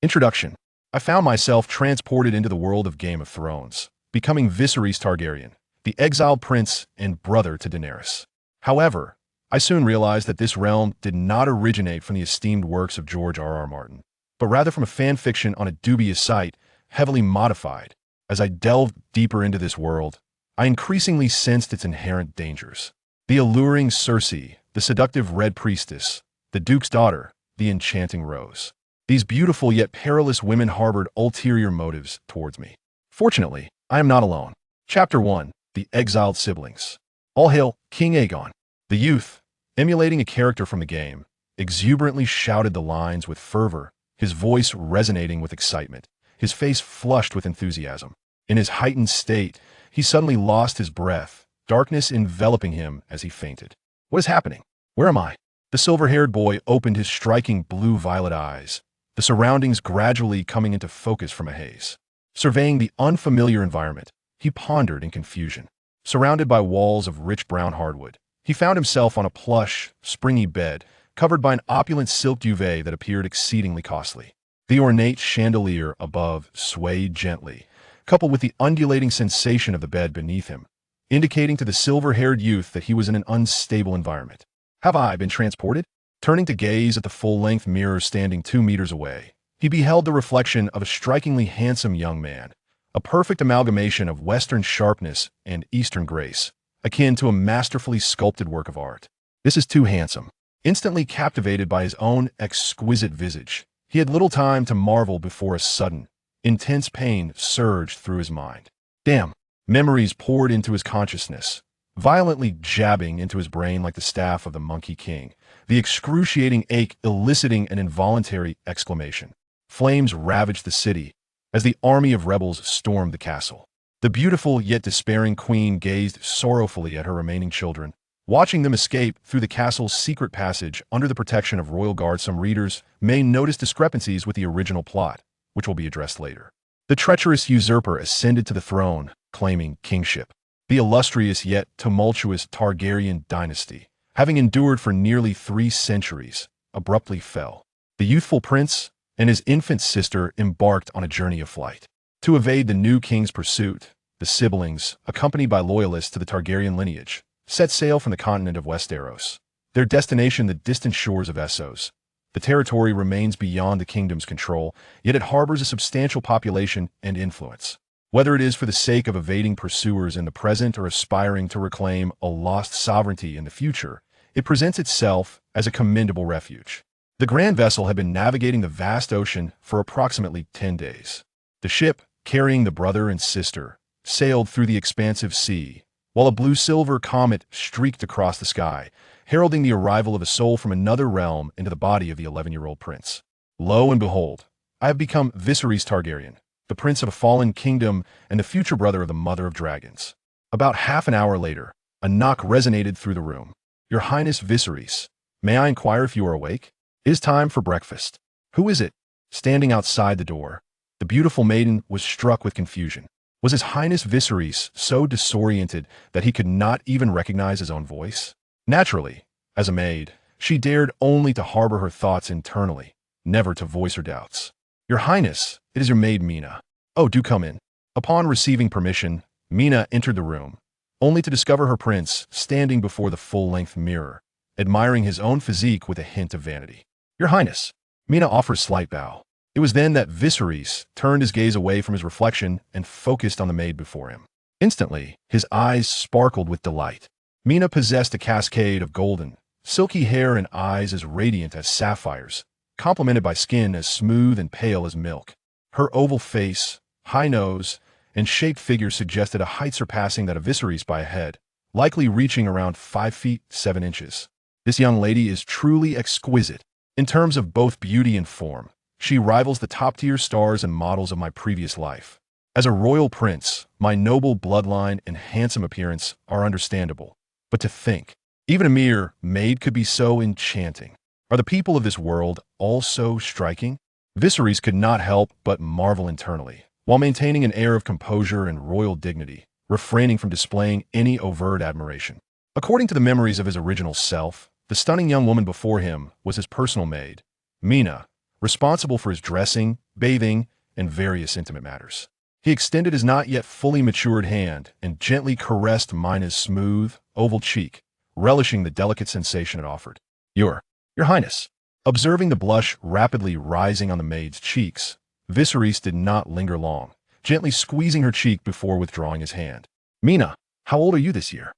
Introduction. I found myself transported into the world of Game of Thrones, becoming Viserys Targaryen, the exiled prince and brother to Daenerys. However, I soon realized that this realm did not originate from the esteemed works of George R.R. Martin, but rather from a fanfiction on a dubious site, heavily modified. As I delved deeper into this world, I increasingly sensed its inherent dangers. The alluring Cersei, the seductive Red Priestess, the Duke's daughter, the enchanting Rose. These beautiful yet perilous women harbored ulterior motives towards me. Fortunately, I am not alone. Chapter 1. The Exiled Siblings. All hail King Aegon. The youth, emulating a character from the game, exuberantly shouted the lines with fervor, his voice resonating with excitement, his face flushed with enthusiasm. In his heightened state, he suddenly lost his breath, darkness enveloping him as he fainted. What is happening? Where am I? The silver-haired boy opened his striking blue-violet eyes, the surroundings gradually coming into focus from a haze. Surveying the unfamiliar environment, he pondered in confusion. Surrounded by walls of rich brown hardwood, he found himself on a plush, springy bed, covered by an opulent silk duvet that appeared exceedingly costly. The ornate chandelier above swayed gently, coupled with the undulating sensation of the bed beneath him, indicating to the silver-haired youth that he was in an unstable environment. Have I been transported? Turning to gaze at the full-length mirror standing 2 meters away, he beheld the reflection of a strikingly handsome young man, a perfect amalgamation of Western sharpness and Eastern grace, akin to a masterfully sculpted work of art. This is too handsome. Instantly captivated by his own exquisite visage, he had little time to marvel before a sudden, intense pain surged through his mind. Damn! Memories poured into his consciousness, violently jabbing into his brain like the staff of the Monkey King, the excruciating ache eliciting an involuntary exclamation. Flames ravaged the city as the army of rebels stormed the castle. The beautiful yet despairing queen gazed sorrowfully at her remaining children, watching them escape through the castle's secret passage under the protection of royal guards. Some readers may notice discrepancies with the original plot, which will be addressed later. The treacherous usurper ascended to the throne, claiming kingship. The illustrious yet tumultuous Targaryen dynasty, having endured for nearly 3 centuries, abruptly fell. The youthful prince and his infant sister embarked on a journey of flight. To evade the new king's pursuit, the siblings, accompanied by loyalists to the Targaryen lineage, set sail from the continent of Westeros. Their destination the distant shores of Essos. The territory remains beyond the kingdom's control, yet it harbors a substantial population and influence. Whether it is for the sake of evading pursuers in the present or aspiring to reclaim a lost sovereignty in the future, it presents itself as a commendable refuge. The grand vessel had been navigating the vast ocean for approximately 10 days. The ship, carrying the brother and sister, sailed through the expansive sea, while a blue-silver comet streaked across the sky, heralding the arrival of a soul from another realm into the body of the 11-year-old prince. Lo and behold, I have become Viserys Targaryen, the prince of a fallen kingdom and the future brother of the mother of dragons. About half an hour later, a knock resonated through the room. Your Highness Viserys, may I inquire if you are awake? It is time for breakfast. Who is it? Standing outside the door, the beautiful maiden was struck with confusion. Was His Highness Viserys so disoriented that he could not even recognize his own voice? Naturally, as a maid, she dared only to harbor her thoughts internally, never to voice her doubts. Your Highness, it is your maid Mina. Oh, do come in. Upon receiving permission, Mina entered the room, only to discover her prince standing before the full-length mirror, admiring his own physique with a hint of vanity. Your Highness, Mina offered a slight bow. It was then that Viserys turned his gaze away from his reflection and focused on the maid before him. Instantly, his eyes sparkled with delight. Mina possessed a cascade of golden, silky hair and eyes as radiant as sapphires, complemented by skin as smooth and pale as milk. Her oval face, high nose, and shaped figure suggested a height surpassing that of Viserys by a head, likely reaching around 5 feet 7 inches. This young lady is truly exquisite. In terms of both beauty and form, she rivals the top-tier stars and models of my previous life. As a royal prince, my noble bloodline and handsome appearance are understandable. But to think, even a mere maid could be so enchanting. Are the people of this world all so striking? Viserys could not help but marvel internally, while maintaining an air of composure and royal dignity, refraining from displaying any overt admiration. According to the memories of his original self, the stunning young woman before him was his personal maid, Mina, responsible for his dressing, bathing, and various intimate matters. He extended his not yet fully matured hand and gently caressed Mina's smooth, oval cheek, relishing the delicate sensation it offered. Your Highness. Observing the blush rapidly rising on the maid's cheeks, Viserys did not linger long, gently squeezing her cheek before withdrawing his hand. Mina, how old are you this year?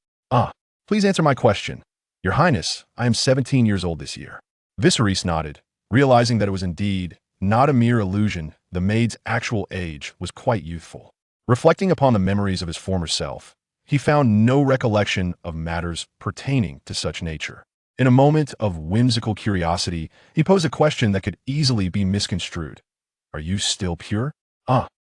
Please answer my question. Your Highness, I am 17 years old this year. Viserys nodded, realizing that it was indeed not a mere illusion. The maid's actual age was quite youthful. Reflecting upon the memories of his former self, he found no recollection of matters pertaining to such nature. In a moment of whimsical curiosity, he posed a question that could easily be misconstrued. Are you still pure?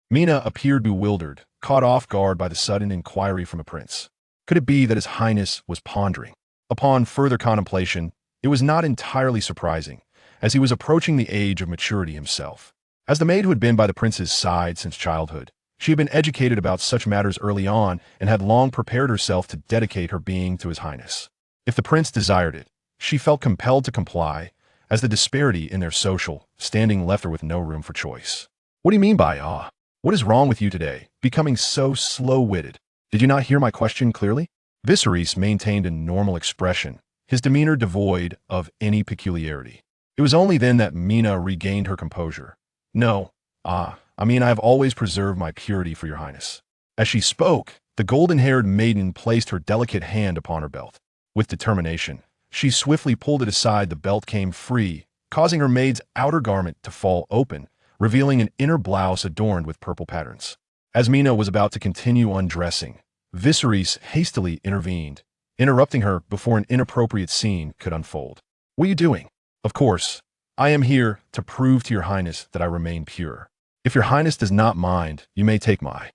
Mina appeared bewildered, caught off guard by the sudden inquiry from a prince. Could it be that his highness was pondering? Upon further contemplation, it was not entirely surprising, as he was approaching the age of maturity himself. As the maid who had been by the prince's side since childhood, she had been educated about such matters early on and had long prepared herself to dedicate her being to his highness. If the prince desired it, she felt compelled to comply, as the disparity in their social standing left her with no room for choice. What do you mean by What is wrong with you today, becoming so slow-witted? Did you not hear my question clearly? Viserys maintained a normal expression, his demeanor devoid of any peculiarity. It was only then that Mina regained her composure. No, I have always preserved my purity for your highness. As she spoke, the golden-haired maiden placed her delicate hand upon her belt. With determination, she swiftly pulled it aside. The belt came free, causing her maid's outer garment to fall open, revealing an inner blouse adorned with purple patterns. As Mina was about to continue undressing, Viserys hastily intervened, interrupting her before an inappropriate scene could unfold. What are you doing? Of course, I am here to prove to your highness that I remain pure. If your highness does not mind, you may take my.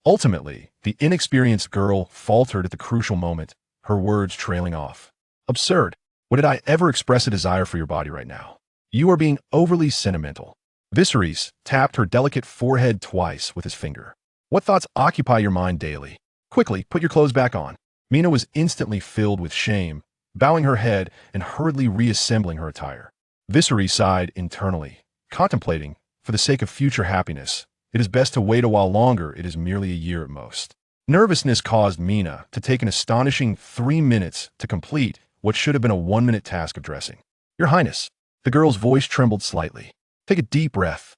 Ultimately, the inexperienced girl faltered at the crucial moment, her words trailing off. Absurd. When did I ever express a desire for your body right now? You are being overly sentimental. Viserys tapped her delicate forehead twice with his finger. What thoughts occupy your mind daily? Quickly, put your clothes back on. Mina was instantly filled with shame, bowing her head and hurriedly reassembling her attire. Viserys sighed internally, contemplating, for the sake of future happiness, it is best to wait a while longer. It is merely a year at most. Nervousness caused Mina to take an astonishing 3 minutes to complete what should have been a 1-minute task of dressing. Your Highness, the girl's voice trembled slightly. Take a deep breath.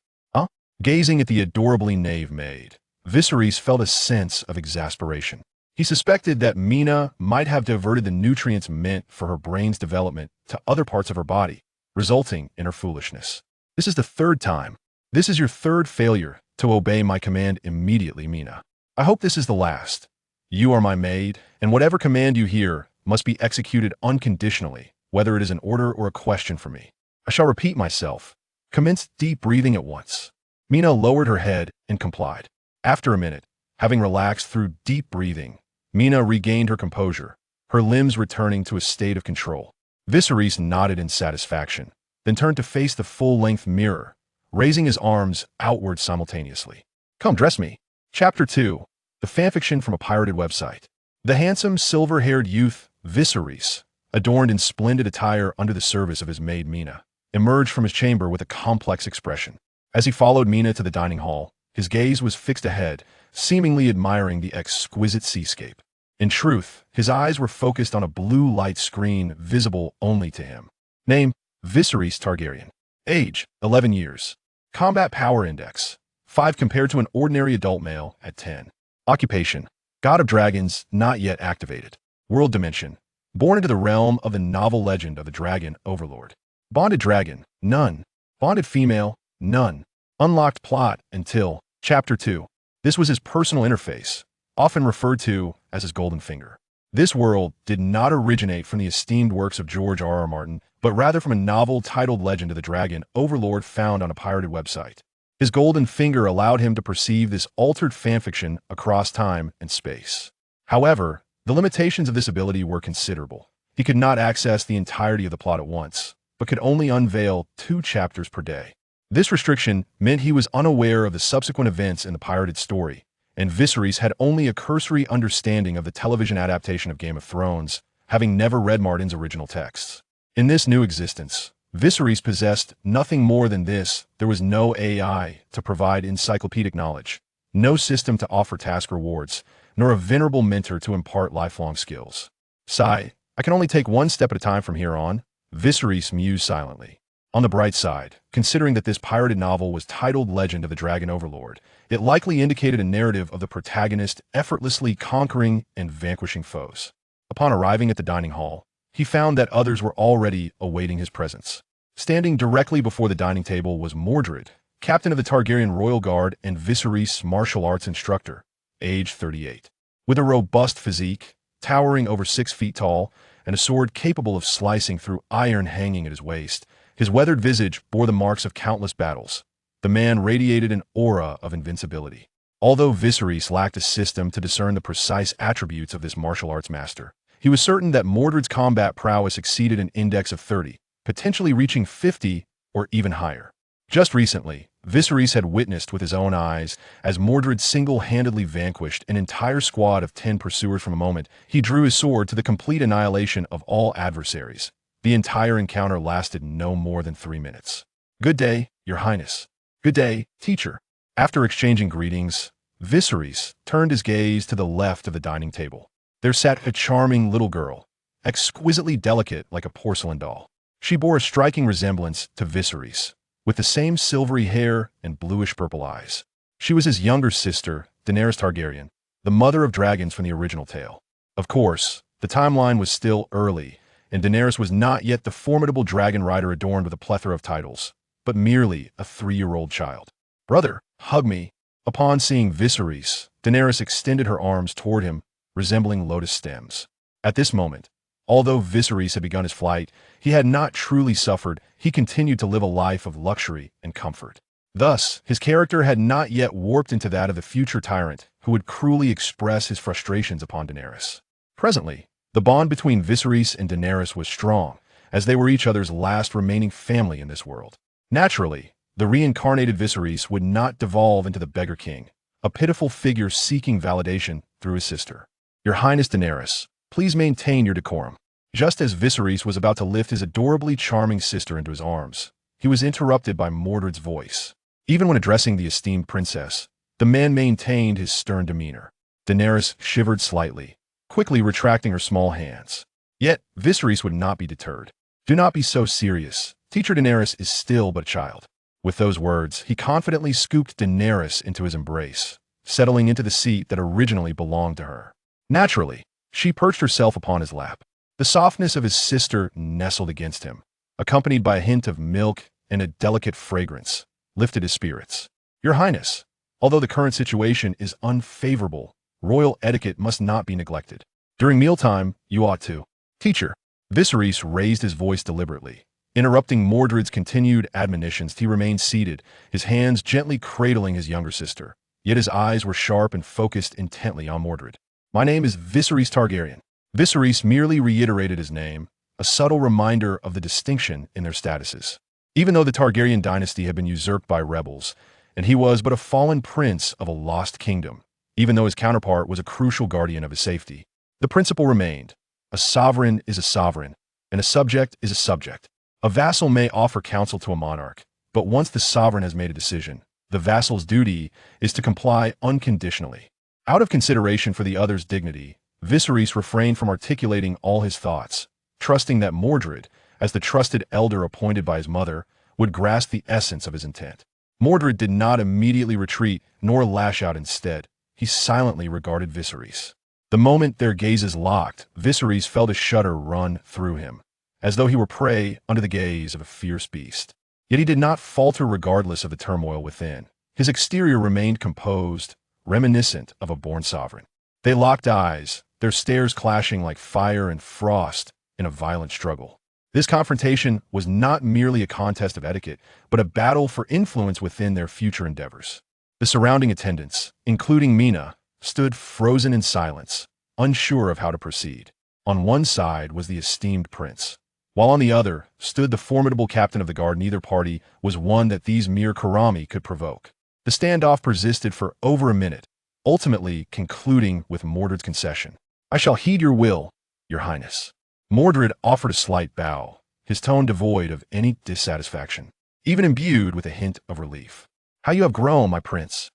Gazing at the adorably naive maid, Viserys felt a sense of exasperation. He suspected that Mina might have diverted the nutrients meant for her brain's development to other parts of her body, resulting in her foolishness. This is the third time. This is your third failure to obey my command immediately, Mina. I hope this is the last. You are my maid, and whatever command you hear must be executed unconditionally, whether it is an order or a question for me. I shall repeat myself. Commence deep breathing at once. Mina lowered her head and complied. After a minute, having relaxed through deep breathing, Mina regained her composure, her limbs returning to a state of control. Viserys nodded in satisfaction, then turned to face the full-length mirror, raising his arms outward simultaneously. Come, dress me. Chapter 2. The fanfiction from a pirated website. The handsome, silver-haired youth, Viserys, adorned in splendid attire under the service of his maid Mina, emerged from his chamber with a complex expression. As he followed Mina to the dining hall, his gaze was fixed ahead, seemingly admiring the exquisite seascape. In truth, his eyes were focused on a blue light screen visible only to him. Name, Viserys Targaryen. Age, 11 years. Combat Power Index, 5 compared to an ordinary adult male at 10. Occupation, God of Dragons, not yet activated. World Dimension, born into the realm of the novel legend of the Dragon Overlord. Bonded Dragon, none. Bonded Female, none. Unlocked plot until Chapter 2. This was his personal interface, often referred to as his golden finger. This world did not originate from the esteemed works of George R.R. Martin, but rather from a novel titled Legend of the Dragon Overlord found on a pirated website. His golden finger allowed him to perceive this altered fanfiction across time and space. However, the limitations of this ability were considerable. He could not access the entirety of the plot at once, but could only unveil 2 chapters per day. This restriction meant he was unaware of the subsequent events in the pirated story, and Viserys had only a cursory understanding of the television adaptation of Game of Thrones, having never read Martin's original texts. In this new existence, Viserys possessed nothing more than this. There was no AI to provide encyclopedic knowledge, no system to offer task rewards, nor a venerable mentor to impart lifelong skills. Sigh, I can only take one step at a time from here on, Viserys mused silently. On the bright side, considering that this pirated novel was titled Legend of the Dragon Overlord, it likely indicated a narrative of the protagonist effortlessly conquering and vanquishing foes. Upon arriving at the dining hall, he found that others were already awaiting his presence. Standing directly before the dining table was Mordred, captain of the Targaryen Royal Guard and Viserys' martial arts instructor, age 38. With a robust physique, towering over 6 feet tall, and a sword capable of slicing through iron hanging at his waist, his weathered visage bore the marks of countless battles. The man radiated an aura of invincibility. Although Viserys lacked a system to discern the precise attributes of this martial arts master, he was certain that Mordred's combat prowess exceeded an index of 30, potentially reaching 50 or even higher. Just recently, Viserys had witnessed with his own eyes as Mordred single-handedly vanquished an entire squad of 10 pursuers. From a moment, he drew his sword to the complete annihilation of all adversaries. The entire encounter lasted no more than 3 minutes. "Good day, Your Highness." "Good day, teacher." After exchanging greetings, Viserys turned his gaze to the left of the dining table. There sat a charming little girl, exquisitely delicate like a porcelain doll. She bore a striking resemblance to Viserys, with the same silvery hair and bluish-purple eyes. She was his younger sister, Daenerys Targaryen, the mother of dragons from the original tale. Of course, the timeline was still early, and Daenerys was not yet the formidable dragon rider adorned with a plethora of titles, but merely a 3-year-old child. "Brother, hug me." Upon seeing Viserys, Daenerys extended her arms toward him, resembling lotus stems. At this moment, although Viserys had begun his flight, he had not truly suffered. He continued to live a life of luxury and comfort. Thus, his character had not yet warped into that of the future tyrant who would cruelly express his frustrations upon Daenerys. Presently, the bond between Viserys and Daenerys was strong, as they were each other's last remaining family in this world. Naturally, the reincarnated Viserys would not devolve into the Beggar King, a pitiful figure seeking validation through his sister. "Your Highness Daenerys, please maintain your decorum." Just as Viserys was about to lift his adorably charming sister into his arms, he was interrupted by Mordred's voice. Even when addressing the esteemed princess, the man maintained his stern demeanor. Daenerys shivered slightly, quickly retracting her small hands. Yet, Viserys would not be deterred. "Do not be so serious. Teacher Daenerys is still but a child." With those words, he confidently scooped Daenerys into his embrace, settling into the seat that originally belonged to her. Naturally, she perched herself upon his lap. The softness of his sister nestled against him, accompanied by a hint of milk and a delicate fragrance, lifted his spirits. "Your Highness, although the current situation is unfavorable, royal etiquette must not be neglected. During mealtime, you ought to." "Teacher." Viserys raised his voice deliberately. Interrupting Mordred's continued admonitions, he remained seated, his hands gently cradling his younger sister. Yet his eyes were sharp and focused intently on Mordred. "My name is Viserys Targaryen." Viserys merely reiterated his name, a subtle reminder of the distinction in their statuses. Even though the Targaryen dynasty had been usurped by rebels, and he was but a fallen prince of a lost kingdom, even though his counterpart was a crucial guardian of his safety, the principle remained: a sovereign is a sovereign, and a subject is a subject. A vassal may offer counsel to a monarch, but once the sovereign has made a decision, the vassal's duty is to comply unconditionally. Out of consideration for the other's dignity, Viserys refrained from articulating all his thoughts, trusting that Mordred, as the trusted elder appointed by his mother, would grasp the essence of his intent. Mordred did not immediately retreat nor lash out. Instead, he silently regarded Viserys. The moment their gazes locked, Viserys felt a shudder run through him, as though he were prey under the gaze of a fierce beast. Yet he did not falter regardless of the turmoil within. His exterior remained composed, reminiscent of a born sovereign. They locked eyes, their stares clashing like fire and frost in a violent struggle. This confrontation was not merely a contest of etiquette, but a battle for influence within their future endeavors. The surrounding attendants, including Mina, stood frozen in silence, unsure of how to proceed. On one side was the esteemed prince, while on the other stood the formidable captain of the guard. Neither party was one that these mere Karami could provoke. The standoff persisted for over a minute, ultimately concluding with Mordred's concession. "I shall heed your will, Your Highness." Mordred offered a slight bow, his tone devoid of any dissatisfaction, even imbued with a hint of relief. How you have grown, my prince.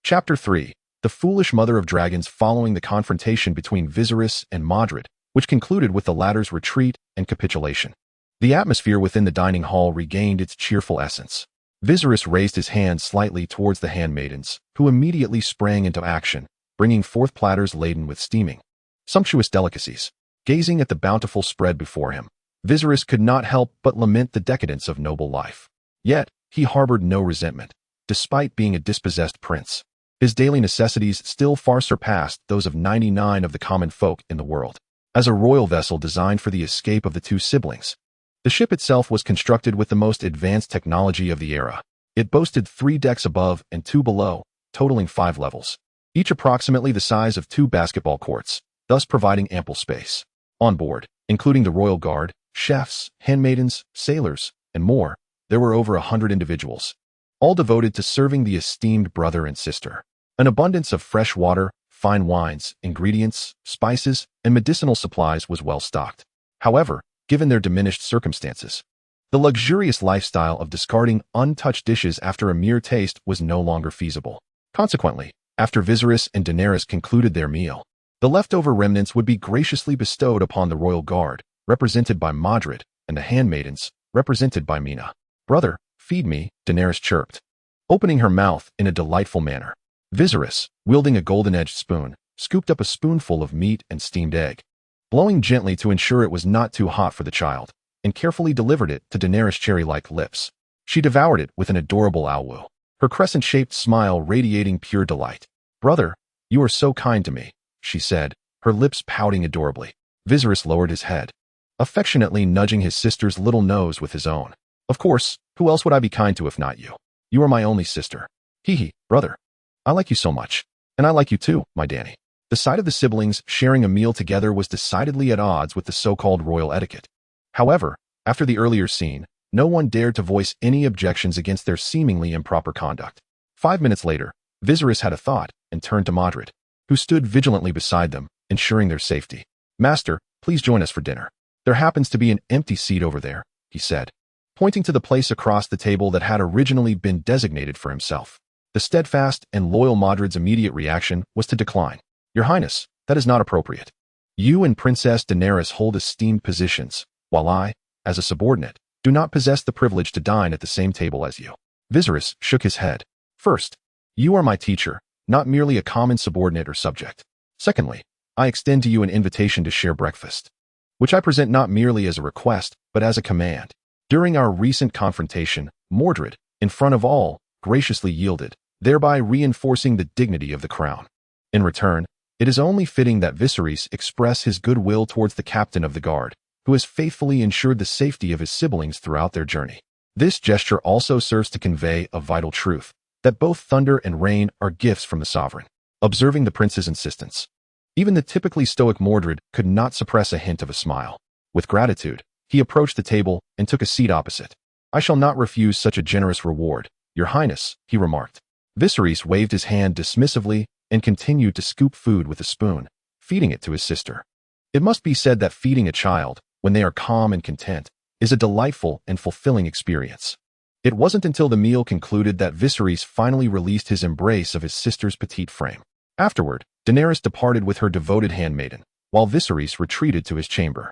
Chapter 3. The foolish mother of dragons following the confrontation between Viserys and Mordred, which concluded with the latter's retreat and capitulation. The atmosphere within the dining hall regained its cheerful essence. Viserys raised his hand slightly towards the handmaidens, who immediately sprang into action, bringing forth platters laden with steaming, sumptuous delicacies. Gazing at the bountiful spread before him, Viserys could not help but lament the decadence of noble life. Yet, he harbored no resentment, despite being a dispossessed prince. His daily necessities still far surpassed those of 99 of the common folk in the world. As a royal vessel designed for the escape of the two siblings, the ship itself was constructed with the most advanced technology of the era. It boasted 3 decks above and 2 below, totaling 5 levels, each approximately the size of 2 basketball courts, thus providing ample space. On board, including the royal guard, chefs, handmaidens, sailors, and more, there were over 100 individuals, all devoted to serving the esteemed brother and sister. An abundance of fresh water, fine wines, ingredients, spices, and medicinal supplies was well stocked. However, given their diminished circumstances, the luxurious lifestyle of discarding untouched dishes after a mere taste was no longer feasible. Consequently, after Viserys and Daenerys concluded their meal, the leftover remnants would be graciously bestowed upon the royal guard, represented by Mordred, and the handmaidens, represented by Mina. "Brother, feed me," Daenerys chirped, opening her mouth in a delightful manner. Viserys, wielding a golden-edged spoon, scooped up a spoonful of meat and steamed egg, blowing gently to ensure it was not too hot for the child, and carefully delivered it to Daenerys' cherry-like lips. She devoured it with an adorable alwoo, her crescent-shaped smile radiating pure delight. "Brother, you are so kind to me," she said, her lips pouting adorably. Viserys lowered his head, affectionately nudging his sister's little nose with his own. "Of course, who else would I be kind to if not you? You are my only sister. Hee, brother. I like you so much. And I like you too, my Dany." The sight of the siblings sharing a meal together was decidedly at odds with the so-called royal etiquette. However, after the earlier scene, no one dared to voice any objections against their seemingly improper conduct. 5 minutes later, Viserys had a thought and turned to Mordred, who stood vigilantly beside them, ensuring their safety. "Master, please join us for dinner. There happens to be an empty seat over there," he said, pointing to the place across the table that had originally been designated for himself. The steadfast and loyal Mordred's immediate reaction was to decline. "Your Highness, that is not appropriate. You and Princess Daenerys hold esteemed positions, while I, as a subordinate, do not possess the privilege to dine at the same table as you." Viserys shook his head. "First, you are my teacher, not merely a common subordinate or subject. Secondly, I extend to you an invitation to share breakfast, which I present not merely as a request, but as a command." During our recent confrontation, Mordred, in front of all, graciously yielded, thereby reinforcing the dignity of the crown. In return, it is only fitting that Viserys express his goodwill towards the captain of the guard, who has faithfully ensured the safety of his siblings throughout their journey. This gesture also serves to convey a vital truth, that both thunder and rain are gifts from the sovereign. Observing the prince's insistence, even the typically stoic Mordred could not suppress a hint of a smile. With gratitude, he approached the table and took a seat opposite. "I shall not refuse such a generous reward, Your Highness," he remarked. Viserys waved his hand dismissively and continued to scoop food with a spoon, feeding it to his sister. It must be said that feeding a child, when they are calm and content, is a delightful and fulfilling experience. It wasn't until the meal concluded that Viserys finally released his embrace of his sister's petite frame. Afterward, Daenerys departed with her devoted handmaiden, while Viserys retreated to his chamber.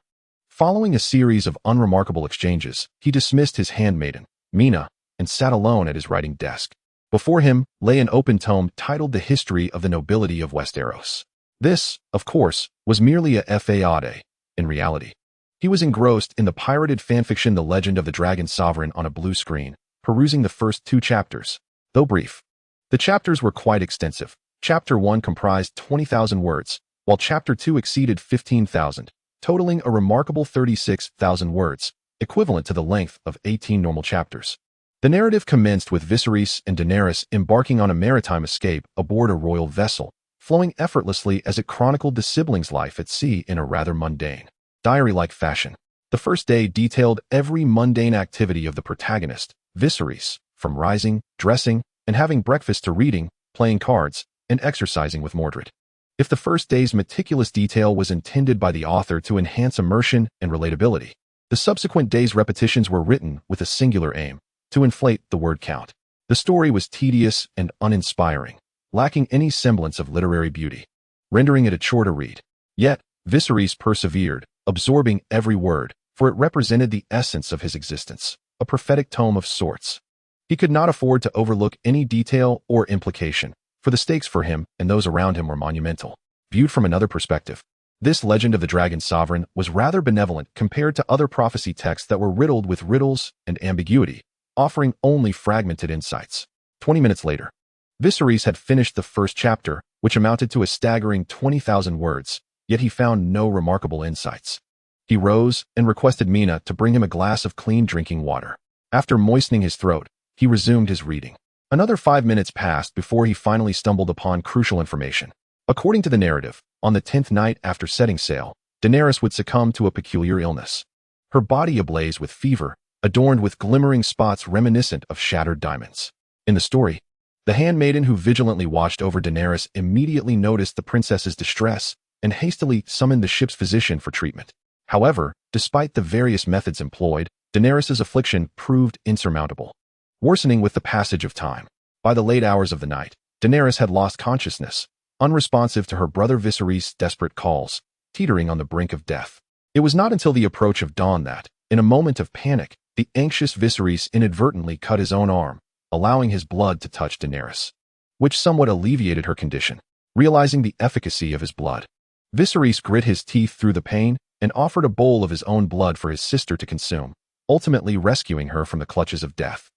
Following a series of unremarkable exchanges, he dismissed his handmaiden, Mina, and sat alone at his writing desk. Before him lay an open tome titled The History of the Nobility of Westeros. This, of course, was merely a fade. In reality, he was engrossed in the pirated fanfiction The Legend of the Dragon Sovereign on a blue screen, perusing the first 2 chapters. Though brief, the chapters were quite extensive. Chapter 1 comprised 20,000 words, while Chapter 2 exceeded 15,000, totaling a remarkable 36,000 words, equivalent to the length of 18 normal chapters. The narrative commenced with Viserys and Daenerys embarking on a maritime escape aboard a royal vessel, flowing effortlessly as it chronicled the siblings' life at sea in a rather mundane, diary-like fashion. The first day detailed every mundane activity of the protagonist, Viserys, from rising, dressing, and having breakfast to reading, playing cards, and exercising with Mordred. If the first day's meticulous detail was intended by the author to enhance immersion and relatability, The subsequent days' repetitions were written with a singular aim, to inflate the word count. The story was tedious and uninspiring, lacking any semblance of literary beauty, rendering it a chore to read. Yet, Viserys persevered, absorbing every word, for it represented the essence of his existence, a prophetic tome of sorts. He could not afford to overlook any detail or implication, for the stakes for him and those around him were monumental. Viewed from another perspective, this legend of the Dragon Sovereign was rather benevolent compared to other prophecy texts that were riddled with riddles and ambiguity, offering only fragmented insights. 20 minutes later, Viserys had finished the first chapter, which amounted to a staggering 20,000 words, yet he found no remarkable insights. He rose and requested Mina to bring him a glass of clean drinking water. After moistening his throat, he resumed his reading. Another 5 minutes passed before he finally stumbled upon crucial information. According to the narrative, on the 10th night after setting sail, Daenerys would succumb to a peculiar illness. Her body ablaze with fever, adorned with glimmering spots reminiscent of shattered diamonds. In the story, the handmaiden who vigilantly watched over Daenerys immediately noticed the princess's distress and hastily summoned the ship's physician for treatment. However, despite the various methods employed, Daenerys' affliction proved insurmountable, worsening with the passage of time. By the late hours of the night, Daenerys had lost consciousness, unresponsive to her brother Viserys' desperate calls, teetering on the brink of death. It was not until the approach of dawn that, in a moment of panic, the anxious Viserys inadvertently cut his own arm, allowing his blood to touch Daenerys, which somewhat alleviated her condition. Realizing the efficacy of his blood, Viserys grit his teeth through the pain and offered a bowl of his own blood for his sister to consume, ultimately rescuing her from the clutches of death.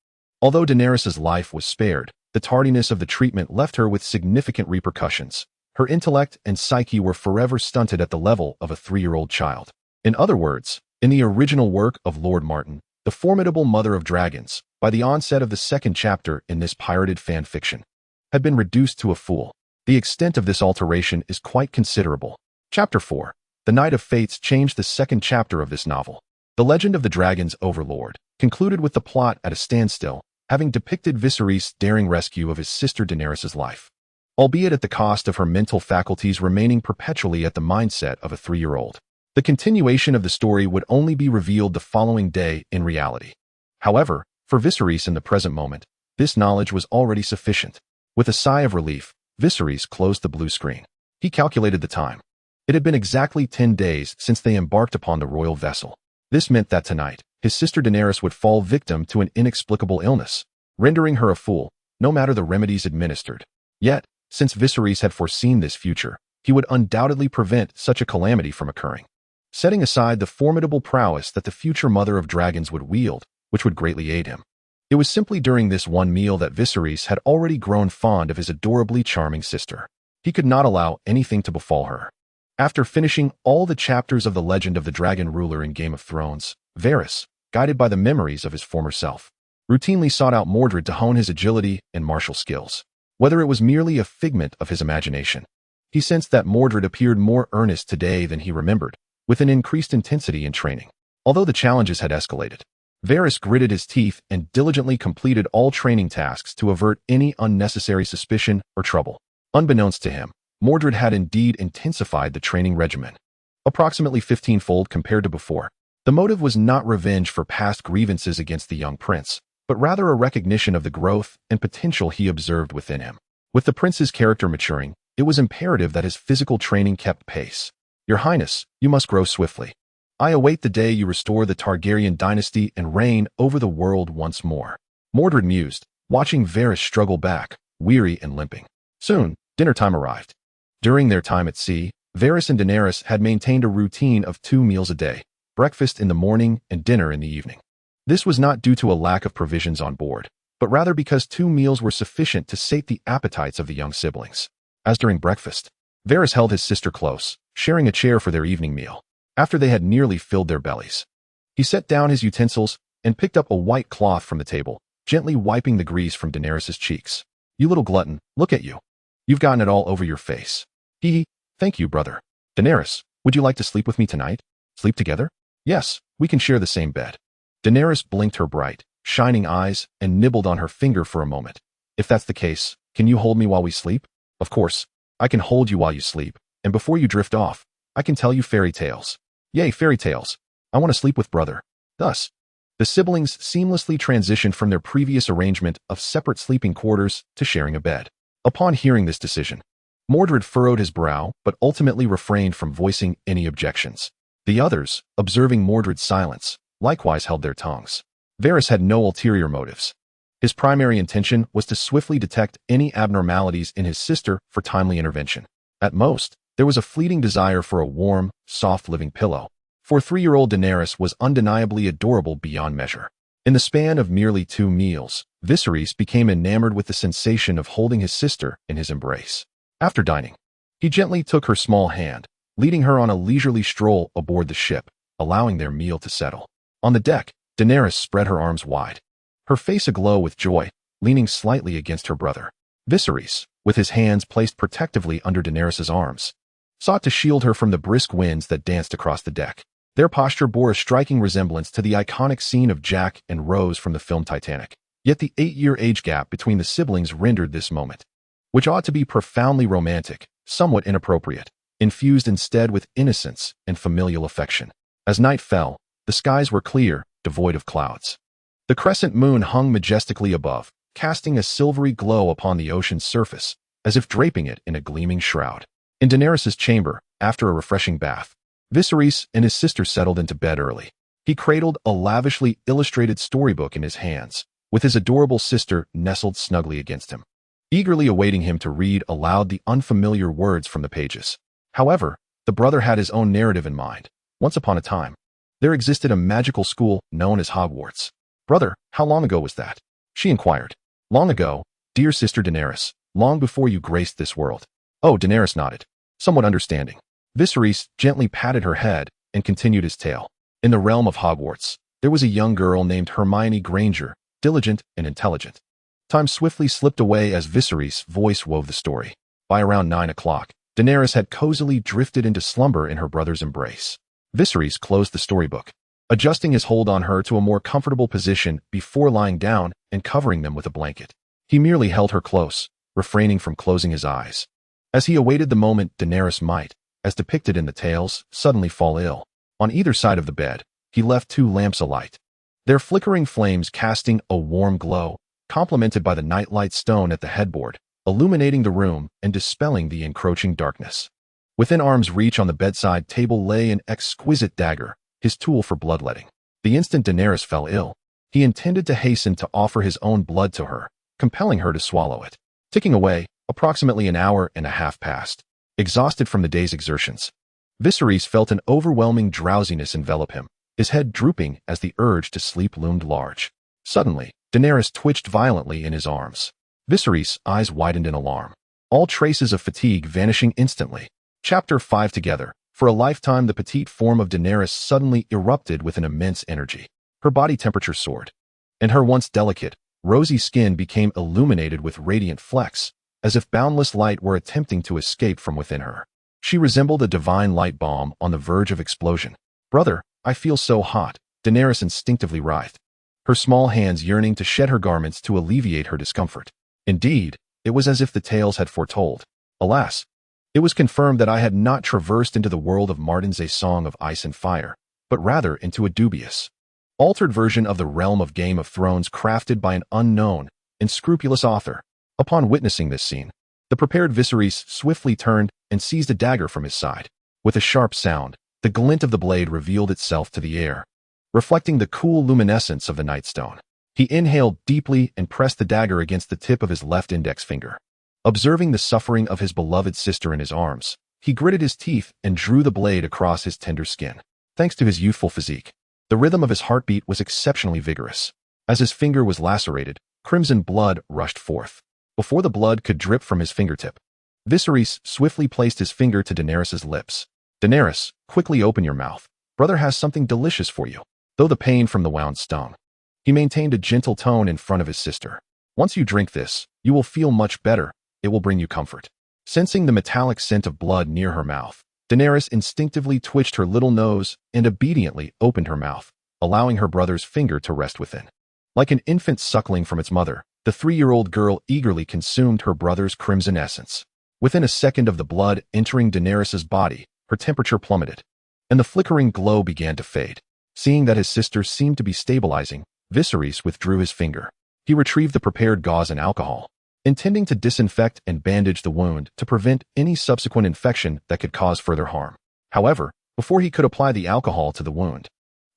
Although Daenerys' life was spared, the tardiness of the treatment left her with significant repercussions. Her intellect and psyche were forever stunted at the level of a 3-year-old child. In other words, in the original work of Lord Martin, the formidable mother of dragons, by the onset of the second chapter in this pirated fan fiction, had been reduced to a fool. The extent of this alteration is quite considerable. Chapter 4. The Night of Fates changed the second chapter of this novel. The legend of the dragon's overlord concluded with the plot at a standstill, having depicted Viserys' daring rescue of his sister Daenerys' life, albeit at the cost of her mental faculties remaining perpetually at the mindset of a 3-year-old. The continuation of the story would only be revealed the following day in reality. However, for Viserys in the present moment, this knowledge was already sufficient. With a sigh of relief, Viserys closed the blue screen. He calculated the time. It had been exactly 10 days since they embarked upon the royal vessel. This meant that tonight, his sister Daenerys would fall victim to an inexplicable illness, rendering her a fool, no matter the remedies administered. Yet, since Viserys had foreseen this future, he would undoubtedly prevent such a calamity from occurring. Setting aside the formidable prowess that the future mother of dragons would wield, which would greatly aid him, it was simply during this one meal that Viserys had already grown fond of his adorably charming sister. He could not allow anything to befall her. After finishing all the chapters of the legend of the dragon ruler in Game of Thrones, Varys, guided by the memories of his former self, routinely sought out Mordred to hone his agility and martial skills. Whether it was merely a figment of his imagination, he sensed that Mordred appeared more earnest today than he remembered, with an increased intensity in training. Although the challenges had escalated, Varys gritted his teeth and diligently completed all training tasks to avert any unnecessary suspicion or trouble. Unbeknownst to him, Mordred had indeed intensified the training regimen, approximately 15-fold compared to before. The motive was not revenge for past grievances against the young prince, but rather a recognition of the growth and potential he observed within him. With the prince's character maturing, it was imperative that his physical training kept pace. Your Highness, you must grow swiftly. I await the day you restore the Targaryen dynasty and reign over the world once more. Mordred mused, watching Varys struggle back, weary and limping. Soon, dinner time arrived. During their time at sea, Varys and Daenerys had maintained a routine of 2 meals a day, breakfast in the morning and dinner in the evening. This was not due to a lack of provisions on board, but rather because 2 meals were sufficient to sate the appetites of the young siblings. As during breakfast, Varys held his sister close, sharing a chair for their evening meal. After they had nearly filled their bellies, he set down his utensils and picked up a white cloth from the table, gently wiping the grease from Daenerys' cheeks. You little glutton, look at you. You've gotten it all over your face. Thank you, brother. Daenerys, would you like to sleep with me tonight? Sleep together? Yes, we can share the same bed. Daenerys blinked her bright, shining eyes and nibbled on her finger for a moment. If that's the case, can you hold me while we sleep? Of course, I can hold you while you sleep, and before you drift off, I can tell you fairy tales. Yay, fairy tales. I want to sleep with brother. Thus, the siblings seamlessly transitioned from their previous arrangement of separate sleeping quarters to sharing a bed. Upon hearing this decision, Mordred furrowed his brow but ultimately refrained from voicing any objections. The others, observing Mordred's silence, likewise held their tongues. Varys had no ulterior motives. His primary intention was to swiftly detect any abnormalities in his sister for timely intervention. At most, there was a fleeting desire for a warm, soft living pillow. For 3-year-old Daenerys was undeniably adorable beyond measure. In the span of merely 2 meals, Viserys became enamored with the sensation of holding his sister in his embrace. After dining, he gently took her small hand, leading her on a leisurely stroll aboard the ship, allowing their meal to settle. On the deck, Daenerys spread her arms wide, her face aglow with joy, leaning slightly against her brother. Viserys, with his hands placed protectively under Daenerys' arms, sought to shield her from the brisk winds that danced across the deck. Their posture bore a striking resemblance to the iconic scene of Jack and Rose from the film Titanic. Yet the 8-year age gap between the siblings rendered this moment, which ought to be profoundly romantic, somewhat inappropriate, infused instead with innocence and familial affection. As night fell, the skies were clear, devoid of clouds. The crescent moon hung majestically above, casting a silvery glow upon the ocean's surface, as if draping it in a gleaming shroud. In Daenerys' chamber, after a refreshing bath, Viserys and his sister settled into bed early. He cradled a lavishly illustrated storybook in his hands, with his adorable sister nestled snugly against him, eagerly awaiting him to read aloud the unfamiliar words from the pages. However, the brother had his own narrative in mind. Once upon a time, there existed a magical school known as Hogwarts. Brother, how long ago was that? She inquired. Long ago, dear sister Daenerys, long before you graced this world. Oh, Daenerys nodded, somewhat understanding. Viserys gently patted her head and continued his tale. In the realm of Hogwarts, there was a young girl named Hermione Granger, diligent and intelligent. Time swiftly slipped away as Viserys' voice wove the story. By around 9 o'clock, Daenerys had cozily drifted into slumber in her brother's embrace. Viserys closed the storybook, adjusting his hold on her to a more comfortable position before lying down and covering them with a blanket. He merely held her close, refraining from closing his eyes, as he awaited the moment Daenerys might, as depicted in the tales, suddenly fall ill. On either side of the bed, he left 2 lamps alight, their flickering flames casting a warm glow, complemented by the nightlight stone at the headboard, illuminating the room and dispelling the encroaching darkness. Within arm's reach on the bedside table lay an exquisite dagger, his tool for bloodletting. The instant Daenerys fell ill, he intended to hasten to offer his own blood to her, compelling her to swallow it. Ticking away, approximately an hour and a half passed. Exhausted from the day's exertions, Viserys felt an overwhelming drowsiness envelop him, his head drooping as the urge to sleep loomed large. Suddenly, Daenerys twitched violently in his arms. Viserys' eyes widened in alarm, all traces of fatigue vanishing instantly. Chapter 5 Together. For a lifetime, the petite form of Daenerys suddenly erupted with an immense energy. Her body temperature soared, and her once delicate, rosy skin became illuminated with radiant flecks, as if boundless light were attempting to escape from within her. She resembled a divine light bomb on the verge of explosion. Brother, I feel so hot, Daenerys instinctively writhed, her small hands yearning to shed her garments to alleviate her discomfort. Indeed, it was as if the tales had foretold. Alas, it was confirmed that I had not traversed into the world of Martin's A Song of Ice and Fire, but rather into a dubious, altered version of the realm of Game of Thrones crafted by an unknown, unscrupulous author. Upon witnessing this scene, the prepared Viserys swiftly turned and seized a dagger from his side. With a sharp sound, the glint of the blade revealed itself to the air, reflecting the cool luminescence of the nightstone. He inhaled deeply and pressed the dagger against the tip of his left index finger. Observing the suffering of his beloved sister in his arms, he gritted his teeth and drew the blade across his tender skin. Thanks to his youthful physique, the rhythm of his heartbeat was exceptionally vigorous. As his finger was lacerated, crimson blood rushed forth. Before the blood could drip from his fingertip, Viserys swiftly placed his finger to Daenerys' lips. Daenerys, quickly open your mouth. Brother has something delicious for you. Though the pain from the wound stung, he maintained a gentle tone in front of his sister. Once you drink this, you will feel much better. It will bring you comfort. Sensing the metallic scent of blood near her mouth, Daenerys instinctively twitched her little nose and obediently opened her mouth, allowing her brother's finger to rest within. Like an infant suckling from its mother, the 3-year-old girl eagerly consumed her brother's crimson essence. Within a second of the blood entering Daenerys' body, her temperature plummeted, and the flickering glow began to fade. Seeing that his sister seemed to be stabilizing, Viserys withdrew his finger. He retrieved the prepared gauze and alcohol, intending to disinfect and bandage the wound to prevent any subsequent infection that could cause further harm. However, before he could apply the alcohol to the wound,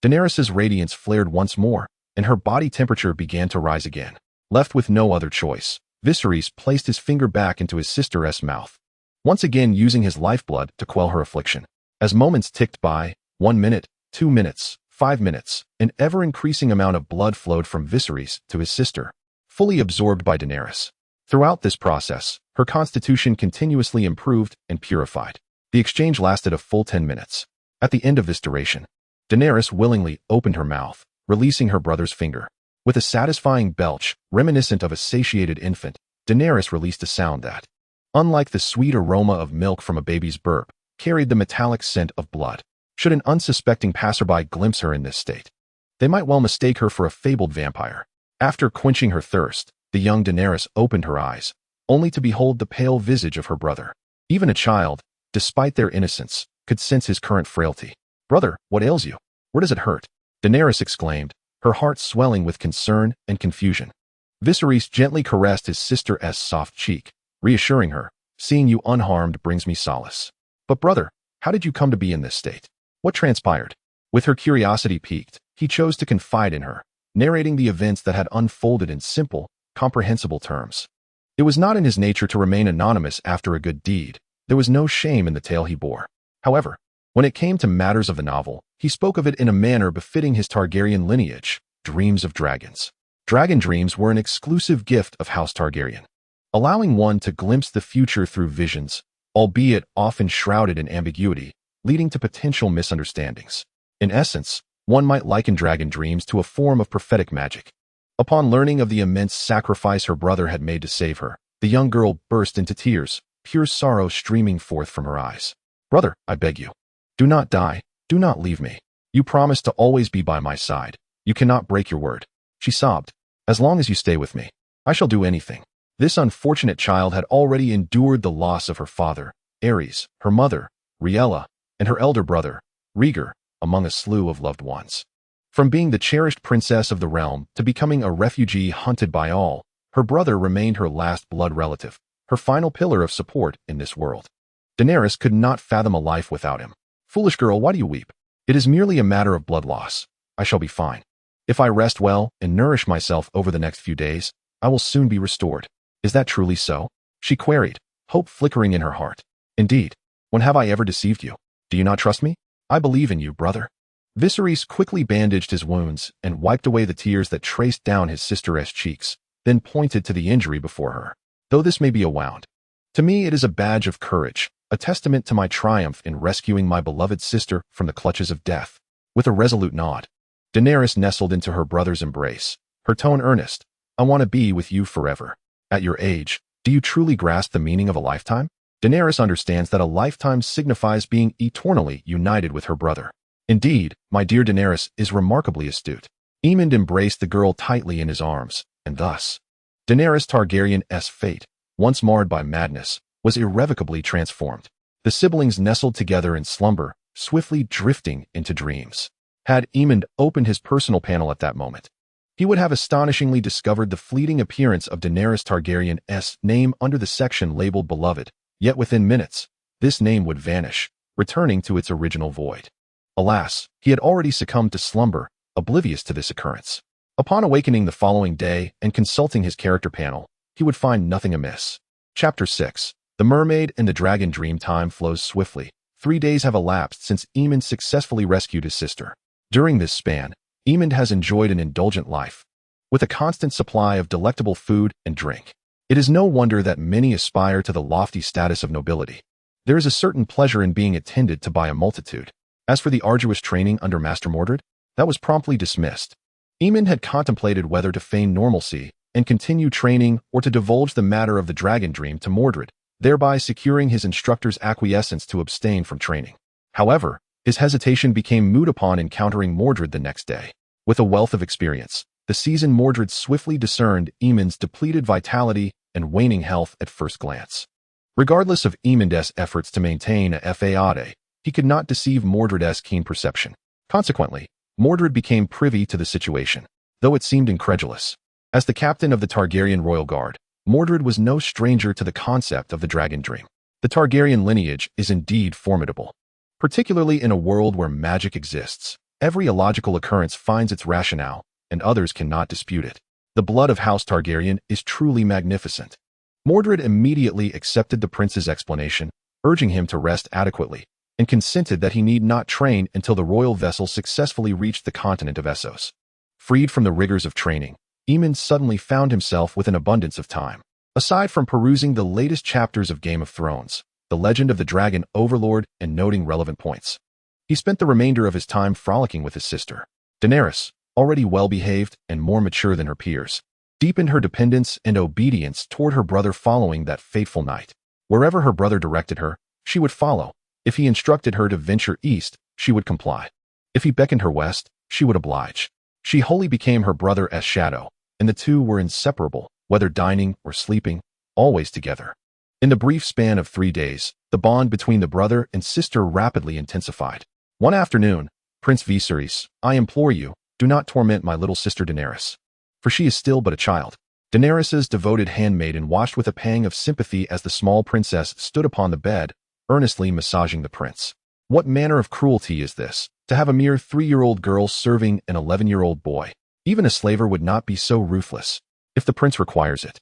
Daenerys' radiance flared once more, and her body temperature began to rise again. Left with no other choice, Viserys placed his finger back into his sister's mouth, once again using his lifeblood to quell her affliction. As moments ticked by, 1 minute, 2 minutes, 5 minutes, an ever-increasing amount of blood flowed from Viserys to his sister, fully absorbed by Daenerys. Throughout this process, her constitution continuously improved and purified. The exchange lasted a full 10 minutes. At the end of this duration, Daenerys willingly opened her mouth, releasing her brother's finger. With a satisfying belch, reminiscent of a satiated infant, Daenerys released a sound that, unlike the sweet aroma of milk from a baby's burp, carried the metallic scent of blood. Should an unsuspecting passerby glimpse her in this state, they might well mistake her for a fabled vampire. After quenching her thirst, the young Daenerys opened her eyes, only to behold the pale visage of her brother. Even a child, despite their innocence, could sense his current frailty. "Brother, what ails you? Where does it hurt?" Daenerys exclaimed, her heart swelling with concern and confusion. Viserys gently caressed his sister's soft cheek, reassuring her, "Seeing you unharmed brings me solace. But brother, how did you come to be in this state? What transpired?" With her curiosity piqued, he chose to confide in her, narrating the events that had unfolded in simple, comprehensible terms. It was not in his nature to remain anonymous after a good deed. There was no shame in the tale he bore. However, when it came to matters of the novel, he spoke of it in a manner befitting his Targaryen lineage, dreams of dragons. Dragon dreams were an exclusive gift of House Targaryen, allowing one to glimpse the future through visions, albeit often shrouded in ambiguity, leading to potential misunderstandings. In essence, one might liken dragon dreams to a form of prophetic magic. Upon learning of the immense sacrifice her brother had made to save her, the young girl burst into tears, pure sorrow streaming forth from her eyes. "Brother, I beg you, do not die, do not leave me. You promised to always be by my side. You cannot break your word," she sobbed. "As long as you stay with me, I shall do anything." This unfortunate child had already endured the loss of her father, Aerys, her mother, Riella, and her elder brother, Rhaegar, among a slew of loved ones. From being the cherished princess of the realm to becoming a refugee hunted by all, her brother remained her last blood relative, her final pillar of support in this world. Daenerys could not fathom a life without him. "Foolish girl, why do you weep? It is merely a matter of blood loss. I shall be fine. If I rest well and nourish myself over the next few days, I will soon be restored." "Is that truly so?" she queried, hope flickering in her heart. "Indeed. When have I ever deceived you? Do you not trust me? I believe in you, brother." Viserys quickly bandaged his wounds and wiped away the tears that traced down his sister's cheeks, then pointed to the injury before her. "Though this may be a wound, to me it is a badge of courage, a testament to my triumph in rescuing my beloved sister from the clutches of death." With a resolute nod, Daenerys nestled into her brother's embrace, her tone earnest. "I want to be with you forever. At your age, do you truly grasp the meaning of a lifetime?" Daenerys understands that a lifetime signifies being eternally united with her brother. "Indeed, my dear Daenerys is remarkably astute." Aemond embraced the girl tightly in his arms, and thus, Daenerys Targaryen's fate, once marred by madness, was irrevocably transformed. The siblings nestled together in slumber, swiftly drifting into dreams. Had Aemond opened his personal panel at that moment, he would have astonishingly discovered the fleeting appearance of Daenerys Targaryen's name under the section labeled Beloved, yet within minutes, this name would vanish, returning to its original void. Alas, he had already succumbed to slumber, oblivious to this occurrence. Upon awakening the following day and consulting his character panel, he would find nothing amiss. Chapter 6. The Mermaid and the Dragon. Dream time flows swiftly. 3 days have elapsed since Aemond successfully rescued his sister. During this span, Aemond has enjoyed an indulgent life, with a constant supply of delectable food and drink. It is no wonder that many aspire to the lofty status of nobility. There is a certain pleasure in being attended to by a multitude. As for the arduous training under Master Mordred, that was promptly dismissed. Aemond had contemplated whether to feign normalcy and continue training or to divulge the matter of the dragon dream to Mordred, thereby securing his instructor's acquiescence to abstain from training. However, his hesitation became moot upon encountering Mordred the next day. With a wealth of experience, the seasoned Mordred swiftly discerned Aemond's depleted vitality and waning health at first glance. Regardless of Aemond's efforts to maintain a facade, he could not deceive Mordred's keen perception. Consequently, Mordred became privy to the situation, though it seemed incredulous. As the captain of the Targaryen royal guard, Mordred was no stranger to the concept of the dragon dream. The Targaryen lineage is indeed formidable. Particularly in a world where magic exists, every illogical occurrence finds its rationale, and others cannot dispute it. The blood of House Targaryen is truly magnificent. Mordred immediately accepted the prince's explanation, urging him to rest adequately, and consented that he need not train until the royal vessel successfully reached the continent of Essos. Freed from the rigors of training, Aemon suddenly found himself with an abundance of time. Aside from perusing the latest chapters of Game of Thrones, The Legend of the Dragon Overlord, and noting relevant points, he spent the remainder of his time frolicking with his sister. Daenerys, already well-behaved and more mature than her peers, deepened her dependence and obedience toward her brother following that fateful night. Wherever her brother directed her, she would follow. If he instructed her to venture east, she would comply. If he beckoned her west, she would oblige. She wholly became her brother as shadow, and the two were inseparable, whether dining or sleeping, always together. In the brief span of 3 days, the bond between the brother and sister rapidly intensified. One afternoon, Prince Viserys, I implore you, do not torment my little sister Daenerys, for she is still but a child. Daenerys's devoted handmaiden watched with a pang of sympathy as the small princess stood upon the bed, earnestly massaging the prince. What manner of cruelty is this, to have a mere 3-year-old girl serving an 11-year-old boy? Even a slaver would not be so ruthless. If the prince requires it,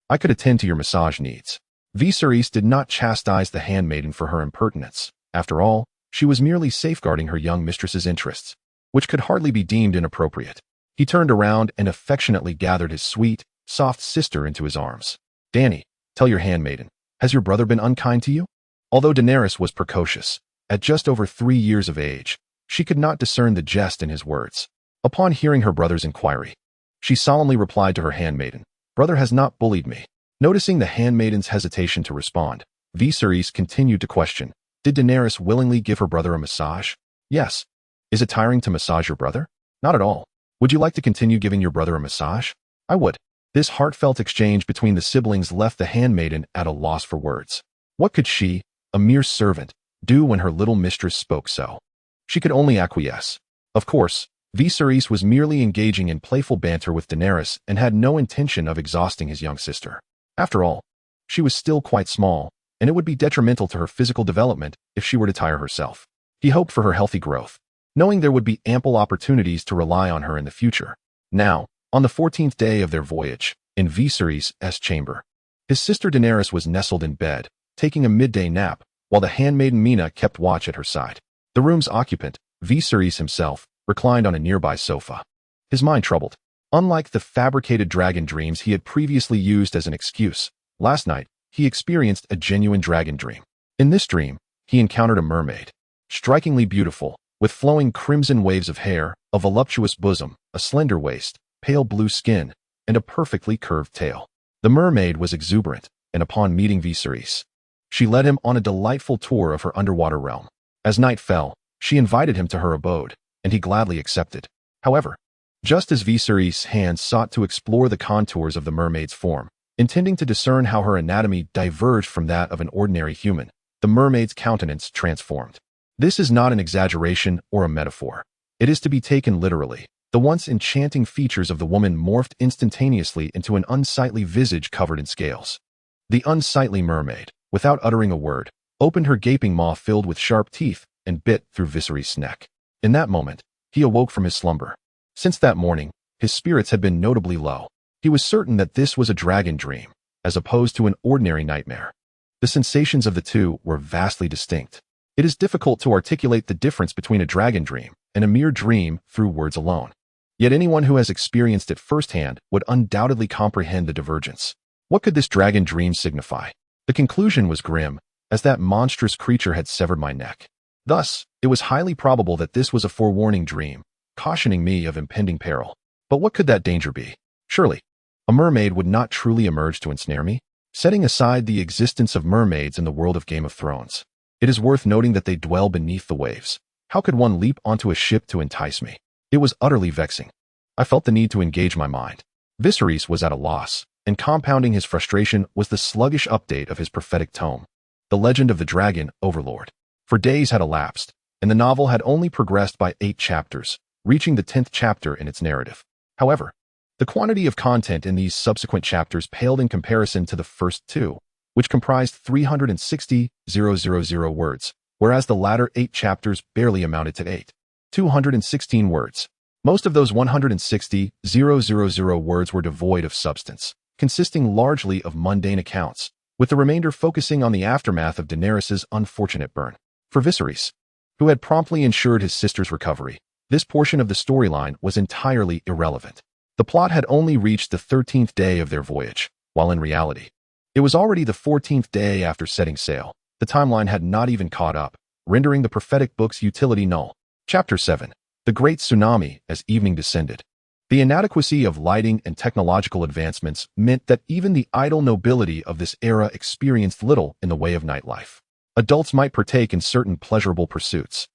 I could attend to your massage needs. Viserys did not chastise the handmaiden for her impertinence. After all, she was merely safeguarding her young mistress's interests, which could hardly be deemed inappropriate. He turned around and affectionately gathered his sweet, soft sister into his arms. Dany, tell your handmaiden, has your brother been unkind to you? Although Daenerys was precocious, at just over 3 years of age, she could not discern the jest in his words. Upon hearing her brother's inquiry, she solemnly replied to her handmaiden, Brother has not bullied me. Noticing the handmaiden's hesitation to respond, Viserys continued to question, Did Daenerys willingly give her brother a massage? Yes. Is it tiring to massage your brother? Not at all. Would you like to continue giving your brother a massage? I would. This heartfelt exchange between the siblings left the handmaiden at a loss for words. What could she, a mere servant, do when her little mistress spoke so? She could only acquiesce. Of course, Viserys was merely engaging in playful banter with Daenerys and had no intention of exhausting his young sister. After all, she was still quite small, and it would be detrimental to her physical development if she were to tire herself. He hoped for her healthy growth, knowing there would be ample opportunities to rely on her in the future. Now, on the 14th day of their voyage, in Viserys' chamber, his sister Daenerys was nestled in bed, taking a midday nap, while the handmaiden Mina kept watch at her side. The room's occupant, Viserys himself, reclined on a nearby sofa, his mind troubled. Unlike the fabricated dragon dreams he had previously used as an excuse, last night, he experienced a genuine dragon dream. In this dream, he encountered a mermaid, strikingly beautiful, with flowing crimson waves of hair, a voluptuous bosom, a slender waist, pale blue skin, and a perfectly curved tail. The mermaid was exuberant, and upon meeting Viserys, she led him on a delightful tour of her underwater realm. As night fell, she invited him to her abode, and he gladly accepted. However, just as Viserys' hands sought to explore the contours of the mermaid's form, intending to discern how her anatomy diverged from that of an ordinary human, the mermaid's countenance transformed. This is not an exaggeration or a metaphor. It is to be taken literally. The once enchanting features of the woman morphed instantaneously into an unsightly visage covered in scales. The unsightly mermaid, without uttering a word, opened her gaping maw filled with sharp teeth and bit through Viserys' neck. In that moment, he awoke from his slumber. Since that morning, his spirits had been notably low. He was certain that this was a dragon dream, as opposed to an ordinary nightmare. The sensations of the two were vastly distinct. It is difficult to articulate the difference between a dragon dream and a mere dream through words alone. Yet anyone who has experienced it firsthand would undoubtedly comprehend the divergence. What could this dragon dream signify? The conclusion was grim, as that monstrous creature had severed my neck. Thus, it was highly probable that this was a forewarning dream, cautioning me of impending peril. But what could that danger be? Surely, a mermaid would not truly emerge to ensnare me? Setting aside the existence of mermaids in the world of Game of Thrones, it is worth noting that they dwell beneath the waves. How could one leap onto a ship to entice me? It was utterly vexing. I felt the need to engage my mind. Viserys was at a loss, and compounding his frustration was the sluggish update of his prophetic tome, The Legend of the Dragon Overlord. For days had elapsed, and the novel had only progressed by 8 chapters, reaching the 10th chapter in its narrative. However, the quantity of content in these subsequent chapters paled in comparison to the first two, which comprised 360,000 words, whereas the latter 8 chapters barely amounted to 216 words. Most of those 160,000 words were devoid of substance, consisting largely of mundane accounts, with the remainder focusing on the aftermath of Daenerys' unfortunate burn. For Viserys, who had promptly ensured his sister's recovery, this portion of the storyline was entirely irrelevant. The plot had only reached the 13th day of their voyage, while in reality, it was already the 14th day after setting sail. The timeline had not even caught up, rendering the prophetic book's utility null. Chapter 7. The Great Tsunami. As evening descended, the inadequacy of lighting and technological advancements meant that even the idle nobility of this era experienced little in the way of nightlife. Adults might partake in certain pleasurable pursuits,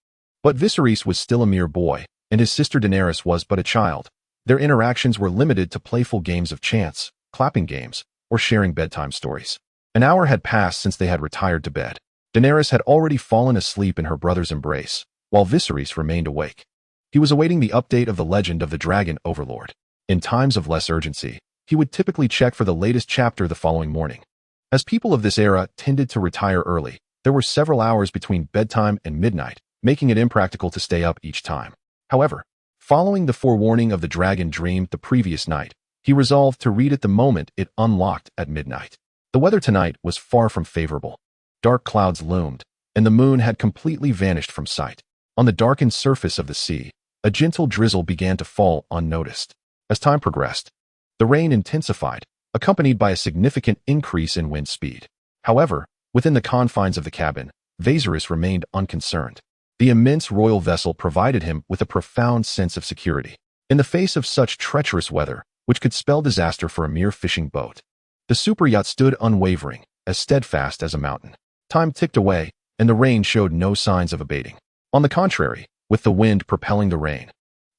but Viserys was still a mere boy, and his sister Daenerys was but a child. Their interactions were limited to playful games of chance, clapping games, or sharing bedtime stories. An hour had passed since they had retired to bed. Daenerys had already fallen asleep in her brother's embrace, while Viserys remained awake. He was awaiting the update of the legend of the Dragon Overlord. In times of less urgency, he would typically check for the latest chapter the following morning. As people of this era tended to retire early, there were several hours between bedtime and midnight, making it impractical to stay up each time. However, following the forewarning of the dragon dreamed the previous night, he resolved to read it the moment it unlocked at midnight. The weather tonight was far from favorable. Dark clouds loomed, and the moon had completely vanished from sight. On the darkened surface of the sea, a gentle drizzle began to fall unnoticed. As time progressed, the rain intensified, accompanied by a significant increase in wind speed. However, within the confines of the cabin, Viserys remained unconcerned. The immense royal vessel provided him with a profound sense of security. In the face of such treacherous weather, which could spell disaster for a mere fishing boat, the superyacht stood unwavering, as steadfast as a mountain. Time ticked away, and the rain showed no signs of abating. On the contrary, with the wind propelling the rain,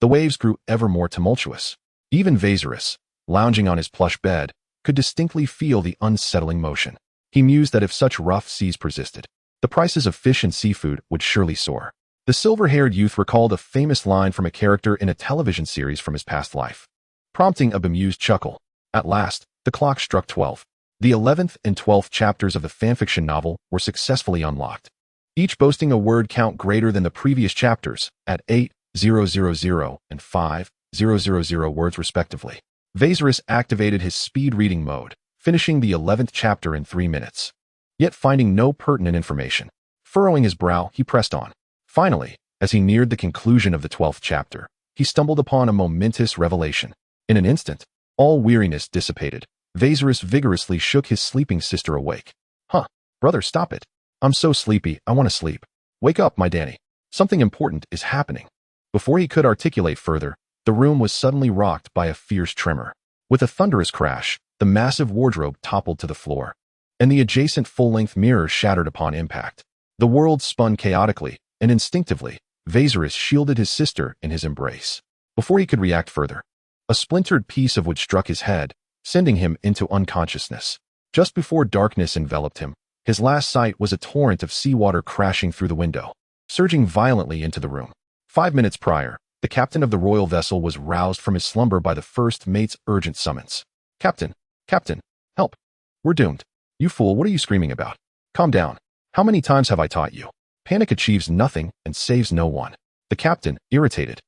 the waves grew ever more tumultuous. Even Viserys, lounging on his plush bed, could distinctly feel the unsettling motion. He mused that if such rough seas persisted, the prices of fish and seafood would surely soar. The silver-haired youth recalled a famous line from a character in a television series from his past life, prompting a bemused chuckle. At last, the clock struck 12. The 11th and 12th chapters of the fanfiction novel were successfully unlocked, each boasting a word count greater than the previous chapters, at 8,000 and 5,000 words respectively. Viserys activated his speed reading mode, finishing the 11th chapter in 3 minutes. Yet finding no pertinent information, furrowing his brow, he pressed on. Finally, as he neared the conclusion of the 12th chapter, he stumbled upon a momentous revelation. In an instant, all weariness dissipated. Viserys vigorously shook his sleeping sister awake. Brother, stop it. I'm so sleepy, I want to sleep. Wake up, my Dany. Something important is happening. Before he could articulate further, the room was suddenly rocked by a fierce tremor. With a thunderous crash, the massive wardrobe toppled to the floor, and the adjacent full-length mirror shattered upon impact. The world spun chaotically, and instinctively, Viserys shielded his sister in his embrace. Before he could react further, a splintered piece of wood struck his head, sending him into unconsciousness. Just before darkness enveloped him, his last sight was a torrent of seawater crashing through the window, surging violently into the room. 5 minutes prior, the captain of the royal vessel was roused from his slumber by the first mate's urgent summons. Captain, help. We're doomed. You fool, what are you screaming about? Calm down. How many times have I taught you? Panic achieves nothing and saves no one. The captain, irritated,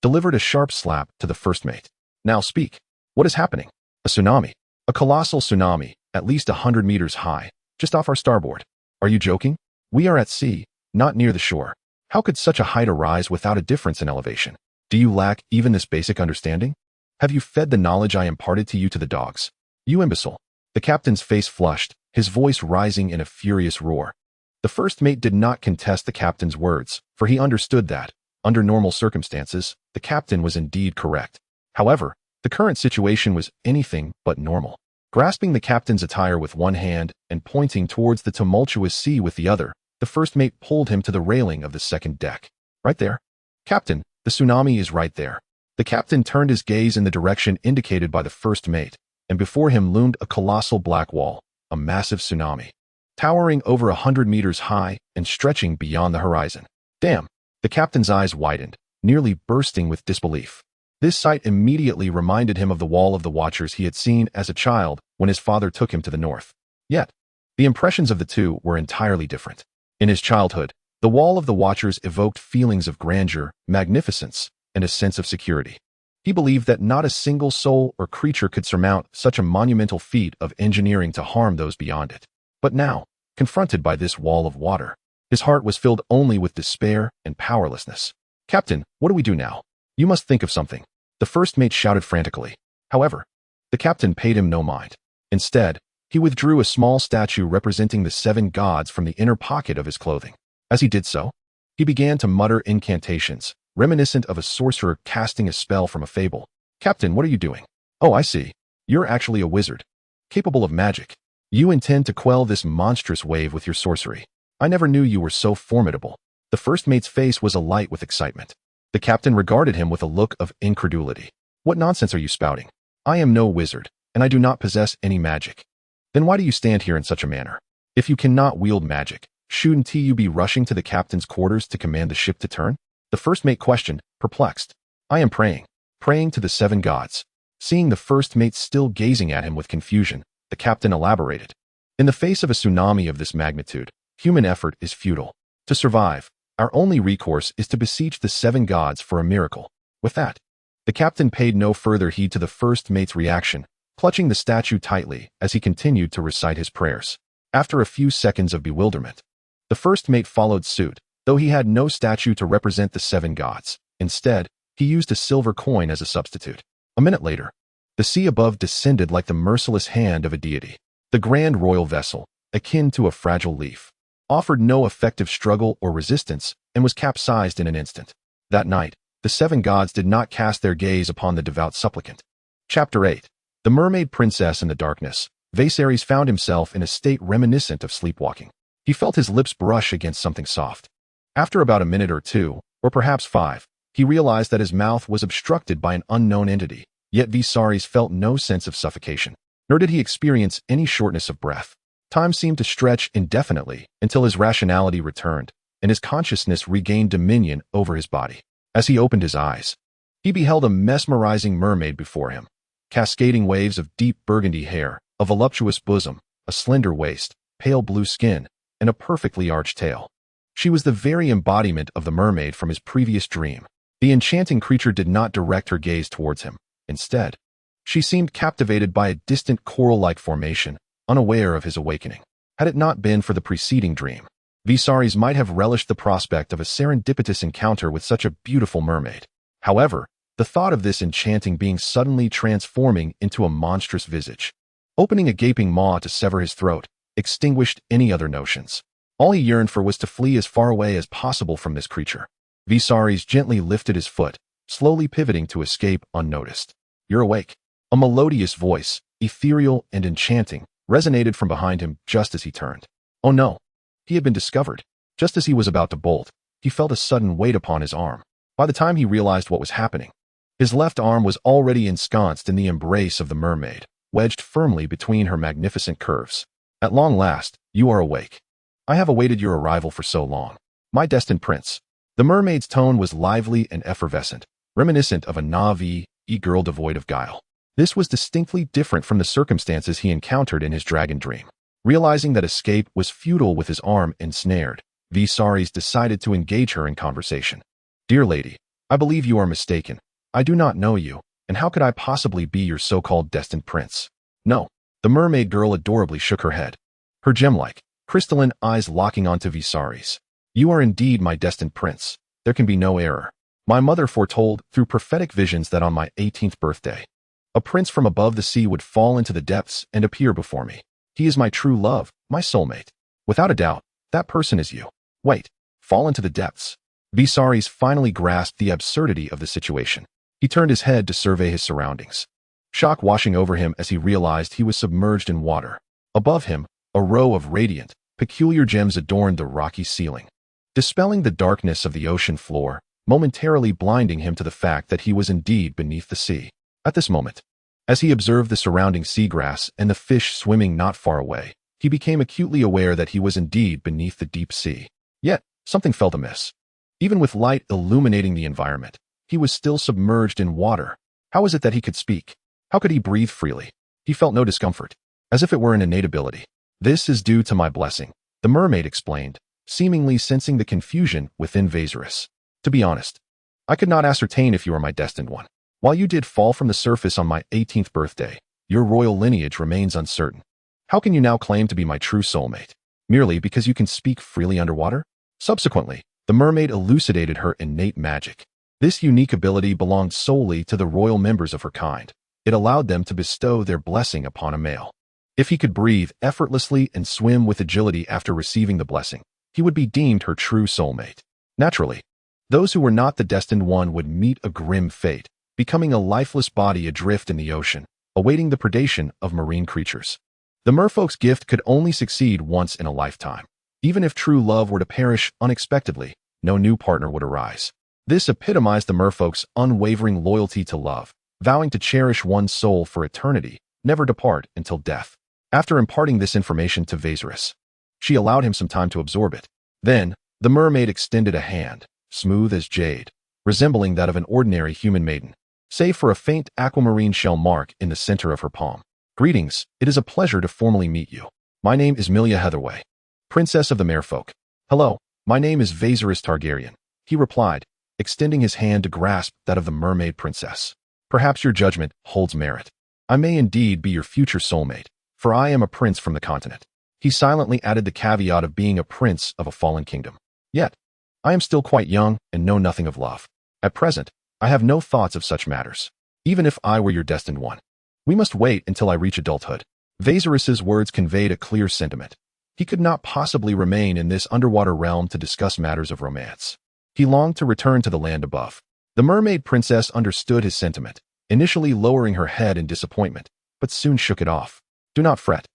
delivered a sharp slap to the first mate. Now speak. What is happening? A tsunami. A colossal tsunami, at least 100 meters high, just off our starboard. Are you joking? We are at sea, not near the shore. How could such a height arise without a difference in elevation? Do you lack even this basic understanding? Have you fed the knowledge I imparted to you to the dogs? You imbecile. The captain's face flushed, his voice rising in a furious roar. The first mate did not contest the captain's words, for he understood that, under normal circumstances, the captain was indeed correct. However, the current situation was anything but normal. Grasping the captain's attire with one hand and pointing towards the tumultuous sea with the other, the first mate pulled him to the railing of the second deck. Right there. Captain, the tsunami is right there. The captain turned his gaze in the direction indicated by the first mate, and before him loomed a colossal black wall, a massive tsunami, towering over 100 meters high and stretching beyond the horizon. Damn! The captain's eyes widened, nearly bursting with disbelief. This sight immediately reminded him of the Wall of the Watchers he had seen as a child when his father took him to the north. Yet, the impressions of the two were entirely different. In his childhood, the Wall of the Watchers evoked feelings of grandeur, magnificence, and a sense of security. He believed that not a single soul or creature could surmount such a monumental feat of engineering to harm those beyond it. But now, confronted by this wall of water, his heart was filled only with despair and powerlessness. "Captain, what do we do now? You must think of something," the first mate shouted frantically. However, the captain paid him no mind. Instead, he withdrew a small statue representing the 7 gods from the inner pocket of his clothing. As he did so, he began to mutter incantations, reminiscent of a sorcerer casting a spell from a fable. "Captain, what are you doing?" "Oh, I see. You're actually a wizard, capable of magic. You intend to quell this monstrous wave with your sorcery. I never knew you were so formidable." The first mate's face was alight with excitement. The captain regarded him with a look of incredulity. "What nonsense are you spouting? I am no wizard, and I do not possess any magic." "Then why do you stand here in such a manner? If you cannot wield magic, shouldn't you be rushing to the captain's quarters to command the ship to turn?" The first mate questioned, perplexed. "I am praying to the 7 gods." Seeing the first mate still gazing at him with confusion, the captain elaborated. "In the face of a tsunami of this magnitude, human effort is futile. To survive, our only recourse is to beseech the 7 gods for a miracle." With that, the captain paid no further heed to the first mate's reaction, clutching the statue tightly as he continued to recite his prayers. After a few seconds of bewilderment, the first mate followed suit, though he had no statue to represent the 7 gods. Instead, he used a silver coin as a substitute. A minute later, the sea above descended like the merciless hand of a deity. The grand royal vessel, akin to a fragile leaf, offered no effective struggle or resistance and was capsized in an instant. That night, the 7 gods did not cast their gaze upon the devout supplicant. Chapter 8. The Mermaid Princess in the Darkness. Viserys found himself in a state reminiscent of sleepwalking. He felt his lips brush against something soft. After about a minute or 2, or perhaps 5, he realized that his mouth was obstructed by an unknown entity, yet Viserys felt no sense of suffocation, nor did he experience any shortness of breath. Time seemed to stretch indefinitely until his rationality returned, and his consciousness regained dominion over his body. As he opened his eyes, he beheld a mesmerizing mermaid before him. Cascading waves of deep burgundy hair, a voluptuous bosom, a slender waist, pale blue skin, and a perfectly arched tail. She was the very embodiment of the mermaid from his previous dream. The enchanting creature did not direct her gaze towards him. Instead, she seemed captivated by a distant coral-like formation, unaware of his awakening. Had it not been for the preceding dream, Viserys might have relished the prospect of a serendipitous encounter with such a beautiful mermaid. However, the thought of this enchanting being suddenly transforming into a monstrous visage, opening a gaping maw to sever his throat, extinguished any other notions. All he yearned for was to flee as far away as possible from this creature. Viserys gently lifted his foot, slowly pivoting to escape unnoticed. "You're awake." A melodious voice, ethereal and enchanting, resonated from behind him just as he turned. Oh no! He had been discovered. Just as he was about to bolt, he felt a sudden weight upon his arm. By the time he realized what was happening, his left arm was already ensconced in the embrace of the mermaid, wedged firmly between her magnificent curves. "At long last, you are awake. I have awaited your arrival for so long, my destined prince." The mermaid's tone was lively and effervescent, reminiscent of a naive girl devoid of guile. This was distinctly different from the circumstances he encountered in his dragon dream. Realizing that escape was futile with his arm ensnared, Viserys decided to engage her in conversation. "Dear lady, I believe you are mistaken. I do not know you, and how could I possibly be your so-called destined prince?" "No." The mermaid girl adorably shook her head, her gem-like, crystalline eyes locking onto Viserys. "You are indeed my destined prince. There can be no error. My mother foretold through prophetic visions that on my 18th birthday, a prince from above the sea would fall into the depths and appear before me. He is my true love, my soulmate. Without a doubt, that person is you." "Wait, fall into the depths?" Viserys finally grasped the absurdity of the situation. He turned his head to survey his surroundings, shock washing over him as he realized he was submerged in water. Above him, a row of radiant, peculiar gems adorned the rocky ceiling, dispelling the darkness of the ocean floor, momentarily blinding him to the fact that he was indeed beneath the sea. At this moment, as he observed the surrounding seagrass and the fish swimming not far away, he became acutely aware that he was indeed beneath the deep sea. Yet, something felt amiss. Even with light illuminating the environment, he was still submerged in water. How was it that he could speak? How could he breathe freely? He felt no discomfort, as if it were an innate ability. This is due to my blessing, the mermaid explained, seemingly sensing the confusion within Viserys. To be honest, I could not ascertain if you are my destined one. While you did fall from the surface on my 18th birthday, your royal lineage remains uncertain. How can you now claim to be my true soulmate? Merely because you can speak freely underwater? Subsequently, the mermaid elucidated her innate magic. This unique ability belonged solely to the royal members of her kind. It allowed them to bestow their blessing upon a male. If he could breathe effortlessly and swim with agility after receiving the blessing, he would be deemed her true soulmate. Naturally, those who were not the destined one would meet a grim fate, becoming a lifeless body adrift in the ocean, awaiting the predation of marine creatures. The merfolk's gift could only succeed once in a lifetime. Even if true love were to perish unexpectedly, no new partner would arise. This epitomized the merfolk's unwavering loyalty to love, vowing to cherish one's soul for eternity, never depart until death. After imparting this information to Viserys, she allowed him some time to absorb it. Then, the mermaid extended a hand, smooth as jade, resembling that of an ordinary human maiden, save for a faint aquamarine shell mark in the center of her palm. Greetings, it is a pleasure to formally meet you. My name is Milia Heatherway, Princess of the Merfolk. Hello, my name is Viserys Targaryen, he replied, extending his hand to grasp that of the mermaid princess. Perhaps your judgment holds merit. I may indeed be your future soulmate, for I am a prince from the continent. He silently added the caveat of being a prince of a fallen kingdom. Yet, I am still quite young and know nothing of love. At present, I have no thoughts of such matters, even if I were your destined one. We must wait until I reach adulthood. Viserys's words conveyed a clear sentiment. He could not possibly remain in this underwater realm to discuss matters of romance. He longed to return to the land above. The mermaid princess understood his sentiment, initially lowering her head in disappointment, but soon shook it off. Do not fret.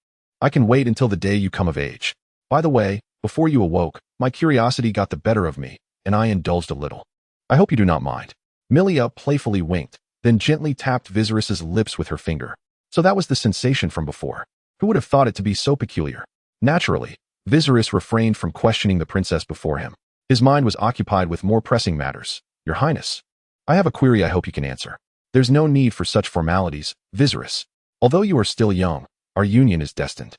I can wait until the day you come of age. By the way, before you awoke, my curiosity got the better of me, and I indulged a little. I hope you do not mind. Milia playfully winked, then gently tapped Viserys's lips with her finger. So that was the sensation from before. Who would have thought it to be so peculiar? Naturally, Viserys refrained from questioning the princess before him. His mind was occupied with more pressing matters. Your Highness, I have a query I hope you can answer. There's no need for such formalities, Viserys. Although you are still young, our union is destined.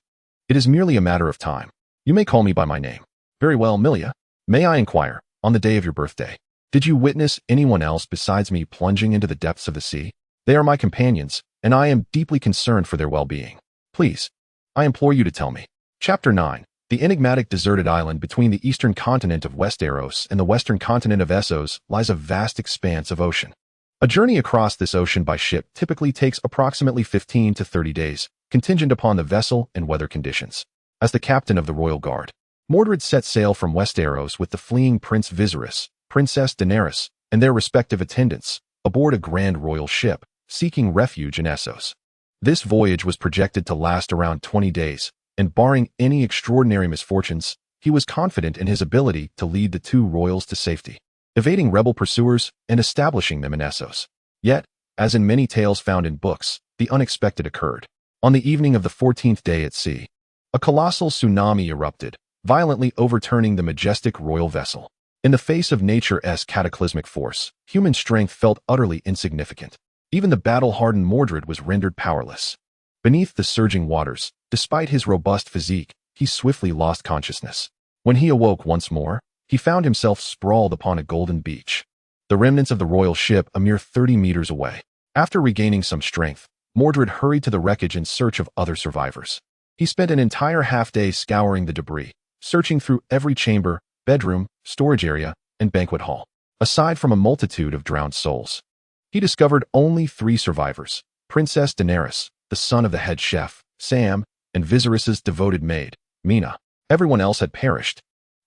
It is merely a matter of time. You may call me by my name. Very well, Milia. May I inquire, on the day of your birthday, did you witness anyone else besides me plunging into the depths of the sea? They are my companions, and I am deeply concerned for their well-being. Please, I implore you to tell me. Chapter 9. The enigmatic deserted island between the eastern continent of Westeros and the western continent of Essos lies a vast expanse of ocean. A journey across this ocean by ship typically takes approximately 15 to 30 days, contingent upon the vessel and weather conditions. As the captain of the royal guard, Mordred set sail from Westeros with the fleeing Prince Viserys, Princess Daenerys, and their respective attendants, aboard a grand royal ship, seeking refuge in Essos. This voyage was projected to last around 20 days, and barring any extraordinary misfortunes, he was confident in his ability to lead the two royals to safety, evading rebel pursuers and establishing them in Essos. Yet, as in many tales found in books, the unexpected occurred. On the evening of the 14th day at sea, a colossal tsunami erupted, violently overturning the majestic royal vessel. In the face of nature's cataclysmic force, human strength felt utterly insignificant. Even the battle-hardened Mordred was rendered powerless. Beneath the surging waters, despite his robust physique, he swiftly lost consciousness. When he awoke once more, he found himself sprawled upon a golden beach, the remnants of the royal ship a mere 30 meters away. After regaining some strength, Mordred hurried to the wreckage in search of other survivors. He spent an entire half-day scouring the debris, searching through every chamber, bedroom, storage area, and banquet hall. Aside from a multitude of drowned souls, he discovered only 3 survivors: Princess Daenerys, the son of the head chef, Sam, and Viserys's devoted maid, Mina. Everyone else had perished.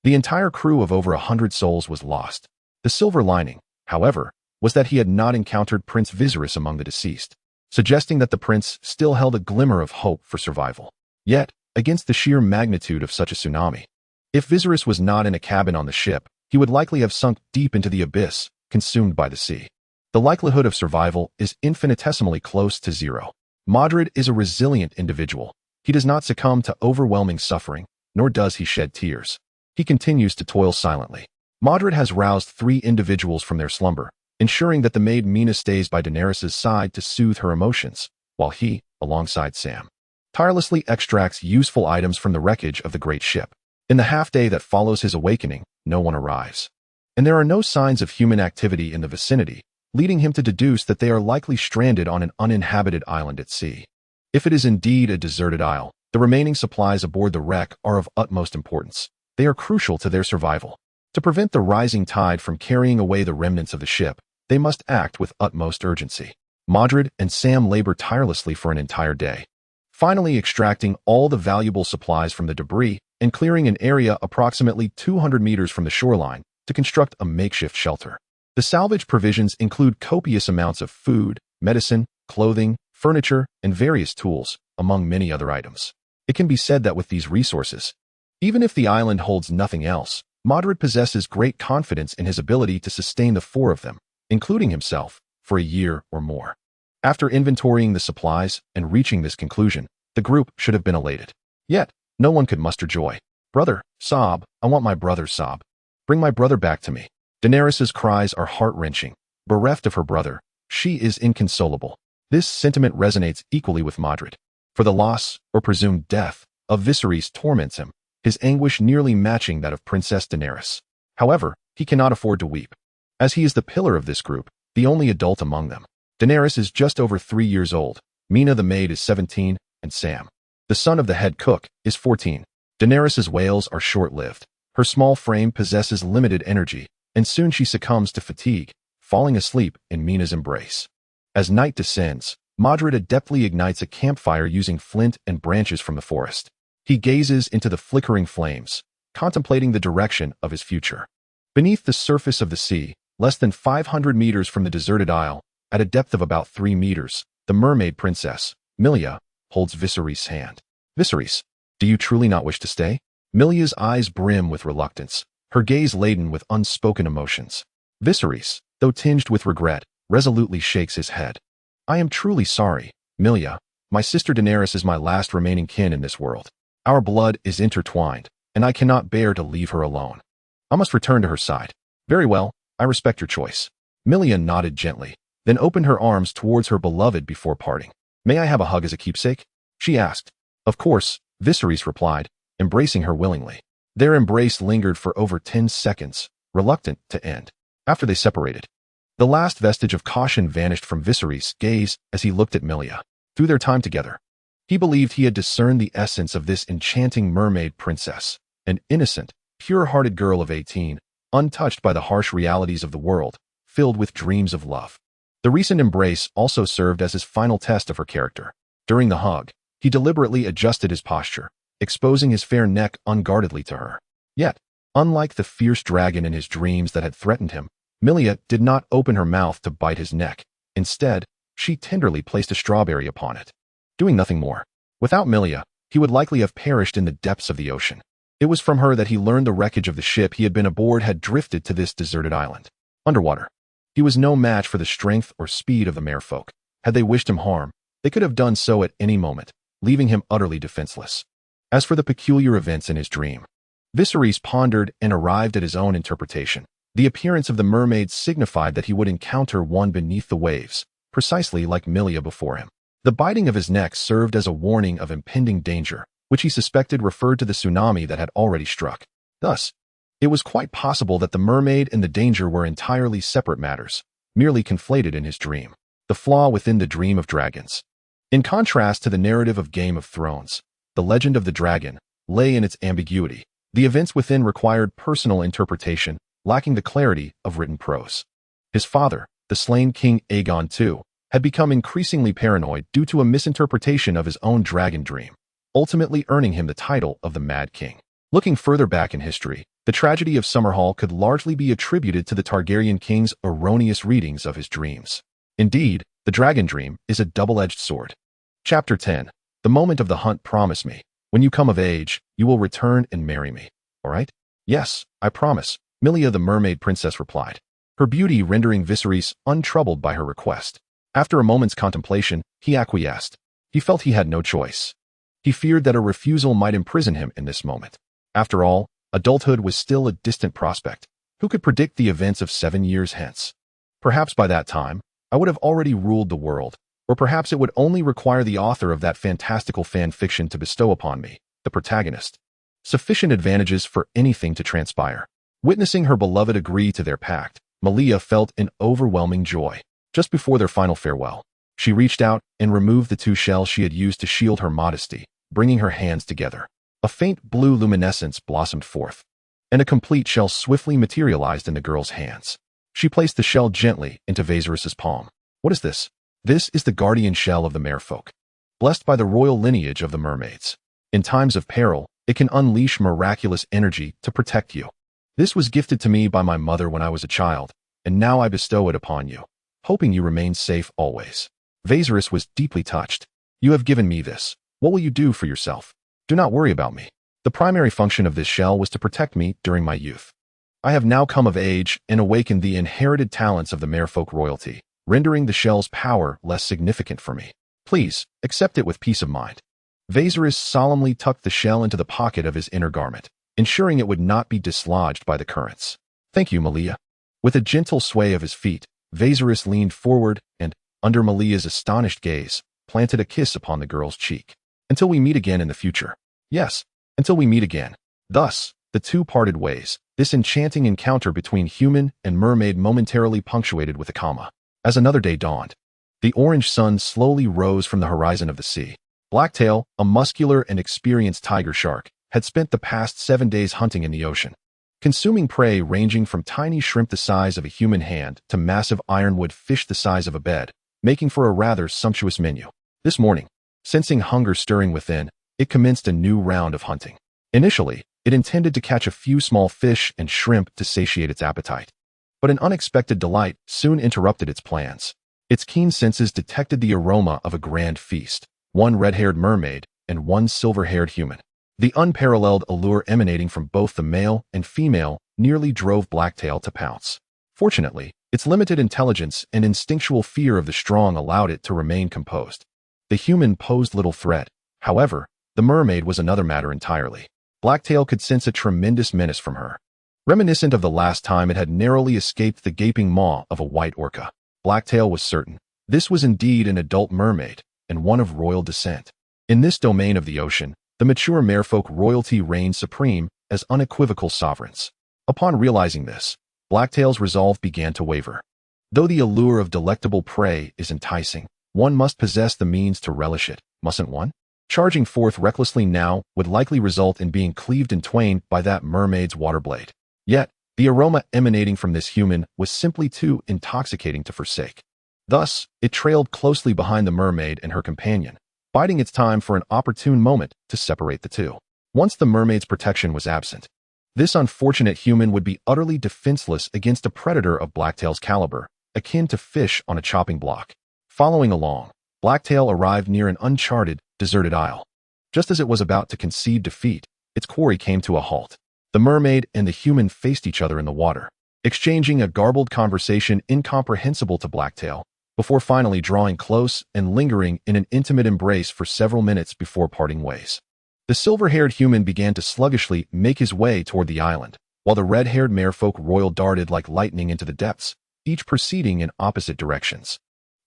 The entire crew of over 100 souls was lost. The silver lining, however, was that he had not encountered Prince Viserys among the deceased, suggesting that the prince still held a glimmer of hope for survival. Yet, against the sheer magnitude of such a tsunami, if Viserys was not in a cabin on the ship, he would likely have sunk deep into the abyss, consumed by the sea. The likelihood of survival is infinitesimally close to zero. Mordred is a resilient individual. He does not succumb to overwhelming suffering, nor does he shed tears. He continues to toil silently, Mordred has roused 3 individuals from their slumber, ensuring that the maid Mina stays by Daenerys' side to soothe her emotions, while he, alongside Sam, tirelessly extracts useful items from the wreckage of the great ship. In the half-day that follows his awakening, no one arrives, and there are no signs of human activity in the vicinity, leading him to deduce that they are likely stranded on an uninhabited island at sea. If it is indeed a deserted isle, the remaining supplies aboard the wreck are of utmost importance. They are crucial to their survival. To prevent the rising tide from carrying away the remnants of the ship, they must act with utmost urgency. Mordred and Sam labor tirelessly for an entire day, finally extracting all the valuable supplies from the debris and clearing an area approximately 200 meters from the shoreline to construct a makeshift shelter. The salvage provisions include copious amounts of food, medicine, clothing, furniture, and various tools, among many other items. It can be said that with these resources, even if the island holds nothing else, Mordred possesses great confidence in his ability to sustain the 4 of them, including himself, for a year or more. After inventorying the supplies and reaching this conclusion, the group should have been elated. Yet, no one could muster joy. "Brother, sob, I want my brother, sob. Bring my brother back to me." Daenerys' cries are heart-wrenching. Bereft of her brother, she is inconsolable. This sentiment resonates equally with Mordred. For the loss, or presumed death, of Viserys torments him, his anguish nearly matching that of Princess Daenerys. However, he cannot afford to weep, as he is the pillar of this group, the only adult among them. Daenerys is just over 3 years old, Mina the maid is 17, and Sam, the son of the head cook, is 14. Daenerys' wails are short-lived. Her small frame possesses limited energy, and soon she succumbs to fatigue, falling asleep in Mina's embrace. As night descends, Mordred adeptly ignites a campfire using flint and branches from the forest. He gazes into the flickering flames, contemplating the direction of his future. Beneath the surface of the sea, less than 500 meters from the deserted isle, at a depth of about 3 meters, the mermaid princess, Melia, holds Viserys' hand. "Viserys, do you truly not wish to stay?" Melia's eyes brim with reluctance, her gaze laden with unspoken emotions. Viserys, though tinged with regret, resolutely shakes his head. "I am truly sorry, Melia. My sister Daenerys is my last remaining kin in this world. Our blood is intertwined, and I cannot bear to leave her alone. I must return to her side." "Very well, I respect your choice." Melia nodded gently, then opened her arms towards her beloved before parting. "May I have a hug as a keepsake?" she asked. "Of course," Viserys replied, embracing her willingly. Their embrace lingered for over 10 seconds, reluctant to end. After they separated, the last vestige of caution vanished from Viserys' gaze as he looked at Melia. Through their time together, he believed he had discerned the essence of this enchanting mermaid princess, an innocent, pure-hearted girl of 18, untouched by the harsh realities of the world, filled with dreams of love. The recent embrace also served as his final test of her character. During the hug, he deliberately adjusted his posture, exposing his fair neck unguardedly to her. Yet, unlike the fierce dragon in his dreams that had threatened him, Melia did not open her mouth to bite his neck. Instead, she tenderly placed a strawberry upon it, doing nothing more. Without Melia, he would likely have perished in the depths of the ocean. It was from her that he learned the wreckage of the ship he had been aboard had drifted to this deserted island. Underwater, he was no match for the strength or speed of the merfolk. Had they wished him harm, they could have done so at any moment, leaving him utterly defenseless. As for the peculiar events in his dream, Viserys pondered and arrived at his own interpretation. The appearance of the mermaid signified that he would encounter one beneath the waves, precisely like Melia before him. The biting of his neck served as a warning of impending danger, which he suspected referred to the tsunami that had already struck. Thus, it was quite possible that the mermaid and the danger were entirely separate matters, merely conflated in his dream. The flaw within the dream of dragons. In contrast to the narrative of Game of Thrones, the legend of the dragon lay in its ambiguity. The events within required personal interpretation, lacking the clarity of written prose. His father, the slain King Aegon II, had become increasingly paranoid due to a misinterpretation of his own dragon dream, ultimately earning him the title of the Mad King. Looking further back in history, the tragedy of Summerhall could largely be attributed to the Targaryen king's erroneous readings of his dreams. Indeed, the dragon dream is a double-edged sword. Chapter 10. The moment of the hunt. Promise me, when you come of age, you will return and marry me. All right? Yes, I promise, Melia the mermaid princess replied, her beauty rendering Viserys untroubled by her request. After a moment's contemplation, he acquiesced. He felt he had no choice. He feared that a refusal might imprison him in this moment. After all, adulthood was still a distant prospect. Who could predict the events of 7 years hence? Perhaps by that time, I would have already ruled the world, or perhaps it would only require the author of that fantastical fan fiction to bestow upon me, the protagonist, sufficient advantages for anything to transpire. Witnessing her beloved agree to their pact, Melia felt an overwhelming joy. Just before their final farewell, she reached out and removed the 2 shells she had used to shield her modesty, bringing her hands together. A faint blue luminescence blossomed forth, and a complete shell swiftly materialized in the girl's hands. She placed the shell gently into Viserys' palm. What is this? This is the guardian shell of the merfolk, blessed by the royal lineage of the mermaids. In times of peril, it can unleash miraculous energy to protect you. This was gifted to me by my mother when I was a child, and now I bestow it upon you, hoping you remain safe always. Viserys was deeply touched. You have given me this. What will you do for yourself? Do not worry about me. The primary function of this shell was to protect me during my youth. I have now come of age and awakened the inherited talents of the merfolk royalty, rendering the shell's power less significant for me. Please, accept it with peace of mind. Viserys solemnly tucked the shell into the pocket of his inner garment, ensuring it would not be dislodged by the currents. Thank you, Melia. With a gentle sway of his feet, Viserys leaned forward and, under Melia's astonished gaze, planted a kiss upon the girl's cheek. Until we meet again in the future. Yes, until we meet again. Thus, the 2 parted ways, this enchanting encounter between human and mermaid momentarily punctuated with a comma. As another day dawned, the orange sun slowly rose from the horizon of the sea. Blacktail, a muscular and experienced tiger shark, had spent the past 7 days hunting in the ocean, consuming prey ranging from tiny shrimp the size of a human hand to massive ironwood fish the size of a bed, making for a rather sumptuous menu. This morning, sensing hunger stirring within, it commenced a new round of hunting. Initially, it intended to catch a few small fish and shrimp to satiate its appetite. But an unexpected delight soon interrupted its plans. Its keen senses detected the aroma of a grand feast, 1 red-haired mermaid and 1 silver-haired human. The unparalleled allure emanating from both the male and female nearly drove Blacktail to pounce. Fortunately, its limited intelligence and instinctual fear of the strong allowed it to remain composed. The human posed little threat. However, the mermaid was another matter entirely. Blacktail could sense a tremendous menace from her. Reminiscent of the last time it had narrowly escaped the gaping maw of a white orca, Blacktail was certain this was indeed an adult mermaid, and one of royal descent. In this domain of the ocean, the mature merfolk royalty reigned supreme as unequivocal sovereigns. Upon realizing this, Blacktail's resolve began to waver. Though the allure of delectable prey is enticing, one must possess the means to relish it, mustn't one? Charging forth recklessly now would likely result in being cleaved in twain by that mermaid's waterblade. Yet, the aroma emanating from this human was simply too intoxicating to forsake. Thus, it trailed closely behind the mermaid and her companion, biding its time for an opportune moment to separate the 2. Once the mermaid's protection was absent, this unfortunate human would be utterly defenseless against a predator of Blacktail's caliber, akin to fish on a chopping block. Following along, Blacktail arrived near an uncharted, deserted isle. Just as it was about to concede defeat, its quarry came to a halt. The mermaid and the human faced each other in the water, exchanging a garbled conversation incomprehensible to Blacktail, before finally drawing close and lingering in an intimate embrace for several minutes before parting ways. The silver-haired human began to sluggishly make his way toward the island, while the red-haired merfolk royal darted like lightning into the depths, each proceeding in opposite directions.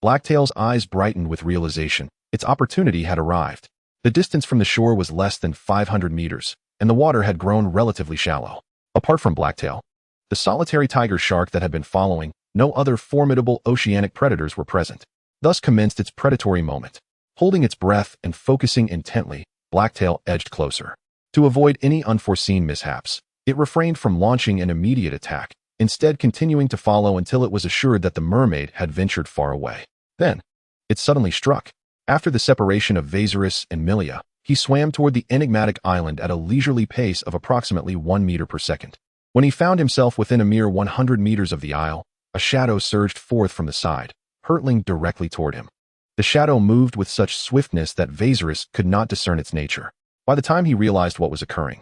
Blacktail's eyes brightened with realization. Its opportunity had arrived. The distance from the shore was less than 500 meters, and the water had grown relatively shallow. Apart from Blacktail, the solitary tiger shark that had been following, no other formidable oceanic predators were present. Thus commenced its predatory moment. Holding its breath and focusing intently, Blacktail edged closer. To avoid any unforeseen mishaps, it refrained from launching an immediate attack, instead continuing to follow until it was assured that the mermaid had ventured far away. Then, it suddenly struck. After the separation of Viserys and Melia, he swam toward the enigmatic island at a leisurely pace of approximately 1 meter per second. When he found himself within a mere 100 meters of the isle, a shadow surged forth from the side, hurtling directly toward him. The shadow moved with such swiftness that Viserys could not discern its nature. By the time he realized what was occurring,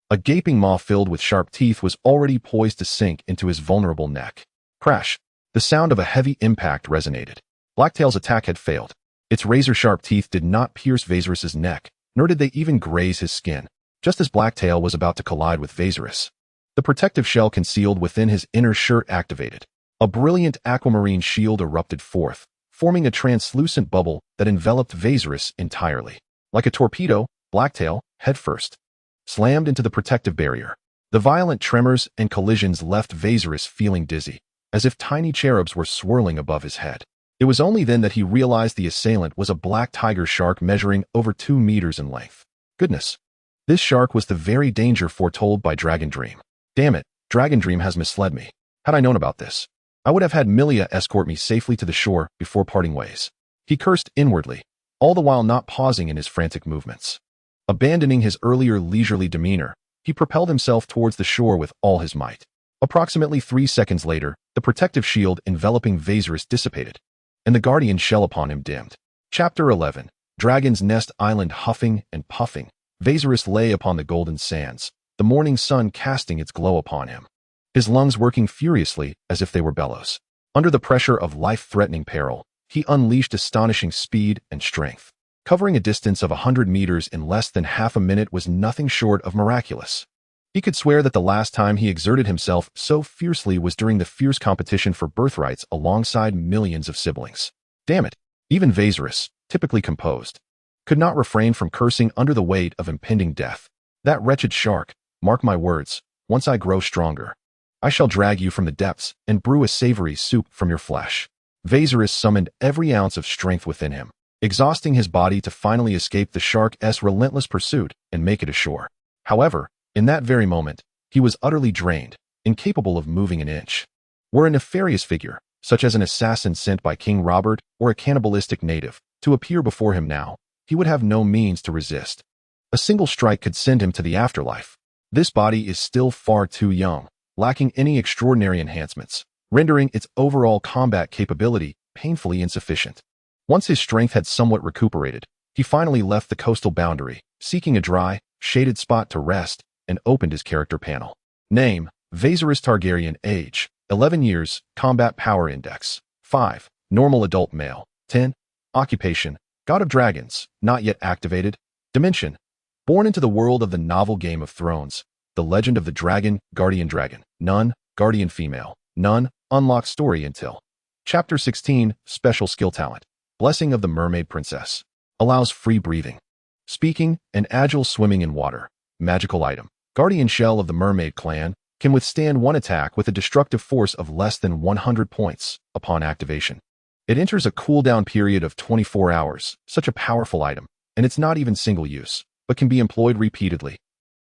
a gaping maw filled with sharp teeth was already poised to sink into his vulnerable neck. Crash! The sound of a heavy impact resonated. Blacktail's attack had failed. Its razor-sharp teeth did not pierce Viserys' neck, nor did they even graze his skin. Just as Blacktail was about to collide with Viserys, The protective shell concealed within his inner shirt activated. A brilliant aquamarine shield erupted forth, forming a translucent bubble that enveloped Viserys entirely. Like a torpedo, Blacktail, headfirst, slammed into the protective barrier. The violent tremors and collisions left Viserys feeling dizzy, as if tiny cherubs were swirling above his head. It was only then that he realized the assailant was a black tiger shark measuring over 2 meters in length. Goodness! This shark was the very danger foretold by Dragon Dream. Damn it, Dragon Dream has misled me. Had I known about this, I would have had Milia escort me safely to the shore before parting ways. He cursed inwardly, all the while not pausing in his frantic movements. Abandoning his earlier leisurely demeanor, he propelled himself towards the shore with all his might. Approximately 3 seconds later, the protective shield enveloping Viserys dissipated, and the guardian shell upon him dimmed. Chapter 11. Dragon's Nest Island. Huffing and puffing, Viserys lay upon the golden sands, the morning sun casting its glow upon him. His lungs working furiously as if they were bellows. Under the pressure of life-threatening peril, he unleashed astonishing speed and strength. Covering a distance of 100 meters in less than half a minute was nothing short of miraculous. He could swear that the last time he exerted himself so fiercely was during the fierce competition for birthrights alongside millions of siblings. Damn it, even Viserys, typically composed, could not refrain from cursing under the weight of impending death. That wretched shark, mark my words, once I grow stronger, I shall drag you from the depths and brew a savory soup from your flesh. Viserys summoned every ounce of strength within him, exhausting his body to finally escape the shark's relentless pursuit and make it ashore. However, in that very moment, he was utterly drained, incapable of moving an inch. Were a nefarious figure, such as an assassin sent by King Robert or a cannibalistic native, to appear before him now, he would have no means to resist. A single strike could send him to the afterlife. This body is still far too young, lacking any extraordinary enhancements, rendering its overall combat capability painfully insufficient. Once his strength had somewhat recuperated, he finally left the coastal boundary, seeking a dry, shaded spot to rest, and opened his character panel. Name: Viserys Targaryen. Age: 11 years. Combat Power Index: 5. Normal adult male. 10. Occupation: God of Dragons, not yet activated. Dimension: born into the world of the novel Game of Thrones. The Legend of the Dragon, Guardian Dragon. None. Guardian Female. None. Unlocked story until Chapter 16. Special skill talent: Blessing of the Mermaid Princess. Allows free breathing, speaking, and agile swimming in water. Magical item: Guardian Shell of the Mermaid Clan. Can withstand one attack with a destructive force of less than 100 points upon activation. It enters a cooldown period of 24 hours. Such a powerful item, and it's not even single use, but can be employed repeatedly.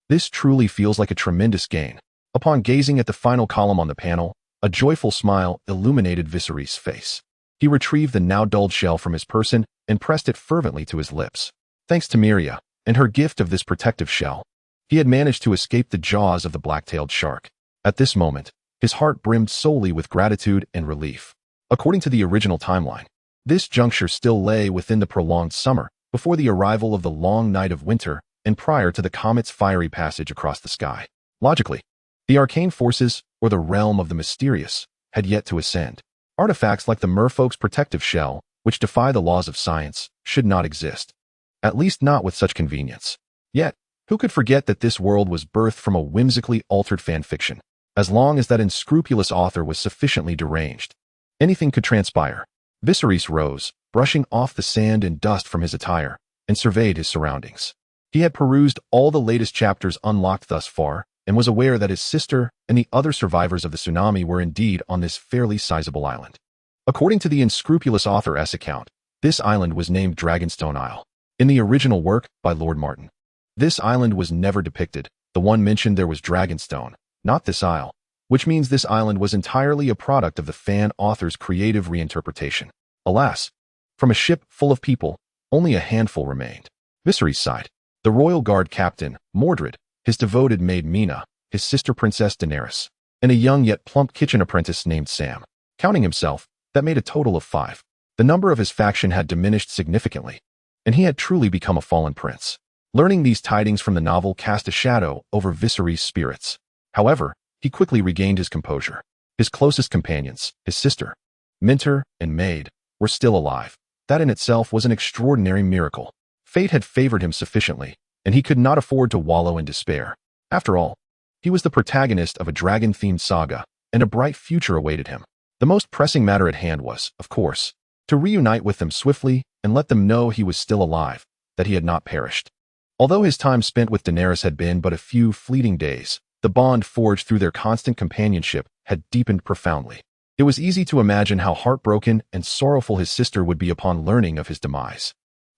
This truly feels like a tremendous gain. Upon gazing at the final column on the panel, a joyful smile illuminated Viserys' face. He retrieved the now dulled shell from his person and pressed it fervently to his lips. Thanks to Miria and her gift of this protective shell, he had managed to escape the jaws of the black-tailed shark. At this moment, his heart brimmed solely with gratitude and relief. According to the original timeline, this juncture still lay within the prolonged summer, before the arrival of the long night of winter, and prior to the comet's fiery passage across the sky. Logically, the arcane forces, or the realm of the mysterious, had yet to ascend. Artifacts like the merfolk's protective shell, which defy the laws of science, should not exist. At least not with such convenience. Yet, who could forget that this world was birthed from a whimsically altered fanfiction? As long as that unscrupulous author was sufficiently deranged, anything could transpire. Viserys rose, brushing off the sand and dust from his attire, and surveyed his surroundings. He had perused all the latest chapters unlocked thus far, and was aware that his sister and the other survivors of the tsunami were indeed on this fairly sizable island. According to the unscrupulous author's account, this island was named Dragonstone Isle. In the original work by Lord Martin, this island was never depicted. The one mentioned there was Dragonstone, not this isle, which means this island was entirely a product of the fan author's creative reinterpretation. Alas, from a ship full of people, only a handful remained. Viserys sighed. The royal guard captain, Mordred, his devoted maid Mina, his sister Princess Daenerys, and a young yet plump kitchen apprentice named Sam. Counting himself, that made a total of 5. The number of his faction had diminished significantly, and he had truly become a fallen prince. Learning these tidings from the novel cast a shadow over Viserys' spirits. However, he quickly regained his composure. His closest companions, his sister, mentor, and maid, were still alive. That in itself was an extraordinary miracle. Fate had favored him sufficiently, and he could not afford to wallow in despair. After all, He was the protagonist of a dragon-themed saga, and a bright future awaited him. The most pressing matter at hand was, of course, to reunite with them swiftly and let them know he was still alive, that he had not perished. Although his time spent with Daenerys had been but a few fleeting days, the bond forged through their constant companionship had deepened profoundly. It was easy to imagine how heartbroken and sorrowful his sister would be upon learning of his demise.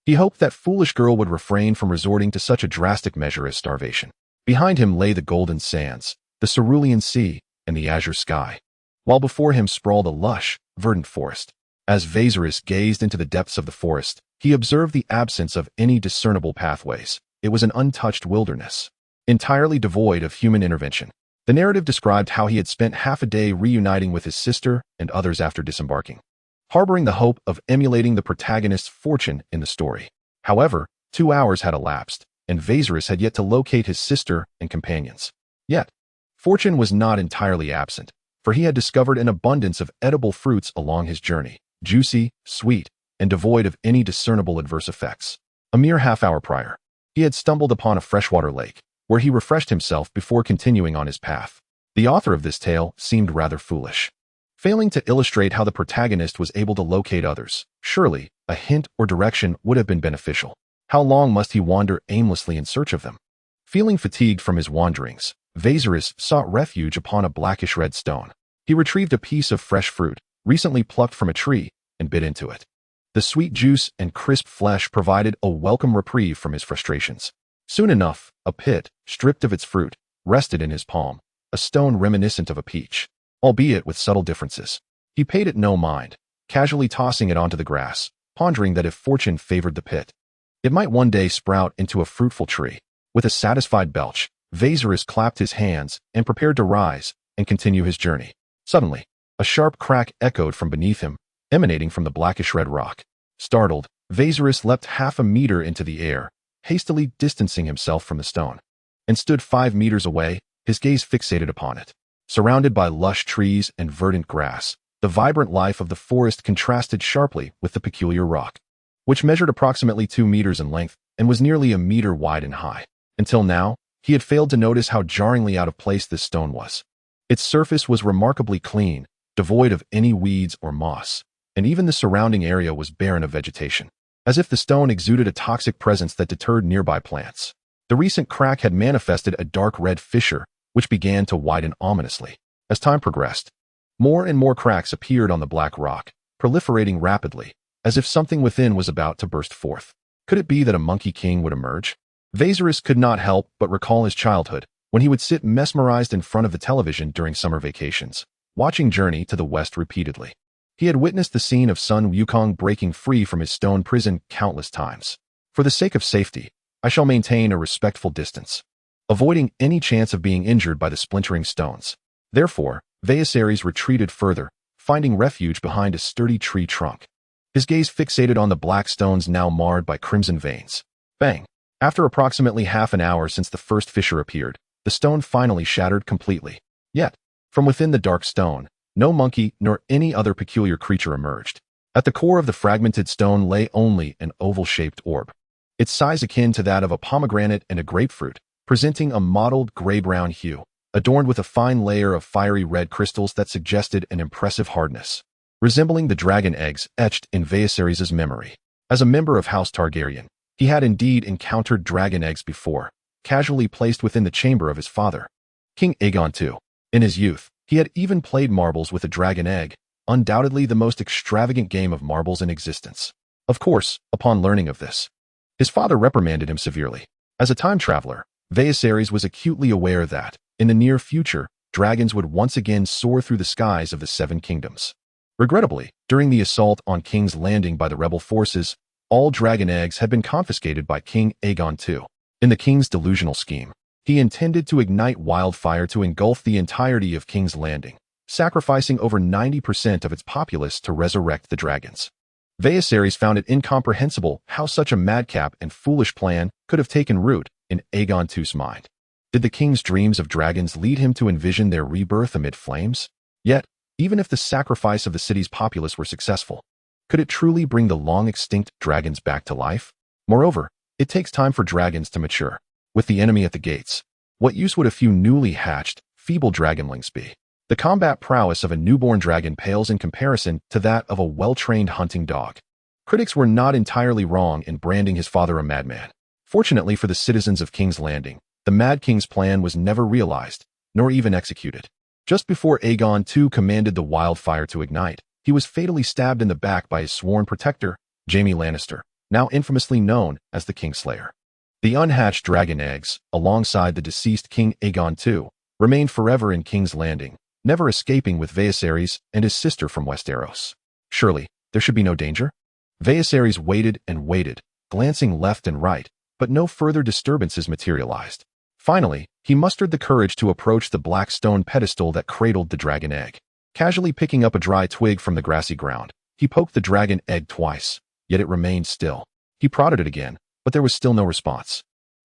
He hoped that foolish girl would refrain from resorting to such a drastic measure as starvation. Behind him lay the golden sands, the cerulean sea, and the azure sky, while before him sprawled a lush, verdant forest. As Viserys gazed into the depths of the forest, he observed the absence of any discernible pathways. It was an untouched wilderness, entirely devoid of human intervention. The narrative described how he had spent half a day reuniting with his sister and others after disembarking, harboring the hope of emulating the protagonist's fortune in the story. However, 2 hours had elapsed, and Viserys had yet to locate his sister and companions. Yet, fortune was not entirely absent, for he had discovered an abundance of edible fruits along his journey, juicy, sweet, and devoid of any discernible adverse effects. A mere half-hour prior, he had stumbled upon a freshwater lake, where he refreshed himself before continuing on his path. The author of this tale seemed rather foolish, failing to illustrate how the protagonist was able to locate others. Surely, a hint or direction would have been beneficial. How long must he wander aimlessly in search of them? Feeling fatigued from his wanderings, Viserys sought refuge upon a blackish-red stone. He retrieved a piece of fresh fruit, recently plucked from a tree, and bit into it. The sweet juice and crisp flesh provided a welcome reprieve from his frustrations. Soon enough, a pit, stripped of its fruit, rested in his palm, a stone reminiscent of a peach, albeit with subtle differences. He paid it no mind, casually tossing it onto the grass, pondering that if fortune favored the pit, it might one day sprout into a fruitful tree. With a satisfied belch, Viserys clapped his hands and prepared to rise and continue his journey. Suddenly, a sharp crack echoed from beneath him, emanating from the blackish-red rock. Startled, Viserys leapt half a meter into the air, hastily distancing himself from the stone, and stood 5 meters away, his gaze fixated upon it. Surrounded by lush trees and verdant grass, the vibrant life of the forest contrasted sharply with the peculiar rock, which measured approximately 2 meters in length and was nearly a meter wide and high. Until now, he had failed to notice how jarringly out of place this stone was. Its surface was remarkably clean, devoid of any weeds or moss, and even the surrounding area was barren of vegetation, as if the stone exuded a toxic presence that deterred nearby plants. The recent crack had manifested a dark red fissure, which began to widen ominously. As time progressed, more and more cracks appeared on the black rock, proliferating rapidly, as if something within was about to burst forth. Could it be that a Monkey King would emerge? Viserys could not help but recall his childhood, when he would sit mesmerized in front of the television during summer vacations, watching Journey to the West repeatedly. He had witnessed the scene of Sun Wukong breaking free from his stone prison countless times. For the sake of safety, I shall maintain a respectful distance, avoiding any chance of being injured by the splintering stones. Therefore, Viserys retreated further, finding refuge behind a sturdy tree trunk. His gaze fixated on the black stones now marred by crimson veins. Bang! After approximately half an hour since the first fissure appeared, the stone finally shattered completely. Yet, from within the dark stone, no monkey nor any other peculiar creature emerged. At the core of the fragmented stone lay only an oval-shaped orb, its size akin to that of a pomegranate and a grapefruit, presenting a mottled gray-brown hue, adorned with a fine layer of fiery red crystals that suggested an impressive hardness, resembling the dragon eggs etched in Viserys' memory. As a member of House Targaryen, he had indeed encountered dragon eggs before, casually placed within the chamber of his father, King Aegon II. In his youth, he had even played marbles with a dragon egg, undoubtedly the most extravagant game of marbles in existence. Of course, upon learning of this, his father reprimanded him severely. As a time traveler, Viserys was acutely aware that, in the near future, dragons would once again soar through the skies of the Seven Kingdoms. Regrettably, during the assault on King's Landing by the rebel forces, all dragon eggs had been confiscated by King Aegon II. In the king's delusional scheme, he intended to ignite wildfire to engulf the entirety of King's Landing, sacrificing over 90% of its populace to resurrect the dragons. Viserys found it incomprehensible how such a madcap and foolish plan could have taken root in Aegon II's mind. Did the king's dreams of dragons lead him to envision their rebirth amid flames? Yet, even if the sacrifice of the city's populace were successful, could it truly bring the long-extinct dragons back to life? Moreover, it takes time for dragons to mature. With the enemy at the gates, What use would a few newly hatched, feeble dragonlings be? The combat prowess of a newborn dragon pales in comparison to that of a well-trained hunting dog. Critics were not entirely wrong in branding his father a madman. Fortunately for the citizens of King's Landing, the Mad King's plan was never realized, nor even executed. Just before Aegon II commanded the wildfire to ignite, he was fatally stabbed in the back by his sworn protector, Jaime Lannister, now infamously known as the Kingslayer. The unhatched dragon eggs, alongside the deceased King Aegon II, remained forever in King's Landing, never escaping with Viserys and his sister from Westeros. Surely, there should be no danger? Viserys waited and waited, glancing left and right, but no further disturbances materialized. Finally, he mustered the courage to approach the black stone pedestal that cradled the dragon egg. Casually picking up a dry twig from the grassy ground, he poked the dragon egg twice, yet it remained still. He prodded it again, but there was still no response.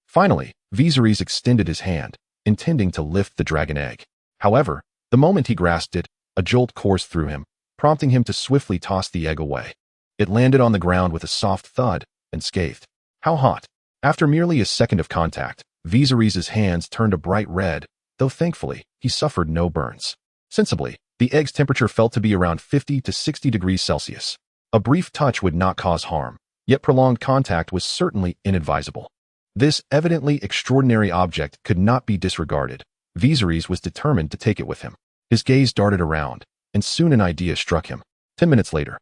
Finally, Viserys extended his hand, intending to lift the dragon egg. However, the moment he grasped it, a jolt coursed through him, prompting him to swiftly toss the egg away. It landed on the ground with a soft thud and scathed. How hot! After merely a second of contact, Viserys' hands turned a bright red, though thankfully, he suffered no burns. Sensibly, the egg's temperature felt to be around 50 to 60 degrees Celsius. A brief touch would not cause harm, yet prolonged contact was certainly inadvisable. This evidently extraordinary object could not be disregarded. Viserys was determined to take it with him. His gaze darted around, and soon an idea struck him. 10 minutes later,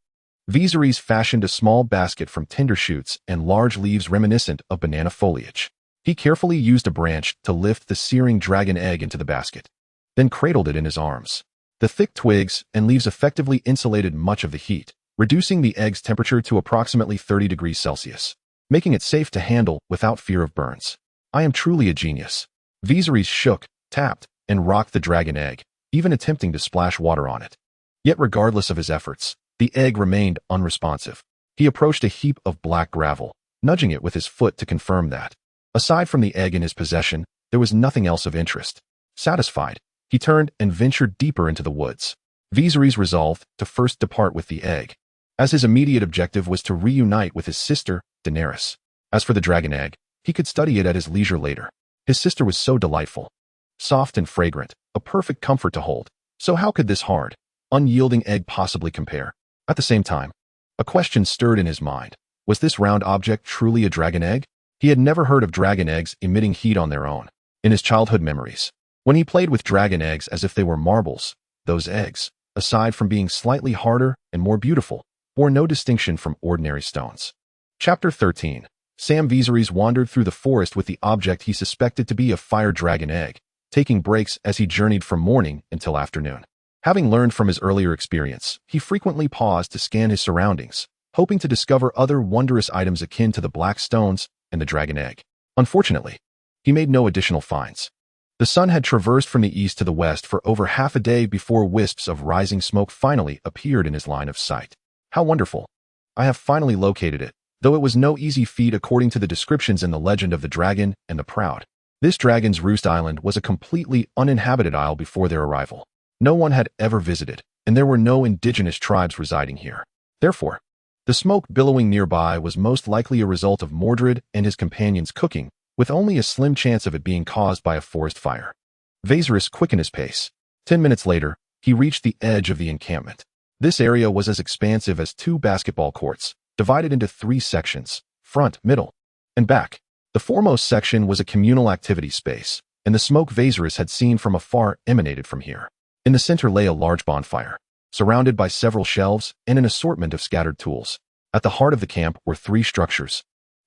Viserys fashioned a small basket from tender shoots and large leaves reminiscent of banana foliage. He carefully used a branch to lift the searing dragon egg into the basket, then cradled it in his arms. The thick twigs and leaves effectively insulated much of the heat, reducing the egg's temperature to approximately 30 degrees Celsius, making it safe to handle without fear of burns. I am truly a genius. Viserys shook, tapped, and rocked the dragon egg, even attempting to splash water on it. Yet regardless of his efforts, the egg remained unresponsive. He approached a heap of black gravel, nudging it with his foot to confirm that, aside from the egg in his possession, there was nothing else of interest. Satisfied, he turned and ventured deeper into the woods. Viserys resolved to first depart with the egg, as his immediate objective was to reunite with his sister, Daenerys. As for the dragon egg, he could study it at his leisure later. His sister was so delightful, soft and fragrant, a perfect comfort to hold. So how could this hard, unyielding egg possibly compare? At the same time, a question stirred in his mind. Was this round object truly a dragon egg? He had never heard of dragon eggs emitting heat on their own. In his childhood memories, when he played with dragon eggs as if they were marbles, those eggs, aside from being slightly harder and more beautiful, bore no distinction from ordinary stones. Chapter 13. Sam Viserys wandered through the forest with the object he suspected to be a fire dragon egg, taking breaks as he journeyed from morning until afternoon. Having learned from his earlier experience, he frequently paused to scan his surroundings, hoping to discover other wondrous items akin to the black stones and the dragon egg. Unfortunately, he made no additional finds. The sun had traversed from the east to the west for over half a day before wisps of rising smoke finally appeared in his line of sight. How wonderful! I have finally located it, though it was no easy feat according to the descriptions in the legend of the dragon and the proud. This dragon's roost island was a completely uninhabited isle before their arrival. No one had ever visited, and there were no indigenous tribes residing here. Therefore, the smoke billowing nearby was most likely a result of Mordred and his companions cooking, with only a slim chance of it being caused by a forest fire. Viserys quickened his pace. 10 minutes later, he reached the edge of the encampment. This area was as expansive as 2 basketball courts, divided into 3 sections, front, middle, and back. The foremost section was a communal activity space, and the smoke Viserys had seen from afar emanated from here. In the center lay a large bonfire, surrounded by several shelves and an assortment of scattered tools. At the heart of the camp were 3 structures,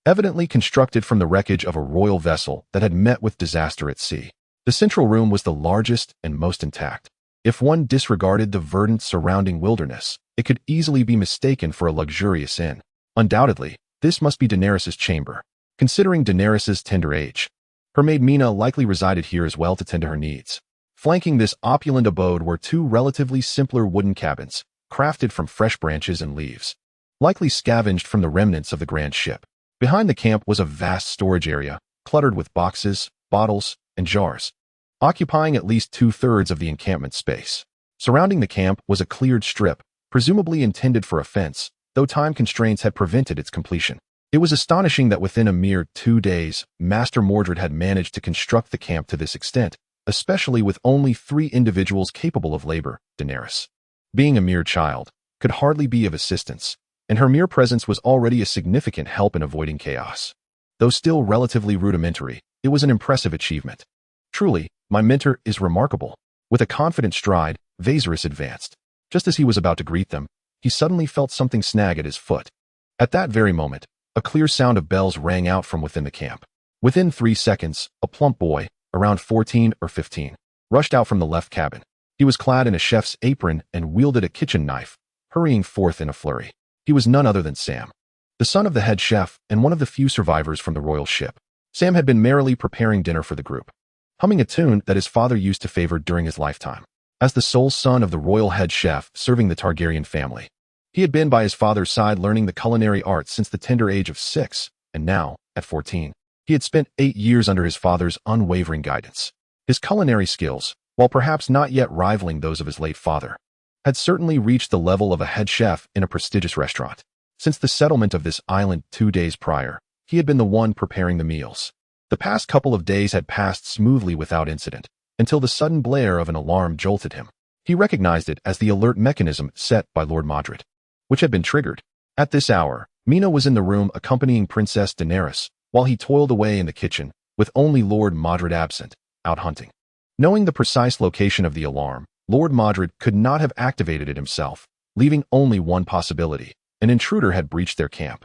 evidently constructed from the wreckage of a royal vessel that had met with disaster at sea. The central room was the largest and most intact. If one disregarded the verdant surrounding wilderness, it could easily be mistaken for a luxurious inn. Undoubtedly, this must be Daenerys' chamber. Considering Daenerys' tender age, her maid Mina likely resided here as well to tend to her needs. Flanking this opulent abode were 2 relatively simpler wooden cabins, crafted from fresh branches and leaves, likely scavenged from the remnants of the grand ship. Behind the camp was a vast storage area, cluttered with boxes, bottles, and jars, occupying at least 2/3 of the encampment space. Surrounding the camp was a cleared strip, presumably intended for a fence, though time constraints had prevented its completion. It was astonishing that within a mere 2 days, Master Mordred had managed to construct the camp to this extent, especially with only 3 individuals capable of labor. Daenerys, being a mere child, could hardly be of assistance, and her mere presence was already a significant help in avoiding chaos. Though still relatively rudimentary, it was an impressive achievement. Truly, my mentor is remarkable. With a confident stride, Viserys advanced. Just as he was about to greet them, he suddenly felt something snag at his foot. At that very moment, a clear sound of bells rang out from within the camp. Within 3 seconds, a plump boy, around 14 or 15, rushed out from the left cabin. He was clad in a chef's apron and wielded a kitchen knife, hurrying forth in a flurry. He was none other than Sam, the son of the head chef and one of the few survivors from the royal ship. Sam had been merrily preparing dinner for the group, humming a tune that his father used to favor during his lifetime. As the sole son of the royal head chef serving the Targaryen family, he had been by his father's side learning the culinary arts since the tender age of 6, and now, at 14, he had spent 8 years under his father's unwavering guidance. His culinary skills, while perhaps not yet rivaling those of his late father, had certainly reached the level of a head chef in a prestigious restaurant. Since the settlement of this island 2 days prior, he had been the one preparing the meals. The past couple of days had passed smoothly without incident, until the sudden blare of an alarm jolted him. He recognized it as the alert mechanism set by Lord Mordred, which had been triggered. At this hour, Mina was in the room accompanying Princess Daenerys, while he toiled away in the kitchen, with only Lord Mordred absent, out hunting. Knowing the precise location of the alarm, Lord Mordred could not have activated it himself, leaving only one possibility: an intruder had breached their camp.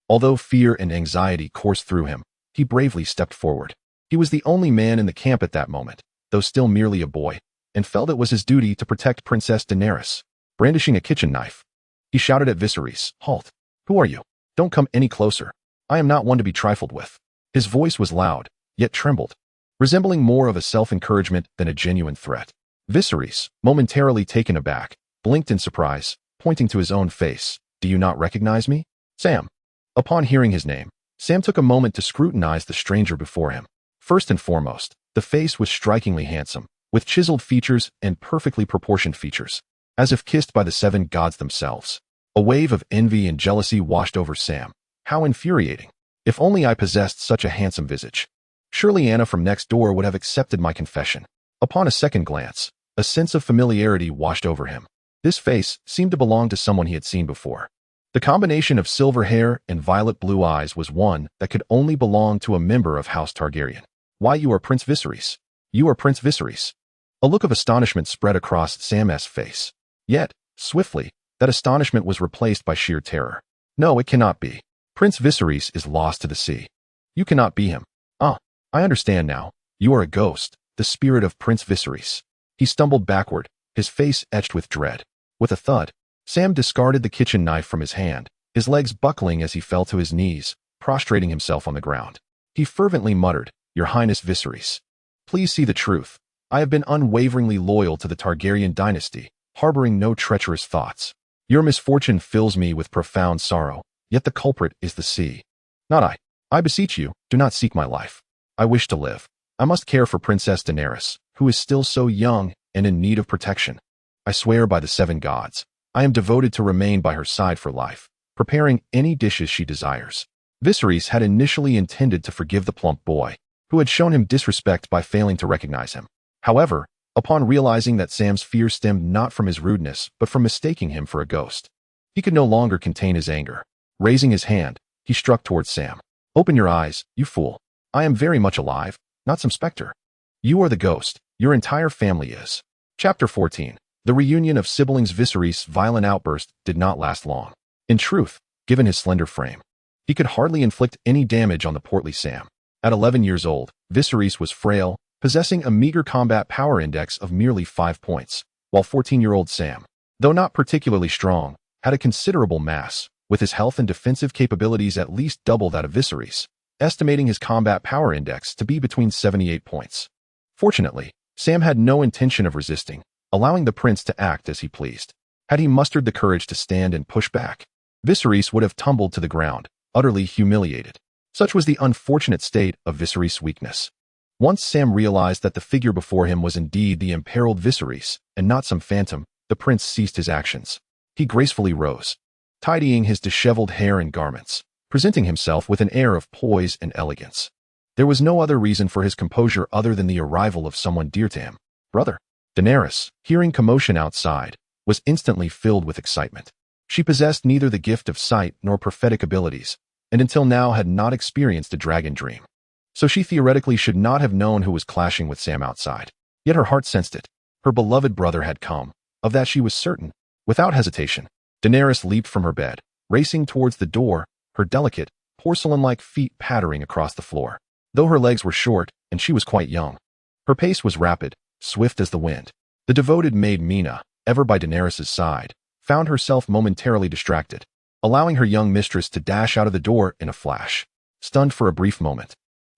Although fear and anxiety coursed through him, he bravely stepped forward. He was the only man in the camp at that moment, though still merely a boy, and felt it was his duty to protect Princess Daenerys. Brandishing a kitchen knife, he shouted at Viserys, "Halt! Who are you? Don't come any closer. I am not one to be trifled with." His voice was loud, yet trembled, resembling more of a self-encouragement than a genuine threat. Viserys, momentarily taken aback, blinked in surprise, pointing to his own face. "Do you not recognize me?" "Sam." Upon hearing his name, Sam took a moment to scrutinize the stranger before him. First and foremost, the face was strikingly handsome, with chiseled features and perfectly proportioned features, as if kissed by the 7 gods themselves. A wave of envy and jealousy washed over Sam. How infuriating. If only I possessed such a handsome visage. Surely Anna from next door would have accepted my confession. Upon a second glance, a sense of familiarity washed over him. This face seemed to belong to someone he had seen before. The combination of silver hair and violet blue eyes was one that could only belong to a member of House Targaryen. "Why, you are Prince Viserys. You are Prince Viserys." A look of astonishment spread across Sam's face. Yet, swiftly, that astonishment was replaced by sheer terror. "No, it cannot be. Prince Viserys is lost to the sea. You cannot be him. Ah, I understand now. You are a ghost, the spirit of Prince Viserys." He stumbled backward, his face etched with dread. With a thud, Sam discarded the kitchen knife from his hand, his legs buckling as he fell to his knees, prostrating himself on the ground. He fervently muttered, "Your Highness Viserys, please see the truth. I have been unwaveringly loyal to the Targaryen dynasty, harboring no treacherous thoughts. Your misfortune fills me with profound sorrow, yet the culprit is the sea. Not I. I beseech you, do not seek my life. I wish to live. I must care for Princess Daenerys, who is still so young and in need of protection. I swear by the 7 gods, I am devoted to remain by her side for life, preparing any dishes she desires." Viserys had initially intended to forgive the plump boy, who had shown him disrespect by failing to recognize him. However, upon realizing that Sam's fear stemmed not from his rudeness but from mistaking him for a ghost, he could no longer contain his anger. Raising his hand, he struck towards Sam. "Open your eyes, you fool. I am very much alive, not some specter. You are the ghost. Your entire family is." Chapter 14. The reunion of siblings. Viserys' violent outburst did not last long. In truth, given his slender frame, he could hardly inflict any damage on the portly Sam. At 11 years old, Viserys was frail, possessing a meager combat power index of merely 5 points, while 14-year-old Sam, though not particularly strong, had a considerable mass, with his health and defensive capabilities at least double that of Viserys, estimating his combat power index to be between 78 points. Fortunately, Sam had no intention of resisting, allowing the prince to act as he pleased. Had he mustered the courage to stand and push back, Viserys would have tumbled to the ground, utterly humiliated. Such was the unfortunate state of Viserys' weakness. Once Sam realized that the figure before him was indeed the imperiled Viserys, and not some phantom, the prince ceased his actions. He gracefully rose, tidying his disheveled hair and garments, presenting himself with an air of poise and elegance. There was no other reason for his composure other than the arrival of someone dear to him. Brother. Daenerys, hearing commotion outside, was instantly filled with excitement. She possessed neither the gift of sight nor prophetic abilities, and until now had not experienced a dragon dream. So she theoretically should not have known who was clashing with Sam outside. Yet her heart sensed it. Her beloved brother had come. Of that she was certain. Without hesitation, Daenerys leaped from her bed, racing towards the door, her delicate, porcelain-like feet pattering across the floor. Though her legs were short and she was quite young, her pace was rapid, swift as the wind. The devoted maid Mina, ever by Daenerys' side, found herself momentarily distracted, allowing her young mistress to dash out of the door in a flash. Stunned for a brief moment,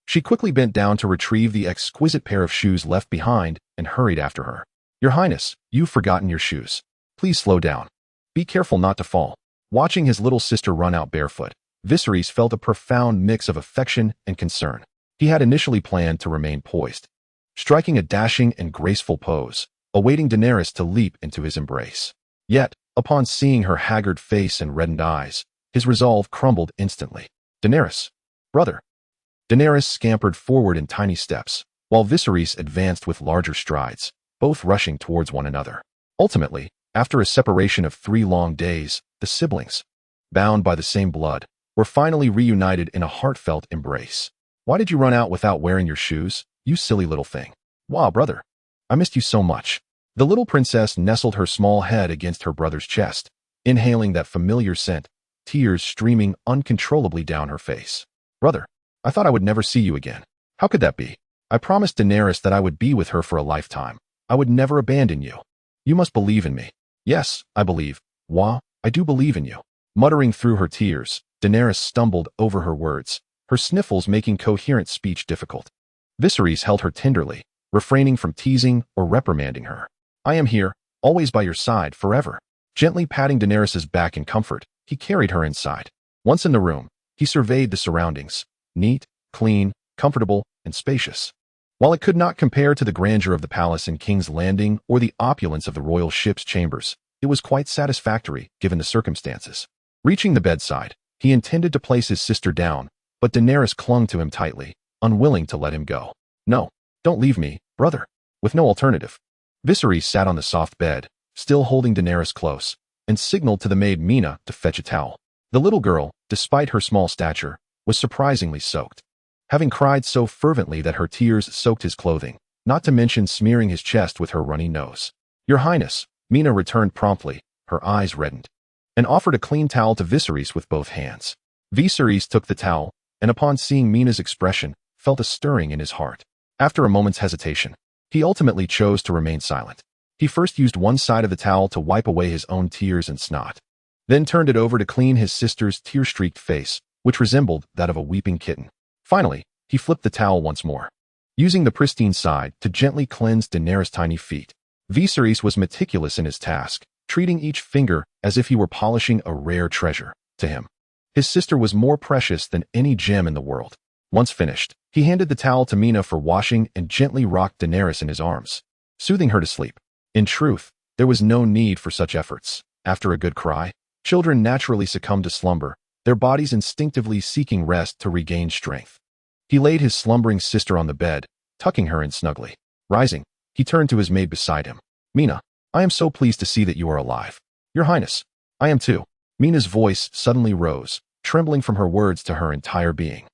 she quickly bent down to retrieve the exquisite pair of shoes left behind and hurried after her. Your Highness, you've forgotten your shoes. Please slow down. Be careful not to fall. Watching his little sister run out barefoot, Viserys felt a profound mix of affection and concern. He had initially planned to remain poised, striking a dashing and graceful pose, awaiting Daenerys to leap into his embrace. Yet, upon seeing her haggard face and reddened eyes, his resolve crumbled instantly. Daenerys. Brother. Daenerys scampered forward in tiny steps, while Viserys advanced with larger strides, both rushing towards one another. Ultimately, after a separation of 3 long days, the siblings, bound by the same blood, were finally reunited in a heartfelt embrace. Why did you run out without wearing your shoes, you silly little thing? Wow, brother. I missed you so much. The little princess nestled her small head against her brother's chest, inhaling that familiar scent, tears streaming uncontrollably down her face. Brother, I thought I would never see you again. How could that be? I promised Daenerys that I would be with her for a lifetime. I would never abandon you. You must believe in me. Yes, I believe. I do believe in you. Muttering through her tears, Daenerys stumbled over her words, her sniffles making coherent speech difficult. Viserys held her tenderly, refraining from teasing or reprimanding her. I am here, always by your side, forever. Gently patting Daenerys' back in comfort, he carried her inside. Once in the room, he surveyed the surroundings. Neat, clean, comfortable, and spacious. While it could not compare to the grandeur of the palace in King's Landing or the opulence of the royal ship's chambers, it was quite satisfactory given the circumstances. Reaching the bedside, he intended to place his sister down, but Daenerys clung to him tightly, unwilling to let him go. No, don't leave me, brother. With no alternative, Viserys sat on the soft bed, still holding Daenerys close, and signaled to the maid Mina to fetch a towel. The little girl, despite her small stature, was surprisingly soaked, having cried so fervently that her tears soaked his clothing, not to mention smearing his chest with her runny nose. Your Highness, Mina returned promptly, her eyes reddened, and offered a clean towel to Viserys with both hands. Viserys took the towel, and upon seeing Mina's expression, felt a stirring in his heart. After a moment's hesitation, he ultimately chose to remain silent. He first used one side of the towel to wipe away his own tears and snot, then turned it over to clean his sister's tear-streaked face, which resembled that of a weeping kitten. Finally, he flipped the towel once more, using the pristine side to gently cleanse Daenerys' tiny feet. Viserys was meticulous in his task, treating each finger as if he were polishing a rare treasure. To him, his sister was more precious than any gem in the world. Once finished, he handed the towel to Mina for washing and gently rocked Daenerys in his arms, soothing her to sleep. In truth, there was no need for such efforts. After a good cry, children naturally succumb to slumber, their bodies instinctively seeking rest to regain strength. He laid his slumbering sister on the bed, tucking her in snugly. Rising, he turned to his maid beside him. Mina, I am so pleased to see that you are alive. Your Highness, I am too. Mina's voice suddenly rose, trembling from her words to her entire being.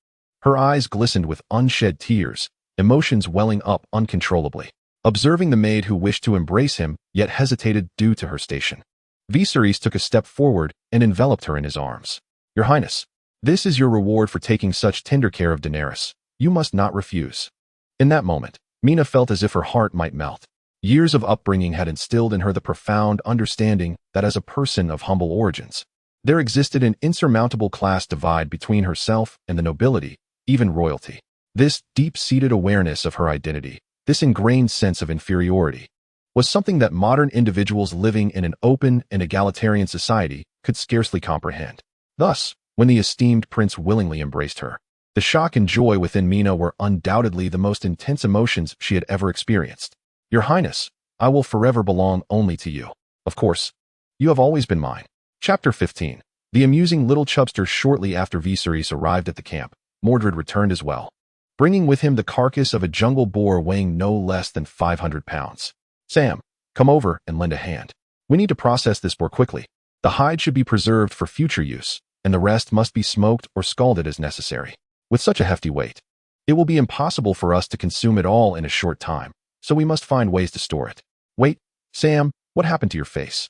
Her eyes glistened with unshed tears, emotions welling up uncontrollably. Observing the maid who wished to embrace him, yet hesitated due to her station, Viserys took a step forward and enveloped her in his arms. Your Highness, this is your reward for taking such tender care of Daenerys. You must not refuse. In that moment, Mina felt as if her heart might melt. Years of upbringing had instilled in her the profound understanding that as a person of humble origins, there existed an insurmountable class divide between herself and the nobility, even royalty. This deep-seated awareness of her identity, this ingrained sense of inferiority, was something that modern individuals living in an open and egalitarian society could scarcely comprehend. Thus, when the esteemed prince willingly embraced her, the shock and joy within Mina were undoubtedly the most intense emotions she had ever experienced. Your Highness, I will forever belong only to you. Of course, you have always been mine. Chapter 15. The amusing little chubster shortly after Viserys arrived at the camp, Mordred returned as well, bringing with him the carcass of a jungle boar weighing no less than 500 pounds. Sam, come over and lend a hand. We need to process this boar quickly. The hide should be preserved for future use, and the rest must be smoked or scalded as necessary. With such a hefty weight, it will be impossible for us to consume it all in a short time, so we must find ways to store it. Wait, Sam, what happened to your face?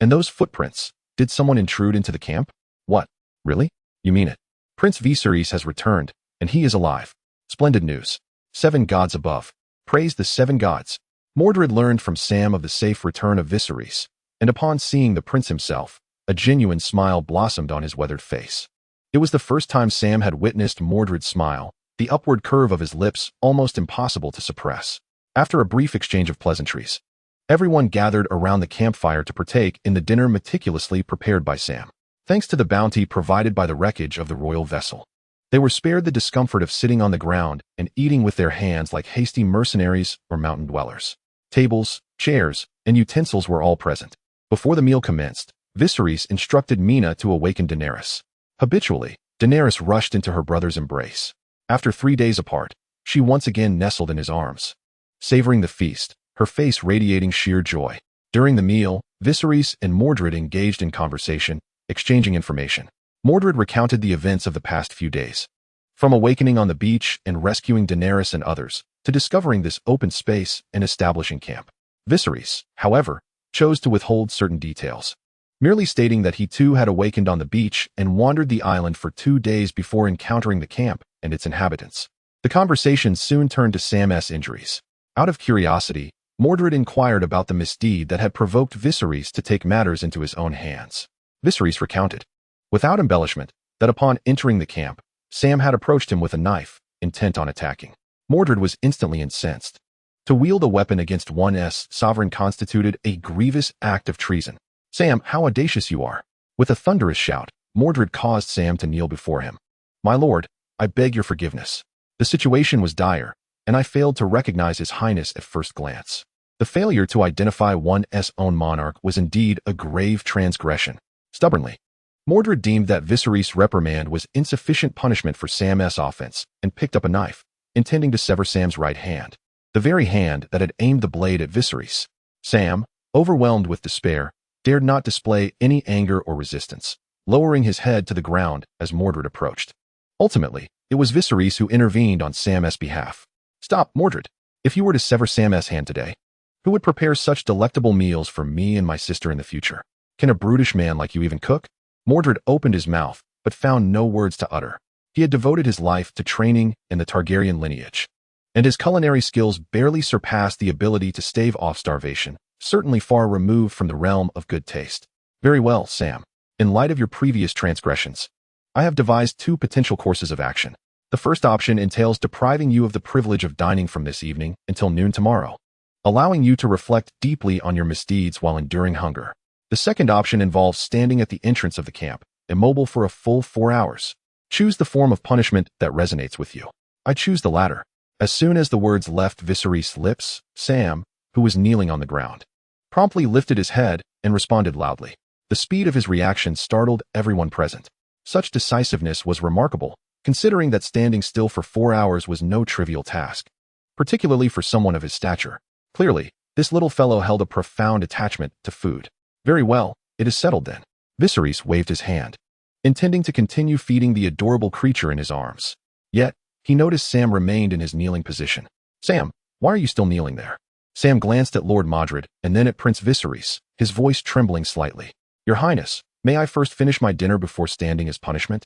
And those footprints? Did someone intrude into the camp? What? Really? You mean it? Prince Viserys has returned, and he is alive. Splendid news. 7 gods above. Praise the 7 gods. Mordred learned from Sam of the safe return of Viserys, and upon seeing the prince himself, a genuine smile blossomed on his weathered face. It was the first time Sam had witnessed Mordred's smile, the upward curve of his lips almost impossible to suppress. After a brief exchange of pleasantries, everyone gathered around the campfire to partake in the dinner meticulously prepared by Sam. Thanks to the bounty provided by the wreckage of the royal vessel, they were spared the discomfort of sitting on the ground and eating with their hands like hasty mercenaries or mountain dwellers. Tables, chairs, and utensils were all present. Before the meal commenced, Viserys instructed Mina to awaken Daenerys. Habitually, Daenerys rushed into her brother's embrace. After 3 days apart, she once again nestled in his arms, savoring the feast, her face radiating sheer joy. During the meal, Viserys and Mordred engaged in conversation, exchanging information. Mordred recounted the events of the past few days, from awakening on the beach and rescuing Daenerys and others, to discovering this open space and establishing camp. Viserys, however, chose to withhold certain details, merely stating that he too had awakened on the beach and wandered the island for 2 days before encountering the camp and its inhabitants. The conversation soon turned to Sam's injuries. Out of curiosity, Mordred inquired about the misdeed that had provoked Viserys to take matters into his own hands. Viserys recounted, without embellishment, that upon entering the camp, Sam had approached him with a knife, intent on attacking. Mordred was instantly incensed. To wield a weapon against one's sovereign constituted a grievous act of treason. Sam, how audacious you are! With a thunderous shout, Mordred caused Sam to kneel before him. My lord, I beg your forgiveness. The situation was dire, and I failed to recognize His Highness at first glance. The failure to identify one's own monarch was indeed a grave transgression. Stubbornly, Mordred deemed that Viserys' reprimand was insufficient punishment for Sam's offense and picked up a knife, intending to sever Sam's right hand, the very hand that had aimed the blade at Viserys. Sam, overwhelmed with despair, dared not display any anger or resistance, lowering his head to the ground as Mordred approached. Ultimately, it was Viserys who intervened on Sam's behalf. Stop, Mordred. If you were to sever Sam's hand today, who would prepare such delectable meals for me and my sister in the future? Can a brutish man like you even cook? Mordred opened his mouth, but found no words to utter. He had devoted his life to training in the Targaryen lineage, and his culinary skills barely surpassed the ability to stave off starvation, certainly far removed from the realm of good taste. Very well, Sam. In light of your previous transgressions, I have devised 2 potential courses of action. The first option entails depriving you of the privilege of dining from this evening until noon tomorrow, allowing you to reflect deeply on your misdeeds while enduring hunger. The second option involves standing at the entrance of the camp, immobile for a full 4 hours. Choose the form of punishment that resonates with you. I choose the latter. As soon as the words left Viserys' lips, Sam, who was kneeling on the ground, promptly lifted his head and responded loudly. The speed of his reaction startled everyone present. Such decisiveness was remarkable, considering that standing still for 4 hours was no trivial task, particularly for someone of his stature. Clearly, this little fellow held a profound attachment to food. Very well, it is settled then. Viserys waved his hand, intending to continue feeding the adorable creature in his arms. Yet, he noticed Sam remained in his kneeling position. Sam, why are you still kneeling there? Sam glanced at Lord Mordred and then at Prince Viserys, his voice trembling slightly. Your Highness, may I first finish my dinner before standing as punishment?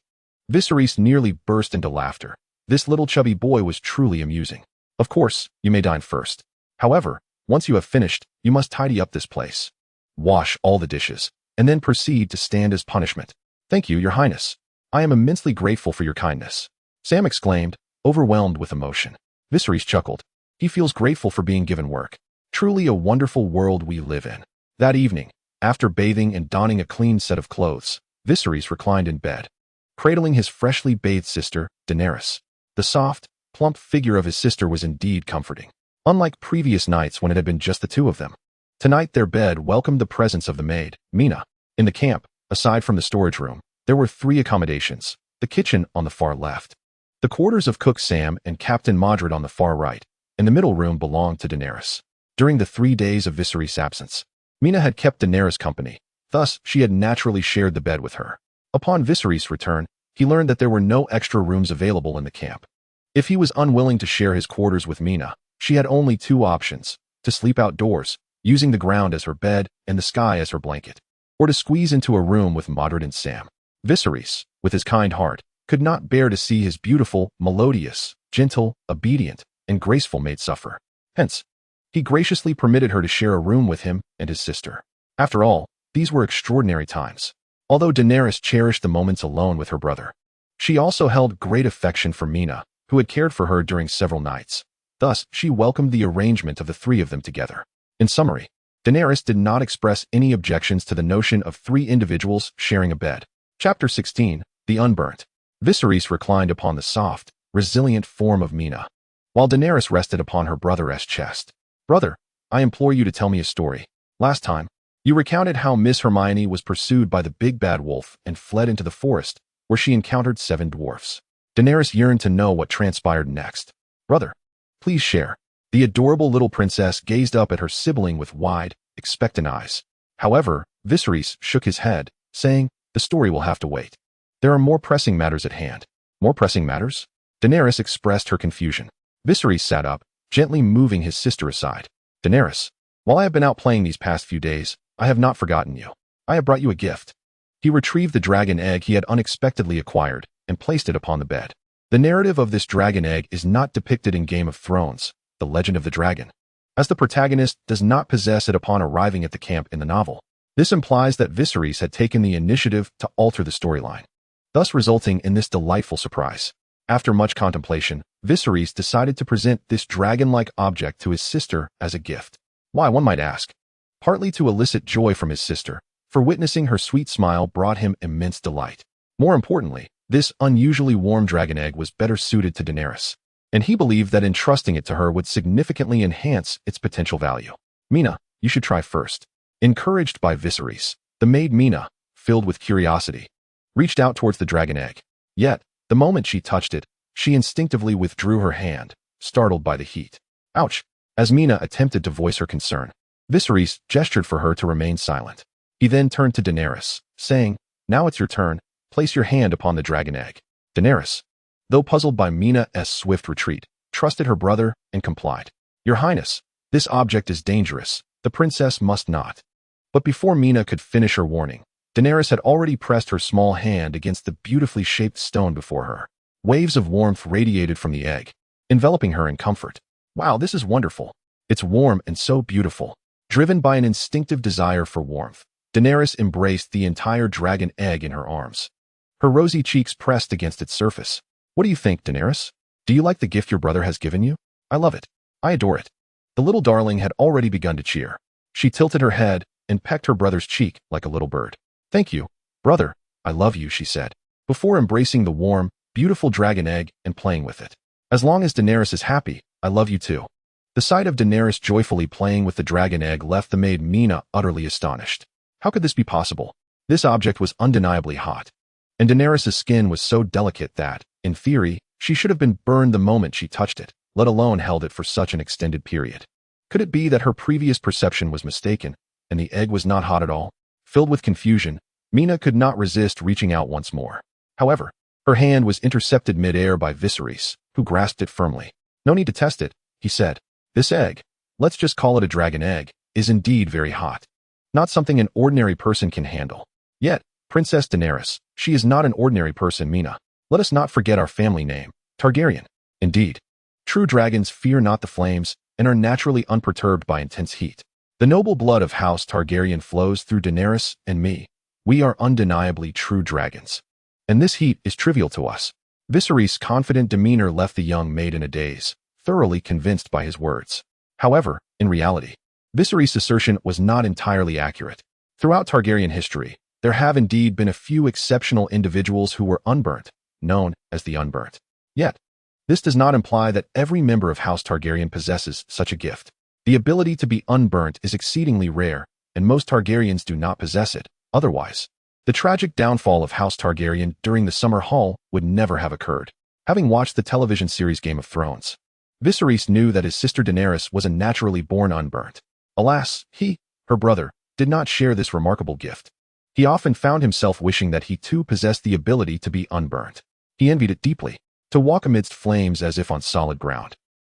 Viserys nearly burst into laughter. This little chubby boy was truly amusing. Of course, you may dine first. However, once you have finished, you must tidy up this place, wash all the dishes, and then proceed to stand as punishment. Thank you, Your Highness. I am immensely grateful for your kindness. Sam exclaimed, overwhelmed with emotion. Viserys chuckled. He feels grateful for being given work. Truly a wonderful world we live in. That evening, after bathing and donning a clean set of clothes, Viserys reclined in bed, cradling his freshly bathed sister, Daenerys. The soft, plump figure of his sister was indeed comforting, unlike previous nights when it had been just the 2 of them. Tonight their bed welcomed the presence of the maid, Mina. In the camp, aside from the storage room, There were 3 accommodations, the kitchen on the far left, the quarters of Cook Sam and Captain Modred on the far right, and the middle room belonged to Daenerys. During the 3 days of Viserys' absence, Mina had kept Daenerys company, thus she had naturally shared the bed with her. Upon Viserys' return, he learned that there were no extra rooms available in the camp. If he was unwilling to share his quarters with Mina, she had only 2 options: to sleep outdoors, using the ground as her bed and the sky as her blanket, or to squeeze into a room with Modred and Sam. Viserys, with his kind heart, could not bear to see his beautiful, melodious, gentle, obedient, and graceful maid suffer. Hence, he graciously permitted her to share a room with him and his sister. After all, these were extraordinary times. Although Daenerys cherished the moments alone with her brother, she also held great affection for Mina, who had cared for her during several nights. Thus, she welcomed the arrangement of the 3 of them together. In summary, Daenerys did not express any objections to the notion of 3 individuals sharing a bed. Chapter 16, The Unburnt. Viserys reclined upon the soft, resilient form of Mina, while Daenerys rested upon her brother's chest. "Brother, I implore you to tell me a story. Last time, you recounted how Miss Hermione was pursued by the big bad wolf and fled into the forest, where she encountered 7 dwarfs. Daenerys yearned to know what transpired next. Brother, please share." The adorable little princess gazed up at her sibling with wide, expectant eyes. However, Viserys shook his head, saying, "The story will have to wait. There are more pressing matters at hand." "More pressing matters?" Daenerys expressed her confusion. Viserys sat up, gently moving his sister aside. "Daenerys, while I have been out playing these past few days, I have not forgotten you. I have brought you a gift." He retrieved the dragon egg he had unexpectedly acquired and placed it upon the bed. The narrative of this dragon egg is not depicted in Game of Thrones, The Legend of the Dragon, as the protagonist does not possess it upon arriving at the camp in the novel. This implies that Viserys had taken the initiative to alter the storyline, thus resulting in this delightful surprise. After much contemplation, Viserys decided to present this dragon-like object to his sister as a gift. Why, one might ask? Partly to elicit joy from his sister, for witnessing her sweet smile brought him immense delight. More importantly, this unusually warm dragon egg was better suited to Daenerys, and he believed that entrusting it to her would significantly enhance its potential value. "Mina, you should try first." Encouraged by Viserys, the maid Mina, filled with curiosity, reached out towards the dragon egg. Yet, the moment she touched it, she instinctively withdrew her hand, startled by the heat. "Ouch!" As Mina attempted to voice her concern, Viserys gestured for her to remain silent. He then turned to Daenerys, saying, "Now it's your turn. Place your hand upon the dragon egg." Daenerys, though puzzled by Mina's swift retreat, trusted her brother and complied. "Your Highness, this object is dangerous. The princess must not." But before Mina could finish her warning, Daenerys had already pressed her small hand against the beautifully shaped stone before her. Waves of warmth radiated from the egg, enveloping her in comfort. "Wow, this is wonderful. It's warm and so beautiful." Driven by an instinctive desire for warmth, Daenerys embraced the entire dragon egg in her arms. Her rosy cheeks pressed against its surface. "What do you think, Daenerys? Do you like the gift your brother has given you?" "I love it. I adore it." The little darling had already begun to cheer. She tilted her head and pecked her brother's cheek like a little bird. "Thank you, brother. I love you," she said, before embracing the warm, beautiful dragon egg and playing with it. "As long as Daenerys is happy, I love you too." The sight of Daenerys joyfully playing with the dragon egg left the maid Mina utterly astonished. How could this be possible? This object was undeniably hot, and Daenerys' skin was so delicate that, in theory, she should have been burned the moment she touched it, let alone held it for such an extended period. Could it be that her previous perception was mistaken, and the egg was not hot at all? Filled with confusion, Mina could not resist reaching out once more. However, her hand was intercepted mid-air by Viserys, who grasped it firmly. "No need to test it," he said. "This egg, let's just call it a dragon egg, is indeed very hot. Not something an ordinary person can handle. Yet, Princess Daenerys, she is not an ordinary person, Mina. Let us not forget our family name, Targaryen. Indeed, true dragons fear not the flames and are naturally unperturbed by intense heat. The noble blood of House Targaryen flows through Daenerys and me. We are undeniably true dragons. And this heat is trivial to us." Viserys' confident demeanor left the young maid in a daze, thoroughly convinced by his words. However, in reality, Viserys' assertion was not entirely accurate. Throughout Targaryen history, there have indeed been a few exceptional individuals who were unburnt, known as the Unburnt. Yet, this does not imply that every member of House Targaryen possesses such a gift. The ability to be unburnt is exceedingly rare, and most Targaryens do not possess it. Otherwise, The tragic downfall of House Targaryen during the summer haul would never have occurred. Having watched the television series Game of Thrones, Viserys knew that his sister Daenerys was a naturally born unburnt. Alas, her brother, did not share this remarkable gift. He often found himself wishing that he too possessed the ability to be unburnt. He envied it deeply, to walk amidst flames as if on solid ground.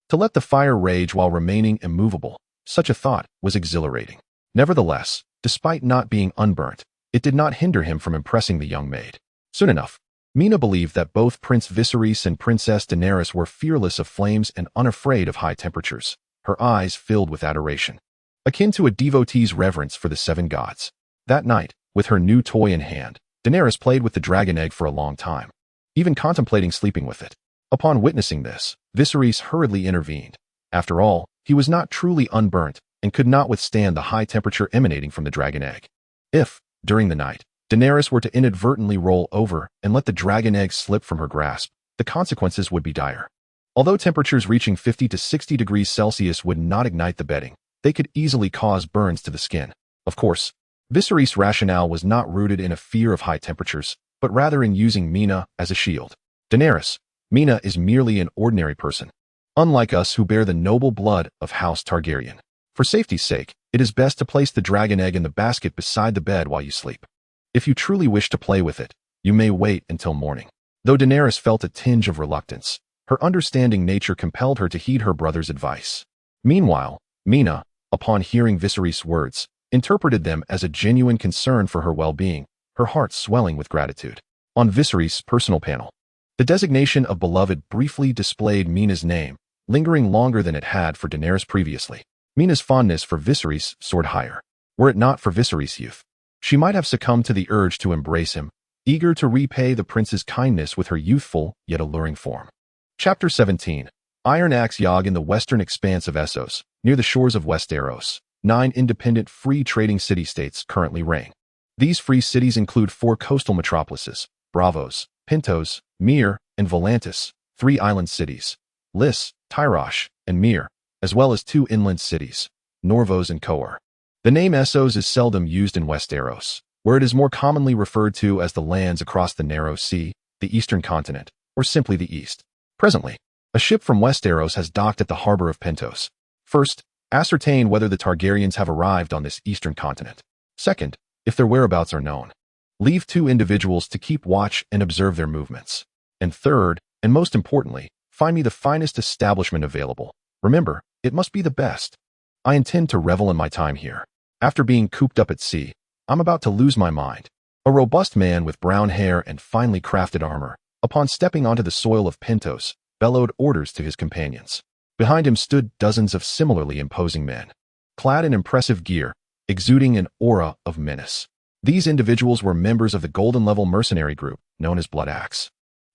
To let the fire rage while remaining immovable, such a thought was exhilarating. Nevertheless, despite not being unburnt, it did not hinder him from impressing the young maid. Soon enough, Mina believed that both Prince Viserys and Princess Daenerys were fearless of flames and unafraid of high temperatures, her eyes filled with adoration, akin to a devotee's reverence for the seven gods. That night, with her new toy in hand, Daenerys played with the dragon egg for a long time, even contemplating sleeping with it. Upon witnessing this, Viserys hurriedly intervened. After all, he was not truly unburnt and could not withstand the high temperature emanating from the dragon egg. If, during the night, Daenerys were to inadvertently roll over and let the dragon egg slip from her grasp, the consequences would be dire. Although temperatures reaching 50 to 60 degrees Celsius would not ignite the bedding, they could easily cause burns to the skin. Of course, Viserys' rationale was not rooted in a fear of high temperatures, but rather in using Mina as a shield. Daenerys, Mina is merely an ordinary person, unlike us who bear the noble blood of House Targaryen. For safety's sake, it is best to place the dragon egg in the basket beside the bed while you sleep. If you truly wish to play with it, you may wait until morning. Though Daenerys felt a tinge of reluctance, her understanding nature compelled her to heed her brother's advice. Meanwhile, Mina, upon hearing Viserys' words, interpreted them as a genuine concern for her well-being, her heart swelling with gratitude. On Viserys' personal panel, the designation of beloved briefly displayed Mina's name, lingering longer than it had for Daenerys previously. Mina's fondness for Viserys soared higher. Were it not for Viserys' youth, she might have succumbed to the urge to embrace him, eager to repay the prince's kindness with her youthful yet alluring form. Chapter 17. Iron Axe Yog. In the western expanse of Essos, near the shores of Westeros, 9 independent free trading city-states currently reign. These free cities include 4 coastal metropolises, Braavos, Pentos, Myr, and Volantis, 3 island cities, Lys, Tyrosh, and Myr, as well as 2 inland cities, Norvos and Coer. The name Essos is seldom used in Westeros, where it is more commonly referred to as the lands across the Narrow Sea, the Eastern Continent, or simply the East. Presently, a ship from Westeros has docked at the harbor of Pentos. First, ascertain whether the Targaryens have arrived on this Eastern Continent. Second, if their whereabouts are known. Leave 2 individuals to keep watch and observe their movements. And third, and most importantly, find me the finest establishment available. Remember, it must be the best. I intend to revel in my time here. After being cooped up at sea, I'm about to lose my mind. A robust man with brown hair and finely crafted armor, upon stepping onto the soil of Pentos, bellowed orders to his companions. Behind him stood dozens of similarly imposing men, clad in impressive gear, exuding an aura of menace. These individuals were members of the golden-level mercenary group known as Blood Axe.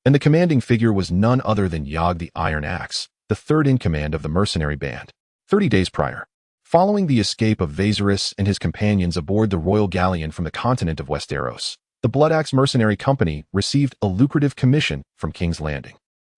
And the commanding figure was none other than Yog the Iron Axe, the third in command of the mercenary band. 30 days prior, following the escape of Viserys and his companions aboard the royal galleon from the continent of Westeros, the Blood Axe Mercenary Company received a lucrative commission from King's Landing.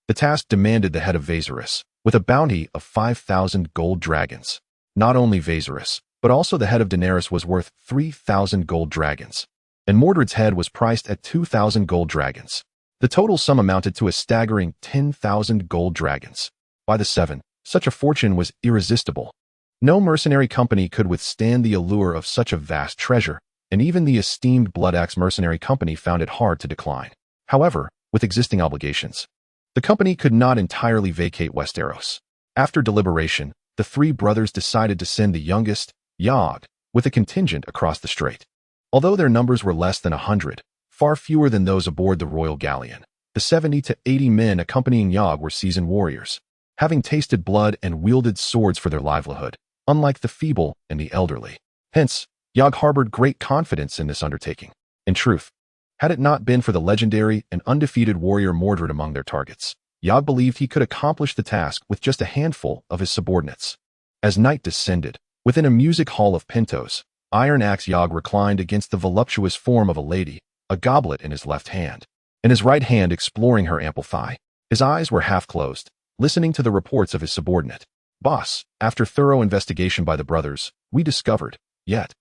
The task demanded the head of Viserys, with a bounty of 5,000 gold dragons. Not only Viserys, but also the head of Daenerys was worth 3,000 gold dragons, and Mordred's head was priced at 2,000 gold dragons. The total sum amounted to a staggering 10,000 gold dragons. By the 7, such a fortune was irresistible. No mercenary company could withstand the allure of such a vast treasure, and even the esteemed Blood Axe Mercenary Company found it hard to decline. However, with existing obligations, the company could not entirely vacate Westeros. After deliberation, the 3 brothers decided to send the youngest, Yog, with a contingent across the strait. Although their numbers were less than 100, far fewer than those aboard the royal galleon, the 70 to 80 men accompanying Yog were seasoned warriors, having tasted blood and wielded swords for their livelihood, unlike the feeble and the elderly. Hence, Yog harbored great confidence in this undertaking. In truth, had it not been for the legendary and undefeated warrior Mordred among their targets, Yog believed he could accomplish the task with just a handful of his subordinates. As night descended, within a music hall of Pentos, Iron Axe Yog reclined against the voluptuous form of a lady, a goblet in his left hand, and his right hand exploring her ample thigh. His eyes were half closed, listening to the reports of his subordinate. Boss, after thorough investigation by the brothers, we discovered, yet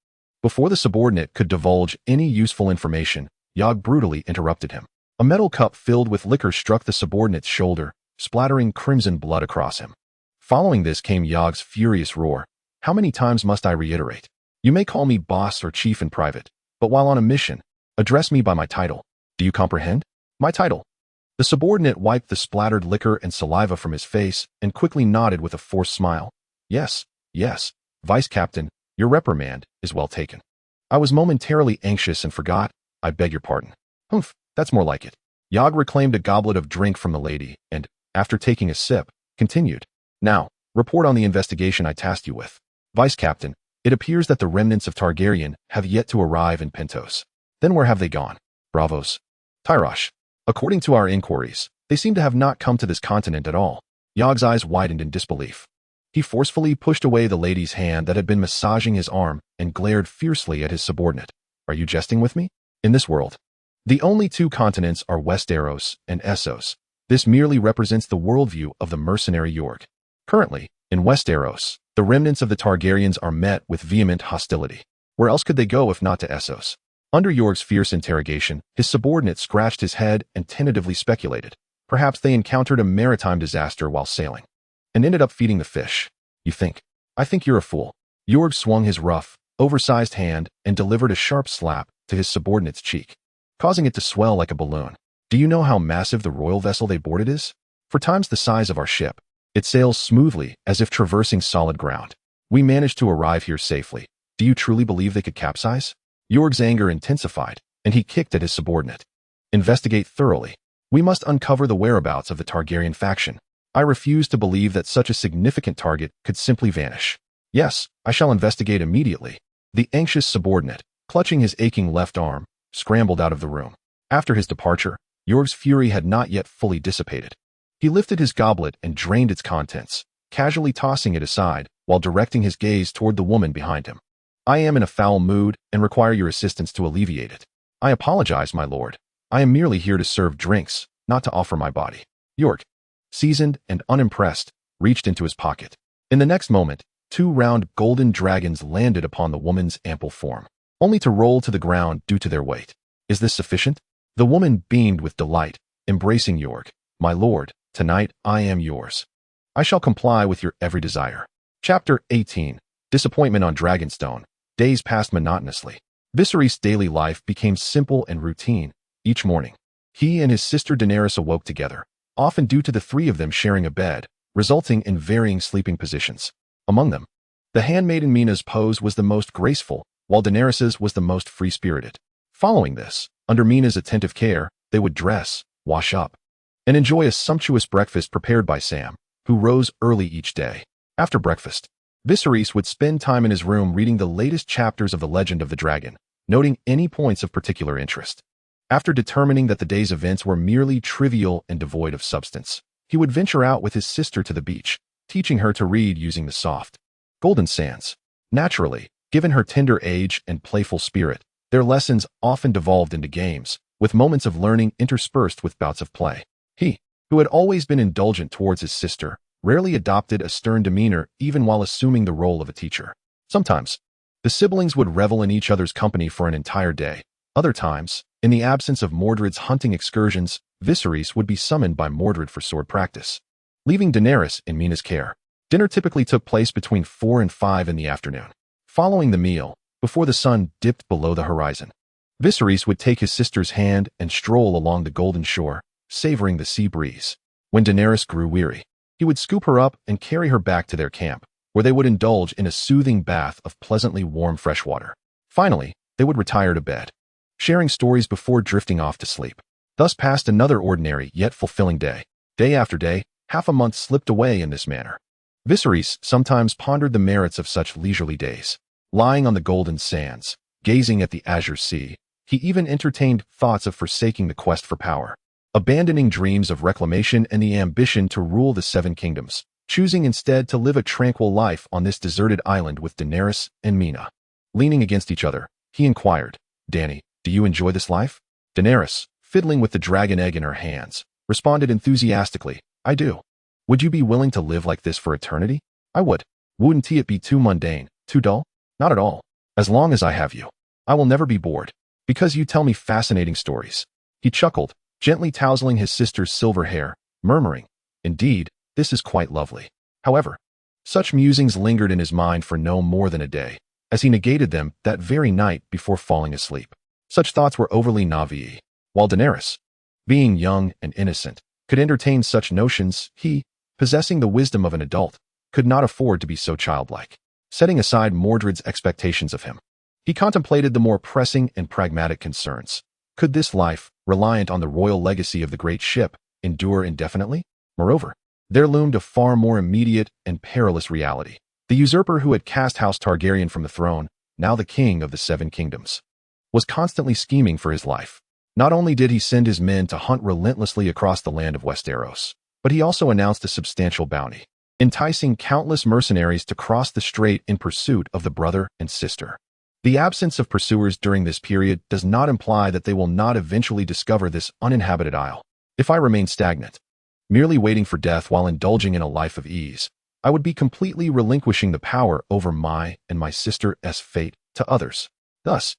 Before the subordinate could divulge any useful information, Yog brutally interrupted him. A metal cup filled with liquor struck the subordinate's shoulder, splattering crimson blood across him. Following this came Yog's furious roar. How many times must I reiterate? You may call me boss or chief in private, but while on a mission, address me by my title. Do you comprehend? My title. The subordinate wiped the splattered liquor and saliva from his face and quickly nodded with a forced smile. Yes, yes, Vice Captain, your reprimand is well taken. I was momentarily anxious and forgot. I beg your pardon. Humph, that's more like it. Yog reclaimed a goblet of drink from the lady and, after taking a sip, continued. Now, report on the investigation I tasked you with. Vice Captain, it appears that the remnants of Targaryen have yet to arrive in Pentos. Then where have they gone? Bravos. Tyrosh. According to our inquiries, they seem to have not come to this continent at all. Yog's eyes widened in disbelief. He forcefully pushed away the lady's hand that had been massaging his arm and glared fiercely at his subordinate. Are you jesting with me? In this world, the only two continents are Westeros and Essos. This merely represents the worldview of the mercenary York. Currently, in Westeros, the remnants of the Targaryens are met with vehement hostility. Where else could they go if not to Essos? Under York's fierce interrogation, his subordinate scratched his head and tentatively speculated. Perhaps they encountered a maritime disaster while sailing and ended up feeding the fish. You think? I think you're a fool. York swung his rough, oversized hand and delivered a sharp slap to his subordinate's cheek, causing it to swell like a balloon. Do you know how massive the royal vessel they boarded is? 4 times the size of our ship. It sails smoothly as if traversing solid ground. We managed to arrive here safely. Do you truly believe they could capsize? York's anger intensified, and he kicked at his subordinate. Investigate thoroughly. We must uncover the whereabouts of the Targaryen faction. I refuse to believe that such a significant target could simply vanish. Yes, I shall investigate immediately. The anxious subordinate, clutching his aching left arm, scrambled out of the room. After his departure, York's fury had not yet fully dissipated. He lifted his goblet and drained its contents, casually tossing it aside while directing his gaze toward the woman behind him. I am in a foul mood and require your assistance to alleviate it. I apologize, my lord. I am merely here to serve drinks, not to offer my body. York, seasoned and unimpressed, reached into his pocket. In the next moment, 2 round golden dragons landed upon the woman's ample form, only to roll to the ground due to their weight. Is this sufficient? The woman beamed with delight, embracing York. My lord, tonight I am yours. I shall comply with your every desire. Chapter 18. Disappointment on Dragonstone. Days passed monotonously. Viserys' daily life became simple and routine. Each morning, he and his sister Daenerys awoke together, often due to the 3 of them sharing a bed, resulting in varying sleeping positions. Among them, the handmaiden Mina's pose was the most graceful, while Daenerys's was the most free-spirited. Following this, under Mina's attentive care, they would dress, wash up, and enjoy a sumptuous breakfast prepared by Sam, who rose early each day. After breakfast, Viserys would spend time in his room reading the latest chapters of The Legend of the Dragon, noting any points of particular interest. After determining that the day's events were merely trivial and devoid of substance, he would venture out with his sister to the beach, teaching her to read using the soft, golden sands. Naturally, given her tender age and playful spirit, their lessons often devolved into games, with moments of learning interspersed with bouts of play. He, who had always been indulgent towards his sister, rarely adopted a stern demeanor even while assuming the role of a teacher. Sometimes, the siblings would revel in each other's company for an entire day. Other times, in the absence of Mordred's hunting excursions, Viserys would be summoned by Mordred for sword practice, leaving Daenerys in Mina's care. Dinner typically took place between 4 and 5 in the afternoon. Following the meal, before the sun dipped below the horizon, Viserys would take his sister's hand and stroll along the golden shore, savoring the sea breeze. When Daenerys grew weary, he would scoop her up and carry her back to their camp, where they would indulge in a soothing bath of pleasantly warm fresh water. Finally, they would retire to bed, sharing stories before drifting off to sleep. Thus passed another ordinary yet fulfilling day. Day after day, half a month slipped away in this manner. Viserys sometimes pondered the merits of such leisurely days. Lying on the golden sands, gazing at the azure sea, he even entertained thoughts of forsaking the quest for power, abandoning dreams of reclamation and the ambition to rule the 7 kingdoms, choosing instead to live a tranquil life on this deserted island with Daenerys and Mina. Leaning against each other, he inquired, Dany, do you enjoy this life? Daenerys, fiddling with the dragon egg in her hands, responded enthusiastically, I do. Would you be willing to live like this for eternity? I would. Wouldn't it be too mundane, too dull? Not at all. As long as I have you, I will never be bored, because you tell me fascinating stories." He chuckled, gently tousling his sister's silver hair, murmuring, "Indeed, this is quite lovely." However, such musings lingered in his mind for no more than a day, as he negated them that very night before falling asleep. Such thoughts were overly naive. While Daenerys, being young and innocent, could entertain such notions, he, possessing the wisdom of an adult, could not afford to be so childlike. Setting aside Mordred's expectations of him, he contemplated the more pressing and pragmatic concerns. Could this life, reliant on the royal legacy of the great ship, endure indefinitely? Moreover, there loomed a far more immediate and perilous reality. The usurper who had cast House Targaryen from the throne, now the king of the Seven Kingdoms, was constantly scheming for his life. Not only did he send his men to hunt relentlessly across the land of Westeros, but he also announced a substantial bounty, enticing countless mercenaries to cross the strait in pursuit of the brother and sister. The absence of pursuers during this period does not imply that they will not eventually discover this uninhabited isle. If I remain stagnant, merely waiting for death while indulging in a life of ease, I would be completely relinquishing the power over my and my sister's fate to others. Thus,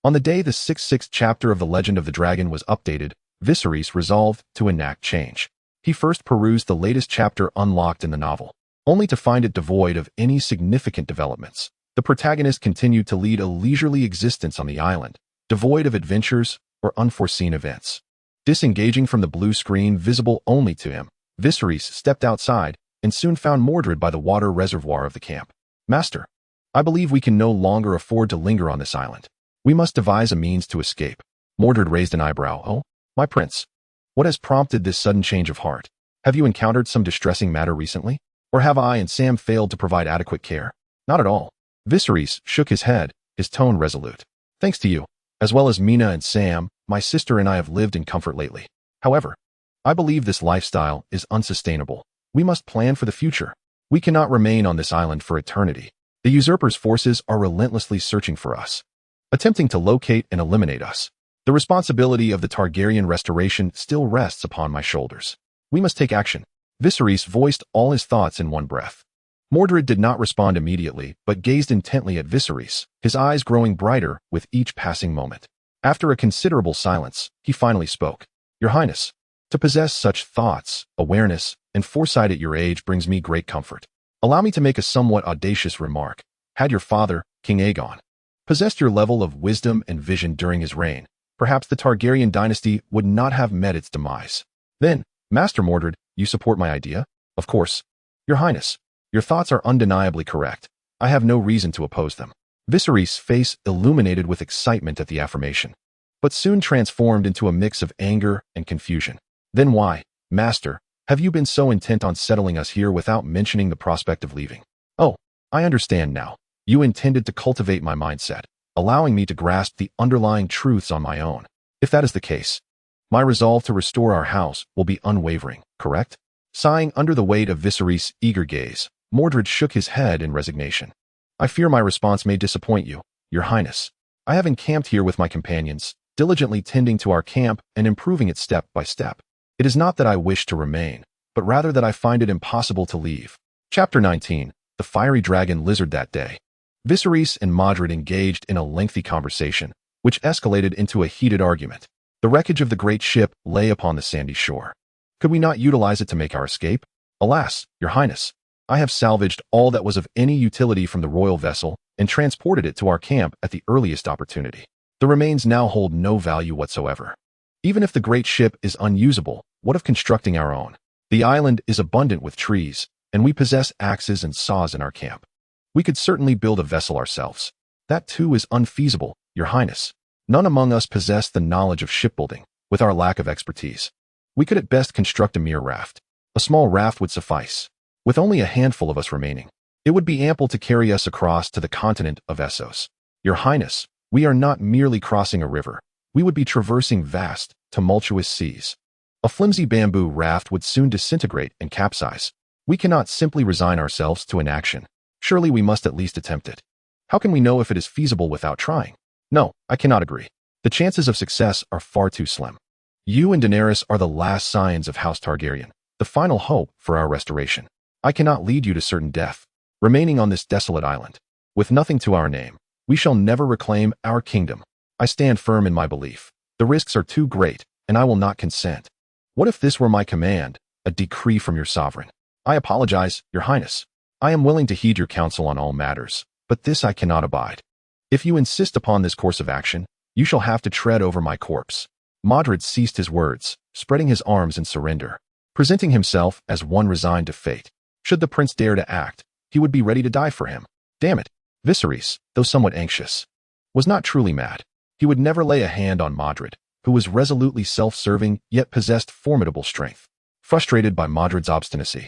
on the day the 66th chapter of The Legend of the Dragon was updated, Viserys resolved to enact change. He first perused the latest chapter unlocked in the novel, only to find it devoid of any significant developments. The protagonist continued to lead a leisurely existence on the island, devoid of adventures or unforeseen events. Disengaging from the blue screen visible only to him, Viserys stepped outside and soon found Mordred by the water reservoir of the camp. "Master, I believe we can no longer afford to linger on this island. We must devise a means to escape." Mordred raised an eyebrow. "Oh, my prince, what has prompted this sudden change of heart? Have you encountered some distressing matter recently? Or have I and Sam failed to provide adequate care?" "Not at all." Viserys shook his head, his tone resolute. "Thanks to you, as well as Mina and Sam, my sister and I have lived in comfort lately. However, I believe this lifestyle is unsustainable. We must plan for the future. We cannot remain on this island for eternity. The usurper's forces are relentlessly searching for us, attempting to locate and eliminate us. The responsibility of the Targaryen restoration still rests upon my shoulders. We must take action." Viserys voiced all his thoughts in one breath. Mordred did not respond immediately, but gazed intently at Viserys, his eyes growing brighter with each passing moment. After a considerable silence, he finally spoke. "Your Highness, to possess such thoughts, awareness, and foresight at your age brings me great comfort. Allow me to make a somewhat audacious remark. Had your father, King Aegon, possessed your level of wisdom and vision during his reign, perhaps the Targaryen dynasty would not have met its demise. Then, Master Mordred, you support my idea?" "Of course. Your Highness, your thoughts are undeniably correct. I have no reason to oppose them." Viserys' face illuminated with excitement at the affirmation, but soon transformed into a mix of anger and confusion. "Then why, Master, have you been so intent on settling us here without mentioning the prospect of leaving?" "Oh, I understand now. You intended to cultivate my mindset, allowing me to grasp the underlying truths on my own. If that is the case, my resolve to restore our house will be unwavering, correct?" Sighing under the weight of Viserys' eager gaze, Mordred shook his head in resignation. "I fear my response may disappoint you, Your Highness. I have encamped here with my companions, diligently tending to our camp and improving it step by step. It is not that I wish to remain, but rather that I find it impossible to leave." Chapter 19. The Fiery Dragon Lizard. That day, Viserys and Mordred engaged in a lengthy conversation, which escalated into a heated argument. The wreckage of the great ship lay upon the sandy shore. Could we not utilize it to make our escape? "Alas, Your Highness, I have salvaged all that was of any utility from the royal vessel and transported it to our camp at the earliest opportunity. The remains now hold no value whatsoever. Even if the great ship is unusable, what of constructing our own? The island is abundant with trees, and we possess axes and saws in our camp. We could certainly build a vessel ourselves." "That too is unfeasible, Your Highness. None among us possess the knowledge of shipbuilding, with our lack of expertise. We could at best construct a mere raft. A small raft would suffice. With only a handful of us remaining, it would be ample to carry us across to the continent of Essos. Your Highness, we are not merely crossing a river. We would be traversing vast, tumultuous seas. A flimsy bamboo raft would soon disintegrate and capsize. We cannot simply resign ourselves to inaction. Surely we must at least attempt it. How can we know if it is feasible without trying? No, I cannot agree. The chances of success are far too slim. You and Daenerys are the last scions of House Targaryen, the final hope for our restoration. I cannot lead you to certain death, remaining on this desolate island, with nothing to our name. We shall never reclaim our kingdom. I stand firm in my belief. The risks are too great, and I will not consent. What if this were my command, a decree from your sovereign? I apologize, your highness. I am willing to heed your counsel on all matters, but this I cannot abide. If you insist upon this course of action, you shall have to tread over my corpse. Modred ceased his words, spreading his arms in surrender, presenting himself as one resigned to fate. Should the prince dare to act, he would be ready to die for him. Damn it, Viserys, though somewhat anxious, was not truly mad. He would never lay a hand on Modred, who was resolutely self-serving yet possessed formidable strength. Frustrated by Modred's obstinacy,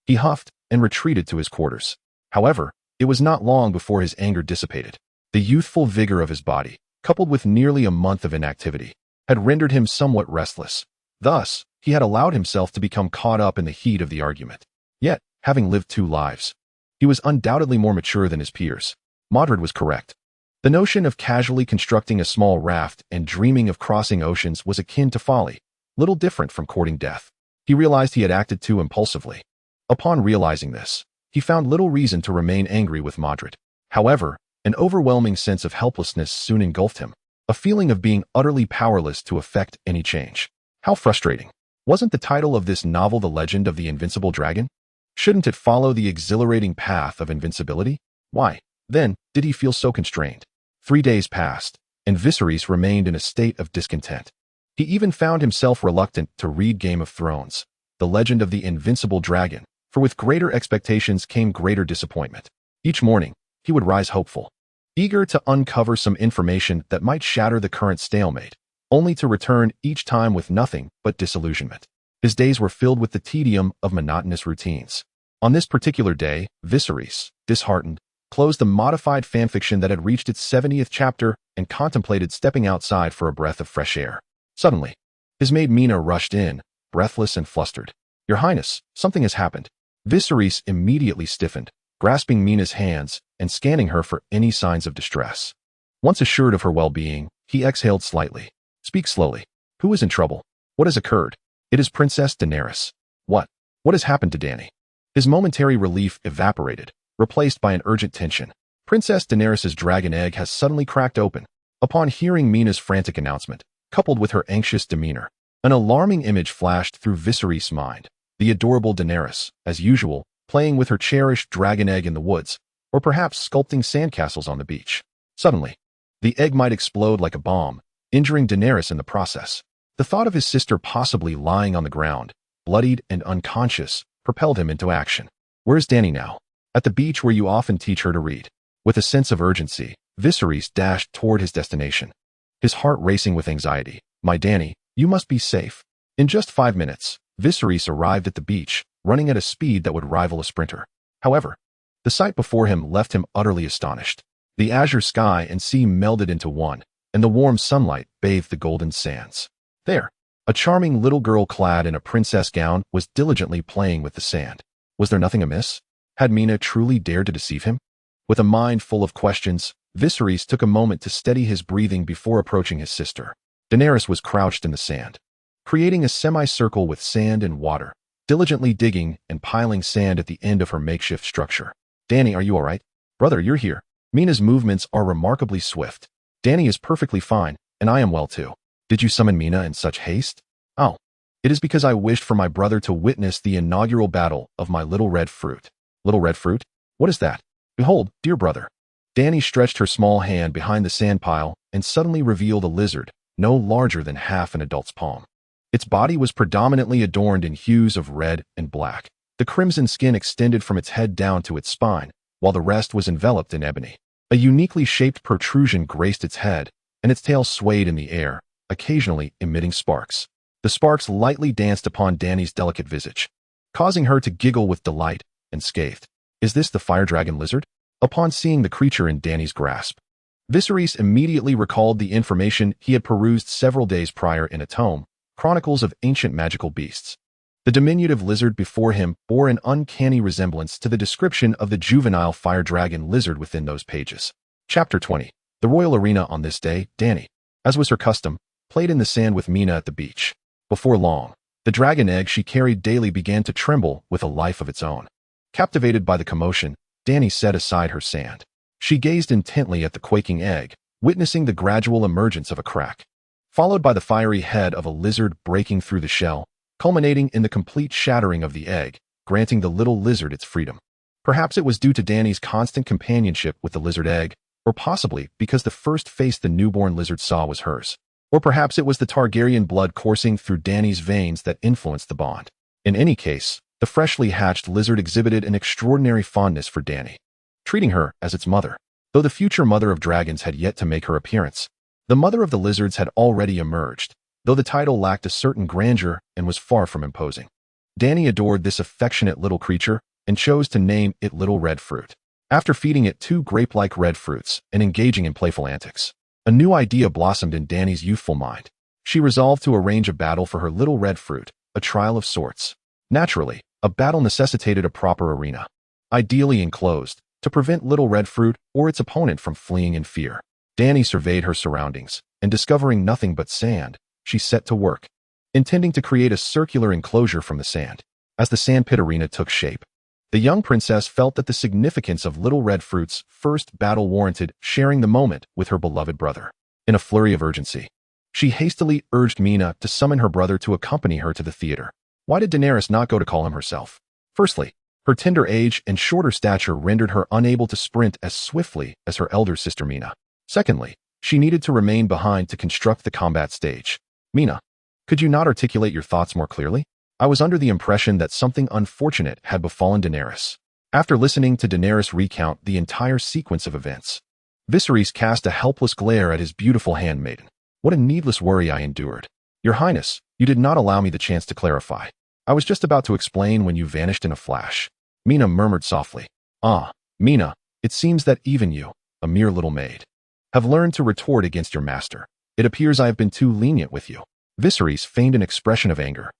he huffed and retreated to his quarters. However, it was not long before his anger dissipated. The youthful vigor of his body, coupled with nearly a month of inactivity, had rendered him somewhat restless. Thus, he had allowed himself to become caught up in the heat of the argument. Yet, having lived 2 lives, he was undoubtedly more mature than his peers. Modred was correct. The notion of casually constructing a small raft and dreaming of crossing oceans was akin to folly, little different from courting death. He realized he had acted too impulsively. Upon realizing this, he found little reason to remain angry with Modred. However, an overwhelming sense of helplessness soon engulfed him, a feeling of being utterly powerless to effect any change. How frustrating. Wasn't the title of this novel The Legend of the Invincible Dragon? Shouldn't it follow the exhilarating path of invincibility? Why, then, did he feel so constrained? 3 days passed, and Viserys remained in a state of discontent. He even found himself reluctant to read Game of Thrones, The Legend of the Invincible Dragon, for with greater expectations came greater disappointment. Each morning, he would rise hopeful, eager to uncover some information that might shatter the current stalemate, only to return each time with nothing but disillusionment. His days were filled with the tedium of monotonous routines. On this particular day, Viserys, disheartened, closed the modified fanfiction that had reached its 70th chapter and contemplated stepping outside for a breath of fresh air. Suddenly, his maid Mina rushed in, breathless and flustered. "Your Highness, something has happened." Viserys immediately stiffened, grasping Mina's hands and scanning her for any signs of distress. Once assured of her well-being, he exhaled slightly. "Speak slowly. Who is in trouble? What has occurred?" "It is Princess Daenerys." What has happened to Dany?" His momentary relief evaporated, replaced by an urgent tension. Princess Daenerys' dragon egg has suddenly cracked open. Upon hearing Mina's frantic announcement, coupled with her anxious demeanor, an alarming image flashed through Viserys' mind. The adorable Daenerys, as usual, playing with her cherished dragon egg in the woods, or perhaps sculpting sandcastles on the beach. Suddenly, the egg might explode like a bomb, injuring Daenerys in the process. The thought of his sister possibly lying on the ground, bloodied and unconscious, propelled him into action. "Where's Dany now?" "At the beach where you often teach her to read." With a sense of urgency, Viserys dashed toward his destination, his heart racing with anxiety. "My Dany, you must be safe." In just 5 minutes, Viserys arrived at the beach, running at a speed that would rival a sprinter. However, the sight before him left him utterly astonished. The azure sky and sea melded into one, and the warm sunlight bathed the golden sands. There, a charming little girl clad in a princess gown was diligently playing with the sand. Was there nothing amiss? Had Mina truly dared to deceive him? With a mind full of questions, Viserys took a moment to steady his breathing before approaching his sister. Daenerys was crouched in the sand, creating a semicircle with sand and water, diligently digging and piling sand at the end of her makeshift structure. "Dany, are you all right?" "Brother, you're here." Mina's movements are remarkably swift. "Dany is perfectly fine, and I am well too." "Did you summon Mina in such haste?" "Oh, it is because I wished for my brother to witness the inaugural battle of my little red fruit." "Little red fruit? What is that?" "Behold, dear brother." Dany stretched her small hand behind the sand pile and suddenly revealed a lizard, no larger than half an adult's palm. Its body was predominantly adorned in hues of red and black. The crimson skin extended from its head down to its spine, while the rest was enveloped in ebony. A uniquely shaped protrusion graced its head, and its tail swayed in the air, occasionally emitting sparks. The sparks lightly danced upon Dany's delicate visage, causing her to giggle with delight and scathed. "Is this the fire dragon lizard?" Upon seeing the creature in Dany's grasp, Viserys immediately recalled the information he had perused several days prior in a tome, Chronicles of Ancient Magical Beasts. The diminutive lizard before him bore an uncanny resemblance to the description of the juvenile fire dragon lizard within those pages. Chapter 20. The Royal Arena. On this day, Dany, as was her custom, played in the sand with Mina at the beach. Before long, the dragon egg she carried daily began to tremble with a life of its own. Captivated by the commotion, Dany set aside her sand. She gazed intently at the quaking egg, witnessing the gradual emergence of a crack, followed by the fiery head of a lizard breaking through the shell, culminating in the complete shattering of the egg, granting the little lizard its freedom. Perhaps it was due to Dany's constant companionship with the lizard egg, or possibly because the first face the newborn lizard saw was hers. Or perhaps it was the Targaryen blood coursing through Dany's veins that influenced the bond. In any case, the freshly hatched lizard exhibited an extraordinary fondness for Dany, treating her as its mother. Though the future mother of dragons had yet to make her appearance, the mother of the lizards had already emerged, though the title lacked a certain grandeur and was far from imposing. Dany adored this affectionate little creature and chose to name it Little Red Fruit. After feeding it 2 grape-like red fruits and engaging in playful antics, a new idea blossomed in Dany's youthful mind. She resolved to arrange a battle for her Little Red Fruit, a trial of sorts. Naturally, a battle necessitated a proper arena, ideally enclosed, to prevent Little Red Fruit or its opponent from fleeing in fear. Dany surveyed her surroundings, and discovering nothing but sand, she set to work, intending to create a circular enclosure from the sand. As the sandpit arena took shape, the young princess felt that the significance of Little Red Fruit's first battle warranted sharing the moment with her beloved brother. In a flurry of urgency, she hastily urged Mina to summon her brother to accompany her to the theater. Why did Daenerys not go to call him herself? Firstly, her tender age and shorter stature rendered her unable to sprint as swiftly as her elder sister Mina. Secondly, she needed to remain behind to construct the combat stage. Mina, could you not articulate your thoughts more clearly? I was under the impression that something unfortunate had befallen Daenerys. After listening to Daenerys recount the entire sequence of events, Viserys cast a helpless glare at his beautiful handmaiden. What a needless worry I endured. Your Highness, you did not allow me the chance to clarify. I was just about to explain when you vanished in a flash. Mina murmured softly. Ah, Mina, it seems that even you, a mere little maid, have learned to retort against your master. It appears I have been too lenient with you. Viserys feigned an expression of anger,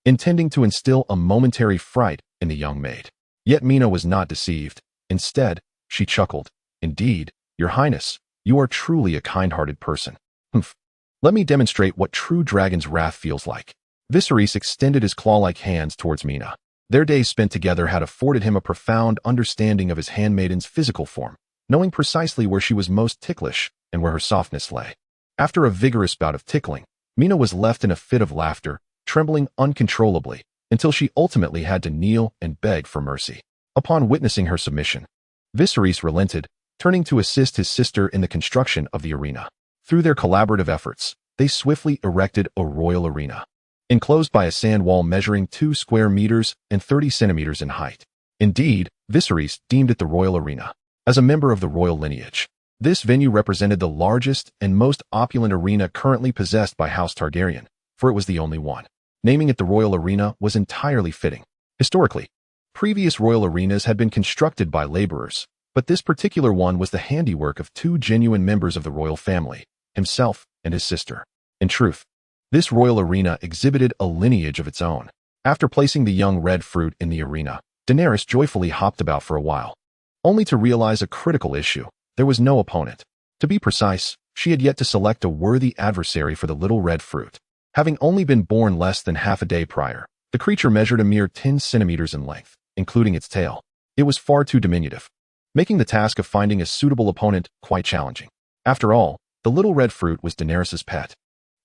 intending to instill a momentary fright in the young maid. Yet Mina was not deceived. Instead, she chuckled. Indeed, Your Highness, you are truly a kind-hearted person. Humph. Let me demonstrate what true dragon's wrath feels like. Viserys extended his claw-like hands towards Mina. Their days spent together had afforded him a profound understanding of his handmaiden's physical form, knowing precisely where she was most ticklish and where her softness lay. After a vigorous bout of tickling, Mina was left in a fit of laughter, trembling uncontrollably, until she ultimately had to kneel and beg for mercy. Upon witnessing her submission, Viserys relented, turning to assist his sister in the construction of the arena. Through their collaborative efforts, they swiftly erected a royal arena, enclosed by a sand wall measuring 2 square meters and 30 centimeters in height. Indeed, Viserys deemed it the royal arena. As a member of the royal lineage, this venue represented the largest and most opulent arena currently possessed by House Targaryen, for it was the only one. Naming it the royal arena was entirely fitting. Historically, previous royal arenas had been constructed by laborers, but this particular one was the handiwork of 2 genuine members of the royal family, himself and his sister. In truth, this royal arena exhibited a lineage of its own. After placing the young red fruit in the arena, Daenerys joyfully hopped about for a while, only to realize a critical issue. There was no opponent. To be precise, she had yet to select a worthy adversary for the little red fruit. Having only been born less than half a day prior, the creature measured a mere 10 centimeters in length, including its tail. It was far too diminutive, making the task of finding a suitable opponent quite challenging. After all, the little red fruit was Daenerys' pet.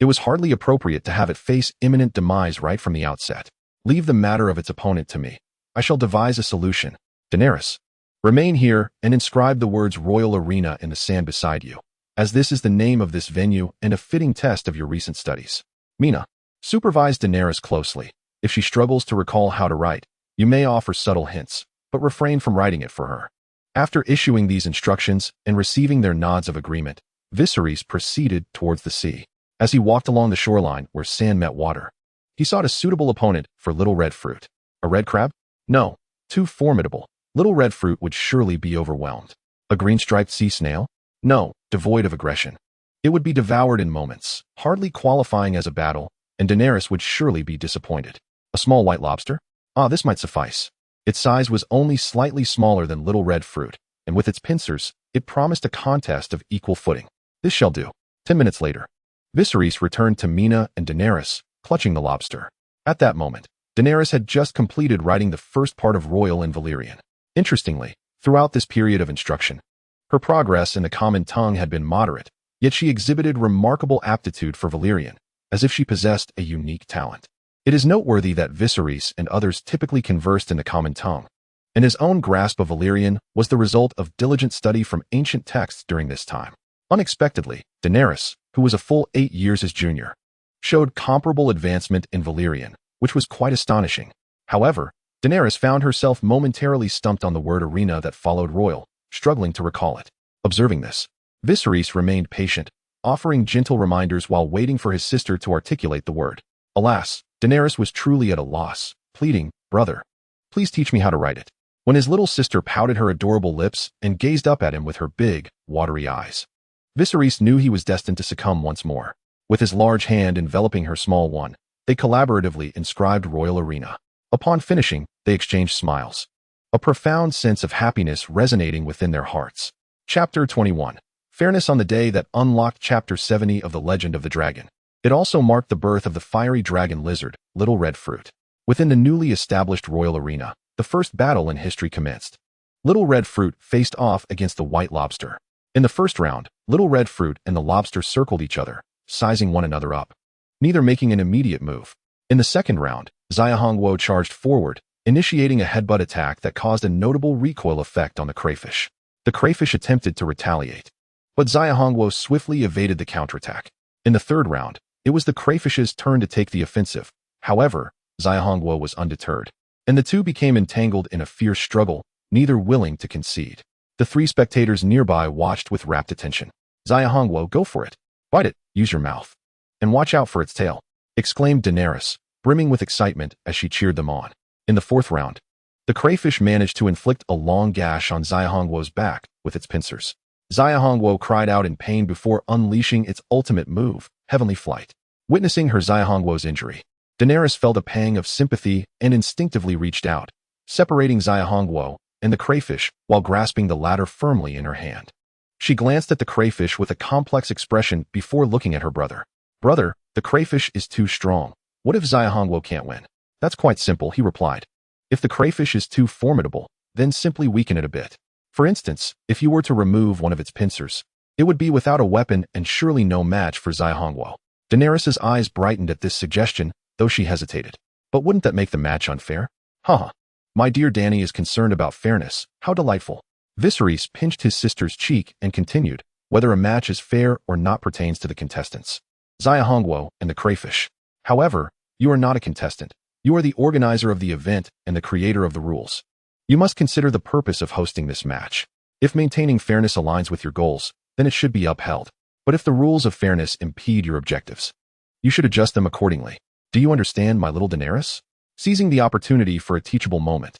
It was hardly appropriate to have it face imminent demise right from the outset. Leave the matter of its opponent to me. I shall devise a solution. Daenerys, remain here and inscribe the words Royal Arena in the sand beside you, as this is the name of this venue and a fitting test of your recent studies. Mina, supervise Daenerys closely. If she struggles to recall how to write, you may offer subtle hints, but refrain from writing it for her. After issuing these instructions and receiving their nods of agreement, Viserys proceeded towards the sea. As he walked along the shoreline where sand met water, he sought a suitable opponent for Little Red Fruit. A red crab? No, too formidable. Little Red Fruit would surely be overwhelmed. A green-striped sea snail? No, devoid of aggression. It would be devoured in moments, hardly qualifying as a battle, and Daenerys would surely be disappointed. A small white lobster? Ah, this might suffice. Its size was only slightly smaller than Little Red Fruit, and with its pincers, it promised a contest of equal footing. This shall do. 10 minutes later, Viserys returned to Mina and Daenerys, clutching the lobster. At that moment, Daenerys had just completed writing the first part of Royal in Valyrian. Interestingly, throughout this period of instruction, Her progress in the common tongue had been moderate, yet she exhibited remarkable aptitude for Valyrian, as if she possessed a unique talent. It is noteworthy that Viserys and others typically conversed in the common tongue, and his own grasp of Valyrian was the result of diligent study from ancient texts during this time. Unexpectedly, Daenerys, who was a full 8 years his junior, showed comparable advancement in Valyrian, which was quite astonishing. However, Daenerys found herself momentarily stumped on the word arena that followed royal, struggling to recall it. Observing this, Viserys remained patient, offering gentle reminders while waiting for his sister to articulate the word. Alas, Daenerys was truly at a loss, pleading, "Brother, please teach me how to write it." When his little sister pouted her adorable lips and gazed up at him with her big, watery eyes, Viserys knew he was destined to succumb once more. With his large hand enveloping her small one, they collaboratively inscribed Royal Arena. Upon finishing, they exchanged smiles, a profound sense of happiness resonating within their hearts. Chapter 21. Fairness on the day that unlocked Chapter 70 of The Legend of the Dragon. It also marked the birth of the fiery dragon lizard, Little Red Fruit. Within the newly established Royal Arena, the first battle in history commenced. Little Red Fruit faced off against the White Lobster. In the first round, Little Red Fruit and the lobster circled each other, sizing one another up, neither making an immediate move. In the second round, Xiahongguo charged forward, initiating a headbutt attack that caused a notable recoil effect on the crayfish. The crayfish attempted to retaliate, but Xiahongguo swiftly evaded the counterattack. In the third round, it was the crayfish's turn to take the offensive. However, Xiahongguo was undeterred, and the two became entangled in a fierce struggle, neither willing to concede. The three spectators nearby watched with rapt attention. "Xiahongguo, go for it. Bite it, use your mouth. And watch out for its tail," exclaimed Daenerys, brimming with excitement as she cheered them on. In the fourth round, the crayfish managed to inflict a long gash on Xiahongguo's back with its pincers. Xiahongguo cried out in pain before unleashing its ultimate move, Heavenly Flight. Witnessing her Xiahongguo's injury, Daenerys felt a pang of sympathy and instinctively reached out, separating Xiahongguo and the crayfish while grasping the latter firmly in her hand. She glanced at the crayfish with a complex expression before looking at her brother. "Brother, the crayfish is too strong. What if Xiahongguo can't win?" "That's quite simple," he replied. "If the crayfish is too formidable, then simply weaken it a bit. For instance, if you were to remove one of its pincers, it would be without a weapon and surely no match for Xiahongguo." Daenerys' eyes brightened at this suggestion, though she hesitated. "But wouldn't that make the match unfair?" "Haha. My dear Dany is concerned about fairness. How delightful." Viserys pinched his sister's cheek and continued, "Whether a match is fair or not pertains to the contestants, Xiahongguo and the crayfish. However, you are not a contestant. You are the organizer of the event and the creator of the rules. You must consider the purpose of hosting this match. If maintaining fairness aligns with your goals, then it should be upheld. But if the rules of fairness impede your objectives, you should adjust them accordingly. Do you understand, my little Daenerys?" Seizing the opportunity for a teachable moment,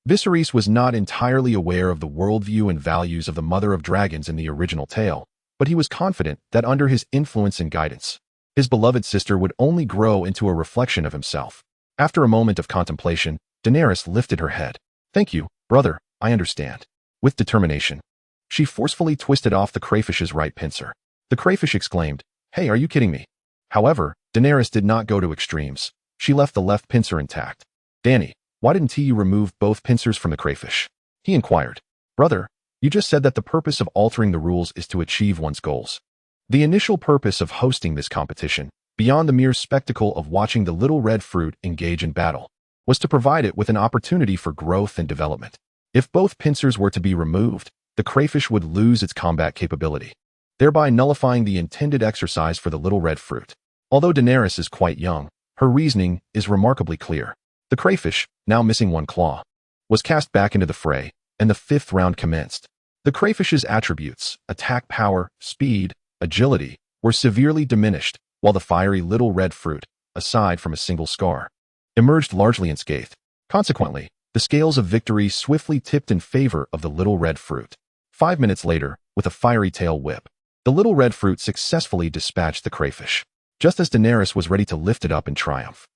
Viserys was not entirely aware of the worldview and values of the Mother of Dragons in the original tale, but he was confident that under his influence and guidance, his beloved sister would only grow into a reflection of himself. After a moment of contemplation, Daenerys lifted her head. "Thank you, brother, I understand." With determination, she forcefully twisted off the crayfish's right pincer. The crayfish exclaimed, "Hey, are you kidding me?" However, Daenerys did not go to extremes. She left the left pincer intact. "Dany, why didn't you remove both pincers from the crayfish?" he inquired. "Brother, you just said that the purpose of altering the rules is to achieve one's goals." The initial purpose of hosting this competition, beyond the mere spectacle of watching the Little Red Fruit engage in battle, was to provide it with an opportunity for growth and development. If both pincers were to be removed, the crayfish would lose its combat capability, thereby nullifying the intended exercise for the Little Red Fruit. Although Daenerys is quite young, her reasoning is remarkably clear. The crayfish, now missing one claw, was cast back into the fray, and the fifth round commenced. The crayfish's attributes, attack power, speed, agility, were severely diminished, while the fiery Little Red Fruit, aside from a single scar, emerged largely unscathed. Consequently, the scales of victory swiftly tipped in favor of the Little Red Fruit. 5 minutes later, with a fiery tail whip, the Little Red Fruit successfully dispatched the crayfish. Just as Daenerys was ready to lift it up in triumph,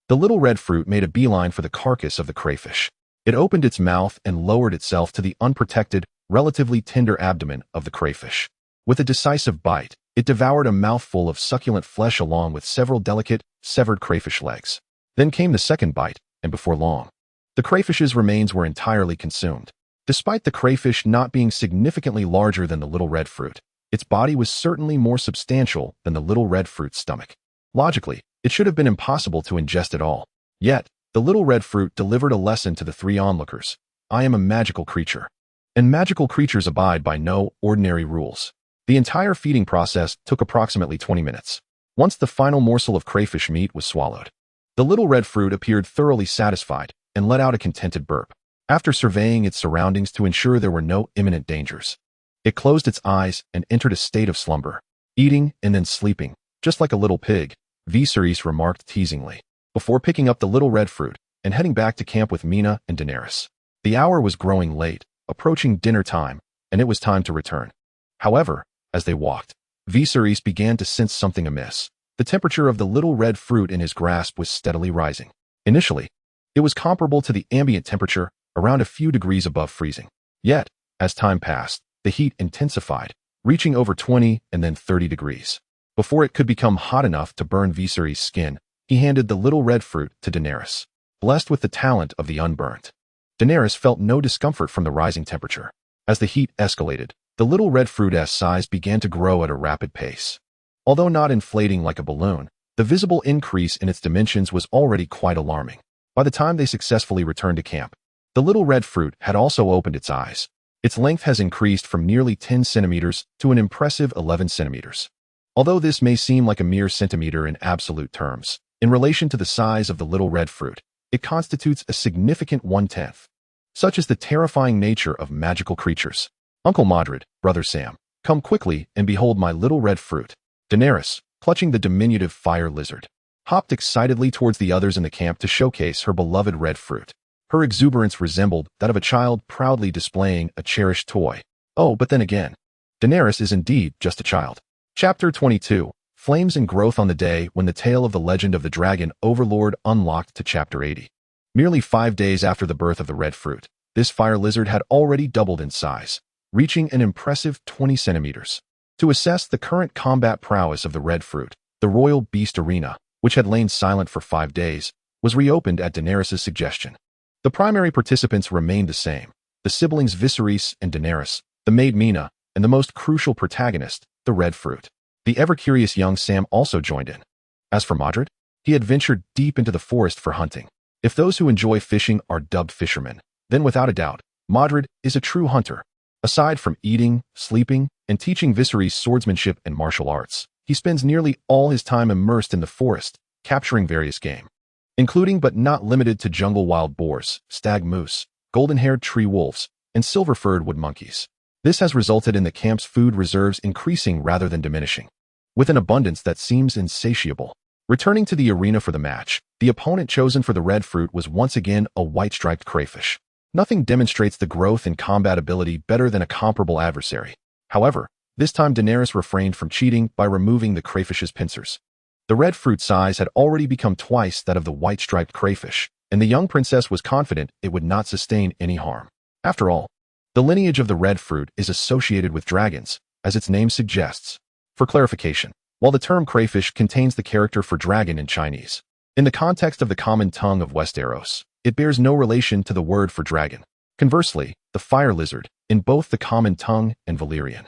the Little Red Fruit made a beeline for the carcass of the crayfish. It opened its mouth and lowered itself to the unprotected, relatively tender abdomen of the crayfish. With a decisive bite, it devoured a mouthful of succulent flesh along with several delicate, severed crayfish legs. Then came the second bite, and before long, the crayfish's remains were entirely consumed. Despite the crayfish not being significantly larger than the little red fruit, its body was certainly more substantial than the little red fruit's stomach. Logically, it should have been impossible to ingest it all. Yet, the little red fruit delivered a lesson to the three onlookers. I am a magical creature. And magical creatures abide by no ordinary rules. The entire feeding process took approximately 20 minutes. Once the final morsel of crayfish meat was swallowed, the little red fruit appeared thoroughly satisfied and let out a contented burp. After surveying its surroundings to ensure there were no imminent dangers, it closed its eyes and entered a state of slumber, eating and then sleeping, just like a little pig, Viserys remarked teasingly, before picking up the little red fruit and heading back to camp with Mina and Daenerys. The hour was growing late, approaching dinner time, and it was time to return. However, as they walked, Viserys began to sense something amiss. The temperature of the little red fruit in his grasp was steadily rising. Initially, it was comparable to the ambient temperature, around a few degrees above freezing. Yet, as time passed, the heat intensified, reaching over 20 and then 30 degrees. Before it could become hot enough to burn Viserys' skin, he handed the little red fruit to Daenerys. Blessed with the talent of the unburnt, Daenerys felt no discomfort from the rising temperature. As the heat escalated, the little red fruit's size began to grow at a rapid pace. Although not inflating like a balloon, the visible increase in its dimensions was already quite alarming. By the time they successfully returned to camp, the little red fruit had also opened its eyes. Its length has increased from nearly 10 centimeters to an impressive 11 centimeters. Although this may seem like a mere centimeter in absolute terms, in relation to the size of the little red fruit, it constitutes a significant 1/10. Such is the terrifying nature of magical creatures. Uncle Modred, Brother Sam, come quickly and behold my little red fruit. Daenerys, clutching the diminutive fire lizard, hopped excitedly towards the others in the camp to showcase her beloved red fruit. Her exuberance resembled that of a child proudly displaying a cherished toy. Oh, but then again, Daenerys is indeed just a child. Chapter 22, Flames and Growth. On the day when the tale of the legend of the dragon overlord unlocked to Chapter 80. Merely 5 days after the birth of the red fruit, this fire lizard had already doubled in size, reaching an impressive 20 centimeters. To assess the current combat prowess of the red fruit, the royal beast arena, which had lain silent for 5 days, was reopened at Daenerys' suggestion. The primary participants remained the same: the siblings Viserys and Daenerys, the maid Mina, and the most crucial protagonist, the red fruit. The ever-curious young Sam also joined in. As for Modred, he had ventured deep into the forest for hunting. If those who enjoy fishing are dubbed fishermen, then without a doubt, Modred is a true hunter. Aside from eating, sleeping, and teaching Viserys swordsmanship and martial arts, he spends nearly all his time immersed in the forest, capturing various game, including but not limited to jungle wild boars, stag moose, golden-haired tree wolves, and silver-furred wood monkeys. This has resulted in the camp's food reserves increasing rather than diminishing, with an abundance that seems insatiable. Returning to the arena for the match, the opponent chosen for the red fruit was once again a white-striped crayfish. Nothing demonstrates the growth in combat ability better than a comparable adversary. However, this time Daenerys refrained from cheating by removing the crayfish's pincers. The red fruit size had already become twice that of the white-striped crayfish, and the young princess was confident it would not sustain any harm. After all, the lineage of the red fruit is associated with dragons, as its name suggests. For clarification, while the term crayfish contains the character for dragon in Chinese, in the context of the common tongue of Westeros, it bears no relation to the word for dragon. Conversely, the fire lizard, in both the common tongue and Valyrian,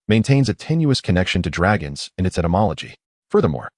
maintains a tenuous connection to dragons in its etymology. Furthermore,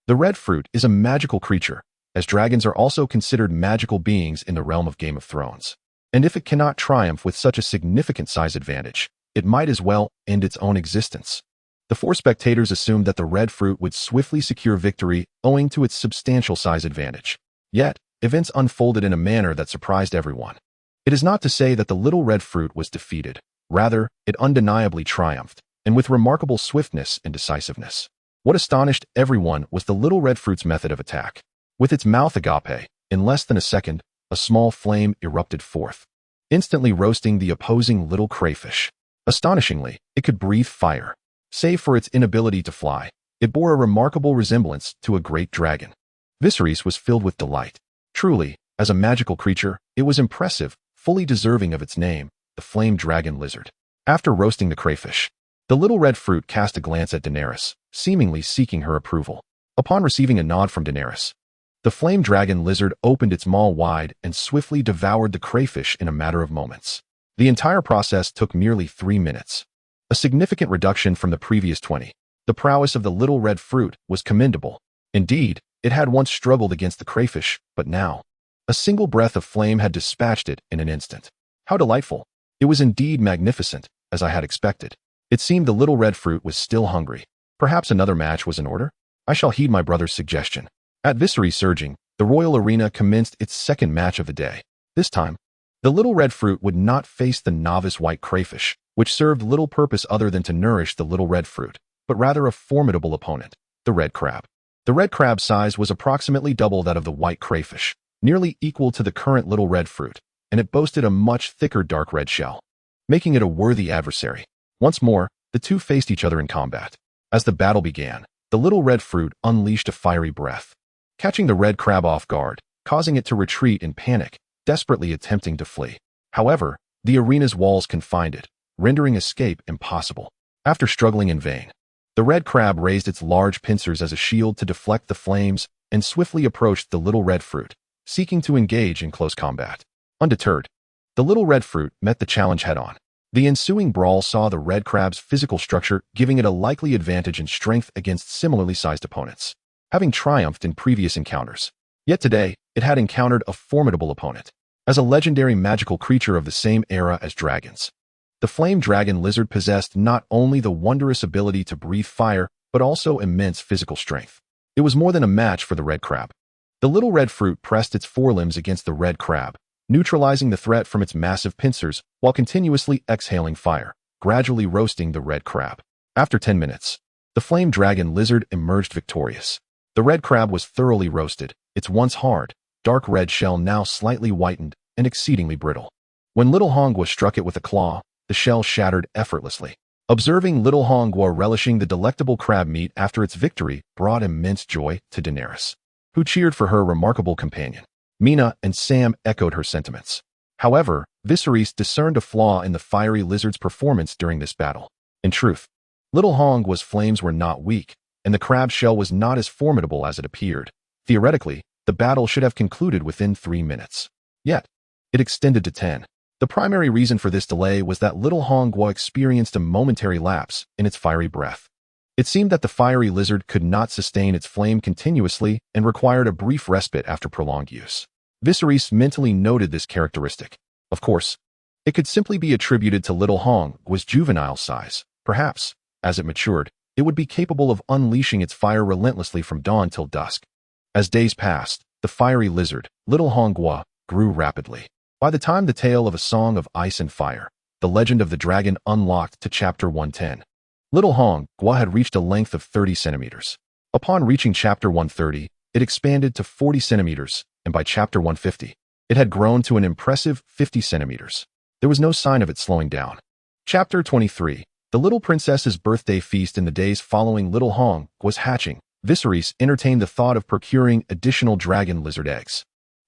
the red fruit is a magical creature, as dragons are also considered magical beings in the realm of Game of Thrones. And if it cannot triumph with such a significant size advantage, it might as well end its own existence. The 4 spectators assumed that the red fruit would swiftly secure victory owing to its substantial size advantage. Yet, events unfolded in a manner that surprised everyone. It is not to say that the little red fruit was defeated. Rather, it undeniably triumphed, and with remarkable swiftness and decisiveness. What astonished everyone was the little red fruit's method of attack. With its mouth agape, in less than a second, a small flame erupted forth, instantly roasting the opposing little crayfish. Astonishingly, it could breathe fire. Save for its inability to fly, it bore a remarkable resemblance to a great dragon. Viserys was filled with delight. Truly, as a magical creature, it was impressive, fully deserving of its name, the flame dragon lizard. After roasting the crayfish, the little red fruit cast a glance at Daenerys, seemingly seeking her approval. Upon receiving a nod from Daenerys, the flame dragon lizard opened its maw wide and swiftly devoured the crayfish in a matter of moments. The entire process took merely 3 minutes, a significant reduction from the previous 20. The prowess of the little red fruit was commendable. Indeed, it had once struggled against the crayfish, but now, a single breath of flame had dispatched it in an instant. How delightful! It was indeed magnificent, as I had expected. It seemed the little red fruit was still hungry. Perhaps another match was in order? I shall heed my brother's suggestion. At Viserys surging, the royal arena commenced its second match of the day. This time, the little red fruit would not face the novice white crayfish, which served little purpose other than to nourish the little red fruit, but rather a formidable opponent, the red crab. The red crab's size was approximately double that of the white crayfish, nearly equal to the current little red fruit, and it boasted a much thicker dark red shell, making it a worthy adversary. Once more, the two faced each other in combat. As the battle began, the little red fruit unleashed a fiery breath, catching the red crab off guard, causing it to retreat in panic, desperately attempting to flee. However, the arena's walls confined it, rendering escape impossible. After struggling in vain, the red crab raised its large pincers as a shield to deflect the flames and swiftly approached the little red fruit, seeking to engage in close combat. Undeterred, the little red fruit met the challenge head-on. The ensuing brawl saw the red crab's physical structure giving it a likely advantage in strength against similarly sized opponents, having triumphed in previous encounters. Yet today, it had encountered a formidable opponent. As a legendary magical creature of the same era as dragons, the flame dragon lizard possessed not only the wondrous ability to breathe fire, but also immense physical strength. It was more than a match for the red crab. The little red fruit pressed its forelimbs against the red crab, neutralizing the threat from its massive pincers while continuously exhaling fire, gradually roasting the red crab. After 10 minutes, the flame dragon lizard emerged victorious. The red crab was thoroughly roasted, its once hard, dark red shell now slightly whitened and exceedingly brittle. When Little Hongwa struck it with a claw, the shell shattered effortlessly. Observing Little Hongwa relishing the delectable crab meat after its victory brought immense joy to Daenerys, who cheered for her remarkable companion. Mina and Sam echoed her sentiments. However, Viserys discerned a flaw in the fiery lizard's performance during this battle. In truth, Little Hongwa's flames were not weak, and the crab shell was not as formidable as it appeared. Theoretically, the battle should have concluded within 3 minutes. Yet, it extended to 10. The primary reason for this delay was that Little Hongwa experienced a momentary lapse in its fiery breath. It seemed that the fiery lizard could not sustain its flame continuously and required a brief respite after prolonged use. Viserys mentally noted this characteristic. Of course, it could simply be attributed to Little Hongwa's juvenile size. Perhaps, as it matured, it would be capable of unleashing its fire relentlessly from dawn till dusk. As days passed, the fiery lizard, Little Hongwa, grew rapidly. By the time the tale of a song of ice and fire, the legend of the dragon unlocked to chapter 110, Little Hongwa had reached a length of 30 centimeters. Upon reaching chapter 130, it expanded to 40 centimeters, and by chapter 150, it had grown to an impressive 50 centimeters. There was no sign of it slowing down. Chapter 23. The little princess's birthday feast in the days following Little Hongwa's hatching. Viserys entertained the thought of procuring additional dragon lizard eggs.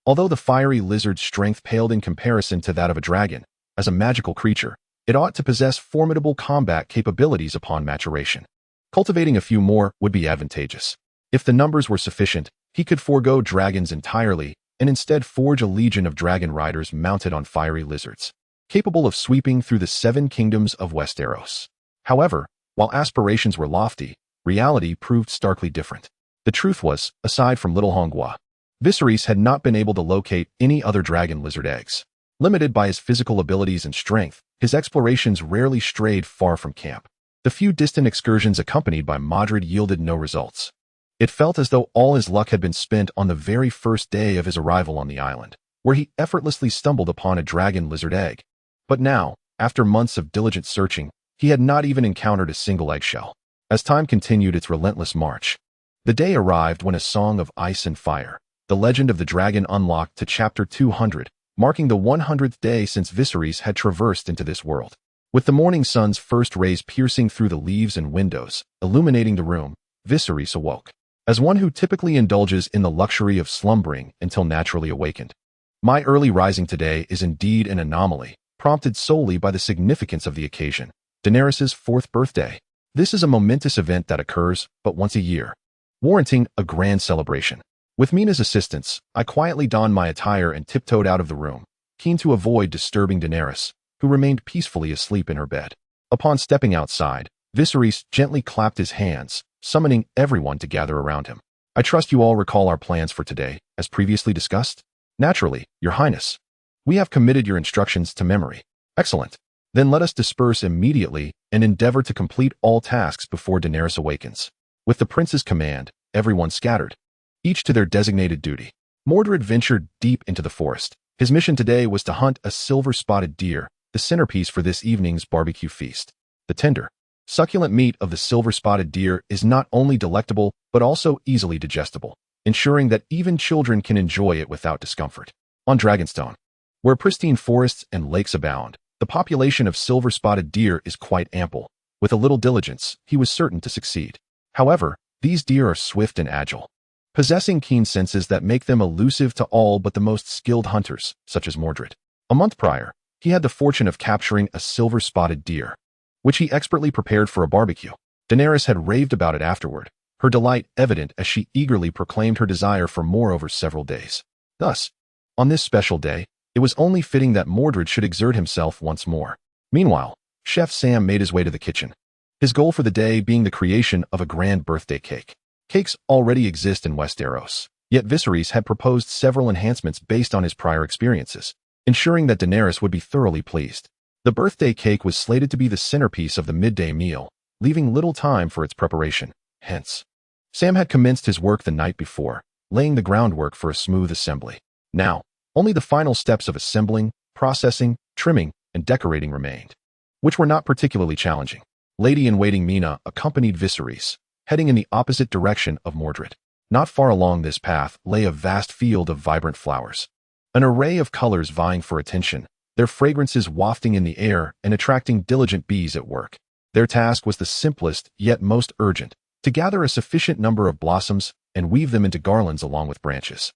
Although the fiery lizard's strength paled in comparison to that of a dragon, as a magical creature, it ought to possess formidable combat capabilities upon maturation. Cultivating a few more would be advantageous. If the numbers were sufficient, he could forego dragons entirely and instead forge a legion of dragon riders mounted on fiery lizards, capable of sweeping through the 7 kingdoms of Westeros. However, while aspirations were lofty, reality proved starkly different. The truth was, aside from Little Hongwa, Viserys had not been able to locate any other dragon lizard eggs. Limited by his physical abilities and strength, his explorations rarely strayed far from camp. The few distant excursions accompanied by Modred yielded no results. It felt as though all his luck had been spent on the very first day of his arrival on the island, where he effortlessly stumbled upon a dragon lizard egg. But now, after months of diligent searching, he had not even encountered a single eggshell. As time continued its relentless march, the day arrived when a song of ice and fire, the legend of the dragon, unlocked to chapter 200, marking the 100th day since Viserys had traversed into this world. With the morning sun's first rays piercing through the leaves and windows, illuminating the room, Viserys awoke. As one who typically indulges in the luxury of slumbering until naturally awakened, my early rising today is indeed an anomaly, prompted solely by the significance of the occasion, Daenerys' 4th birthday. This is a momentous event that occurs but once a year, warranting a grand celebration. With Mina's assistance, I quietly donned my attire and tiptoed out of the room, keen to avoid disturbing Daenerys, who remained peacefully asleep in her bed. Upon stepping outside, Viserys gently clapped his hands, summoning everyone to gather around him. I trust you all recall our plans for today, as previously discussed? Naturally, Your Highness. We have committed your instructions to memory. Excellent. Then let us disperse immediately and endeavor to complete all tasks before Daenerys awakens. With the prince's command, everyone scattered, each to their designated duty. Mordred ventured deep into the forest. His mission today was to hunt a silver-spotted deer, the centerpiece for this evening's barbecue feast. The tender, succulent meat of the silver-spotted deer is not only delectable but also easily digestible, ensuring that even children can enjoy it without discomfort. On Dragonstone, where pristine forests and lakes abound, the population of silver-spotted deer is quite ample. With a little diligence, he was certain to succeed. However, these deer are swift and agile, possessing keen senses that make them elusive to all but the most skilled hunters, such as Mordred. A month prior, he had the fortune of capturing a silver-spotted deer, which he expertly prepared for a barbecue. Daenerys had raved about it afterward, her delight evident as she eagerly proclaimed her desire for more over several days. Thus, on this special day, it was only fitting that Mordred should exert himself once more. Meanwhile, Chef Sam made his way to the kitchen, his goal for the day being the creation of a grand birthday cake. Cakes already exist in Westeros, yet Viserys had proposed several enhancements based on his prior experiences, ensuring that Daenerys would be thoroughly pleased. The birthday cake was slated to be the centerpiece of the midday meal, leaving little time for its preparation. Hence, Sam had commenced his work the night before, laying the groundwork for a smooth assembly. Now, only the final steps of assembling, processing, trimming, and decorating remained, which were not particularly challenging. Lady-in-waiting Mina accompanied Viserys, heading in the opposite direction of Mordred. Not far along this path lay a vast field of vibrant flowers, an array of colors vying for attention, their fragrances wafting in the air and attracting diligent bees at work. Their task was the simplest yet most urgent, to gather a sufficient number of blossoms and weave them into garlands along with branches.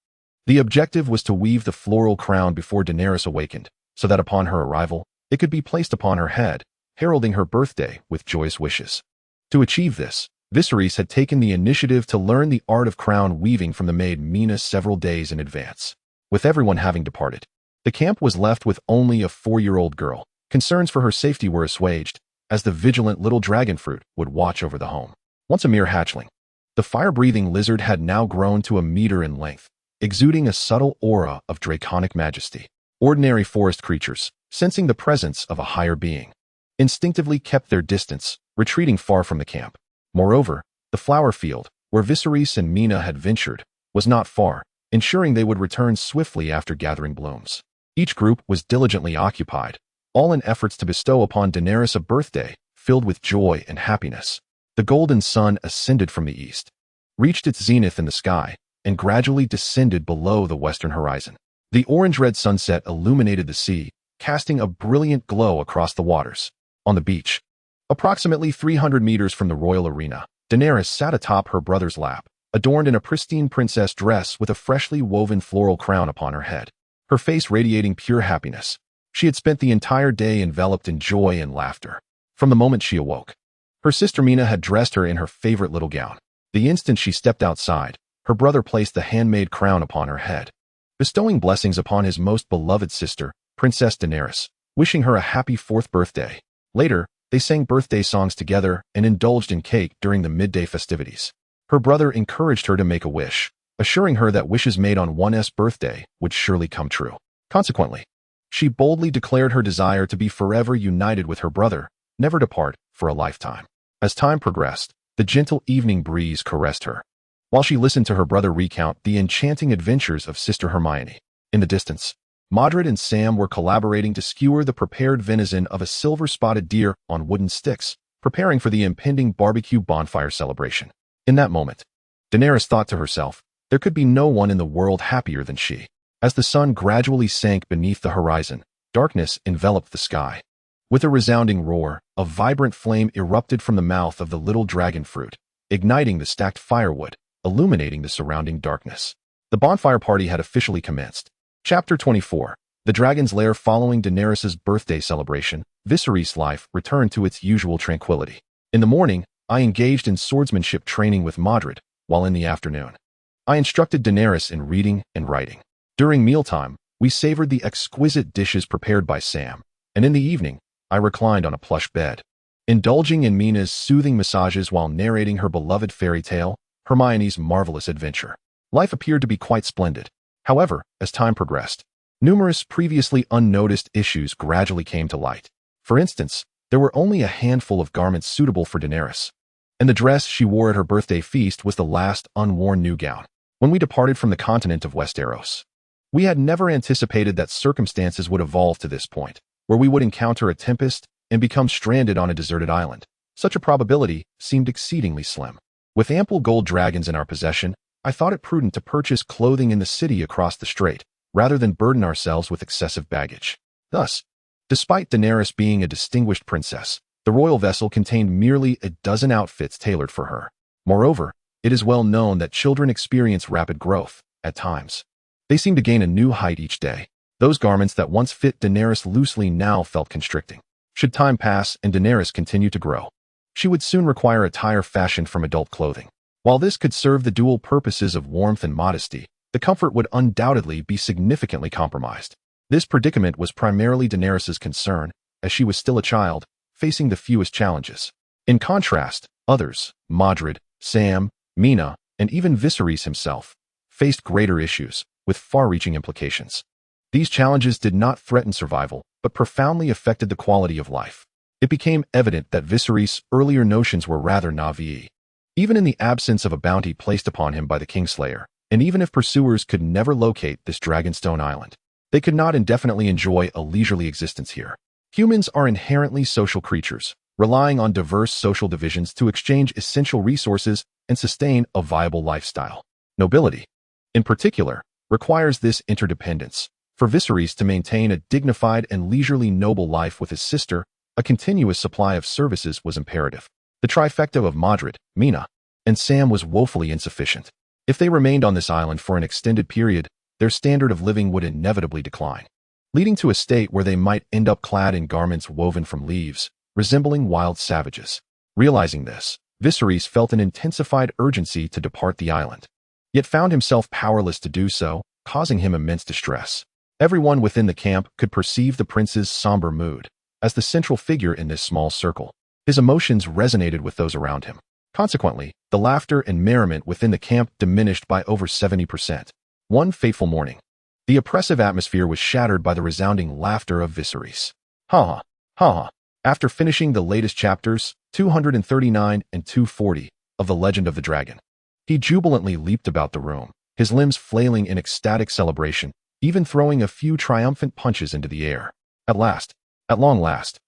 The objective was to weave the floral crown before Daenerys awakened, so that upon her arrival, it could be placed upon her head, heralding her birthday with joyous wishes. To achieve this, Viserys had taken the initiative to learn the art of crown weaving from the maid Mina several days in advance. With everyone having departed, the camp was left with only a 4-year-old girl. Concerns for her safety were assuaged, as the vigilant little dragonfruit would watch over the home. Once a mere hatchling, the fire-breathing lizard had now grown to a meter in length, exuding a subtle aura of draconic majesty. Ordinary forest creatures, sensing the presence of a higher being, instinctively kept their distance, retreating far from the camp. Moreover, the flower field, where Viserys and Mina had ventured, was not far, ensuring they would return swiftly after gathering blooms. Each group was diligently occupied, all in efforts to bestow upon Daenerys a birthday filled with joy and happiness. The golden sun ascended from the east, reached its zenith in the sky, and gradually descended below the western horizon. The orange-red sunset illuminated the sea, casting a brilliant glow across the waters. On the beach, approximately 300 meters from the royal arena, Daenerys sat atop her brother's lap, adorned in a pristine princess dress with a freshly woven floral crown upon her head, her face radiating pure happiness. She had spent the entire day enveloped in joy and laughter. From the moment she awoke, her sister Mina had dressed her in her favorite little gown. The instant she stepped outside, her brother placed the handmade crown upon her head, bestowing blessings upon his most beloved sister, Princess Daenerys, wishing her a happy 4th birthday. Later, they sang birthday songs together and indulged in cake during the midday festivities. Her brother encouraged her to make a wish, assuring her that wishes made on one's birthday would surely come true. Consequently, she boldly declared her desire to be forever united with her brother, never to part for a lifetime. As time progressed, the gentle evening breeze caressed her, while she listened to her brother recount the enchanting adventures of Sister Hermione. In the distance, Mordred and Sam were collaborating to skewer the prepared venison of a silver-spotted deer on wooden sticks, preparing for the impending barbecue bonfire celebration. In that moment, Daenerys thought to herself, there could be no one in the world happier than she. As the sun gradually sank beneath the horizon, darkness enveloped the sky. With a resounding roar, a vibrant flame erupted from the mouth of the little dragon fruit, igniting the stacked firewood, illuminating the surrounding darkness. The bonfire party had officially commenced. Chapter 24. The Dragon's Lair. Following Daenerys' birthday celebration, Viserys' life returned to its usual tranquility. In the morning, I engaged in swordsmanship training with Mordred, while in the afternoon, I instructed Daenerys in reading and writing. During mealtime, we savored the exquisite dishes prepared by Sam, and in the evening, I reclined on a plush bed, indulging in Mina's soothing massages while narrating her beloved fairy tale, Hermione's marvelous adventure. Life appeared to be quite splendid. However, as time progressed, numerous previously unnoticed issues gradually came to light. For instance, there were only a handful of garments suitable for Daenerys, and the dress she wore at her birthday feast was the last unworn new gown. When we departed from the continent of Westeros, we had never anticipated that circumstances would evolve to this point, where we would encounter a tempest and become stranded on a deserted island. Such a probability seemed exceedingly slim. With ample gold dragons in our possession, I thought it prudent to purchase clothing in the city across the strait, rather than burden ourselves with excessive baggage. Thus, despite Daenerys being a distinguished princess, the royal vessel contained merely a dozen outfits tailored for her. Moreover, it is well known that children experience rapid growth, at times. They seem to gain a new height each day. Those garments that once fit Daenerys loosely now felt constricting. Should time pass and Daenerys continue to grow, she would soon require attire fashioned from adult clothing. While this could serve the dual purposes of warmth and modesty, the comfort would undoubtedly be significantly compromised. This predicament was primarily Daenerys' concern, as she was still a child, facing the fewest challenges. In contrast, others, Mordred, Sam, Mina, and even Viserys himself, faced greater issues, with far-reaching implications. These challenges did not threaten survival, but profoundly affected the quality of life. It became evident that Viserys' earlier notions were rather naive. Even in the absence of a bounty placed upon him by the Kingslayer, and even if pursuers could never locate this Dragonstone Island, they could not indefinitely enjoy a leisurely existence here. Humans are inherently social creatures, relying on diverse social divisions to exchange essential resources and sustain a viable lifestyle. Nobility, in particular, requires this interdependence. For Viserys to maintain a dignified and leisurely noble life with his sister, a continuous supply of services was imperative. The trifecta of Mordred, Mina, and Sam was woefully insufficient. If they remained on this island for an extended period, their standard of living would inevitably decline, leading to a state where they might end up clad in garments woven from leaves, resembling wild savages. Realizing this, Viserys felt an intensified urgency to depart the island, yet found himself powerless to do so, causing him immense distress. Everyone within the camp could perceive the prince's somber mood. As the central figure in this small circle, his emotions resonated with those around him. Consequently, the laughter and merriment within the camp diminished by over 70%. One fateful morning, the oppressive atmosphere was shattered by the resounding laughter of Viserys. Ha ha, ha ha. After finishing the latest chapters, 239 and 240, of The Legend of the Dragon, he jubilantly leaped about the room, his limbs flailing in ecstatic celebration, even throwing a few triumphant punches into the air. At long last,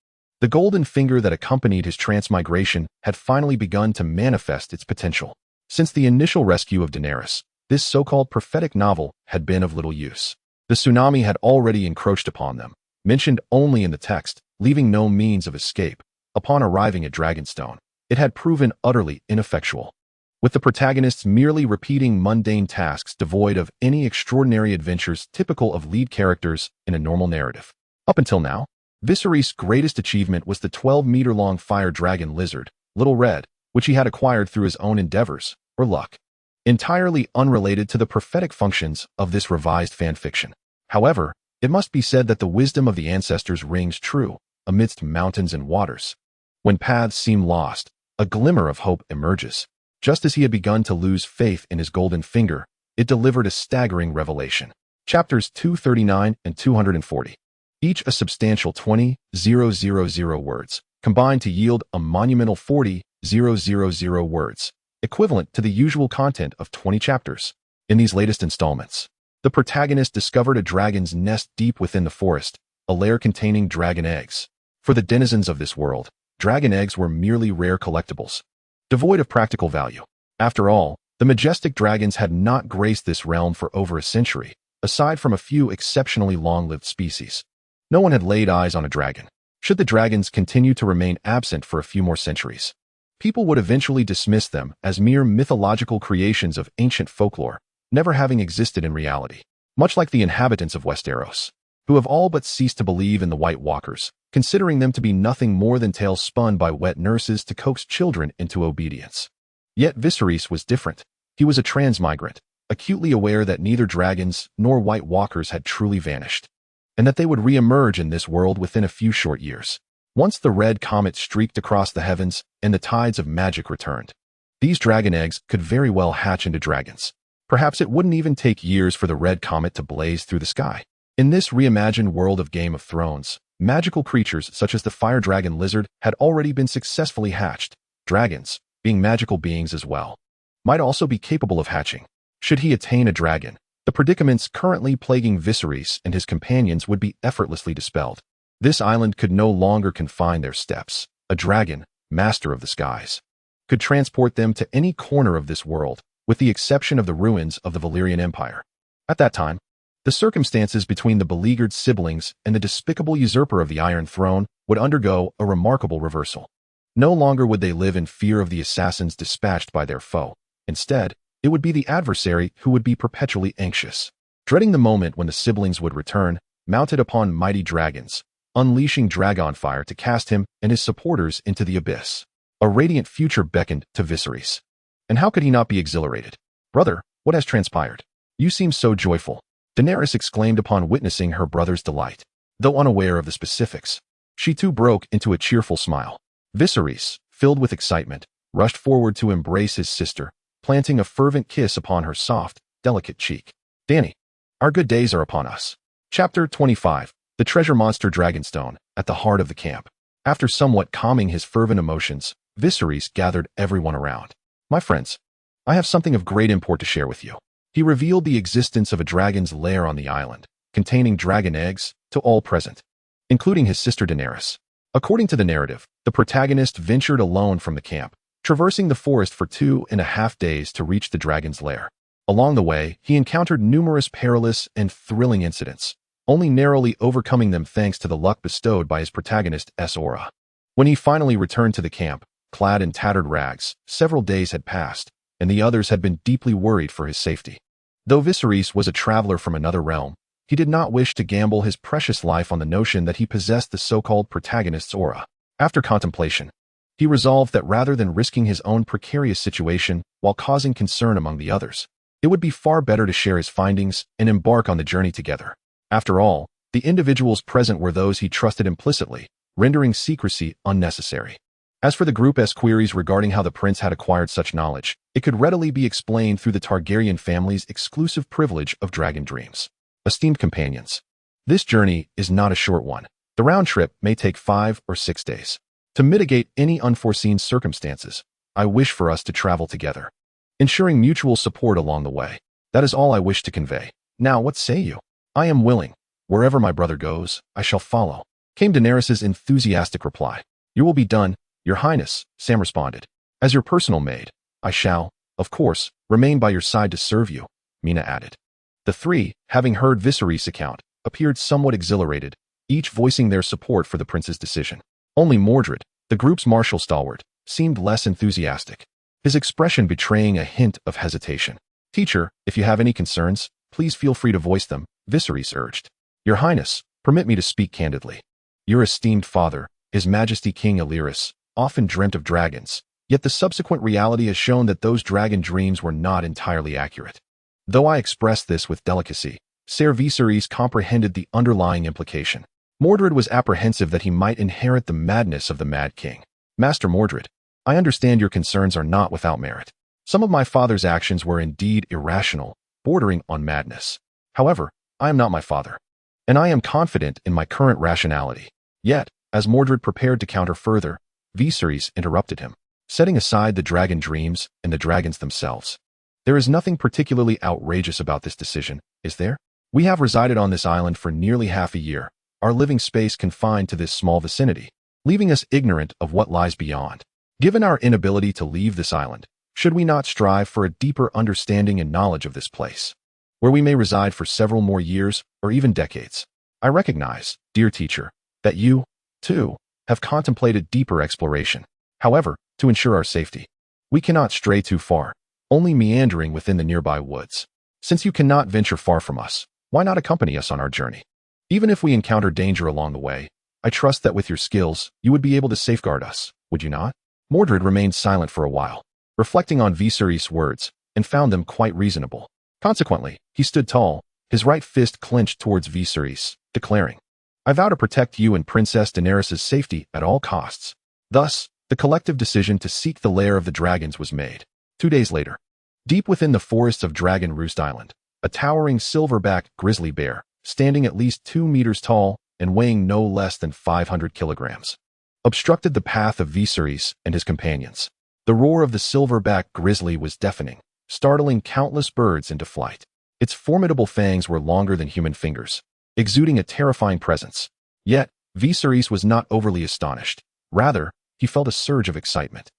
the golden finger that accompanied his transmigration had finally begun to manifest its potential. Since the initial rescue of Daenerys, this so-called prophetic novel had been of little use. The tsunami had already encroached upon them, mentioned only in the text, leaving no means of escape. Upon arriving at Dragonstone, it had proven utterly ineffectual, with the protagonists merely repeating mundane tasks devoid of any extraordinary adventures typical of lead characters in a normal narrative. Up until now, Viserys' greatest achievement was the 12-meter-long fire dragon lizard, Little Red, which he had acquired through his own endeavors, or luck, entirely unrelated to the prophetic functions of this revised fanfiction. However, it must be said that the wisdom of the ancestors rings true amidst mountains and waters. When paths seem lost, a glimmer of hope emerges. Just as he had begun to lose faith in his golden finger, it delivered a staggering revelation. Chapters 239 and 240. Each a substantial 20,000 words, combined to yield a monumental 40,000 words, equivalent to the usual content of 20 chapters. In these latest installments, the protagonist discovered a dragon's nest deep within the forest, a lair containing dragon eggs. For the denizens of this world, dragon eggs were merely rare collectibles, devoid of practical value. After all, the majestic dragons had not graced this realm for over a century, aside from a few exceptionally long-lived species. No one had laid eyes on a dragon. Should the dragons continue to remain absent for a few more centuries, people would eventually dismiss them as mere mythological creations of ancient folklore, never having existed in reality. Much like the inhabitants of Westeros, who have all but ceased to believe in the White Walkers, considering them to be nothing more than tales spun by wet nurses to coax children into obedience. Yet Viserys was different. He was a transmigrant, acutely aware that neither dragons nor White Walkers had truly vanished. and that they would re-emerge in this world within a few short years. Once the red comet streaked across the heavens and the tides of magic returned, these dragon eggs could very well hatch into dragons. Perhaps it wouldn't even take years for the red comet to blaze through the sky. In this reimagined world of Game of Thrones, magical creatures such as the fire dragon lizard had already been successfully hatched. Dragons, being magical beings as well, might also be capable of hatching. Should he attain a dragon, the predicaments currently plaguing Viserys and his companions would be effortlessly dispelled. This island could no longer confine their steps. A dragon, master of the skies, could transport them to any corner of this world, with the exception of the ruins of the Valyrian Empire. At that time, the circumstances between the beleaguered siblings and the despicable usurper of the Iron Throne would undergo a remarkable reversal. No longer would they live in fear of the assassins dispatched by their foe. Instead, it would be the adversary who would be perpetually anxious, dreading the moment when the siblings would return, mounted upon mighty dragons, unleashing dragonfire to cast him and his supporters into the abyss. A radiant future beckoned to Viserys. And how could he not be exhilarated? "Brother, what has transpired? You seem so joyful," Daenerys exclaimed upon witnessing her brother's delight. Though unaware of the specifics, she too broke into a cheerful smile. Viserys, filled with excitement, rushed forward to embrace his sister, planting a fervent kiss upon her soft, delicate cheek. "Dany, our good days are upon us." Chapter 25. The Treasure Monster Dragonstone, at the heart of the camp. After somewhat calming his fervent emotions, Viserys gathered everyone around. "My friends, I have something of great import to share with you." He revealed the existence of a dragon's lair on the island, containing dragon eggs, to all present, including his sister Daenerys. According to the narrative, the protagonist ventured alone from the camp, traversing the forest for 2.5 days to reach the dragon's lair. Along the way, he encountered numerous perilous and thrilling incidents, only narrowly overcoming them thanks to the luck bestowed by his protagonist's aura. When he finally returned to the camp, clad in tattered rags, several days had passed, and the others had been deeply worried for his safety. Though Viserys was a traveler from another realm, he did not wish to gamble his precious life on the notion that he possessed the so-called protagonist's aura. After contemplation, he resolved that rather than risking his own precarious situation while causing concern among the others, it would be far better to share his findings and embark on the journey together. After all, the individuals present were those he trusted implicitly, rendering secrecy unnecessary. As for the group's queries regarding how the prince had acquired such knowledge, it could readily be explained through the Targaryen family's exclusive privilege of dragon dreams. Esteemed companions, this journey is not a short one. The round trip may take 5 or 6 days. To mitigate any unforeseen circumstances, I wish for us to travel together, ensuring mutual support along the way. That is all I wish to convey. Now, what say you? "I am willing. Wherever my brother goes, I shall follow," came Daenerys' enthusiastic reply. "You will be done, Your Highness," Sam responded. "As your personal maid, I shall, of course, remain by your side to serve you," Mina added. The three, having heard Viserys' account, appeared somewhat exhilarated, each voicing their support for the prince's decision. Only Mordred, the group's martial stalwart, seemed less enthusiastic, his expression betraying a hint of hesitation. "Teacher, if you have any concerns, please feel free to voice them," Viserys urged. "Your Highness, permit me to speak candidly. Your esteemed father, His Majesty King Aelyrus, often dreamt of dragons, yet the subsequent reality has shown that those dragon dreams were not entirely accurate. Though I expressed this with delicacy, Ser Viserys comprehended the underlying implication. Mordred was apprehensive that he might inherit the madness of the Mad King. Master Mordred, I understand your concerns are not without merit. Some of my father's actions were indeed irrational, bordering on madness. However, I am not my father, and I am confident in my current rationality." Yet, as Mordred prepared to counter further, Viserys interrupted him, setting aside the dragon dreams and the dragons themselves. "There is nothing particularly outrageous about this decision, is there? We have resided on this island for nearly half a year, our living space confined to this small vicinity, leaving us ignorant of what lies beyond. Given our inability to leave this island, should we not strive for a deeper understanding and knowledge of this place, where we may reside for several more years or even decades? I recognize, dear teacher, that you, too, have contemplated deeper exploration. However, to ensure our safety, we cannot stray too far, only meandering within the nearby woods. Since you cannot venture far from us, why not accompany us on our journey? Even if we encounter danger along the way, I trust that with your skills, you would be able to safeguard us, would you not?" Mordred remained silent for a while, reflecting on Viserys' words, and found them quite reasonable. Consequently, he stood tall, his right fist clenched towards Viserys, declaring, "I vow to protect you and Princess Daenerys' safety at all costs." Thus, the collective decision to seek the lair of the dragons was made. 2 days later, deep within the forests of Dragon Roost Island, a towering silverback grizzly bear, standing at least 2 meters tall and weighing no less than 500 kilograms, obstructed the path of Viserys and his companions. The roar of the silverback grizzly was deafening, startling countless birds into flight. Its formidable fangs were longer than human fingers, exuding a terrifying presence. Yet, Viserys was not overly astonished. Rather, he felt a surge of excitement.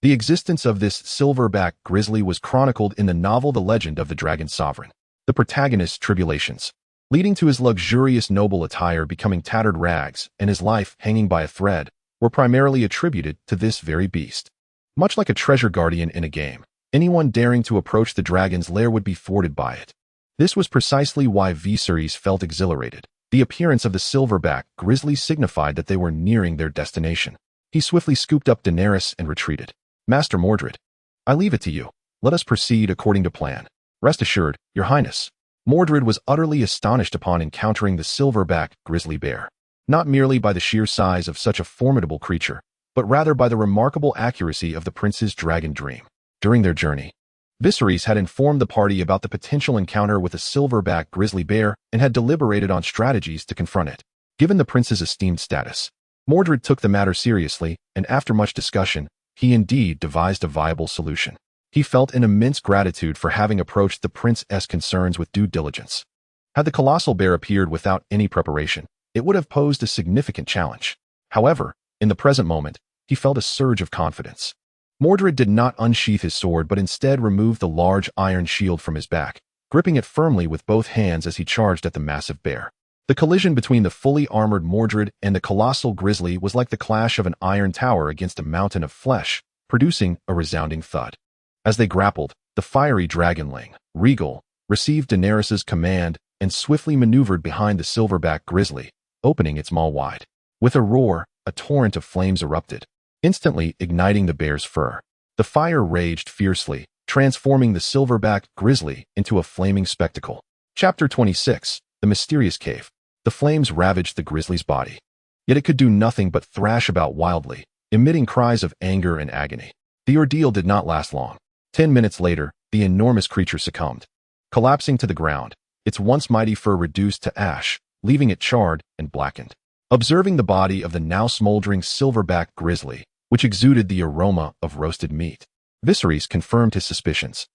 The existence of this silverback grizzly was chronicled in the novel The Legend of the Dragon Sovereign. The protagonist's tribulations, leading to his luxurious noble attire becoming tattered rags and his life hanging by a thread, were primarily attributed to this very beast. Much like a treasure guardian in a game, anyone daring to approach the dragon's lair would be thwarted by it. This was precisely why Viserys felt exhilarated. The appearance of the silverback grizzly signified that they were nearing their destination. He swiftly scooped up Daenerys and retreated. "Master Mordred, I leave it to you. Let us proceed according to plan." "Rest assured, Your Highness." Mordred was utterly astonished upon encountering the silverback grizzly bear, not merely by the sheer size of such a formidable creature, but rather by the remarkable accuracy of the prince's dragon dream. During their journey, Viserys had informed the party about the potential encounter with a silverback grizzly bear and had deliberated on strategies to confront it. Given the prince's esteemed status, Mordred took the matter seriously, and after much discussion, he indeed devised a viable solution. He felt an immense gratitude for having approached the prince's concerns with due diligence. Had the colossal bear appeared without any preparation, it would have posed a significant challenge. However, in the present moment, he felt a surge of confidence. Mordred did not unsheath his sword but instead removed the large iron shield from his back, gripping it firmly with both hands as he charged at the massive bear. The collision between the fully armored Mordred and the colossal grizzly was like the clash of an iron tower against a mountain of flesh, producing a resounding thud. As they grappled, the fiery dragonling, Regal, received Daenerys' command and swiftly maneuvered behind the silverback grizzly, opening its maw wide. With a roar, a torrent of flames erupted, instantly igniting the bear's fur. The fire raged fiercely, transforming the silverback grizzly into a flaming spectacle. Chapter 26, The Mysterious Cave. The flames ravaged the grizzly's body, yet it could do nothing but thrash about wildly, emitting cries of anger and agony. The ordeal did not last long. 10 minutes later, the enormous creature succumbed, collapsing to the ground, its once mighty fur reduced to ash, leaving it charred and blackened. Observing the body of the now smoldering silverback grizzly, which exuded the aroma of roasted meat, Viserys confirmed his suspicions.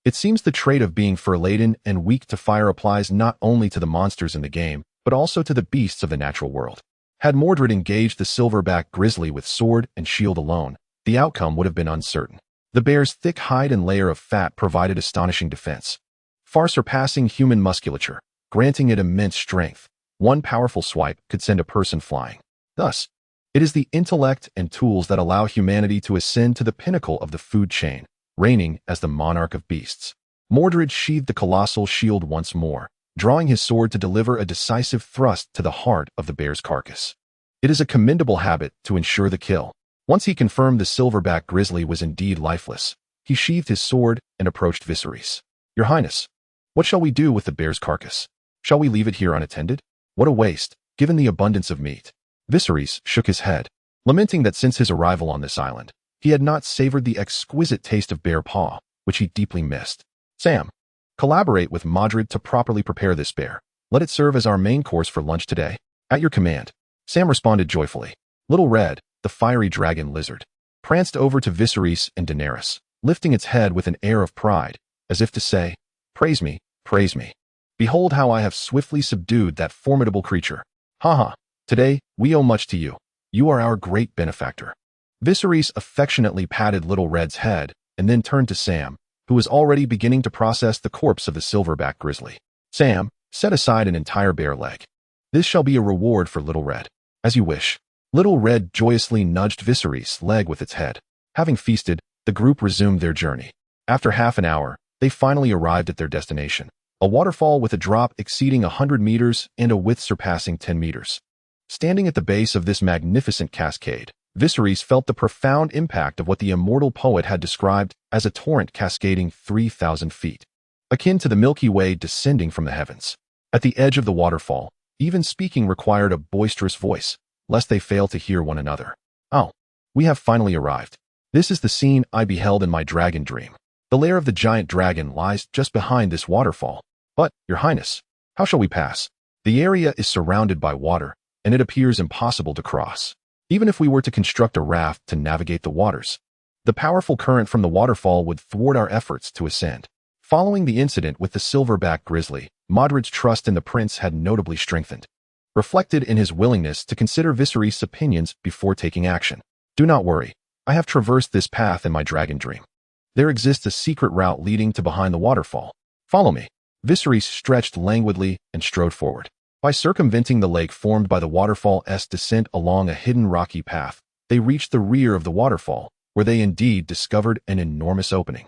It seems the trait of being fur-laden and weak to fire applies not only to the monsters in the game, but also to the beasts of the natural world. Had Mordred engaged the silverback grizzly with sword and shield alone, the outcome would have been uncertain. The bear's thick hide and layer of fat provided astonishing defense, far surpassing human musculature, granting it immense strength. One powerful swipe could send a person flying. Thus, it is the intellect and tools that allow humanity to ascend to the pinnacle of the food chain, reigning as the monarch of beasts. Mordred sheathed the colossal shield once more, drawing his sword to deliver a decisive thrust to the heart of the bear's carcass. It is a commendable habit to ensure the kill. Once he confirmed the silverback grizzly was indeed lifeless, he sheathed his sword and approached Viserys. "Your Highness, what shall we do with the bear's carcass? Shall we leave it here unattended? What a waste, given the abundance of meat." Viserys shook his head, lamenting that since his arrival on this island, he had not savored the exquisite taste of bear paw, which he deeply missed. "Sam, collaborate with Mordred to properly prepare this bear. Let it serve as our main course for lunch today." "At your command," Sam responded joyfully. Little Red, the fiery dragon lizard, pranced over to Viserys and Daenerys, lifting its head with an air of pride, as if to say, "Praise me, praise me. Behold how I have swiftly subdued that formidable creature. Today, we owe much to you. You are our great benefactor." Viserys affectionately patted Little Red's head and then turned to Sam, who was already beginning to process the corpse of the silverback grizzly. "Sam, set aside an entire bear leg. This shall be a reward for Little Red." "As you wish." Little Red joyously nudged Viserys' leg with its head. Having feasted, the group resumed their journey. After half an hour, they finally arrived at their destination, a waterfall with a drop exceeding 100 meters and a width surpassing 10 meters. Standing at the base of this magnificent cascade, Viserys felt the profound impact of what the immortal poet had described as a torrent cascading 3,000 feet. akin to the Milky Way descending from the heavens. At the edge of the waterfall, even speaking required a boisterous voice, lest they fail to hear one another. Oh, we have finally arrived. This is the scene I beheld in my dragon dream. The lair of the giant dragon lies just behind this waterfall. But, Your Highness, how shall we pass? The area is surrounded by water, and it appears impossible to cross. Even if we were to construct a raft to navigate the waters, the powerful current from the waterfall would thwart our efforts to ascend. Following the incident with the silverback grizzly, Modred's trust in the prince had notably strengthened, reflected in his willingness to consider Viserys' opinions before taking action. Do not worry, I have traversed this path in my dragon dream. There exists a secret route leading to behind the waterfall. Follow me. Viserys stretched languidly and strode forward. By circumventing the lake formed by the waterfall's descent along a hidden rocky path, they reached the rear of the waterfall, where they indeed discovered an enormous opening,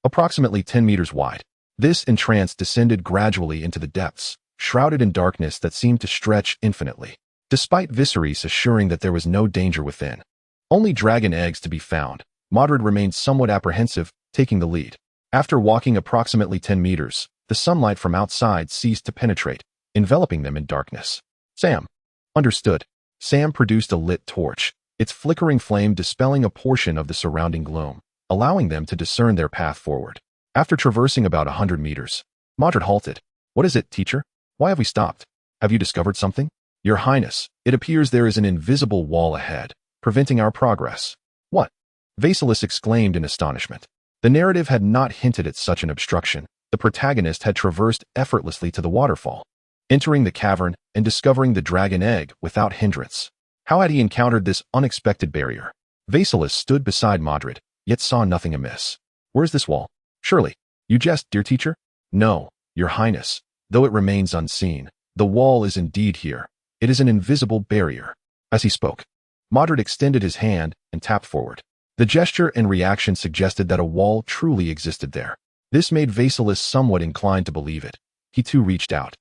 approximately 10 meters wide. This entrance descended gradually into the depths, shrouded in darkness that seemed to stretch infinitely. Despite Viserys assuring that there was no danger within, only dragon eggs to be found, Modred remained somewhat apprehensive, taking the lead. After walking approximately 10 meters, the sunlight from outside ceased to penetrate, enveloping them in darkness. Sam. Understood. Sam produced a lit torch, its flickering flame dispelling a portion of the surrounding gloom, allowing them to discern their path forward. After traversing about 100 meters, Modred halted. What is it, teacher? Why have we stopped? Have you discovered something? Your Highness, it appears there is an invisible wall ahead, preventing our progress. What? Viserys exclaimed in astonishment. The narrative had not hinted at such an obstruction. The protagonist had traversed effortlessly to the waterfall, entering the cavern and discovering the dragon egg without hindrance. How had he encountered this unexpected barrier? Viserys stood beside Modred, yet saw nothing amiss. Where's this wall? Surely. You jest, dear teacher? No, Your Highness. Though it remains unseen, the wall is indeed here. It is an invisible barrier. As he spoke, Modred extended his hand and tapped forward. The gesture and reaction suggested that a wall truly existed there. This made Viserys somewhat inclined to believe it. He too reached out,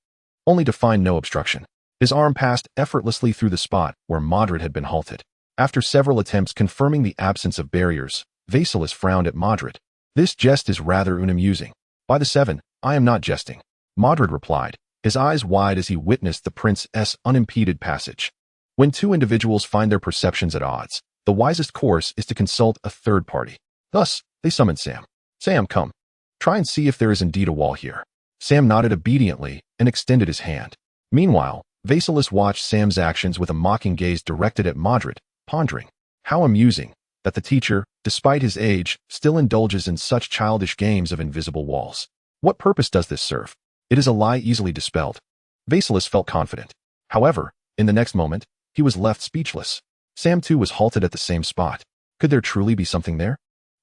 only to find no obstruction. His arm passed effortlessly through the spot where Modred had been halted. After several attempts confirming the absence of barriers, Viserys frowned at Modred. This jest is rather unamusing. By the seven, I am not jesting, Modred replied, his eyes wide as he witnessed the prince's unimpeded passage. When two individuals find their perceptions at odds, the wisest course is to consult a third party. Thus, they summoned Sam. Sam, come. Try and see if there is indeed a wall here. Sam nodded obediently and extended his hand. Meanwhile, Viserys watched Sam's actions with a mocking gaze directed at Modred, pondering. How amusing that the teacher, despite his age, still indulges in such childish games of invisible walls. What purpose does this serve? It is a lie easily dispelled. Viserys felt confident. However, in the next moment, he was left speechless. Sam too was halted at the same spot. Could there truly be something there?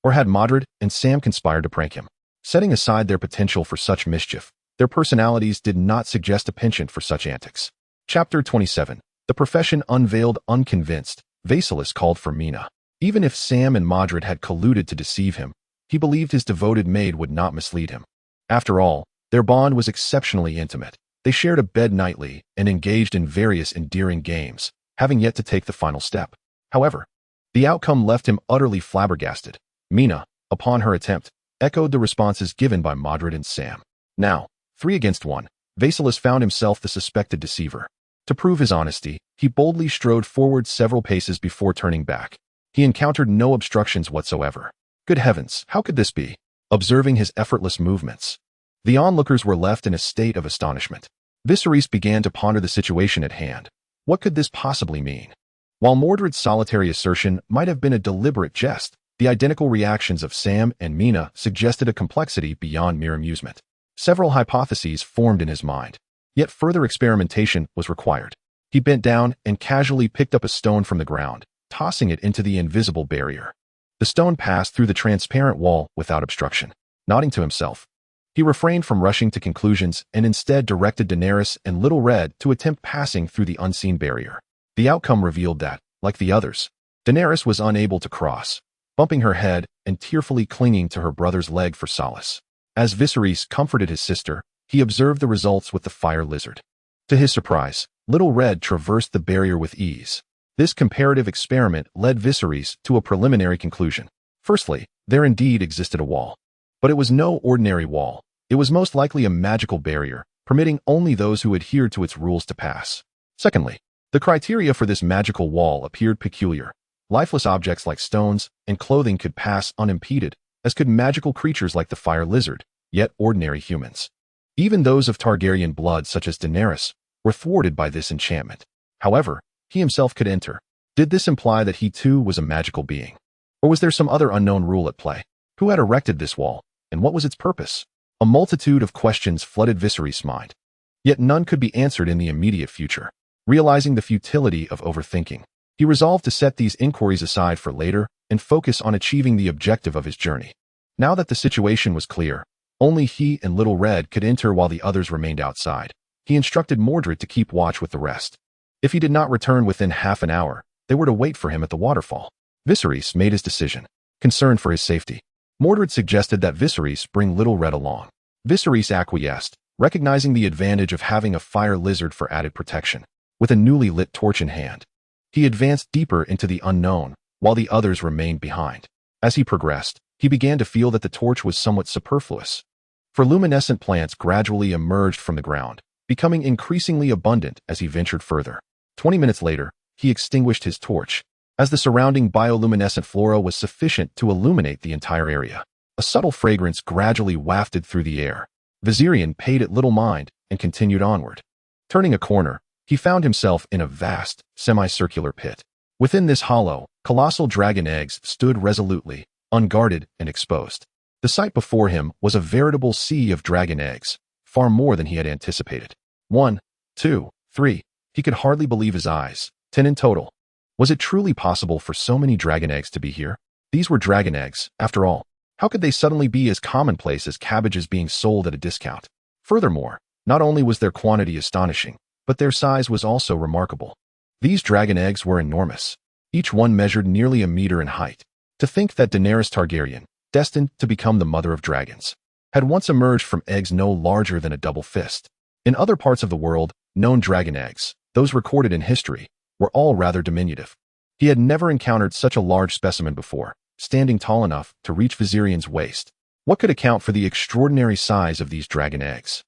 Or had Modred and Sam conspired to prank him? Setting aside their potential for such mischief, their personalities did not suggest a penchant for such antics. Chapter 27. The profession unveiled. Unconvinced, Viserys called for Mina. Even if Sam and Modred had colluded to deceive him, he believed his devoted maid would not mislead him. After all, their bond was exceptionally intimate. They shared a bed nightly and engaged in various endearing games, having yet to take the final step. However, the outcome left him utterly flabbergasted. Mina, upon her attempt, echoed the responses given by Modred and Sam. Now, 3 against 1, Viserys found himself the suspected deceiver. To prove his honesty, he boldly strode forward several paces before turning back. He encountered no obstructions whatsoever. Good heavens, how could this be? Observing his effortless movements, the onlookers were left in a state of astonishment. Viserys began to ponder the situation at hand. What could this possibly mean? While Mordred's solitary assertion might have been a deliberate jest, the identical reactions of Sam and Mina suggested a complexity beyond mere amusement. Several hypotheses formed in his mind, yet further experimentation was required. He bent down and casually picked up a stone from the ground, tossing it into the invisible barrier. The stone passed through the transparent wall without obstruction. Nodding to himself, he refrained from rushing to conclusions and instead directed Daenerys and Little Red to attempt passing through the unseen barrier. The outcome revealed that, like the others, Daenerys was unable to cross, bumping her head and tearfully clinging to her brother's leg for solace. As Viserys comforted his sister, he observed the results with the fire lizard. To his surprise, Little Red traversed the barrier with ease. This comparative experiment led Viserys to a preliminary conclusion. Firstly, there indeed existed a wall. But it was no ordinary wall. It was most likely a magical barrier, permitting only those who adhered to its rules to pass. Secondly, the criteria for this magical wall appeared peculiar. Lifeless objects like stones and clothing could pass unimpeded, as could magical creatures like the fire lizard, yet ordinary humans. Even those of Targaryen blood such as Daenerys were thwarted by this enchantment. However, he himself could enter. Did this imply that he too was a magical being? Or was there some other unknown rule at play? Who had erected this wall, and what was its purpose? A multitude of questions flooded Viserys' mind. Yet none could be answered in the immediate future. Realizing the futility of overthinking, he resolved to set these inquiries aside for later and focus on achieving the objective of his journey. Now that the situation was clear, only he and Little Red could enter while the others remained outside. He instructed Mordred to keep watch with the rest. If he did not return within half an hour, they were to wait for him at the waterfall. Viserys made his decision. Concerned for his safety, Mordred suggested that Viserys bring Little Red along. Viserys acquiesced, recognizing the advantage of having a fire lizard for added protection. With a newly lit torch in hand, he advanced deeper into the unknown, while the others remained behind. As he progressed, he began to feel that the torch was somewhat superfluous. For luminescent plants gradually emerged from the ground, becoming increasingly abundant as he ventured further. 20 minutes later, he extinguished his torch, as the surrounding bioluminescent flora was sufficient to illuminate the entire area. A subtle fragrance gradually wafted through the air. Viserion paid it little mind and continued onward. Turning a corner, he found himself in a vast, semicircular pit. Within this hollow, colossal dragon eggs stood resolutely, unguarded and exposed. The sight before him was a veritable sea of dragon eggs, far more than he had anticipated. 1, 2, 3. He could hardly believe his eyes. 10 in total. Was it truly possible for so many dragon eggs to be here? These were dragon eggs, after all. How could they suddenly be as commonplace as cabbages being sold at a discount? Furthermore, not only was their quantity astonishing, but their size was also remarkable. These dragon eggs were enormous. Each one measured nearly a meter in height. To think that Daenerys Targaryen, destined to become the mother of dragons, had once emerged from eggs no larger than a double fist. In other parts of the world, known dragon eggs, those recorded in history, were all rather diminutive. He had never encountered such a large specimen before, standing tall enough to reach Viserion's waist. What could account for the extraordinary size of these dragon eggs?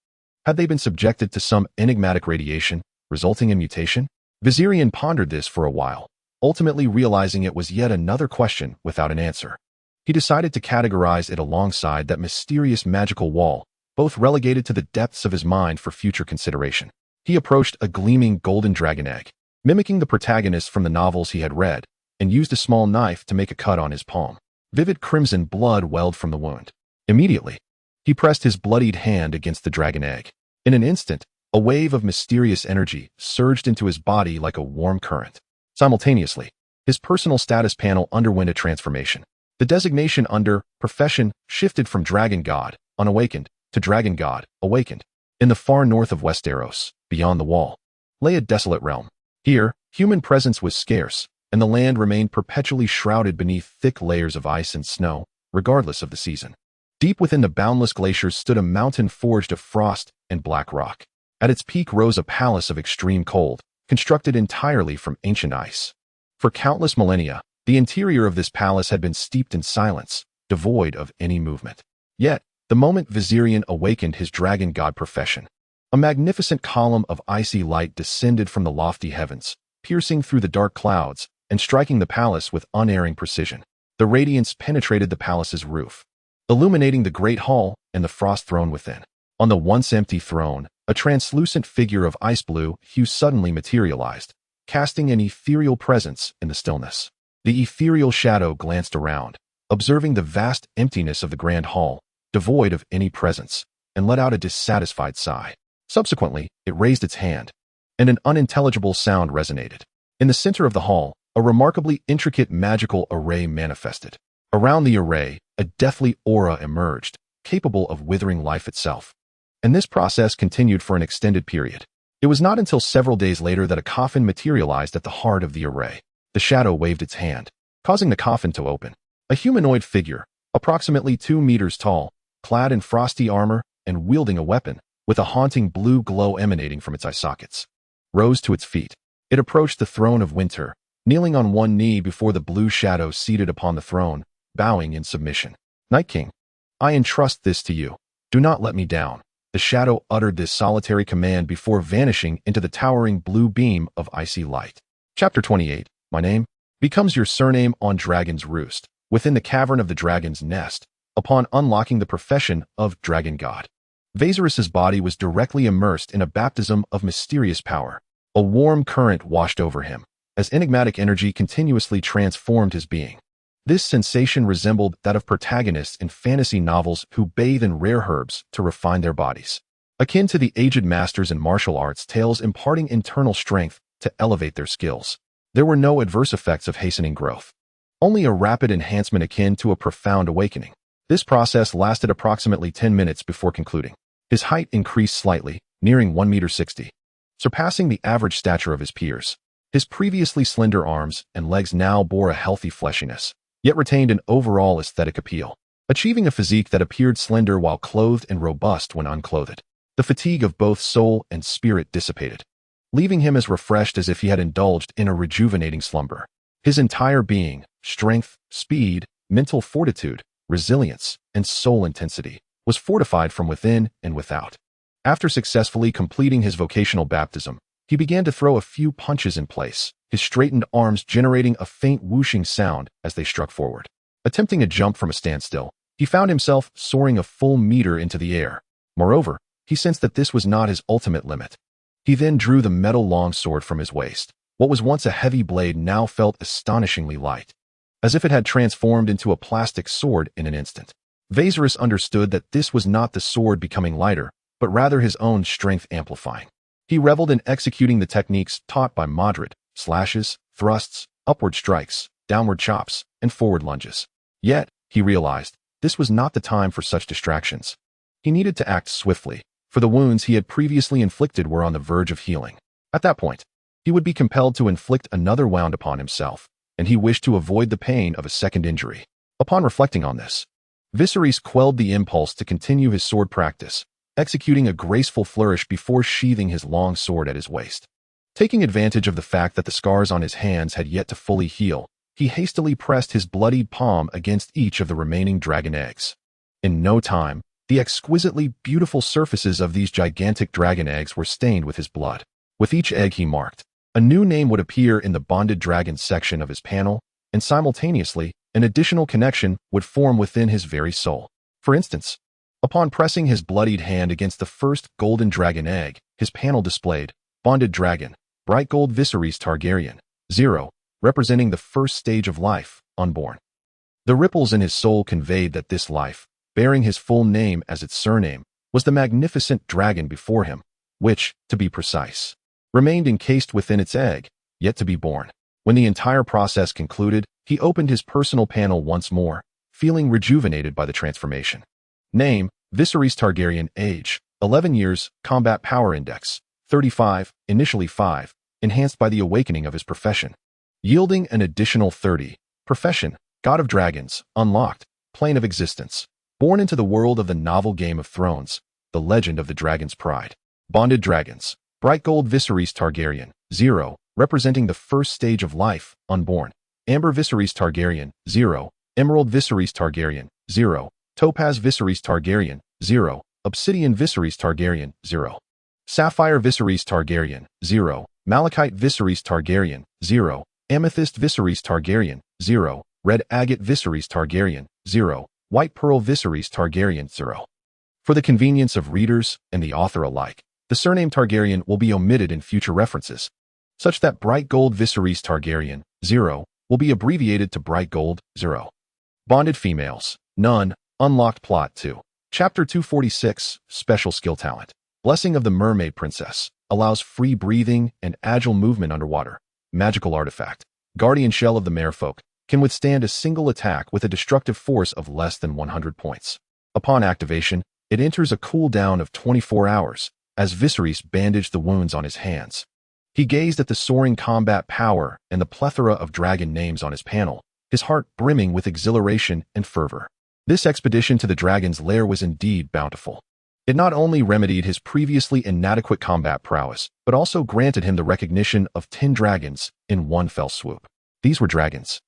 Had they been subjected to some enigmatic radiation, resulting in mutation? Viserion pondered this for a while, ultimately realizing it was yet another question without an answer. He decided to categorize it alongside that mysterious magical wall, both relegated to the depths of his mind for future consideration. He approached a gleaming golden dragon egg, mimicking the protagonist from the novels he had read, and used a small knife to make a cut on his palm. Vivid crimson blood welled from the wound. Immediately, he pressed his bloodied hand against the dragon egg. In an instant, a wave of mysterious energy surged into his body like a warm current. Simultaneously, his personal status panel underwent a transformation. The designation under Profession shifted from Dragon God, Unawakened, to Dragon God, Awakened. In the far north of Westeros, beyond the wall, lay a desolate realm. Here, human presence was scarce, and the land remained perpetually shrouded beneath thick layers of ice and snow, regardless of the season. Deep within the boundless glaciers stood a mountain forged of frost and black rock. At its peak rose a palace of extreme cold, constructed entirely from ancient ice. For countless millennia, the interior of this palace had been steeped in silence, devoid of any movement. Yet, the moment Viserion awakened his dragon god profession, a magnificent column of icy light descended from the lofty heavens, piercing through the dark clouds and striking the palace with unerring precision. The radiance penetrated the palace's roof, illuminating the great hall and the frost throne within. On the once empty throne, a translucent figure of ice blue hue suddenly materialized, casting an ethereal presence in the stillness. The ethereal shadow glanced around, observing the vast emptiness of the grand hall, devoid of any presence, and let out a dissatisfied sigh. Subsequently, it raised its hand, and an unintelligible sound resonated. In the center of the hall, a remarkably intricate magical array manifested. Around the array, a deathly aura emerged, capable of withering life itself. And this process continued for an extended period. It was not until several days later that a coffin materialized at the heart of the array. The shadow waved its hand, causing the coffin to open. A humanoid figure, approximately 2 meters tall, clad in frosty armor and wielding a weapon, with a haunting blue glow emanating from its eye sockets, rose to its feet. It approached the throne of winter, kneeling on one knee before the blue shadow seated upon the throne, bowing in submission. Night King, I entrust this to you. Do not let me down. The shadow uttered this solitary command before vanishing into the towering blue beam of icy light. Chapter 28. My name becomes your surname on Dragon's Roost, within the cavern of the dragon's nest, upon unlocking the profession of Dragon God. Viserys' body was directly immersed in a baptism of mysterious power. A warm current washed over him, as enigmatic energy continuously transformed his being. This sensation resembled that of protagonists in fantasy novels who bathe in rare herbs to refine their bodies, akin to the aged masters in martial arts tales imparting internal strength to elevate their skills. There were no adverse effects of hastening growth, only a rapid enhancement akin to a profound awakening. This process lasted approximately 10 minutes before concluding. His height increased slightly, nearing 1.60 meters, surpassing the average stature of his peers. His previously slender arms and legs now bore a healthy fleshiness, yet retained an overall aesthetic appeal, achieving a physique that appeared slender while clothed and robust when unclothed. The fatigue of both soul and spirit dissipated, leaving him as refreshed as if he had indulged in a rejuvenating slumber. His entire being, strength, speed, mental fortitude, resilience, and soul intensity, was fortified from within and without. After successfully completing his vocational baptism, he began to throw a few punches in place, his straightened arms generating a faint whooshing sound as they struck forward. Attempting a jump from a standstill, he found himself soaring a full meter into the air. Moreover, he sensed that this was not his ultimate limit. He then drew the metal longsword from his waist. What was once a heavy blade now felt astonishingly light, as if it had transformed into a plastic sword in an instant. Viserys understood that this was not the sword becoming lighter, but rather his own strength amplifying. He reveled in executing the techniques taught by Modred: slashes, thrusts, upward strikes, downward chops, and forward lunges. Yet, he realized, this was not the time for such distractions. He needed to act swiftly, for the wounds he had previously inflicted were on the verge of healing. At that point, he would be compelled to inflict another wound upon himself, and he wished to avoid the pain of a second injury. Upon reflecting on this, Viserys quelled the impulse to continue his sword practice, executing a graceful flourish before sheathing his long sword at his waist. Taking advantage of the fact that the scars on his hands had yet to fully heal, he hastily pressed his bloodied palm against each of the remaining dragon eggs. In no time, the exquisitely beautiful surfaces of these gigantic dragon eggs were stained with his blood. With each egg he marked, a new name would appear in the bonded dragon section of his panel, and simultaneously, an additional connection would form within his very soul. For instance, upon pressing his bloodied hand against the first golden dragon egg, his panel displayed, Bonded Dragon, Bright Gold Viserys Targaryen, 0, representing the first stage of life, unborn. The ripples in his soul conveyed that this life, bearing his full name as its surname, was the magnificent dragon before him, which, to be precise, remained encased within its egg, yet to be born. When the entire process concluded, he opened his personal panel once more, feeling rejuvenated by the transformation. Name: Viserys Targaryen. Age: 11 years. Combat Power Index: 35, initially 5, enhanced by the awakening of his profession, yielding an additional 30. Profession: God of Dragons. Unlocked. Plane of Existence. Born into the world of the novel Game of Thrones, the legend of the Dragon's Pride. Bonded Dragons. Bright Gold Viserys Targaryen, 0, representing the first stage of life, unborn. Amber Viserys Targaryen, 0, Emerald Viserys Targaryen, 0, Topaz Viserys Targaryen, 0, Obsidian Viserys Targaryen, 0, Sapphire Viserys Targaryen, 0, Malachite Viserys Targaryen, 0, Amethyst Viserys Targaryen, 0, Red Agate Viserys Targaryen, 0, White Pearl Viserys Targaryen, 0. For the convenience of readers and the author alike, the surname Targaryen will be omitted in future references, such that Bright Gold Viserys Targaryen, 0, will be abbreviated to Bright Gold, 0. Bonded Females. None. Unlocked Plot 2. Chapter 246, Special Skill Talent. Blessing of the Mermaid Princess. Allows free breathing and agile movement underwater. Magical Artifact. Guardian Shell of the Merfolk. Can withstand a single attack with a destructive force of less than 100 points. Upon activation, it enters a cooldown of 24 hours, as Viserys bandaged the wounds on his hands. He gazed at the soaring combat power and the plethora of dragon names on his panel, his heart brimming with exhilaration and fervor. This expedition to the dragon's lair was indeed bountiful. It not only remedied his previously inadequate combat prowess, but also granted him the recognition of 10 dragons in one fell swoop. These were dragons,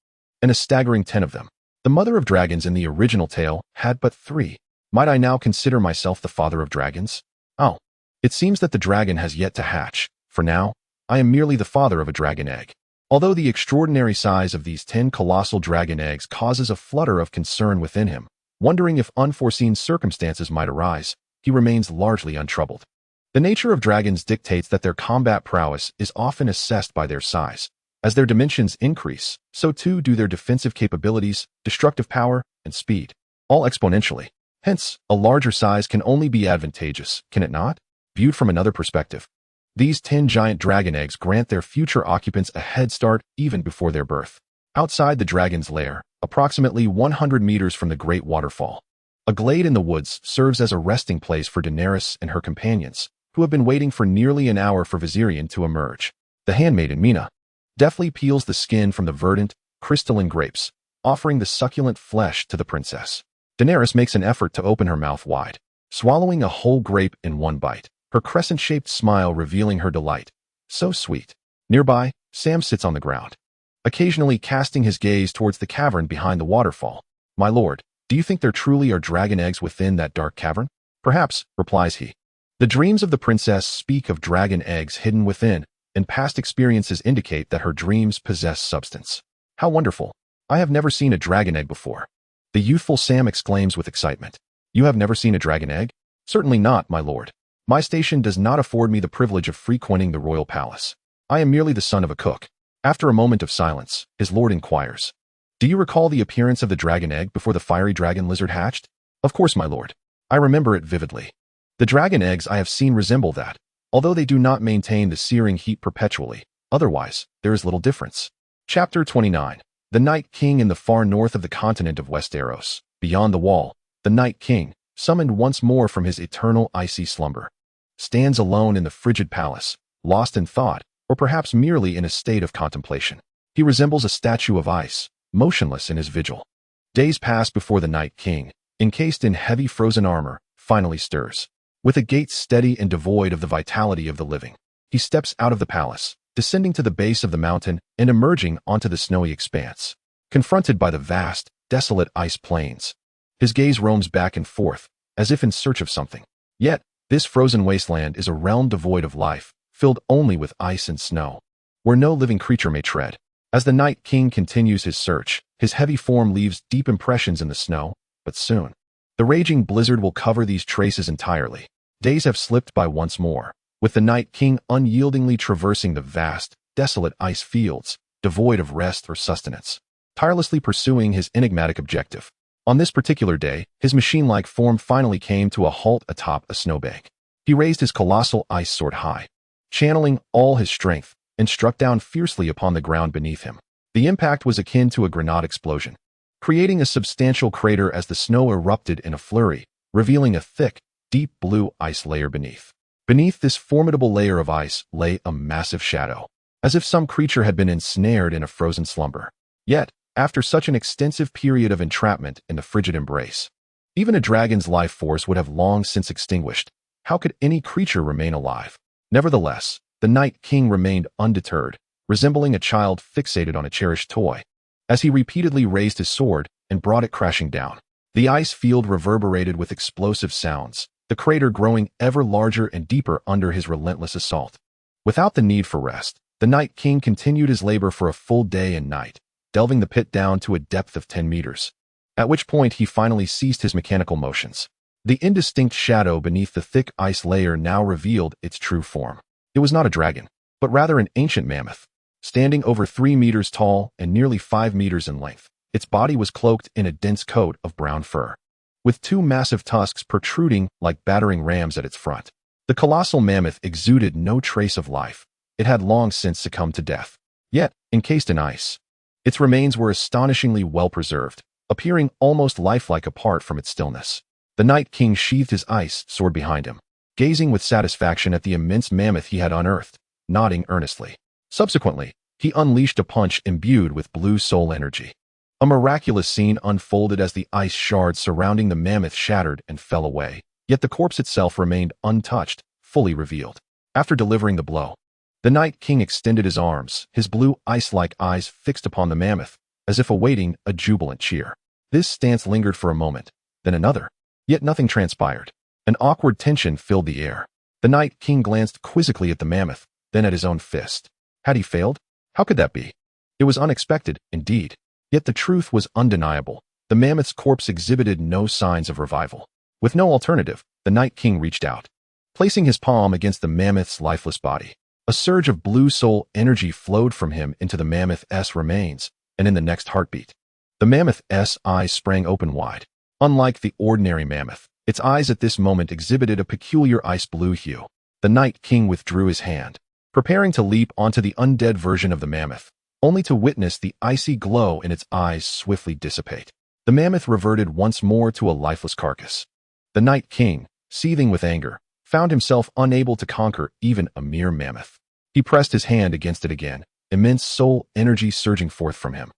and a staggering 10 of them. The mother of dragons in the original tale had but 3. Might I now consider myself the father of dragons? Oh, it seems that the dragon has yet to hatch. For now, I am merely the father of a dragon egg. Although the extraordinary size of these 10 colossal dragon eggs causes a flutter of concern within him, wondering if unforeseen circumstances might arise, he remains largely untroubled. The nature of dragons dictates that their combat prowess is often assessed by their size. As their dimensions increase, so too do their defensive capabilities, destructive power, and speed, all exponentially. Hence, a larger size can only be advantageous, can it not? Viewed from another perspective, these 10 giant dragon eggs grant their future occupants a head start even before their birth. Outside the dragon's lair, approximately 100 meters from the great waterfall, a glade in the woods serves as a resting place for Daenerys and her companions, who have been waiting for nearly an hour for Viserion to emerge. The handmaiden Mina deftly peels the skin from the verdant, crystalline grapes, offering the succulent flesh to the princess. Daenerys makes an effort to open her mouth wide, swallowing a whole grape in one bite, her crescent-shaped smile revealing her delight. So sweet. Nearby, Sam sits on the ground, occasionally casting his gaze towards the cavern behind the waterfall. My lord, do you think there truly are dragon eggs within that dark cavern? Perhaps, replies he. The dreams of the princess speak of dragon eggs hidden within, and past experiences indicate that her dreams possess substance. How wonderful. I have never seen a dragon egg before. The youthful Sam exclaims with excitement. You have never seen a dragon egg? Certainly not, my lord. My station does not afford me the privilege of frequenting the royal palace. I am merely the son of a cook. After a moment of silence, his lord inquires. Do you recall the appearance of the dragon egg before the fiery dragon lizard hatched? Of course, my lord. I remember it vividly. The dragon eggs I have seen resemble that, although they do not maintain the searing heat perpetually. Otherwise, there is little difference. Chapter 29. The Night King in the far north of the continent of Westeros. Beyond the wall, the Night King, summoned once more from his eternal icy slumber, stands alone in the frigid palace, lost in thought, or perhaps merely in a state of contemplation. He resembles a statue of ice, motionless in his vigil. Days pass before the Night King, encased in heavy frozen armor, finally stirs. With a gait steady and devoid of the vitality of the living, he steps out of the palace, descending to the base of the mountain and emerging onto the snowy expanse. Confronted by the vast, desolate ice plains, his gaze roams back and forth, as if in search of something. Yet, this frozen wasteland is a realm devoid of life, filled only with ice and snow, where no living creature may tread. As the Night King continues his search, his heavy form leaves deep impressions in the snow, but soon, the raging blizzard will cover these traces entirely. Days have slipped by once more, with the Night King unyieldingly traversing the vast, desolate ice fields, devoid of rest or sustenance, tirelessly pursuing his enigmatic objective. On this particular day, his machine-like form finally came to a halt atop a snowbank. He raised his colossal ice sword high, channeling all his strength, and struck down fiercely upon the ground beneath him. The impact was akin to a grenade explosion, creating a substantial crater as the snow erupted in a flurry, revealing a thick, deep blue ice layer beneath. Beneath this formidable layer of ice lay a massive shadow, as if some creature had been ensnared in a frozen slumber. Yet, after such an extensive period of entrapment in the frigid embrace, even a dragon's life force would have long since extinguished. How could any creature remain alive? Nevertheless, the Night King remained undeterred, resembling a child fixated on a cherished toy. As he repeatedly raised his sword and brought it crashing down, the ice field reverberated with explosive sounds, the crater growing ever larger and deeper under his relentless assault. Without the need for rest, the Night King continued his labor for a full day and night, delving the pit down to a depth of 10 meters, at which point he finally ceased his mechanical motions. The indistinct shadow beneath the thick ice layer now revealed its true form. It was not a dragon, but rather an ancient mammoth, standing over 3 meters tall and nearly 5 meters in length. Its body was cloaked in a dense coat of brown fur, with 2 massive tusks protruding like battering rams at its front. The colossal mammoth exuded no trace of life. It had long since succumbed to death. Yet, encased in ice, its remains were astonishingly well preserved, appearing almost lifelike apart from its stillness. The Night King sheathed his ice sword behind him, gazing with satisfaction at the immense mammoth he had unearthed, nodding earnestly. Subsequently, he unleashed a punch imbued with blue soul energy. A miraculous scene unfolded as the ice shards surrounding the mammoth shattered and fell away, yet the corpse itself remained untouched, fully revealed. After delivering the blow, the Night King extended his arms, his blue ice-like eyes fixed upon the mammoth, as if awaiting a jubilant cheer. This stance lingered for a moment, then another. Yet nothing transpired. An awkward tension filled the air. The Night King glanced quizzically at the mammoth, then at his own fist. Had he failed? How could that be? It was unexpected, indeed. Yet the truth was undeniable. The mammoth's corpse exhibited no signs of revival. With no alternative, the Night King reached out. Placing his palm against the mammoth's lifeless body, a surge of blue soul energy flowed from him into the mammoth's remains, and in the next heartbeat, the mammoth's eyes sprang open wide. Unlike the ordinary mammoth, its eyes at this moment exhibited a peculiar ice blue hue. The Night King withdrew his hand, preparing to leap onto the undead version of the mammoth, only to witness the icy glow in its eyes swiftly dissipate. The mammoth reverted once more to a lifeless carcass. The Night King, seething with anger, found himself unable to conquer even a mere mammoth. He pressed his hand against it again, immense soul energy surging forth from him,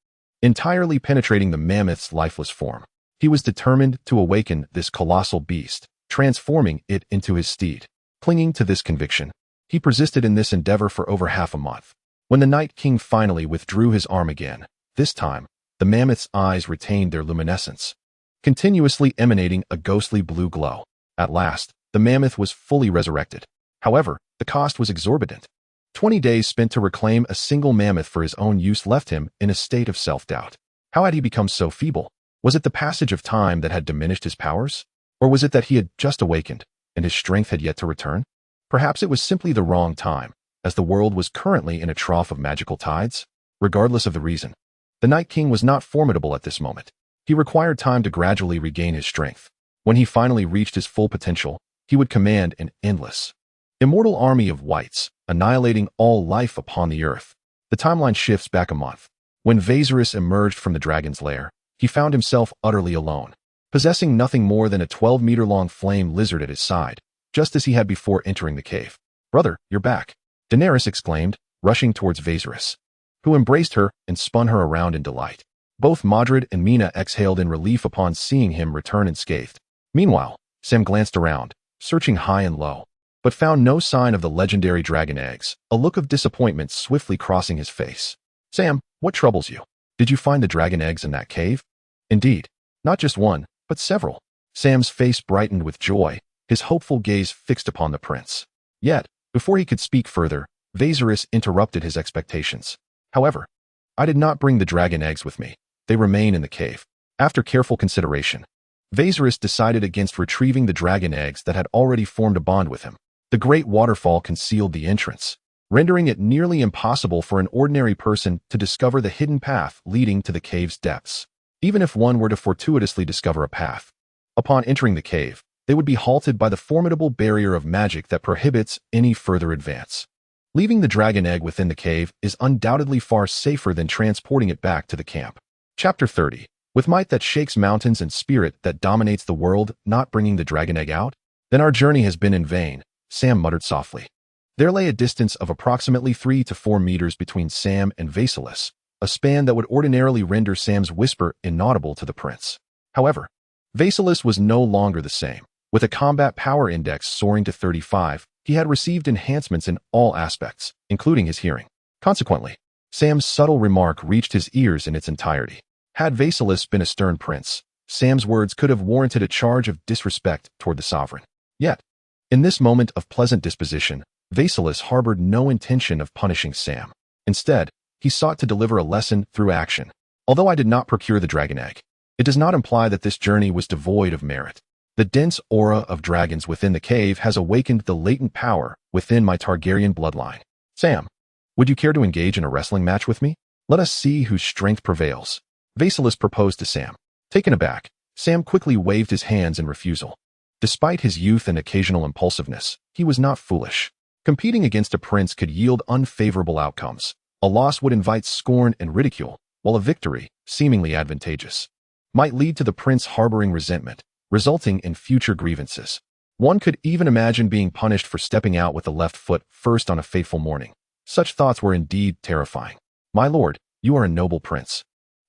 entirely penetrating the mammoth's lifeless form. He was determined to awaken this colossal beast, transforming it into his steed. Clinging to this conviction, he persisted in this endeavor for over half a month. When the Night King finally withdrew his arm again, this time, the mammoth's eyes retained their luminescence, continuously emanating a ghostly blue glow. At last, the mammoth was fully resurrected. However, the cost was exorbitant. 20 days spent to reclaim a single mammoth for his own use left him in a state of self-doubt. How had he become so feeble? Was it the passage of time that had diminished his powers? Or was it that he had just awakened, and his strength had yet to return? Perhaps it was simply the wrong time, as the world was currently in a trough of magical tides. Regardless of the reason, the Night King was not formidable at this moment. He required time to gradually regain his strength. When he finally reached his full potential, he would command an endless, immortal army of whites, annihilating all life upon the earth. The timeline shifts back a month. When Viserys emerged from the dragon's lair, he found himself utterly alone, possessing nothing more than a 12-meter-long flame lizard at his side, just as he had before entering the cave. "Brother, you're back," Daenerys exclaimed, rushing towards Viserys, who embraced her and spun her around in delight. Both Mordred and Mina exhaled in relief upon seeing him return unscathed. Meanwhile, Sam glanced around, searching high and low, but found no sign of the legendary dragon eggs, a look of disappointment swiftly crossing his face. "Sam, what troubles you? Did you find the dragon eggs in that cave?" "Indeed. Not just one, but several." Sam's face brightened with joy, his hopeful gaze fixed upon the prince. Yet, before he could speak further, Viserys interrupted his expectations. "However, I did not bring the dragon eggs with me. They remain in the cave." After careful consideration, Viserys decided against retrieving the dragon eggs that had already formed a bond with him. The great waterfall concealed the entrance, rendering it nearly impossible for an ordinary person to discover the hidden path leading to the cave's depths. Even if one were to fortuitously discover a path, upon entering the cave, they would be halted by the formidable barrier of magic that prohibits any further advance. Leaving the dragon egg within the cave is undoubtedly far safer than transporting it back to the camp. Chapter 30. With might that shakes mountains and spirit that dominates the world, not bringing the dragon egg out? Then our journey has been in vain, Sam muttered softly. There lay a distance of approximately 3 to 4 meters between Sam and Viserys, a span that would ordinarily render Sam's whisper inaudible to the prince. However, Viserys was no longer the same. With a combat power index soaring to 35, he had received enhancements in all aspects, including his hearing. Consequently, Sam's subtle remark reached his ears in its entirety. Had Viserys been a stern prince, Sam's words could have warranted a charge of disrespect toward the sovereign. Yet, in this moment of pleasant disposition, Viserys harbored no intention of punishing Sam. Instead, he sought to deliver a lesson through action. "Although I did not procure the dragon egg, it does not imply that this journey was devoid of merit. The dense aura of dragons within the cave has awakened the latent power within my Targaryen bloodline. Sam, would you care to engage in a wrestling match with me? Let us see whose strength prevails." Viserys proposed to Sam. Taken aback, Sam quickly waved his hands in refusal. Despite his youth and occasional impulsiveness, he was not foolish. Competing against a prince could yield unfavorable outcomes. A loss would invite scorn and ridicule, while a victory, seemingly advantageous, might lead to the prince harboring resentment, resulting in future grievances. One could even imagine being punished for stepping out with the left foot first on a fateful morning. Such thoughts were indeed terrifying. "My lord, you are a noble prince,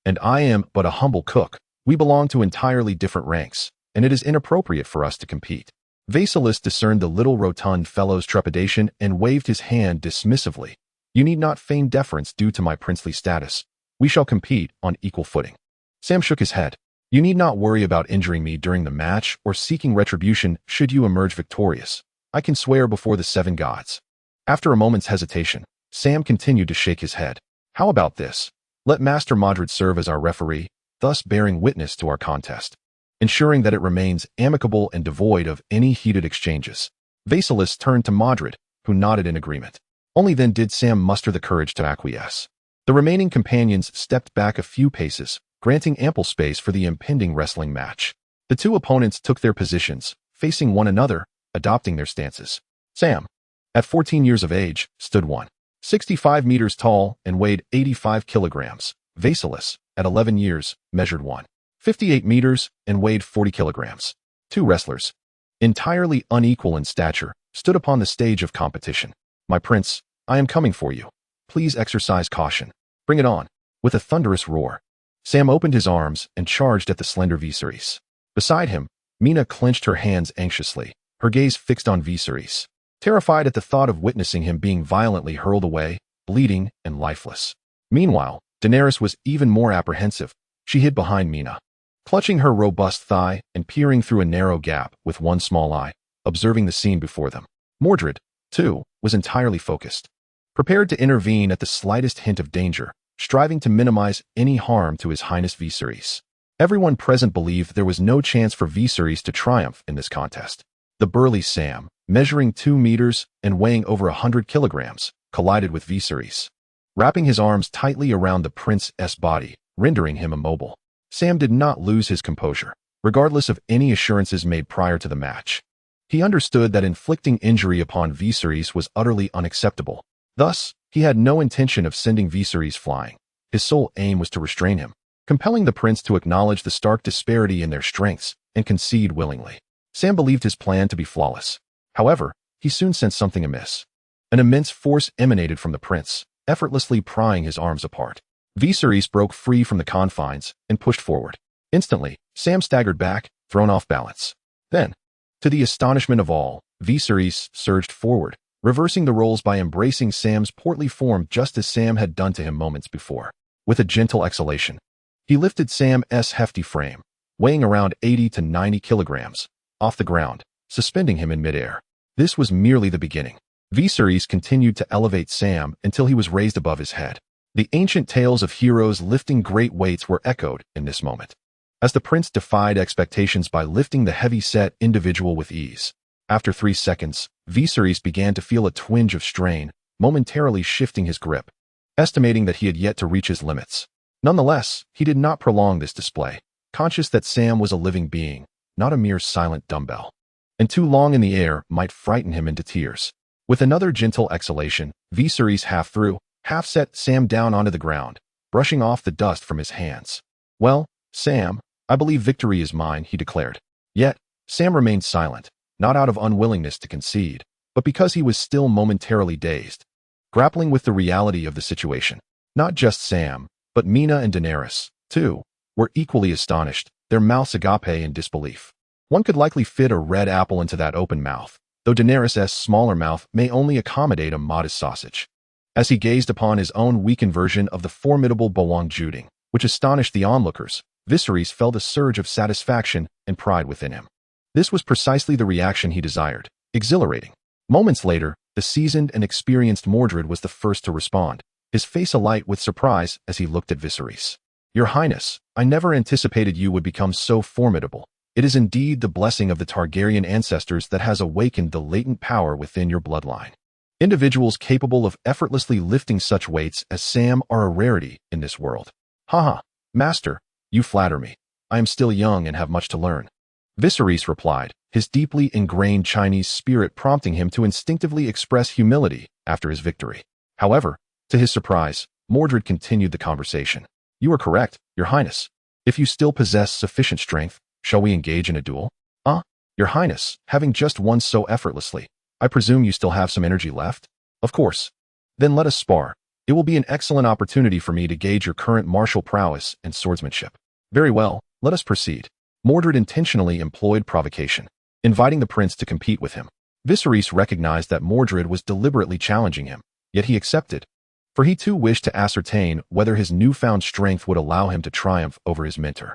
and I am but a humble cook. We belong to entirely different ranks, and it is inappropriate for us to compete." Viserys discerned the little rotund fellow's trepidation and waved his hand dismissively. "You need not feign deference due to my princely status. We shall compete on equal footing." Sam shook his head. You need not worry about injuring me during the match or seeking retribution should you emerge victorious. I can swear before the 7 gods. After a moment's hesitation, Sam continued to shake his head. How about this? Let Master Modred serve as our referee, thus bearing witness to our contest, ensuring that it remains amicable and devoid of any heated exchanges. Viserys turned to Modred, who nodded in agreement. Only then did Sam muster the courage to acquiesce. The remaining companions stepped back a few paces, granting ample space for the impending wrestling match. The two opponents took their positions, facing one another, adopting their stances. Sam, at 14 years of age, stood 165 meters tall and weighed 85 kilograms. Viserys, at 11 years, measured 158 meters and weighed 40 kilograms. Two wrestlers, entirely unequal in stature, stood upon the stage of competition. My prince, I am coming for you. Please exercise caution. Bring it on. With a thunderous roar, Sam opened his arms and charged at the slender Viserys. Beside him, Mina clenched her hands anxiously, her gaze fixed on Viserys, terrified at the thought of witnessing him being violently hurled away, bleeding and lifeless. Meanwhile, Daenerys was even more apprehensive. She hid behind Mina, clutching her robust thigh and peering through a narrow gap with one small eye, observing the scene before them. Mordred, too, was entirely focused, prepared to intervene at the slightest hint of danger, striving to minimize any harm to His Highness Viserys. Everyone present believed there was no chance for Viserys to triumph in this contest. The burly Sam, measuring 2 meters and weighing over 100 kilograms, collided with Viserys, wrapping his arms tightly around the prince's body, rendering him immobile. Sam did not lose his composure, regardless of any assurances made prior to the match. He understood that inflicting injury upon Viserys was utterly unacceptable. Thus, he had no intention of sending Viserys flying. His sole aim was to restrain him, compelling the prince to acknowledge the stark disparity in their strengths and concede willingly. Sam believed his plan to be flawless. However, he soon sensed something amiss. An immense force emanated from the prince, effortlessly prying his arms apart. Viserys broke free from the confines and pushed forward. Instantly, Sam staggered back, thrown off balance. Then, to the astonishment of all, Viserys surged forward, reversing the roles by embracing Sam's portly form just as Sam had done to him moments before. With a gentle exhalation, he lifted Sam's hefty frame, weighing around 80 to 90 kilograms, off the ground, suspending him in midair. This was merely the beginning. Viserys continued to elevate Sam until he was raised above his head. The ancient tales of heroes lifting great weights were echoed in this moment, as the prince defied expectations by lifting the heavy-set individual with ease. After 3 seconds, Viserys began to feel a twinge of strain, momentarily shifting his grip, estimating that he had yet to reach his limits. Nonetheless, he did not prolong this display, conscious that Sam was a living being, not a mere silent dumbbell, and too long in the air might frighten him into tears. With another gentle exhalation, Viserys half set Sam down onto the ground, brushing off the dust from his hands. Well, Sam, I believe victory is mine, he declared. Yet, Sam remained silent, not out of unwillingness to concede, but because he was still momentarily dazed, grappling with the reality of the situation. Not just Sam, but Mina and Daenerys, too, were equally astonished, their mouths agape in disbelief. One could likely fit a red apple into that open mouth, though Daenerys' smaller mouth may only accommodate a modest sausage. As he gazed upon his own weakened version of the formidable Bowang Juding, which astonished the onlookers, Viserys felt a surge of satisfaction and pride within him. This was precisely the reaction he desired, exhilarating. Moments later, the seasoned and experienced Mordred was the first to respond, his face alight with surprise as he looked at Viserys. Your Highness, I never anticipated you would become so formidable. It is indeed the blessing of the Targaryen ancestors that has awakened the latent power within your bloodline. Individuals capable of effortlessly lifting such weights as Sam are a rarity in this world. Haha, Master, you flatter me. I am still young and have much to learn. Viserys replied, his deeply ingrained Chinese spirit prompting him to instinctively express humility after his victory. However, to his surprise, Mordred continued the conversation. You are correct, Your Highness. If you still possess sufficient strength, shall we engage in a duel? Your Highness, having just won so effortlessly, I presume you still have some energy left? Of course. Then let us spar. It will be an excellent opportunity for me to gauge your current martial prowess and swordsmanship. Very well, let us proceed. Mordred intentionally employed provocation, inviting the prince to compete with him. Viserys recognized that Mordred was deliberately challenging him, yet he accepted, for he too wished to ascertain whether his newfound strength would allow him to triumph over his mentor.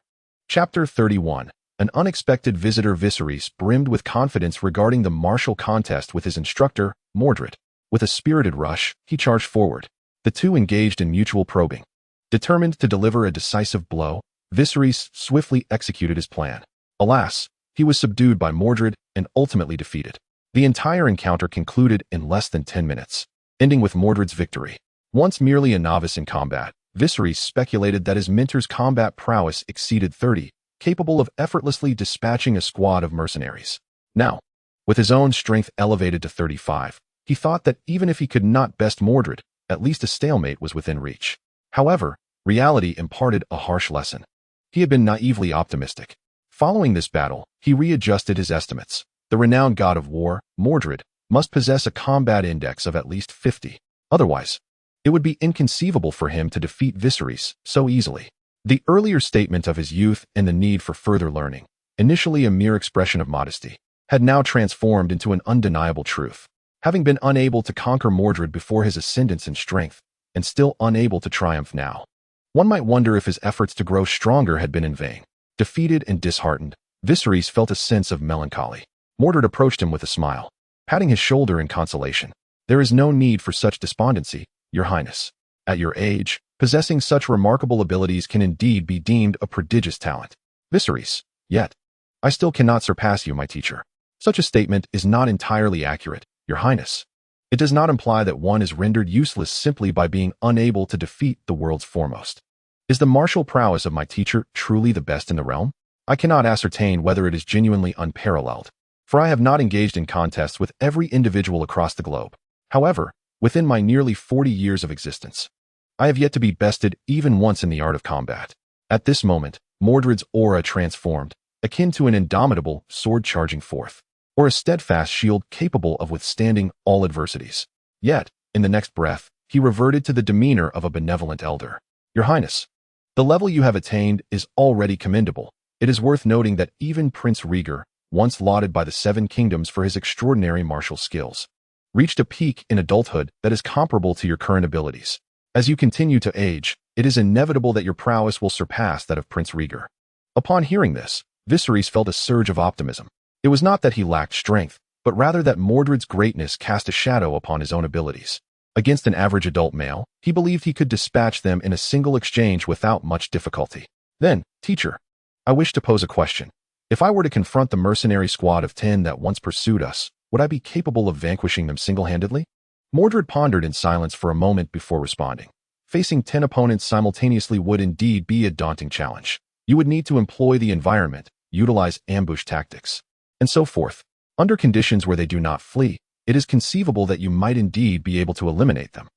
Chapter 31. An unexpected visitor. Viserys brimmed with confidence regarding the martial contest with his instructor, Mordred. With a spirited rush, he charged forward. The two engaged in mutual probing. Determined to deliver a decisive blow, Viserys swiftly executed his plan. Alas, he was subdued by Mordred and ultimately defeated. The entire encounter concluded in less than 10 minutes, ending with Mordred's victory. Once merely a novice in combat, Viserys speculated that his mentor's combat prowess exceeded 30, capable of effortlessly dispatching a squad of mercenaries. Now, with his own strength elevated to 35, he thought that even if he could not best Mordred, at least a stalemate was within reach. However, reality imparted a harsh lesson. He had been naively optimistic. Following this battle, he readjusted his estimates. The renowned god of war, Mordred, must possess a combat index of at least 50. Otherwise, it would be inconceivable for him to defeat Viserys so easily. The earlier statement of his youth and the need for further learning, initially a mere expression of modesty, had now transformed into an undeniable truth. Having been unable to conquer Mordred before his ascendance in strength, and still unable to triumph now, one might wonder if his efforts to grow stronger had been in vain. Defeated and disheartened, Viserys felt a sense of melancholy. Mordred approached him with a smile, patting his shoulder in consolation. "There is no need for such despondency, Your Highness. At your age, possessing such remarkable abilities can indeed be deemed a prodigious talent." Viserys, "Yet, I still cannot surpass you, my teacher." "Such a statement is not entirely accurate, Your Highness. It does not imply that one is rendered useless simply by being unable to defeat the world's foremost. Is the martial prowess of my teacher truly the best in the realm? I cannot ascertain whether it is genuinely unparalleled, for I have not engaged in contests with every individual across the globe. However, within my nearly 40 years of existence, I have yet to be bested even once in the art of combat." At this moment, Mordred's aura transformed, akin to an indomitable sword charging forth, or a steadfast shield capable of withstanding all adversities. Yet, in the next breath, he reverted to the demeanor of a benevolent elder. "Your Highness, the level you have attained is already commendable. It is worth noting that even Prince Rhaegar, once lauded by the Seven Kingdoms for his extraordinary martial skills, reached a peak in adulthood that is comparable to your current abilities. As you continue to age, it is inevitable that your prowess will surpass that of Prince Rhaegar." Upon hearing this, Viserys felt a surge of optimism. It was not that he lacked strength, but rather that Mordred's greatness cast a shadow upon his own abilities. Against an average adult male, he believed he could dispatch them in a single exchange without much difficulty. "Then, teacher, I wish to pose a question. If I were to confront the mercenary squad of 10 that once pursued us, would I be capable of vanquishing them single-handedly?" Mordred pondered in silence for a moment before responding. Facing 10 opponents simultaneously would indeed be a daunting challenge. You would need to employ the environment, utilize ambush tactics, and so forth. Under conditions where they do not flee, it is conceivable that you might indeed be able to eliminate them.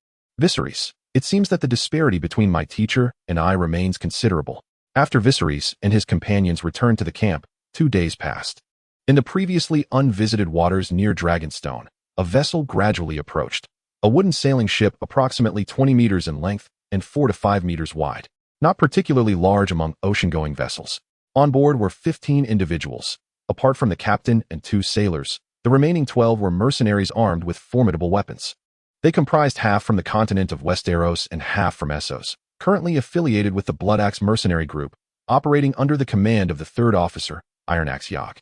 "Viserys, it seems that the disparity between my teacher and I remains considerable." After Viserys and his companions returned to the camp, 2 days passed. In the previously unvisited waters near Dragonstone, a vessel gradually approached. A wooden sailing ship approximately 20 meters in length and 4 to 5 meters wide. Not particularly large among ocean-going vessels. On board were 15 individuals. Apart from the captain and 2 sailors, the remaining 12 were mercenaries armed with formidable weapons. They comprised half from the continent of Westeros and half from Essos, currently affiliated with the Bloodaxe mercenary group, operating under the command of the 3rd officer, Ironaxe Yogg.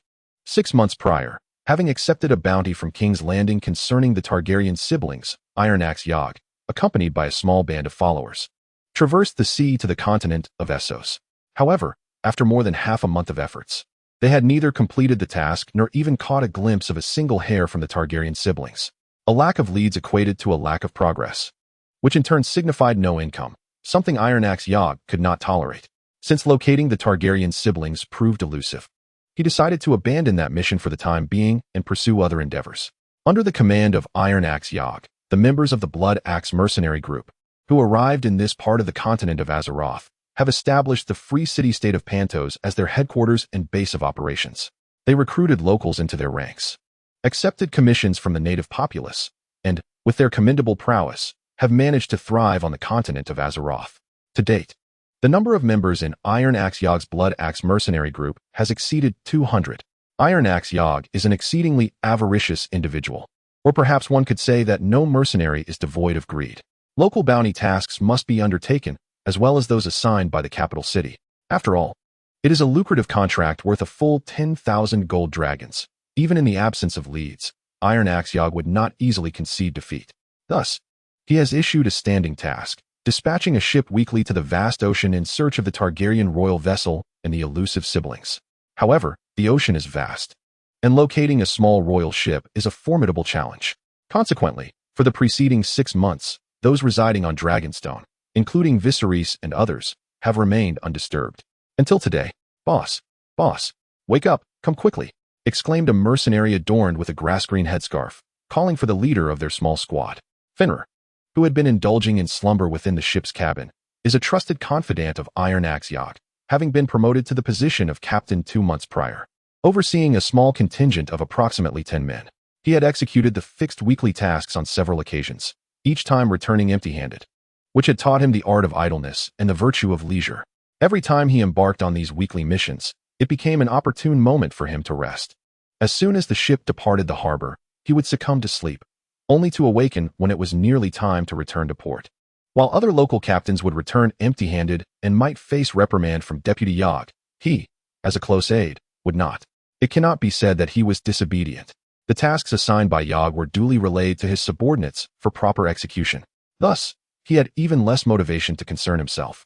6 months prior, having accepted a bounty from King's Landing concerning the Targaryen siblings, Ironaxe Yogg, accompanied by a small band of followers, traversed the sea to the continent of Essos. However, after more than half a month of efforts, they had neither completed the task nor even caught a glimpse of a single heir from the Targaryen siblings. A lack of leads equated to a lack of progress, which in turn signified no income, something Ironaxe Yogg could not tolerate. Since locating the Targaryen siblings proved elusive, he decided to abandon that mission for the time being and pursue other endeavors. Under the command of Ironaxe Yogg, the members of the Blood Axe mercenary group, who arrived in this part of the continent of Azeroth, have established the free city-state of Pantos as their headquarters and base of operations. They recruited locals into their ranks, accepted commissions from the native populace, and, with their commendable prowess, have managed to thrive on the continent of Azeroth. To date, the number of members in Ironaxe Yogg's Blood Axe mercenary group has exceeded 200. Ironaxe Yogg is an exceedingly avaricious individual, or perhaps one could say that no mercenary is devoid of greed. Local bounty tasks must be undertaken, as well as those assigned by the capital city. After all, It is a lucrative contract worth a full 10,000 gold dragons. Even in the absence of leads, Iron Axe Yogg would not easily concede defeat. Thus, he has issued a standing task, dispatching a ship weekly to the vast ocean in search of the Targaryen royal vessel and the elusive siblings. However, the ocean is vast, and locating a small royal ship is a formidable challenge. Consequently, for the preceding 6 months, those residing on Dragonstone, including Viserys and others, have remained undisturbed. Until today. Boss, wake up, come quickly, exclaimed a mercenary adorned with a grass-green headscarf, calling for the leader of their small squad. Fenrir, who had been indulging in slumber within the ship's cabin, is a trusted confidant of Iron Axe Yogg, having been promoted to the position of captain 2 months prior. Overseeing a small contingent of approximately 10 men, he had executed the fixed weekly tasks on several occasions, each time returning empty-handed, which had taught him the art of idleness and the virtue of leisure. Every time he embarked on these weekly missions, it became an opportune moment for him to rest. As soon as the ship departed the harbor, he would succumb to sleep, only to awaken when it was nearly time to return to port. While other local captains would return empty-handed and might face reprimand from Deputy Yogg, he, as a close aide, would not. It cannot be said that he was disobedient. The tasks assigned by Yogg were duly relayed to his subordinates for proper execution. Thus, he had even less motivation to concern himself,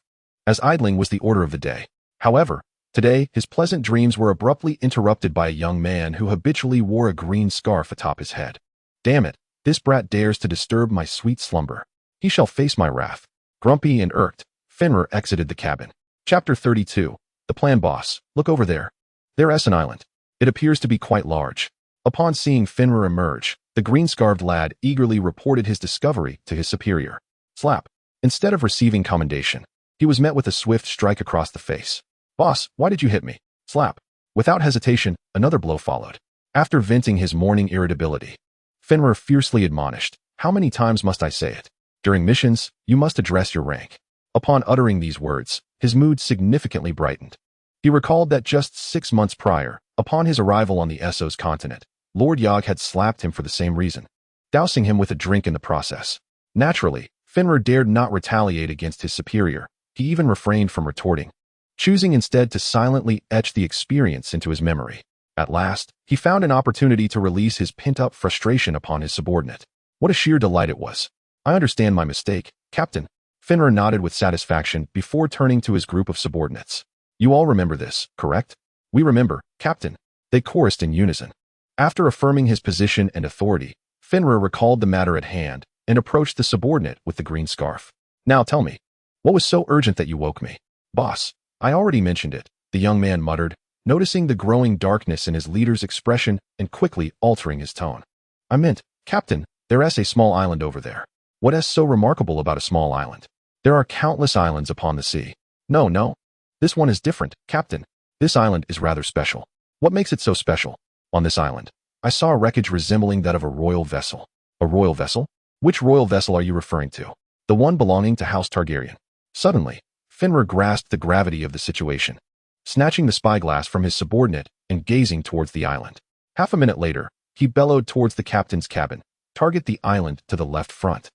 as idling was the order of the day. However, today his pleasant dreams were abruptly interrupted by a young man who habitually wore a green scarf atop his head. Damn it, this brat dares to disturb my sweet slumber. He shall face my wrath. Grumpy and irked, Fenrir exited the cabin. Chapter 32. The plan. Boss, look over there. There's an island. It appears to be quite large. Upon seeing Fenrir emerge, the green-scarfed lad eagerly reported his discovery to his superior. Slap. Instead of receiving commendation, he was met with a swift strike across the face. Boss, why did you hit me? Slap. Without hesitation, another blow followed. After venting his morning irritability, Fenrir fiercely admonished, how many times must I say it? During missions, you must address your rank. Upon uttering these words, his mood significantly brightened. He recalled that just 6 months prior, upon his arrival on the Essos continent, Lord Yogg had slapped him for the same reason, dousing him with a drink in the process. Naturally, Fenrir dared not retaliate against his superior. He even refrained from retorting, choosing instead to silently etch the experience into his memory. At last, he found an opportunity to release his pent-up frustration upon his subordinate. What a sheer delight it was. I understand my mistake, Captain. Fenrir nodded with satisfaction before turning to his group of subordinates. You all remember this, correct? We remember, Captain. They chorused in unison. After affirming his position and authority, Fenrir recalled the matter at hand and approached the subordinate with the green scarf. Now tell me, what was so urgent that you woke me? Boss, I already mentioned it, the young man muttered, noticing the growing darkness in his leader's expression and quickly altering his tone. I meant, Captain, there's a small island over there. What is so remarkable about a small island? There are countless islands upon the sea. No. This one is different, Captain. This island is rather special. What makes it so special? On this island, I saw a wreckage resembling that of a royal vessel. A royal vessel? Which royal vessel are you referring to? The one belonging to House Targaryen. Suddenly, Fenrir grasped the gravity of the situation, snatching the spyglass from his subordinate and gazing towards the island. Half a minute later, he bellowed towards the captain's cabin. Target the island to the left front.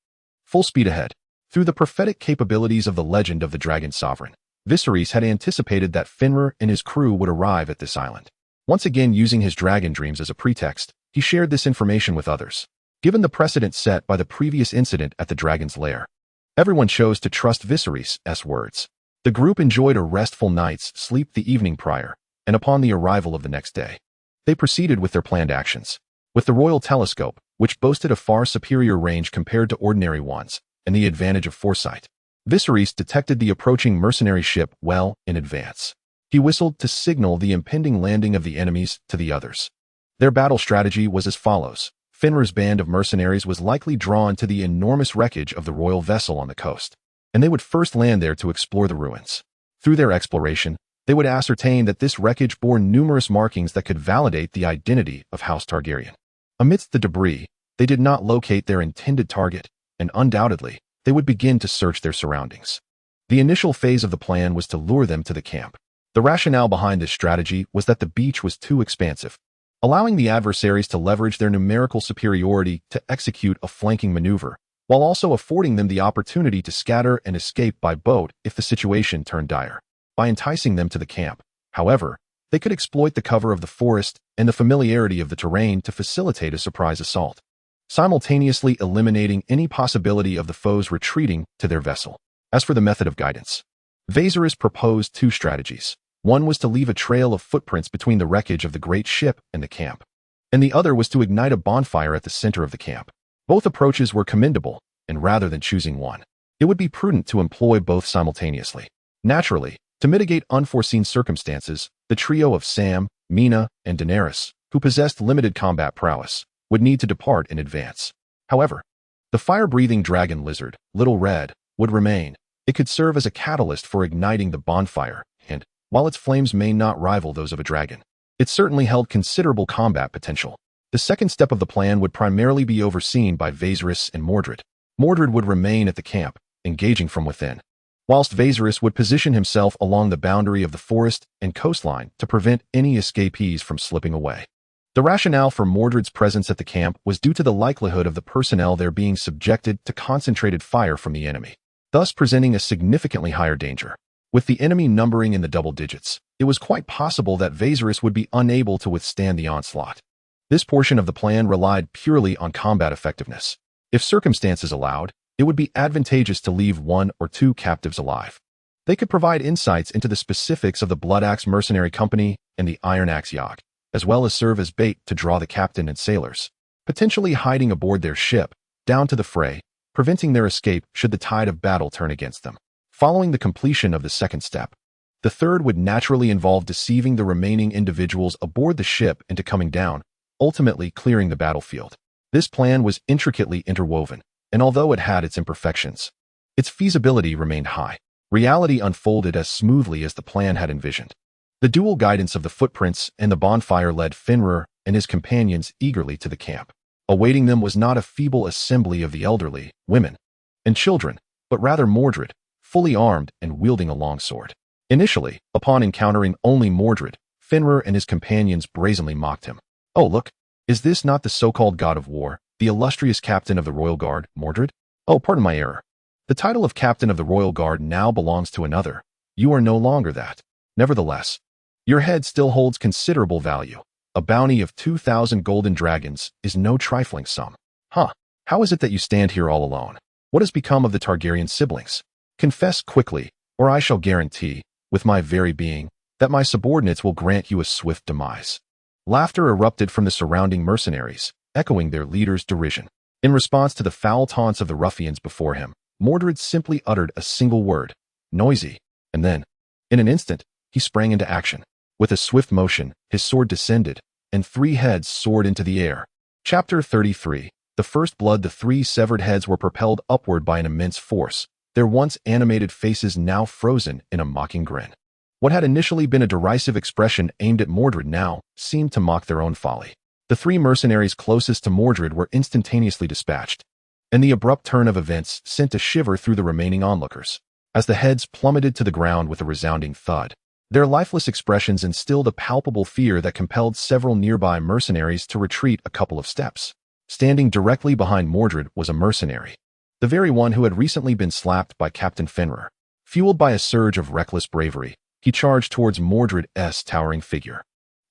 Full speed ahead. Through the prophetic capabilities of the legend of the Dragon Sovereign, Viserys had anticipated that Fenrir and his crew would arrive at this island. Once again using his dragon dreams as a pretext, he shared this information with others. Given the precedent set by the previous incident at the dragon's lair, everyone chose to trust Viserys' words. The group enjoyed a restful night's sleep the evening prior, and upon the arrival of the next day, they proceeded with their planned actions. With the royal telescope, which boasted a far superior range compared to ordinary ones, and the advantage of foresight, Viserys detected the approaching mercenary ship well in advance. He whistled to signal the impending landing of the enemies to the others. Their battle strategy was as follows. Fenrir's band of mercenaries was likely drawn to the enormous wreckage of the royal vessel on the coast, and they would first land there to explore the ruins. Through their exploration, they would ascertain that this wreckage bore numerous markings that could validate the identity of House Targaryen. Amidst the debris, they did not locate their intended target, and undoubtedly, they would begin to search their surroundings. The initial phase of the plan was to lure them to the camp. The rationale behind this strategy was that the beach was too expansive, allowing the adversaries to leverage their numerical superiority to execute a flanking maneuver, while also affording them the opportunity to scatter and escape by boat if the situation turned dire. By enticing them to the camp, However, they could exploit the cover of the forest and the familiarity of the terrain to facilitate a surprise assault, simultaneously eliminating any possibility of the foes retreating to their vessel. As for the method of guidance, Viserys proposed two strategies. One was to leave a trail of footprints between the wreckage of the great ship and the camp, and the other was to ignite a bonfire at the center of the camp. Both approaches were commendable, and rather than choosing one, it would be prudent to employ both simultaneously. Naturally, to mitigate unforeseen circumstances, the trio of Sam, Mina, and Daenerys, who possessed limited combat prowess, would need to depart in advance. However, the fire-breathing dragon lizard, Little Red, would remain. It could serve as a catalyst for igniting the bonfire, and, while its flames may not rival those of a dragon, it certainly held considerable combat potential. The second step of the plan would primarily be overseen by Viserys and Mordred. Mordred would remain at the camp, engaging from within, whilst Viserys would position himself along the boundary of the forest and coastline to prevent any escapees from slipping away. The rationale for Mordred's presence at the camp was due to the likelihood of the personnel there being subjected to concentrated fire from the enemy, thus presenting a significantly higher danger. With the enemy numbering in the double digits, it was quite possible that Viserys would be unable to withstand the onslaught. This portion of the plan relied purely on combat effectiveness. If circumstances allowed, it would be advantageous to leave one or two captives alive. They could provide insights into the specifics of the Blood Axe Mercenary Company and the Iron Axe Yacht, as well as serve as bait to draw the captain and sailors, potentially hiding aboard their ship, down to the fray, preventing their escape should the tide of battle turn against them. Following the completion of the second step, the third would naturally involve deceiving the remaining individuals aboard the ship into coming down, ultimately clearing the battlefield. This plan was intricately interwoven, and although it had its imperfections, its feasibility remained high. Reality unfolded as smoothly as the plan had envisioned. The dual guidance of the footprints and the bonfire led Fenrir and his companions eagerly to the camp. Awaiting them was not a feeble assembly of the elderly, women, and children, but rather Mordred, fully armed and wielding a longsword. Initially, upon encountering only Mordred, Fenrir and his companions brazenly mocked him. "Oh, look, is this not the so-called god of war, the illustrious captain of the royal guard, Mordred? Oh, pardon my error. The title of captain of the royal guard now belongs to another. You are no longer that. Nevertheless, your head still holds considerable value. A bounty of 2,000 golden dragons is no trifling sum. Huh, how is it that you stand here all alone? What has become of the Targaryen siblings? Confess quickly, or I shall guarantee, with my very being, that my subordinates will grant you a swift demise." Laughter erupted from the surrounding mercenaries, echoing their leader's derision. In response to the foul taunts of the ruffians before him, Mordred simply uttered a single word, "Noisy," and then, in an instant, he sprang into action. With a swift motion, his sword descended, and 3 heads soared into the air. Chapter 33. The First Blood. The 3 severed heads were propelled upward by an immense force, their once animated faces now frozen in a mocking grin. What had initially been a derisive expression aimed at Mordred now seemed to mock their own folly. The 3 mercenaries closest to Mordred were instantaneously dispatched, and the abrupt turn of events sent a shiver through the remaining onlookers. As the heads plummeted to the ground with a resounding thud, their lifeless expressions instilled a palpable fear that compelled several nearby mercenaries to retreat a couple of steps. Standing directly behind Mordred was a mercenary, the very one who had recently been slapped by Captain Fenrir. Fueled by a surge of reckless bravery, he charged towards Mordred's towering figure.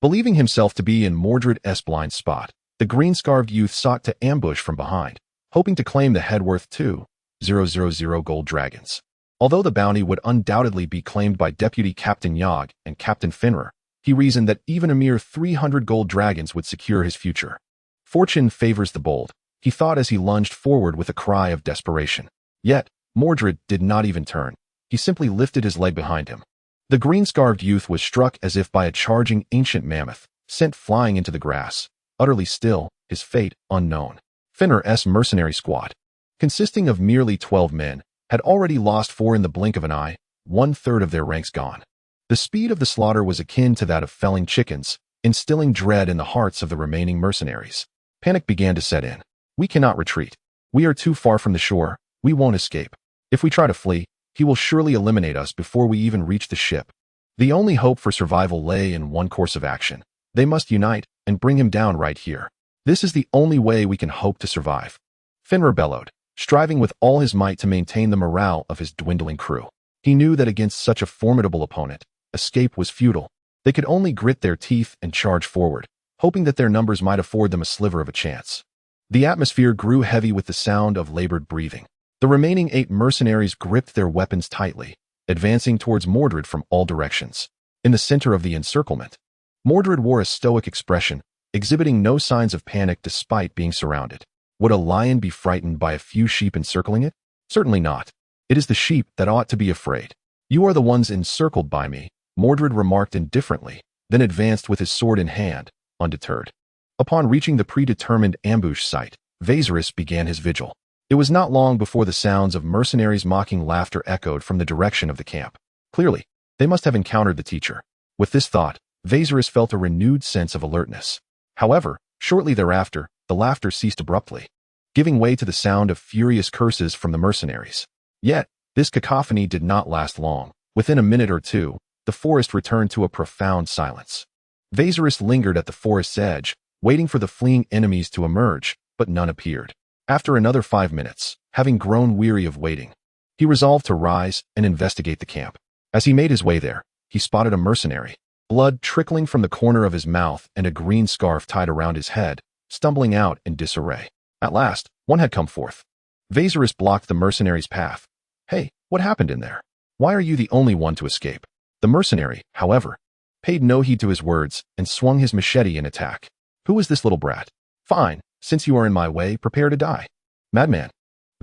Believing himself to be in Mordred's blind spot, the green-scarved youth sought to ambush from behind, hoping to claim the head worth 2,000 gold dragons. Although the bounty would undoubtedly be claimed by Deputy Captain Yogg and Captain Fenrir, he reasoned that even a mere 300 gold dragons would secure his future. Fortune favors the bold, he thought as he lunged forward with a cry of desperation. Yet, Mordred did not even turn. He simply lifted his leg behind him. The green-scarved youth was struck as if by a charging ancient mammoth, sent flying into the grass, utterly still, his fate unknown. Fenrir's mercenary squad, consisting of merely 12 men, had already lost 4 in the blink of an eye, 1/3 of their ranks gone. The speed of the slaughter was akin to that of felling chickens, instilling dread in the hearts of the remaining mercenaries. Panic began to set in. "We cannot retreat. We are too far from the shore. We won't escape. If we try to flee, he will surely eliminate us before we even reach the ship." The only hope for survival lay in one course of action. They must unite and bring him down right here. This is the only way we can hope to survive. Fenrir bellowed, striving with all his might to maintain the morale of his dwindling crew. He knew that against such a formidable opponent, escape was futile. They could only grit their teeth and charge forward, hoping that their numbers might afford them a sliver of a chance. The atmosphere grew heavy with the sound of labored breathing. The remaining 8 mercenaries gripped their weapons tightly, advancing towards Mordred from all directions. In the center of the encirclement, Mordred wore a stoic expression, exhibiting no signs of panic despite being surrounded. Would a lion be frightened by a few sheep encircling it? Certainly not. It is the sheep that ought to be afraid. You are the ones encircled by me, Mordred remarked indifferently, then advanced with his sword in hand, undeterred. Upon reaching the predetermined ambush site, Viserys began his vigil. It was not long before the sounds of mercenaries' mocking laughter echoed from the direction of the camp. Clearly, they must have encountered the teacher. With this thought, Viserys felt a renewed sense of alertness. However, shortly thereafter, the laughter ceased abruptly, giving way to the sound of furious curses from the mercenaries. Yet, this cacophony did not last long. Within a minute or two, the forest returned to a profound silence. Viserys lingered at the forest's edge, waiting for the fleeing enemies to emerge, but none appeared. After another 5 minutes, having grown weary of waiting, he resolved to rise and investigate the camp. As he made his way there, he spotted a mercenary, blood trickling from the corner of his mouth and a green scarf tied around his head, stumbling out in disarray. At last, one had come forth. Viserys blocked the mercenary's path. "Hey, what happened in there? Why are you the only one to escape?" The mercenary, however, paid no heed to his words and swung his machete in attack. "Who is this little brat? Fine, since you are in my way, prepare to die." "Madman."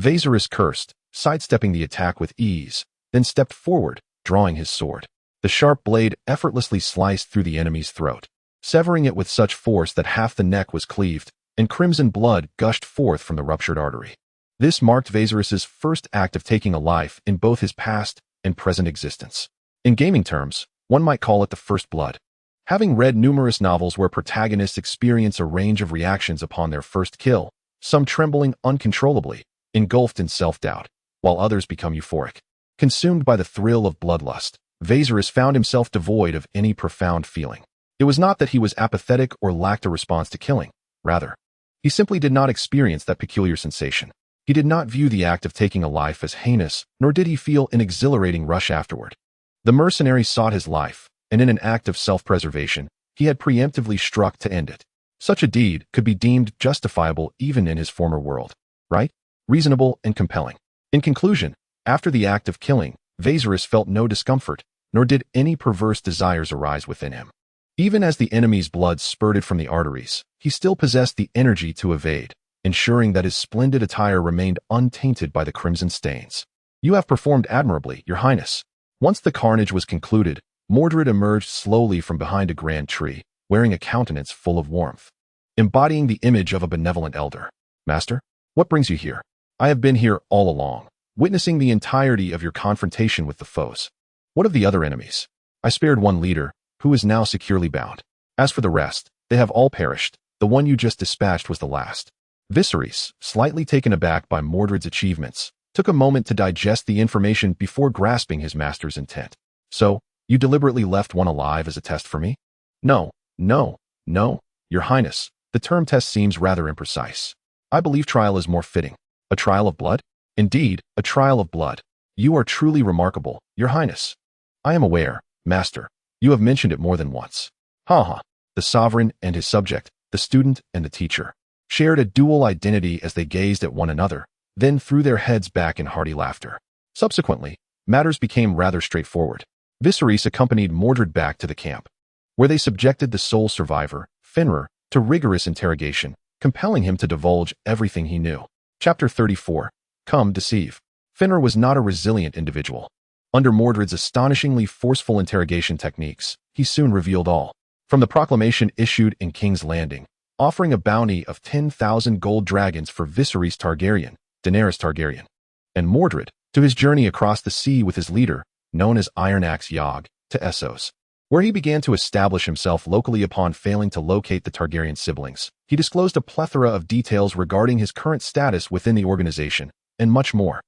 Viserys cursed, sidestepping the attack with ease, then stepped forward, drawing his sword. The sharp blade effortlessly sliced through the enemy's throat, severing it with such force that half the neck was cleaved, and crimson blood gushed forth from the ruptured artery. This marked Viserys' first act of taking a life in both his past and present existence. In gaming terms, one might call it the first blood. Having read numerous novels where protagonists experience a range of reactions upon their first kill, some trembling uncontrollably, engulfed in self-doubt, while others become euphoric. Consumed by the thrill of bloodlust, Viserys found himself devoid of any profound feeling. It was not that he was apathetic or lacked a response to killing. Rather, he simply did not experience that peculiar sensation. He did not view the act of taking a life as heinous, nor did he feel an exhilarating rush afterward. The mercenary sought his life, and in an act of self-preservation, he had preemptively struck to end it. Such a deed could be deemed justifiable even in his former world. Right? Reasonable and compelling. In conclusion, after the act of killing, Viserys felt no discomfort, nor did any perverse desires arise within him. Even as the enemy's blood spurted from the arteries, he still possessed the energy to evade, ensuring that his splendid attire remained untainted by the crimson stains. "You have performed admirably, Your Highness." Once the carnage was concluded, Mordred emerged slowly from behind a grand tree, wearing a countenance full of warmth, embodying the image of a benevolent elder. "Master, what brings you here?" "I have been here all along, witnessing the entirety of your confrontation with the foes." "What of the other enemies?" "I spared one leader, who is now securely bound. As for the rest, they have all perished. The one you just dispatched was the last." Viserys, slightly taken aback by Mordred's achievements, took a moment to digest the information before grasping his master's intent. "So, you deliberately left one alive as a test for me?" No, Your Highness. The term test seems rather imprecise. I believe trial is more fitting. A trial of blood? Indeed, a trial of blood. You are truly remarkable, Your Highness." "I am aware, Master. You have mentioned it more than once." The sovereign and his subject, the student and the teacher, shared a dual identity as they gazed at one another, then threw their heads back in hearty laughter. Subsequently, matters became rather straightforward. Viserys accompanied Mordred back to the camp, where they subjected the sole survivor, Fenrir, to rigorous interrogation, compelling him to divulge everything he knew. Chapter 34. Come Deceive. Fenrir was not a resilient individual. Under Mordred's astonishingly forceful interrogation techniques, he soon revealed all. From the proclamation issued in King's Landing, offering a bounty of 10,000 gold dragons for Viserys Targaryen, Daenerys Targaryen, and Mordred, to his journey across the sea with his leader, known as Iron Axe Yogg, to Essos, where he began to establish himself locally upon failing to locate the Targaryen siblings. He disclosed a plethora of details regarding his current status within the organization, and much more.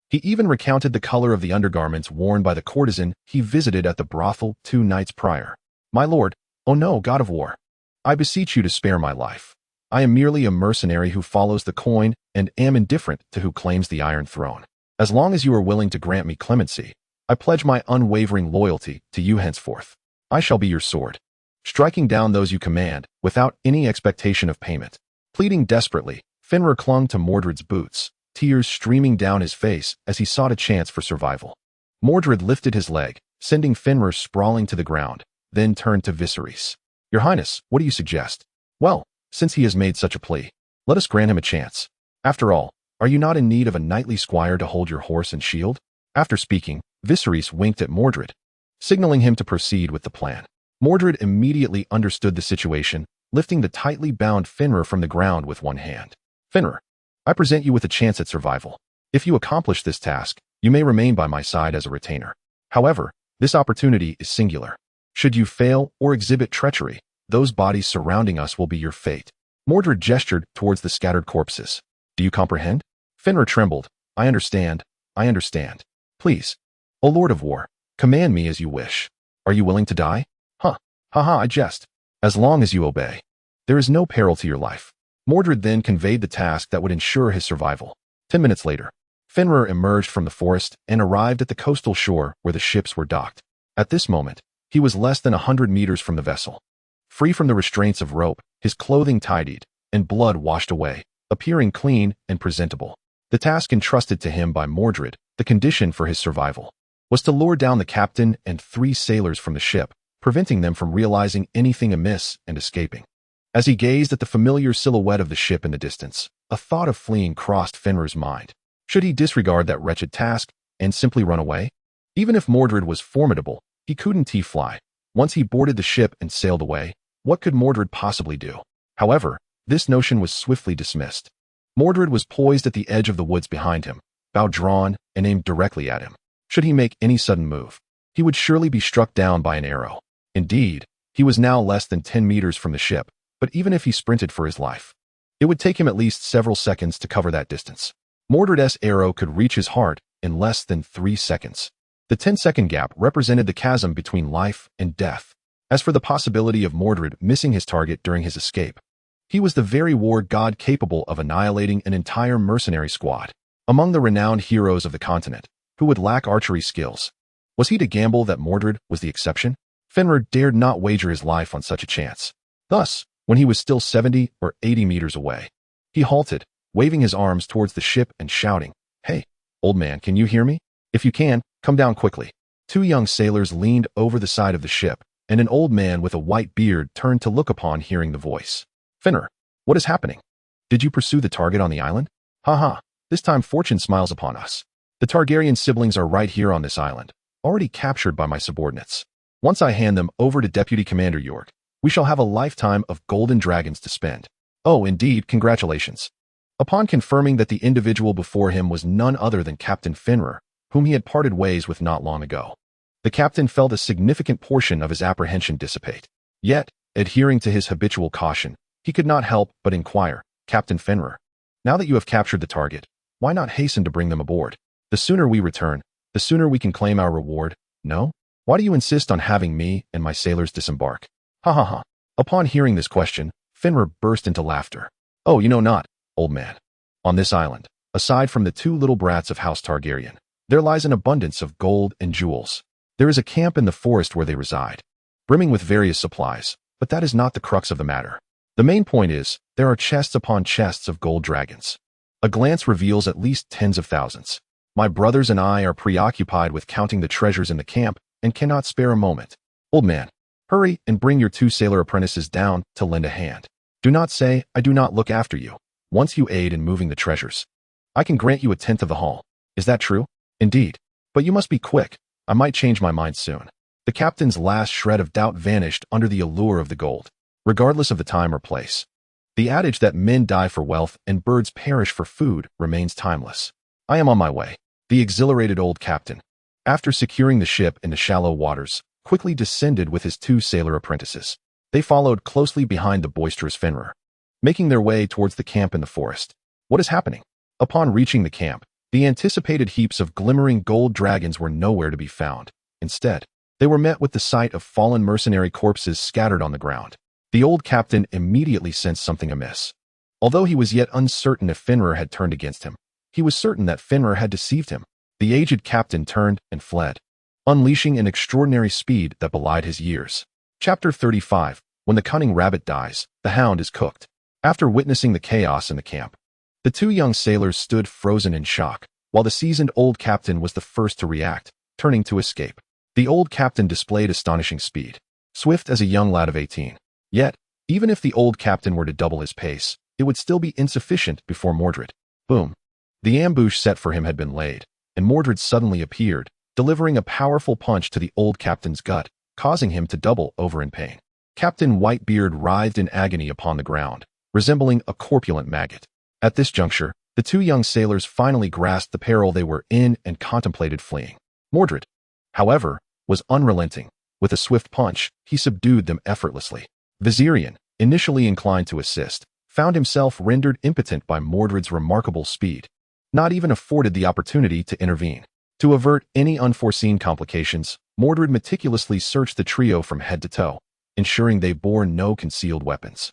He even recounted the color of the undergarments worn by the courtesan he visited at the brothel 2 nights prior. "My lord, oh no, God of War, I beseech you to spare my life. I am merely a mercenary who follows the coin and am indifferent to who claims the Iron Throne. As long as you are willing to grant me clemency, I pledge my unwavering loyalty to you henceforth." I shall be your sword, striking down those you command without any expectation of payment. Pleading desperately, Fenrir clung to Mordred's boots, tears streaming down his face as he sought a chance for survival. Mordred lifted his leg, sending Fenrir sprawling to the ground, then turned to Viserys. Your Highness, what do you suggest? Well, since he has made such a plea, let us grant him a chance. After all, are you not in need of a knightly squire to hold your horse and shield? After speaking, Viserys winked at Mordred, signaling him to proceed with the plan. Mordred immediately understood the situation, lifting the tightly bound Fenrir from the ground with one hand. Fenrir, I present you with a chance at survival. If you accomplish this task, you may remain by my side as a retainer. However, this opportunity is singular. Should you fail or exhibit treachery, those bodies surrounding us will be your fate. Mordred gestured towards the scattered corpses. Do you comprehend? Fenrir trembled. I understand. I understand. Please, O Lord of War, command me as you wish. Are you willing to die? Huh. Haha, I jest. As long as you obey. There is no peril to your life. Mordred then conveyed the task that would ensure his survival. 10 minutes later, Fenrir emerged from the forest and arrived at the coastal shore where the ships were docked. At this moment, he was less than 100 meters from the vessel. Free from the restraints of rope, his clothing tidied, and blood washed away, appearing clean and presentable. The task entrusted to him by Mordred, the condition for his survival, was to lure down the captain and 3 sailors from the ship, preventing them from realizing anything amiss and escaping. As he gazed at the familiar silhouette of the ship in the distance, a thought of fleeing crossed Fenrir's mind. Should he disregard that wretched task and simply run away? Even if Mordred was formidable, he couldn't fly. Once he boarded the ship and sailed away, what could Mordred possibly do? However, this notion was swiftly dismissed. Mordred was poised at the edge of the woods behind him, bow drawn and aimed directly at him. Should he make any sudden move, he would surely be struck down by an arrow. Indeed, he was now less than 10 meters from the ship, but even if he sprinted for his life, it would take him at least several seconds to cover that distance. Mordred's arrow could reach his heart in less than 3 seconds. The 10-second gap represented the chasm between life and death. As for the possibility of Mordred missing his target during his escape, he was the very war god capable of annihilating an entire mercenary squad. Among the renowned heroes of the continent, who would lack archery skills, was he to gamble that Mordred was the exception? Fenrir dared not wager his life on such a chance. Thus, when he was still 70 or 80 meters away, he halted, waving his arms towards the ship and shouting, Hey, old man, can you hear me? If you can, come down quickly. 2 young sailors leaned over the side of the ship, and an old man with a white beard turned to look upon hearing the voice. Fenrir, what is happening? Did you pursue the target on the island? Ha, this time fortune smiles upon us. The Targaryen siblings are right here on this island, already captured by my subordinates. Once I hand them over to Deputy Commander York, we shall have a lifetime of golden dragons to spend. Oh, indeed, congratulations. Upon confirming that the individual before him was none other than Captain Fenrir, whom he had parted ways with not long ago, the captain felt a significant portion of his apprehension dissipate. Yet, adhering to his habitual caution, he could not help but inquire, Captain Fenrir, now that you have captured the target, why not hasten to bring them aboard? The sooner we return, the sooner we can claim our reward. No? Why do you insist on having me and my sailors disembark? Ha. Upon hearing this question, Fenrir burst into laughter. Oh, you know not, old man. On this island, aside from the 2 little brats of House Targaryen, there lies an abundance of gold and jewels. There is a camp in the forest where they reside, brimming with various supplies, but that is not the crux of the matter. The main point is, there are chests upon chests of gold dragons. A glance reveals at least tens of thousands. My brothers and I are preoccupied with counting the treasures in the camp and cannot spare a moment. Old man, hurry and bring your 2 sailor apprentices down to lend a hand. Do not say, I do not look after you. Once you aid in moving the treasures, I can grant you a tenth of the haul. Is that true? Indeed. But you must be quick. I might change my mind soon. The captain's last shred of doubt vanished under the allure of the gold, regardless of the time or place. The adage that men die for wealth and birds perish for food remains timeless. I am on my way. The exhilarated old captain, after securing the ship into shallow waters, quickly descended with his 2 sailor apprentices. They followed closely behind the boisterous Fenrir, making their way towards the camp in the forest. What is happening? Upon reaching the camp, the anticipated heaps of glimmering gold dragons were nowhere to be found. Instead, they were met with the sight of fallen mercenary corpses scattered on the ground. The old captain immediately sensed something amiss. Although he was yet uncertain if Fenrir had turned against him, he was certain that Fenrir had deceived him. The aged captain turned and fled. unleashing an extraordinary speed that belied his years. Chapter 35. When the cunning rabbit dies, the hound is cooked. After witnessing the chaos in the camp, the two young sailors stood frozen in shock, while the seasoned old captain was the first to react, turning to escape. The old captain displayed astonishing speed, swift as a young lad of 18. Yet, even if the old captain were to double his pace, it would still be insufficient before Mordred. Boom. The ambush set for him had been laid, and Mordred suddenly appeared, delivering a powerful punch to the old captain's gut, causing him to double over in pain. Captain Whitebeard writhed in agony upon the ground, resembling a corpulent maggot. At this juncture, the two young sailors finally grasped the peril they were in and contemplated fleeing. Mordred, however, was unrelenting. With a swift punch, he subdued them effortlessly. Viserion, initially inclined to assist, found himself rendered impotent by Mordred's remarkable speed, not even afforded the opportunity to intervene. To avert any unforeseen complications, Mordred meticulously searched the trio from head to toe, ensuring they bore no concealed weapons.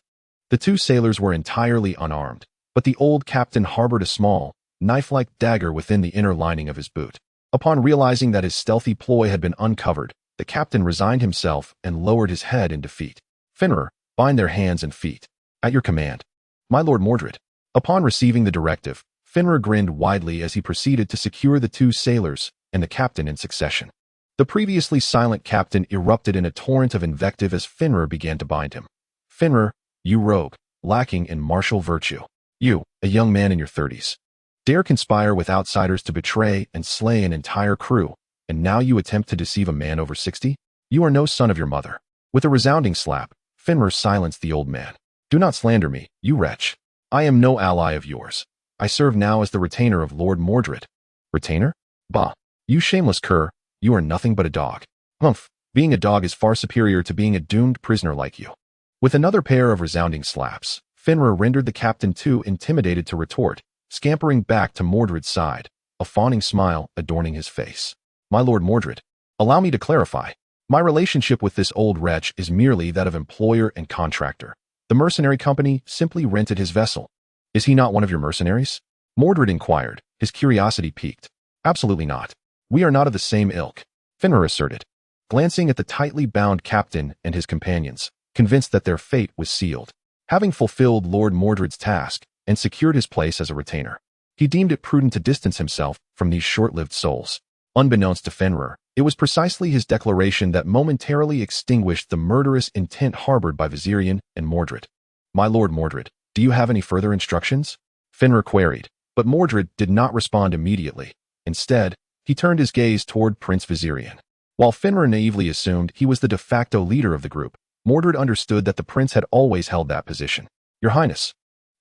The two sailors were entirely unarmed, but the old captain harbored a small, knife-like dagger within the inner lining of his boot. Upon realizing that his stealthy ploy had been uncovered, the captain resigned himself and lowered his head in defeat. Fenrir, bind their hands and feet. At your command, my lord Mordred. Upon receiving the directive, Fenrir grinned widely as he proceeded to secure the two sailors and the captain in succession. The previously silent captain erupted in a torrent of invective as Fenrir began to bind him. Fenrir, you rogue, lacking in martial virtue. You, a young man in your 30s, dare conspire with outsiders to betray and slay an entire crew, and now you attempt to deceive a man over 60? You are no son of your mother. With a resounding slap, Fenrir silenced the old man. Do not slander me, you wretch. I am no ally of yours. I serve now as the retainer of Lord Mordred. Retainer? Bah. You shameless cur, you are nothing but a dog. Humph, being a dog is far superior to being a doomed prisoner like you. With another pair of resounding slaps, Fenrir rendered the captain too intimidated to retort, scampering back to Mordred's side, a fawning smile adorning his face. My lord Mordred, allow me to clarify. My relationship with this old wretch is merely that of employer and contractor. The mercenary company simply rented his vessel. Is he not one of your mercenaries? Mordred inquired, his curiosity piqued. Absolutely not. We are not of the same ilk, Fenrir asserted, glancing at the tightly bound captain and his companions, convinced that their fate was sealed. Having fulfilled Lord Mordred's task and secured his place as a retainer, he deemed it prudent to distance himself from these short-lived souls. Unbeknownst to Fenrir, it was precisely his declaration that momentarily extinguished the murderous intent harbored by Viserion and Mordred. My lord Mordred, do you have any further instructions? Fenrir queried, but Mordred did not respond immediately. Instead, he turned his gaze toward Prince Viserion. While Fenrir naively assumed he was the de facto leader of the group, Mordred understood that the prince had always held that position. Your Highness,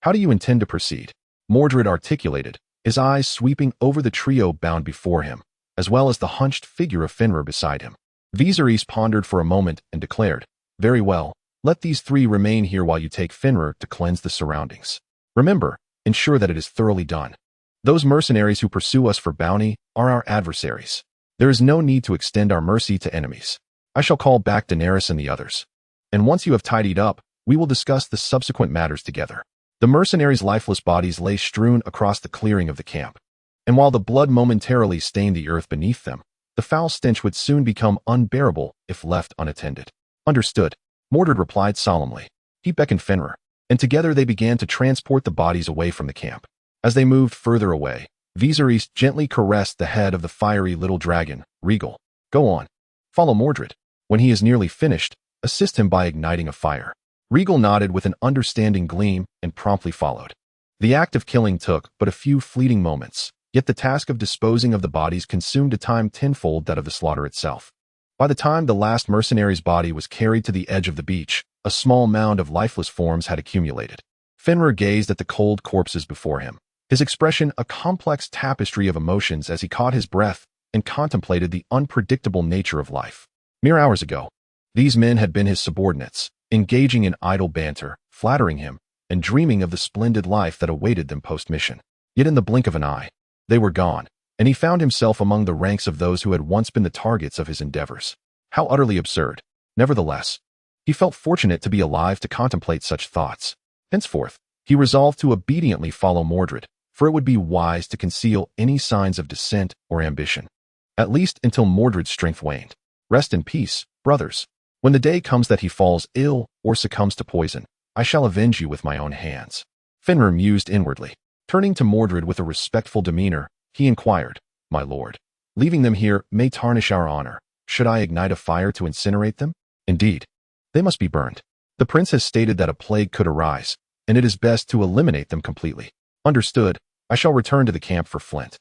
how do you intend to proceed? Mordred articulated, his eyes sweeping over the trio bound before him, as well as the hunched figure of Fenrir beside him. Viserys pondered for a moment and declared, very well, let these three remain here while you take Fenrir to cleanse the surroundings. Remember, ensure that it is thoroughly done. Those mercenaries who pursue us for bounty are our adversaries. There is no need to extend our mercy to enemies. I shall call back Daenerys and the others. And once you have tidied up, we will discuss the subsequent matters together. The mercenaries' lifeless bodies lay strewn across the clearing of the camp. And while the blood momentarily stained the earth beneath them, the foul stench would soon become unbearable if left unattended. Understood, Mordred replied solemnly. He beckoned Fenrir, and together they began to transport the bodies away from the camp. As they moved further away, Viserys gently caressed the head of the fiery little dragon, Regal. Go on. Follow Mordred. When he is nearly finished, assist him by igniting a fire. Regal nodded with an understanding gleam and promptly followed. The act of killing took but a few fleeting moments, yet the task of disposing of the bodies consumed a time tenfold that of the slaughter itself. By the time the last mercenary's body was carried to the edge of the beach, a small mound of lifeless forms had accumulated. Fenrir gazed at the cold corpses before him, his expression a complex tapestry of emotions as he caught his breath and contemplated the unpredictable nature of life. Mere hours ago, these men had been his subordinates, engaging in idle banter, flattering him, and dreaming of the splendid life that awaited them post-mission. Yet in the blink of an eye, they were gone, and he found himself among the ranks of those who had once been the targets of his endeavors. How utterly absurd. Nevertheless, he felt fortunate to be alive to contemplate such thoughts. Henceforth, he resolved to obediently follow Mordred, for it would be wise to conceal any signs of dissent or ambition. at least until Mordred's strength waned. Rest in peace, brothers. When the day comes that he falls ill or succumbs to poison, I shall avenge you with my own hands. Fenrir mused inwardly. Turning to Mordred with a respectful demeanor, he inquired, My lord, leaving them here may tarnish our honor. Should I ignite a fire to incinerate them? Indeed. They must be burned. The prince has stated that a plague could arise, and it is best to eliminate them completely. Understood. I shall return to the camp for flint.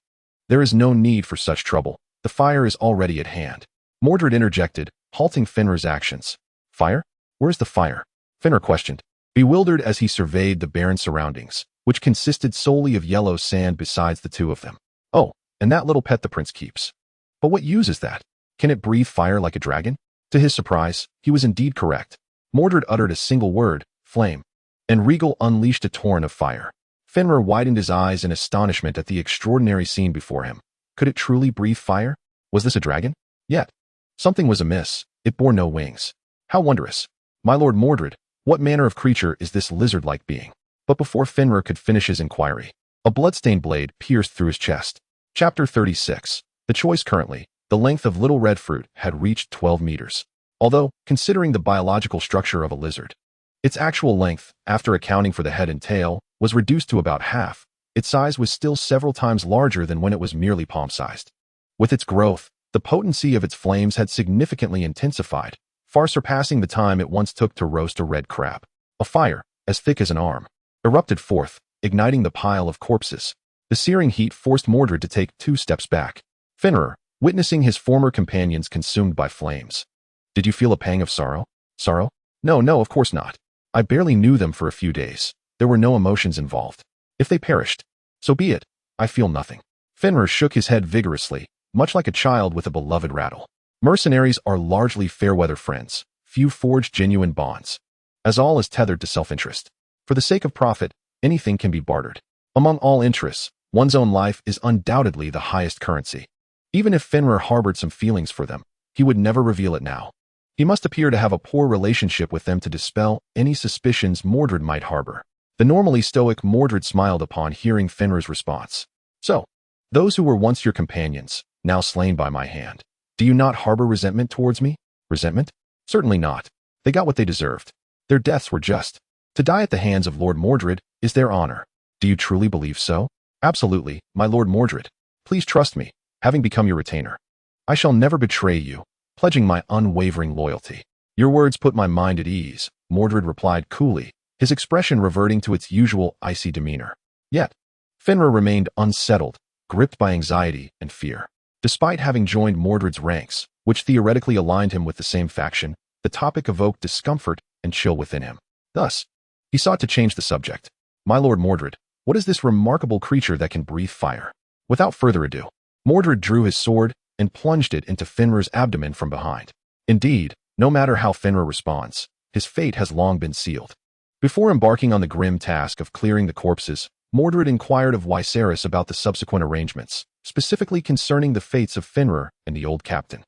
There is no need for such trouble. The fire is already at hand. Mordred interjected, halting Fenrir's actions. Fire? Where's the fire? Fenrir questioned, bewildered as he surveyed the barren surroundings, which consisted solely of yellow sand besides the two of them. Oh, and that little pet the prince keeps. But what use is that? Can it breathe fire like a dragon? To his surprise, he was indeed correct. Mordred uttered a single word, flame, and Regal unleashed a torrent of fire. Fenrir widened his eyes in astonishment at the extraordinary scene before him. Could it truly breathe fire? Was this a dragon? Yet, something was amiss. It bore no wings. How wondrous. My lord Mordred, what manner of creature is this lizard-like being? But before Fenrir could finish his inquiry, a bloodstained blade pierced through his chest. Chapter 36. The choice currently, the length of Little Red Fruit had reached 12 meters. Although, considering the biological structure of a lizard, its actual length, after accounting for the head and tail, was reduced to about half. Its size was still several times larger than when it was merely palm-sized. With its growth, the potency of its flames had significantly intensified, far surpassing the time it once took to roast a red crab. A fire, as thick as an arm, erupted forth, igniting the pile of corpses. The searing heat forced Mordred to take 2 steps back. Fenrir, witnessing his former companions consumed by flames. Did you feel a pang of sorrow? Sorrow? No, of course not. I barely knew them for a few days. There were no emotions involved. If they perished, so be it. I feel nothing. Fenrir shook his head vigorously, much like a child with a beloved rattle. Mercenaries are largely fair-weather friends. Few forge genuine bonds, as all is tethered to self-interest. For the sake of profit, anything can be bartered. Among all interests, one's own life is undoubtedly the highest currency. Even if Fenrir harbored some feelings for them, he would never reveal it now. He must appear to have a poor relationship with them to dispel any suspicions Mordred might harbor. The normally stoic Mordred smiled upon hearing Fenrir's response. So, those who were once your companions, now slain by my hand, do you not harbor resentment towards me? Resentment? Certainly not. They got what they deserved. Their deaths were just. To die at the hands of Lord Mordred is their honor. Do you truly believe so? Absolutely, my Lord Mordred. Please trust me, having become your retainer. I shall never betray you, pledging my unwavering loyalty. Your words put my mind at ease, Mordred replied coolly, his expression reverting to its usual icy demeanor. Yet, Fenrir remained unsettled, gripped by anxiety and fear. Despite having joined Mordred's ranks, which theoretically aligned him with the same faction, the topic evoked discomfort and chill within him. Thus, he sought to change the subject. My lord Mordred, what is this remarkable creature that can breathe fire? Without further ado, Mordred drew his sword and plunged it into Fenrir's abdomen from behind. Indeed, no matter how Fenrir responds, his fate has long been sealed. Before embarking on the grim task of clearing the corpses, Mordred inquired of Viserys about the subsequent arrangements, specifically concerning the fates of Fenrir and the old captain.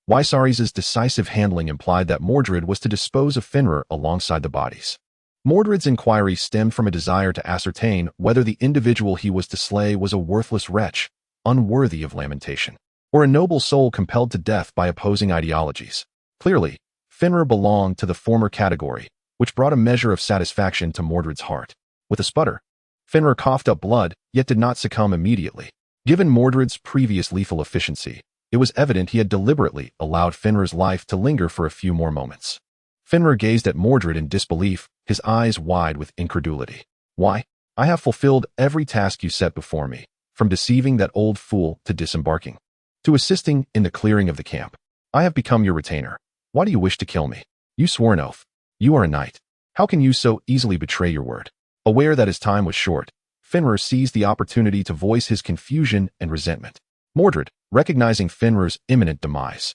Viserys' decisive handling implied that Mordred was to dispose of Fenrir alongside the bodies. Mordred's inquiry stemmed from a desire to ascertain whether the individual he was to slay was a worthless wretch, unworthy of lamentation, or a noble soul compelled to death by opposing ideologies. Clearly, Fenrir belonged to the former category, which brought a measure of satisfaction to Mordred's heart. With a sputter, Fenrir coughed up blood, yet did not succumb immediately. Given Mordred's previous lethal efficiency, it was evident he had deliberately allowed Fenrir's life to linger for a few more moments. Fenrir gazed at Mordred in disbelief, his eyes wide with incredulity. Why? I have fulfilled every task you set before me, from deceiving that old fool to disembarking, to assisting in the clearing of the camp. I have become your retainer. Why do you wish to kill me? You swore an oath. You are a knight. How can you so easily betray your word? Aware that his time was short, Fenrir seized the opportunity to voice his confusion and resentment. Mordred, recognizing Fenrir's imminent demise,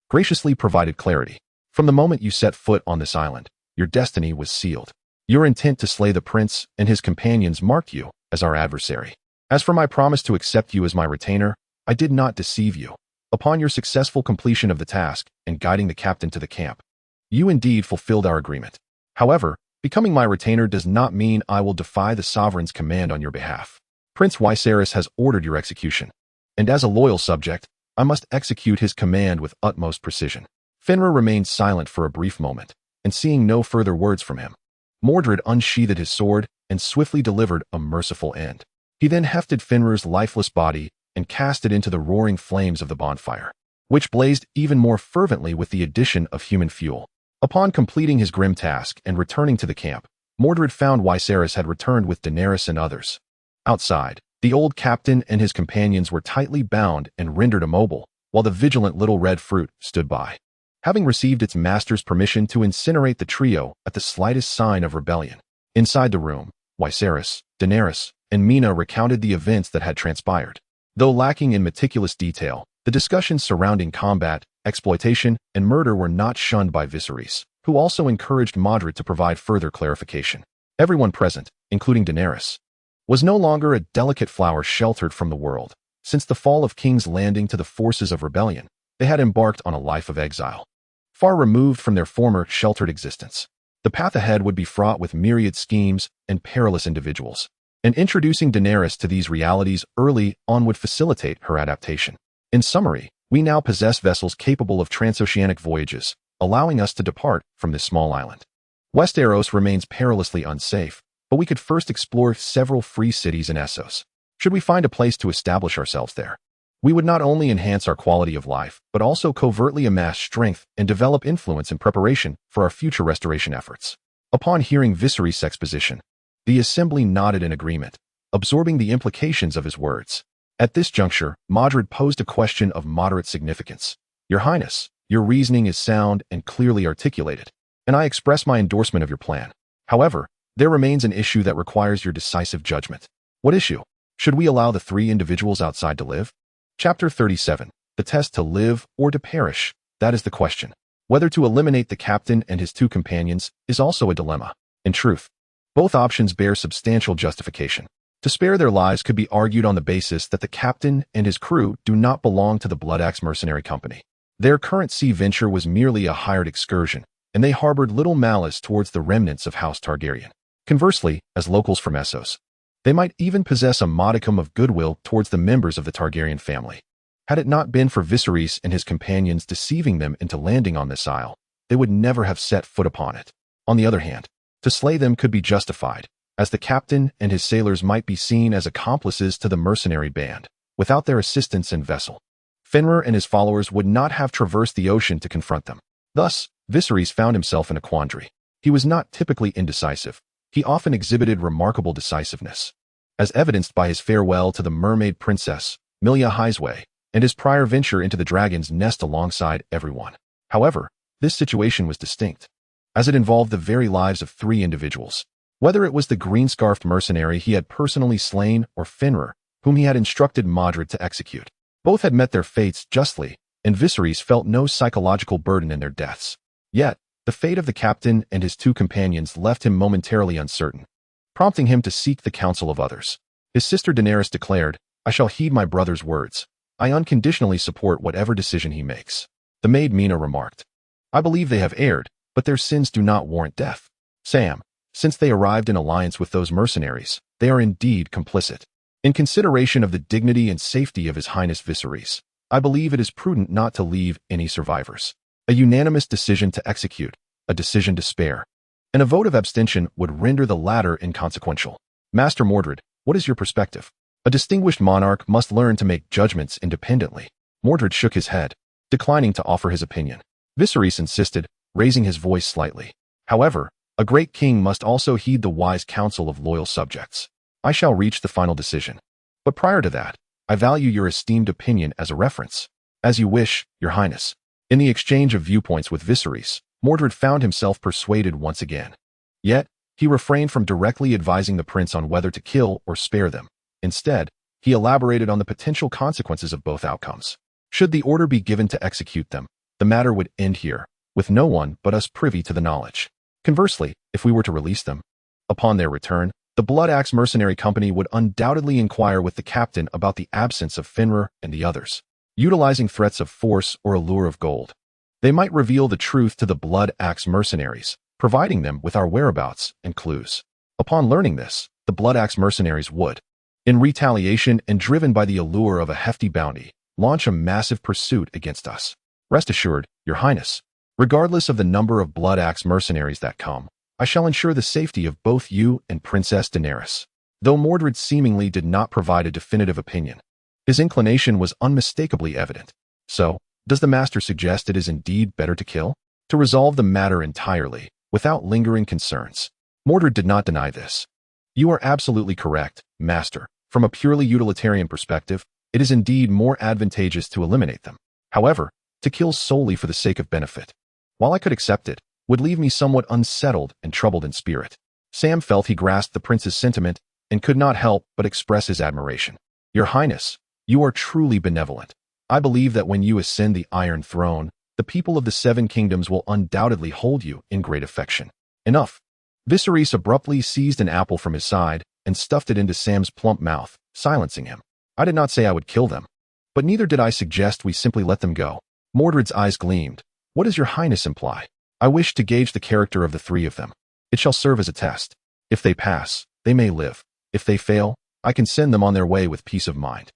graciously provided clarity. From the moment you set foot on this island, your destiny was sealed. Your intent to slay the prince and his companions marked you as our adversary. As for my promise to accept you as my retainer, I did not deceive you. Upon your successful completion of the task and guiding the captain to the camp, you indeed fulfilled our agreement. However, becoming my retainer does not mean I will defy the sovereign's command on your behalf. Prince Viserys has ordered your execution, and as a loyal subject, I must execute his command with utmost precision. Fenrir remained silent for a brief moment, and seeing no further words from him, Mordred unsheathed his sword and swiftly delivered a merciful end. He then hefted Fenrir's lifeless body and cast it into the roaring flames of the bonfire, which blazed even more fervently with the addition of human fuel. Upon completing his grim task and returning to the camp, Mordred found Viserys had returned with Daenerys and others. Outside, the old captain and his companions were tightly bound and rendered immobile, while the vigilant little red fruit stood by, having received its master's permission to incinerate the trio at the slightest sign of rebellion. Inside the room, Viserys, Daenerys, and Mina recounted the events that had transpired. Though lacking in meticulous detail, the discussions surrounding combat, exploitation, and murder were not shunned by Viserys, who also encouraged Mordred to provide further clarification. Everyone present, including Daenerys, was no longer a delicate flower sheltered from the world. Since the fall of King's Landing to the forces of rebellion, they had embarked on a life of exile, far removed from their former sheltered existence. The path ahead would be fraught with myriad schemes and perilous individuals, and introducing Daenerys to these realities early on would facilitate her adaptation. In summary, we now possess vessels capable of transoceanic voyages, allowing us to depart from this small island. Westeros remains perilously unsafe, but we could first explore several free cities in Essos. Should we find a place to establish ourselves there, we would not only enhance our quality of life, but also covertly amass strength and develop influence in preparation for our future restoration efforts. Upon hearing Viserys' exposition, the assembly nodded in agreement, absorbing the implications of his words. At this juncture, Mordred posed a question of moderate significance. Your Highness, your reasoning is sound and clearly articulated, and I express my endorsement of your plan. However, there remains an issue that requires your decisive judgment. What issue? Should we allow the three individuals outside to live? Chapter 37. The test to live or to perish. That is the question. Whether to eliminate the captain and his two companions is also a dilemma. In truth, both options bear substantial justification. To spare their lives could be argued on the basis that the captain and his crew do not belong to the Bloodaxe Mercenary Company. Their current sea venture was merely a hired excursion, and they harbored little malice towards the remnants of House Targaryen. Conversely, as locals from Essos, they might even possess a modicum of goodwill towards the members of the Targaryen family. Had it not been for Viserys and his companions deceiving them into landing on this isle, they would never have set foot upon it. On the other hand, to slay them could be justified, as the captain and his sailors might be seen as accomplices to the mercenary band. Without their assistance and vessel, Fenrir and his followers would not have traversed the ocean to confront them. Thus, Viserys found himself in a quandary. He was not typically indecisive. He often exhibited remarkable decisiveness, as evidenced by his farewell to the mermaid princess, Milia Highsway, and his prior venture into the dragon's nest alongside everyone. However, this situation was distinct, as it involved the very lives of three individuals. Whether it was the green-scarfed mercenary he had personally slain or Fenrir, whom he had instructed Mordred to execute, both had met their fates justly, and Viserys felt no psychological burden in their deaths. Yet, the fate of the captain and his two companions left him momentarily uncertain, prompting him to seek the counsel of others. His sister Daenerys declared, "I shall heed my brother's words. I unconditionally support whatever decision he makes." The maid Mina remarked, "I believe they have erred, but their sins do not warrant death. Sam, since they arrived in alliance with those mercenaries, they are indeed complicit. In consideration of the dignity and safety of His Highness Viserys, I believe it is prudent not to leave any survivors. A unanimous decision to execute, a decision to spare, and a vote of abstention would render the latter inconsequential. Master Mordred, what is your perspective? A distinguished monarch must learn to make judgments independently." Mordred shook his head, declining to offer his opinion. Viserys insisted, raising his voice slightly. "However, a great king must also heed the wise counsel of loyal subjects. I shall reach the final decision. But prior to that, I value your esteemed opinion as a reference." "As you wish, your highness." In the exchange of viewpoints with Viserys, Mordred found himself persuaded once again. Yet, he refrained from directly advising the prince on whether to kill or spare them. Instead, he elaborated on the potential consequences of both outcomes. Should the order be given to execute them, the matter would end here, with no one but us privy to the knowledge. Conversely, if we were to release them, upon their return, the Bloodaxe Mercenary Company would undoubtedly inquire with the captain about the absence of Fenrir and the others. Utilizing threats of force or allure of gold, they might reveal the truth to the Bloodaxe mercenaries, providing them with our whereabouts and clues. Upon learning this, the Bloodaxe mercenaries would, in retaliation and driven by the allure of a hefty bounty, launch a massive pursuit against us. Rest assured, Your Highness, regardless of the number of blood axe mercenaries that come, I shall ensure the safety of both you and Princess Daenerys. Though Mordred seemingly did not provide a definitive opinion, his inclination was unmistakably evident. So, does the master suggest it is indeed better to kill? To resolve the matter entirely, without lingering concerns. Mordred did not deny this. You are absolutely correct, master. From a purely utilitarian perspective, it is indeed more advantageous to eliminate them. However, to kill solely for the sake of benefit, while I could accept it, would leave me somewhat unsettled and troubled in spirit. Sam felt he grasped the prince's sentiment and could not help but express his admiration. Your Highness, you are truly benevolent. I believe that when you ascend the Iron Throne, the people of the Seven Kingdoms will undoubtedly hold you in great affection. Enough. Viserys abruptly seized an apple from his side and stuffed it into Sam's plump mouth, silencing him. I did not say I would kill them, but neither did I suggest we simply let them go. Mordred's eyes gleamed. What does Your Highness imply? I wish to gauge the character of the three of them. It shall serve as a test. If they pass, they may live. If they fail, I can send them on their way with peace of mind.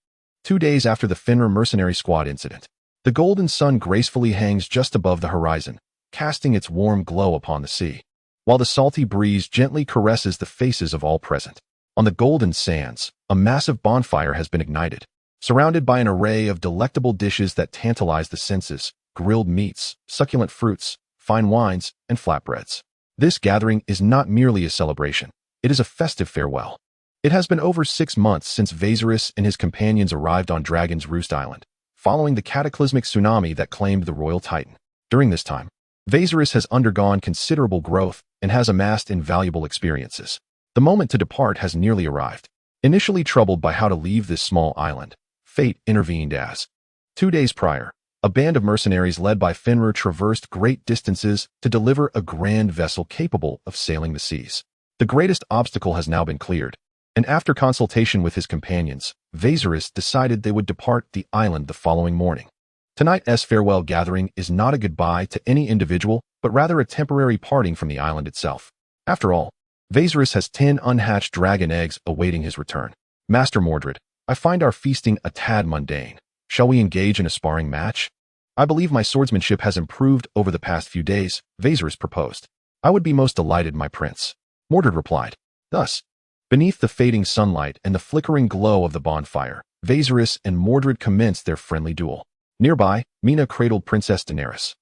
2 days after the Fenrir mercenary squad incident, the golden sun gracefully hangs just above the horizon, casting its warm glow upon the sea, while the salty breeze gently caresses the faces of all present. On the golden sands, a massive bonfire has been ignited, surrounded by an array of delectable dishes that tantalize the senses: grilled meats, succulent fruits, fine wines, and flatbreads. This gathering is not merely a celebration, it is a festive farewell. It has been over 6 months since Viserys and his companions arrived on Dragon's Roost Island, following the cataclysmic tsunami that claimed the royal titan. During this time, Viserys has undergone considerable growth and has amassed invaluable experiences. The moment to depart has nearly arrived. Initially troubled by how to leave this small island, fate intervened as, 2 days prior, a band of mercenaries led by Fenrir traversed great distances to deliver a grand vessel capable of sailing the seas. The greatest obstacle has now been cleared, and after consultation with his companions, Viserys decided they would depart the island the following morning. Tonight's farewell gathering is not a goodbye to any individual, but rather a temporary parting from the island itself. After all, Viserys has 10 unhatched dragon eggs awaiting his return. Master Mordred, I find our feasting a tad mundane. Shall we engage in a sparring match? I believe my swordsmanship has improved over the past few days, Viserys proposed. I would be most delighted, my prince, Mordred replied. Thus, beneath the fading sunlight and the flickering glow of the bonfire, Viserys and Mordred commenced their friendly duel. Nearby, Mina cradled Princess Daenerys,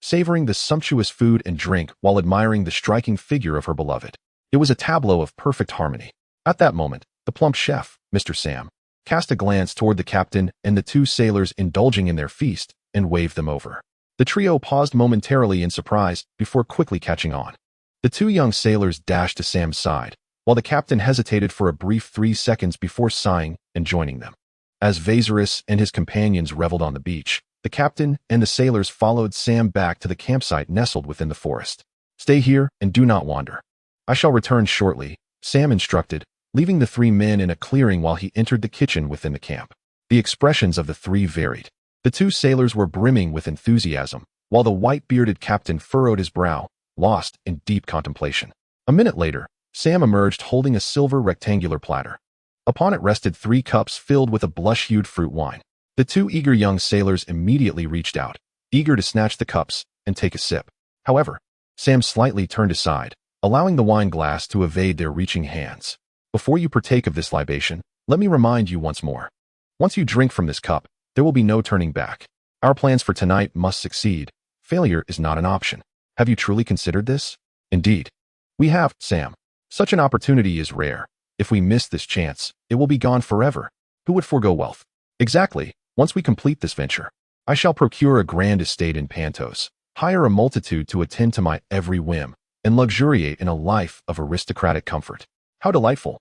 savoring the sumptuous food and drink while admiring the striking figure of her beloved. It was a tableau of perfect harmony. At that moment, the plump chef, Mr. Sam, cast a glance toward the captain and the 2 sailors indulging in their feast and waved them over. The trio paused momentarily in surprise before quickly catching on. The 2 young sailors dashed to Sam's side, while the captain hesitated for a brief 3 seconds before sighing and joining them. As Viserys and his companions reveled on the beach, the captain and the sailors followed Sam back to the campsite nestled within the forest. Stay here and do not wander. I shall return shortly, Sam instructed, leaving the 3 men in a clearing while he entered the kitchen within the camp. The expressions of the 3 varied. The 2 sailors were brimming with enthusiasm, while the white-bearded captain furrowed his brow, lost in deep contemplation. A minute later, Sam emerged holding a silver rectangular platter. Upon it rested 3 cups filled with a blush-hued fruit wine. The 2 eager young sailors immediately reached out, eager to snatch the cups and take a sip. However, Sam slightly turned aside, allowing the wine glass to evade their reaching hands. Before you partake of this libation, let me remind you once more. Once you drink from this cup, there will be no turning back. Our plans for tonight must succeed. Failure is not an option. Have you truly considered this? Indeed. We have, Sam. Such an opportunity is rare. If we miss this chance, it will be gone forever. Who would forego wealth? Exactly. Once we complete this venture, I shall procure a grand estate in Pantos, hire a multitude to attend to my every whim, and luxuriate in a life of aristocratic comfort. How delightful.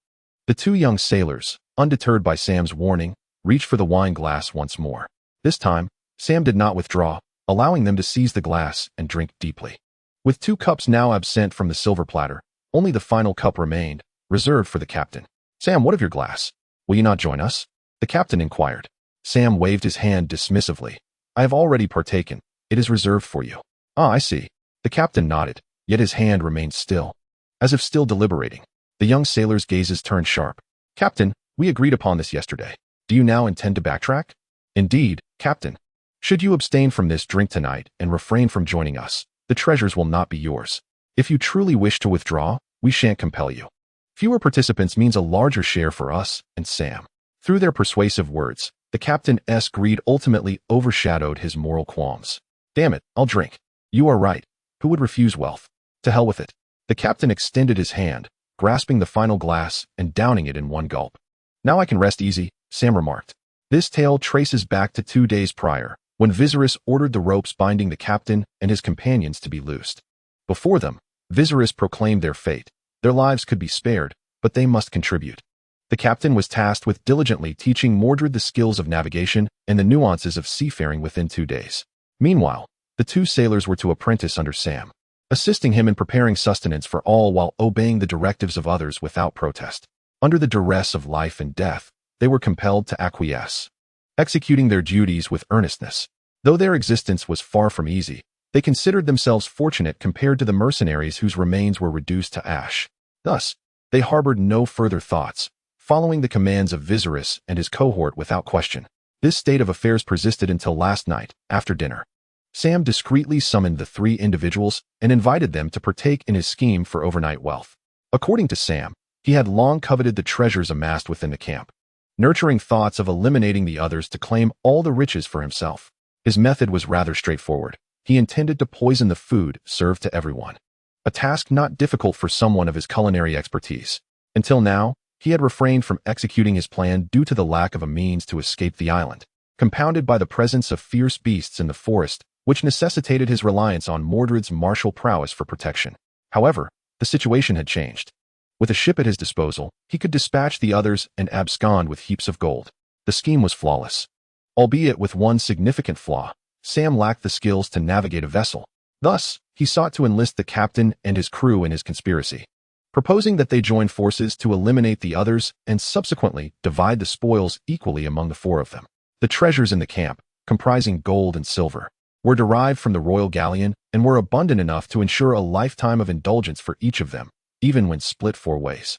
The 2 young sailors, undeterred by Sam's warning, reached for the wine glass once more. This time, Sam did not withdraw, allowing them to seize the glass and drink deeply. With 2 cups now absent from the silver platter, only the final cup remained, reserved for the captain. Sam, what of your glass? Will you not join us? The captain inquired. Sam waved his hand dismissively. I have already partaken. It is reserved for you. Ah, I see. The captain nodded, yet his hand remained still, as if still deliberating. The young sailor's gazes turned sharp. Captain, we agreed upon this yesterday. Do you now intend to backtrack? Indeed, "Captain, should you abstain from this drink tonight and refrain from joining us, the treasures will not be yours. If you truly wish to withdraw, we shan't compel you." Fewer participants means a larger share for us and Sam. Through their persuasive words, the captain's greed ultimately overshadowed his moral qualms. "Damn it, I'll drink. You are right. Who would refuse wealth? To hell with it." The captain extended his hand, grasping the final glass and downing it in one gulp. "Now I can rest easy," Sam remarked. This tale traces back to 2 days prior, when Viserys ordered the ropes binding the captain and his companions to be loosed. Before them, Viserys proclaimed their fate. Their lives could be spared, but they must contribute. The captain was tasked with diligently teaching Mordred the skills of navigation and the nuances of seafaring within 2 days. Meanwhile, the 2 sailors were to apprentice under Sam, assisting him in preparing sustenance for all while obeying the directives of others without protest. Under the duress of life and death, they were compelled to acquiesce, executing their duties with earnestness. Though their existence was far from easy, they considered themselves fortunate compared to the mercenaries whose remains were reduced to ash. Thus, they harbored no further thoughts, following the commands of Viserys and his cohort without question. This state of affairs persisted until last night, after dinner. Sam discreetly summoned the 3 individuals and invited them to partake in his scheme for overnight wealth. According to Sam, he had long coveted the treasures amassed within the camp, nurturing thoughts of eliminating the others to claim all the riches for himself. His method was rather straightforward. He intended to poison the food served to everyone, a task not difficult for someone of his culinary expertise. Until now, he had refrained from executing his plan due to the lack of a means to escape the island, compounded by the presence of fierce beasts in the forest, which necessitated his reliance on Mordred's martial prowess for protection. However, the situation had changed. With a ship at his disposal, he could dispatch the others and abscond with heaps of gold. The scheme was flawless. Albeit with one significant flaw, Sam lacked the skills to navigate a vessel. Thus, he sought to enlist the captain and his crew in his conspiracy, proposing that they join forces to eliminate the others and subsequently divide the spoils equally among the 4 of them. The treasures in the camp, comprising gold and silver, were derived from the royal galleon and were abundant enough to ensure a lifetime of indulgence for each of them, even when split 4 ways.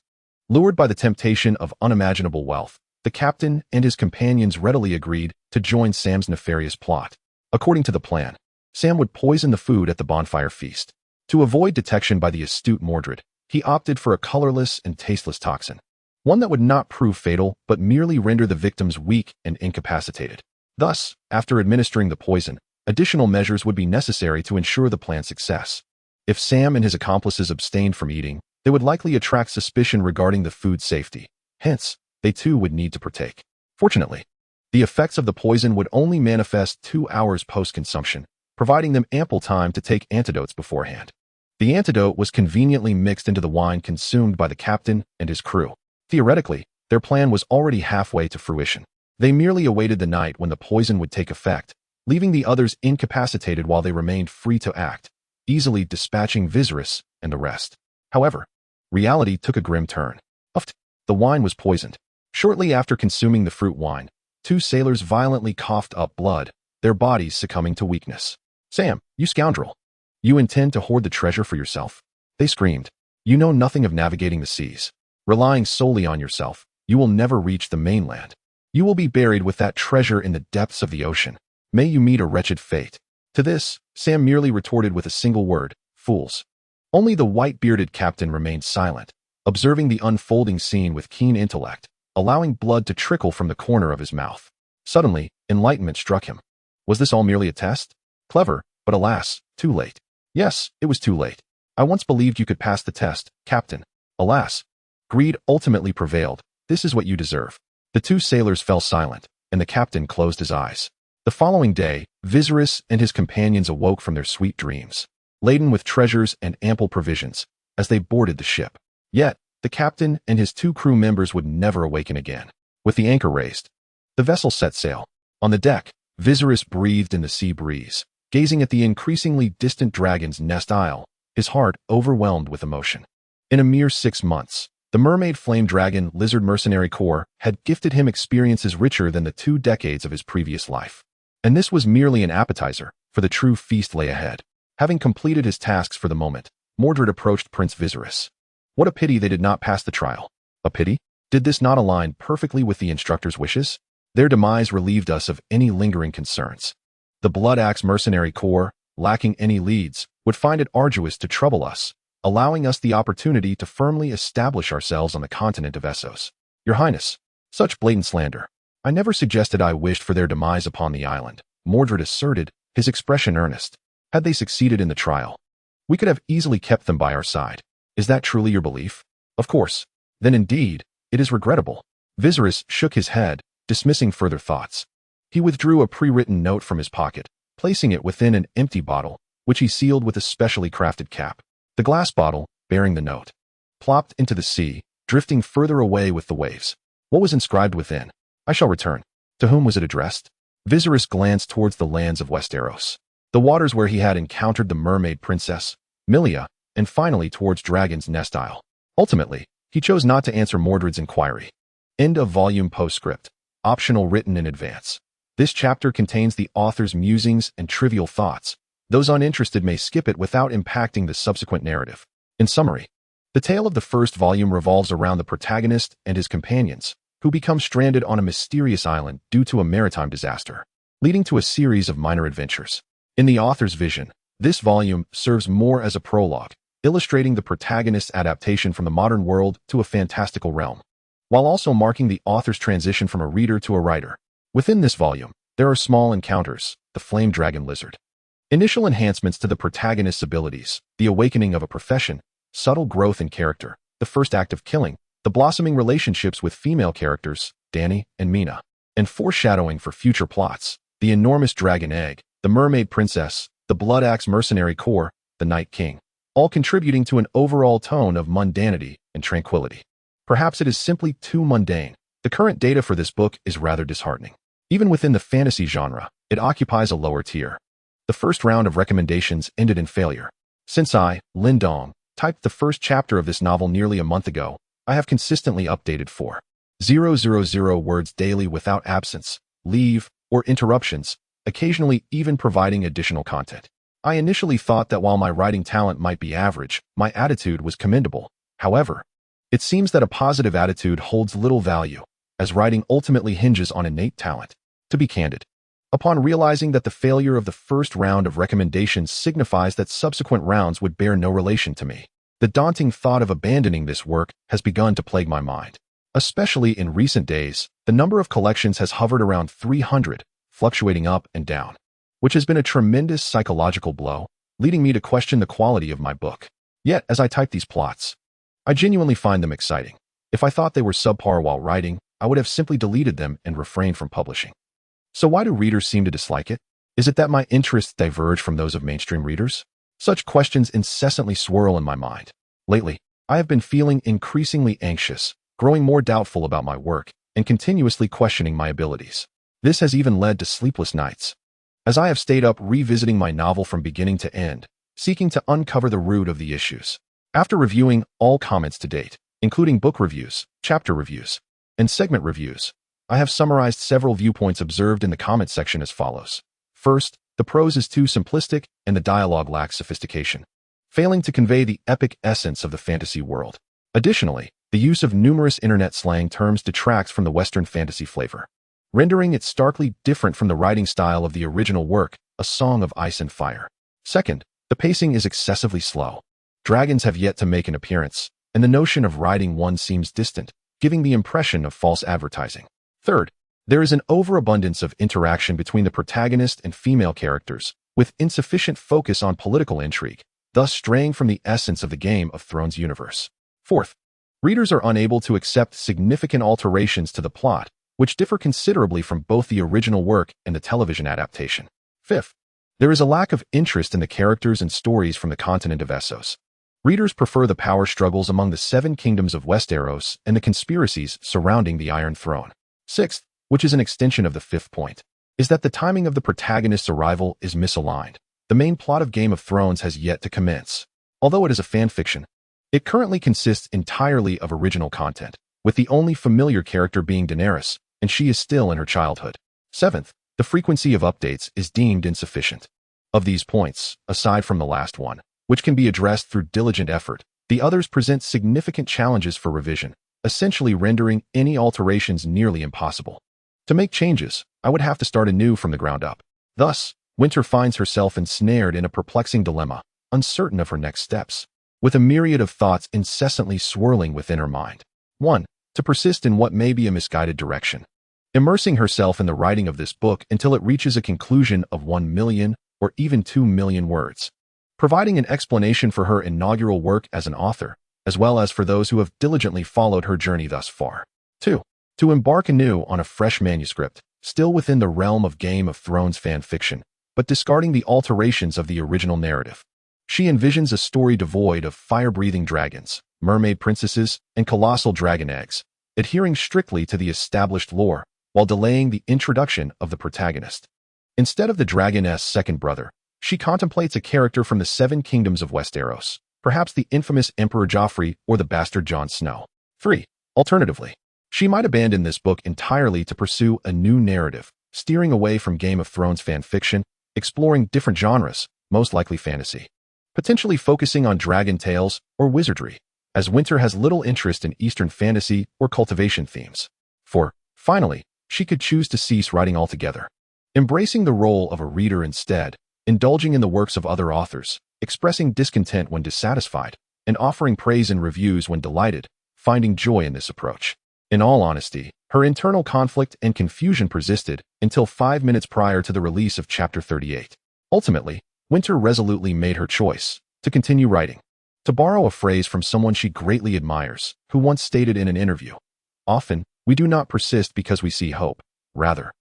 Lured by the temptation of unimaginable wealth, the captain and his companions readily agreed to join Sam's nefarious plot. According to the plan, Sam would poison the food at the bonfire feast. To avoid detection by the astute Mordred, he opted for a colorless and tasteless toxin, one that would not prove fatal but merely render the victims weak and incapacitated. Thus, after administering the poison, additional measures would be necessary to ensure the plan's success. If Sam and his accomplices abstained from eating, they would likely attract suspicion regarding the food's safety. Hence, they too would need to partake. Fortunately, the effects of the poison would only manifest 2 hours post-consumption, providing them ample time to take antidotes beforehand. The antidote was conveniently mixed into the wine consumed by the captain and his crew. Theoretically, their plan was already halfway to fruition. They merely awaited the night when the poison would take effect, leaving the others incapacitated while they remained free to act, easily dispatching Viserys and the rest. However, reality took a grim turn. The wine was poisoned. Shortly after consuming the fruit wine, 2 sailors violently coughed up blood, their bodies succumbing to weakness. "Sam, you scoundrel! You intend to hoard the treasure for yourself?" they screamed. "You know nothing of navigating the seas. Relying solely on yourself, you will never reach the mainland. You will be buried with that treasure in the depths of the ocean. May you meet a wretched fate." To this, Sam merely retorted with a single word: "Fools." Only the white-bearded captain remained silent, observing the unfolding scene with keen intellect, allowing blood to trickle from the corner of his mouth. Suddenly, enlightenment struck him. Was this all merely a test? Clever, but alas, too late. Yes, it was too late. I once believed you could pass the test, Captain. Alas, greed ultimately prevailed. This is what you deserve. The 2 sailors fell silent, and the captain closed his eyes. The following day, Viserys and his companions awoke from their sweet dreams, laden with treasures and ample provisions, as they boarded the ship. Yet, the captain and his 2 crew members would never awaken again. With the anchor raised, the vessel set sail. On the deck, Viserys breathed in the sea breeze, gazing at the increasingly distant Dragon's Nest Isle, his heart overwhelmed with emotion. In a mere 6 months, the Mermaid Flame Dragon Lizard Mercenary Corps had gifted him experiences richer than the 2 decades of his previous life. And this was merely an appetizer, for the true feast lay ahead. Having completed his tasks for the moment, Mordred approached Prince Viserys. What a pity they did not pass the trial. A pity? Did this not align perfectly with the instructor's wishes? Their demise relieved us of any lingering concerns. The Blood Axe mercenary corps, lacking any leads, would find it arduous to trouble us, allowing us the opportunity to firmly establish ourselves on the continent of Essos. Your Highness, such blatant slander. I never suggested I wished for their demise upon the island, Mordred asserted, his expression earnest. Had they succeeded in the trial, we could have easily kept them by our side. Is that truly your belief? Of course. Then indeed, it is regrettable. Viserys shook his head, dismissing further thoughts. He withdrew a pre-written note from his pocket, placing it within an empty bottle, which he sealed with a specially crafted cap. The glass bottle, bearing the note, plopped into the sea, drifting further away with the waves. What was inscribed within? I shall return. To whom was it addressed? Viserys glanced towards the lands of Westeros, the waters where he had encountered the mermaid princess, Milia, and finally towards Dragon's Nest Isle. Ultimately, he chose not to answer Mordred's inquiry. End of volume postscript. Optional written in advance. This chapter contains the author's musings and trivial thoughts. Those uninterested may skip it without impacting the subsequent narrative. In summary, the tale of the first volume revolves around the protagonist and his companions, who become stranded on a mysterious island due to a maritime disaster, leading to a series of minor adventures. In the author's vision, this volume serves more as a prologue, illustrating the protagonist's adaptation from the modern world to a fantastical realm, while also marking the author's transition from a reader to a writer. Within this volume, there are small encounters, the flame dragon lizard, initial enhancements to the protagonist's abilities, the awakening of a profession, subtle growth in character, the first act of killing, the blossoming relationships with female characters, Dany and Mina, and foreshadowing for future plots, the enormous dragon egg, the mermaid princess, the Blood Axe mercenary corps, the Night King, all contributing to an overall tone of mundanity and tranquility. Perhaps it is simply too mundane. The current data for this book is rather disheartening. Even within the fantasy genre, it occupies a lower tier. The first round of recommendations ended in failure. Since I, Lin Dong, typed the first chapter of this novel nearly a month ago, I have consistently updated 4,000 words daily without absence, leave, or interruptions, occasionally even providing additional content. I initially thought that while my writing talent might be average, my attitude was commendable. However, it seems that a positive attitude holds little value, as writing ultimately hinges on innate talent. To be candid, upon realizing that the failure of the first round of recommendations signifies that subsequent rounds would bear no relation to me, the daunting thought of abandoning this work has begun to plague my mind. Especially in recent days, the number of collections has hovered around 300, fluctuating up and down, which has been a tremendous psychological blow, leading me to question the quality of my book. Yet, as I type these plots, I genuinely find them exciting. If I thought they were subpar while writing, I would have simply deleted them and refrained from publishing. So why do readers seem to dislike it? Is it that my interests diverge from those of mainstream readers? Such questions incessantly swirl in my mind. Lately, I have been feeling increasingly anxious, growing more doubtful about my work, and continuously questioning my abilities. This has even led to sleepless nights, as I have stayed up revisiting my novel from beginning to end, seeking to uncover the root of the issues. After reviewing all comments to date, including book reviews, chapter reviews, and segment reviews, I have summarized several viewpoints observed in the comment section as follows. First, the prose is too simplistic and the dialogue lacks sophistication, failing to convey the epic essence of the fantasy world. Additionally, the use of numerous internet slang terms detracts from the Western fantasy flavor, rendering it starkly different from the writing style of the original work, A Song of Ice and Fire. Second, the pacing is excessively slow. Dragons have yet to make an appearance, and the notion of riding one seems distant, giving the impression of false advertising. Third, there is an overabundance of interaction between the protagonist and female characters, with insufficient focus on political intrigue, thus straying from the essence of the Game of Thrones universe. Fourth, readers are unable to accept significant alterations to the plot, which differ considerably from both the original work and the television adaptation. Fifth, there is a lack of interest in the characters and stories from the continent of Essos. Readers prefer the power struggles among the 7 kingdoms of Westeros and the conspiracies surrounding the Iron Throne. Sixth, which is an extension of the fifth point, is that the timing of the protagonist's arrival is misaligned. The main plot of Game of Thrones has yet to commence. Although it is a fanfiction, it currently consists entirely of original content, with the only familiar character being Daenerys, and she is still in her childhood. Seventh, the frequency of updates is deemed insufficient. Of these points, aside from the last one, which can be addressed through diligent effort, the others present significant challenges for revision, essentially rendering any alterations nearly impossible. To make changes, I would have to start anew from the ground up. Thus, Winter finds herself ensnared in a perplexing dilemma, uncertain of her next steps, with a myriad of thoughts incessantly swirling within her mind. 1. To persist in what may be a misguided direction. Immersing herself in the writing of this book until it reaches a conclusion of 1 million or even 2 million words, providing an explanation for her inaugural work as an author, as well as for those who have diligently followed her journey thus far. 2. To embark anew on a fresh manuscript, still within the realm of Game of Thrones fan fiction, but discarding the alterations of the original narrative. She envisions a story devoid of fire-breathing dragons, mermaid princesses, and colossal dragon eggs, adhering strictly to the established lore while delaying the introduction of the protagonist. Instead of the dragoness' second brother, she contemplates a character from the Seven Kingdoms of Westeros, perhaps the infamous Emperor Joffrey or the bastard Jon Snow. 3. Alternatively, she might abandon this book entirely to pursue a new narrative, steering away from Game of Thrones fan fiction, exploring different genres, most likely fantasy, potentially focusing on dragon tales or wizardry, as Winter has little interest in Eastern fantasy or cultivation themes. 4. Finally, she could choose to cease writing altogether, embracing the role of a reader instead, indulging in the works of other authors, expressing discontent when dissatisfied, and offering praise in reviews when delighted, finding joy in this approach. In all honesty, her internal conflict and confusion persisted until 5 minutes prior to the release of Chapter 38. Ultimately, Winter resolutely made her choice to continue writing. To borrow a phrase from someone she greatly admires, who once stated in an interview, "Often, we do not persist because we see hope. Rather,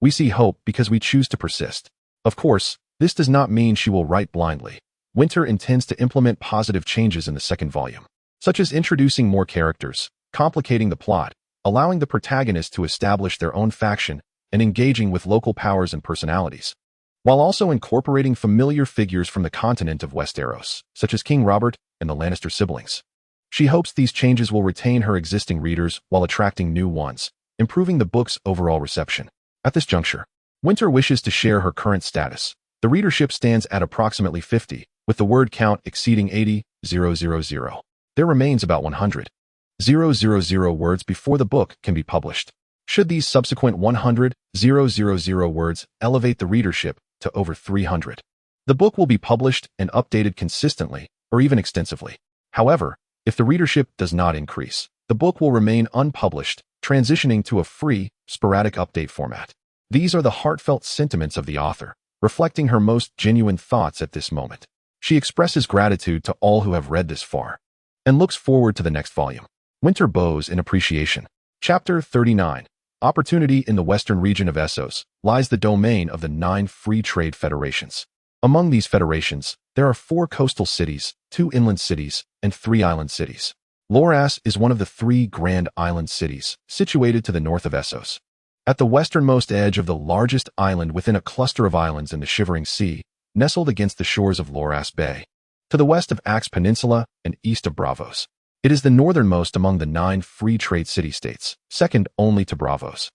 we see hope because we choose to persist." Of course, this does not mean she will write blindly. Winter intends to implement positive changes in the second volume, such as introducing more characters, complicating the plot, allowing the protagonist to establish their own faction, and engaging with local powers and personalities, while also incorporating familiar figures from the continent of Westeros, such as King Robert and the Lannister siblings. She hopes these changes will retain her existing readers while attracting new ones, improving the book's overall reception. At this juncture, Winter wishes to share her current status. The readership stands at approximately 50, with the word count exceeding 80,000. There remains about 100,000 words before the book can be published. Should these subsequent 100,000 words elevate the readership to over 300, the book will be published and updated consistently or even extensively. However, if the readership does not increase, the book will remain unpublished, transitioning to a free, sporadic update format. These are the heartfelt sentiments of the author, reflecting her most genuine thoughts at this moment. She expresses gratitude to all who have read this far, and looks forward to the next volume. Winter bows in appreciation. Chapter 39. Opportunity. In the western region of Essos lies the domain of the 9 free trade federations. Among these federations, there are 4 coastal cities, 2 inland cities, and 3 island cities. Loras is one of the 3 grand island cities, situated to the north of Essos. At the westernmost edge of the largest island within a cluster of islands in the Shivering Sea, nestled against the shores of Loras Bay, to the west of Axe Peninsula and east of Bravos. It is the northernmost among the 9 free trade city-states, second only to Bravos,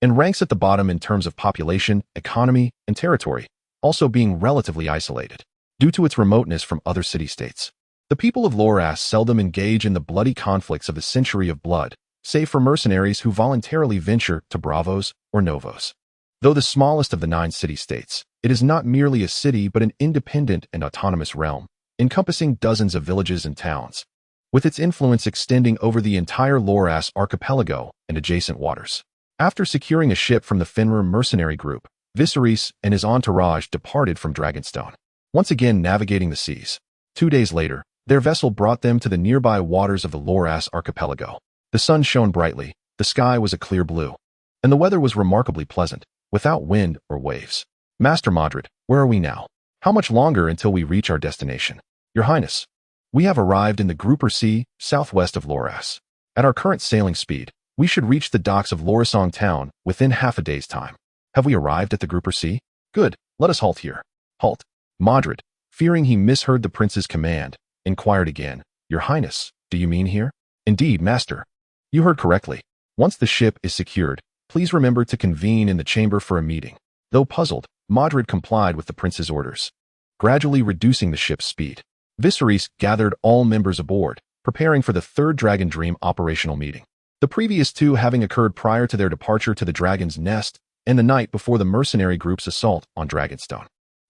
and ranks at the bottom in terms of population, economy, and territory, also being relatively isolated, due to its remoteness from other city-states. The people of Loras seldom engage in the bloody conflicts of the Century of Blood, save for mercenaries who voluntarily venture to Bravos or Novos. Though the smallest of the 9 city-states, it is not merely a city but an independent and autonomous realm, encompassing dozens of villages and towns, with its influence extending over the entire Loras archipelago and adjacent waters. After securing a ship from the Fenrir mercenary group, Viserys and his entourage departed from Dragonstone, once again navigating the seas. 2 days later, their vessel brought them to the nearby waters of the Loras archipelago. The sun shone brightly, the sky was a clear blue, and the weather was remarkably pleasant, without wind or waves. "Master Modred, where are we now? How much longer until we reach our destination?" "Your Highness, we have arrived in the Grouper Sea, southwest of Loras. At our current sailing speed, we should reach the docks of Lorasong town within half a day's time." "Have we arrived at the Grouper Sea? Good, let us halt here." "Halt." Modred, fearing he misheard the prince's command, inquired again, "Your Highness, do you mean here?" "Indeed, master. You heard correctly. Once the ship is secured, please remember to convene in the chamber for a meeting." Though puzzled, Modred complied with the prince's orders, gradually reducing the ship's speed. Viserys gathered all members aboard, preparing for the third Dragon Dream operational meeting. the previous two having occurred prior to their departure to the Dragon's Nest and the night before the mercenary group's assault on Dragonstone.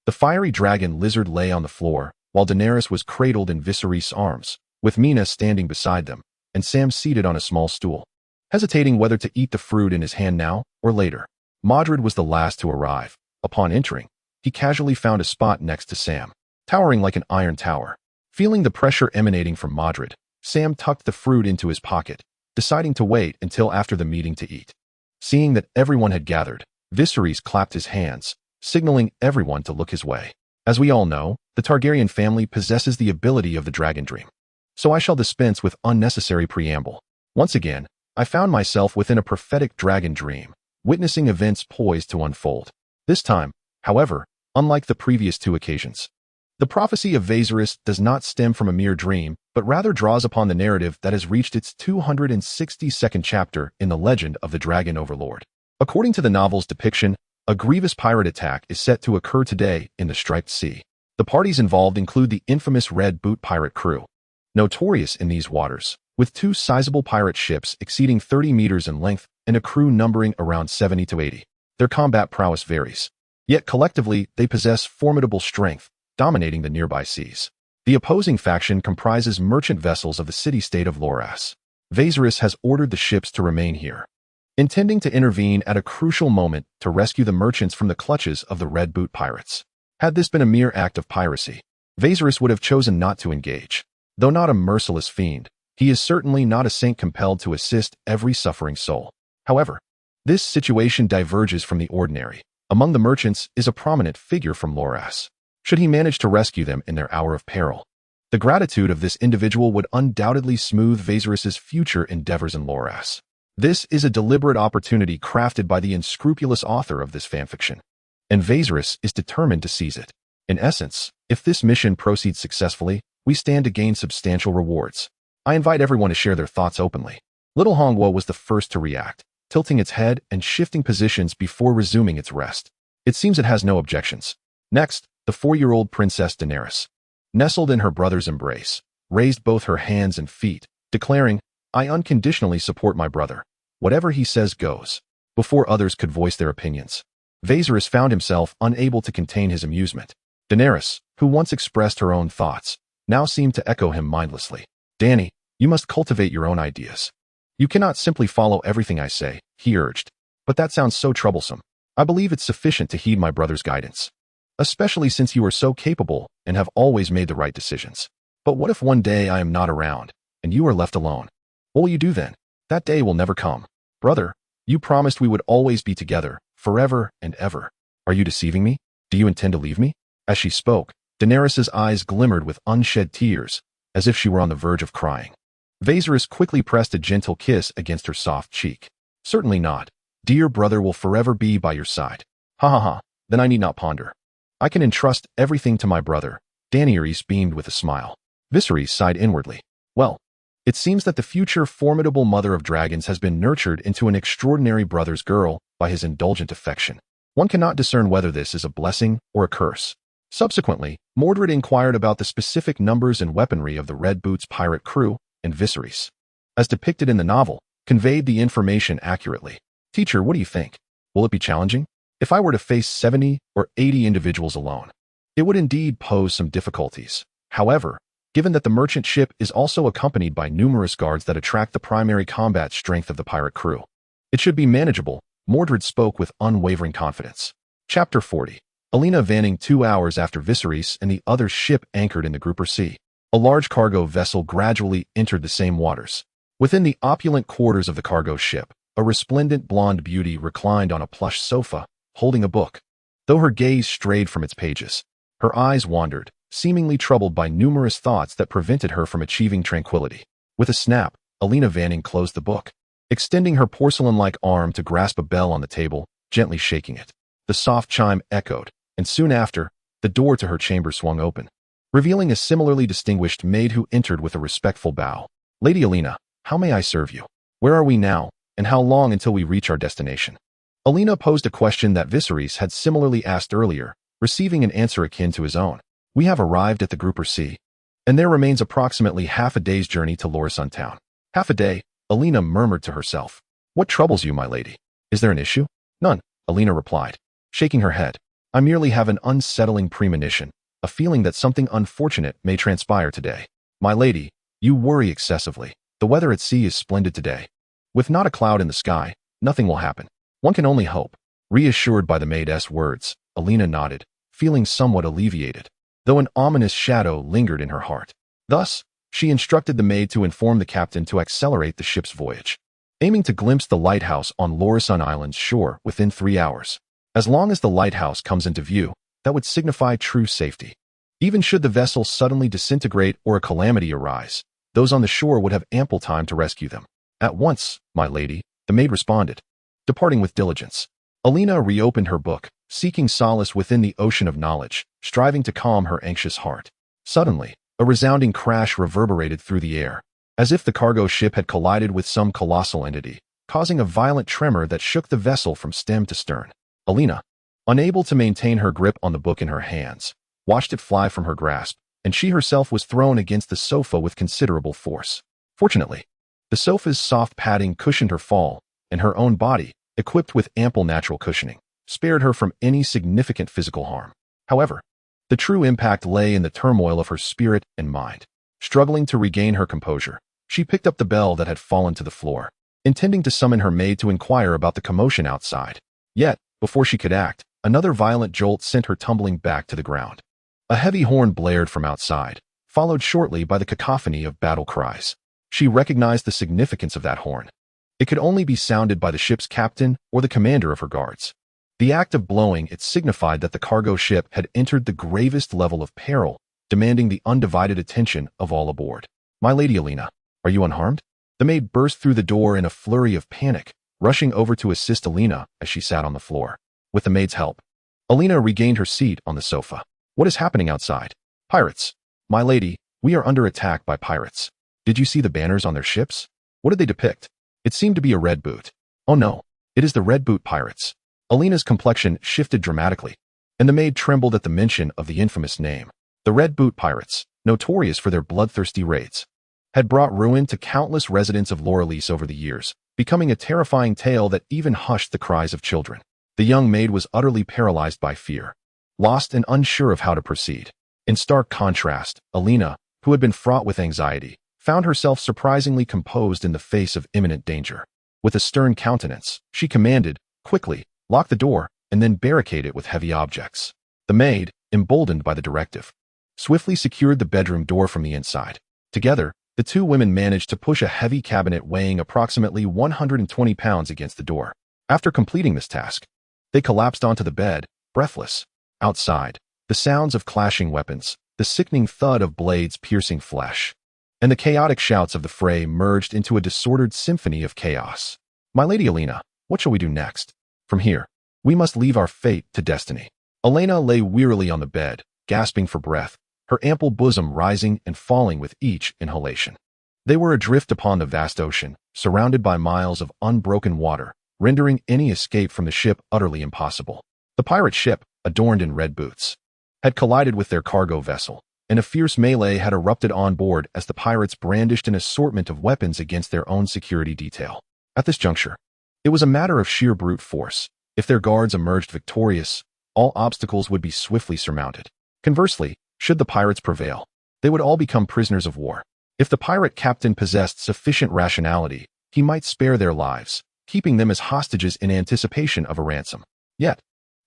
The fiery dragon lizard lay on the floor, while Daenerys was cradled in Viserys' arms, with Mina standing beside them, and Sam seated on a small stool, hesitating whether to eat the fruit in his hand now or later. Mordred was the last to arrive. Upon entering, he casually found a spot next to Sam, towering like an iron tower. Feeling the pressure emanating from Mordred, Sam tucked the fruit into his pocket, deciding to wait until after the meeting to eat. Seeing that everyone had gathered, Viserys clapped his hands, signaling everyone to look his way. As we all know, the Targaryen family possesses the ability of the Dragon Dream. So I shall dispense with unnecessary preamble. Once again, I found myself within a prophetic dragon dream, witnessing events poised to unfold. This time, however, unlike the previous two occasions, the prophecy of Viserys does not stem from a mere dream, but rather draws upon the narrative that has reached its 262nd chapter in the legend of the Dragon Overlord. According to the novel's depiction, a grievous pirate attack is set to occur today in the Striped Sea. The parties involved include the infamous Red Boot pirate crew, notorious in these waters, with two sizable pirate ships exceeding 30 meters in length and a crew numbering around 70 to 80. Their combat prowess varies, yet collectively they possess formidable strength, dominating the nearby seas. The opposing faction comprises merchant vessels of the city-state of Loras. Viserys has ordered the ships to remain here, intending to intervene at a crucial moment to rescue the merchants from the clutches of the Red Boot pirates. Had this been a mere act of piracy, Viserys would have chosen not to engage. Though not a merciless fiend, he is certainly not a saint compelled to assist every suffering soul. However, this situation diverges from the ordinary. Among the merchants is a prominent figure from Loras. Should he manage to rescue them in their hour of peril, the gratitude of this individual would undoubtedly smooth Viserys' future endeavors in Loras. This is a deliberate opportunity crafted by the unscrupulous author of this fanfiction, and Viserys is determined to seize it. In essence, if this mission proceeds successfully, we stand to gain substantial rewards. I invite everyone to share their thoughts openly. Little Hongwo was the first to react, tilting its head and shifting positions before resuming its rest. It seems it has no objections. Next, the 4-year-old Princess Daenerys, nestled in her brother's embrace, raised both her hands and feet, declaring, "I unconditionally support my brother. Whatever he says goes." Before others could voice their opinions, Viserys found himself unable to contain his amusement. Daenerys, who once expressed her own thoughts, now seemed to echo him mindlessly. "Dany, you must cultivate your own ideas. You cannot simply follow everything I say," he urged. "But that sounds so troublesome. I believe it's sufficient to heed my brother's guidance, especially since you are so capable and have always made the right decisions. But what if one day I am not around, and you are left alone? What will you do then? That day will never come. Brother, you promised we would always be together, forever and ever. Are you deceiving me? Do you intend to leave me?" As she spoke, Daenerys' eyes glimmered with unshed tears, as if she were on the verge of crying. Viserys quickly pressed a gentle kiss against her soft cheek. "Certainly not. Dear brother will forever be by your side." "Ha ha ha, then I need not ponder. I can entrust everything to my brother." Daenerys beamed with a smile. Viserys sighed inwardly. Well, it seems that the future formidable mother of dragons has been nurtured into an extraordinary brother's girl by his indulgent affection. One cannot discern whether this is a blessing or a curse. Subsequently, Mordred inquired about the specific numbers and weaponry of the Red Boots pirate crew, and Viserys, as depicted in the novel, conveyed the information accurately. "Teacher, what do you think? Will it be challenging? If I were to face 70 or 80 individuals alone, it would indeed pose some difficulties. However, given that the merchant ship is also accompanied by numerous guards that attract the primary combat strength of the pirate crew, it should be manageable." Mordred spoke with unwavering confidence. Chapter 40. Alina Vanning. 2 hours after Viserys and the other ship anchored in the Grouper Sea, a large cargo vessel gradually entered the same waters. Within the opulent quarters of the cargo ship, a resplendent blonde beauty reclined on a plush sofa, holding a book. Though her gaze strayed from its pages, her eyes wandered, seemingly troubled by numerous thoughts that prevented her from achieving tranquility. With a snap, Alina Vanning closed the book, extending her porcelain-like arm to grasp a bell on the table, gently shaking it. The soft chime echoed, and soon after, the door to her chamber swung open, revealing a similarly distinguished maid who entered with a respectful bow. "Lady Alina, how may I serve you? Where are we now, and how long until we reach our destination?" Alina posed a question that Viserys had similarly asked earlier, receiving an answer akin to his own. "We have arrived at the Grouper Sea, and there remains approximately half a day's journey to Loras Town." "Half a day," Alina murmured to herself. What troubles you, my lady? Is there an issue? None, Alina replied, shaking her head. I merely have an unsettling premonition, a feeling that something unfortunate may transpire today. My lady, you worry excessively. The weather at sea is splendid today. With not a cloud in the sky, nothing will happen. One can only hope. Reassured by the maid's words, Alina nodded, feeling somewhat alleviated, though an ominous shadow lingered in her heart. Thus, she instructed the maid to inform the captain to accelerate the ship's voyage, aiming to glimpse the lighthouse on Lorison Island's shore within 3 hours. As long as the lighthouse comes into view, that would signify true safety. Even should the vessel suddenly disintegrate or a calamity arise, those on the shore would have ample time to rescue them. At once, my lady, the maid responded, departing with diligence. Alina reopened her book, seeking solace within the ocean of knowledge, striving to calm her anxious heart. Suddenly, a resounding crash reverberated through the air, as if the cargo ship had collided with some colossal entity, causing a violent tremor that shook the vessel from stem to stern. Alina, unable to maintain her grip on the book in her hands, watched it fly from her grasp, and she herself was thrown against the sofa with considerable force. Fortunately, the sofa's soft padding cushioned her fall, and her own body, equipped with ample natural cushioning, spared her from any significant physical harm. However, the true impact lay in the turmoil of her spirit and mind. Struggling to regain her composure, she picked up the bell that had fallen to the floor, intending to summon her maid to inquire about the commotion outside. Yet, before she could act, another violent jolt sent her tumbling back to the ground. A heavy horn blared from outside, followed shortly by the cacophony of battle cries. She recognized the significance of that horn. It could only be sounded by the ship's captain or the commander of her guards. The act of blowing it signified that the cargo ship had entered the gravest level of peril, demanding the undivided attention of all aboard. My lady Alina, are you unharmed? The maid burst through the door in a flurry of panic, rushing over to assist Alina as she sat on the floor. With the maid's help, Alina regained her seat on the sofa. What is happening outside? Pirates. My lady, we are under attack by pirates. Did you see the banners on their ships? What did they depict? It seemed to be a red boot. Oh no, it is the red boot pirates. Alina's complexion shifted dramatically, and the maid trembled at the mention of the infamous name. The Red Boot Pirates, notorious for their bloodthirsty raids, had brought ruin to countless residents of Lorelise over the years, becoming a terrifying tale that even hushed the cries of children. The young maid was utterly paralyzed by fear, lost and unsure of how to proceed. In stark contrast, Alina, who had been fraught with anxiety, found herself surprisingly composed in the face of imminent danger. With a stern countenance, she commanded, quickly, lock the door, and then barricade it with heavy objects. The maid, emboldened by the directive, swiftly secured the bedroom door from the inside. Together, the two women managed to push a heavy cabinet weighing approximately 120 pounds against the door. After completing this task, they collapsed onto the bed, breathless. Outside, the sounds of clashing weapons, the sickening thud of blades piercing flesh, and the chaotic shouts of the fray merged into a disordered symphony of chaos. My lady Alina, what shall we do next? From here, we must leave our fate to destiny. Alina lay wearily on the bed, gasping for breath, her ample bosom rising and falling with each inhalation. They were adrift upon the vast ocean, surrounded by miles of unbroken water, rendering any escape from the ship utterly impossible. The pirate ship, adorned in red boots, had collided with their cargo vessel, and a fierce melee had erupted on board as the pirates brandished an assortment of weapons against their own security detail. At this juncture, it was a matter of sheer brute force. If their guards emerged victorious, all obstacles would be swiftly surmounted. Conversely, should the pirates prevail, they would all become prisoners of war. If the pirate captain possessed sufficient rationality, he might spare their lives, keeping them as hostages in anticipation of a ransom. Yet,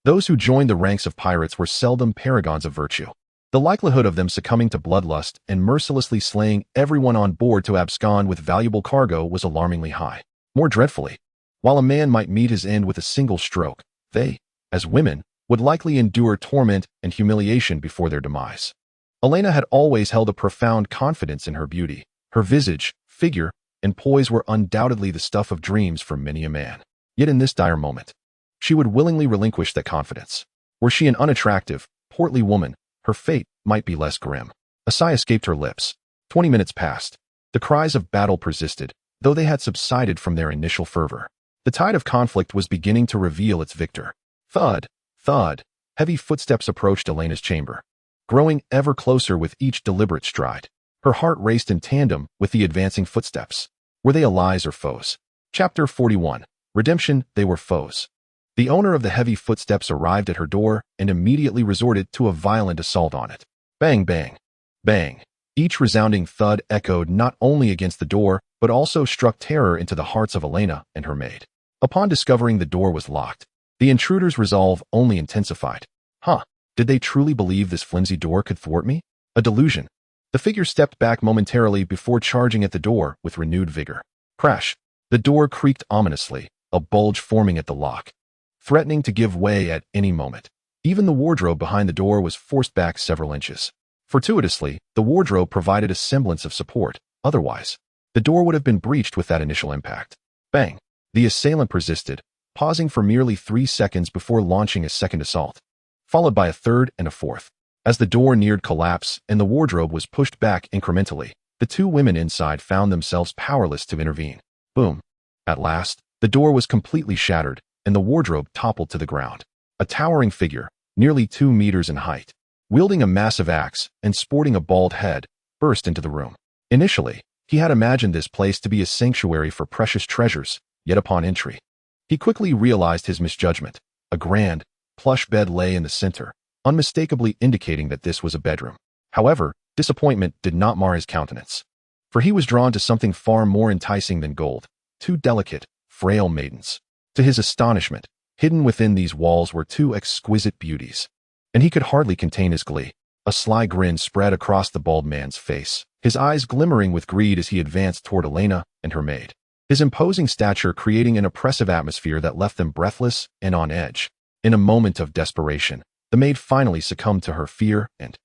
those who joined the ranks of pirates were seldom paragons of virtue. The likelihood of them succumbing to bloodlust and mercilessly slaying everyone on board to abscond with valuable cargo was alarmingly high. More dreadfully, while a man might meet his end with a single stroke, they, as women, would likely endure torment and humiliation before their demise. Alina had always held a profound confidence in her beauty. Her visage, figure, and poise were undoubtedly the stuff of dreams for many a man. Yet in this dire moment, she would willingly relinquish that confidence. Were she an unattractive, portly woman, her fate might be less grim. A sigh escaped her lips. 20 minutes passed. The cries of battle persisted, though they had subsided from their initial fervor. The tide of conflict was beginning to reveal its victor. Thud, thud, heavy footsteps approached Alina's chamber, growing ever closer with each deliberate stride. Her heart raced in tandem with the advancing footsteps. Were they allies or foes? Chapter 41. Redemption. They were foes. The owner of the heavy footsteps arrived at her door and immediately resorted to a violent assault on it. Bang, bang, bang. Each resounding thud echoed not only against the door, but also struck terror into the hearts of Elena and her maid. Upon discovering the door was locked, the intruder's resolve only intensified. Did they truly believe this flimsy door could thwart me? A delusion. The figure stepped back momentarily before charging at the door with renewed vigor. Crash. The door creaked ominously, a bulge forming at the lock, threatening to give way at any moment. Even the wardrobe behind the door was forced back several inches. Fortuitously, the wardrobe provided a semblance of support. Otherwise, the door would have been breached with that initial impact. Bang. The assailant persisted, pausing for merely 3 seconds before launching a second assault, followed by a third and a fourth. As the door neared collapse and the wardrobe was pushed back incrementally, the two women inside found themselves powerless to intervene. Boom. At last, the door was completely shattered, and the wardrobe toppled to the ground. A towering figure, nearly 2 meters in height, wielding a massive axe and sporting a bald head, burst into the room. Initially, he had imagined this place to be a sanctuary for precious treasures, yet upon entry, he quickly realized his misjudgment. A grand, plush bed lay in the center, unmistakably indicating that this was a bedroom. However, disappointment did not mar his countenance, for he was drawn to something far more enticing than gold: 2 delicate, frail maidens. To his astonishment, hidden within these walls were 2 exquisite beauties, and he could hardly contain his glee. A sly grin spread across the bald man's face, his eyes glimmering with greed as he advanced toward Elena and her maid, his imposing stature creating an oppressive atmosphere that left them breathless and on edge. In a moment of desperation, the maid finally succumbed to her fear and,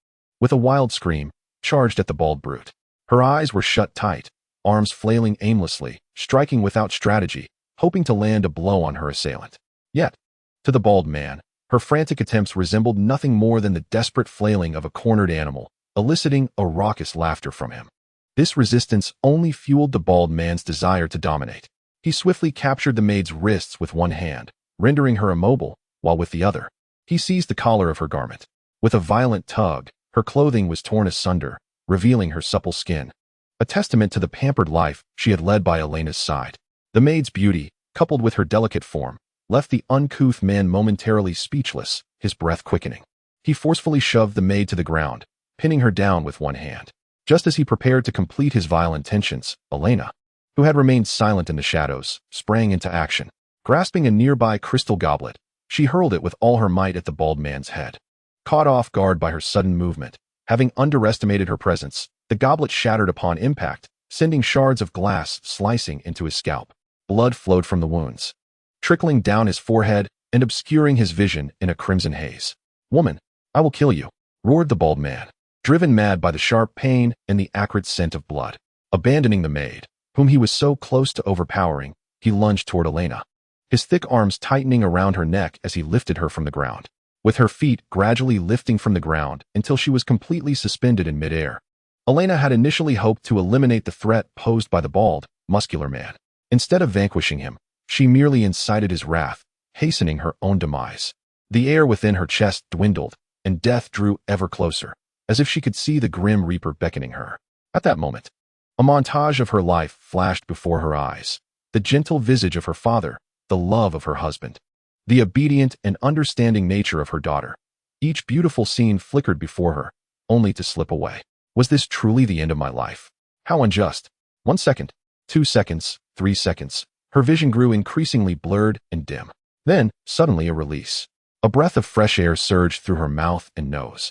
with a wild scream, charged at the bald brute. Her eyes were shut tight, arms flailing aimlessly, striking without strategy, hoping to land a blow on her assailant. Yet, to the bald man, her frantic attempts resembled nothing more than the desperate flailing of a cornered animal, eliciting a raucous laughter from him. This resistance only fueled the bald man's desire to dominate. He swiftly captured the maid's wrists with one hand, rendering her immobile, while with the other, he seized the collar of her garment. With a violent tug, her clothing was torn asunder, revealing her supple skin, a testament to the pampered life she had led by Elena's side. The maid's beauty, coupled with her delicate form, left the uncouth man momentarily speechless, his breath quickening. He forcefully shoved the maid to the ground, pinning her down with one hand. Just as he prepared to complete his vile intentions, Elena, who had remained silent in the shadows, sprang into action. Grasping a nearby crystal goblet, she hurled it with all her might at the bald man's head. Caught off guard by her sudden movement, having underestimated her presence, the goblet shattered upon impact, sending shards of glass slicing into his scalp. Blood flowed from the wounds, trickling down his forehead and obscuring his vision in a crimson haze. "Woman, I will kill you," roared the bald man, driven mad by the sharp pain and the acrid scent of blood. Abandoning the maid, whom he was so close to overpowering, he lunged toward Elena, his thick arms tightening around her neck as he lifted her from the ground, with her feet gradually lifting from the ground until she was completely suspended in midair. Elena had initially hoped to eliminate the threat posed by the bald, muscular man. Instead of vanquishing him, she merely incited his wrath, hastening her own demise. The air within her chest dwindled, and death drew ever closer, as if she could see the grim reaper beckoning her. At that moment, a montage of her life flashed before her eyes: the gentle visage of her father, the love of her husband, the obedient and understanding nature of her daughter. Each beautiful scene flickered before her, only to slip away. Was this truly the end of my life? How unjust. 1 second, 2 seconds, 3 seconds. Her vision grew increasingly blurred and dim. Then, suddenly, a release. A breath of fresh air surged through her mouth and nose,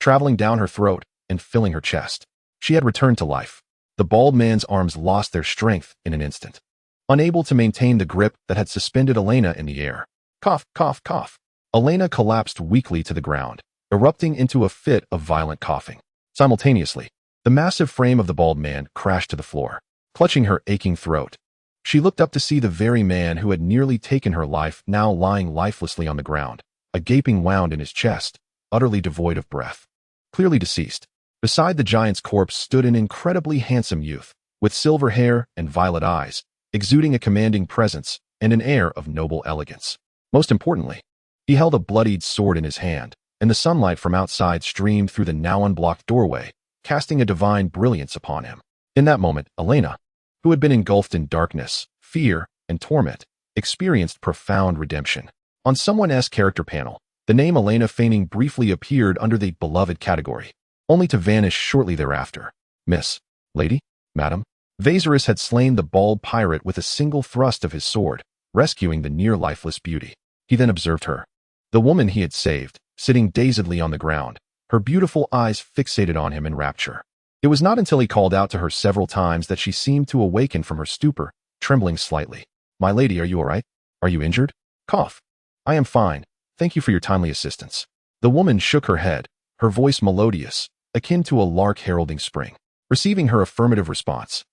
traveling down her throat and filling her chest. She had returned to life. The bald man's arms lost their strength in an instant, unable to maintain the grip that had suspended Elena in the air. Cough, cough, cough. Elena collapsed weakly to the ground, erupting into a fit of violent coughing. Simultaneously, the massive frame of the bald man crashed to the floor, clutching her aching throat. She looked up to see the very man who had nearly taken her life now lying lifelessly on the ground, a gaping wound in his chest, utterly devoid of breath. Clearly deceased. Beside the giant's corpse stood an incredibly handsome youth, with silver hair and violet eyes, exuding a commanding presence and an air of noble elegance. Most importantly, he held a bloodied sword in his hand, and the sunlight from outside streamed through the now unblocked doorway, casting a divine brilliance upon him. In that moment, Elena, who had been engulfed in darkness, fear, and torment, experienced profound redemption. On someone's character panel, the name Elena feigning briefly appeared under the beloved category, only to vanish shortly thereafter. Miss, lady, madam. Viserys had slain the bald pirate with a single thrust of his sword, rescuing the near-lifeless beauty. He then observed her, the woman he had saved, sitting dazedly on the ground, her beautiful eyes fixated on him in rapture. It was not until he called out to her several times that she seemed to awaken from her stupor, trembling slightly. My lady, are you all right? Are you injured? Cough. I am fine. Thank you for your timely assistance. The woman shook her head, her voice melodious, akin to a lark heralding spring. Receiving her affirmative response,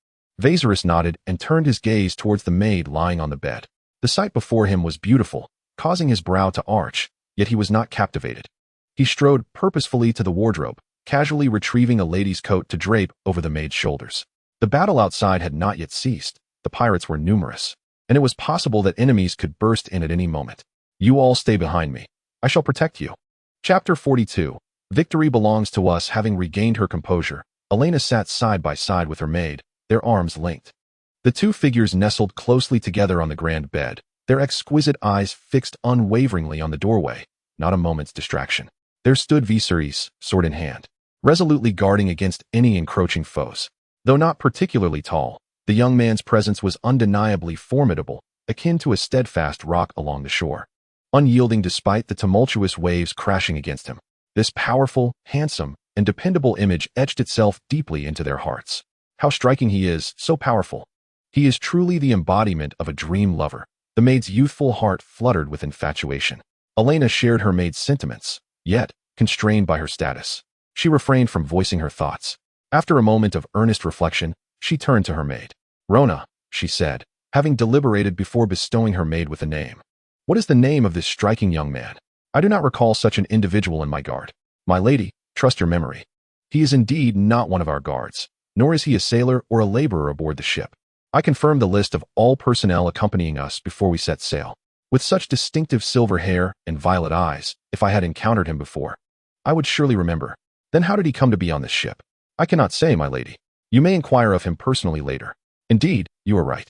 Viserys nodded and turned his gaze towards the maid lying on the bed. The sight before him was beautiful, causing his brow to arch, yet he was not captivated. He strode purposefully to the wardrobe, casually retrieving a lady's coat to drape over the maid's shoulders. The battle outside had not yet ceased. The pirates were numerous, and it was possible that enemies could burst in at any moment. You all stay behind me. I shall protect you. Chapter 42. Victory belongs to us. Having regained her composure, Elena sat side by side with her maid, their arms linked. The two figures nestled closely together on the grand bed, their exquisite eyes fixed unwaveringly on the doorway, not a moment's distraction. There stood Viserys, sword in hand, resolutely guarding against any encroaching foes. Though not particularly tall, the young man's presence was undeniably formidable, akin to a steadfast rock along the shore. Unyielding despite the tumultuous waves crashing against him, this powerful, handsome, and dependable image etched itself deeply into their hearts. How striking he is, so powerful. He is truly the embodiment of a dream lover. The maid's youthful heart fluttered with infatuation. Elena shared her maid's sentiments, yet, constrained by her status, she refrained from voicing her thoughts. After a moment of earnest reflection, she turned to her maid. Rona, she said, having deliberated before bestowing her maid with a name. What is the name of this striking young man? I do not recall such an individual in my guard. My lady, trust your memory. He is indeed not one of our guards, nor is he a sailor or a laborer aboard the ship. I confirmed the list of all personnel accompanying us before we set sail. With such distinctive silver hair and violet eyes, if I had encountered him before, I would surely remember. Then how did he come to be on this ship? I cannot say, my lady. You may inquire of him personally later. Indeed, you are right.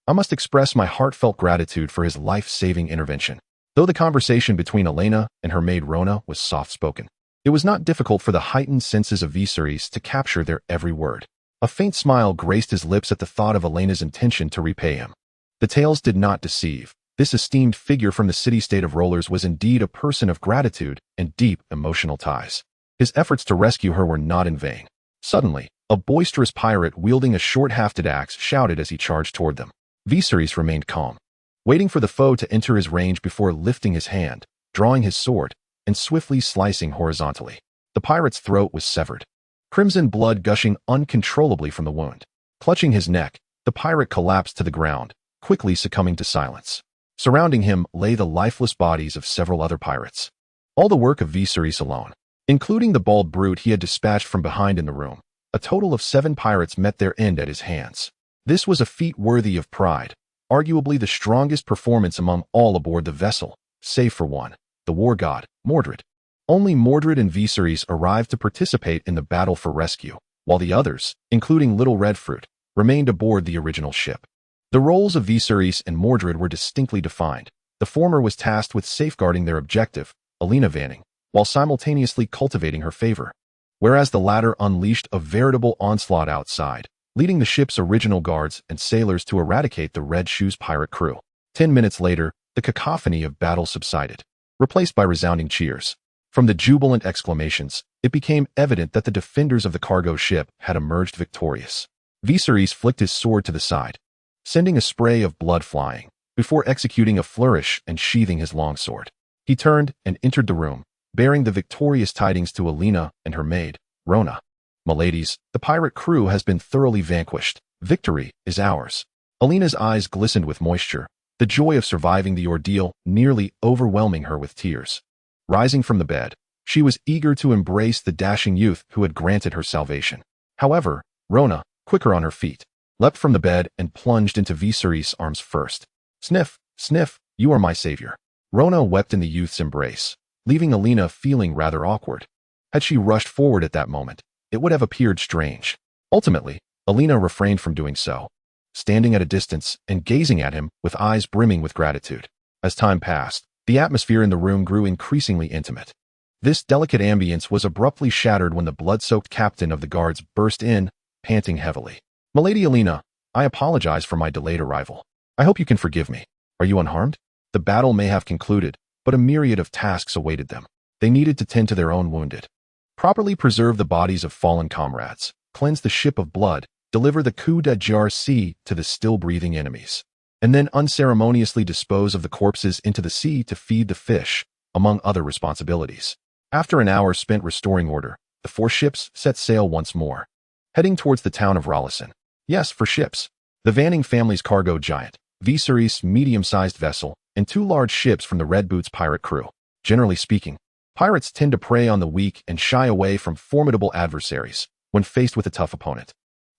I must express my heartfelt gratitude for his life-saving intervention. Though the conversation between Elena and her maid Rona was soft-spoken, it was not difficult for the heightened senses of Viserys to capture their every word. A faint smile graced his lips at the thought of Elena's intention to repay him. The tales did not deceive. This esteemed figure from the city-state of Rollers was indeed a person of gratitude and deep emotional ties. His efforts to rescue her were not in vain. Suddenly, a boisterous pirate wielding a short-hafted axe shouted as he charged toward them. Viserys remained calm, waiting for the foe to enter his range before lifting his hand, drawing his sword, and swiftly slicing horizontally. The pirate's throat was severed, crimson blood gushing uncontrollably from the wound. Clutching his neck, the pirate collapsed to the ground, quickly succumbing to silence. Surrounding him lay the lifeless bodies of several other pirates. All the work of Viserys alone, including the bald brute he had dispatched from behind in the room. A total of 7 pirates met their end at his hands. This was a feat worthy of pride, arguably the strongest performance among all aboard the vessel, save for one, the war god, Mordred. Only Mordred and Viserys arrived to participate in the battle for rescue, while the others, including Little Redfruit, remained aboard the original ship. The roles of Viserys and Mordred were distinctly defined. The former was tasked with safeguarding their objective, Elena Vanning, while simultaneously cultivating her favor, whereas the latter unleashed a veritable onslaught outside, leading the ship's original guards and sailors to eradicate the Red Shoes pirate crew. 10 minutes later, the cacophony of battle subsided, replaced by resounding cheers. From the jubilant exclamations, it became evident that the defenders of the cargo ship had emerged victorious. Viserys flicked his sword to the side, sending a spray of blood flying, before executing a flourish and sheathing his longsword. He turned and entered the room, bearing the victorious tidings to Elena and her maid, Rona. "Miladies, the pirate crew has been thoroughly vanquished. Victory is ours." Elena's eyes glistened with moisture, the joy of surviving the ordeal nearly overwhelming her with tears. Rising from the bed, she was eager to embrace the dashing youth who had granted her salvation. However, Rona, quicker on her feet, leapt from the bed and plunged into Viserys' arms first. "Sniff, sniff, you are my savior." Rona wept in the youth's embrace, leaving Elena feeling rather awkward. Had she rushed forward at that moment, it would have appeared strange. Ultimately, Elena refrained from doing so. standing at a distance and gazing at him with eyes brimming with gratitude. As time passed, the atmosphere in the room grew increasingly intimate. This delicate ambience was abruptly shattered when the blood-soaked captain of the guards burst in, panting heavily. "Milady Alina, I apologize for my delayed arrival. I hope you can forgive me. Are you unharmed?" The battle may have concluded, but a myriad of tasks awaited them. They needed to tend to their own wounded, properly preserve the bodies of fallen comrades, cleanse the ship of blood, deliver the coup d'état to the still-breathing enemies, and then unceremoniously dispose of the corpses into the sea to feed the fish, among other responsibilities. After an hour spent restoring order, the 4 ships set sail once more, heading towards the town of Rallison. Yes, for ships. The Vanning family's cargo giant, Viserys' medium-sized vessel, and 2 large ships from the Red Boots pirate crew. Generally speaking, pirates tend to prey on the weak and shy away from formidable adversaries when faced with a tough opponent.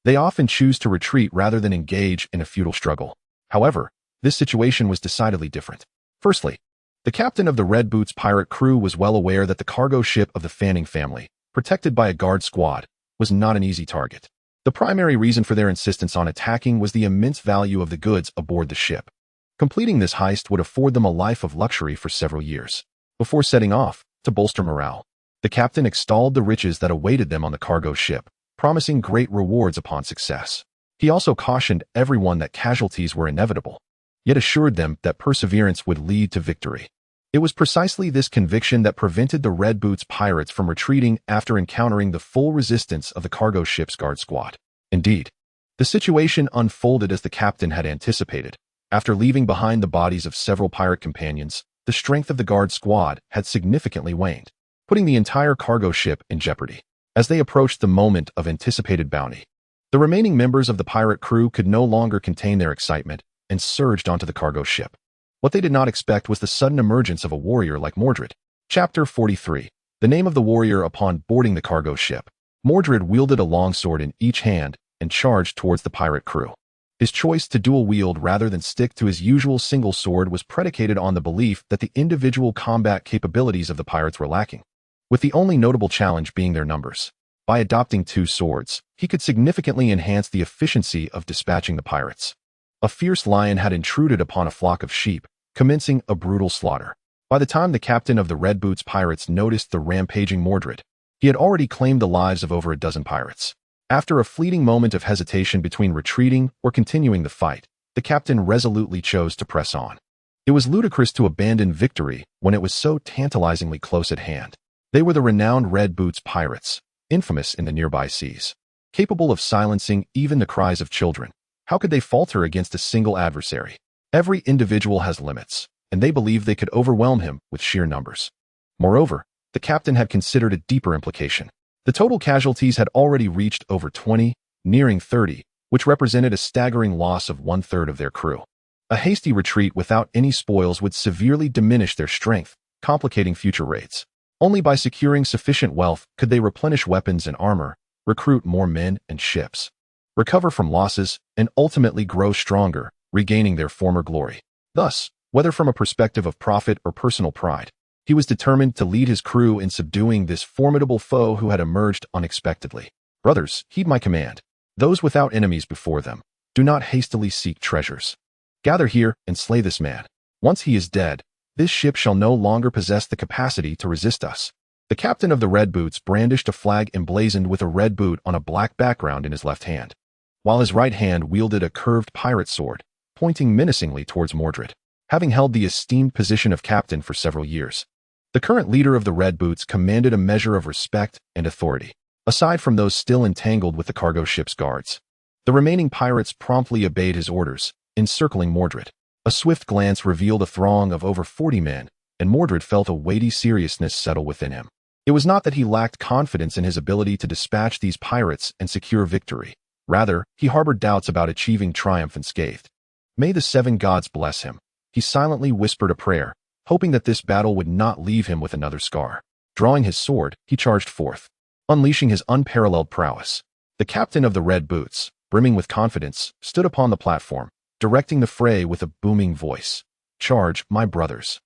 They often choose to retreat rather than engage in a futile struggle. However, this situation was decidedly different. Firstly, the captain of the Red Boots pirate crew was well aware that the cargo ship of the Fanning family, protected by a guard squad, was not an easy target. The primary reason for their insistence on attacking was the immense value of the goods aboard the ship. Completing this heist would afford them a life of luxury for several years. Before setting off, to bolster morale, the captain extolled the riches that awaited them on the cargo ship, promising great rewards upon success. He also cautioned everyone that casualties were inevitable, yet assured them that perseverance would lead to victory. It was precisely this conviction that prevented the Red Boots pirates from retreating after encountering the full resistance of the cargo ship's guard squad. Indeed, the situation unfolded as the captain had anticipated. After leaving behind the bodies of several pirate companions, the strength of the guard squad had significantly waned, putting the entire cargo ship in jeopardy. As they approached the moment of anticipated bounty, the remaining members of the pirate crew could no longer contain their excitement and surged onto the cargo ship. What they did not expect was the sudden emergence of a warrior like Mordred. Chapter 43. The name of the warrior upon boarding the cargo ship. Mordred wielded a longsword in each hand and charged towards the pirate crew. His choice to dual-wield rather than stick to his usual single sword was predicated on the belief that the individual combat capabilities of the pirates were lacking, with the only notable challenge being their numbers. By adopting 2 swords, he could significantly enhance the efficiency of dispatching the pirates. A fierce lion had intruded upon a flock of sheep, commencing a brutal slaughter. By the time the captain of the Red Boots pirates noticed the rampaging Mordred, he had already claimed the lives of over a dozen pirates. After a fleeting moment of hesitation between retreating or continuing the fight, the captain resolutely chose to press on. It was ludicrous to abandon victory when it was so tantalizingly close at hand. They were the renowned Red Boots pirates, infamous in the nearby seas, capable of silencing even the cries of children. How could they falter against a single adversary? Every individual has limits, and they believed they could overwhelm him with sheer numbers. Moreover, the captain had considered a deeper implication. The total casualties had already reached over 20, nearing 30, which represented a staggering loss of 1/3 of their crew. A hasty retreat without any spoils would severely diminish their strength, complicating future raids. Only by securing sufficient wealth could they replenish weapons and armor, recruit more men and ships, recover from losses, and ultimately grow stronger, regaining their former glory. Thus, whether from a perspective of profit or personal pride, he was determined to lead his crew in subduing this formidable foe who had emerged unexpectedly. "Brothers, heed my command. Those without enemies before them, do not hastily seek treasures. Gather here and slay this man. Once he is dead, this ship shall no longer possess the capacity to resist us." The captain of the Red Boots brandished a flag emblazoned with a red boot on a black background in his left hand, while his right hand wielded a curved pirate sword, pointing menacingly towards Mordred. Having held the esteemed position of captain for several years, the current leader of the Red Boots commanded a measure of respect and authority, aside from those still entangled with the cargo ship's guards. The remaining pirates promptly obeyed his orders, encircling Mordred. A swift glance revealed a throng of over 40 men, and Mordred felt a weighty seriousness settle within him. It was not that he lacked confidence in his ability to dispatch these pirates and secure victory. Rather, he harbored doubts about achieving triumph unscathed. "May the 7 gods bless him." He silently whispered a prayer, hoping that this battle would not leave him with another scar. Drawing his sword, he charged forth, unleashing his unparalleled prowess. The captain of the Red Boots, brimming with confidence, stood upon the platform, directing the fray with a booming voice. "Charge, my brothers.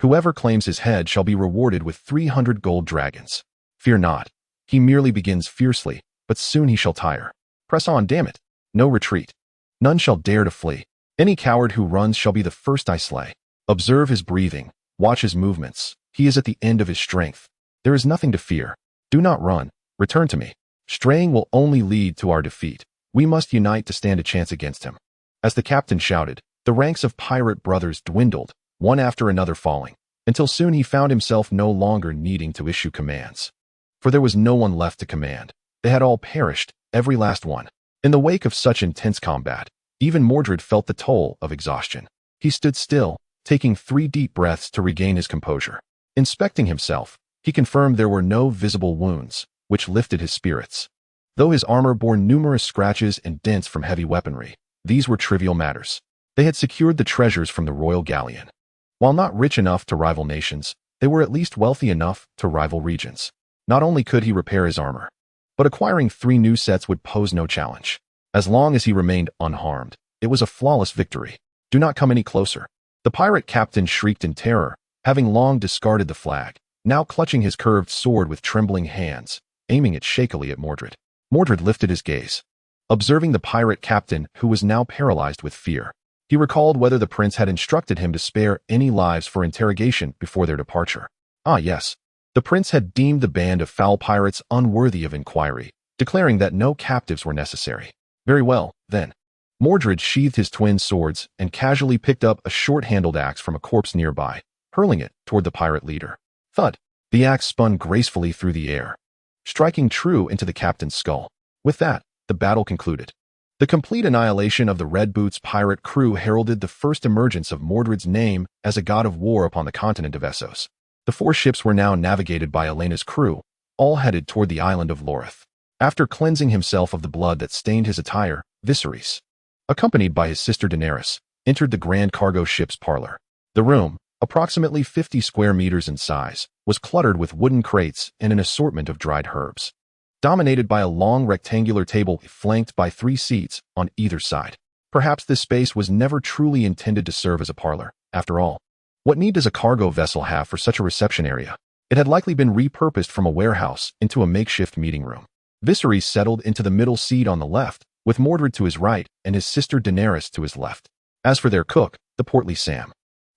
Whoever claims his head shall be rewarded with 300 gold dragons. Fear not. He merely begins fiercely, but soon he shall tire. Press on, damn it. No retreat." None shall dare to flee. Any coward who runs shall be the first I slay. Observe his breathing, watch his movements. He is at the end of his strength. There is nothing to fear. Do not run. Return to me. Straying will only lead to our defeat. We must unite to stand a chance against him." As the captain shouted, the ranks of pirate brothers dwindled, one after another falling, until soon he found himself no longer needing to issue commands. For there was no one left to command. They had all perished, every last one. In the wake of such intense combat, even Mordred felt the toll of exhaustion. He stood still, taking 3 deep breaths to regain his composure. Inspecting himself, he confirmed there were no visible wounds, which lifted his spirits. Though his armor bore numerous scratches and dents from heavy weaponry, these were trivial matters. They had secured the treasures from the royal galleon. While not rich enough to rival nations, they were at least wealthy enough to rival regions. Not only could he repair his armor, but acquiring 3 new sets would pose no challenge. As long as he remained unharmed, it was a flawless victory. "Do not come any closer." The pirate captain shrieked in terror, having long discarded the flag, now clutching his curved sword with trembling hands, aiming it shakily at Mordred. Mordred lifted his gaze, observing the pirate captain who was now paralyzed with fear. He recalled whether the prince had instructed him to spare any lives for interrogation before their departure. Ah, yes. The prince had deemed the band of foul pirates unworthy of inquiry, declaring that no captives were necessary. Very well, then. Mordred sheathed his twin swords and casually picked up a short-handled axe from a corpse nearby, hurling it toward the pirate leader. Thud! The axe spun gracefully through the air, striking true into the captain's skull. With that, the battle concluded. The complete annihilation of the Red Boots pirate crew heralded the first emergence of Mordred's name as a god of war upon the continent of Essos. The 4 ships were now navigated by Elena's crew, all headed toward the island of Lorith. After cleansing himself of the blood that stained his attire, Viserys, accompanied by his sister Daenerys, entered the grand cargo ship's parlor. The room, approximately 50 square meters in size, was cluttered with wooden crates and an assortment of dried herbs, dominated by a long rectangular table flanked by 3 seats on either side. Perhaps this space was never truly intended to serve as a parlor. After all, what need does a cargo vessel have for such a reception area? It had likely been repurposed from a warehouse into a makeshift meeting room. Viserys settled into the middle seat on the left, with Mordred to his right and his sister Daenerys to his left. As for their cook, the portly Sam,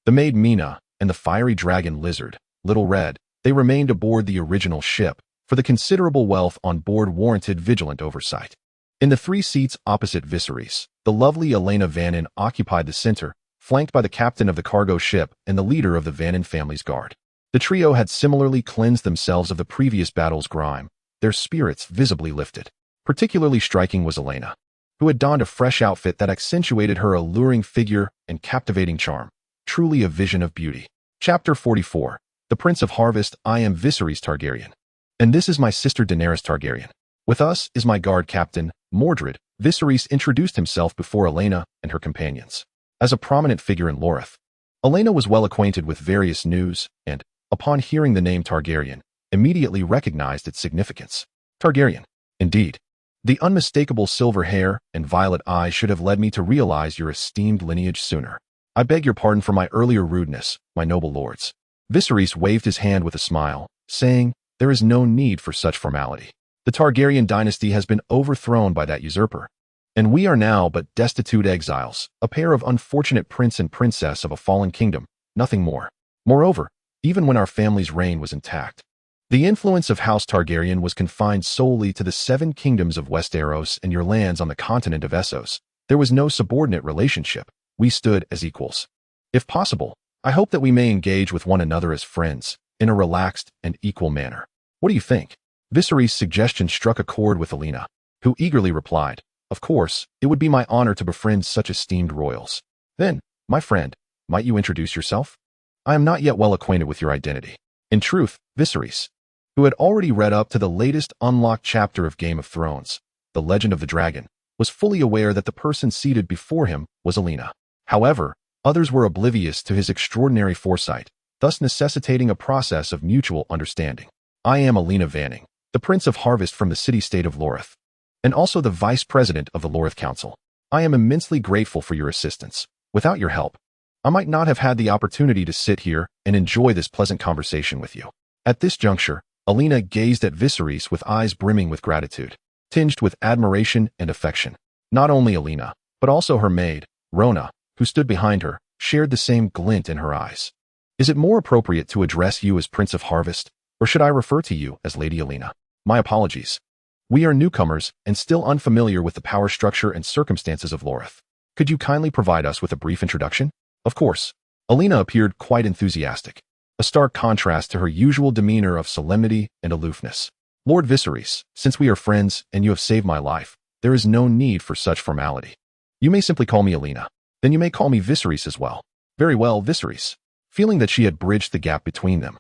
the maid Mina, and the fiery dragon Lizard, Little Red, they remained aboard the original ship, for the considerable wealth on board warranted vigilant oversight. In the 3 seats opposite Viserys, the lovely Elena Vannon occupied the center, flanked by the captain of the cargo ship and the leader of the Vannon family's guard. The trio had similarly cleansed themselves of the previous battle's grime, their spirits visibly lifted. Particularly striking was Elena, who had donned a fresh outfit that accentuated her alluring figure and captivating charm, truly a vision of beauty. Chapter 44. The Prince of Harvest. I am Viserys Targaryen. And this is my sister Daenerys Targaryen. With us is my guard captain, Mordred. Viserys introduced himself before Elena and her companions. As a prominent figure in Lorith, Elena was well acquainted with various news and, upon hearing the name Targaryen, immediately recognized its significance. Targaryen. Indeed. The unmistakable silver hair and violet eyes should have led me to realize your esteemed lineage sooner. I beg your pardon for my earlier rudeness, my noble lords. Viserys waved his hand with a smile, saying, "There is no need for such formality. The Targaryen dynasty has been overthrown by that usurper, and we are now but destitute exiles, a pair of unfortunate prince and princess of a fallen kingdom, nothing more. Moreover, even when our family's reign was intact, the influence of House Targaryen was confined solely to the 7 kingdoms of Westeros and your lands on the continent of Essos. There was no subordinate relationship. We stood as equals. If possible, I hope that we may engage with one another as friends, in a relaxed and equal manner. What do you think?" Viserys' suggestion struck a chord with Elena, who eagerly replied, "Of course, it would be my honor to befriend such esteemed royals. Then, my friend, might you introduce yourself? I am not yet well acquainted with your identity." In truth, Viserys, who had already read up to the latest unlocked chapter of Game of Thrones, The Legend of the Dragon, was fully aware that the person seated before him was Elena. However, others were oblivious to his extraordinary foresight, thus necessitating a process of mutual understanding. "I am Elena Vanning, the Prince of Harvest from the city-state of Lorith, and also the Vice President of the Lorith Council. I am immensely grateful for your assistance. Without your help, I might not have had the opportunity to sit here and enjoy this pleasant conversation with you." At this juncture, Elena gazed at Viserys with eyes brimming with gratitude, tinged with admiration and affection. Not only Elena, But also her maid, Rona, who stood behind her, shared the same glint in her eyes. Is it more appropriate to address you as Prince of Harvest, or should I refer to you as Lady Alina? My apologies. We are newcomers and still unfamiliar with the power structure and circumstances of Lorith. Could you kindly provide us with a brief introduction? Of course. Alina appeared quite enthusiastic, a stark contrast to her usual demeanor of solemnity and aloofness. Lord Viserys, since we are friends and you have saved my life, there is no need for such formality. You may simply call me Alina. Then you may call me Viserys as well. Very well, Viserys. Feeling that she had bridged the gap between them,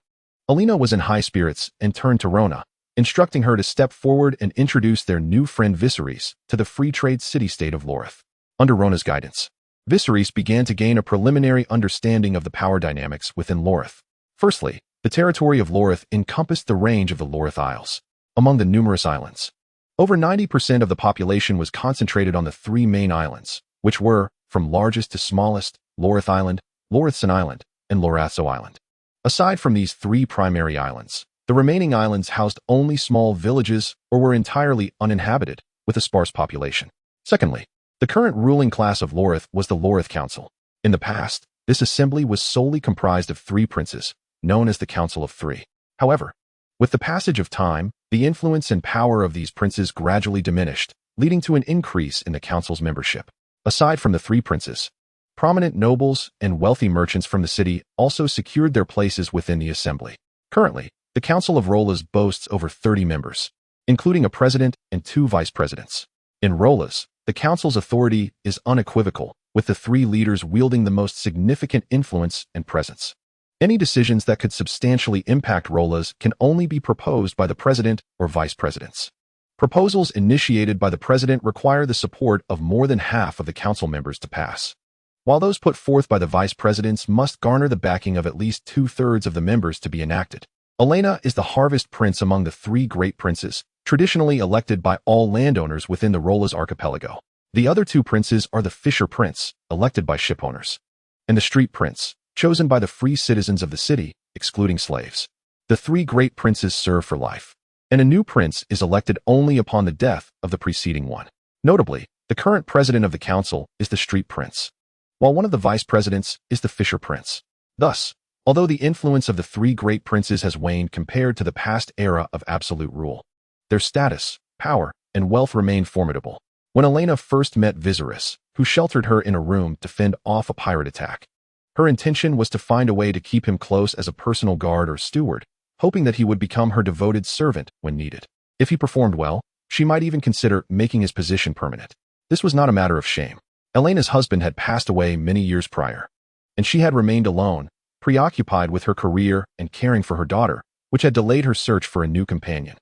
Alina was in high spirits and turned to Rona, instructing her to step forward and introduce their new friend Viserys to the free trade city-state of Lorith. Under Rona's guidance, Viserys began to gain a preliminary understanding of the power dynamics within Lorith. Firstly, the territory of Lorith encompassed the range of the Lorith Isles. Among the numerous islands, over 90% of the population was concentrated on the three main islands, which were, from largest to smallest, Lorith Island, Lorithson Island, and Loratho Island. Aside from these three primary islands, the remaining islands housed only small villages or were entirely uninhabited, with a sparse population. Secondly, the current ruling class of Lorith was the Lorith Council. In the past, this assembly was solely comprised of three princes, known as the Council of Three. However, with the passage of time, the influence and power of these princes gradually diminished, leading to an increase in the council's membership. Aside from the three princes, prominent nobles and wealthy merchants from the city also secured their places within the assembly. Currently, the Council of Rolas boasts over 30 members, including a president and 2 vice presidents. In Rolas, the council's authority is unequivocal, with the 3 leaders wielding the most significant influence and presence. Any decisions that could substantially impact Rolas can only be proposed by the president or vice presidents. Proposals initiated by the president require the support of more than half of the council members to pass, while those put forth by the vice presidents must garner the backing of at least 2/3 of the members to be enacted. Alina is the harvest prince among the 3 great princes, traditionally elected by all landowners within the Rolas archipelago. The other 2 princes are the Fisher Prince, elected by shipowners, and the Street Prince, chosen by the free citizens of the city, excluding slaves. The 3 great princes serve for life, and a new prince is elected only upon the death of the preceding one. Notably, the current president of the council is the Street Prince, while one of the vice presidents is the Fisher Prince. Thus, although the influence of the 3 great princes has waned compared to the past era of absolute rule, their status, power, and wealth remain formidable. When Alina first met Viserys, who sheltered her in a room to fend off a pirate attack, her intention was to find a way to keep him close as a personal guard or steward, hoping that he would become her devoted servant when needed. If he performed well, she might even consider making his position permanent. This was not a matter of shame. Alina's husband had passed away many years prior, and she had remained alone, preoccupied with her career and caring for her daughter, which had delayed her search for a new companion.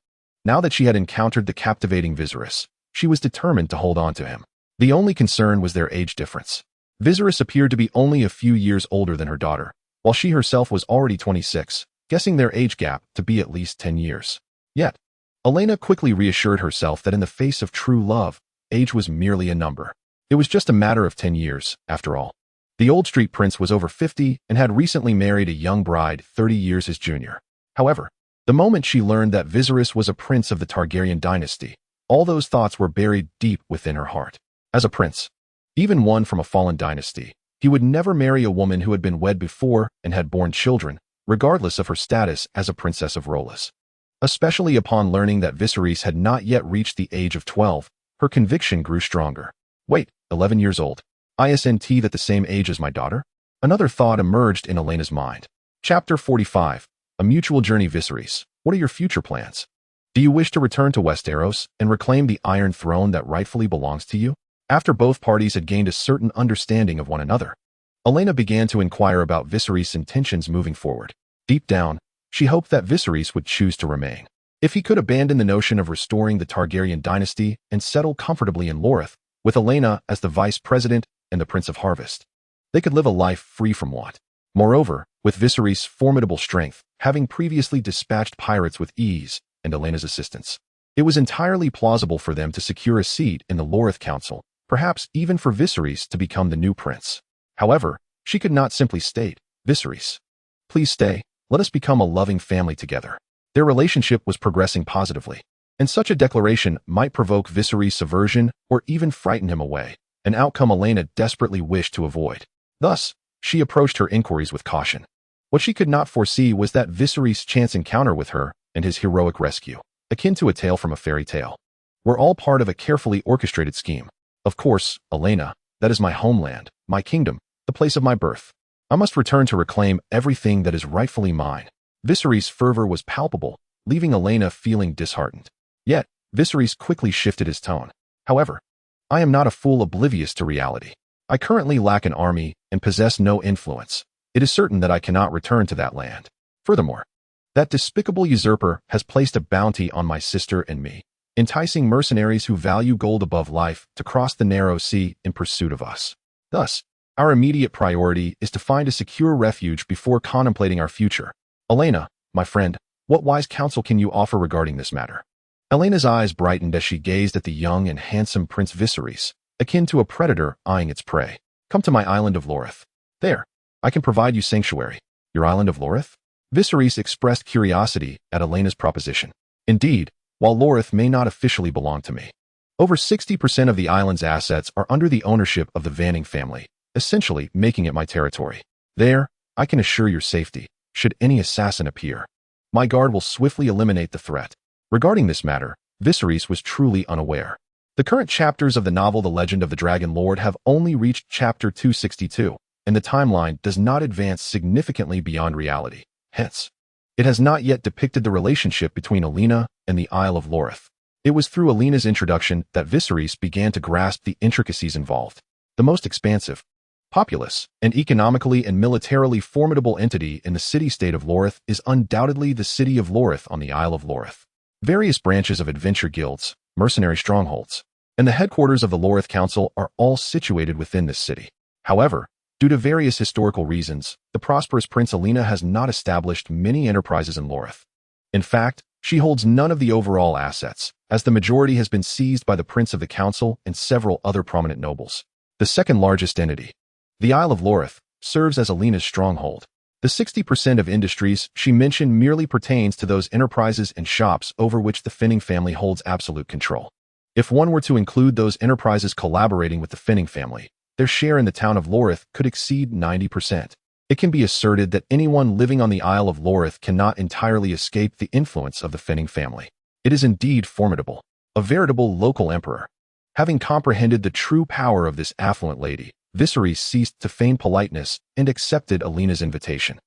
Now that she had encountered the captivating Viserys, she was determined to hold on to him. The only concern was their age difference. Viserys appeared to be only a few years older than her daughter, while she herself was already 26, guessing their age gap to be at least 10 years. Yet, Alina quickly reassured herself that in the face of true love, age was merely a number. It was just a matter of 10 years, after all. The old Street Prince was over 50 and had recently married a young bride 30 years his junior. However, the moment she learned that Viserys was a prince of the Targaryen dynasty, all those thoughts were buried deep within her heart. As a prince, even one from a fallen dynasty, he would never marry a woman who had been wed before and had borne children, regardless of her status as a princess of Rolas. Especially upon learning that Viserys had not yet reached the age of 12, her conviction grew stronger. Wait, 11 years old. Isn't that the same age as my daughter? Another thought emerged in Alina's mind. Chapter 45. A Mutual Journey. Viserys, what are your future plans? Do you wish to return to Westeros and reclaim the Iron Throne that rightfully belongs to you? After both parties had gained a certain understanding of one another, Alina began to inquire about Viserys' intentions moving forward. Deep down, she hoped that Viserys would choose to remain. If he could abandon the notion of restoring the Targaryen dynasty and settle comfortably in Lorith, with Alina as the vice president and the Prince of Harvest, they could live a life free from want. Moreover, with Viserys' formidable strength, having previously dispatched pirates with ease, and Alina's assistance, it was entirely plausible for them to secure a seat in the Lorith Council, perhaps even for Viserys to become the new prince. However, she could not simply state, "Viserys, please stay, let us become a loving family together." Their relationship was progressing positively, and such a declaration might provoke Viserys' aversion or even frighten him away. an outcome Olenna desperately wished to avoid. Thus, she approached her inquiries with caution. What she could not foresee was that Viserys' chance encounter with her and his heroic rescue, akin to a tale from a fairy tale, were all part of a carefully orchestrated scheme. Of course, Olenna, that is my homeland, my kingdom, the place of my birth. I must return to reclaim everything that is rightfully mine. Viserys' fervor was palpable, leaving Olenna feeling disheartened. Yet, Viserys quickly shifted his tone. However, I am not a fool oblivious to reality. I currently lack an army and possess no influence. It is certain that I cannot return to that land. Furthermore, that despicable usurper has placed a bounty on my sister and me, enticing mercenaries who value gold above life to cross the narrow sea in pursuit of us. Thus, our immediate priority is to find a secure refuge before contemplating our future. Olenna, my friend, what wise counsel can you offer regarding this matter? Olenna's eyes brightened as she gazed at the young and handsome Prince Viserys, akin to a predator eyeing its prey. Come to my island of Lorith. There, I can provide you sanctuary. Your island of Lorith? Viserys expressed curiosity at Olenna's proposition. Indeed, while Lorith may not officially belong to me, over 60% of the island's assets are under the ownership of the Vanning family, essentially making it my territory. There, I can assure your safety, should any assassin appear. My guard will swiftly eliminate the threat. Regarding this matter, Viserys was truly unaware. The current chapters of the novel The Legend of the Dragon Lord have only reached chapter 262, and the timeline does not advance significantly beyond reality. Hence, it has not yet depicted the relationship between Olenna and the Isle of Lorith. It was through Olenna's introduction that Viserys began to grasp the intricacies involved. The most expansive, populous, and economically and militarily formidable entity in the city-state of Lorith is undoubtedly the city of Lorith on the Isle of Lorith. Various branches of adventure guilds, mercenary strongholds, and the headquarters of the Lorith Council are all situated within this city. However, due to various historical reasons, the prosperous Prince Olenna has not established many enterprises in Lorith. In fact, she holds none of the overall assets, as the majority has been seized by the Prince of the Council and several other prominent nobles. The second largest entity, the Isle of Lorith, serves as Olenna's stronghold. The 60% of industries she mentioned merely pertains to those enterprises and shops over which the Fanning family holds absolute control. If one were to include those enterprises collaborating with the Fanning family, their share in the town of Lorith could exceed 90%. It can be asserted that anyone living on the Isle of Lorith cannot entirely escape the influence of the Fanning family. It is indeed formidable, a veritable local emperor. Having comprehended the true power of this affluent lady, Viserys ceased to feign politeness and accepted Olenna's invitation.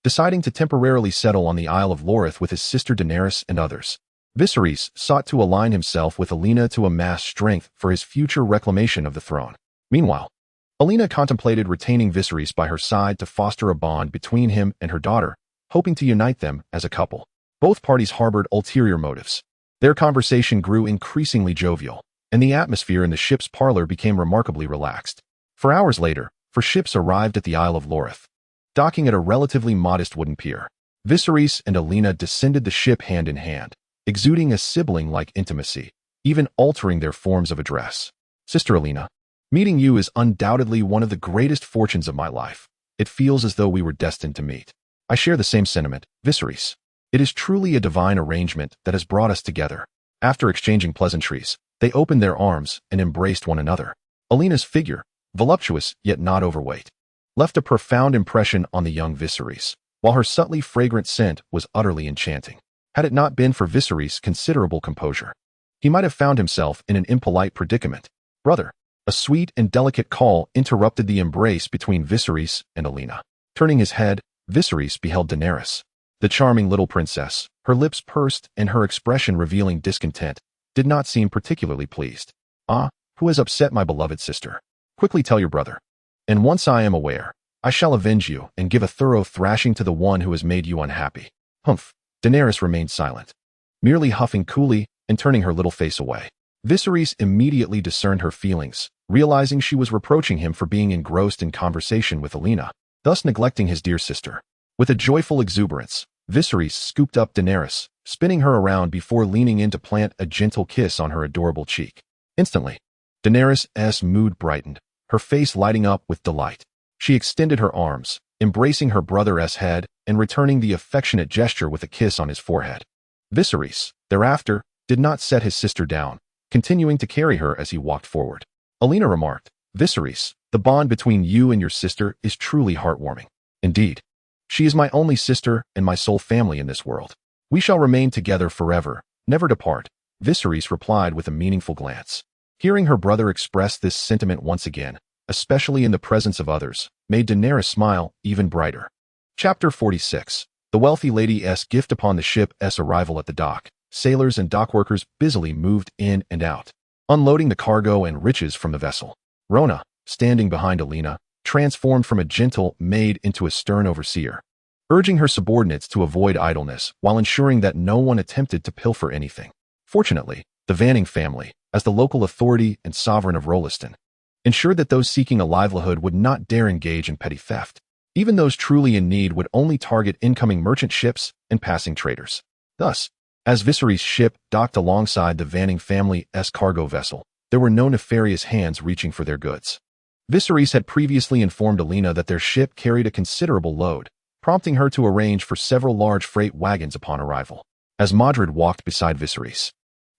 Deciding to temporarily settle on the Isle of Lorith with his sister Daenerys and others, Viserys sought to align himself with Olenna to amass strength for his future reclamation of the throne. Meanwhile, Olenna contemplated retaining Viserys by her side to foster a bond between him and her daughter, hoping to unite them as a couple. Both parties harbored ulterior motives. Their conversation grew increasingly jovial, and the atmosphere in the ship's parlor became remarkably relaxed. For hours later, ships arrived at the Isle of Lorith. Docking at a relatively modest wooden pier, Viserys and Olenna descended the ship hand in hand, exuding a sibling-like intimacy, even altering their forms of address. Sister Olenna, meeting you is undoubtedly one of the greatest fortunes of my life. It feels as though we were destined to meet. I share the same sentiment, Viserys. It is truly a divine arrangement that has brought us together. After exchanging pleasantries, they opened their arms and embraced one another. Olenna's figure, voluptuous yet not overweight, left a profound impression on the young Viserys, while her subtly fragrant scent was utterly enchanting. Had it not been for Viserys' considerable composure, he might have found himself in an impolite predicament. Brother, a sweet and delicate call interrupted the embrace between Viserys and Olenna. Turning his head, Viserys beheld Daenerys. The charming little princess, her lips pursed and her expression revealing discontent, did not seem particularly pleased. Ah, who has upset my beloved sister? Quickly tell your brother. And once I am aware, I shall avenge you and give a thorough thrashing to the one who has made you unhappy. Humph. Daenerys remained silent, merely huffing coolly and turning her little face away. Viserys immediately discerned her feelings, realizing she was reproaching him for being engrossed in conversation with Olenna, thus neglecting his dear sister. With a joyful exuberance, Viserys scooped up Daenerys, spinning her around before leaning in to plant a gentle kiss on her adorable cheek. Instantly, Daenerys' mood brightened, her face lighting up with delight. She extended her arms, embracing her brother's head and returning the affectionate gesture with a kiss on his forehead. Viserys, thereafter, did not set his sister down, continuing to carry her as he walked forward. Olenna remarked, Viserys, the bond between you and your sister is truly heartwarming. Indeed. She is my only sister and my sole family in this world. We shall remain together forever, never depart, Viserys replied with a meaningful glance. Hearing her brother express this sentiment once again, especially in the presence of others, made Daenerys smile even brighter. Chapter 46. The wealthy lady's gift. Upon the ship's arrival at the dock, sailors and dockworkers busily moved in and out, unloading the cargo and riches from the vessel. Rona, standing behind Alina, transformed from a gentle maid into a stern overseer, urging her subordinates to avoid idleness while ensuring that no one attempted to pilfer anything. Fortunately, the Vanning family, as the local authority and sovereign of Rolliston, ensured that those seeking a livelihood would not dare engage in petty theft. Even those truly in need would only target incoming merchant ships and passing traders. Thus, as Viserys' ship docked alongside the Vanning family's cargo vessel, there were no nefarious hands reaching for their goods. Viserys had previously informed Alina that their ship carried a considerable load, prompting her to arrange for several large freight wagons upon arrival. As Modred walked beside Viserys,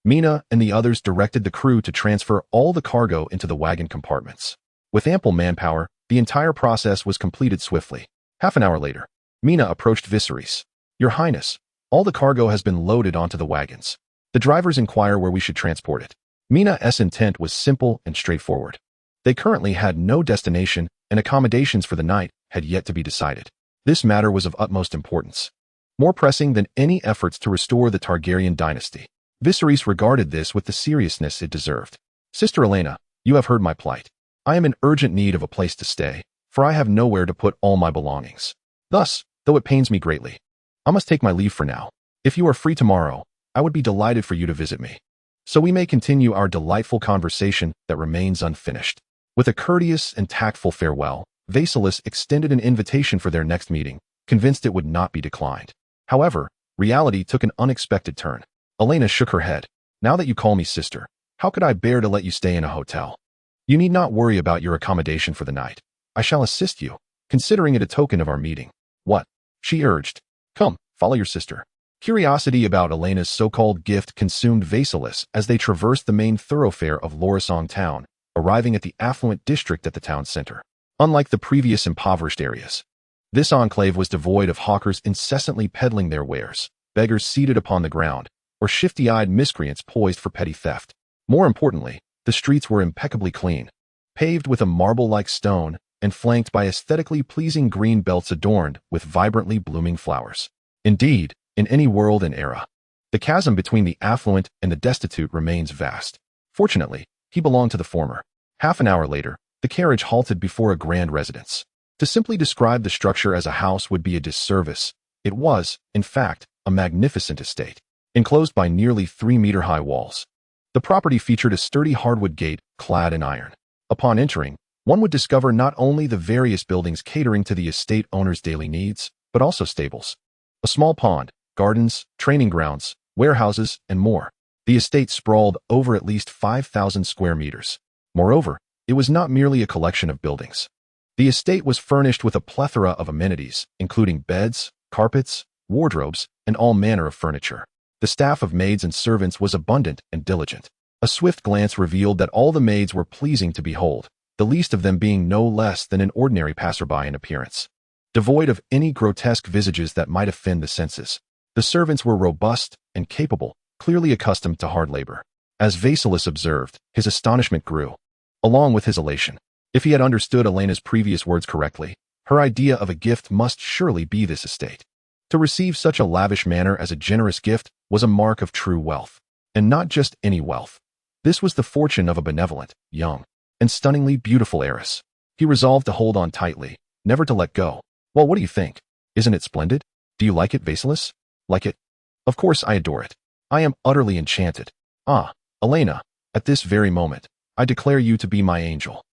Mina and the others directed the crew to transfer all the cargo into the wagon compartments. With ample manpower, the entire process was completed swiftly. Half an hour later, Mina approached Viserys. "Your Highness, all the cargo has been loaded onto the wagons. The drivers inquire where we should transport it." Mina's intent was simple and straightforward. They currently had no destination, and accommodations for the night had yet to be decided. This matter was of utmost importance, more pressing than any efforts to restore the Targaryen dynasty. Viserys regarded this with the seriousness it deserved. "Sister Elena, you have heard my plight. I am in urgent need of a place to stay, for I have nowhere to put all my belongings. Thus, though it pains me greatly, I must take my leave for now. If you are free tomorrow, I would be delighted for you to visit me, so we may continue our delightful conversation that remains unfinished." With a courteous and tactful farewell, Viserys extended an invitation for their next meeting, convinced it would not be declined. However, reality took an unexpected turn. Elena shook her head. "Now that you call me sister, how could I bear to let you stay in a hotel? You need not worry about your accommodation for the night. I shall assist you, considering it a token of our meeting." "What?" she urged. "Come, follow your sister." Curiosity about Elena's so-called gift consumed Viserys as they traversed the main thoroughfare of Lorisong town, arriving at the affluent district at the town center. Unlike the previous impoverished areas, this enclave was devoid of hawkers incessantly peddling their wares, beggars seated upon the ground, or shifty-eyed miscreants poised for petty theft. More importantly, the streets were impeccably clean, paved with a marble-like stone, and flanked by aesthetically pleasing green belts adorned with vibrantly blooming flowers. Indeed, in any world and era, the chasm between the affluent and the destitute remains vast. Fortunately, he belonged to the former. Half an hour later, the carriage halted before a grand residence. To simply describe the structure as a house would be a disservice. It was, in fact, a magnificent estate, enclosed by nearly 3-meter-high walls. The property featured a sturdy hardwood gate clad in iron. Upon entering, one would discover not only the various buildings catering to the estate owner's daily needs, but also stables, a small pond, gardens, training grounds, warehouses, and more. The estate sprawled over at least 5,000 square meters. Moreover, it was not merely a collection of buildings. The estate was furnished with a plethora of amenities, including beds, carpets, wardrobes, and all manner of furniture. The staff of maids and servants was abundant and diligent. A swift glance revealed that all the maids were pleasing to behold, the least of them being no less than an ordinary passerby in appearance, devoid of any grotesque visages that might offend the senses. The servants were robust and capable, clearly accustomed to hard labor. As Viserys observed, his astonishment grew, along with his elation. If he had understood Elena's previous words correctly, her idea of a gift must surely be this estate. To receive such a lavish manner as a generous gift was a mark of true wealth. And not just any wealth. This was the fortune of a benevolent, young, and stunningly beautiful heiress. He resolved to hold on tightly, never to let go. "Well, what do you think? Isn't it splendid? Do you like it, Viserys?" "Like it? Of course I adore it. I am utterly enchanted. Ah, Elena, at this very moment, I declare you to be my angel."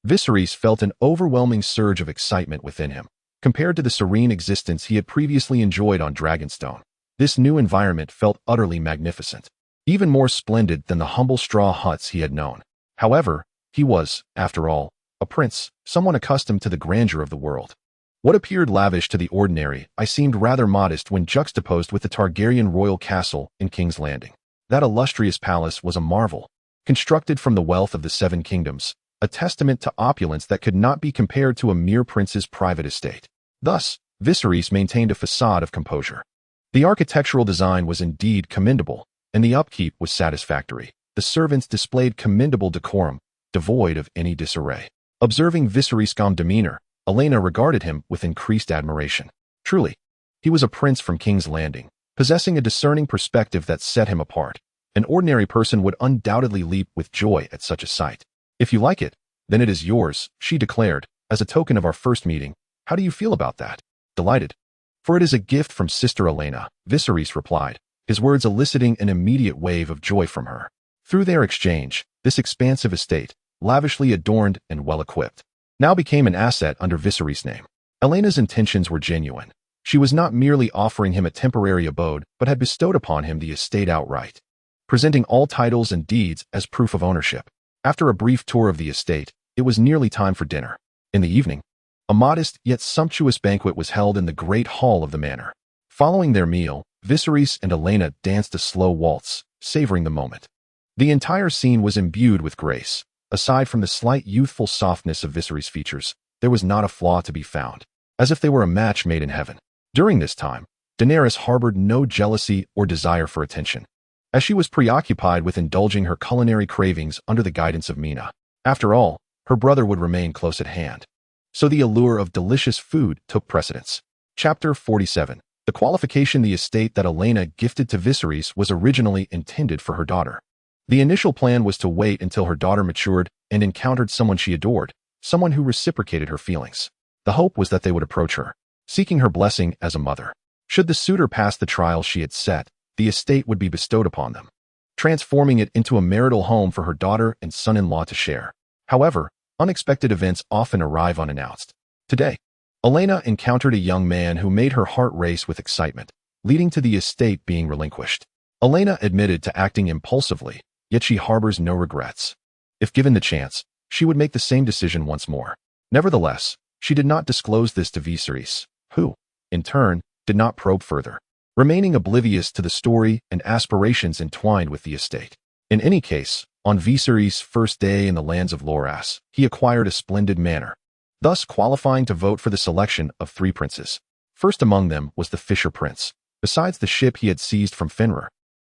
Viserys felt an overwhelming surge of excitement within him. Compared to the serene existence he had previously enjoyed on Dragonstone, this new environment felt utterly magnificent, even more splendid than the humble straw huts he had known. However, he was, after all, a prince, someone accustomed to the grandeur of the world. What appeared lavish to the ordinary seemed rather modest when juxtaposed with the Targaryen royal castle in King's Landing. That illustrious palace was a marvel, constructed from the wealth of the Seven Kingdoms, a testament to opulence that could not be compared to a mere prince's private estate. Thus, Viserys maintained a facade of composure. The architectural design was indeed commendable, and the upkeep was satisfactory. The servants displayed commendable decorum, devoid of any disarray. Observing Viserys' calm demeanor, Olenna regarded him with increased admiration. Truly, he was a prince from King's Landing, possessing a discerning perspective that set him apart. An ordinary person would undoubtedly leap with joy at such a sight. If you like it, then it is yours, she declared, as a token of our first meeting. How do you feel about that? Delighted. For it is a gift from Sister Olenna, Viserys replied, his words eliciting an immediate wave of joy from her. Through their exchange, this expansive estate, lavishly adorned and well-equipped, now became an asset under Viserys' name. Olenna's intentions were genuine. She was not merely offering him a temporary abode, but had bestowed upon him the estate outright, presenting all titles and deeds as proof of ownership. After a brief tour of the estate, it was nearly time for dinner. In the evening, a modest yet sumptuous banquet was held in the great hall of the manor. Following their meal, Viserys and Olenna danced a slow waltz, savoring the moment. The entire scene was imbued with grace. Aside from the slight youthful softness of Viserys' features, there was not a flaw to be found, as if they were a match made in heaven. During this time, Daenerys harbored no jealousy or desire for attention, as she was preoccupied with indulging her culinary cravings under the guidance of Mina. After all, her brother would remain close at hand, so the allure of delicious food took precedence. Chapter 47. The qualification. The estate that Olenna gifted to Viserys was originally intended for her daughter. The initial plan was to wait until her daughter matured and encountered someone she adored, someone who reciprocated her feelings. The hope was that they would approach her, seeking her blessing as a mother. Should the suitor pass the trial she had set, the estate would be bestowed upon them, transforming it into a marital home for her daughter and son-in-law to share. However, unexpected events often arrive unannounced. Today, Olenna encountered a young man who made her heart race with excitement, leading to the estate being relinquished. Olenna admitted to acting impulsively, yet she harbors no regrets. If given the chance, she would make the same decision once more. Nevertheless, she did not disclose this to Viserys, who, in turn, did not probe further, remaining oblivious to the story and aspirations entwined with the estate. In any case, on Viserys' first day in the lands of Loras, he acquired a splendid manor, thus qualifying to vote for the selection of 3 princes. First among them was the Fisher Prince. Besides the ship he had seized from Fenrir,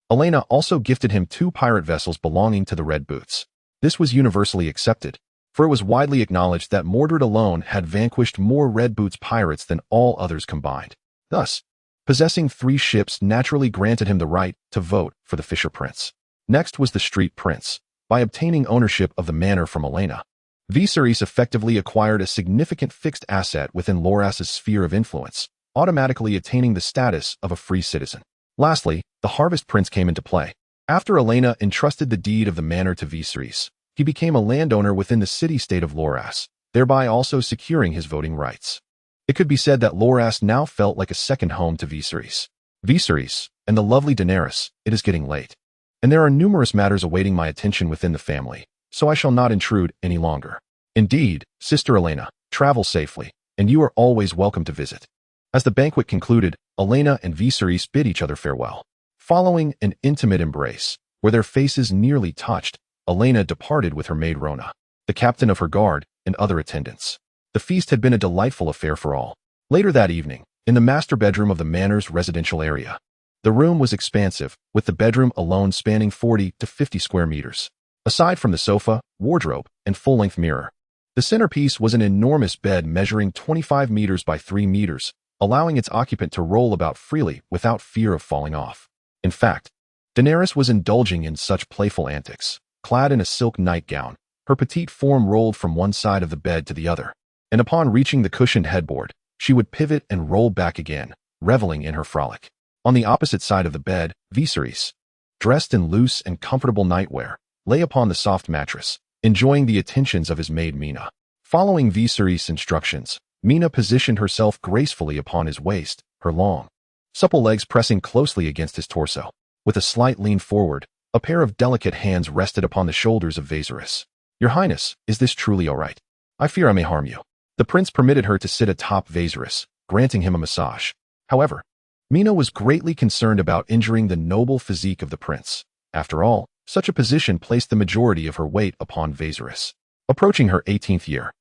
Olenna also gifted him 2 pirate vessels belonging to the Red Boots. This was universally accepted, for it was widely acknowledged that Mordred alone had vanquished more Red Boots pirates than all others combined. Thus, possessing 3 ships naturally granted him the right to vote for the Fisher Prince. Next was the Street Prince. By obtaining ownership of the manor from Olenna, Viserys effectively acquired a significant fixed asset within Loras' sphere of influence, automatically attaining the status of a free citizen. Lastly, the Harvest Prince came into play. After Olenna entrusted the deed of the manor to Viserys, he became a landowner within the city-state of Loras, thereby also securing his voting rights. It could be said that Loras now felt like a second home to Viserys. Viserys, and the lovely Daenerys, it is getting late, and there are numerous matters awaiting my attention within the family, so I shall not intrude any longer. Indeed, Sister Olenna, travel safely, and you are always welcome to visit. As the banquet concluded, Olenna and Viserys bid each other farewell. Following an intimate embrace, where their faces nearly touched, Olenna departed with her maid Rona, the captain of her guard, and other attendants. The feast had been a delightful affair for all. Later that evening, in the master bedroom of the manor's residential area, the room was expansive, with the bedroom alone spanning 40 to 50 square meters. Aside from the sofa, wardrobe, and full-length mirror, the centerpiece was an enormous bed measuring 25 meters by 3 meters, allowing its occupant to roll about freely without fear of falling off. In fact, Daenerys was indulging in such playful antics. Clad in a silk nightgown, her petite form rolled from one side of the bed to the other, and upon reaching the cushioned headboard, she would pivot and roll back again, reveling in her frolic. On the opposite side of the bed, Viserys, dressed in loose and comfortable nightwear, lay upon the soft mattress, enjoying the attentions of his maid Mina. Following Viserys' instructions, Mina positioned herself gracefully upon his waist, her long, supple legs pressing closely against his torso. With a slight lean forward, a pair of delicate hands rested upon the shoulders of Viserys. "Your Highness, is this truly all right? I fear I may harm you." The prince permitted her to sit atop Viserys, granting him a massage. However, Mina was greatly concerned about injuring the noble physique of the prince. After all, such a position placed the majority of her weight upon Viserys. Approaching her 18th year,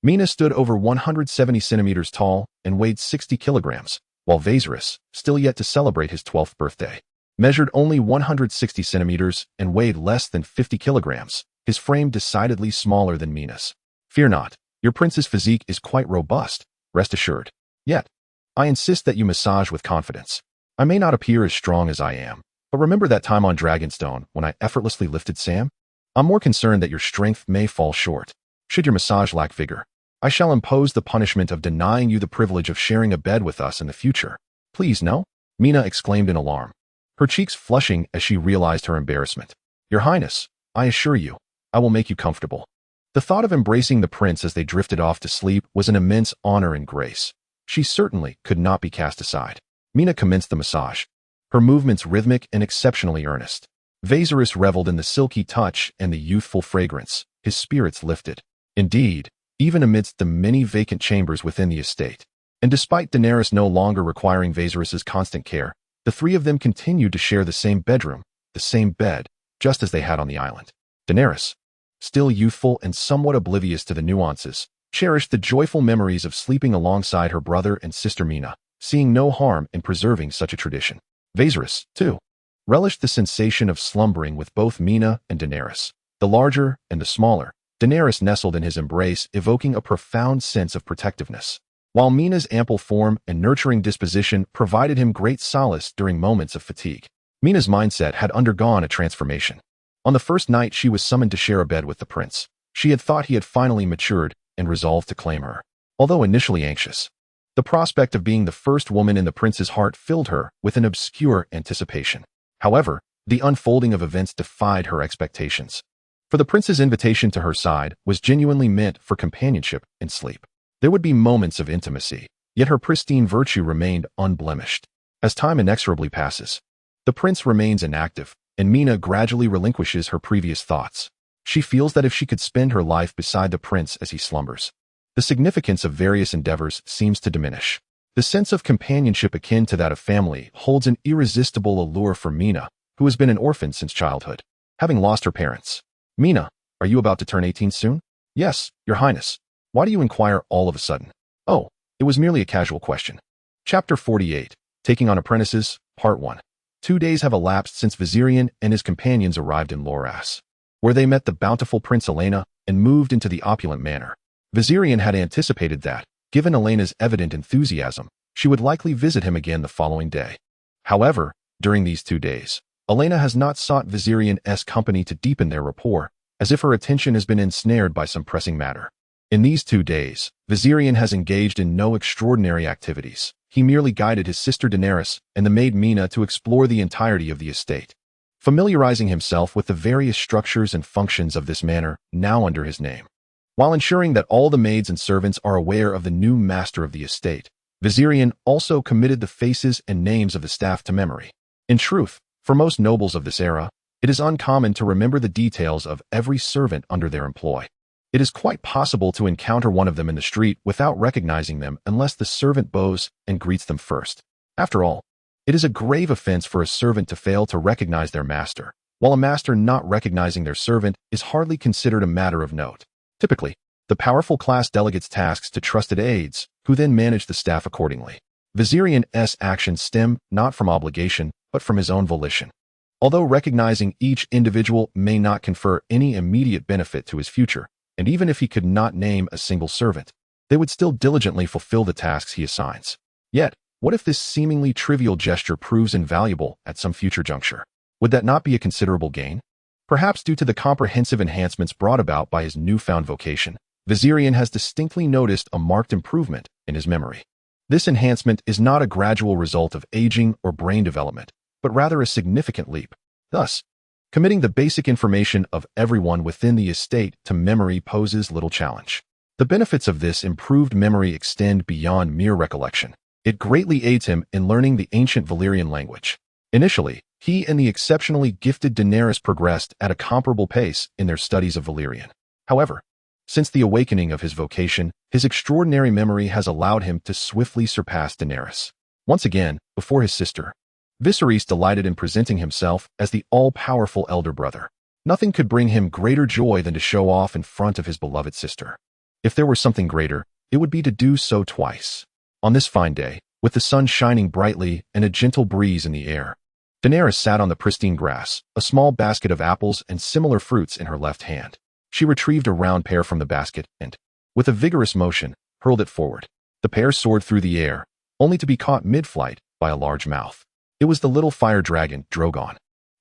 Mina stood over 170 centimeters tall and weighed 60 kilograms, while Viserys, still yet to celebrate his 12th birthday, measured only 160 centimeters and weighed less than 50 kilograms, his frame decidedly smaller than Mina's. Fear not, your prince's physique is quite robust, rest assured. Yet, I insist that you massage with confidence. I may not appear as strong as I am, but remember that time on Dragonstone when I effortlessly lifted Sam? I'm more concerned that your strength may fall short. Should your massage lack vigor, I shall impose the punishment of denying you the privilege of sharing a bed with us in the future. Please, no? Mina exclaimed in alarm, her cheeks flushing as she realized her embarrassment. Your Highness, I assure you, I will make you comfortable. The thought of embracing the prince as they drifted off to sleep was an immense honor and grace. She certainly could not be cast aside. Mina commenced the massage, her movements rhythmic and exceptionally earnest. Viserys reveled in the silky touch and the youthful fragrance, his spirits lifted. Indeed, even amidst the many vacant chambers within the estate. And despite Daenerys no longer requiring Viserys's constant care, the three of them continued to share the same bedroom, the same bed, just as they had on the island. Daenerys, still youthful and somewhat oblivious to the nuances, cherished the joyful memories of sleeping alongside her brother and sister Mina, seeing no harm in preserving such a tradition. Viserys, too, relished the sensation of slumbering with both Mina and Daenerys. The larger and the smaller, Daenerys nestled in his embrace, evoking a profound sense of protectiveness, while Mina's ample form and nurturing disposition provided him great solace during moments of fatigue. Mina's mindset had undergone a transformation. On the first night she was summoned to share a bed with the prince, she had thought he had finally matured and resolved to claim her. Although initially anxious, the prospect of being the first woman in the prince's heart filled her with an obscure anticipation. However, the unfolding of events defied her expectations. For the prince's invitation to her side was genuinely meant for companionship and sleep. There would be moments of intimacy, yet her pristine virtue remained unblemished. As time inexorably passes, the prince remains inactive, and Mina gradually relinquishes her previous thoughts. She feels that if she could spend her life beside the prince as he slumbers, the significance of various endeavors seems to diminish. The sense of companionship akin to that of family holds an irresistible allure for Mina, who has been an orphan since childhood, having lost her parents. Mina, are you about to turn 18 soon? Yes, Your Highness. Why do you inquire all of a sudden? Oh, it was merely a casual question. Chapter 48, Taking on Apprentices, Part 1. 2 days have elapsed since Viserion and his companions arrived in Loras, where they met the bountiful Prince Elena and moved into the opulent manor. Viserion had anticipated that, given Elena's evident enthusiasm, she would likely visit him again the following day. However, during these 2 days, Elena has not sought Viserion's company to deepen their rapport, as if her attention has been ensnared by some pressing matter. In these 2 days, Viserion has engaged in no extraordinary activities. He merely guided his sister Daenerys and the maid Mina to explore the entirety of the estate, familiarizing himself with the various structures and functions of this manor now under his name, while ensuring that all the maids and servants are aware of the new master of the estate. Viserion also committed the faces and names of the staff to memory. In truth, for most nobles of this era, it is uncommon to remember the details of every servant under their employ. It is quite possible to encounter one of them in the street without recognizing them unless the servant bows and greets them first. After all, it is a grave offense for a servant to fail to recognize their master, while a master not recognizing their servant is hardly considered a matter of note. Typically, the powerful class delegates tasks to trusted aides, who then manage the staff accordingly. Viserion's actions stem not from obligation, but from his own volition. Although recognizing each individual may not confer any immediate benefit to his future, and even if he could not name a single servant, they would still diligently fulfill the tasks he assigns. Yet, what if this seemingly trivial gesture proves invaluable at some future juncture? Would that not be a considerable gain? Perhaps due to the comprehensive enhancements brought about by his newfound vocation, Viserion has distinctly noticed a marked improvement in his memory. This enhancement is not a gradual result of aging or brain development, but rather a significant leap. Thus, committing the basic information of everyone within the estate to memory poses little challenge. The benefits of this improved memory extend beyond mere recollection. It greatly aids him in learning the ancient Valyrian language. Initially, he and the exceptionally gifted Daenerys progressed at a comparable pace in their studies of Valyrian. However, since the awakening of his vocation, his extraordinary memory has allowed him to swiftly surpass Daenerys. Once again, before his sister, Viserys delighted in presenting himself as the all-powerful elder brother. Nothing could bring him greater joy than to show off in front of his beloved sister. If there were something greater, it would be to do so twice. On this fine day, with the sun shining brightly and a gentle breeze in the air, Daenerys sat on the pristine grass, a small basket of apples and similar fruits in her left hand. She retrieved a round pear from the basket and, with a vigorous motion, hurled it forward. The pear soared through the air, only to be caught mid-flight by a large mouth. It was the little fire dragon, Drogon,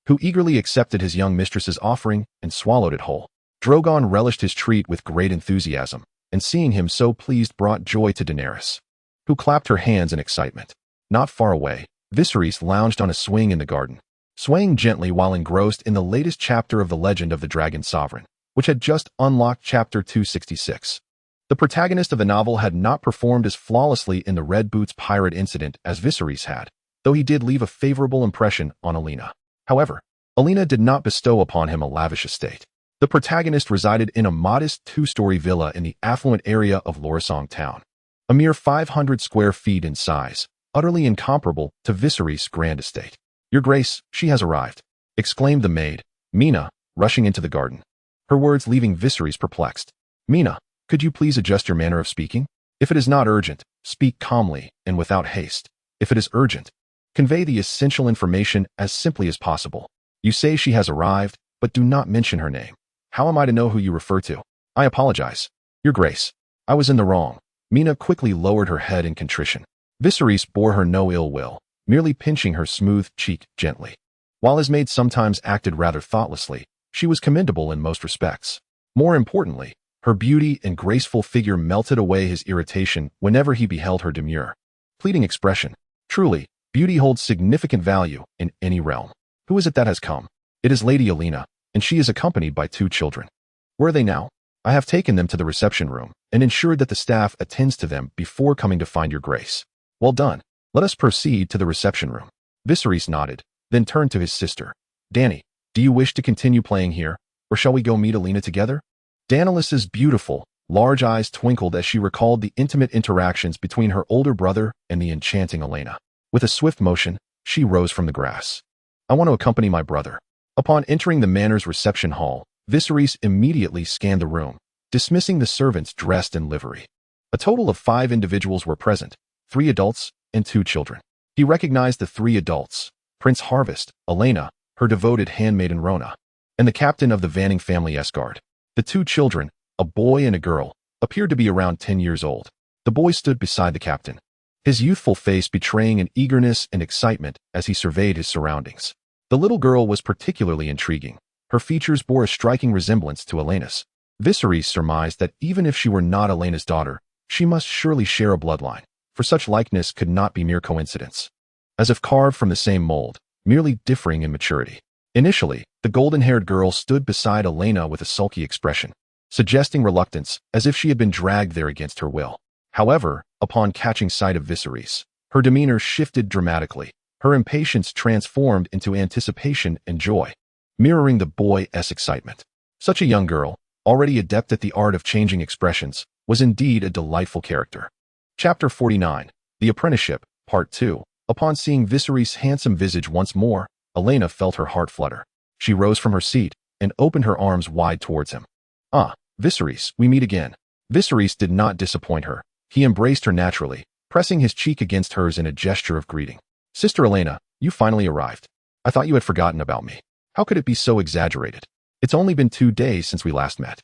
who eagerly accepted his young mistress's offering and swallowed it whole. Drogon relished his treat with great enthusiasm, and seeing him so pleased brought joy to Daenerys, who clapped her hands in excitement. Not far away, Viserys lounged on a swing in the garden, swaying gently while engrossed in the latest chapter of the legend of the Dragon Sovereign, which had just unlocked chapter 266. The protagonist of the novel had not performed as flawlessly in the Red Boots pirate incident as Viserys had, though he did leave a favorable impression on Olenna. However, Olenna did not bestow upon him a lavish estate. The protagonist resided in a modest two-story villa in the affluent area of Lorisong town, a mere 500 square feet in size, utterly incomparable to Viserys' grand estate. "Your Grace, she has arrived," exclaimed the maid, Mina, rushing into the garden, her words leaving Viserys perplexed. "Mina, could you please adjust your manner of speaking? If it is not urgent, speak calmly and without haste. If it is urgent, convey the essential information as simply as possible. You say she has arrived, but do not mention her name. How am I to know who you refer to? I apologize, Your Grace. I was in the wrong." Mina quickly lowered her head in contrition. Viserys bore her no ill will, merely pinching her smooth cheek gently. While his maid sometimes acted rather thoughtlessly, she was commendable in most respects. More importantly, her beauty and graceful figure melted away his irritation whenever he beheld her demure, pleading expression. Truly, beauty holds significant value in any realm. "Who is it that has come?" "It is Lady Olenna, and she is accompanied by 2 children. Where are they now?" "I have taken them to the reception room and ensured that the staff attends to them before coming to find your Grace." "Well done. Let us proceed to the reception room." Viserys nodded, then turned to his sister. "Dany, do you wish to continue playing here, or shall we go meet Olenna together?" Daenerys's beautiful, large eyes twinkled as she recalled the intimate interactions between her older brother and the enchanting Olenna. With a swift motion, she rose from the grass. "I want to accompany my brother." Upon entering the manor's reception hall, Viserys immediately scanned the room, dismissing the servants dressed in livery. A total of 5 individuals were present, 3 adults and 2 children. He recognized the 3 adults, Prince Harvest, Olenna, her devoted handmaiden Rona, and the captain of the Vanning family escort. The 2 children, a boy and a girl, appeared to be around 10 years old. The boy stood beside the captain, his youthful face betraying an eagerness and excitement as he surveyed his surroundings. The little girl was particularly intriguing. Her features bore a striking resemblance to Olenna's. Viserys surmised that even if she were not Olenna's daughter, she must surely share a bloodline, for such likeness could not be mere coincidence. As if carved from the same mold, merely differing in maturity. Initially, the golden-haired girl stood beside Olenna with a sulky expression, suggesting reluctance, as if she had been dragged there against her will. However, upon catching sight of Viserys, her demeanor shifted dramatically. Her impatience transformed into anticipation and joy, mirroring the boy's excitement. Such a young girl, already adept at the art of changing expressions, was indeed a delightful character. Chapter 49, The Apprenticeship, Part 2. Upon seeing Viserys' handsome visage once more, Olenna felt her heart flutter. She rose from her seat and opened her arms wide towards him. "Ah, Viserys, we meet again." Viserys did not disappoint her. He embraced her naturally, pressing his cheek against hers in a gesture of greeting. "Sister Olenna, you finally arrived. I thought you had forgotten about me. How could it be so exaggerated? It's only been 2 days since we last met.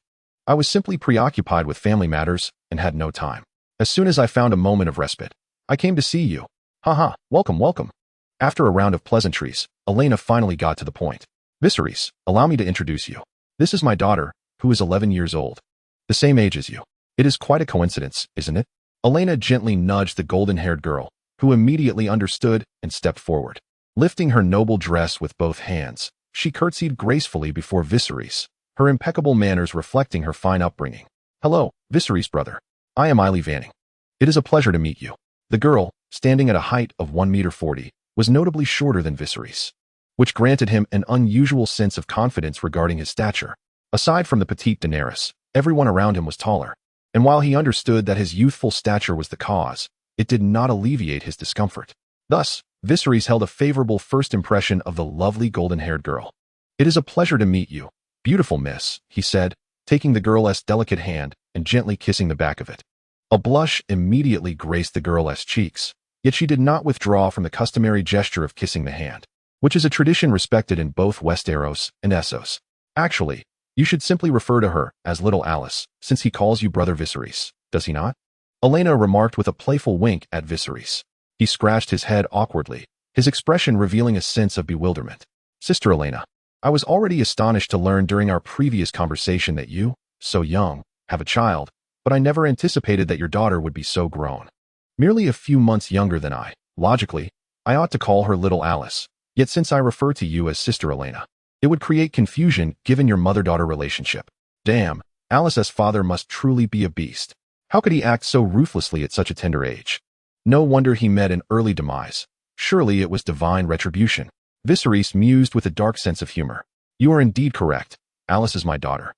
I was simply preoccupied with family matters and had no time. As soon as I found a moment of respite, I came to see you. Haha, welcome, welcome." After a round of pleasantries, Olenna finally got to the point. "Viserys, allow me to introduce you. This is my daughter, who is 11 years old. The same age as you. It is quite a coincidence, isn't it?" Olenna gently nudged the golden-haired girl, who immediately understood and stepped forward. Lifting her noble dress with both hands, she curtsied gracefully before Viserys, her impeccable manners reflecting her fine upbringing. "Hello, Viserys' brother. I am Eily Vanning. It is a pleasure to meet you." The girl, standing at a height of 1.40 meters, was notably shorter than Viserys, which granted him an unusual sense of confidence regarding his stature. Aside from the petite Daenerys, everyone around him was taller, and while he understood that his youthful stature was the cause, it did not alleviate his discomfort. Thus, Viserys held a favorable first impression of the lovely golden-haired girl. "It is a pleasure to meet you. Beautiful, miss, he said, taking the girl's delicate hand and gently kissing the back of it. A blush immediately graced the girl's cheeks, yet she did not withdraw from the customary gesture of kissing the hand, which is a tradition respected in both Westeros and Essos. Actually, you should simply refer to her as Little Alice, since he calls you Brother Viserys, does he not? Olenna remarked with a playful wink at Viserys. He scratched his head awkwardly, his expression revealing a sense of bewilderment. Sister Olenna, I was already astonished to learn during our previous conversation that you, so young, have a child, but I never anticipated that your daughter would be so grown. Merely a few months younger than I. Logically, I ought to call her Little Alice, yet since I refer to you as Sister Olenna, it would create confusion given your mother-daughter relationship. Damn, Alice's father must truly be a beast. How could he act so ruthlessly at such a tender age? No wonder he met an early demise. Surely it was divine retribution. Viserys mused with a dark sense of humor. You are indeed correct. Alice is my daughter.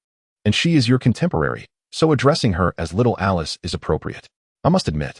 And she is your contemporary, so addressing her as Little Alice is appropriate. I must admit,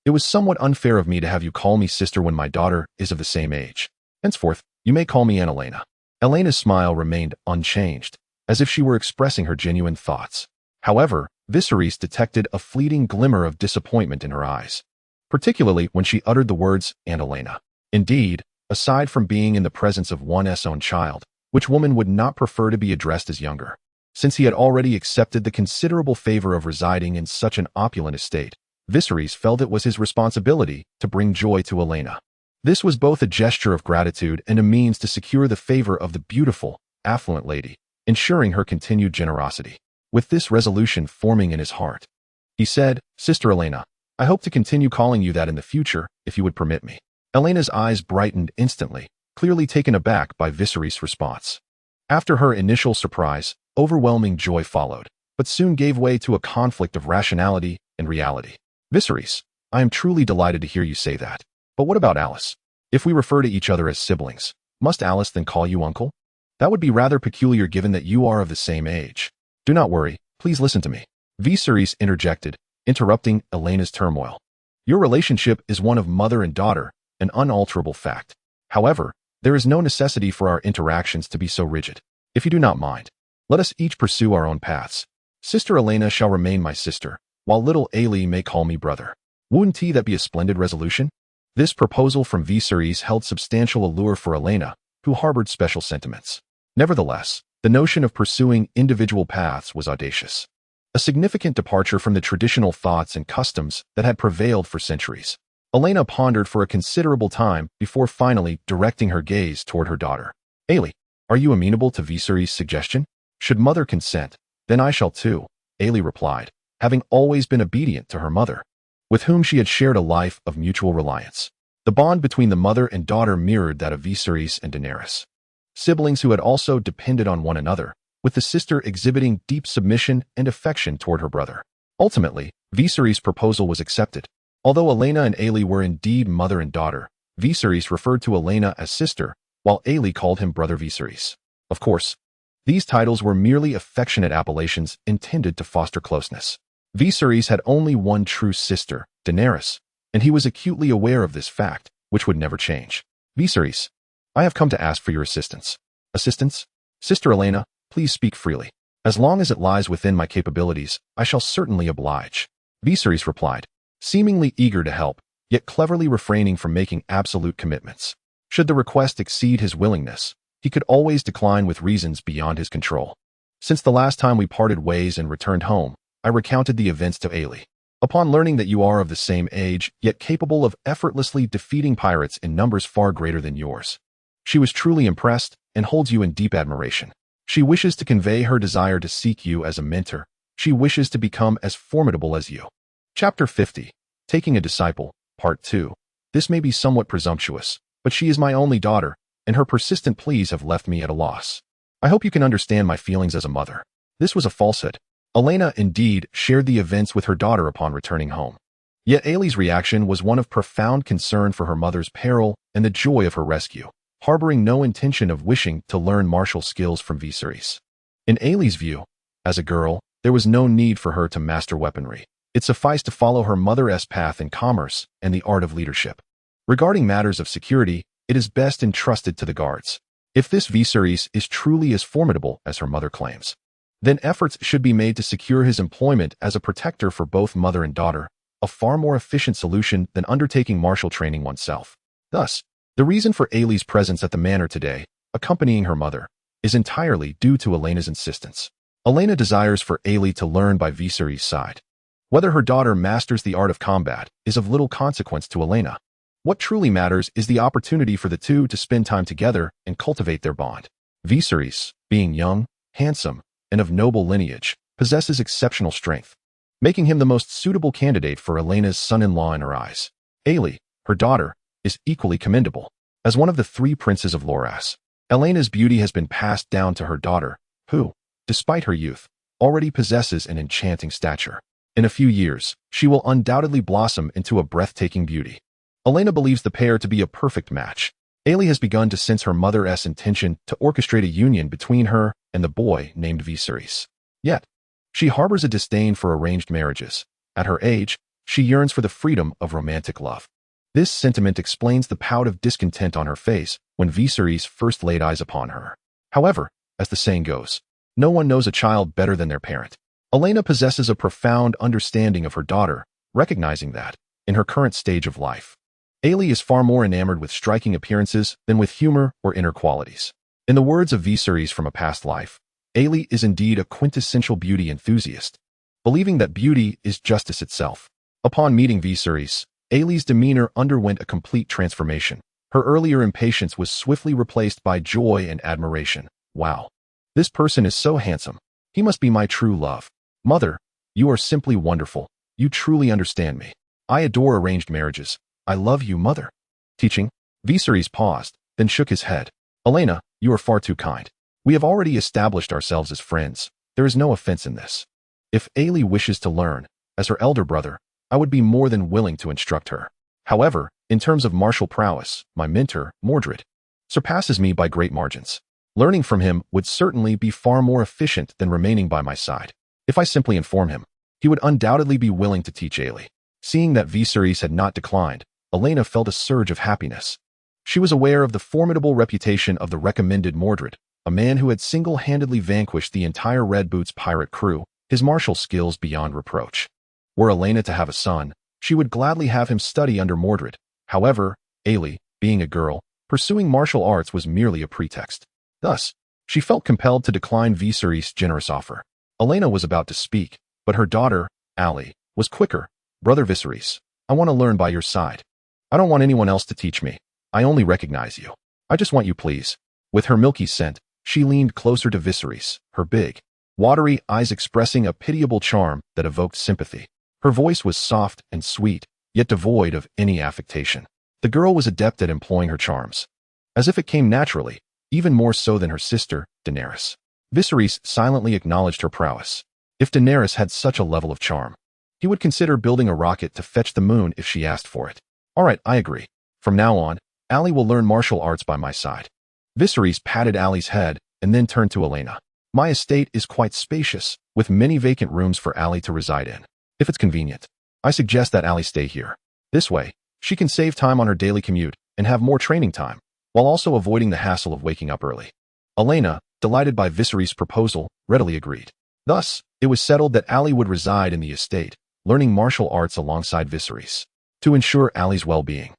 it was somewhat unfair of me to have you call me sister when my daughter is of the same age. Henceforth, you may call me Aunt Olenna. Elena's smile remained unchanged, as if she were expressing her genuine thoughts. However, Viserys detected a fleeting glimmer of disappointment in her eyes, particularly when she uttered the words, Aunt Olenna. Indeed, aside from being in the presence of one's own child, which woman would not prefer to be addressed as younger? Since he had already accepted the considerable favor of residing in such an opulent estate, Viserys felt it was his responsibility to bring joy to Olenna. This was both a gesture of gratitude and a means to secure the favor of the beautiful, affluent lady, ensuring her continued generosity. With this resolution forming in his heart, he said, Sister Olenna, I hope to continue calling you that in the future, if you would permit me. Elena's eyes brightened instantly, clearly taken aback by Viserys' response. After her initial surprise, overwhelming joy followed, but soon gave way to a conflict of rationality and reality. Viserys, I am truly delighted to hear you say that. But what about Alice? If we refer to each other as siblings, must Alice then call you uncle? That would be rather peculiar given that you are of the same age. Do not worry, please listen to me. Viserys interjected, interrupting Elena's turmoil. Your relationship is one of mother and daughter, an unalterable fact. However, there is no necessity for our interactions to be so rigid. If you do not mind, let us each pursue our own paths. Sister Olenna shall remain my sister, while little Ailey may call me brother. Wouldn't that be a splendid resolution? This proposal from Viserys held substantial allure for Olenna, who harbored special sentiments. Nevertheless, the notion of pursuing individual paths was audacious, a significant departure from the traditional thoughts and customs that had prevailed for centuries. Olenna pondered for a considerable time before finally directing her gaze toward her daughter. Ailey, are you amenable to Viserys' suggestion? Should mother consent, then I shall too, Ailey replied, having always been obedient to her mother, with whom she had shared a life of mutual reliance. The bond between the mother and daughter mirrored that of Viserys and Daenerys, siblings who had also depended on one another, with the sister exhibiting deep submission and affection toward her brother. Ultimately, Viserys' proposal was accepted. Although Olenna and Ailey were indeed mother and daughter, Viserys referred to Olenna as sister, while Ailey called him Brother Viserys. Of course, these titles were merely affectionate appellations intended to foster closeness. Viserys had only one true sister, Daenerys, and he was acutely aware of this fact, which would never change. Viserys, I have come to ask for your assistance. Assistance? Sister Olenna, please speak freely. As long as it lies within my capabilities, I shall certainly oblige. Viserys replied, seemingly eager to help, yet cleverly refraining from making absolute commitments. Should the request exceed his willingness, he could always decline with reasons beyond his control. Since the last time we parted ways and returned home, I recounted the events to Ailey. Upon learning that you are of the same age, yet capable of effortlessly defeating pirates in numbers far greater than yours, she was truly impressed and holds you in deep admiration. She wishes to convey her desire to seek you as a mentor. She wishes to become as formidable as you. Chapter 50. Taking a Disciple, Part 2. This may be somewhat presumptuous, but she is my only daughter, and her persistent pleas have left me at a loss. I hope you can understand my feelings as a mother. This was a falsehood. Olenna indeed shared the events with her daughter upon returning home. Yet Ailey's reaction was one of profound concern for her mother's peril and the joy of her rescue, harboring no intention of wishing to learn martial skills from Viserys. In Ailey's view, as a girl, there was no need for her to master weaponry. It sufficed to follow her mother's path in commerce and the art of leadership. Regarding matters of security, it is best entrusted to the guards. If this Viserys is truly as formidable as her mother claims, then efforts should be made to secure his employment as a protector for both mother and daughter, a far more efficient solution than undertaking martial training oneself. Thus, the reason for Aelie's presence at the manor today, accompanying her mother, is entirely due to Olenna's insistence. Olenna desires for Aelie to learn by Viserys' side. Whether her daughter masters the art of combat is of little consequence to Olenna. What truly matters is the opportunity for the two to spend time together and cultivate their bond. Viserys, being young, handsome, and of noble lineage, possesses exceptional strength, making him the most suitable candidate for Olenna's son-in-law in her eyes. Aelie, her daughter, is equally commendable. As one of the three princes of Loras, Olenna's beauty has been passed down to her daughter, who, despite her youth, already possesses an enchanting stature. In a few years, she will undoubtedly blossom into a breathtaking beauty. Olenna believes the pair to be a perfect match. Aelie has begun to sense her mother's intention to orchestrate a union between her and the boy named Viserys. Yet, she harbors a disdain for arranged marriages. At her age, she yearns for the freedom of romantic love. This sentiment explains the pout of discontent on her face when Viserys first laid eyes upon her. However, as the saying goes, no one knows a child better than their parent. Olenna possesses a profound understanding of her daughter, recognizing that, in her current stage of life, Aelie is far more enamored with striking appearances than with humor or inner qualities. In the words of Viserys from a past life, Aelie is indeed a quintessential beauty enthusiast, believing that beauty is justice itself. Upon meeting Viserys, Aelie's demeanor underwent a complete transformation. Her earlier impatience was swiftly replaced by joy and admiration. Wow, this person is so handsome. He must be my true love. Mother, you are simply wonderful. You truly understand me. I adore arranged marriages. I love you, mother. Teaching? Viserys paused, then shook his head. Olenna, you are far too kind. We have already established ourselves as friends. There is no offense in this. If Aelie wishes to learn, as her elder brother, I would be more than willing to instruct her. However, in terms of martial prowess, my mentor, Mordred, surpasses me by great margins. Learning from him would certainly be far more efficient than remaining by my side. If I simply inform him, he would undoubtedly be willing to teach Aelie. Seeing that Viserys had not declined, Olenna felt a surge of happiness. She was aware of the formidable reputation of the recommended Mordred, a man who had single-handedly vanquished the entire Red Boots pirate crew, his martial skills beyond reproach. Were Olenna to have a son, she would gladly have him study under Mordred. However, Aelie, being a girl, pursuing martial arts was merely a pretext. Thus, she felt compelled to decline Viserys' generous offer. Olenna was about to speak, but her daughter, Aelie, was quicker. Brother Viserys, I want to learn by your side. I don't want anyone else to teach me. I only recognize you. I just want you, please. With her milky scent, she leaned closer to Viserys, her big, watery eyes expressing a pitiable charm that evoked sympathy. Her voice was soft and sweet, yet devoid of any affectation. The girl was adept at employing her charms, as if it came naturally, even more so than her sister, Daenerys. Viserys silently acknowledged her prowess. If Daenerys had such a level of charm, he would consider building a rocket to fetch the moon if she asked for it. All right, I agree. From now on, Aelie will learn martial arts by my side. Viserys patted Aelie's head and then turned to Olenna. My estate is quite spacious, with many vacant rooms for Aelie to reside in. If it's convenient, I suggest that Aelie stay here. This way, she can save time on her daily commute and have more training time, while also avoiding the hassle of waking up early. Olenna, delighted by Viserys' proposal, readily agreed. Thus, it was settled that Aelie would reside in the estate, learning martial arts alongside Viserys, to ensure Aelie's well-being.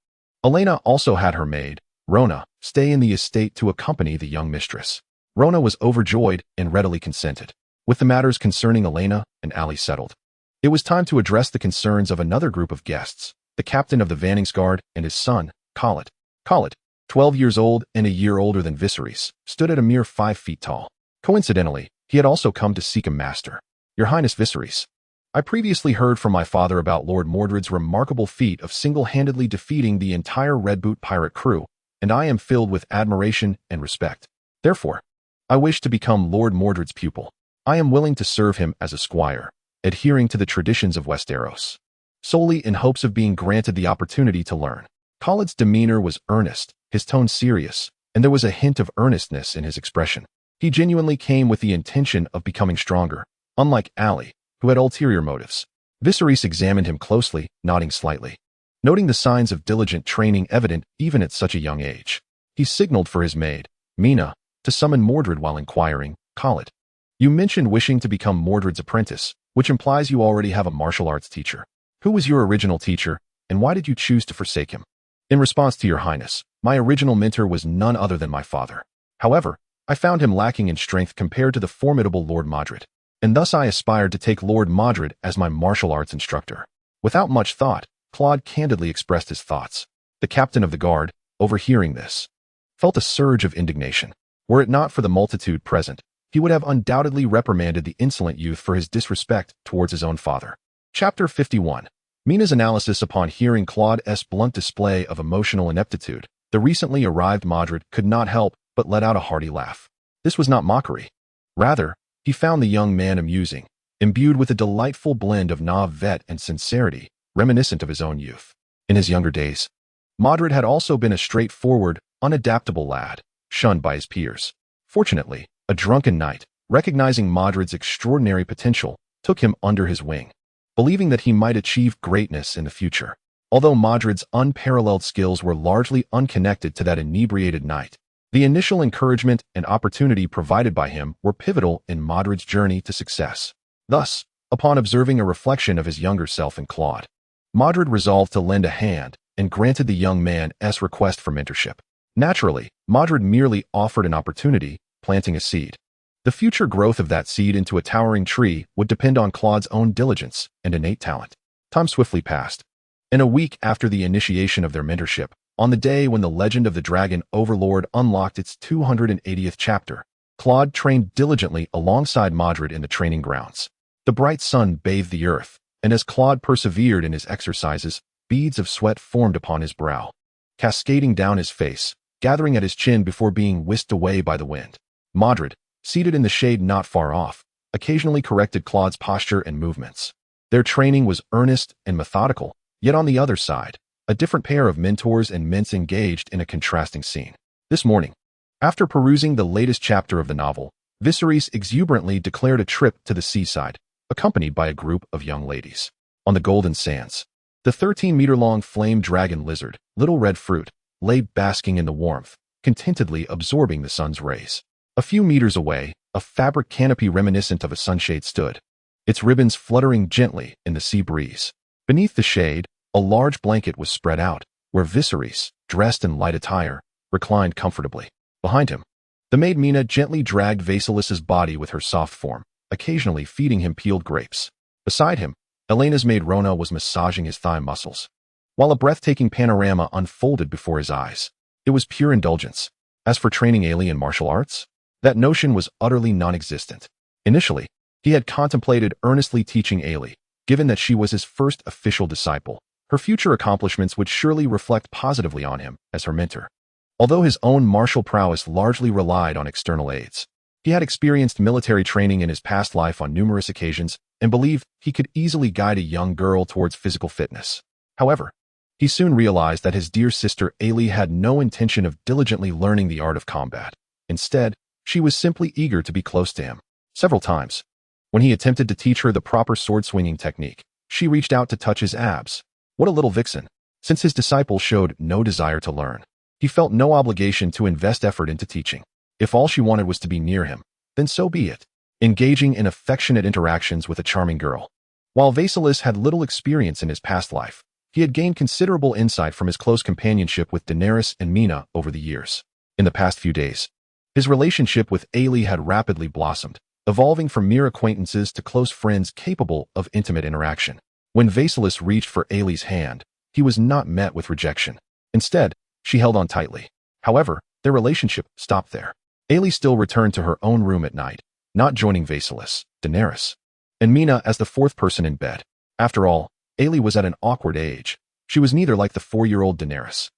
Olenna also had her maid, Rona, stay in the estate to accompany the young mistress. Rona was overjoyed and readily consented. With the matters concerning Olenna and Aelie settled, it was time to address the concerns of another group of guests, the captain of the Vanningsguard and his son, Khalid. Khalid, 12 years old and a year older than Viserys, stood at a mere 5 feet tall. Coincidentally, he had also come to seek a master. Your Highness Viserys, I previously heard from my father about Lord Mordred's remarkable feat of single-handedly defeating the entire Red Boot pirate crew, and I am filled with admiration and respect. Therefore, I wish to become Lord Mordred's pupil. I am willing to serve him as a squire, adhering to the traditions of Westeros, solely in hopes of being granted the opportunity to learn. Khalid's demeanor was earnest, his tone serious, and there was a hint of earnestness in his expression. He genuinely came with the intention of becoming stronger, unlike Aelie, who had ulterior motives. Viserys examined him closely, nodding slightly. Noting the signs of diligent training evident even at such a young age, he signaled for his maid, Mina, to summon Mordred while inquiring, call it. You mentioned wishing to become Mordred's apprentice, which implies you already have a martial arts teacher. Who was your original teacher, and why did you choose to forsake him? In response to your highness, my original mentor was none other than my father. However, I found him lacking in strength compared to the formidable Lord Mordred, and thus I aspired to take Lord Mordred as my martial arts instructor. Without much thought, Claude candidly expressed his thoughts. The captain of the guard, overhearing this, felt a surge of indignation. Were it not for the multitude present, he would have undoubtedly reprimanded the insolent youth for his disrespect towards his own father. Chapter 51. Mina's analysis. Upon hearing Claude's blunt display of emotional ineptitude, the recently arrived Mordred could not help but let out a hearty laugh. This was not mockery. Rather, he found the young man amusing, imbued with a delightful blend of naivete and sincerity, reminiscent of his own youth. In his younger days, Mordred had also been a straightforward, unadaptable lad, shunned by his peers. Fortunately, a drunken knight, recognizing Mordred's extraordinary potential, took him under his wing, believing that he might achieve greatness in the future. Although Mordred's unparalleled skills were largely unconnected to that inebriated knight, the initial encouragement and opportunity provided by him were pivotal in Mordred's journey to success. Thus, upon observing a reflection of his younger self in Claude, Mordred resolved to lend a hand and granted the young man's request for mentorship. Naturally, Mordred merely offered an opportunity, planting a seed. The future growth of that seed into a towering tree would depend on Claude's own diligence and innate talent. Time swiftly passed. In a week after the initiation of their mentorship, on the day when the legend of the Dragon Overlord unlocked its 280th chapter, Claude trained diligently alongside Mordred in the training grounds. The bright sun bathed the earth, and as Claude persevered in his exercises, beads of sweat formed upon his brow, cascading down his face, gathering at his chin before being whisked away by the wind. Mordred, seated in the shade not far off, occasionally corrected Claude's posture and movements. Their training was earnest and methodical, yet on the other side, a different pair of mentors and mentor engaged in a contrasting scene. This morning, after perusing the latest chapter of the novel, Viserys exuberantly declared a trip to the seaside, accompanied by a group of young ladies. On the golden sands, the 13-meter-long flame dragon lizard, Little Red Fruit, lay basking in the warmth, contentedly absorbing the sun's rays. A few meters away, a fabric canopy reminiscent of a sunshade stood, its ribbons fluttering gently in the sea breeze. Beneath the shade, a large blanket was spread out, where Viserys, dressed in light attire, reclined comfortably. Behind him, the maid Mina gently dragged Vasilis's body with her soft form, occasionally feeding him peeled grapes. Beside him, Elena's maid Rona was massaging his thigh muscles, while a breathtaking panorama unfolded before his eyes. It was pure indulgence. As for training Ailey in martial arts, that notion was utterly non-existent. Initially, he had contemplated earnestly teaching Ailey, given that she was his first official disciple. Her future accomplishments would surely reflect positively on him as her mentor. Although his own martial prowess largely relied on external aids, he had experienced military training in his past life on numerous occasions and believed he could easily guide a young girl towards physical fitness. However, he soon realized that his dear sister Ailey had no intention of diligently learning the art of combat. Instead, she was simply eager to be close to him. Several times, when he attempted to teach her the proper sword-swinging technique, she reached out to touch his abs. What a little vixen! Since his disciple showed no desire to learn, he felt no obligation to invest effort into teaching. If all she wanted was to be near him, then so be it. Engaging in affectionate interactions with a charming girl. While Viserys had little experience in his past life, he had gained considerable insight from his close companionship with Daenerys and Mina over the years. In the past few days, his relationship with Ailey had rapidly blossomed, evolving from mere acquaintances to close friends capable of intimate interaction. When Viserys reached for Ailey's hand, he was not met with rejection. Instead, she held on tightly. However, their relationship stopped there. Ailey still returned to her own room at night, not joining Viserys, Daenerys, and Mina as the fourth person in bed. After all, Ailey was at an awkward age. She was neither like the 4-year-old Daenerys,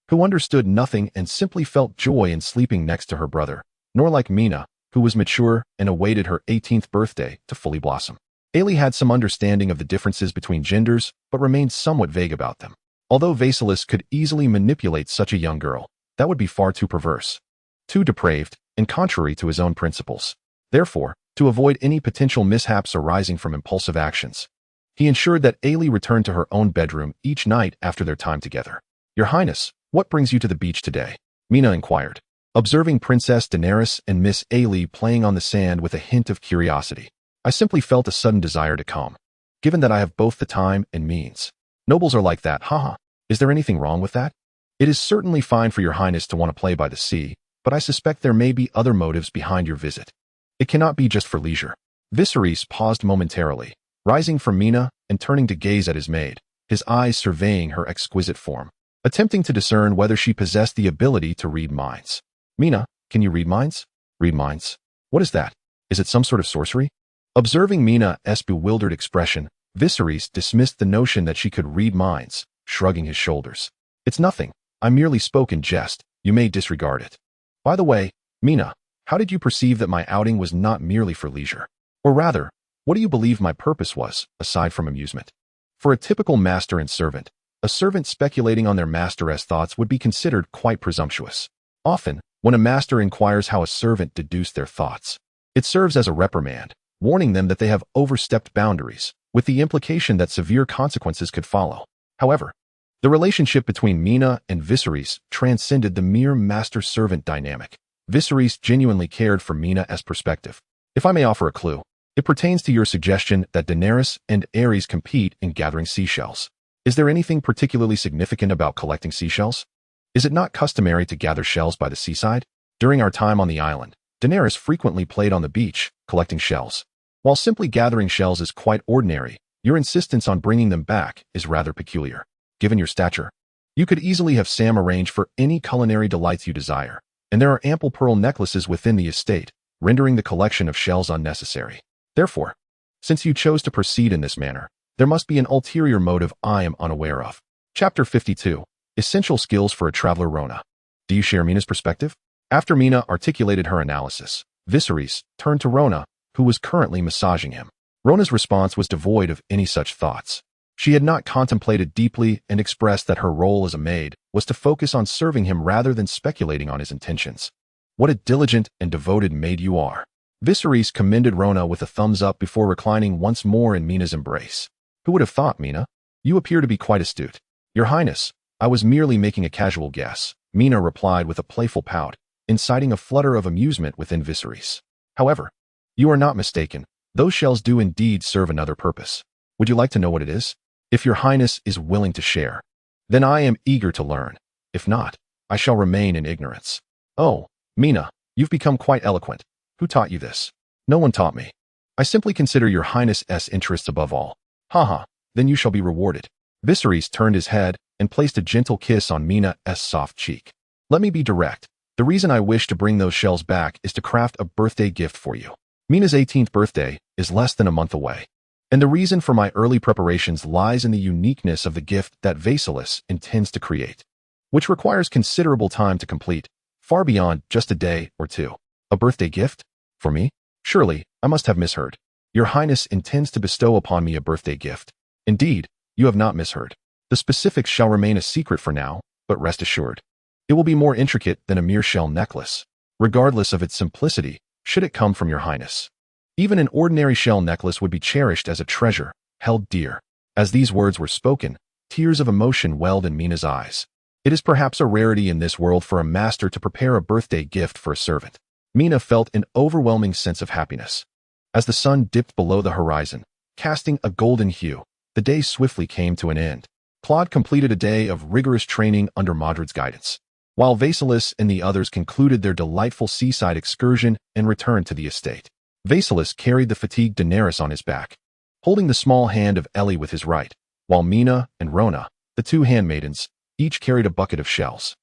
who understood nothing and simply felt joy in sleeping next to her brother, nor like Mina, who was mature and awaited her 18th birthday to fully blossom. Ailey had some understanding of the differences between genders, but remained somewhat vague about them. Although Viserys could easily manipulate such a young girl, that would be far too perverse, too depraved, and contrary to his own principles. Therefore, to avoid any potential mishaps arising from impulsive actions, he ensured that Ailey returned to her own bedroom each night after their time together. "Your Highness, what brings you to the beach today?" Mina inquired. observing Princess Daenerys and Miss Ailey playing on the sand with a hint of curiosity. I simply felt a sudden desire to come. Given that I have both the time and means. Nobles are like that, haha. Is there anything wrong with that? It is certainly fine for your highness to want to play by the sea, but I suspect there may be other motives behind your visit. It cannot be just for leisure. Viserys paused momentarily, rising from Mina and turning to gaze at his maid, his eyes surveying her exquisite form, attempting to discern whether she possessed the ability to read minds. Mina, can you read minds? Read minds? What is that? Is it some sort of sorcery? Observing Mina's bewildered expression, Viserys dismissed the notion that she could read minds, shrugging his shoulders. It's nothing. I merely spoke in jest. You may disregard it. By the way, Mina, how did you perceive that my outing was not merely for leisure? Or rather, what do you believe my purpose was, aside from amusement? For a typical master and servant, a servant speculating on their master's thoughts would be considered quite presumptuous. Often, when a master inquires how a servant deduced their thoughts, it serves as a reprimand, warning them that they have overstepped boundaries, with the implication that severe consequences could follow. However, the relationship between Mina and Viserys transcended the mere master-servant dynamic. Viserys genuinely cared for Mina's perspective. If I may offer a clue, it pertains to your suggestion that Daenerys and Aerys compete in gathering seashells. Is there anything particularly significant about collecting seashells? Is it not customary to gather shells by the seaside? During our time on the island, Daenerys frequently played on the beach, collecting shells. While simply gathering shells is quite ordinary, your insistence on bringing them back is rather peculiar. Given your stature, you could easily have Sam arrange for any culinary delights you desire, and there are ample pearl necklaces within the estate, rendering the collection of shells unnecessary. Therefore, since you chose to proceed in this manner, there must be an ulterior motive I am unaware of. Chapter 52. Essential Skills for a Traveler. Rona. Do you share Mina's perspective? After Mina articulated her analysis, Viserys turned to Rona, who was currently massaging him. Rona's response was devoid of any such thoughts. She had not contemplated deeply and expressed that her role as a maid was to focus on serving him rather than speculating on his intentions. What a diligent and devoted maid you are. Viserys commended Rona with a thumbs up before reclining once more in Mina's embrace. Who would have thought, Mina? You appear to be quite astute. Your Highness, I was merely making a casual guess, Mina replied with a playful pout, inciting a flutter of amusement within Viserys. However, you are not mistaken. Those shells do indeed serve another purpose. Would you like to know what it is? If your Highness is willing to share, then I am eager to learn. If not, I shall remain in ignorance. Oh, Mina, you've become quite eloquent. Who taught you this? No one taught me. I simply consider your Highness's interests above all. Haha, then you shall be rewarded. Viserys turned his head and placed a gentle kiss on Mina's soft cheek. Let me be direct. The reason I wish to bring those shells back is to craft a birthday gift for you. Mina's 18th birthday is less than a month away. And the reason for my early preparations lies in the uniqueness of the gift that Viserys intends to create, which requires considerable time to complete, far beyond just a day or two. A birthday gift? For me? Surely, I must have misheard. Your Highness intends to bestow upon me a birthday gift. Indeed, you have not misheard. The specifics shall remain a secret for now, but rest assured, it will be more intricate than a mere shell necklace, regardless of its simplicity, should it come from your Highness. Even an ordinary shell necklace would be cherished as a treasure, held dear. As these words were spoken, tears of emotion welled in Mina's eyes. It is perhaps a rarity in this world for a master to prepare a birthday gift for a servant. Mina felt an overwhelming sense of happiness. As the sun dipped below the horizon, casting a golden hue, the day swiftly came to an end. Claude completed a day of rigorous training under Modred's guidance, while Viserys and the others concluded their delightful seaside excursion and returned to the estate. Viserys carried the fatigued Daenerys on his back, holding the small hand of Ellie with his right, while Mina and Rona, the two handmaidens, each carried a bucket of shells.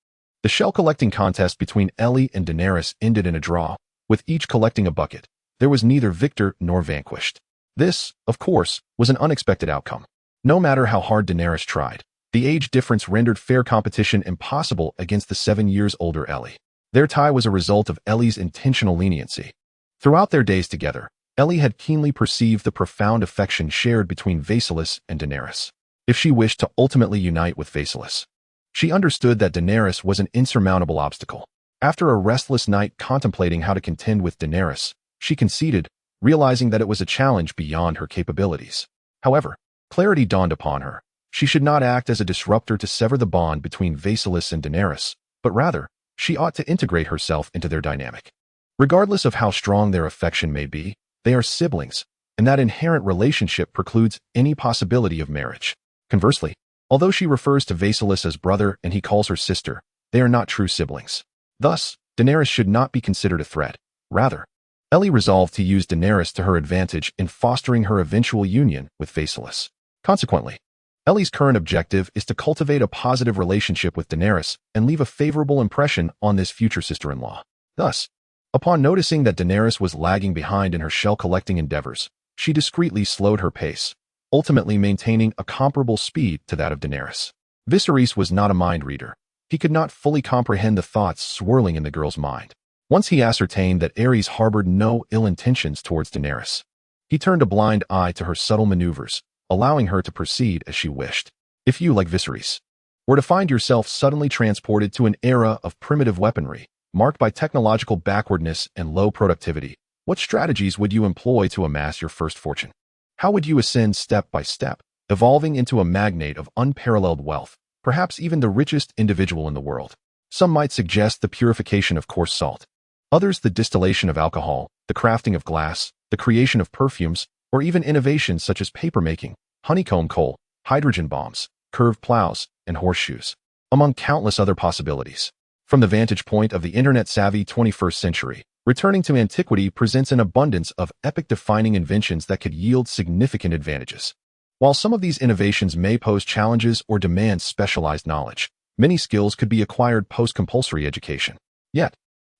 The shell-collecting contest between Ellie and Daenerys ended in a draw, with each collecting a bucket. There was neither victor nor vanquished. This, of course, was an unexpected outcome. No matter how hard Daenerys tried, the age difference rendered fair competition impossible against the 7 years older Ellie. Their tie was a result of Ellie's intentional leniency. Throughout their days together, Ellie had keenly perceived the profound affection shared between Viserys and Daenerys. If she wished to ultimately unite with Viserys, she understood that Daenerys was an insurmountable obstacle. After a restless night contemplating how to contend with Daenerys, she conceded, realizing that it was a challenge beyond her capabilities. However, clarity dawned upon her. She should not act as a disruptor to sever the bond between Viserys and Daenerys, but rather, she ought to integrate herself into their dynamic. Regardless of how strong their affection may be, they are siblings, and that inherent relationship precludes any possibility of marriage. Conversely, although she refers to Viserys as brother and he calls her sister, they are not true siblings. Thus, Daenerys should not be considered a threat. Rather, Ellie resolved to use Daenerys to her advantage in fostering her eventual union with Viserys. Consequently, Ellie's current objective is to cultivate a positive relationship with Daenerys and leave a favorable impression on this future sister-in-law. Thus, upon noticing that Daenerys was lagging behind in her shell-collecting endeavors, she discreetly slowed her pace, ultimately maintaining a comparable speed to that of Daenerys. Viserys was not a mind reader. He could not fully comprehend the thoughts swirling in the girl's mind. Once he ascertained that Ares harbored no ill intentions towards Daenerys, he turned a blind eye to her subtle maneuvers, allowing her to proceed as she wished. If you, like Viserys, were to find yourself suddenly transported to an era of primitive weaponry, marked by technological backwardness and low productivity, what strategies would you employ to amass your first fortune? How would you ascend step by step, evolving into a magnate of unparalleled wealth, perhaps even the richest individual in the world? Some might suggest the purification of coarse salt. Others the distillation of alcohol, the crafting of glass, the creation of perfumes, or even innovations such as papermaking, honeycomb coal, hydrogen bombs, curved plows, and horseshoes, among countless other possibilities. From the vantage point of the internet-savvy 21st century, returning to antiquity presents an abundance of epoch-defining inventions that could yield significant advantages. While some of these innovations may pose challenges or demand specialized knowledge, many skills could be acquired post-compulsory education. Yet,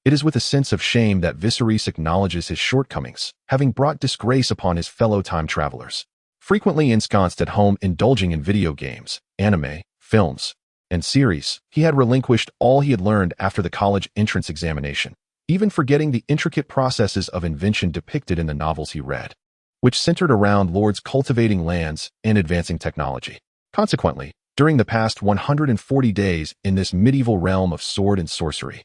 it is with a sense of shame that Viserys acknowledges his shortcomings, having brought disgrace upon his fellow time travelers. Frequently ensconced at home indulging in video games, anime, films, and series, he had relinquished all he had learned after the college entrance examination, even forgetting the intricate processes of invention depicted in the novels he read, which centered around lords cultivating lands and advancing technology. Consequently, during the past 140 days in this medieval realm of sword and sorcery,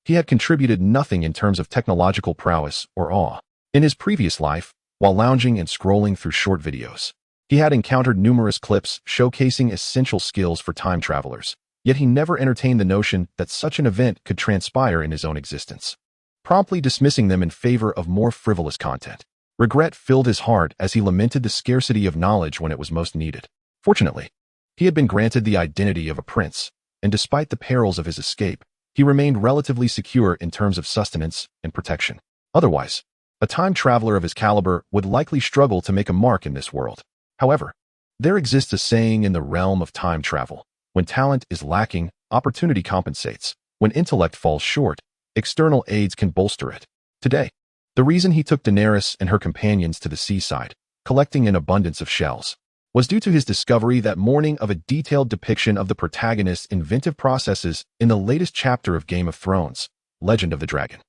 he had contributed nothing in terms of technological prowess or awe. In his previous life, while lounging and scrolling through short videos, he had encountered numerous clips showcasing essential skills for time travelers, yet he never entertained the notion that such an event could transpire in his own existence, promptly dismissing them in favor of more frivolous content. Regret filled his heart as he lamented the scarcity of knowledge when it was most needed. Fortunately, he had been granted the identity of a prince, and despite the perils of his escape, he remained relatively secure in terms of sustenance and protection. Otherwise, a time traveler of his caliber would likely struggle to make a mark in this world. However, there exists a saying in the realm of time travel: when talent is lacking, opportunity compensates. When intellect falls short, external aids can bolster it. Today, the reason he took Daenerys and her companions to the seaside, collecting an abundance of shells, was due to his discovery that morning of a detailed depiction of the protagonist's inventive processes in the latest chapter of Game of Thrones, Legend of the Dragon.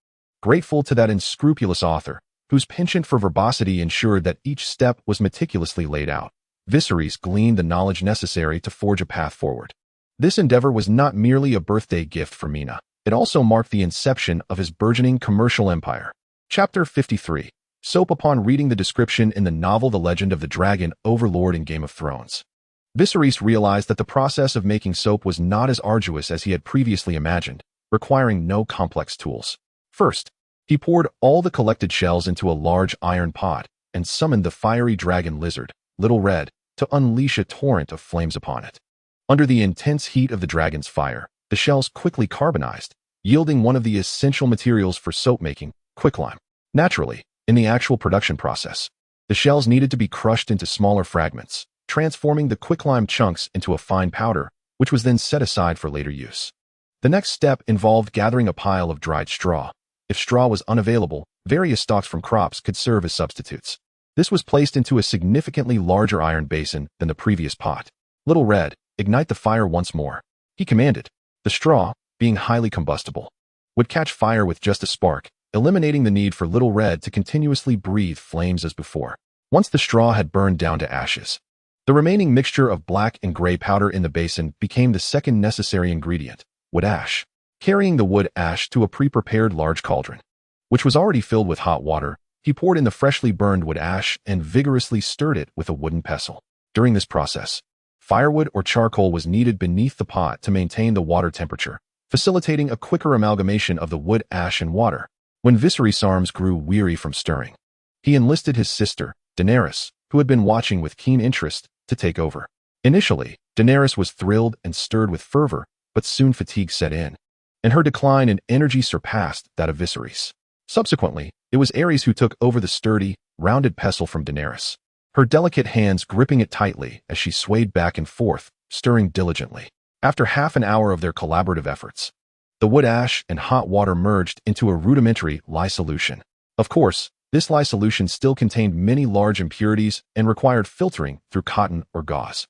Grateful to that unscrupulous author, whose penchant for verbosity ensured that each step was meticulously laid out, Viserys gleaned the knowledge necessary to forge a path forward. This endeavor was not merely a birthday gift for Mina. It also marked the inception of his burgeoning commercial empire. Chapter 53. Soap. Upon reading the description in the novel The Legend of the Dragon Overlord in Game of Thrones, Viserys realized that the process of making soap was not as arduous as he had previously imagined, requiring no complex tools. First, he poured all the collected shells into a large iron pot and summoned the fiery dragon lizard, Little Red, to unleash a torrent of flames upon it. Under the intense heat of the dragon's fire, the shells quickly carbonized, yielding one of the essential materials for soap making, quicklime. Naturally, in the actual production process, the shells needed to be crushed into smaller fragments, transforming the quicklime chunks into a fine powder, which was then set aside for later use. The next step involved gathering a pile of dried straw. If straw was unavailable, various stalks from crops could serve as substitutes. This was placed into a significantly larger iron basin than the previous pot. Little Red, ignite the fire once more, he commanded. The straw, being highly combustible, would catch fire with just a spark, eliminating the need for Little Red to continuously breathe flames as before. Once the straw had burned down to ashes, the remaining mixture of black and gray powder in the basin became the second necessary ingredient, wood ash. Carrying the wood ash to a pre-prepared large cauldron, which was already filled with hot water, he poured in the freshly burned wood ash and vigorously stirred it with a wooden pestle. During this process, firewood or charcoal was needed beneath the pot to maintain the water temperature, facilitating a quicker amalgamation of the wood, ash, and water. When Viserys' arms grew weary from stirring, he enlisted his sister, Daenerys, who had been watching with keen interest, to take over. Initially, Daenerys was thrilled and stirred with fervor, but soon fatigue set in, and her decline in energy surpassed that of Viserys. Subsequently, it was Aerys who took over the sturdy, rounded pestle from Daenerys, her delicate hands gripping it tightly as she swayed back and forth, stirring diligently. After half an hour of their collaborative efforts, the wood, ash, and hot water merged into a rudimentary lye solution. Of course, this lye solution still contained many large impurities and required filtering through cotton or gauze.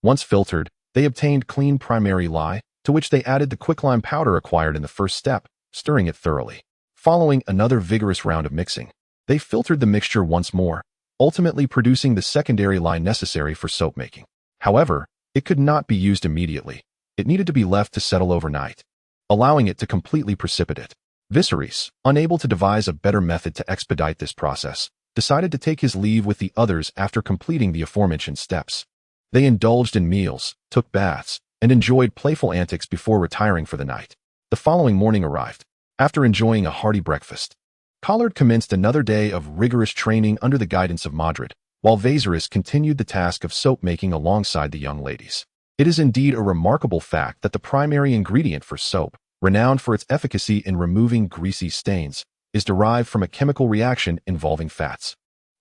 Once filtered, they obtained clean primary lye, to which they added the quicklime powder acquired in the first step, stirring it thoroughly. Following another vigorous round of mixing, they filtered the mixture once more, ultimately producing the secondary lye necessary for soap making. However, it could not be used immediately. It needed to be left to settle overnight, allowing it to completely precipitate. Viserys, unable to devise a better method to expedite this process, decided to take his leave with the others after completing the aforementioned steps. They indulged in meals, took baths, and enjoyed playful antics before retiring for the night. The following morning arrived. After enjoying a hearty breakfast, Collard commenced another day of rigorous training under the guidance of Modred, while Viserys continued the task of soap making alongside the young ladies. It is indeed a remarkable fact that the primary ingredient for soap, renowned for its efficacy in removing greasy stains, is derived from a chemical reaction involving fats.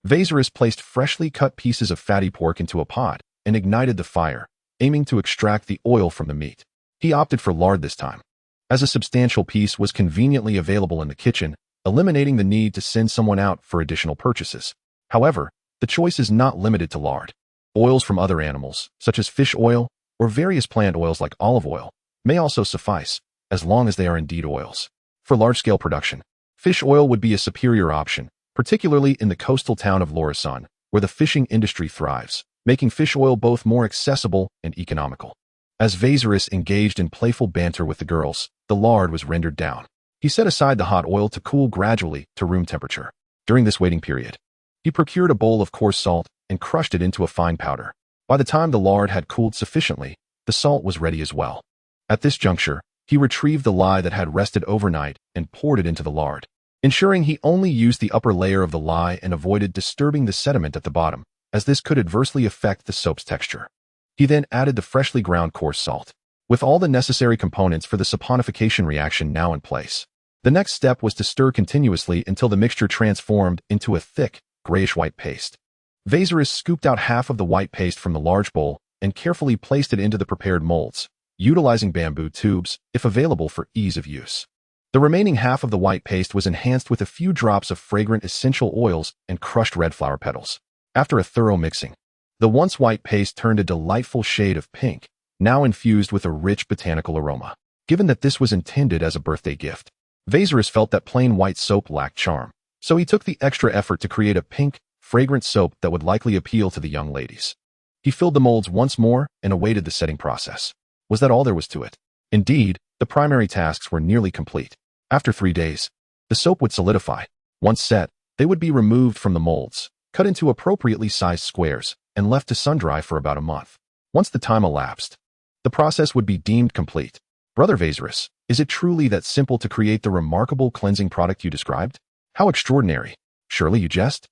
Viserys placed freshly cut pieces of fatty pork into a pot and ignited the fire, aiming to extract the oil from the meat. He opted for lard this time, as a substantial piece was conveniently available in the kitchen, eliminating the need to send someone out for additional purchases. However, the choice is not limited to lard. Oils from other animals, such as fish oil, or various plant oils like olive oil, may also suffice, as long as they are indeed oils. For large-scale production, fish oil would be a superior option, particularly in the coastal town of Lorison, where the fishing industry thrives, making fish oil both more accessible and economical. As Viserys engaged in playful banter with the girls, the lard was rendered down. He set aside the hot oil to cool gradually to room temperature. During this waiting period, he procured a bowl of coarse salt and crushed it into a fine powder. By the time the lard had cooled sufficiently, the salt was ready as well. At this juncture, he retrieved the lye that had rested overnight and poured it into the lard, ensuring he only used the upper layer of the lye and avoided disturbing the sediment at the bottom, as this could adversely affect the soap's texture. He then added the freshly ground coarse salt, with all the necessary components for the saponification reaction now in place. The next step was to stir continuously until the mixture transformed into a thick, grayish-white paste. Viserys scooped out half of the white paste from the large bowl and carefully placed it into the prepared molds, utilizing bamboo tubes, if available for ease of use. The remaining half of the white paste was enhanced with a few drops of fragrant essential oils and crushed red flower petals. After a thorough mixing, the once white paste turned a delightful shade of pink, now infused with a rich botanical aroma. Given that this was intended as a birthday gift, Viserys felt that plain white soap lacked charm, so he took the extra effort to create a pink, fragrant soap that would likely appeal to the young ladies. He filled the molds once more and awaited the setting process. Was that all there was to it? Indeed, the primary tasks were nearly complete. After 3 days, the soap would solidify. Once set, they would be removed from the molds, cut into appropriately sized squares, and left to sun-dry for about a month. Once the time elapsed, the process would be deemed complete. Brother Viserys, is it truly that simple to create the remarkable cleansing product you described? How extraordinary. Surely you jest?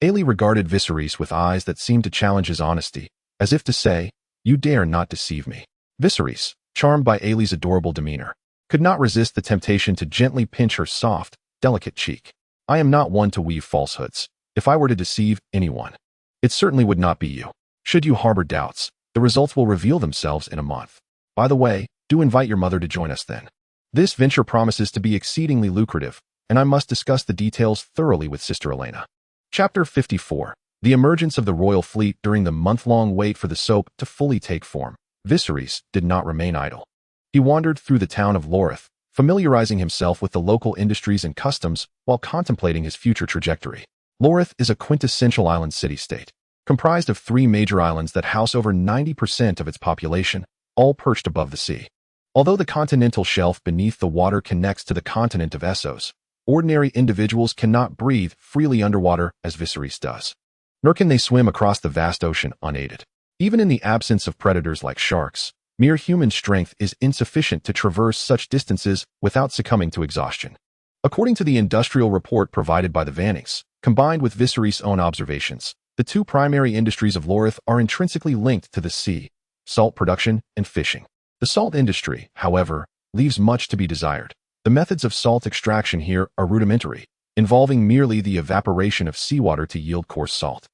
Aelys regarded Viserys with eyes that seemed to challenge his honesty, as if to say, "You dare not deceive me." Viserys, charmed by Aelys' adorable demeanor, could not resist the temptation to gently pinch her soft, delicate cheek. "I am not one to weave falsehoods. If I were to deceive anyone, it certainly would not be you. Should you harbor doubts, the results will reveal themselves in a month. By the way, do invite your mother to join us then. This venture promises to be exceedingly lucrative, and I must discuss the details thoroughly with Sister Elena." Chapter 54. The emergence of the royal fleet during the month-long wait for the soap to fully take form. Viserys did not remain idle. He wandered through the town of Lorith, familiarizing himself with the local industries and customs while contemplating his future trajectory. Lorith is a quintessential island city-state, comprised of 3 major islands that house over 90% of its population, all perched above the sea. Although the continental shelf beneath the water connects to the continent of Essos, ordinary individuals cannot breathe freely underwater as Viserys does. Nor can they swim across the vast ocean unaided. Even in the absence of predators like sharks, Mere human strength is insufficient to traverse such distances without succumbing to exhaustion. According to the industrial report provided by the Vannings, combined with Viserys' own observations, the two primary industries of Lorith are intrinsically linked to the sea: salt production and fishing. The salt industry, however, leaves much to be desired. The methods of salt extraction here are rudimentary, involving merely the evaporation of seawater to yield coarse salt,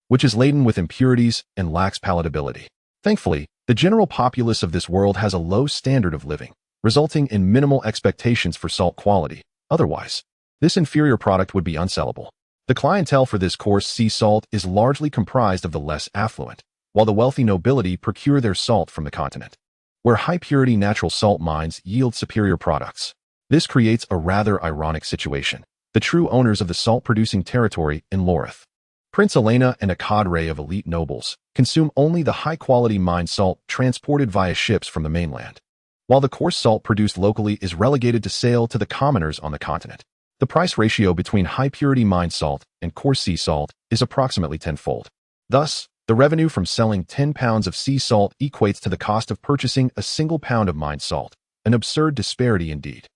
which is laden with impurities and lacks palatability. Thankfully, the general populace of this world has a low standard of living, resulting in minimal expectations for salt quality. Otherwise, this inferior product would be unsellable. The clientele for this coarse sea salt is largely comprised of the less affluent, while the wealthy nobility procure their salt from the continent, where high-purity natural salt mines yield superior products. This creates a rather ironic situation. The true owners of the salt-producing territory in Lorith, Prince Elena and a cadre of elite nobles, consume only the high-quality mined salt transported via ships from the mainland, while the coarse salt produced locally is relegated to sale to the commoners on the continent. The price ratio between high-purity mined salt and coarse sea salt is approximately tenfold. Thus, the revenue from selling 10 pounds of sea salt equates to the cost of purchasing a single pound of mined salt, an absurd disparity indeed.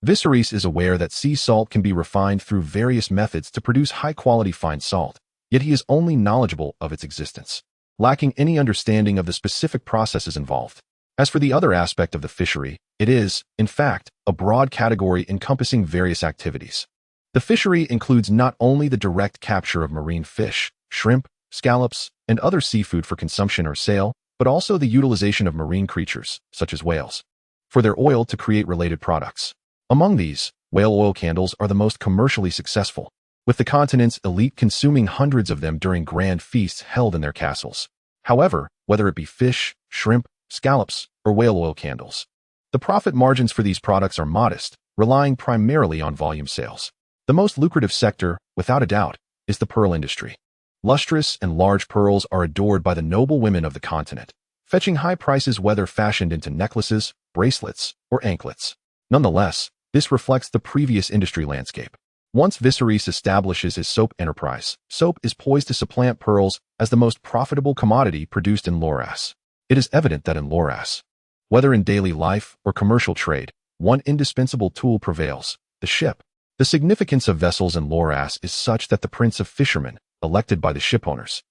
Viserys is aware that sea salt can be refined through various methods to produce high-quality fine salt, yet he is only knowledgeable of its existence, lacking any understanding of the specific processes involved. As for the other aspect of the fishery, it is, in fact, a broad category encompassing various activities. The fishery includes not only the direct capture of marine fish, shrimp, scallops, and other seafood for consumption or sale, but also the utilization of marine creatures, such as whales, for their oil to create related products. Among these, whale oil candles are the most commercially successful, with the continent's elite consuming hundreds of them during grand feasts held in their castles. However, whether it be fish, shrimp, scallops, or whale oil candles, the profit margins for these products are modest, relying primarily on volume sales. The most lucrative sector, without a doubt, is the pearl industry. Lustrous and large pearls are adored by the noble women of the continent, fetching high prices whether fashioned into necklaces, bracelets, or anklets. Nonetheless, this reflects the previous industry landscape. Once Viserys establishes his soap enterprise, soap is poised to supplant pearls as the most profitable commodity produced in Loras. It is evident that in Loras, whether in daily life or commercial trade, one indispensable tool prevails: the ship. The significance of vessels in Loras is such that the Prince of Fishermen, elected by the shipowners,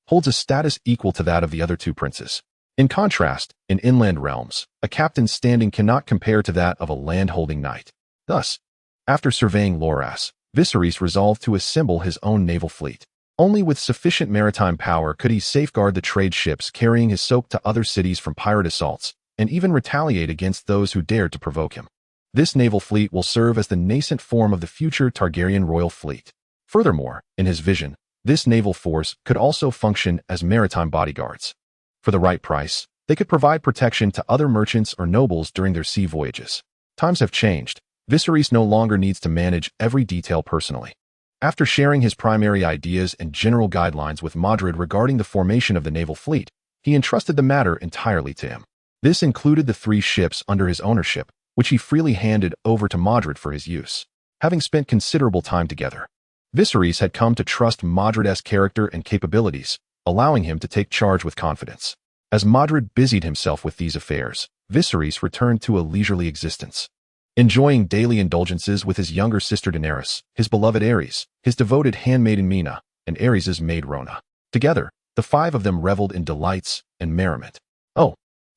holds a status equal to that of the other two princes. In contrast, in inland realms, a captain's standing cannot compare to that of a land-holding knight. Thus, after surveying Loras, Viserys resolved to assemble his own naval fleet. Only with sufficient maritime power could he safeguard the trade ships carrying his soap to other cities from pirate assaults, and even retaliate against those who dared to provoke him. This naval fleet will serve as the nascent form of the future Targaryen royal fleet. Furthermore, in his vision, this naval force could also function as maritime bodyguards. For the right price, they could provide protection to other merchants or nobles during their sea voyages. Times have changed. Viserys no longer needs to manage every detail personally. After sharing his primary ideas and general guidelines with Modred regarding the formation of the naval fleet, he entrusted the matter entirely to him. This included the 3 ships under his ownership, which he freely handed over to Modred for his use. Having spent considerable time together, Viserys had come to trust Modred's character and capabilities, allowing him to take charge with confidence. As Modred busied himself with these affairs, Viserys returned to a leisurely existence, enjoying daily indulgences with his younger sister Daenerys, his beloved Aerys, his devoted handmaiden Mina, and Aerys' maid Rona. Together, the 5 of them reveled in delights and merriment. Oh,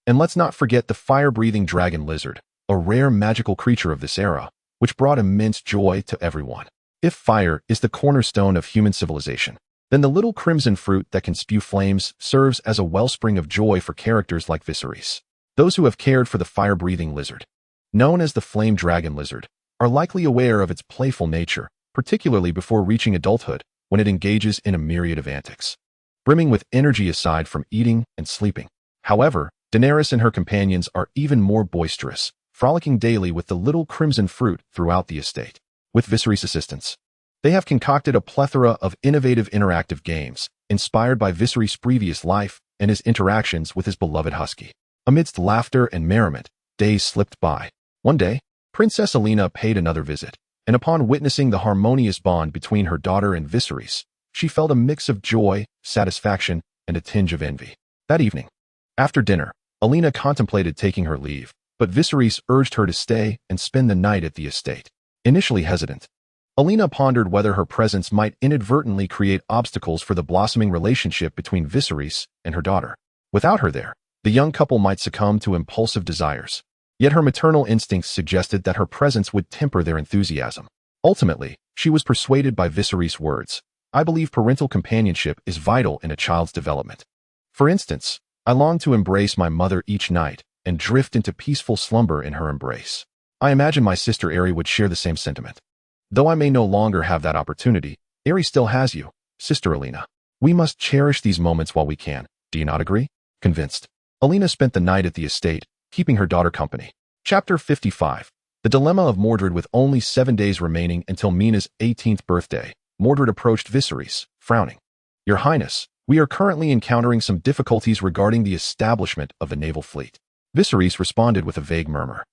and let's not forget the fire-breathing dragon lizard, a rare magical creature of this era, which brought immense joy to everyone. If fire is the cornerstone of human civilization, then the little crimson fruit that can spew flames serves as a wellspring of joy for characters like Viserys. Those who have cared for the fire-breathing lizard, known as the flame dragon lizard, are likely aware of its playful nature, particularly before reaching adulthood, when it engages in a myriad of antics, brimming with energy aside from eating and sleeping. However, Daenerys and her companions are even more boisterous, frolicking daily with the little crimson fruit throughout the estate. With Viserys' assistance, they have concocted a plethora of innovative interactive games, inspired by Viserys' previous life and his interactions with his beloved husky. Amidst laughter and merriment, days slipped by. One day, Princess Elena paid another visit, and upon witnessing the harmonious bond between her daughter and Viserys, she felt a mix of joy, satisfaction, and a tinge of envy. That evening, after dinner, Alina contemplated taking her leave, but Viserys urged her to stay and spend the night at the estate. Initially hesitant, Alina pondered whether her presence might inadvertently create obstacles for the blossoming relationship between Viserys and her daughter. Without her there, the young couple might succumb to impulsive desires. Yet her maternal instincts suggested that her presence would temper their enthusiasm. Ultimately, she was persuaded by Viserys' words. I believe parental companionship is vital in a child's development. For instance, I long to embrace my mother each night and drift into peaceful slumber in her embrace. I imagine my sister Aery would share the same sentiment. Though I may no longer have that opportunity, Aery still has you, Sister Alina. We must cherish these moments while we can. Do you not agree? Convinced, Alina spent the night at the estate, keeping her daughter company. Chapter 55. The Dilemma of Mordred. With only 7 days remaining until Mina's 18th birthday, Mordred approached Viserys, frowning. Your Highness, we are currently encountering some difficulties regarding the establishment of the naval fleet. Viserys responded with a vague murmur.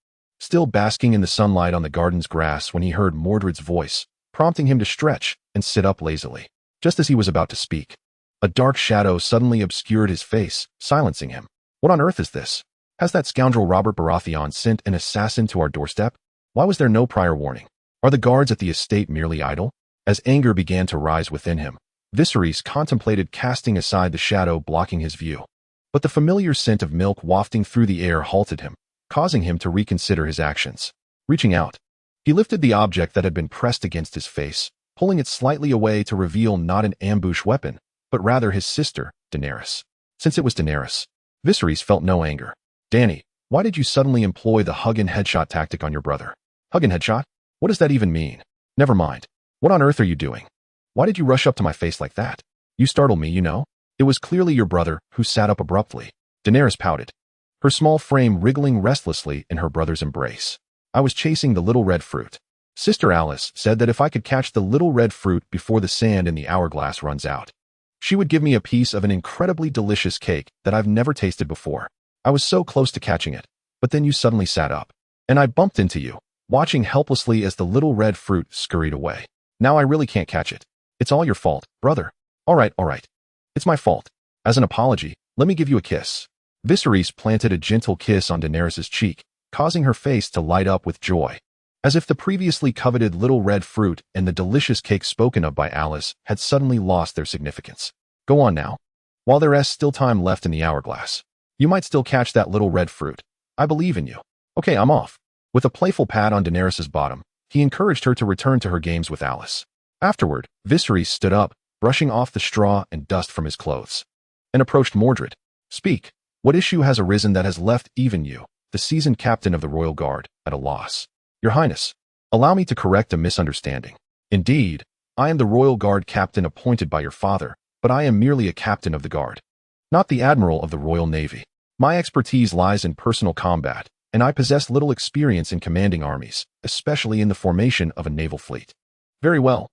Still basking in the sunlight on the garden's grass when he heard Mordred's voice, prompting him to stretch and sit up lazily. Just as he was about to speak, a dark shadow suddenly obscured his face, silencing him. What on earth is this? Has that scoundrel Robert Baratheon sent an assassin to our doorstep? Why was there no prior warning? Are the guards at the estate merely idle? As anger began to rise within him, Viserys contemplated casting aside the shadow blocking his view. But the familiar scent of milk wafting through the air halted him, causing him to reconsider his actions. Reaching out, he lifted the object that had been pressed against his face, pulling it slightly away to reveal not an ambush weapon, but rather his sister, Daenerys. Since it was Daenerys, Viserys felt no anger. Dany, why did you suddenly employ the hug and headshot tactic on your brother? Hug and headshot? What does that even mean? Never mind. What on earth are you doing? Why did you rush up to my face like that? You startled me, you know. It was clearly your brother who sat up abruptly. Daenerys pouted, her small frame wriggling restlessly in her brother's embrace. I was chasing the little red fruit. Sister Alice said that if I could catch the little red fruit before the sand in the hourglass runs out, she would give me a piece of an incredibly delicious cake that I've never tasted before. I was so close to catching it, but then you suddenly sat up, and I bumped into you, watching helplessly as the little red fruit scurried away. Now I really can't catch it. It's all your fault, brother. All right. It's my fault. As an apology, let me give you a kiss. Viserys planted a gentle kiss on Daenerys' cheek, causing her face to light up with joy, as if the previously coveted little red fruit and the delicious cake spoken of by Alice had suddenly lost their significance. Go on now. While there is still time left in the hourglass, you might still catch that little red fruit. I believe in you. Okay, I'm off. With a playful pat on Daenerys' bottom, he encouraged her to return to her games with Alice. Afterward, Viserys stood up, brushing off the straw and dust from his clothes, and approached Mordred. Speak. What issue has arisen that has left even you, the seasoned captain of the royal guard, at a loss? Your Highness, allow me to correct a misunderstanding. Indeed, I am the royal guard captain appointed by your father, but I am merely a captain of the guard, not the admiral of the Royal Navy. My expertise lies in personal combat, and I possess little experience in commanding armies, especially in the formation of a naval fleet. Very well.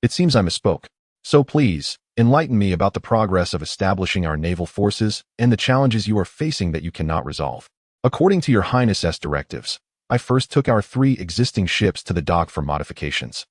It seems I misspoke. So please, enlighten me about the progress of establishing our naval forces and the challenges you are facing that you cannot resolve. According to your Highness's directives, I first took our 3 existing ships to the dock for modifications,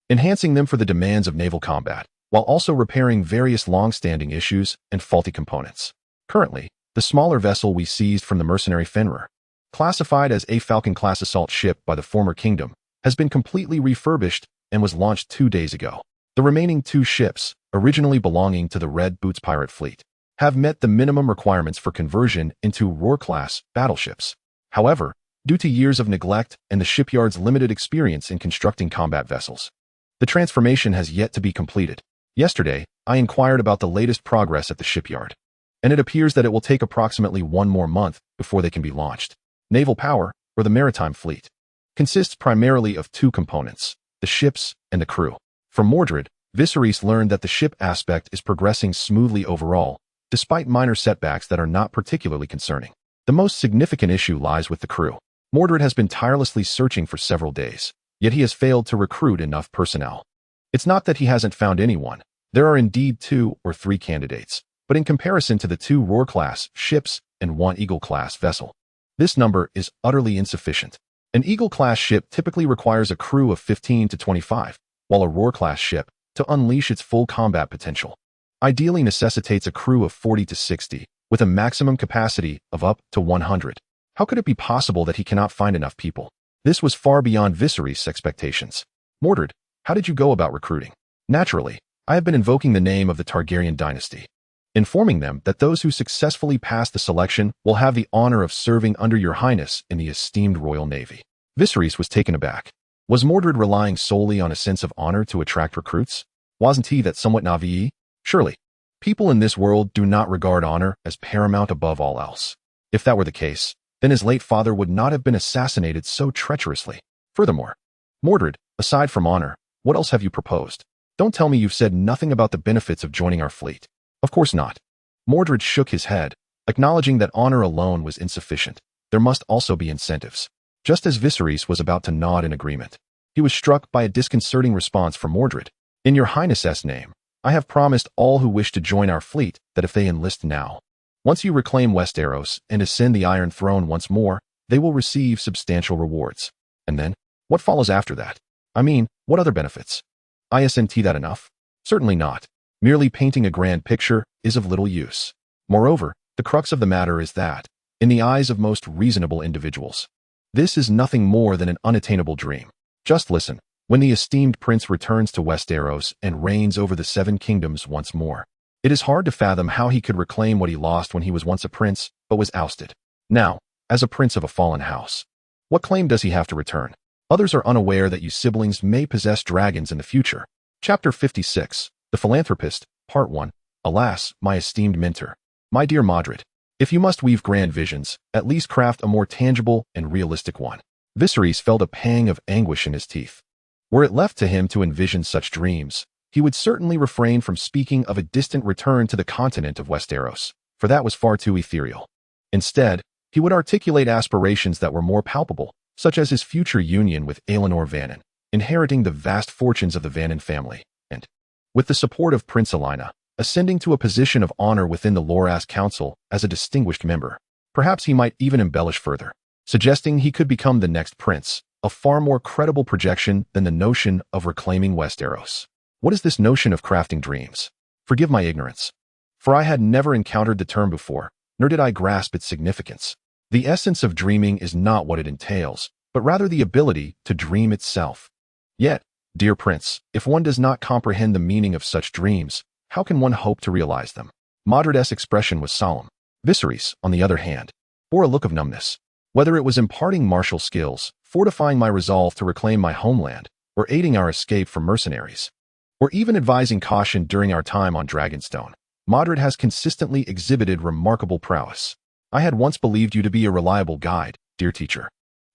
enhancing them for the demands of naval combat, while also repairing various long-standing issues and faulty components. Currently, the smaller vessel we seized from the mercenary Fenrir, classified as a Falcon-class assault ship by the former kingdom, has been completely refurbished and was launched 2 days ago. The remaining 2 ships, originally belonging to the Red Boots pirate fleet, have met the minimum requirements for conversion into Roar-class battleships. However, due to years of neglect and the shipyard's limited experience in constructing combat vessels, the transformation has yet to be completed. Yesterday, I inquired about the latest progress at the shipyard, and it appears that it will take approximately 1 more month before they can be launched. Naval power, or the maritime fleet, consists primarily of 2 components, the ships and the crew. From Mordred, Viserys learned that the ship aspect is progressing smoothly overall, despite minor setbacks that are not particularly concerning. The most significant issue lies with the crew. Mordred has been tirelessly searching for several days, yet he has failed to recruit enough personnel. It's not that he hasn't found anyone. There are indeed 2 or 3 candidates, but in comparison to the 2 Roar-class ships and 1 Eagle-class vessel, this number is utterly insufficient. An Eagle-class ship typically requires a crew of 15 to 25, while a Roar-class ship, to unleash its full combat potential, ideally necessitates a crew of 40 to 60, with a maximum capacity of up to 100. How could it be possible that he cannot find enough people? This was far beyond Viserys' expectations. Mordred, how did you go about recruiting? Naturally, I have been invoking the name of the Targaryen dynasty, informing them that those who successfully pass the selection will have the honor of serving under your highness in the esteemed royal navy. Viserys was taken aback. Was Mordred relying solely on a sense of honor to attract recruits? Wasn't he that somewhat naive? Surely, people in this world do not regard honor as paramount above all else. If that were the case, then his late father would not have been assassinated so treacherously. Furthermore, Mordred, aside from honor, what else have you proposed? Don't tell me you've said nothing about the benefits of joining our fleet. Of course not. Mordred shook his head, acknowledging that honor alone was insufficient. There must also be incentives. Just as Viserys was about to nod in agreement, he was struck by a disconcerting response from Mordred. In your highness's name, I have promised all who wish to join our fleet that if they enlist now, once you reclaim Westeros and ascend the Iron Throne once more, they will receive substantial rewards. And then, what follows after that? I mean, what other benefits? Isn't that enough? Certainly not. Merely painting a grand picture is of little use. Moreover, the crux of the matter is that, in the eyes of most reasonable individuals, this is nothing more than an unattainable dream. Just listen, when the esteemed prince returns to Westeros and reigns over the Seven Kingdoms once more, it is hard to fathom how he could reclaim what he lost when he was once a prince, but was ousted. Now, as a prince of a fallen house, what claim does he have to return? Others are unaware that you siblings may possess dragons in the future. Chapter 56, The Philanthropist, Part 1. Alas, my esteemed mentor. My dear Mordred, if you must weave grand visions, at least craft a more tangible and realistic one. Viserys felt a pang of anguish in his teeth. Were it left to him to envision such dreams, he would certainly refrain from speaking of a distant return to the continent of Westeros, for that was far too ethereal. Instead, he would articulate aspirations that were more palpable, such as his future union with Aelinor Vannon, inheriting the vast fortunes of the Vannon family, and, with the support of Prince Alina, ascending to a position of honor within the Loras Council as a distinguished member. Perhaps he might even embellish further, suggesting he could become the next prince, a far more credible projection than the notion of reclaiming Westeros. What is this notion of crafting dreams? Forgive my ignorance, for I had never encountered the term before, nor did I grasp its significance. The essence of dreaming is not what it entails, but rather the ability to dream itself. Yet, dear prince, if one does not comprehend the meaning of such dreams, how can one hope to realize them? Mordred's expression was solemn. Viserys, on the other hand, bore a look of numbness. Whether it was imparting martial skills, fortifying my resolve to reclaim my homeland, or aiding our escape from mercenaries, or even advising caution during our time on Dragonstone, Mordred has consistently exhibited remarkable prowess. I had once believed you to be a reliable guide, dear teacher.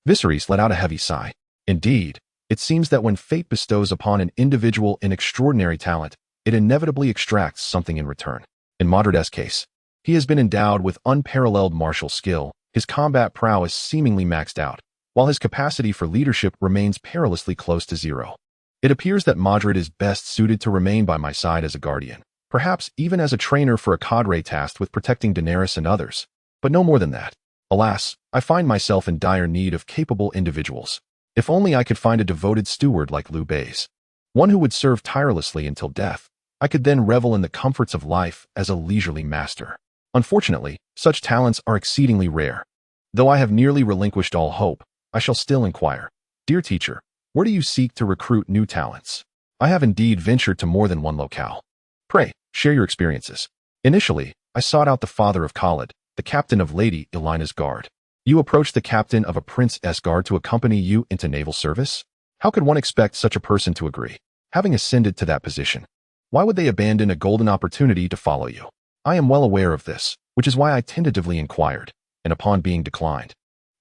Viserys let out a heavy sigh. Indeed, it seems that when fate bestows upon an individual an extraordinary talent, it inevitably extracts something in return. In Mordred's case, he has been endowed with unparalleled martial skill, his combat prowess seemingly maxed out, while his capacity for leadership remains perilously close to zero. It appears that Mordred is best suited to remain by my side as a guardian, perhaps even as a trainer for a cadre tasked with protecting Daenerys and others, but no more than that. Alas, I find myself in dire need of capable individuals. If only I could find a devoted steward like Lou Bays, one who would serve tirelessly until death. I could then revel in the comforts of life as a leisurely master. Unfortunately, such talents are exceedingly rare. Though I have nearly relinquished all hope, I shall still inquire. Dear teacher, where do you seek to recruit new talents? I have indeed ventured to more than one locale. Pray, share your experiences. Initially, I sought out the father of Khalid, the captain of Lady Elina's guard. You approached the captain of a prince's guard to accompany you into naval service? How could one expect such a person to agree? Having ascended to that position, why would they abandon a golden opportunity to follow you? I am well aware of this, which is why I tentatively inquired, and upon being declined,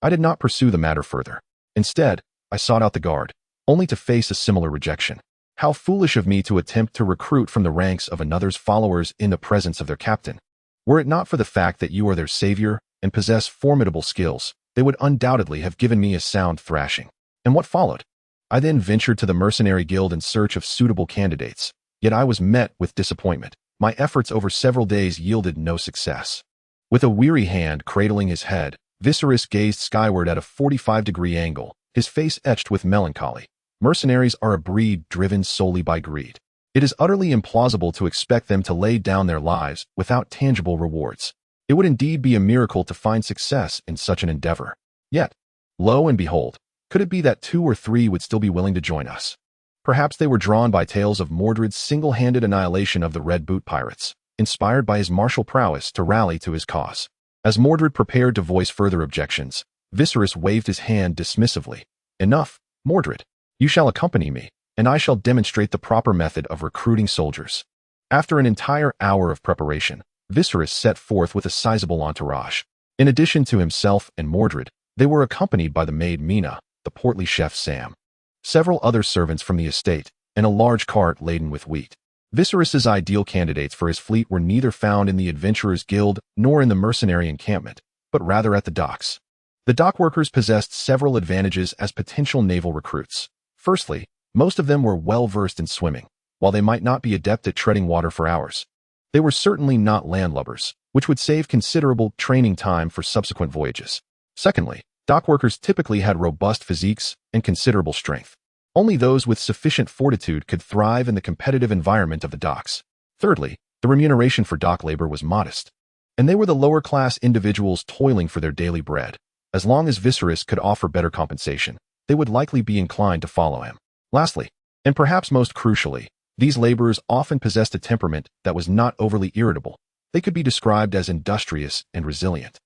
I did not pursue the matter further. Instead, I sought out the guard, only to face a similar rejection. How foolish of me to attempt to recruit from the ranks of another's followers in the presence of their captain. Were it not for the fact that you are their savior and possess formidable skills, they would undoubtedly have given me a sound thrashing. And what followed? I then ventured to the mercenary guild in search of suitable candidates, yet I was met with disappointment. My efforts over several days yielded no success. With a weary hand cradling his head, Viserys gazed skyward at a 45-degree angle, his face etched with melancholy. Mercenaries are a breed driven solely by greed. It is utterly implausible to expect them to lay down their lives without tangible rewards. It would indeed be a miracle to find success in such an endeavor. Yet, lo and behold, could it be that 2 or 3 would still be willing to join us? Perhaps they were drawn by tales of Mordred's single-handed annihilation of the Red Boot pirates, inspired by his martial prowess to rally to his cause. As Mordred prepared to voice further objections, Viserys waved his hand dismissively. Enough, Mordred. You shall accompany me, and I shall demonstrate the proper method of recruiting soldiers. After an entire hour of preparation, Viserys set forth with a sizable entourage. In addition to himself and Mordred, they were accompanied by the maid Mina, the portly chef Sam, several other servants from the estate, and a large cart laden with wheat. Viserys's ideal candidates for his fleet were neither found in the Adventurers Guild nor in the mercenary encampment, but rather at the docks. The dockworkers possessed several advantages as potential naval recruits. Firstly, most of them were well-versed in swimming, while they might not be adept at treading water for hours. They were certainly not landlubbers, which would save considerable training time for subsequent voyages. Secondly, dockworkers typically had robust physiques and considerable strength. Only those with sufficient fortitude could thrive in the competitive environment of the docks. Thirdly, the remuneration for dock labor was modest, and they were the lower-class individuals toiling for their daily bread. As long as Viserys could offer better compensation, they would likely be inclined to follow him. Lastly, and perhaps most crucially, these laborers often possessed a temperament that was not overly irritable. They could be described as industrious and resilient,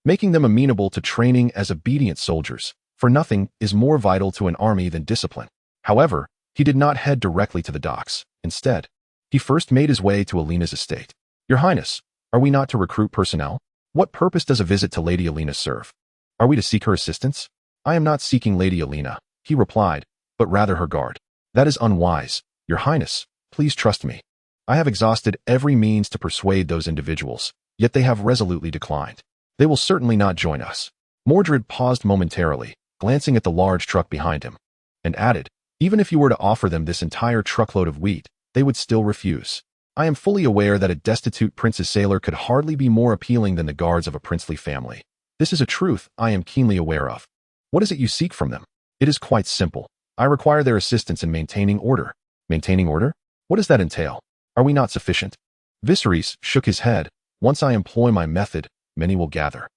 making them amenable to training as obedient soldiers, for nothing is more vital to an army than discipline. However, he did not head directly to the docks. Instead, he first made his way to Alina's estate. Your Highness, are we not to recruit personnel? What purpose does a visit to Lady Alina serve? Are we to seek her assistance? I am not seeking Lady Alina, he replied, but rather her guard. That is unwise. Your Highness, please trust me. I have exhausted every means to persuade those individuals, yet they have resolutely declined. They will certainly not join us. Mordred paused momentarily, glancing at the large truck behind him, and added, even if you were to offer them this entire truckload of wheat, they would still refuse. I am fully aware that a destitute prince's sailor could hardly be more appealing than the guards of a princely family. This is a truth I am keenly aware of. What is it you seek from them? It is quite simple. I require their assistance in maintaining order. Maintaining order? What does that entail? Are we not sufficient? Viserys shook his head. Once I employ my method, many will gather.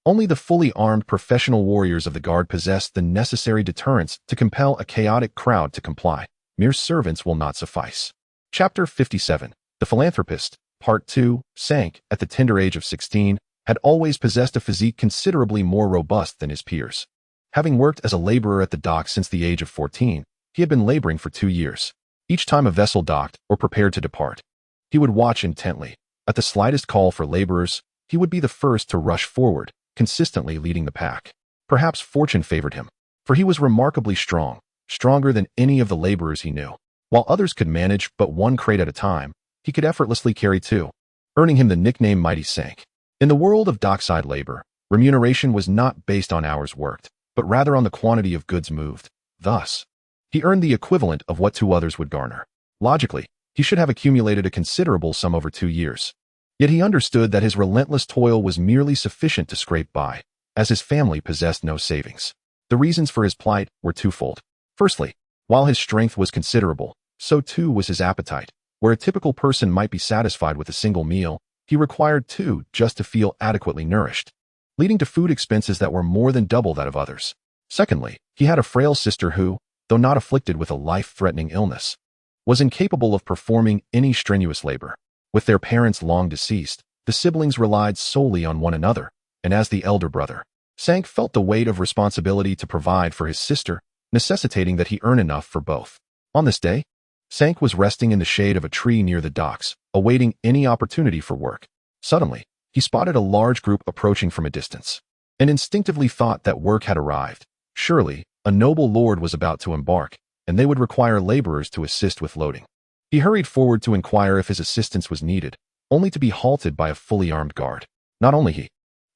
Only the fully armed professional warriors of the guard possess the necessary deterrence to compel a chaotic crowd to comply. Mere servants will not suffice. Chapter 57. The Philanthropist, Part 2, Sank, at the tender age of 16, had always possessed a physique considerably more robust than his peers. Having worked as a laborer at the dock since the age of 14, he had been laboring for 2 years. Each time a vessel docked or prepared to depart, he would watch intently. At the slightest call for laborers, he would be the first to rush forward, consistently leading the pack. Perhaps fortune favored him, for he was remarkably strong, stronger than any of the laborers he knew. While others could manage but 1 crate at a time, he could effortlessly carry 2, earning him the nickname Mighty Sank. In the world of dockside labor, remuneration was not based on hours worked, but rather on the quantity of goods moved. Thus, he earned the equivalent of what 2 others would garner. Logically, he should have accumulated a considerable sum over 2 years. Yet he understood that his relentless toil was merely sufficient to scrape by, as his family possessed no savings. The reasons for his plight were twofold. Firstly, while his strength was considerable, so too was his appetite. Where a typical person might be satisfied with a single meal, he required 2 just to feel adequately nourished, leading to food expenses that were more than double that of others. Secondly, he had a frail sister who, though not afflicted with a life-threatening illness, was incapable of performing any strenuous labor. With their parents long deceased, the siblings relied solely on one another, and as the elder brother, Sank felt the weight of responsibility to provide for his sister, necessitating that he earn enough for both. On this day, Sank was resting in the shade of a tree near the docks, awaiting any opportunity for work. Suddenly, he spotted a large group approaching from a distance, and instinctively thought that work had arrived. Surely, a noble lord was about to embark, and they would require laborers to assist with loading. He hurried forward to inquire if his assistance was needed, only to be halted by a fully armed guard. Not only he,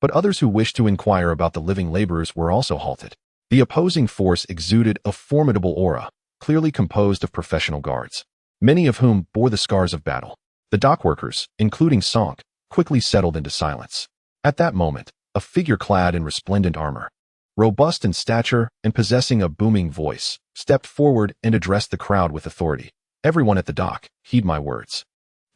but others who wished to inquire about the living laborers were also halted. The opposing force exuded a formidable aura, clearly composed of professional guards, many of whom bore the scars of battle. The dockworkers, including Sank, quickly settled into silence. At that moment, a figure clad in resplendent armor, robust in stature and possessing a booming voice, stepped forward and addressed the crowd with authority. Everyone at the dock, heed my words.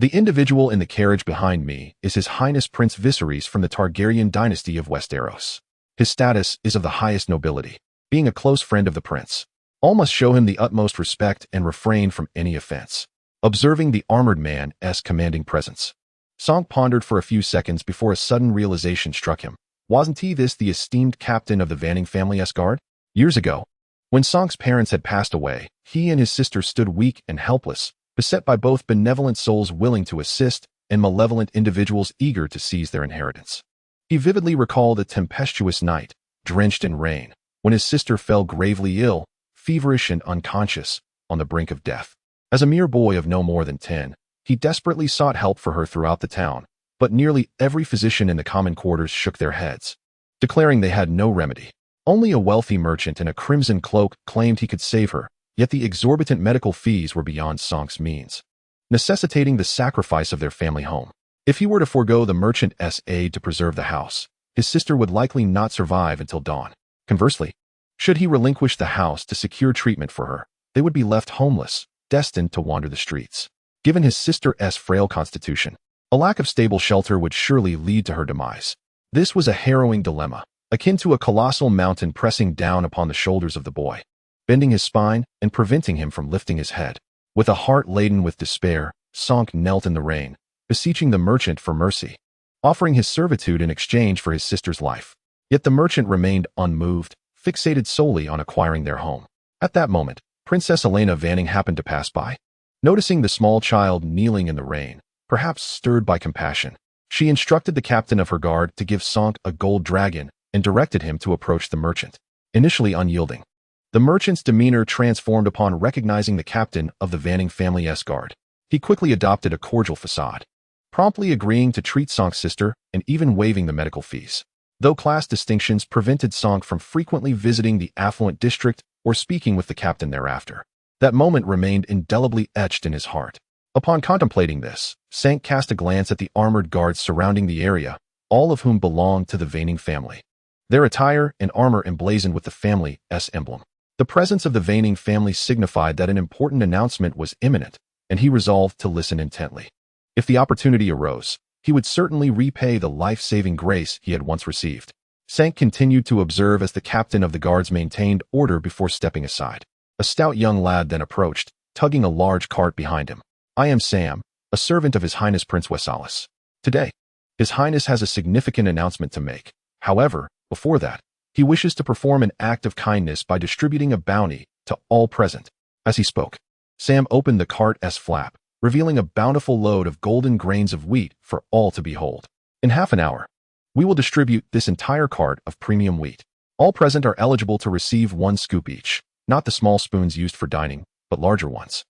The individual in the carriage behind me is His Highness Prince Viserys from the Targaryen dynasty of Westeros. His status is of the highest nobility, being a close friend of the prince. All must show him the utmost respect and refrain from any offense. Observing the armored man's commanding presence, Sonk pondered for a few seconds before a sudden realization struck him. Wasn't he this the esteemed captain of the Vanning family's guard? Years ago, when Sonk's parents had passed away, he and his sister stood weak and helpless, beset by both benevolent souls willing to assist and malevolent individuals eager to seize their inheritance. He vividly recalled a tempestuous night, drenched in rain, when his sister fell gravely ill, feverish and unconscious, on the brink of death. As a mere boy of no more than 10, he desperately sought help for her throughout the town, but nearly every physician in the common quarters shook their heads, declaring they had no remedy. Only a wealthy merchant in a crimson cloak claimed he could save her, yet the exorbitant medical fees were beyond Sonk's means, necessitating the sacrifice of their family home. If he were to forego the merchant's aid to preserve the house, his sister would likely not survive until dawn. Conversely, should he relinquish the house to secure treatment for her, they would be left homeless, destined to wander the streets. Given his sister's frail constitution, a lack of stable shelter would surely lead to her demise. This was a harrowing dilemma, akin to a colossal mountain pressing down upon the shoulders of the boy, bending his spine and preventing him from lifting his head. With a heart laden with despair, Sonk knelt in the rain, beseeching the merchant for mercy, offering his servitude in exchange for his sister's life. Yet the merchant remained unmoved, fixated solely on acquiring their home. At that moment, Princess Elena Vanning happened to pass by. Noticing the small child kneeling in the rain, perhaps stirred by compassion, she instructed the captain of her guard to give Sonk a gold dragon and directed him to approach the merchant. Initially unyielding, the merchant's demeanor transformed upon recognizing the captain of the Vanning family's guard. He quickly adopted a cordial facade, promptly agreeing to treat Sonk's sister and even waiving the medical fees. Though class distinctions prevented Sonk from frequently visiting the affluent district or speaking with the captain thereafter, that moment remained indelibly etched in his heart. Upon contemplating this, Sonk cast a glance at the armored guards surrounding the area, all of whom belonged to the Vanning family, their attire and armor emblazoned with the family's emblem. The presence of the Vanning family signified that an important announcement was imminent, and he resolved to listen intently. If the opportunity arose, he would certainly repay the life-saving grace he had once received. Sonk continued to observe as the captain of the guards maintained order before stepping aside. A stout young lad then approached, tugging a large cart behind him. "I am Sam, a servant of His Highness Prince Westeros. Today, His Highness has a significant announcement to make. However, before that, he wishes to perform an act of kindness by distributing a bounty to all present." As he spoke, Sam opened the cart's flap, revealing a bountiful load of golden grains of wheat for all to behold. "In half an hour, we will distribute this entire cart of premium wheat. All present are eligible to receive 1 scoop each, not the small spoons used for dining, but larger ones.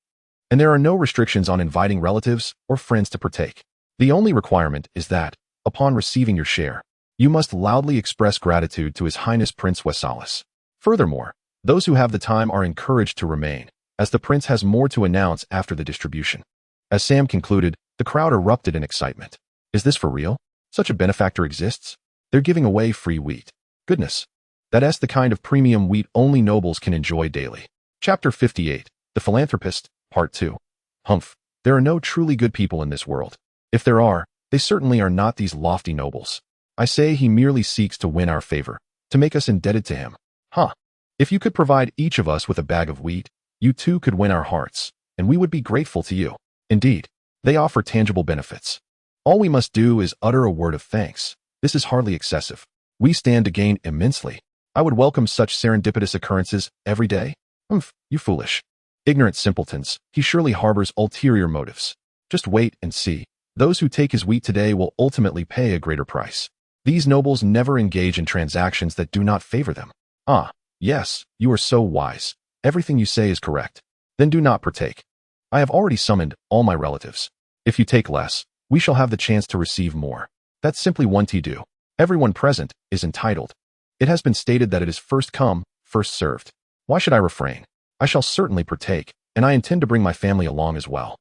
And there are no restrictions on inviting relatives or friends to partake. The only requirement is that, upon receiving your share, you must loudly express gratitude to His Highness Prince Westeros. Furthermore, those who have the time are encouraged to remain, as the prince has more to announce after the distribution." As Sam concluded, the crowd erupted in excitement. Is this for real? Such a benefactor exists? They're giving away free wheat. Goodness. That's the kind of premium wheat only nobles can enjoy daily. Chapter 58, The Philanthropist, Part 2. Humph. There are no truly good people in this world. If there are, they certainly are not these lofty nobles. I say he merely seeks to win our favor, to make us indebted to him. Huh. If you could provide each of us with a bag of wheat, you too could win our hearts, and we would be grateful to you. Indeed, they offer tangible benefits. All we must do is utter a word of thanks. This is hardly excessive. We stand to gain immensely. I would welcome such serendipitous occurrences every day. Humph, you foolish, ignorant simpletons. He surely harbors ulterior motives. Just wait and see. Those who take his wheat today will ultimately pay a greater price. These nobles never engage in transactions that do not favor them. Ah, yes, you are so wise. Everything you say is correct. Then do not partake. I have already summoned all my relatives. If you take less, we shall have the chance to receive more. That's simply one to do. Everyone present is entitled. It has been stated that it is first come, first served. Why should I refrain? I shall certainly partake, and I intend to bring my family along as well."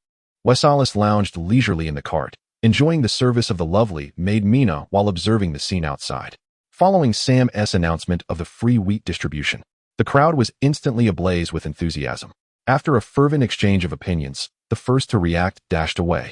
Westeros lounged leisurely in the cart, enjoying the service of the lovely maid Mina while observing the scene outside. Following Sam's announcement of the free wheat distribution, the crowd was instantly ablaze with enthusiasm. After a fervent exchange of opinions, the first to react dashed away.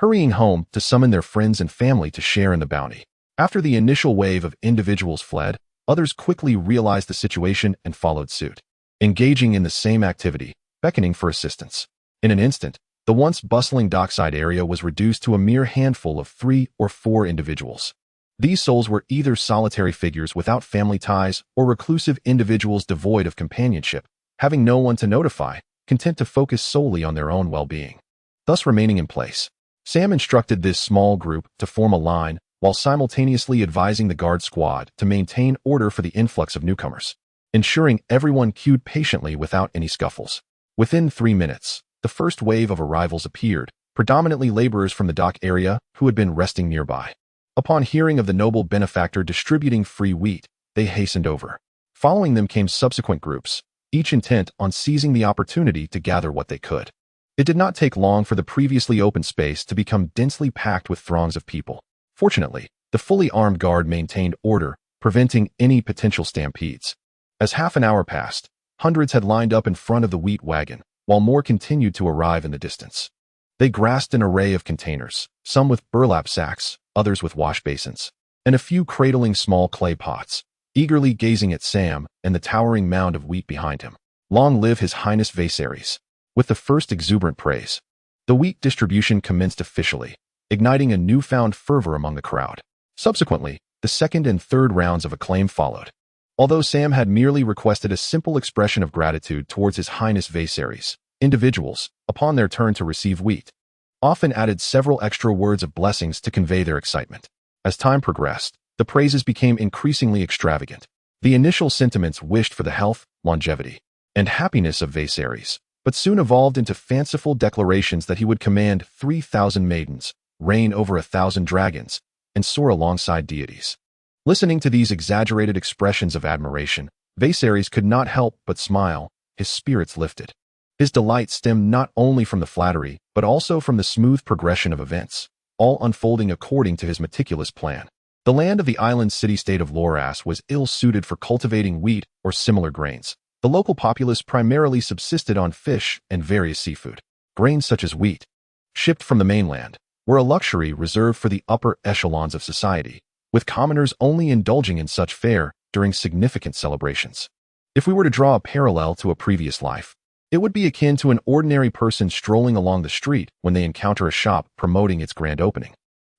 hurrying home to summon their friends and family to share in the bounty. After the initial wave of individuals fled, others quickly realized the situation and followed suit, engaging in the same activity, beckoning for assistance. In an instant, the once bustling dockside area was reduced to a mere handful of 3 or 4 individuals. These souls were either solitary figures without family ties or reclusive individuals devoid of companionship, having no one to notify, content to focus solely on their own well-being. Thus remaining in place, Sam instructed this small group to form a line while simultaneously advising the guard squad to maintain order for the influx of newcomers, ensuring everyone queued patiently without any scuffles. Within 3 minutes, the first wave of arrivals appeared, predominantly laborers from the dock area who had been resting nearby. Upon hearing of the noble benefactor distributing free wheat, they hastened over. Following them came subsequent groups, each intent on seizing the opportunity to gather what they could. It did not take long for the previously open space to become densely packed with throngs of people. Fortunately, the fully armed guard maintained order, preventing any potential stampedes. As half an hour passed, hundreds had lined up in front of the wheat wagon, while more continued to arrive in the distance. They grasped an array of containers, some with burlap sacks, others with wash basins, and a few cradling small clay pots, eagerly gazing at Sam and the towering mound of wheat behind him. Long live His Highness Viserys! With the first exuberant praise, the wheat distribution commenced officially, igniting a newfound fervor among the crowd. Subsequently, the second and third rounds of acclaim followed. Although Sam had merely requested a simple expression of gratitude towards His Highness Viserys, individuals, upon their turn to receive wheat, often added several extra words of blessings to convey their excitement. As time progressed, the praises became increasingly extravagant. The initial sentiments wished for the health, longevity, and happiness of Viserys, but soon evolved into fanciful declarations that he would command 3,000 maidens, reign over 1,000 dragons, and soar alongside deities. Listening to these exaggerated expressions of admiration, Viserys could not help but smile, his spirits lifted. His delight stemmed not only from the flattery, but also from the smooth progression of events, all unfolding according to his meticulous plan. The land of the island city-state of Loras was ill-suited for cultivating wheat or similar grains. The local populace primarily subsisted on fish and various seafood. Grains such as wheat, shipped from the mainland, were a luxury reserved for the upper echelons of society, with commoners only indulging in such fare during significant celebrations. If we were to draw a parallel to a previous life, it would be akin to an ordinary person strolling along the street when they encounter a shop promoting its grand opening,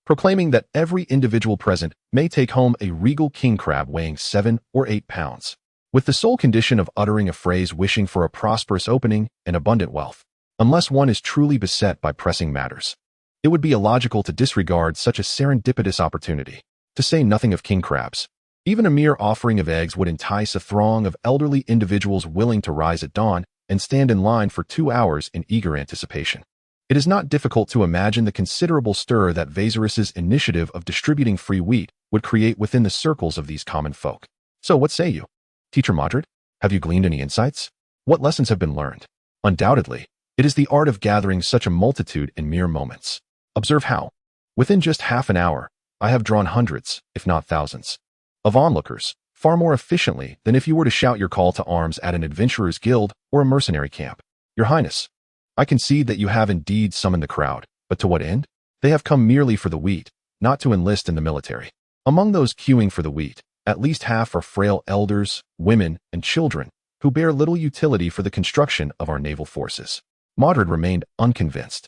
proclaiming that every individual present may take home a regal king crab weighing 7 or 8 pounds, with the sole condition of uttering a phrase wishing for a prosperous opening and abundant wealth. Unless one is truly beset by pressing matters, it would be illogical to disregard such a serendipitous opportunity. To say nothing of king crabs, even a mere offering of eggs would entice a throng of elderly individuals willing to rise at dawn and stand in line for 2 hours in eager anticipation. It is not difficult to imagine the considerable stir that Viserys' initiative of distributing free wheat would create within the circles of these common folk. So what say you? Teacher Modred, have you gleaned any insights? What lessons have been learned? Undoubtedly, it is the art of gathering such a multitude in mere moments. Observe how, within just half an hour, I have drawn hundreds, if not thousands, of onlookers, far more efficiently than if you were to shout your call to arms at an adventurer's guild or a mercenary camp. Your Highness, I concede that you have indeed summoned the crowd, but to what end? They have come merely for the wheat, not to enlist in the military. Among those queuing for the wheat, at least half are frail elders, women, and children, who bear little utility for the construction of our naval forces. Modred remained unconvinced.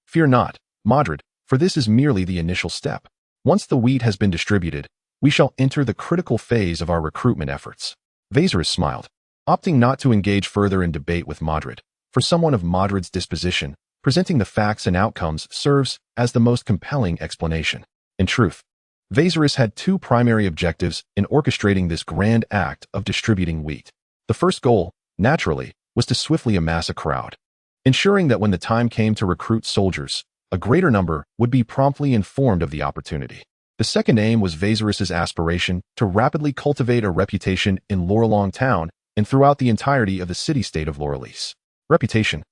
Fear not, Modred, for this is merely the initial step. Once the wheat has been distributed, we shall enter the critical phase of our recruitment efforts. Viserys smiled, opting not to engage further in debate with Modred. For someone of Modred's disposition, presenting the facts and outcomes serves as the most compelling explanation. In truth, Viserys had 2 primary objectives in orchestrating this grand act of distributing wheat. The first goal, naturally, was to swiftly amass a crowd, ensuring that when the time came to recruit soldiers, a greater number would be promptly informed of the opportunity. The second aim was Viserys' aspiration to rapidly cultivate a reputation in Lorelong town and throughout the entirety of the city-state of Lorelis. Reputation,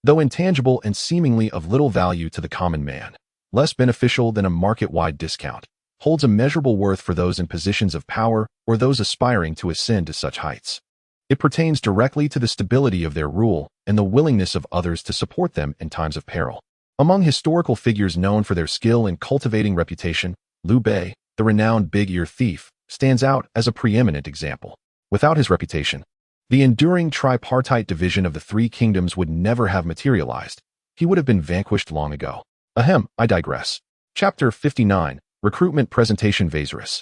though intangible and seemingly of little value to the common man, less beneficial than a market-wide discount, holds immeasurable worth for those in positions of power or those aspiring to ascend to such heights. It pertains directly to the stability of their rule and the willingness of others to support them in times of peril. Among historical figures known for their skill in cultivating reputation, Liu Bei, the renowned big-ear thief, stands out as a preeminent example. Without his reputation, the enduring tripartite division of the three kingdoms would never have materialized. He would have been vanquished long ago. Ahem, I digress. Chapter 59, Recruitment Presentation. Viserys,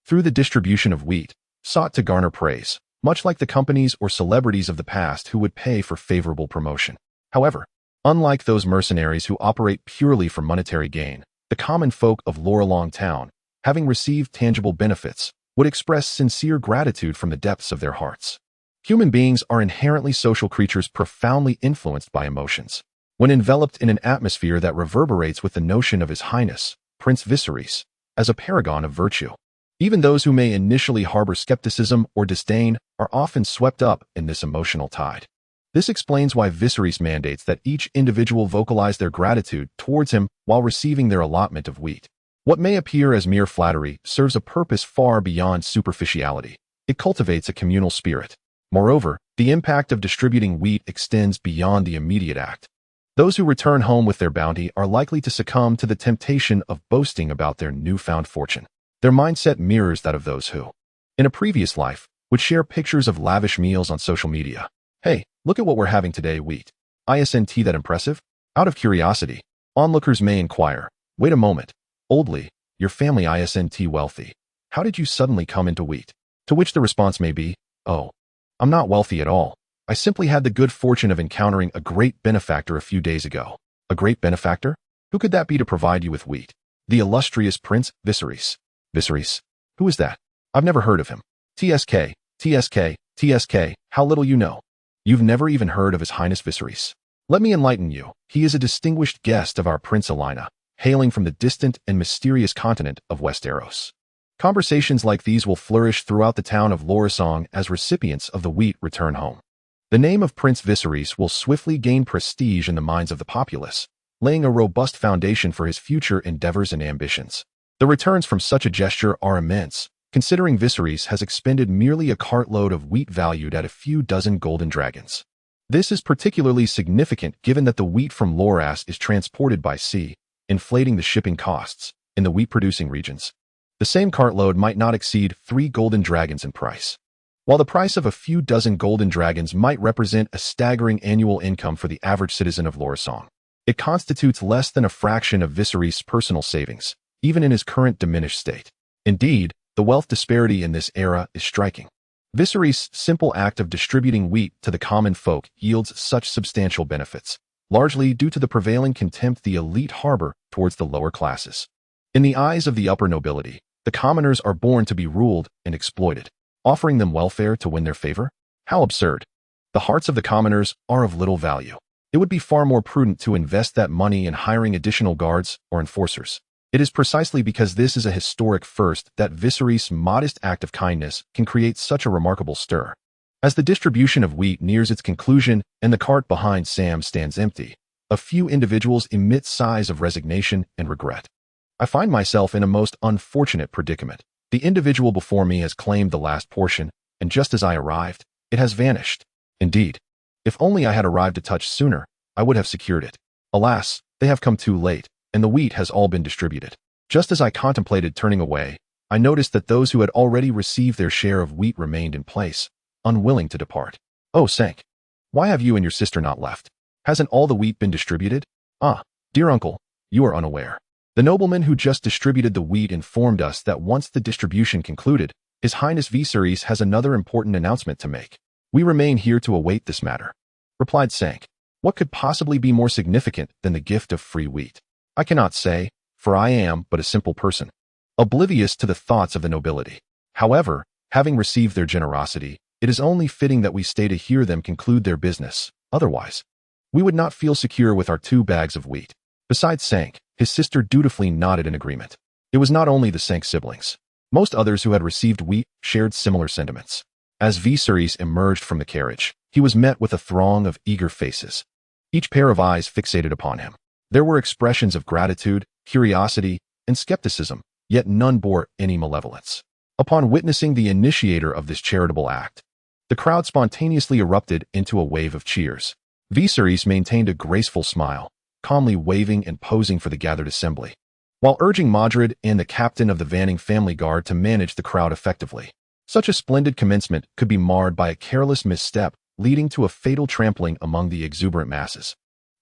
through the distribution of wheat, sought to garner praise, much like the companies or celebrities of the past who would pay for favorable promotion. However, unlike those mercenaries who operate purely for monetary gain, the common folk of Lorelong Town, having received tangible benefits, would express sincere gratitude from the depths of their hearts. Human beings are inherently social creatures profoundly influenced by emotions. When enveloped in an atmosphere that reverberates with the notion of His Highness, Prince Viserys, as a paragon of virtue, even those who may initially harbor skepticism or disdain are often swept up in this emotional tide. This explains why Viserys mandates that each individual vocalize their gratitude towards him while receiving their allotment of wheat. What may appear as mere flattery serves a purpose far beyond superficiality. It cultivates a communal spirit. Moreover, the impact of distributing wheat extends beyond the immediate act. Those who return home with their bounty are likely to succumb to the temptation of boasting about their newfound fortune. Their mindset mirrors that of those who, in a previous life, would share pictures of lavish meals on social media. Hey, look at what we're having today, wheat. Isn't that impressive? Out of curiosity, onlookers may inquire, wait a moment, oldly, your family isn't wealthy. How did you suddenly come into wheat? To which the response may be, oh, I'm not wealthy at all. I simply had the good fortune of encountering a great benefactor a few days ago. A great benefactor? Who could that be to provide you with wheat? The illustrious Prince Viserys. Viserys? Who is that? I've never heard of him. TSK, how little you know. You've never even heard of His Highness Viserys. Let me enlighten you. He is a distinguished guest of our Prince Alina, hailing from the distant and mysterious continent of Westeros. Conversations like these will flourish throughout the town of Lorelong as recipients of the wheat return home. The name of Prince Viserys will swiftly gain prestige in the minds of the populace, laying a robust foundation for his future endeavors and ambitions. The returns from such a gesture are immense, considering Viserys has expended merely a cartload of wheat valued at a few dozen golden dragons. This is particularly significant given that the wheat from Loras is transported by sea, inflating the shipping costs in the wheat-producing regions. The same cartload might not exceed 3 golden dragons in price. While the price of a few dozen golden dragons might represent a staggering annual income for the average citizen of Lorelong, it constitutes less than a fraction of Viserys' personal savings, even in his current diminished state. Indeed, the wealth disparity in this era is striking. Viserys' simple act of distributing wheat to the common folk yields such substantial benefits, largely due to the prevailing contempt the elite harbor towards the lower classes. In the eyes of the upper nobility, the commoners are born to be ruled and exploited. Offering them welfare to win their favor? How absurd. The hearts of the commoners are of little value. It would be far more prudent to invest that money in hiring additional guards or enforcers. It is precisely because this is a historic first that Viserys' modest act of kindness can create such a remarkable stir. As the distribution of wheat nears its conclusion and the cart behind Sam stands empty, a few individuals emit sighs of resignation and regret. I find myself in a most unfortunate predicament. The individual before me has claimed the last portion, and just as I arrived, it has vanished. Indeed, if only I had arrived a touch sooner, I would have secured it. Alas, they have come too late, and the wheat has all been distributed. Just as I contemplated turning away, I noticed that those who had already received their share of wheat remained in place, unwilling to depart. Oh, Sank, why have you and your sister not left? Hasn't all the wheat been distributed? Ah, dear uncle, you are unaware. The nobleman who just distributed the wheat informed us that once the distribution concluded, His Highness Viserys has another important announcement to make. We remain here to await this matter, replied Sank. What could possibly be more significant than the gift of free wheat? I cannot say, for I am but a simple person, oblivious to the thoughts of the nobility. However, having received their generosity, it is only fitting that we stay to hear them conclude their business. Otherwise, we would not feel secure with our 2 bags of wheat. Besides Sank, his sister dutifully nodded in agreement. It was not only the Sank siblings. Most others who had received wheat shared similar sentiments. As Viserys emerged from the carriage, he was met with a throng of eager faces, each pair of eyes fixated upon him. There were expressions of gratitude, curiosity, and skepticism, yet none bore any malevolence. Upon witnessing the initiator of this charitable act, the crowd spontaneously erupted into a wave of cheers. Viserys maintained a graceful smile, calmly waving and posing for the gathered assembly, while urging Modred and the captain of the Vanning family guard to manage the crowd effectively. Such a splendid commencement could be marred by a careless misstep, leading to a fatal trampling among the exuberant masses,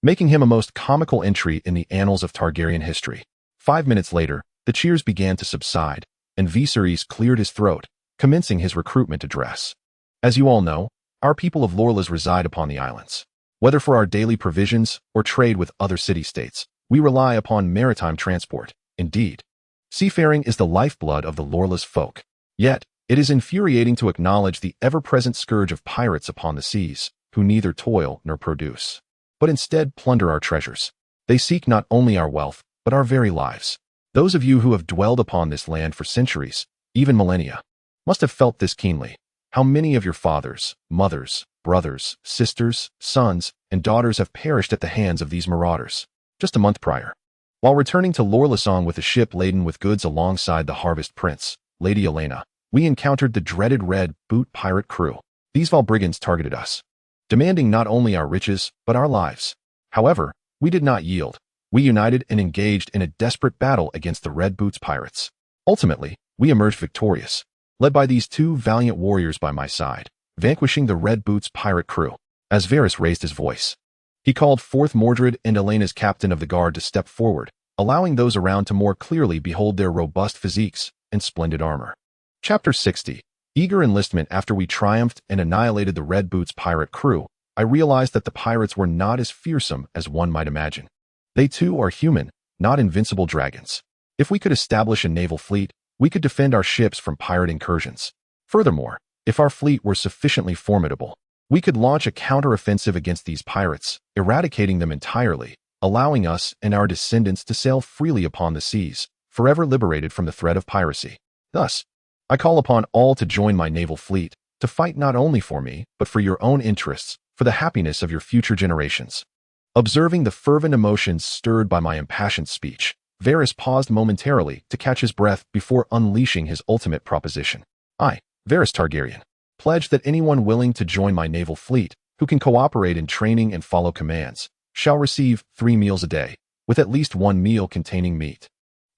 making him a most comical entry in the annals of Targaryen history. 5 minutes later, the cheers began to subside, and Viserys cleared his throat, commencing his recruitment address. As you all know, our people of Lorlas reside upon the islands. Whether for our daily provisions or trade with other city-states, we rely upon maritime transport. Indeed, seafaring is the lifeblood of the Lorlas folk. Yet, it is infuriating to acknowledge the ever-present scourge of pirates upon the seas, who neither toil nor produce, but instead plunder our treasures. They seek not only our wealth, but our very lives. Those of you who have dwelled upon this land for centuries, even millennia, must have felt this keenly. How many of your fathers, mothers, brothers, sisters, sons, and daughters have perished at the hands of these marauders? Just a month prior, while returning to Lorlasong with a ship laden with goods alongside the Harvest Prince, Lady Olenna, we encountered the dreaded Red Boot pirate crew. These vile brigands targeted us, demanding not only our riches, but our lives. However, we did not yield. We united and engaged in a desperate battle against the Red Boots pirates. Ultimately, we emerged victorious, led by these two valiant warriors by my side, vanquishing the Red Boots pirate crew. As Varys raised his voice, he called forth Mordred and Elena's captain of the guard to step forward, allowing those around to more clearly behold their robust physiques and splendid armor. Chapter 60. Eager enlistment. After we triumphed and annihilated the Red Boots pirate crew, I realized that the pirates were not as fearsome as one might imagine. They too are human, not invincible dragons. If we could establish a naval fleet, we could defend our ships from pirate incursions. Furthermore, if our fleet were sufficiently formidable, we could launch a counter-offensive against these pirates, eradicating them entirely, allowing us and our descendants to sail freely upon the seas, forever liberated from the threat of piracy. Thus, I call upon all to join my naval fleet, to fight not only for me, but for your own interests, for the happiness of your future generations. Observing the fervent emotions stirred by my impassioned speech, Varys paused momentarily to catch his breath before unleashing his ultimate proposition. I, Varys Targaryen, pledge that anyone willing to join my naval fleet, who can cooperate in training and follow commands, shall receive 3 meals a day, with at least 1 meal containing meat.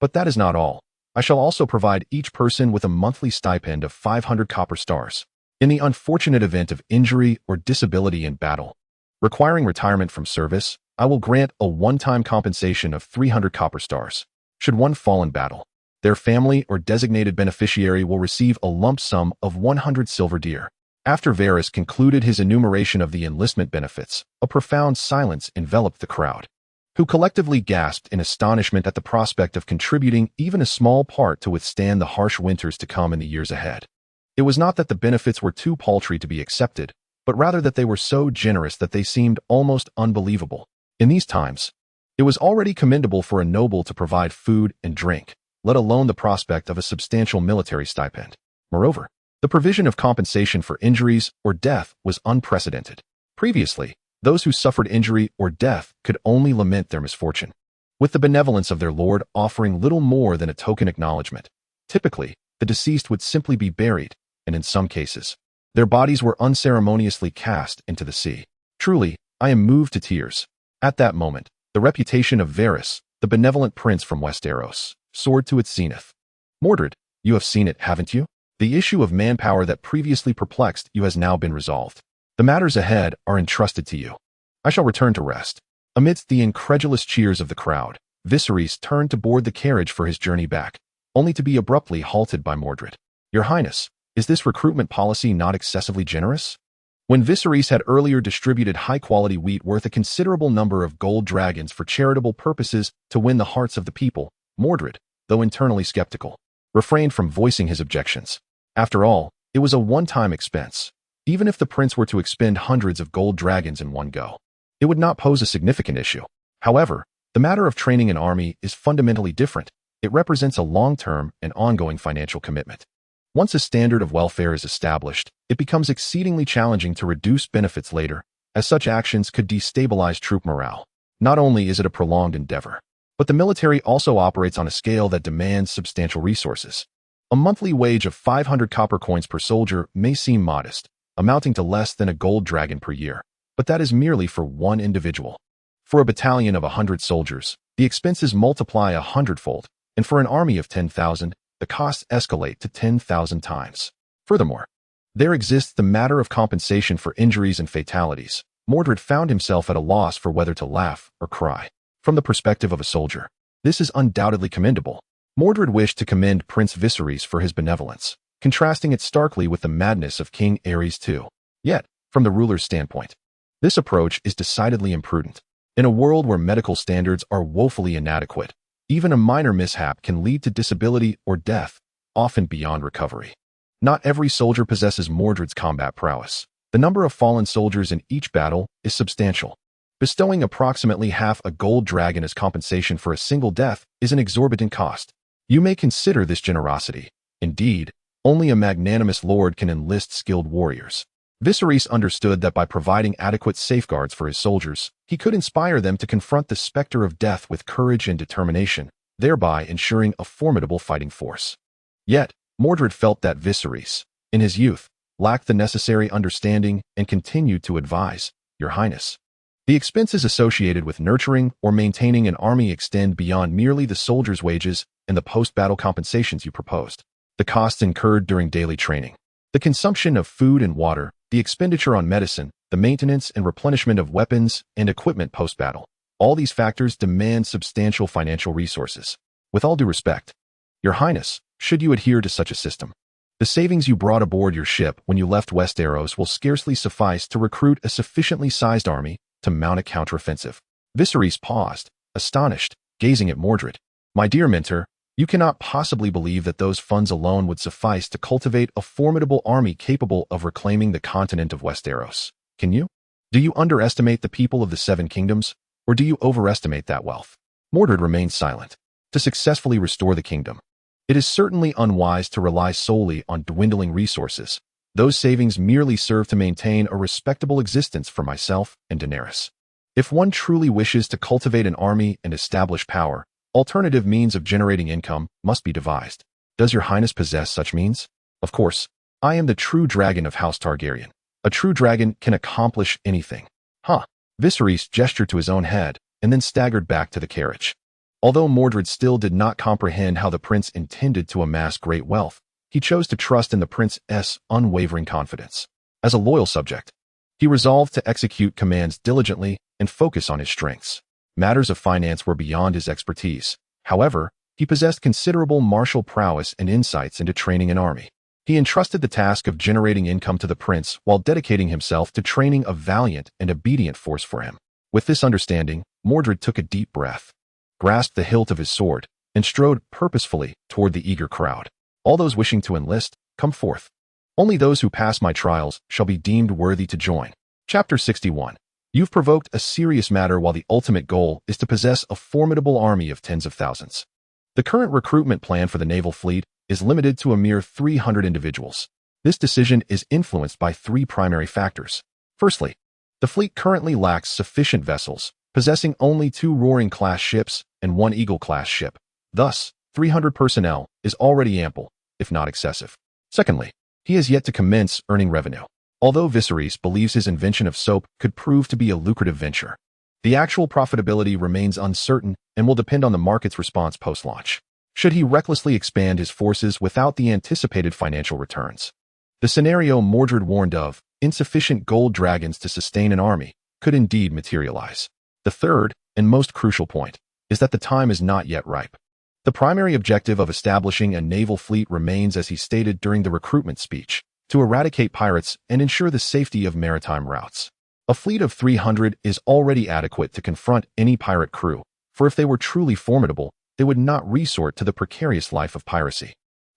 But that is not all. I shall also provide each person with a monthly stipend of 500 copper stars. In the unfortunate event of injury or disability in battle, requiring retirement from service, I will grant a one-time compensation of 300 copper stars. Should one fall in battle, their family or designated beneficiary will receive a lump sum of 100 silver deer. After Varys concluded his enumeration of the enlistment benefits, a profound silence enveloped the crowd, who collectively gasped in astonishment at the prospect of contributing even a small part to withstand the harsh winters to come in the years ahead. It was not that the benefits were too paltry to be accepted, but rather that they were so generous that they seemed almost unbelievable. In these times, it was already commendable for a noble to provide food and drink, let alone the prospect of a substantial military stipend. Moreover, the provision of compensation for injuries or death was unprecedented. Previously, those who suffered injury or death could only lament their misfortune, with the benevolence of their lord offering little more than a token acknowledgement. Typically, the deceased would simply be buried, and in some cases, their bodies were unceremoniously cast into the sea. Truly, I am moved to tears. At that moment, the reputation of Varys, the benevolent prince from Westeros, soared to its zenith. Mordred, you have seen it, haven't you? The issue of manpower that previously perplexed you has now been resolved. The matters ahead are entrusted to you. I shall return to rest. Amidst the incredulous cheers of the crowd, Viserys turned to board the carriage for his journey back, only to be abruptly halted by Mordred. Your Highness, is this recruitment policy not excessively generous? When Viserys had earlier distributed high-quality wheat worth a considerable number of gold dragons for charitable purposes to win the hearts of the people, Mordred, though internally skeptical, refrained from voicing his objections. After all, it was a one-time expense. Even if the prince were to expend hundreds of gold dragons in one go, it would not pose a significant issue. However, the matter of training an army is fundamentally different. It represents a long-term and ongoing financial commitment. Once a standard of welfare is established, it becomes exceedingly challenging to reduce benefits later, as such actions could destabilize troop morale. Not only is it a prolonged endeavor, but the military also operates on a scale that demands substantial resources. A monthly wage of 500 copper coins per soldier may seem modest, amounting to less than a gold dragon per year, but that is merely for one individual. For a battalion of 100 soldiers, the expenses multiply 100-fold, and for an army of 10,000, the costs escalate to 10,000 times. Furthermore, there exists the matter of compensation for injuries and fatalities. Mordred found himself at a loss for whether to laugh or cry. From the perspective of a soldier, this is undoubtedly commendable. Mordred wished to commend Prince Viserys for his benevolence, contrasting it starkly with the madness of King Aerys II. Yet, from the ruler's standpoint, this approach is decidedly imprudent. In a world where medical standards are woefully inadequate, even a minor mishap can lead to disability or death, often beyond recovery. Not every soldier possesses Mordred's combat prowess. The number of fallen soldiers in each battle is substantial. Bestowing approximately half a gold dragon as compensation for a single death is an exorbitant cost. You may consider this generosity. Indeed, only a magnanimous lord can enlist skilled warriors. Viserys understood that by providing adequate safeguards for his soldiers, he could inspire them to confront the specter of death with courage and determination, thereby ensuring a formidable fighting force. Yet, Mordred felt that Viserys, in his youth, lacked the necessary understanding and continued to advise, "Your Highness, the expenses associated with nurturing or maintaining an army extend beyond merely the soldiers' wages and the post-battle compensations you proposed. The costs incurred during daily training, the consumption of food and water, the expenditure on medicine, the maintenance and replenishment of weapons and equipment post-battle. All these factors demand substantial financial resources. With all due respect, Your Highness, should you adhere to such a system, the savings you brought aboard your ship when you left Westeros will scarcely suffice to recruit a sufficiently sized army to mount a counteroffensive." Viserys paused, astonished, gazing at Mordred. "My dear mentor, you cannot possibly believe that those funds alone would suffice to cultivate a formidable army capable of reclaiming the continent of Westeros. Can you? Do you underestimate the people of the Seven Kingdoms, or do you overestimate that wealth?" Mordred remained silent. To successfully restore the kingdom, it is certainly unwise to rely solely on dwindling resources. Those savings merely serve to maintain a respectable existence for myself and Daenerys. If one truly wishes to cultivate an army and establish power, alternative means of generating income must be devised. Does Your Highness possess such means? Of course, I am the true dragon of House Targaryen. A true dragon can accomplish anything. Huh. Viserys gestured to his own head and then staggered back to the carriage. Although Mordred still did not comprehend how the prince intended to amass great wealth, he chose to trust in the prince's unwavering confidence. As a loyal subject, he resolved to execute commands diligently and focus on his strengths. Matters of finance were beyond his expertise. However, he possessed considerable martial prowess and insights into training an army. He entrusted the task of generating income to the prince while dedicating himself to training a valiant and obedient force for him. With this understanding, Mordred took a deep breath, grasped the hilt of his sword, and strode purposefully toward the eager crowd. "All those wishing to enlist, come forth. Only those who pass my trials shall be deemed worthy to join." Chapter 61. You've provoked a serious matter while the ultimate goal is to possess a formidable army of tens of thousands. The current recruitment plan for the naval fleet is limited to a mere 300 individuals. This decision is influenced by three primary factors. Firstly, the fleet currently lacks sufficient vessels, possessing only 2 Roaring-class ships and 1 Eagle-class ship. Thus, 300 personnel is already ample, if not excessive. Secondly, he has yet to commence earning revenue. Although Viserys believes his invention of soap could prove to be a lucrative venture, the actual profitability remains uncertain and will depend on the market's response post-launch. Should he recklessly expand his forces without the anticipated financial returns, the scenario Mordred warned of, insufficient gold dragons to sustain an army, could indeed materialize. The third, and most crucial point, is that the time is not yet ripe. The primary objective of establishing a naval fleet remains, as he stated during the recruitment speech, to eradicate pirates and ensure the safety of maritime routes. A fleet of 300 is already adequate to confront any pirate crew, for if they were truly formidable, they would not resort to the precarious life of piracy,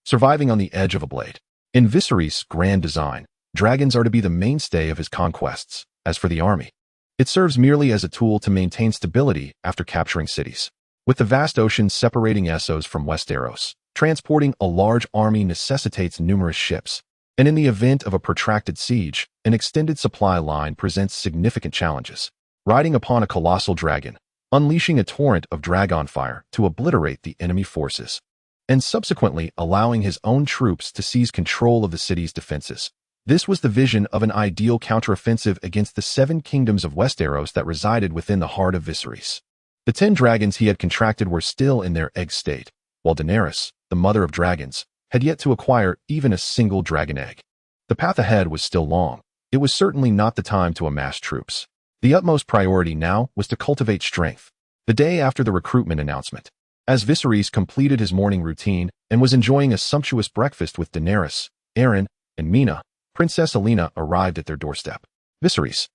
surviving on the edge of a blade. In Viserys' grand design, dragons are to be the mainstay of his conquests. As for the army, it serves merely as a tool to maintain stability after capturing cities. With the vast ocean separating Essos from Westeros, transporting a large army necessitates numerous ships, and in the event of a protracted siege, an extended supply line presents significant challenges. Riding upon a colossal dragon, unleashing a torrent of dragon fire to obliterate the enemy forces, and subsequently allowing his own troops to seize control of the city's defenses, This was the vision of an ideal counteroffensive against the 7 kingdoms of Westeros that resided within the heart of Viserys. The 10 dragons he had contracted were still in their egg state, while Daenerys, the mother of dragons, had yet to acquire even a single dragon egg. The path ahead was still long. It was certainly not the time to amass troops. The utmost priority now was to cultivate strength. The day after the recruitment announcement, as Viserys completed his morning routine and was enjoying a sumptuous breakfast with Daenerys, Aeron, and Mina, Princess Alina arrived at their doorstep. "Viserys,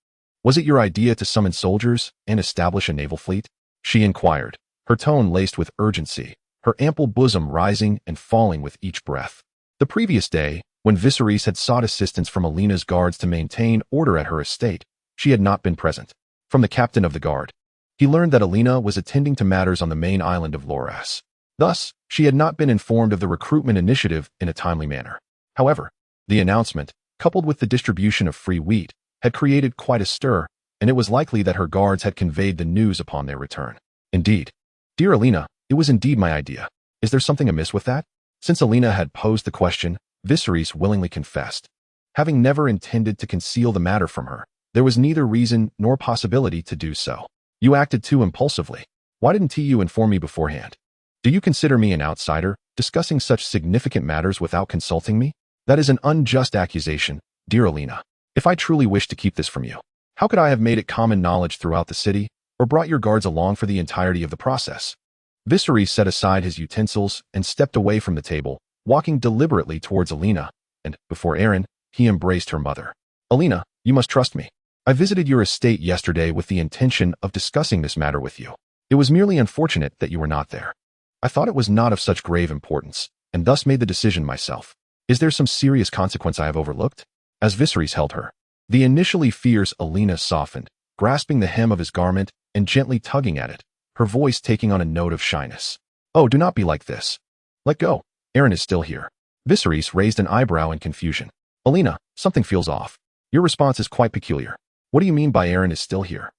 was it your idea to summon soldiers and establish a naval fleet?" she inquired, her tone laced with urgency, her ample bosom rising and falling with each breath. The previous day, when Viserys had sought assistance from Alina's guards to maintain order at her estate, she had not been present. From the captain of the guard, he learned that Alina was attending to matters on the main island of Loras. Thus, she had not been informed of the recruitment initiative in a timely manner. However, the announcement, coupled with the distribution of free wheat, had created quite a stir, and it was likely that her guards had conveyed the news upon their return. "Indeed. Dear Alina, it was indeed my idea. Is there something amiss with that?" Since Alina had posed the question, Viserys willingly confessed. Having never intended to conceal the matter from her, there was neither reason nor possibility to do so. "You acted too impulsively. Why didn't you inform me beforehand? Do you consider me an outsider, discussing such significant matters without consulting me? That is an unjust accusation, dear Alina. If I truly wish to keep this from you, how could I have made it common knowledge throughout the city, or brought your guards along for the entirety of the process?" Viserys set aside his utensils and stepped away from the table, walking deliberately towards Alina, and, before Aeron, he embraced her mother. "Alina, you must trust me. I visited your estate yesterday with the intention of discussing this matter with you. It was merely unfortunate that you were not there. I thought it was not of such grave importance, and thus made the decision myself. Is there some serious consequence I have overlooked?" As Viserys held her, the initially fierce Alina softened, grasping the hem of his garment and gently tugging at it, her voice taking on a note of shyness. "Oh, do not be like this. Let go. Aeron is still here." Viserys raised an eyebrow in confusion. "Alina, something feels off. Your response is quite peculiar. What do you mean by Aeron is still here?"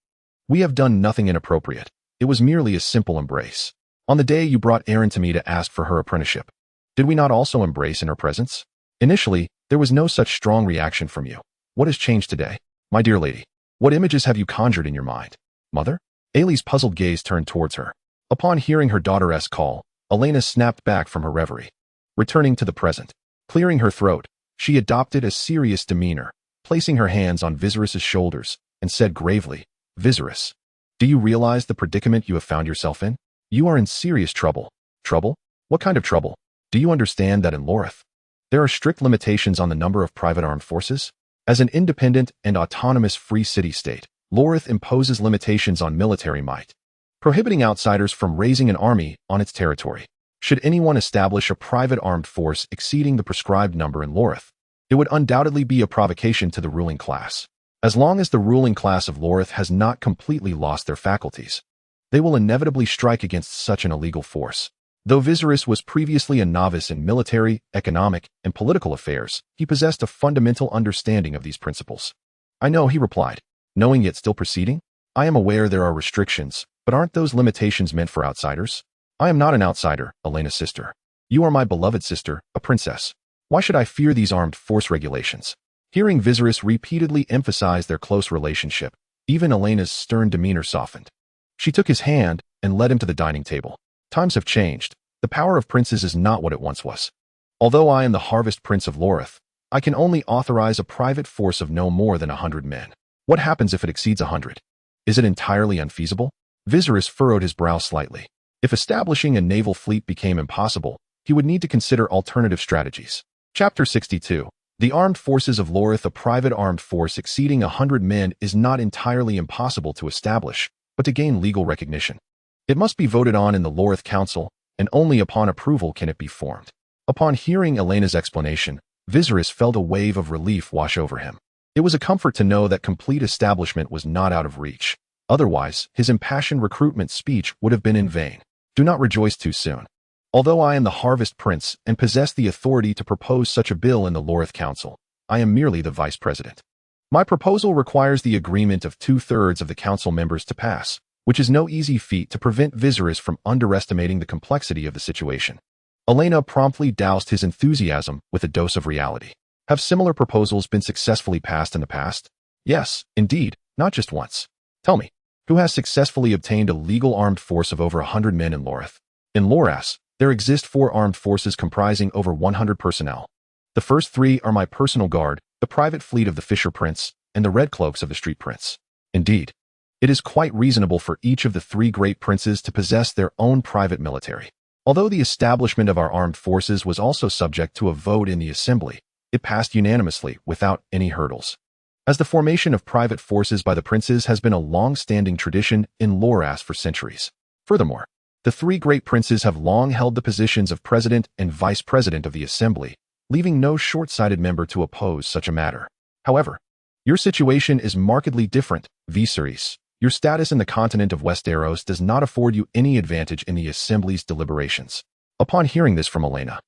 "We have done nothing inappropriate. It was merely a simple embrace. On the day you brought Aeron to me to ask for her apprenticeship, did we not also embrace in her presence? Initially, there was no such strong reaction from you. What has changed today? My dear lady, what images have you conjured in your mind?" "Mother?" Aelie's puzzled gaze turned towards her. Upon hearing her daughter's call, Alina snapped back from her reverie. Returning to the present, clearing her throat, she adopted a serious demeanor, placing her hands on Viserys' shoulders, and said gravely, "Viserys, do you realize the predicament you have found yourself in? You are in serious trouble." "Trouble? What kind of trouble? Do you understand that in Lorith, there are strict limitations on the number of private armed forces? As an independent and autonomous free city-state, Lorith imposes limitations on military might, prohibiting outsiders from raising an army on its territory. Should anyone establish a private armed force exceeding the prescribed number in Lorith, it would undoubtedly be a provocation to the ruling class. As long as the ruling class of Lorith has not completely lost their faculties, they will inevitably strike against such an illegal force." Though Viserys was previously a novice in military, economic, and political affairs, he possessed a fundamental understanding of these principles. "I know," he replied, knowing yet still proceeding. "I am aware there are restrictions, but aren't those limitations meant for outsiders? I am not an outsider, Alina's sister. You are my beloved sister, a princess. Why should I fear these armed force regulations?" Hearing Viserys repeatedly emphasize their close relationship, even Alina's stern demeanor softened. She took his hand and led him to the dining table. "Times have changed. The power of princes is not what it once was. Although I am the Harvest Prince of Lorith, I can only authorize a private force of no more than 100 men. What happens if it exceeds 100? Is it entirely unfeasible?" Viserys furrowed his brow slightly. If establishing a naval fleet became impossible, he would need to consider alternative strategies. Chapter 62. The Armed Forces of Lorith. A private armed force exceeding 100 men is not entirely impossible to establish, but to gain legal recognition, it must be voted on in the Lorith Council, and only upon approval can it be formed. Upon hearing Elena's explanation, Viserys felt a wave of relief wash over him. It was a comfort to know that complete establishment was not out of reach. Otherwise, his impassioned recruitment speech would have been in vain. "Do not rejoice too soon. Although I am the Harvest Prince and possess the authority to propose such a bill in the Lorith Council, I am merely the Vice President. My proposal requires the agreement of 2/3 of the council members to pass, which is no easy feat to prevent Viserys from underestimating the complexity of the situation." Elena promptly doused his enthusiasm with a dose of reality. Have similar proposals been successfully passed in the past? Yes, indeed, not just once. Tell me, who has successfully obtained a legal armed force of over 100 men in Lorith? In Loras, there exist 4 armed forces comprising over 100 personnel. The first 3 are my personal guard, the private fleet of the Fisher Prince, and the Red Cloaks of the Street Prince. Indeed, it is quite reasonable for each of the 3 great princes to possess their own private military. Although the establishment of our armed forces was also subject to a vote in the Assembly, it passed unanimously without any hurdles. As the formation of private forces by the princes has been a long-standing tradition in Loras for centuries. Furthermore, the 3 great princes have long held the positions of president and vice president of the Assembly, leaving no short-sighted member to oppose such a matter. However, your situation is markedly different, Viserys. Your status in the continent of Westeros does not afford you any advantage in the Assembly's deliberations. Upon hearing this from Olenna,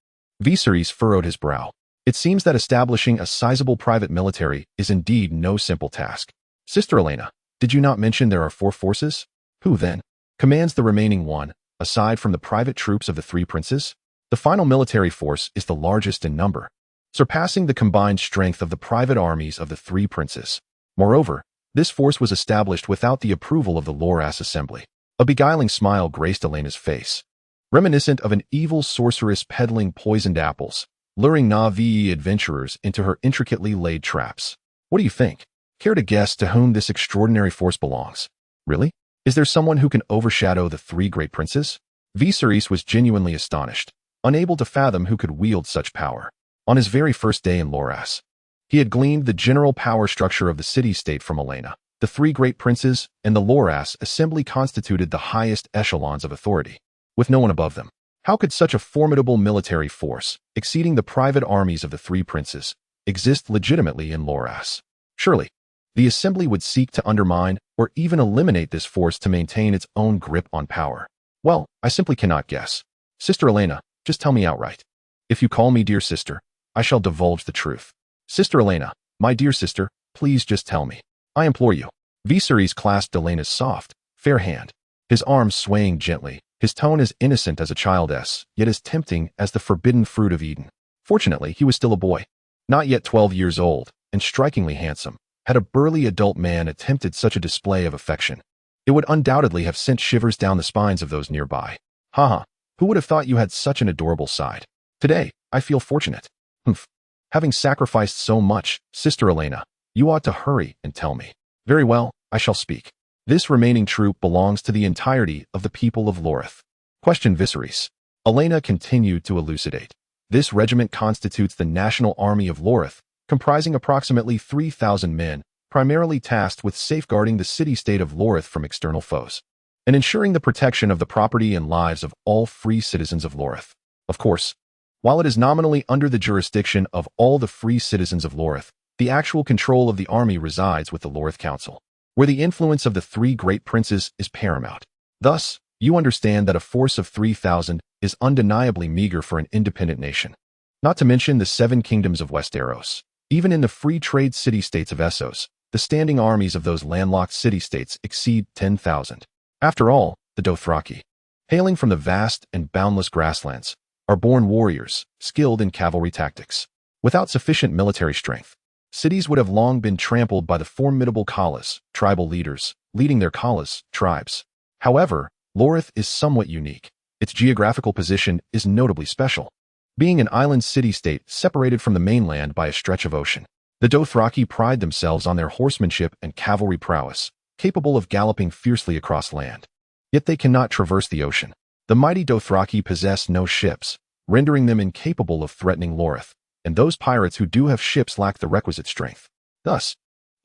Viserys furrowed his brow. It seems that establishing a sizable private military is indeed no simple task. Sister Olenna, did you not mention there are 4 forces? Who, then, commands the remaining 1, aside from the private troops of the 3 princes? The final military force is the largest in number, surpassing the combined strength of the private armies of the 3 princes. Moreover, this force was established without the approval of the Loras Assembly. A beguiling smile graced Olenna's face, reminiscent of an evil sorceress peddling poisoned apples, luring Na'vi adventurers into her intricately laid traps. What do you think? Care to guess to whom this extraordinary force belongs? Really? Is there someone who can overshadow the 3 great princes? Viserys was genuinely astonished, unable to fathom who could wield such power. On his very first day in Loras, he had gleaned the general power structure of the city-state from Olenna. The 3 great princes and the Loras Assembly constituted the highest echelons of authority, with no one above them. How could such a formidable military force, exceeding the private armies of the 3 princes, exist legitimately in Loras? Surely, the Assembly would seek to undermine or even eliminate this force to maintain its own grip on power. Well, I simply cannot guess. Sister Olenna, just tell me outright. If you call me dear sister, I shall divulge the truth. Sister Olenna, my dear sister, please just tell me. I implore you. Viserys clasped Olenna's soft, fair hand, his arms swaying gently, his tone as innocent as a child's, yet as tempting as the forbidden fruit of Eden. Fortunately, he was still a boy, not yet 12 years old, and strikingly handsome. Had a burly adult man attempted such a display of affection, it would undoubtedly have sent shivers down the spines of those nearby. Haha, who would have thought you had such an adorable side? Today, I feel fortunate. Humph. Having sacrificed so much, Sister Olenna, you ought to hurry and tell me. Very well, I shall speak. This remaining troop belongs to the entirety of the people of Lorith. Questioned Viserys. Olenna continued to elucidate. This regiment constitutes the national army of Lorith, comprising approximately 3,000 men, primarily tasked with safeguarding the city-state of Lorith from external foes, and ensuring the protection of the property and lives of all free citizens of Lorith. Of course, while it is nominally under the jurisdiction of all the free citizens of Lorith, the actual control of the army resides with the Lorith Council, where the influence of the 3 great princes is paramount. Thus, you understand that a force of 3,000 is undeniably meager for an independent nation. Not to mention the 7 kingdoms of Westeros. Even in the free trade city-states of Essos, the standing armies of those landlocked city-states exceed 10,000. After all, the Dothraki, hailing from the vast and boundless grasslands, are born warriors, skilled in cavalry tactics. Without sufficient military strength, cities would have long been trampled by the formidable Khalas, tribal leaders, leading their Khalas, tribes. However, Lorith is somewhat unique. Its geographical position is notably special. Being an island city-state separated from the mainland by a stretch of ocean, the Dothraki pride themselves on their horsemanship and cavalry prowess, capable of galloping fiercely across land. Yet they cannot traverse the ocean. The mighty Dothraki possess no ships, rendering them incapable of threatening Lorith, and those pirates who do have ships lack the requisite strength. Thus,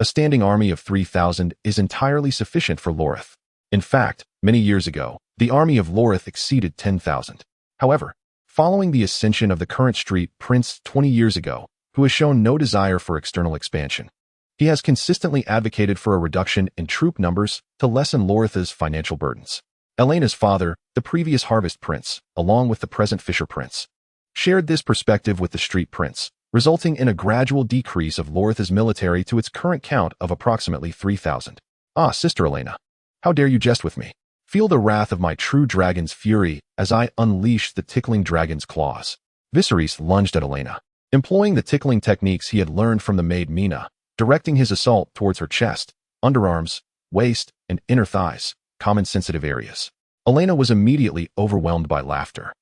a standing army of 3,000 is entirely sufficient for Lorith. In fact, many years ago, the army of Lorith exceeded 10,000. However, following the ascension of the current street prince 20 years ago, who has shown no desire for external expansion, he has consistently advocated for a reduction in troop numbers to lessen Lorith's financial burdens. Olenna's father, the previous Harvest Prince, along with the present Fisher Prince, shared this perspective with the Street Prince, resulting in a gradual decrease of Lorith's military to its current count of approximately 3,000. Ah, Sister Olenna, how dare you jest with me? Feel the wrath of my true dragon's fury as I unleash the tickling dragon's claws. Viserys lunged at Olenna, employing the tickling techniques he had learned from the maid Mina, directing his assault towards her chest, underarms, waist, and inner thighs, common sensitive areas. Elena was immediately overwhelmed by laughter.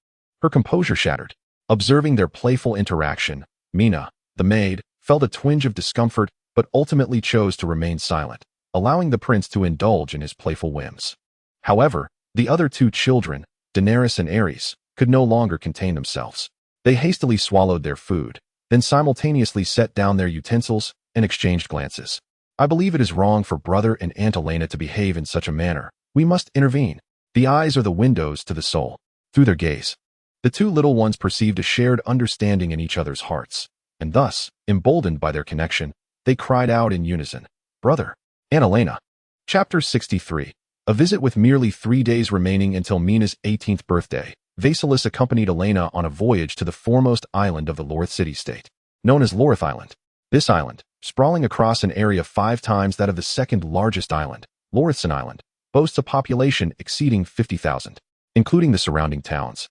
Her composure shattered. Observing their playful interaction, Mina, the maid, felt a twinge of discomfort but ultimately chose to remain silent, allowing the prince to indulge in his playful whims. However, the other two children, Daenerys and Aerys, could no longer contain themselves. They hastily swallowed their food, then simultaneously set down their utensils and exchanged glances. I believe it is wrong for brother and Aunt Elena to behave in such a manner. We must intervene. The eyes are the windows to the soul. Through their gaze, the two little ones perceived a shared understanding in each other's hearts, and thus, emboldened by their connection, they cried out in unison, "Brother, Aunt Elena." Chapter 63. A visit. With merely 3 days remaining until Mina's 18th birthday, Viserys accompanied Elena on a voyage to the foremost island of the Lorth city-state, known as Lorth Island. This island, sprawling across an area 5 times that of the second largest island, Lorthson Island, boasts a population exceeding 50,000, including the surrounding towns.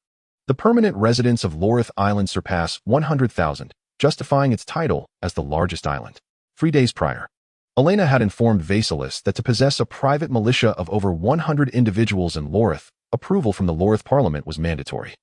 The permanent residents of Lorth Island surpass 100,000, justifying its title as the largest island. 3 days prior, Elena had informed Viserys that to possess a private militia of over 100 individuals in Lorth, approval from the Lorth Parliament was mandatory.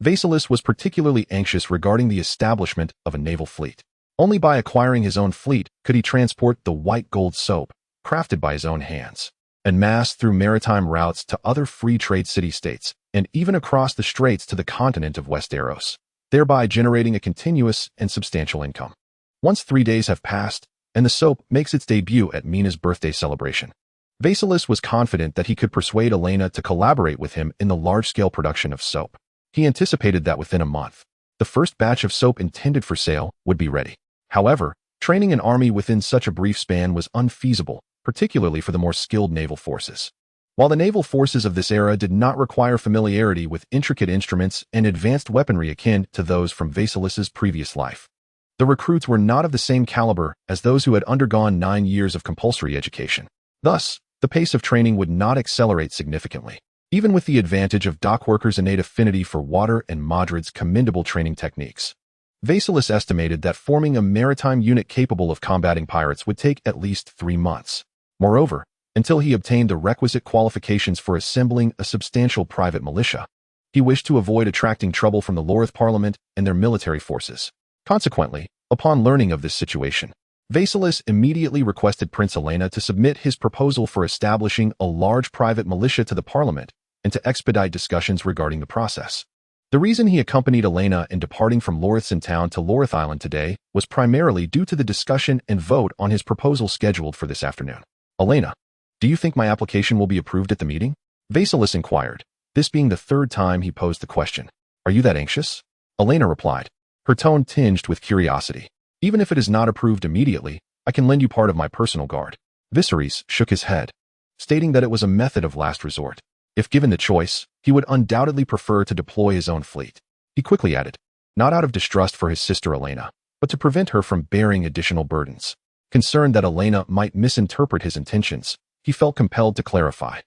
Viserys was particularly anxious regarding the establishment of a naval fleet. Only by acquiring his own fleet could he transport the white gold soap, crafted by his own hands, en masse through maritime routes to other free trade city-states, and even across the straits to the continent of Westeros, thereby generating a continuous and substantial income. Once 3 days have passed, and the soap makes its debut at Mina's birthday celebration, Viserys was confident that he could persuade Elena to collaborate with him in the large-scale production of soap. He anticipated that within a month, the first batch of soap intended for sale would be ready. However, training an army within such a brief span was unfeasible, particularly for the more skilled naval forces. While the naval forces of this era did not require familiarity with intricate instruments and advanced weaponry akin to those from Viserys's previous life, the recruits were not of the same caliber as those who had undergone 9 years of compulsory education. Thus, the pace of training would not accelerate significantly. Even with the advantage of dockworkers' innate affinity for water and Modred's commendable training techniques, Viserys estimated that forming a maritime unit capable of combating pirates would take at least 3 months. Moreover, until he obtained the requisite qualifications for assembling a substantial private militia, he wished to avoid attracting trouble from the Lorth Parliament and their military forces. Consequently, upon learning of this situation, Viserys immediately requested Prince Elena to submit his proposal for establishing a large private militia to the Parliament and to expedite discussions regarding the process. The reason he accompanied Elena in departing from Lorthson Town to Lorth Island today was primarily due to the discussion and vote on his proposal scheduled for this afternoon. "Elena, do you think my application will be approved at the meeting?" Viserys inquired, this being the 3rd time he posed the question. "Are you that anxious?" Elena replied, her tone tinged with curiosity. "Even if it is not approved immediately, I can lend you part of my personal guard." Viserys shook his head, stating that it was a method of last resort. If given the choice, he would undoubtedly prefer to deploy his own fleet. He quickly added, not out of distrust for his sister Elena, but to prevent her from bearing additional burdens. Concerned that Elena might misinterpret his intentions, he felt compelled to clarify.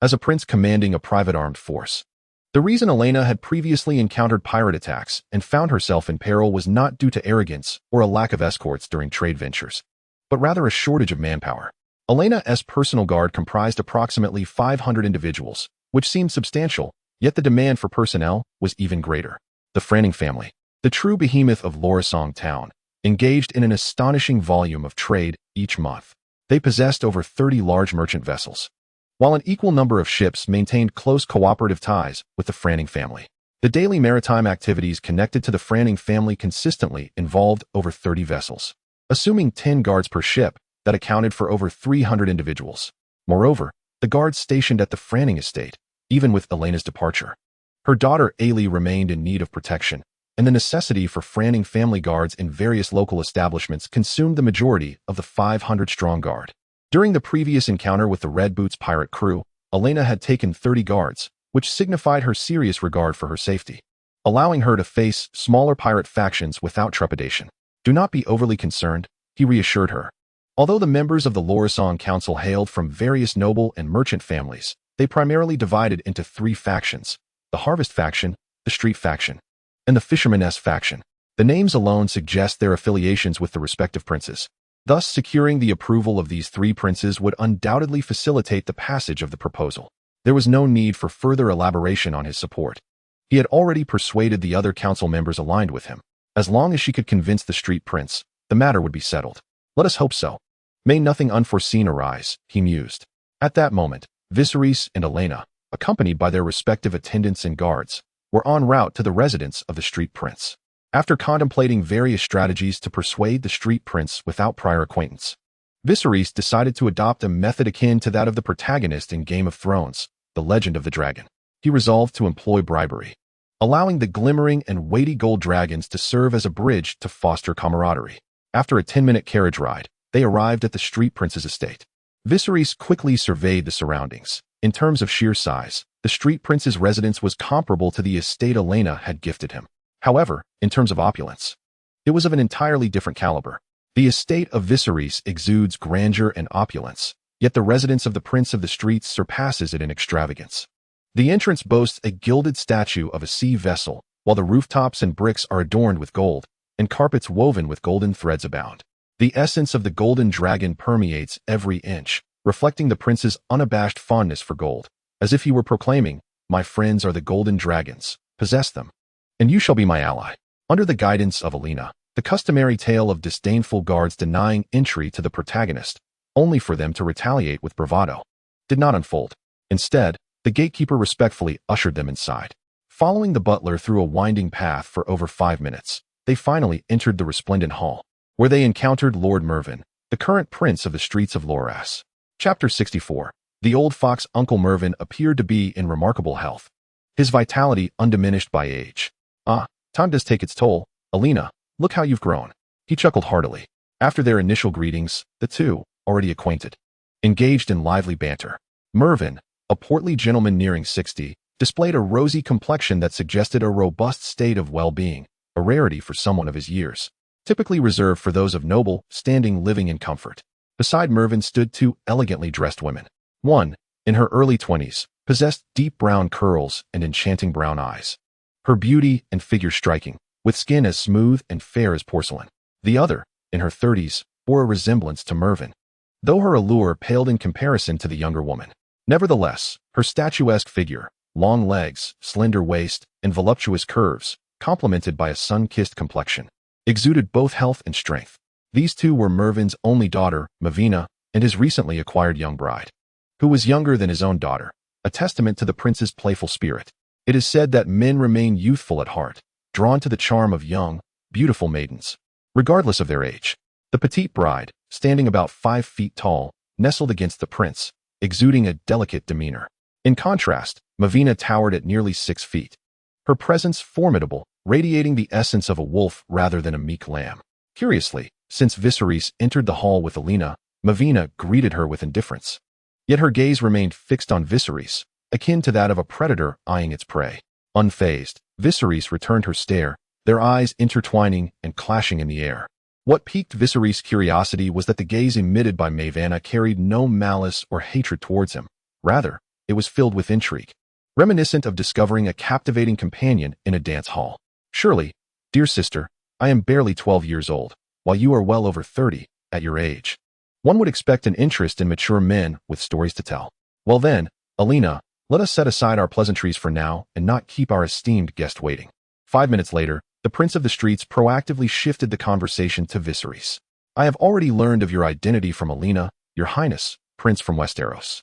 As a prince commanding a private armed force, the reason Elena had previously encountered pirate attacks and found herself in peril was not due to arrogance or a lack of escorts during trade ventures, but rather a shortage of manpower. Elena's personal guard comprised approximately 500 individuals, which seemed substantial, yet the demand for personnel was even greater. The Franning family, the true behemoth of Lorthson Town, engaged in an astonishing volume of trade each month. They possessed over 30 large merchant vessels, while an equal number of ships maintained close cooperative ties with the Franning family. The daily maritime activities connected to the Franning family consistently involved over 30 vessels, assuming 10 guards per ship, that accounted for over 300 individuals. Moreover, the guards stationed at the Franning estate, even with Elena's departure, her daughter Ailey remained in need of protection, and the necessity for Franning family guards in various local establishments consumed the majority of the 500-strong guard. During the previous encounter with the Red Boots pirate crew, Elena had taken 30 guards, which signified her serious regard for her safety, allowing her to face smaller pirate factions without trepidation. "Do not be overly concerned," he reassured her. Although the members of the Lorthson Council hailed from various noble and merchant families, they primarily divided into 3 factions: the Harvest faction, the Street faction, and the Fisherman's faction. The names alone suggest their affiliations with the respective princes. Thus, securing the approval of these three princes would undoubtedly facilitate the passage of the proposal. There was no need for further elaboration on his support. He had already persuaded the other council members aligned with him. As long as she could convince the street prince, the matter would be settled. Let us hope so. May nothing unforeseen arise, he mused. At that moment, Viserys and Elena, accompanied by their respective attendants and guards, were en route to the residence of the street prince. After contemplating various strategies to persuade the street prince without prior acquaintance, Viserys decided to adopt a method akin to that of the protagonist in Game of Thrones, The Legend of the Dragon. He resolved to employ bribery, allowing the glimmering and weighty gold dragons to serve as a bridge to foster camaraderie. After a 10-minute carriage ride, they arrived at the street prince's estate. Viserys quickly surveyed the surroundings. In terms of sheer size, the street prince's residence was comparable to the estate Elena had gifted him. However, in terms of opulence, it was of an entirely different caliber. The estate of Viserys exudes grandeur and opulence, yet the residence of the Prince of the Streets surpasses it in extravagance. The entrance boasts a gilded statue of a sea vessel, while the rooftops and bricks are adorned with gold, and carpets woven with golden threads abound. The essence of the golden dragon permeates every inch, reflecting the prince's unabashed fondness for gold, as if he were proclaiming, "My friends are the golden dragons, possess them, and you shall be my ally." Under the guidance of Elena, the customary tale of disdainful guards denying entry to the protagonist, only for them to retaliate with bravado, did not unfold. Instead, the gatekeeper respectfully ushered them inside. Following the butler through a winding path for over 5 minutes, they finally entered the resplendent hall, where they encountered Lord Mervyn, the current prince of the streets of Loras. Chapter 64. The old fox Uncle Mervyn appeared to be in remarkable health, his vitality undiminished by age. "Ah, time does take its toll, Elena, look how you've grown." He chuckled heartily. After their initial greetings, the two, already acquainted, engaged in lively banter. Mervyn, a portly gentleman nearing 60, displayed a rosy complexion that suggested a robust state of well-being, a rarity for someone of his years, typically reserved for those of noble, standing living in comfort. Beside Mervyn stood two elegantly dressed women. One, in her early 20s, possessed deep brown curls and enchanting brown eyes, her beauty and figure striking, with skin as smooth and fair as porcelain. The other, in her 30s, bore a resemblance to Mervyn, though her allure paled in comparison to the younger woman. Nevertheless, her statuesque figure, long legs, slender waist, and voluptuous curves, complemented by a sun-kissed complexion, exuded both health and strength. These two were Mervyn's only daughter, Mavina, and his recently acquired young bride, who was younger than his own daughter, a testament to the prince's playful spirit. It is said that men remain youthful at heart, drawn to the charm of young, beautiful maidens, regardless of their age. The petite bride, standing about 5 feet tall, nestled against the prince, exuding a delicate demeanor. In contrast, Mavina towered at nearly 6 feet, her presence formidable, radiating the essence of a wolf rather than a meek lamb. Curiously, since Viserys entered the hall with Elena, Mavina greeted her with indifference. Yet her gaze remained fixed on Viserys, akin to that of a predator eyeing its prey. Unfazed, Viserys returned her stare, their eyes intertwining and clashing in the air. What piqued Viserys' curiosity was that the gaze emitted by Mavana carried no malice or hatred towards him. Rather, it was filled with intrigue, reminiscent of discovering a captivating companion in a dance hall. "Surely, dear sister, I am barely 12 years old, while you are well over 30, at your age. One would expect an interest in mature men with stories to tell. Well then, Elena, let us set aside our pleasantries for now and not keep our esteemed guest waiting." 5 minutes later, the Prince of the Streets proactively shifted the conversation to Viserys. "I have already learned of your identity from Elena, your highness, Prince from Westeros."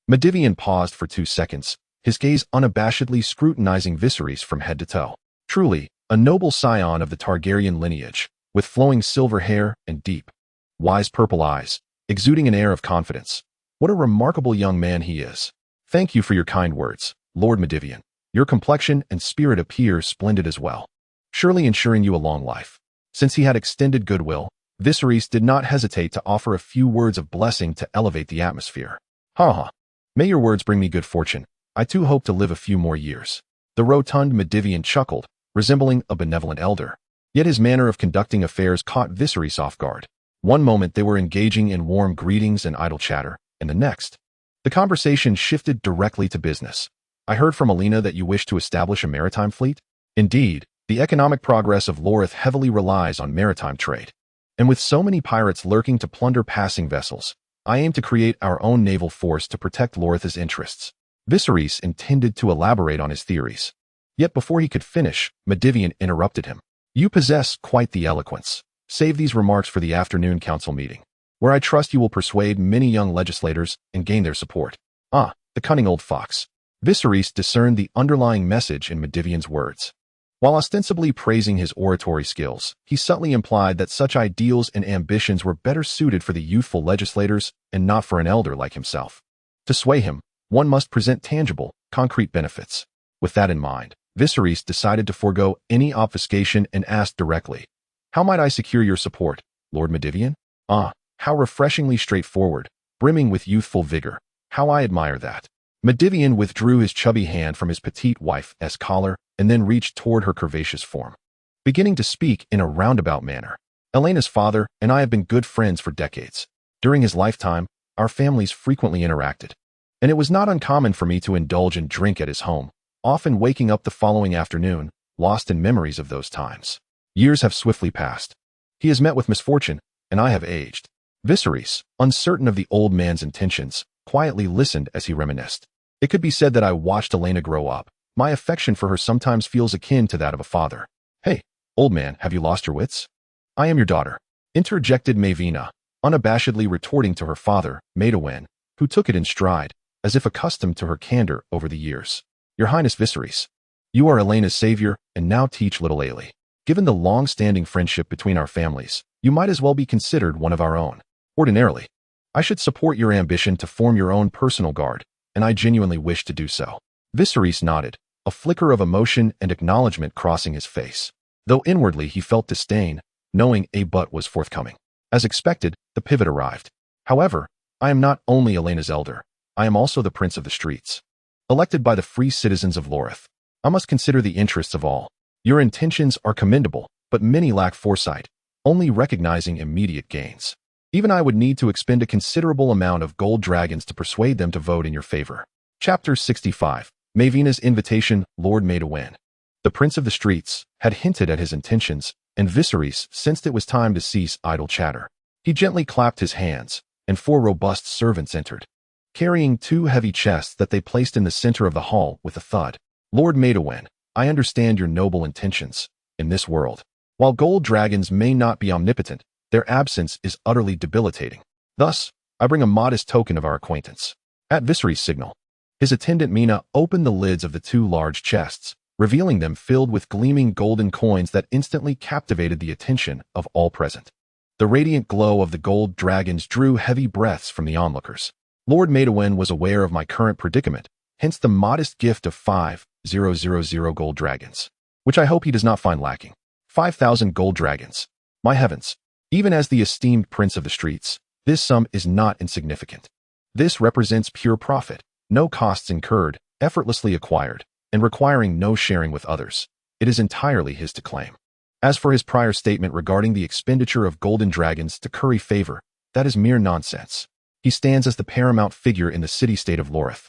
Medivian paused for 2 seconds, his gaze unabashedly scrutinizing Viserys from head to toe. Truly, a noble scion of the Targaryen lineage, with flowing silver hair and deep, wise purple eyes, exuding an air of confidence. What a remarkable young man he is. "Thank you for your kind words, Lord Medivian. Your complexion and spirit appear splendid as well, surely ensuring you a long life." Since he had extended goodwill, Viserys did not hesitate to offer a few words of blessing to elevate the atmosphere. "Ha ha. May your words bring me good fortune. I too hope to live a few more years." The rotund Medivian chuckled, resembling a benevolent elder. Yet his manner of conducting affairs caught Viserys off guard. One moment they were engaging in warm greetings and idle chatter, and the next, the conversation shifted directly to business. "I heard from Elena that you wish to establish a maritime fleet." "Indeed, The economic progress of Lorith heavily relies on maritime trade. And with so many pirates lurking to plunder passing vessels, I aim to create our own naval force to protect Lorith's interests. Viserys intended to elaborate on his theories. Yet before he could finish, Medivian interrupted him. You possess quite the eloquence. Save these remarks for the afternoon council meeting, where I trust you will persuade many young legislators and gain their support. Ah, the cunning old fox. Viserys discerned the underlying message in Medivian's words. While ostensibly praising his oratory skills, he subtly implied that such ideals and ambitions were better suited for the youthful legislators and not for an elder like himself. To sway him, one must present tangible, concrete benefits. With that in mind, Viserys decided to forego any obfuscation and asked directly, "How might I secure your support, Lord Medivian?" Ah, how refreshingly straightforward, brimming with youthful vigor. How I admire that. Medivian withdrew his chubby hand from his petite wife's collar and then reached toward her curvaceous form, beginning to speak in a roundabout manner. Elena's father and I have been good friends for decades. During his lifetime, our families frequently interacted, and it was not uncommon for me to indulge in drink at his home, often waking up the following afternoon, lost in memories of those times. Years have swiftly passed. He has met with misfortune, and I have aged. Viserys, uncertain of the old man's intentions, quietly listened as he reminisced. It could be said that I watched Elena grow up. My affection for her sometimes feels akin to that of a father. Hey, old man, have you lost your wits? I am your daughter, interjected Maevina, unabashedly retorting to her father, Maedhwen, who took it in stride, as if accustomed to her candor over the years. Your Highness Viserys, you are Elena's savior, and now teach little Ailey. Given the long-standing friendship between our families, you might as well be considered one of our own. Ordinarily, I should support your ambition to form your own personal guard, and I genuinely wish to do so. Viserys nodded, a flicker of emotion and acknowledgement crossing his face, though inwardly he felt disdain, knowing a but was forthcoming. As expected, the pivot arrived. However, I am not only Elena's elder, I am also the Prince of the Streets. Elected by the free citizens of Lorith, I must consider the interests of all. Your intentions are commendable, but many lack foresight, only recognizing immediate gains. Even I would need to expend a considerable amount of gold dragons to persuade them to vote in your favor. Chapter 65. Maevina's invitation, Lord Maedhwen. The Prince of the Streets had hinted at his intentions, and Viserys sensed it was time to cease idle chatter. He gently clapped his hands, and 4 robust servants entered, carrying 2 heavy chests that they placed in the center of the hall with a thud. Lord Maedhwen, I understand your noble intentions. In this world, while gold dragons may not be omnipotent, their absence is utterly debilitating. Thus, I bring a modest token of our acquaintance. At Viserys' signal, his attendant Mina opened the lids of the 2 large chests, revealing them filled with gleaming golden coins that instantly captivated the attention of all present. The radiant glow of the gold dragons drew heavy breaths from the onlookers. Lord Maedhwen was aware of my current predicament, hence the modest gift of 5,000 gold dragons, which I hope he does not find lacking. 5,000 gold dragons. My heavens! Even as the esteemed Prince of the Streets, this sum is not insignificant. This represents pure profit, no costs incurred, effortlessly acquired, and requiring no sharing with others. It is entirely his to claim. As for his prior statement regarding the expenditure of golden dragons to curry favor, that is mere nonsense. He stands as the paramount figure in the city-state of Lorith,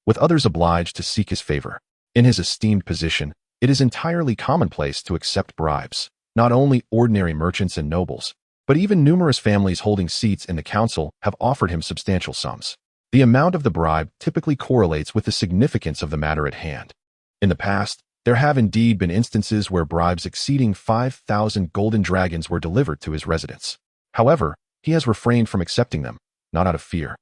with others obliged to seek his favor. In his esteemed position, it is entirely commonplace to accept bribes. Not only ordinary merchants and nobles, but even numerous families holding seats in the council have offered him substantial sums. The amount of the bribe typically correlates with the significance of the matter at hand. In the past, there have indeed been instances where bribes exceeding 5,000 golden dragons were delivered to his residence. However, he has refrained from accepting them, not out of fear,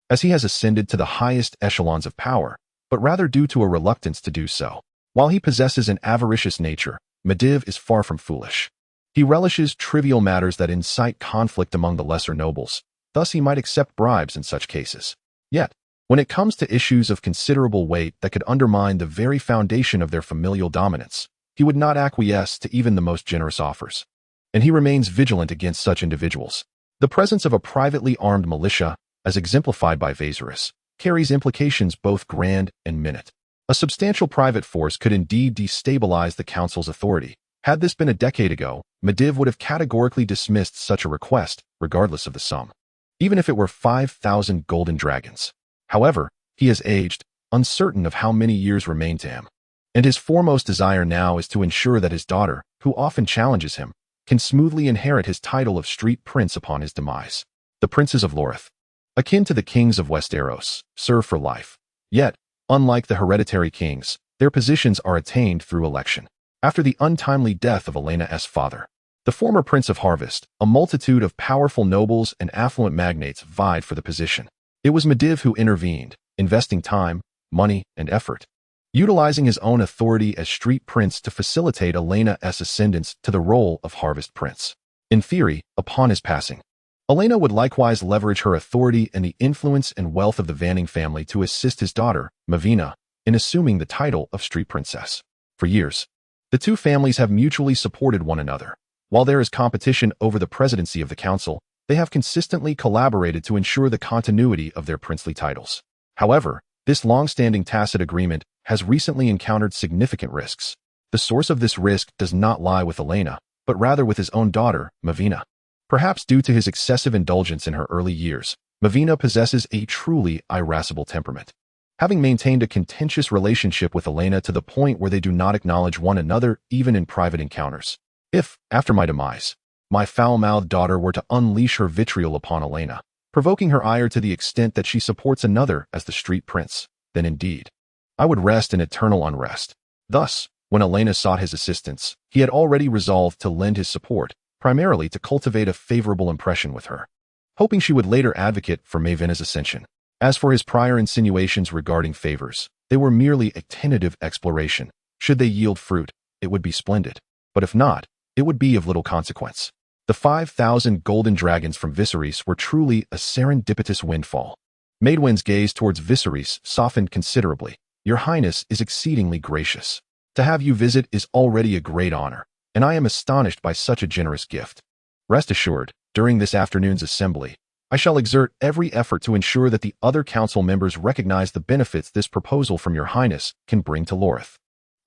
as he has ascended to the highest echelons of power, but rather due to a reluctance to do so. While he possesses an avaricious nature, Mediv is far from foolish. He relishes trivial matters that incite conflict among the lesser nobles, thus he might accept bribes in such cases. Yet, when it comes to issues of considerable weight that could undermine the very foundation of their familial dominance, he would not acquiesce to even the most generous offers. And he remains vigilant against such individuals. The presence of a privately armed militia, as exemplified by Viserys, carries implications both grand and minute. A substantial private force could indeed destabilize the council's authority. Had this been a decade ago, Mediv would have categorically dismissed such a request, regardless of the sum, even if it were 5,000 golden dragons. However, he has aged, uncertain of how many years remain to him. and his foremost desire now is to ensure that his daughter, who often challenges him, can smoothly inherit his title of street prince upon his demise. The princes of Lorth, akin to the kings of Westeros, serve for life. Yet, unlike the hereditary kings, their positions are attained through election. After the untimely death of Elena's father, the former Prince of Harvest, a multitude of powerful nobles and affluent magnates vied for the position. It was Medivh who intervened, investing time, money, and effort, utilizing his own authority as street prince to facilitate Elena's ascendance to the role of Harvest Prince. In theory, upon his passing, Elena would likewise leverage her authority and the influence and wealth of the Vanning family to assist his daughter, Mavina, in assuming the title of street princess. For years, the two families have mutually supported one another. While there is competition over the presidency of the council, they have consistently collaborated to ensure the continuity of their princely titles. However, this long-standing tacit agreement has recently encountered significant risks. The source of this risk does not lie with Elena, but rather with his own daughter, Mavina. Perhaps due to his excessive indulgence in her early years, Mavina possesses a truly irascible temperament. Having maintained a contentious relationship with Elena to the point where they do not acknowledge one another even in private encounters. If, after my demise, my foul-mouthed daughter were to unleash her vitriol upon Elena, provoking her ire to the extent that she supports another as the street prince, then indeed, I would rest in eternal unrest. Thus, when Elena sought his assistance, he had already resolved to lend his support, primarily to cultivate a favorable impression with her, hoping she would later advocate for Mavina's ascension. As for his prior insinuations regarding favors, they were merely a tentative exploration. Should they yield fruit, it would be splendid. But if not, it would be of little consequence. The 5,000 golden dragons from Viserys were truly a serendipitous windfall. Maedwen's gaze towards Viserys softened considerably. Your Highness is exceedingly gracious. To have you visit is already a great honor, and I am astonished by such a generous gift. Rest assured, during this afternoon's assembly, I shall exert every effort to ensure that the other council members recognize the benefits this proposal from your Highness can bring to Lorth.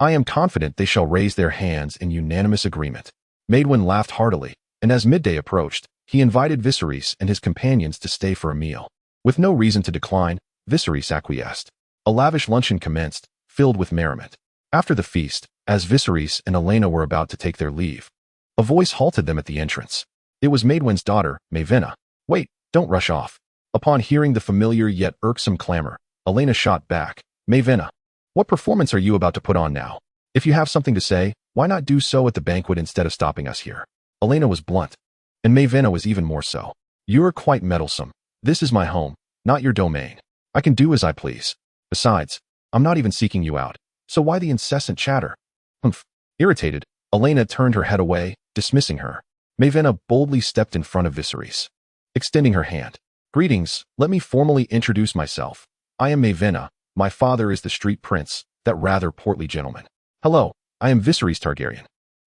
I am confident they shall raise their hands in unanimous agreement. Maedwen laughed heartily, and as midday approached, he invited Viserys and his companions to stay for a meal. With no reason to decline, Viserys acquiesced. A lavish luncheon commenced, filled with merriment. After the feast, as Viserys and Elena were about to take their leave, a voice halted them at the entrance. It was Maedwen's daughter, Mavina. Wait, don't rush off. Upon hearing the familiar yet irksome clamor, Elena shot back. Mavina, what performance are you about to put on now? If you have something to say, why not do so at the banquet instead of stopping us here? Elena was blunt, and Mavina was even more so. You're quite meddlesome. This is my home, not your domain. I can do as I please. Besides, I'm not even seeking you out, so why the incessant chatter? Humph. Irritated, Elena turned her head away, dismissing her. Mavina boldly stepped in front of Viserys, extending her hand. Greetings, let me formally introduce myself. I am Mavina. My father is the street prince, that rather portly gentleman. Hello, I am Viserys Targaryen.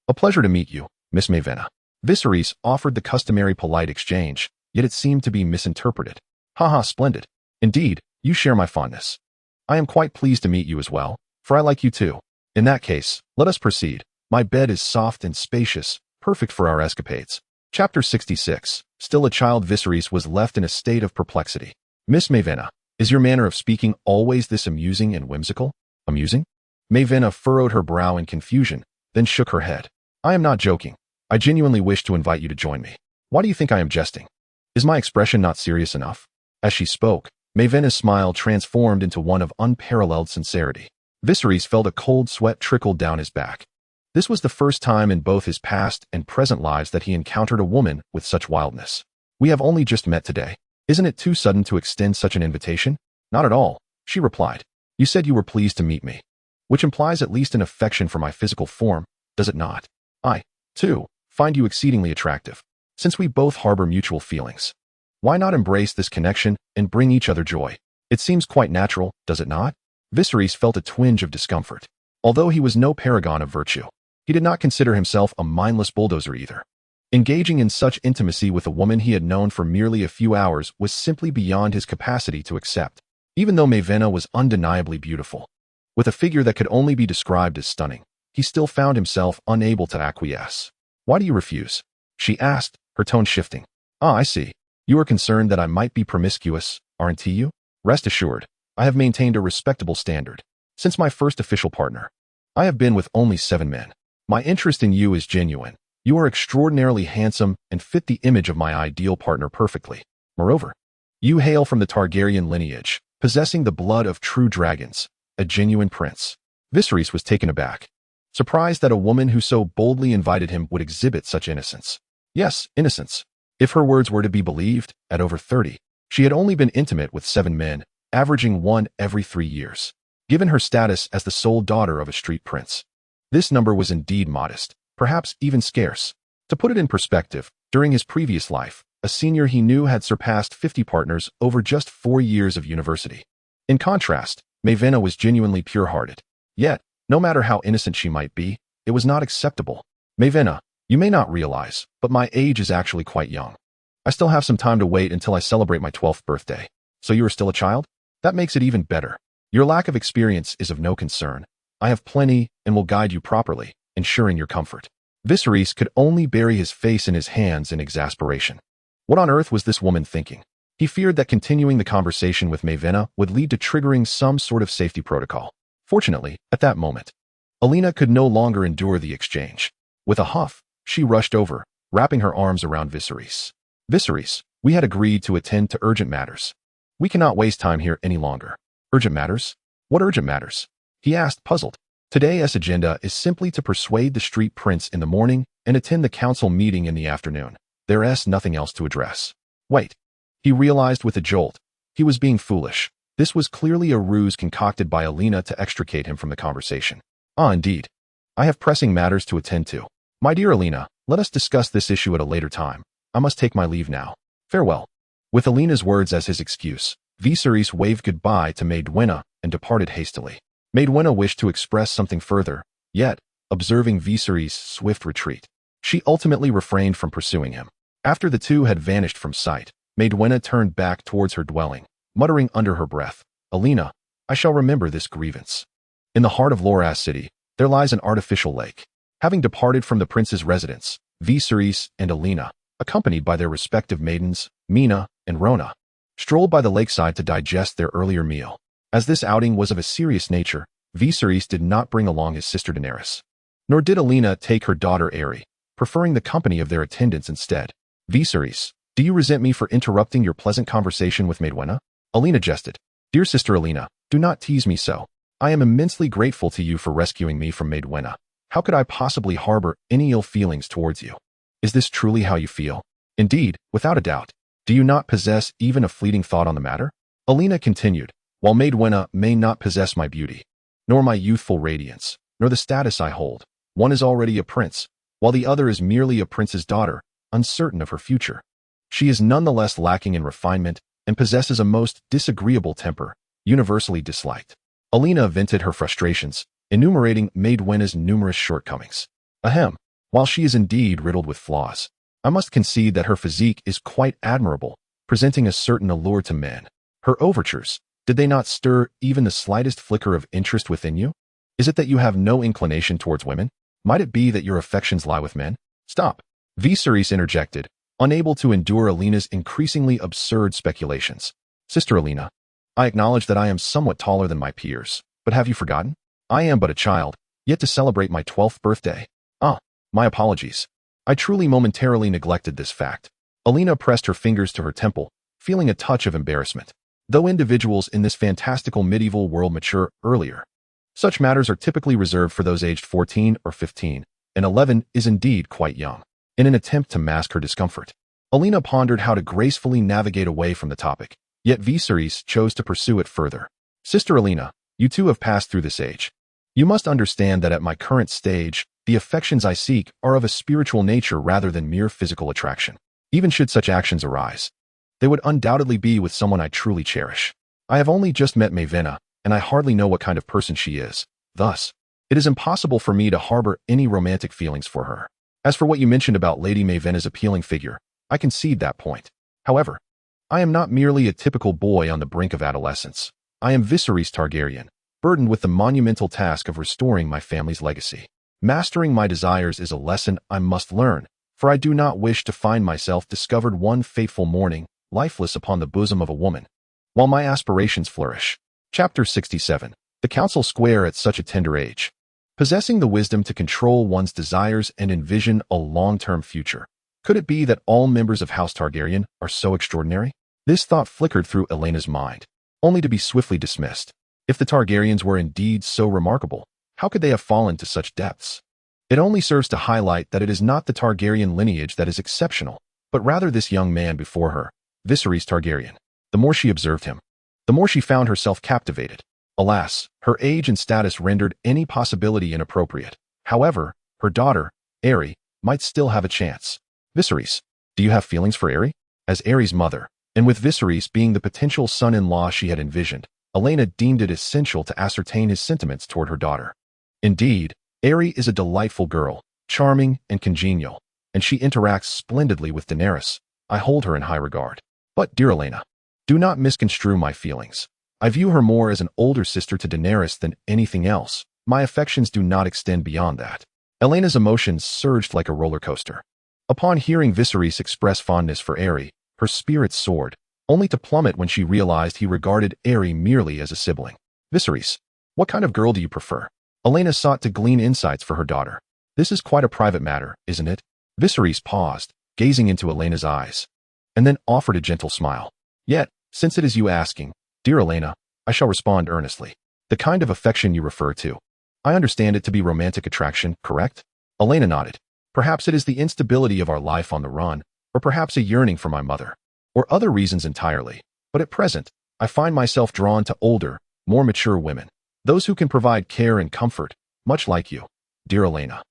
A pleasure to meet you, Miss Mavina. Viserys offered the customary polite exchange, yet it seemed to be misinterpreted. Haha, splendid. Indeed, you share my fondness. I am quite pleased to meet you as well, for I like you too. In that case, let us proceed. My bed is soft and spacious, perfect for our escapades. Chapter 66. Still a child, Viserys was left in a state of perplexity. Miss Mavina, is your manner of speaking always this amusing and whimsical? Amusing? Mavina furrowed her brow in confusion, then shook her head. I am not joking. I genuinely wish to invite you to join me. Why do you think I am jesting? Is my expression not serious enough? As she spoke, Mavina's smile transformed into one of unparalleled sincerity. Viserys felt a cold sweat trickle down his back. This was the first time in both his past and present lives that he encountered a woman with such wildness. We have only just met today. Isn't it too sudden to extend such an invitation? Not at all, she replied. You said you were pleased to meet me, which implies at least an affection for my physical form, does it not? I, too, find you exceedingly attractive. Since we both harbor mutual feelings, why not embrace this connection and bring each other joy? It seems quite natural, does it not? Viserys felt a twinge of discomfort. Although he was no paragon of virtue, he did not consider himself a mindless bulldozer either. Engaging in such intimacy with a woman he had known for merely a few hours was simply beyond his capacity to accept. Even though Mavina was undeniably beautiful, with a figure that could only be described as stunning, he still found himself unable to acquiesce. Why do you refuse? She asked, her tone shifting. Ah, I see. You are concerned that I might be promiscuous, aren't you? Rest assured, I have maintained a respectable standard since my first official partner. I have been with only 7 men. My interest in you is genuine. You are extraordinarily handsome and fit the image of my ideal partner perfectly. Moreover, you hail from the Targaryen lineage, possessing the blood of true dragons, a genuine prince. Viserys was taken aback, surprised that a woman who so boldly invited him would exhibit such innocence. Yes, innocence. If her words were to be believed, at over 30, she had only been intimate with 7 men, averaging one every 3 years. Given her status as the sole daughter of a street prince, this number was indeed modest, perhaps even scarce. To put it in perspective, during his previous life, a senior he knew had surpassed 50 partners over just 4 years of university. In contrast, Mavenna was genuinely pure-hearted. Yet, no matter how innocent she might be, it was not acceptable. Mavenna, you may not realize, but my age is actually quite young. I still have some time to wait until I celebrate my 12th birthday. So you are still a child? That makes it even better. Your lack of experience is of no concern. I have plenty and will guide you properly, ensuring your comfort. Viserys could only bury his face in his hands in exasperation. What on earth was this woman thinking? He feared that continuing the conversation with Mavenna would lead to triggering some sort of safety protocol. Fortunately, at that moment, Alina could no longer endure the exchange. With a huff, she rushed over, wrapping her arms around Viserys. Viserys, we had agreed to attend to urgent matters. We cannot waste time here any longer. Urgent matters? What urgent matters? He asked, puzzled. Today's agenda is simply to persuade the street prince in the morning and attend the council meeting in the afternoon. There is nothing else to address. Wait. He realized with a jolt. He was being foolish. This was clearly a ruse concocted by Alina to extricate him from the conversation. Ah, indeed. I have pressing matters to attend to. My dear Alina, let us discuss this issue at a later time. I must take my leave now. Farewell. With Alina's words as his excuse, Viserys waved goodbye to Maedwenna and departed hastily. Maedwenna wished to express something further, yet, observing Viserys' swift retreat, she ultimately refrained from pursuing him. After the two had vanished from sight, Maedwenna turned back towards her dwelling, muttering under her breath, Alina, I shall remember this grievance. In the heart of Loras City, there lies an artificial lake. Having departed from the prince's residence, Viserys and Alina, accompanied by their respective maidens, Mina and Rona, strolled by the lakeside to digest their earlier meal. As this outing was of a serious nature, Viserys did not bring along his sister Daenerys. Nor did Alina take her daughter Aery, preferring the company of their attendants instead. Viserys, do you resent me for interrupting your pleasant conversation with Maedwenna? Alina jested. Dear sister Alina, do not tease me so. I am immensely grateful to you for rescuing me from Maedwenna. How could I possibly harbor any ill feelings towards you? Is this truly how you feel? Indeed, without a doubt. Do you not possess even a fleeting thought on the matter? Alina continued, while Maedwenna may not possess my beauty, nor my youthful radiance, nor the status I hold, one is already a prince, while the other is merely a prince's daughter, uncertain of her future. She is nonetheless lacking in refinement and possesses a most disagreeable temper, universally disliked. Alina vented her frustrations, enumerating Maedwenna's numerous shortcomings. Ahem. While she is indeed riddled with flaws, I must concede that her physique is quite admirable, presenting a certain allure to men. Her overtures, did they not stir even the slightest flicker of interest within you? Is it that you have no inclination towards women? Might it be that your affections lie with men? Stop. Viserys interjected, unable to endure Alina's increasingly absurd speculations. Sister Alina, I acknowledge that I am somewhat taller than my peers, but have you forgotten? I am but a child, yet to celebrate my 12th birthday. Ah, my apologies. I truly momentarily neglected this fact. Alina pressed her fingers to her temple, feeling a touch of embarrassment. Though individuals in this fantastical medieval world mature earlier, such matters are typically reserved for those aged 14 or 15, and 11 is indeed quite young. In an attempt to mask her discomfort, Alina pondered how to gracefully navigate away from the topic, yet Viserys chose to pursue it further. Sister Alina, you too have passed through this age. You must understand that at my current stage, the affections I seek are of a spiritual nature rather than mere physical attraction. Even should such actions arise, they would undoubtedly be with someone I truly cherish. I have only just met Mavenna, and I hardly know what kind of person she is. Thus, it is impossible for me to harbor any romantic feelings for her. As for what you mentioned about Lady Mavenna's appealing figure, I concede that point. However, I am not merely a typical boy on the brink of adolescence. I am Viserys Targaryen, burdened with the monumental task of restoring my family's legacy. Mastering my desires is a lesson I must learn, for I do not wish to find myself discovered one fateful morning, lifeless upon the bosom of a woman, while my aspirations flourish. Chapter 67. The Council Square at such a tender age. possessing the wisdom to control one's desires and envision a long-term future. Could it be that all members of House Targaryen are so extraordinary? This thought flickered through Elena's mind, only to be swiftly dismissed. If the Targaryens were indeed so remarkable, how could they have fallen to such depths? It only serves to highlight that it is not the Targaryen lineage that is exceptional, but rather this young man before her, Viserys Targaryen. The more she observed him, the more she found herself captivated. Alas, her age and status rendered any possibility inappropriate. However, her daughter, Aery, might still have a chance. Viserys, do you have feelings for Aery? As Aery's mother, and with Viserys being the potential son-in-law she had envisioned, Elena deemed it essential to ascertain his sentiments toward her daughter. Indeed, Aery is a delightful girl, charming and congenial, and she interacts splendidly with Daenerys. I hold her in high regard. But, dear Elena, do not misconstrue my feelings. I view her more as an older sister to Daenerys than anything else. My affections do not extend beyond that. Elena's emotions surged like a roller coaster. Upon hearing Viserys express fondness for Aery, her spirits soared, only to plummet when she realized he regarded Aery merely as a sibling. Viserys, what kind of girl do you prefer? Elena sought to glean insights for her daughter. This is quite a private matter, isn't it? Viserys paused, gazing into Elena's eyes, and then offered a gentle smile. Yet, since it is you asking, dear Elena, I shall respond earnestly. The kind of affection you refer to. I understand it to be romantic attraction, correct? Elena nodded. Perhaps it is the instability of our life on the run, or perhaps a yearning for my mother, or other reasons entirely. But at present, I find myself drawn to older, more mature women. Those who can provide care and comfort, much like you, dear Elena.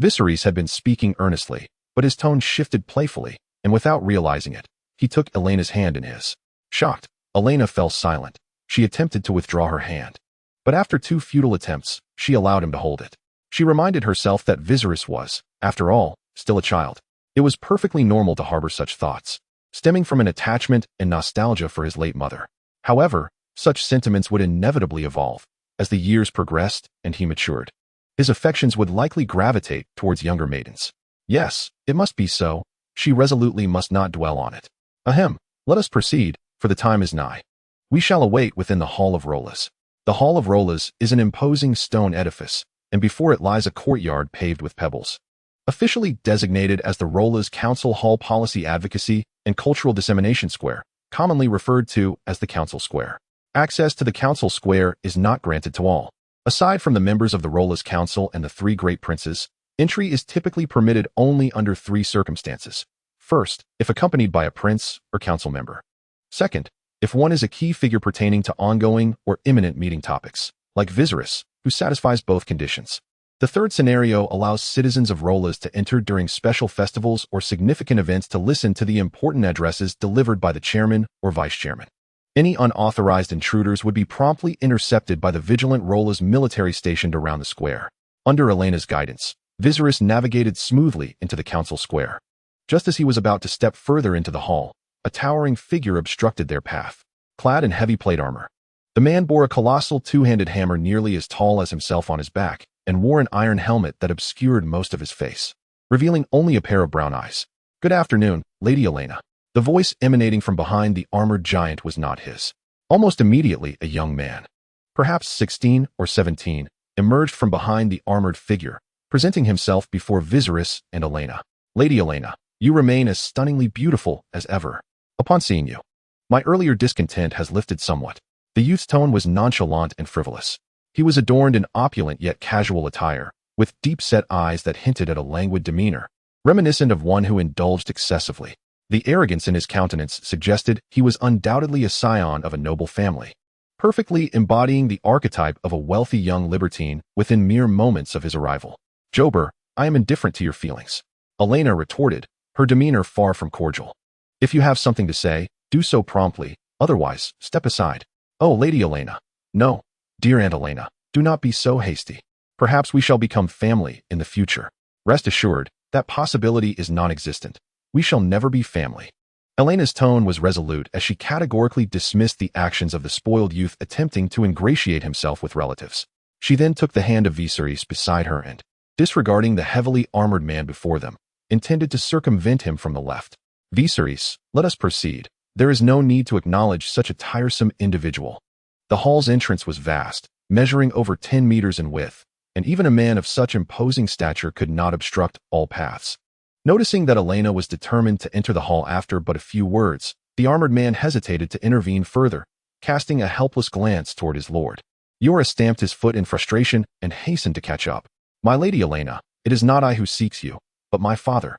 Viserys had been speaking earnestly, but his tone shifted playfully, and without realizing it, he took Elena's hand in his. Shocked, Elena fell silent. She attempted to withdraw her hand, but after 2 futile attempts, she allowed him to hold it. She reminded herself that Viserys was, after all, still a child. It was perfectly normal to harbor such thoughts, stemming from an attachment and nostalgia for his late mother. However, such sentiments would inevitably evolve. As the years progressed and he matured, his affections would likely gravitate towards younger maidens. Yes, it must be so. She resolutely must not dwell on it. Ahem, let us proceed, for the time is nigh. We shall await within the Hall of Rollas. The Hall of Rollas is an imposing stone edifice, and before it lies a courtyard paved with pebbles. Officially designated as the Rollas Council Hall Policy Advocacy and Cultural Dissemination Square, commonly referred to as the Council Square. Access to the Council Square is not granted to all. Aside from the members of the Rollas Council and the 3 Great Princes, entry is typically permitted only under 3 circumstances. First, if accompanied by a prince or council member. Second, if one is a key figure pertaining to ongoing or imminent meeting topics, like Viserys, who satisfies both conditions. The third scenario allows citizens of Rollas to enter during special festivals or significant events to listen to the important addresses delivered by the chairman or vice chairman. Any unauthorized intruders would be promptly intercepted by the vigilant Rollas military stationed around the square. Under Elena's guidance, Viserys navigated smoothly into the council square. Just as he was about to step further into the hall, a towering figure obstructed their path. Clad in heavy plate armor, the man bore a colossal 2-handed hammer nearly as tall as himself on his back, and wore an iron helmet that obscured most of his face, revealing only a pair of brown eyes. Good afternoon, Lady Elena. The voice emanating from behind the armored giant was not his. Almost immediately, a young man, perhaps 16 or 17, emerged from behind the armored figure, presenting himself before Viserys and Elena. Lady Elena, you remain as stunningly beautiful as ever. Upon seeing you, my earlier discontent has lifted somewhat. The youth's tone was nonchalant and frivolous. He was adorned in opulent yet casual attire, with deep-set eyes that hinted at a languid demeanor, reminiscent of one who indulged excessively. The arrogance in his countenance suggested he was undoubtedly a scion of a noble family, perfectly embodying the archetype of a wealthy young libertine within mere moments of his arrival. Jober, I am indifferent to your feelings, Elena retorted, her demeanor far from cordial. If you have something to say, do so promptly, otherwise, step aside. Oh, Lady Elena. No, dear Aunt Elena, do not be so hasty. Perhaps we shall become family in the future. Rest assured, that possibility is non-existent. We shall never be family. Elena's tone was resolute as she categorically dismissed the actions of the spoiled youth attempting to ingratiate himself with relatives. She then took the hand of Viserys beside her and, disregarding the heavily armored man before them, intended to circumvent him from the left. Viserys, let us proceed. There is no need to acknowledge such a tiresome individual. The hall's entrance was vast, measuring over 10 meters in width, and even a man of such imposing stature could not obstruct all paths. Noticing that Elena was determined to enter the hall after but a few words, the armored man hesitated to intervene further, casting a helpless glance toward his lord. Yora stamped his foot in frustration and hastened to catch up. "My lady Elena, it is not I who seeks you, but my father.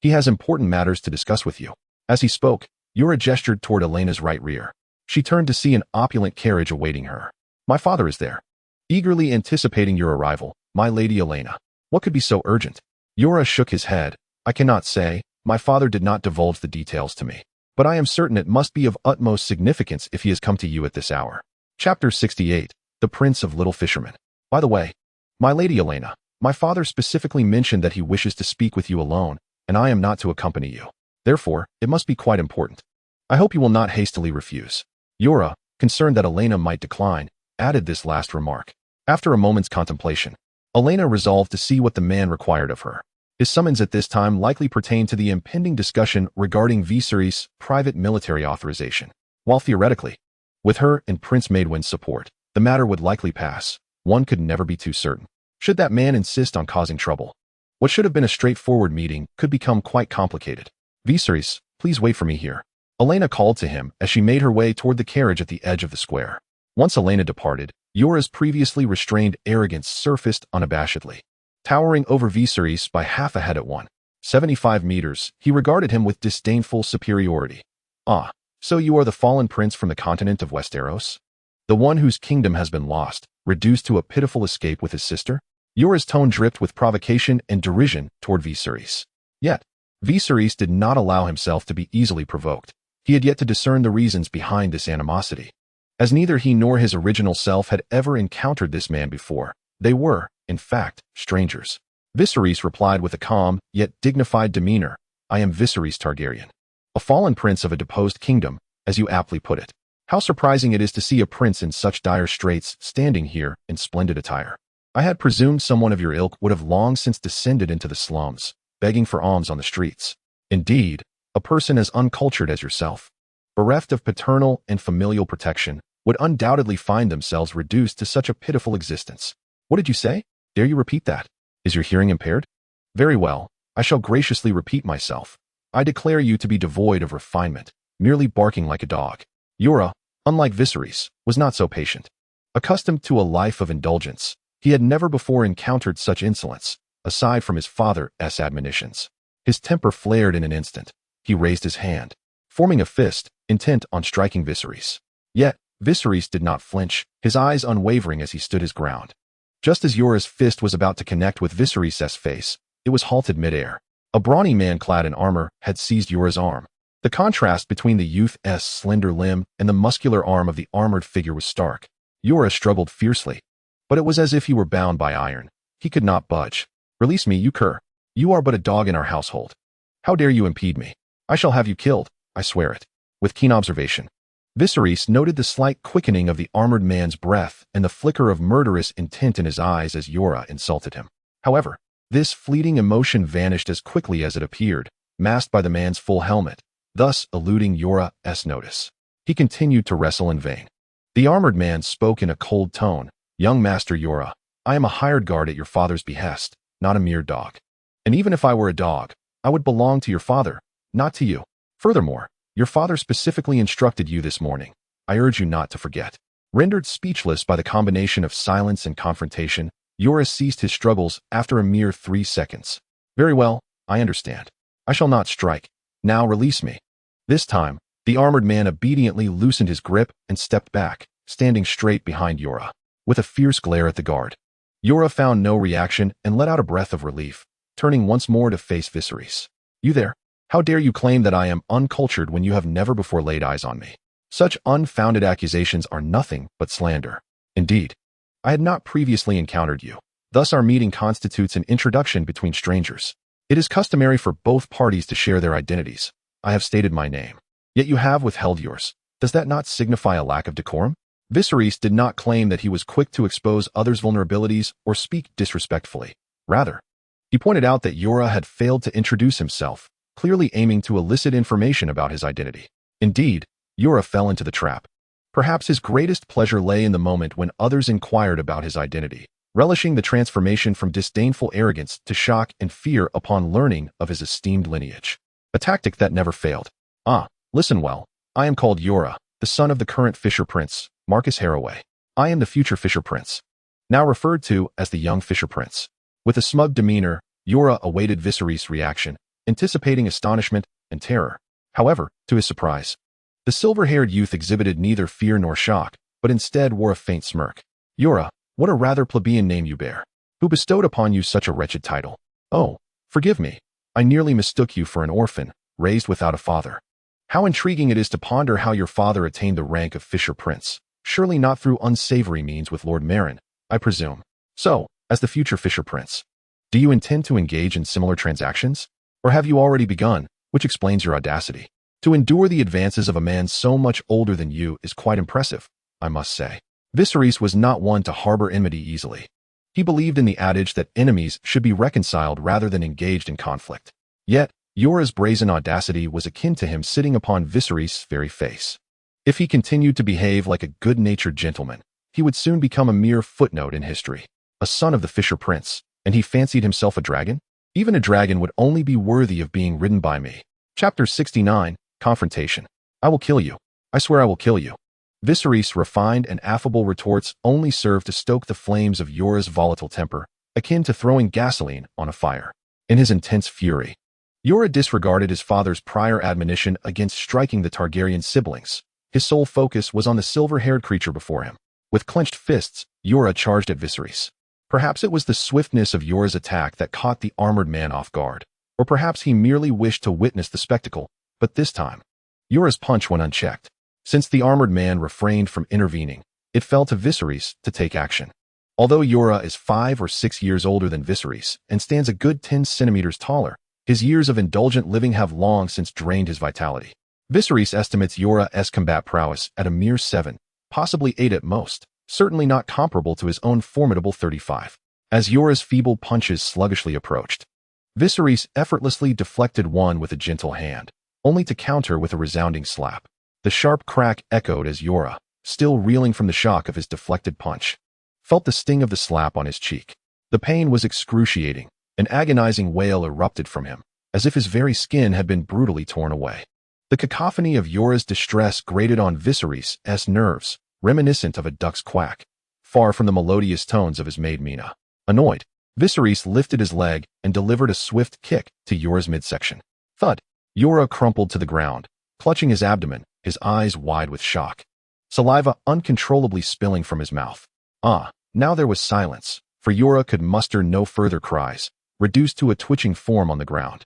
He has important matters to discuss with you." As he spoke, Yora gestured toward Elena's right rear. She turned to see an opulent carriage awaiting her. "My father is there." Eagerly anticipating your arrival, my lady Elena. What could be so urgent? Yora shook his head. "I cannot say. My father did not divulge the details to me. But I am certain it must be of utmost significance if he has come to you at this hour." Chapter 68. The Prince of Little Fishermen. "By the way, my lady Elena, my father specifically mentioned that he wishes to speak with you alone, and I am not to accompany you. Therefore, it must be quite important. I hope you will not hastily refuse." Yora, concerned that Elena might decline, added this last remark. After a moment's contemplation, Elena resolved to see what the man required of her. His summons at this time likely pertained to the impending discussion regarding Viserys' private military authorization. While theoretically, with her and Prince Maedwyn's support, the matter would likely pass, one could never be too certain. Should that man insist on causing trouble, what should have been a straightforward meeting could become quite complicated. "Viserys, please wait for me here," Elena called to him as she made her way toward the carriage at the edge of the square. Once Elena departed, Yora's previously restrained arrogance surfaced unabashedly. Towering over Viserys by half a head at 175 meters, he regarded him with disdainful superiority. "Ah, so you are the fallen prince from the continent of Westeros? The one whose kingdom has been lost, reduced to a pitiful escape with his sister?" Yora's tone dripped with provocation and derision toward Viserys. Yet, Viserys did not allow himself to be easily provoked. He had yet to discern the reasons behind this animosity. As neither he nor his original self had ever encountered this man before, they were, in fact, strangers. Viserys replied with a calm, yet dignified demeanor, "I am Viserys Targaryen, a fallen prince of a deposed kingdom, as you aptly put it. How surprising it is to see a prince in such dire straits standing here in splendid attire. I had presumed someone of your ilk would have long since descended into the slums, begging for alms on the streets. Indeed, a person as uncultured as yourself, bereft of paternal and familial protection, would undoubtedly find themselves reduced to such a pitiful existence." "What did you say? Dare you repeat that? Is your hearing impaired?" "Very well, I shall graciously repeat myself. I declare you to be devoid of refinement, merely barking like a dog." Yora, unlike Viserys, was not so patient. Accustomed to a life of indulgence, he had never before encountered such insolence, aside from his father's admonitions. His temper flared in an instant. He raised his hand, forming a fist, intent on striking Viserys. Yet, Viserys did not flinch, his eyes unwavering as he stood his ground. Just as Yora's fist was about to connect with Viserys' face, it was halted midair. A brawny man clad in armor had seized Yora's arm. The contrast between the youth's slender limb and the muscular arm of the armored figure was stark. Yora struggled fiercely, but it was as if he were bound by iron. He could not budge. "Release me, you cur. You are but a dog in our household. How dare you impede me? I shall have you killed, I swear it." With keen observation, Viserys noted the slight quickening of the armored man's breath and the flicker of murderous intent in his eyes as Yora insulted him. However, this fleeting emotion vanished as quickly as it appeared, masked by the man's full helmet, thus eluding Yora's notice. He continued to wrestle in vain. The armored man spoke in a cold tone. "Young Master Yora, I am a hired guard at your father's behest, not a mere dog. And even if I were a dog, I would belong to your father, not to you. Furthermore, your father specifically instructed you this morning. I urge you not to forget." Rendered speechless by the combination of silence and confrontation, Yora ceased his struggles after a mere 3 seconds. "Very well, I understand. I shall not strike. Now release me." This time, the armored man obediently loosened his grip and stepped back, standing straight behind Yora, with a fierce glare at the guard. Yora found no reaction and let out a breath of relief, turning once more to face Viserys. "You there? How dare you claim that I am uncultured when you have never before laid eyes on me? Such unfounded accusations are nothing but slander. Indeed, I had not previously encountered you. Thus our meeting constitutes an introduction between strangers. It is customary for both parties to share their identities. I have stated my name, yet you have withheld yours. Does that not signify a lack of decorum?" Viserys did not claim that he was quick to expose others' vulnerabilities or speak disrespectfully. Rather, he pointed out that Yora had failed to introduce himself, clearly aiming to elicit information about his identity. Indeed, Yora fell into the trap. Perhaps his greatest pleasure lay in the moment when others inquired about his identity, relishing the transformation from disdainful arrogance to shock and fear upon learning of his esteemed lineage. A tactic that never failed. Ah, listen well. I am called Yora, the son of the current Fisher Prince, Marcus Haraway. I am the future Fisher Prince, now referred to as the young Fisher Prince. With a smug demeanor, Yora awaited Viserys' reaction, anticipating astonishment and terror. However, to his surprise, the silver-haired youth exhibited neither fear nor shock, but instead wore a faint smirk. Yora, what a rather plebeian name you bear. Who bestowed upon you such a wretched title? Oh, forgive me. I nearly mistook you for an orphan, raised without a father. How intriguing it is to ponder how your father attained the rank of Fisher Prince. Surely not through unsavory means with Lord Meryn, I presume. So, as the future Fisher Prince, do you intend to engage in similar transactions? Or have you already begun, which explains your audacity? To endure the advances of a man so much older than you is quite impressive, I must say. Viserys was not one to harbor enmity easily. He believed in the adage that enemies should be reconciled rather than engaged in conflict. Yet, Yora's brazen audacity was akin to him sitting upon Viserys' very face. If he continued to behave like a good-natured gentleman, he would soon become a mere footnote in history. A son of the Fisher Prince, and he fancied himself a dragon? Even a dragon would only be worthy of being ridden by me. Chapter 69, Confrontation. I will kill you. I swear I will kill you. Viserys' refined and affable retorts only served to stoke the flames of Yora's volatile temper, akin to throwing gasoline on a fire. In his intense fury, Yora disregarded his father's prior admonition against striking the Targaryen siblings. His sole focus was on the silver-haired creature before him. With clenched fists, Yora charged at Viserys. Perhaps it was the swiftness of Yora's attack that caught the armored man off guard, or perhaps he merely wished to witness the spectacle, but this time, Yora's punch went unchecked. Since the armored man refrained from intervening, it fell to Viserys to take action. Although Yora is 5 or 6 years older than Viserys and stands a good 10 centimeters taller, his years of indulgent living have long since drained his vitality. Viserys estimates Yora's combat prowess at a mere 7, possibly 8 at most, certainly not comparable to his own formidable 35. As Yora's feeble punches sluggishly approached, Viserys effortlessly deflected one with a gentle hand, only to counter with a resounding slap. The sharp crack echoed as Yora, still reeling from the shock of his deflected punch, felt the sting of the slap on his cheek. The pain was excruciating. An agonizing wail erupted from him, as if his very skin had been brutally torn away. The cacophony of Yora's distress grated on Viserys' nerves, reminiscent of a duck's quack, far from the melodious tones of his maid Mina. Annoyed, Viserys lifted his leg and delivered a swift kick to Yora's midsection. Thud! Yora crumpled to the ground, clutching his abdomen, his eyes wide with shock. Saliva uncontrollably spilling from his mouth. Ah, now there was silence, for Yora could muster no further cries, reduced to a twitching form on the ground.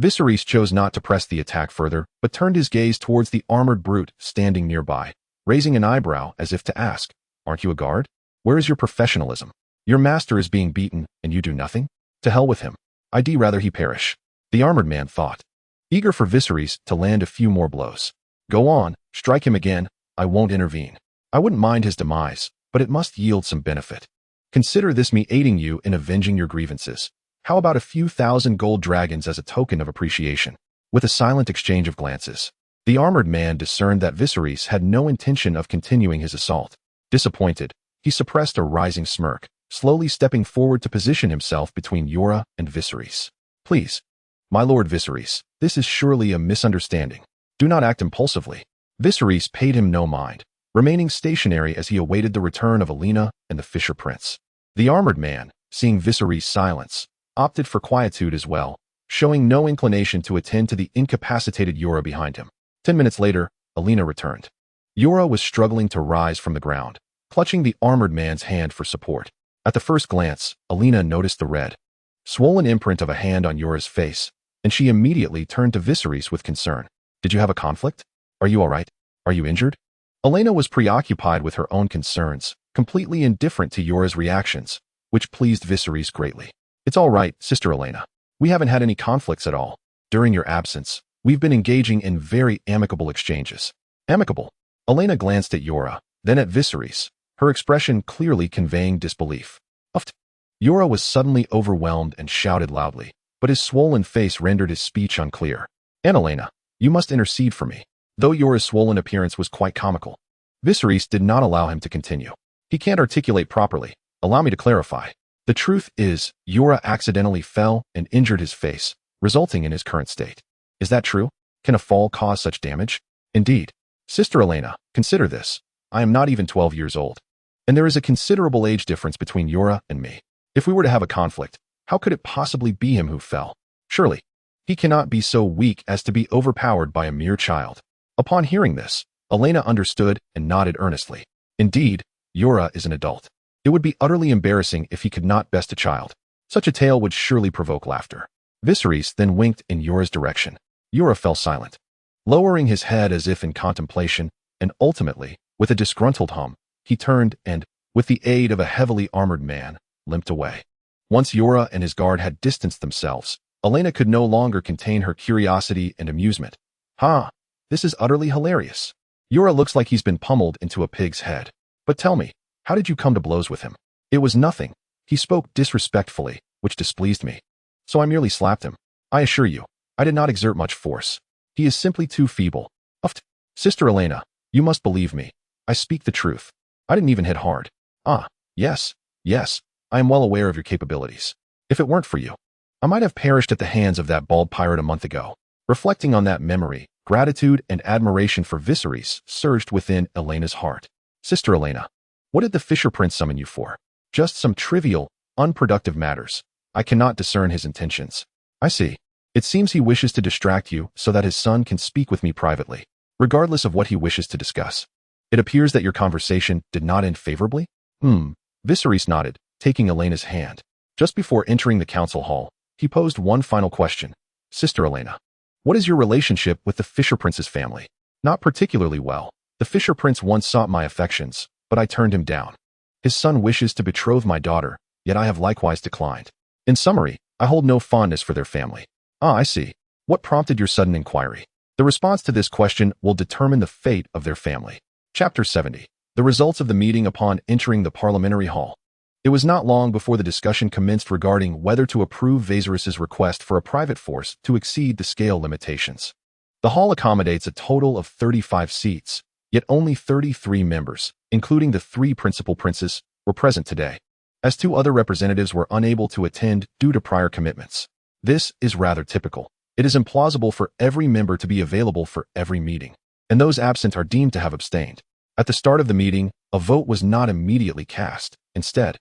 Viserys chose not to press the attack further, but turned his gaze towards the armored brute standing nearby, raising an eyebrow as if to ask, "Aren't you a guard? Where is your professionalism? Your master is being beaten, and you do nothing? To hell with him. I'd rather he perish," the armored man thought, eager for Viserys to land a few more blows. "Go on, strike him again. I won't intervene. I wouldn't mind his demise, but it must yield some benefit. Consider this me aiding you in avenging your grievances. How about a few thousand gold dragons as a token of appreciation?" With a silent exchange of glances, the armored man discerned that Viserys had no intention of continuing his assault. Disappointed, he suppressed a rising smirk, slowly stepping forward to position himself between Yora and Viserys. "Please, my lord Viserys, this is surely a misunderstanding. Do not act impulsively." Viserys paid him no mind, remaining stationary as he awaited the return of Alina and the Fisher Prince. The armored man, seeing Viserys' silence, opted for quietude as well, showing no inclination to attend to the incapacitated Yora behind him. 10 minutes later, Alina returned. Yora was struggling to rise from the ground, clutching the armored man's hand for support. At the first glance, Alina noticed the red, swollen imprint of a hand on Yora's face, and she immediately turned to Viserys with concern. "Did you have a conflict? Are you all right? Are you injured?" Alina was preoccupied with her own concerns, completely indifferent to Yora's reactions, which pleased Viserys greatly. "It's all right, Sister Alina. We haven't had any conflicts at all. During your absence, we've been engaging in very amicable exchanges." Amicable? Alina glanced at Yora, then at Viserys, her expression clearly conveying disbelief. Uft! Yora was suddenly overwhelmed and shouted loudly, but his swollen face rendered his speech unclear. "Alina, you must intercede for me." Though Yora's swollen appearance was quite comical, Viserys did not allow him to continue. "He can't articulate properly," Allow me to clarify. The truth is, Yura accidentally fell and injured his face, resulting in his current state. Is that true? Can a fall cause such damage? Indeed. Sister Elena, consider this. I am not even 12 years old. And there is a considerable age difference between Yura and me. If we were to have a conflict, how could it possibly be him who fell? Surely, he cannot be so weak as to be overpowered by a mere child. Upon hearing this, Elena understood and nodded earnestly. Indeed, Yura is an adult. It would be utterly embarrassing if he could not best a child. Such a tale would surely provoke laughter. Viserys then winked in Yura's direction. Yura fell silent, lowering his head as if in contemplation, and ultimately, with a disgruntled hum, he turned and, with the aid of a heavily armored man, limped away. Once Yura and his guard had distanced themselves, Elena could no longer contain her curiosity and amusement. This is utterly hilarious. Yura looks like he's been pummeled into a pig's head. But tell me, how did you come to blows with him? It was nothing. He spoke disrespectfully, which displeased me. So I merely slapped him. I assure you, I did not exert much force. He is simply too feeble. Sister Elena, you must believe me. I speak the truth. I didn't even hit hard. Yes, I am well aware of your capabilities. If it weren't for you, I might have perished at the hands of that bald pirate a month ago. Reflecting on that memory, gratitude and admiration for Viserys surged within Elena's heart. Sister Elena, what did the Fisher Prince summon you for? Just some trivial, unproductive matters. I cannot discern his intentions. I see. It seems he wishes to distract you so that his son can speak with me privately, regardless of what he wishes to discuss. It appears that your conversation did not end favorably? Viserys nodded, taking Elena's hand. Just before entering the council hall, he posed one final question. Sister Elena, what is your relationship with the Fisher Prince's family? Not particularly well. The Fisher Prince once sought my affections, but I turned him down. His son wishes to betroth my daughter, yet I have likewise declined. In summary, I hold no fondness for their family. I see. What prompted your sudden inquiry? The response to this question will determine the fate of their family. Chapter 70. The results of the meeting upon entering the parliamentary hall. It was not long before the discussion commenced regarding whether to approve Viserys' request for a private force to exceed the scale limitations. The hall accommodates a total of 35 seats, yet only 33 members, including the 3 principal princes, were present today, as 2 other representatives were unable to attend due to prior commitments. This is rather typical. It is implausible for every member to be available for every meeting, and those absent are deemed to have abstained. At the start of the meeting, a vote was not immediately cast. Instead,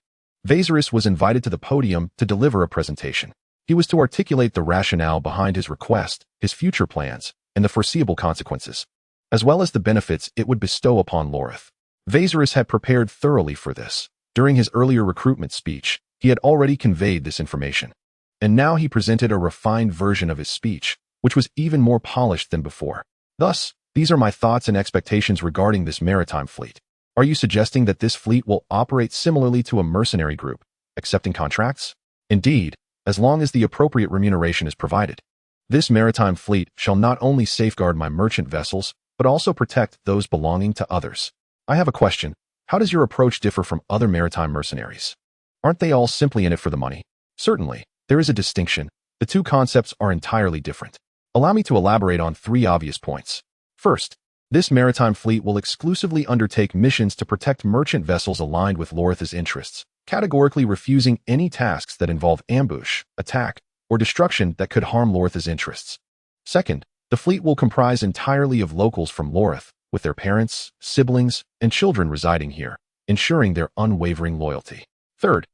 Viserys was invited to the podium to deliver a presentation. He was to articulate the rationale behind his request, his future plans, and the foreseeable consequences, as well as the benefits it would bestow upon Loreth. Viserys had prepared thoroughly for this. During his earlier recruitment speech, he had already conveyed this information. And now he presented a refined version of his speech, which was even more polished than before. Thus, these are my thoughts and expectations regarding this maritime fleet. Are you suggesting that this fleet will operate similarly to a mercenary group, accepting contracts? Indeed, as long as the appropriate remuneration is provided. This maritime fleet shall not only safeguard my merchant vessels, but also protect those belonging to others. I have a question. How does your approach differ from other maritime mercenaries? Aren't they all simply in it for the money? Certainly, there is a distinction. The 2 concepts are entirely different. Allow me to elaborate on 3 obvious points. First, this maritime fleet will exclusively undertake missions to protect merchant vessels aligned with Loreth's interests, categorically refusing any tasks that involve ambush, attack, or destruction that could harm Loreth's interests. Second, the fleet will comprise entirely of locals from Loreth, with their parents, siblings, and children residing here, ensuring their unwavering loyalty. Third,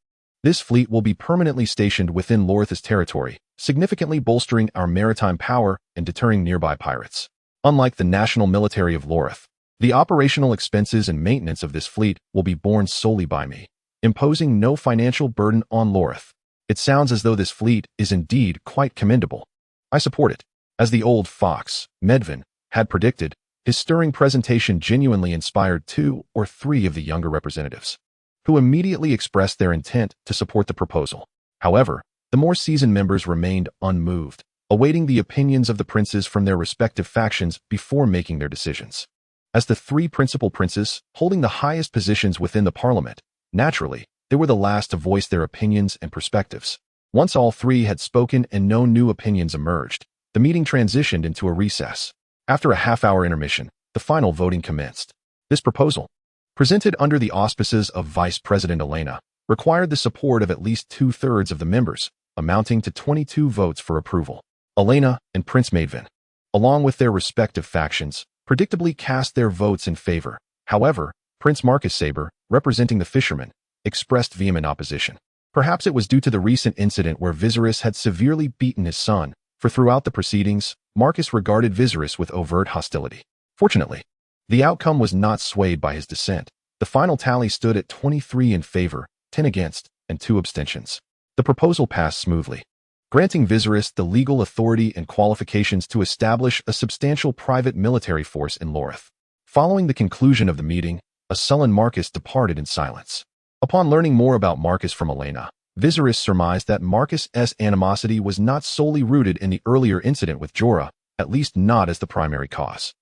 this fleet will be permanently stationed within Loreth's territory, significantly bolstering our maritime power and deterring nearby pirates. Unlike the national military of Loreth, the operational expenses and maintenance of this fleet will be borne solely by me, imposing no financial burden on Loreth. It sounds as though this fleet is indeed quite commendable. I support it. As the old fox, Medvin, had predicted, his stirring presentation genuinely inspired 2 or 3 of the younger representatives, who immediately expressed their intent to support the proposal. However, the more seasoned members remained unmoved, awaiting the opinions of the princes from their respective factions before making their decisions. As the 3 principal princes, holding the highest positions within the parliament, naturally, they were the last to voice their opinions and perspectives. Once all 3 had spoken and no new opinions emerged, the meeting transitioned into a recess. After a half-hour intermission, the final voting commenced. This proposal, presented under the auspices of Vice President Elena, required the support of at least 2/3 of the members, amounting to 22 votes for approval. Olenna and Prince Maedvin, along with their respective factions, predictably cast their votes in favor. However, Prince Marcus Saber, representing the fishermen, expressed vehement opposition. Perhaps it was due to the recent incident where Viserys had severely beaten his son, for throughout the proceedings, Marcus regarded Viserys with overt hostility. Fortunately, the outcome was not swayed by his dissent. The final tally stood at 23 in favor, 10 against, and 2 abstentions. The proposal passed smoothly, granting Viserys the legal authority and qualifications to establish a substantial private military force in Lorith. Following the conclusion of the meeting, a sullen Marcus departed in silence. Upon learning more about Marcus from Olenna, Viserys surmised that Marcus's animosity was not solely rooted in the earlier incident with Jorah, at least not as the primary cause.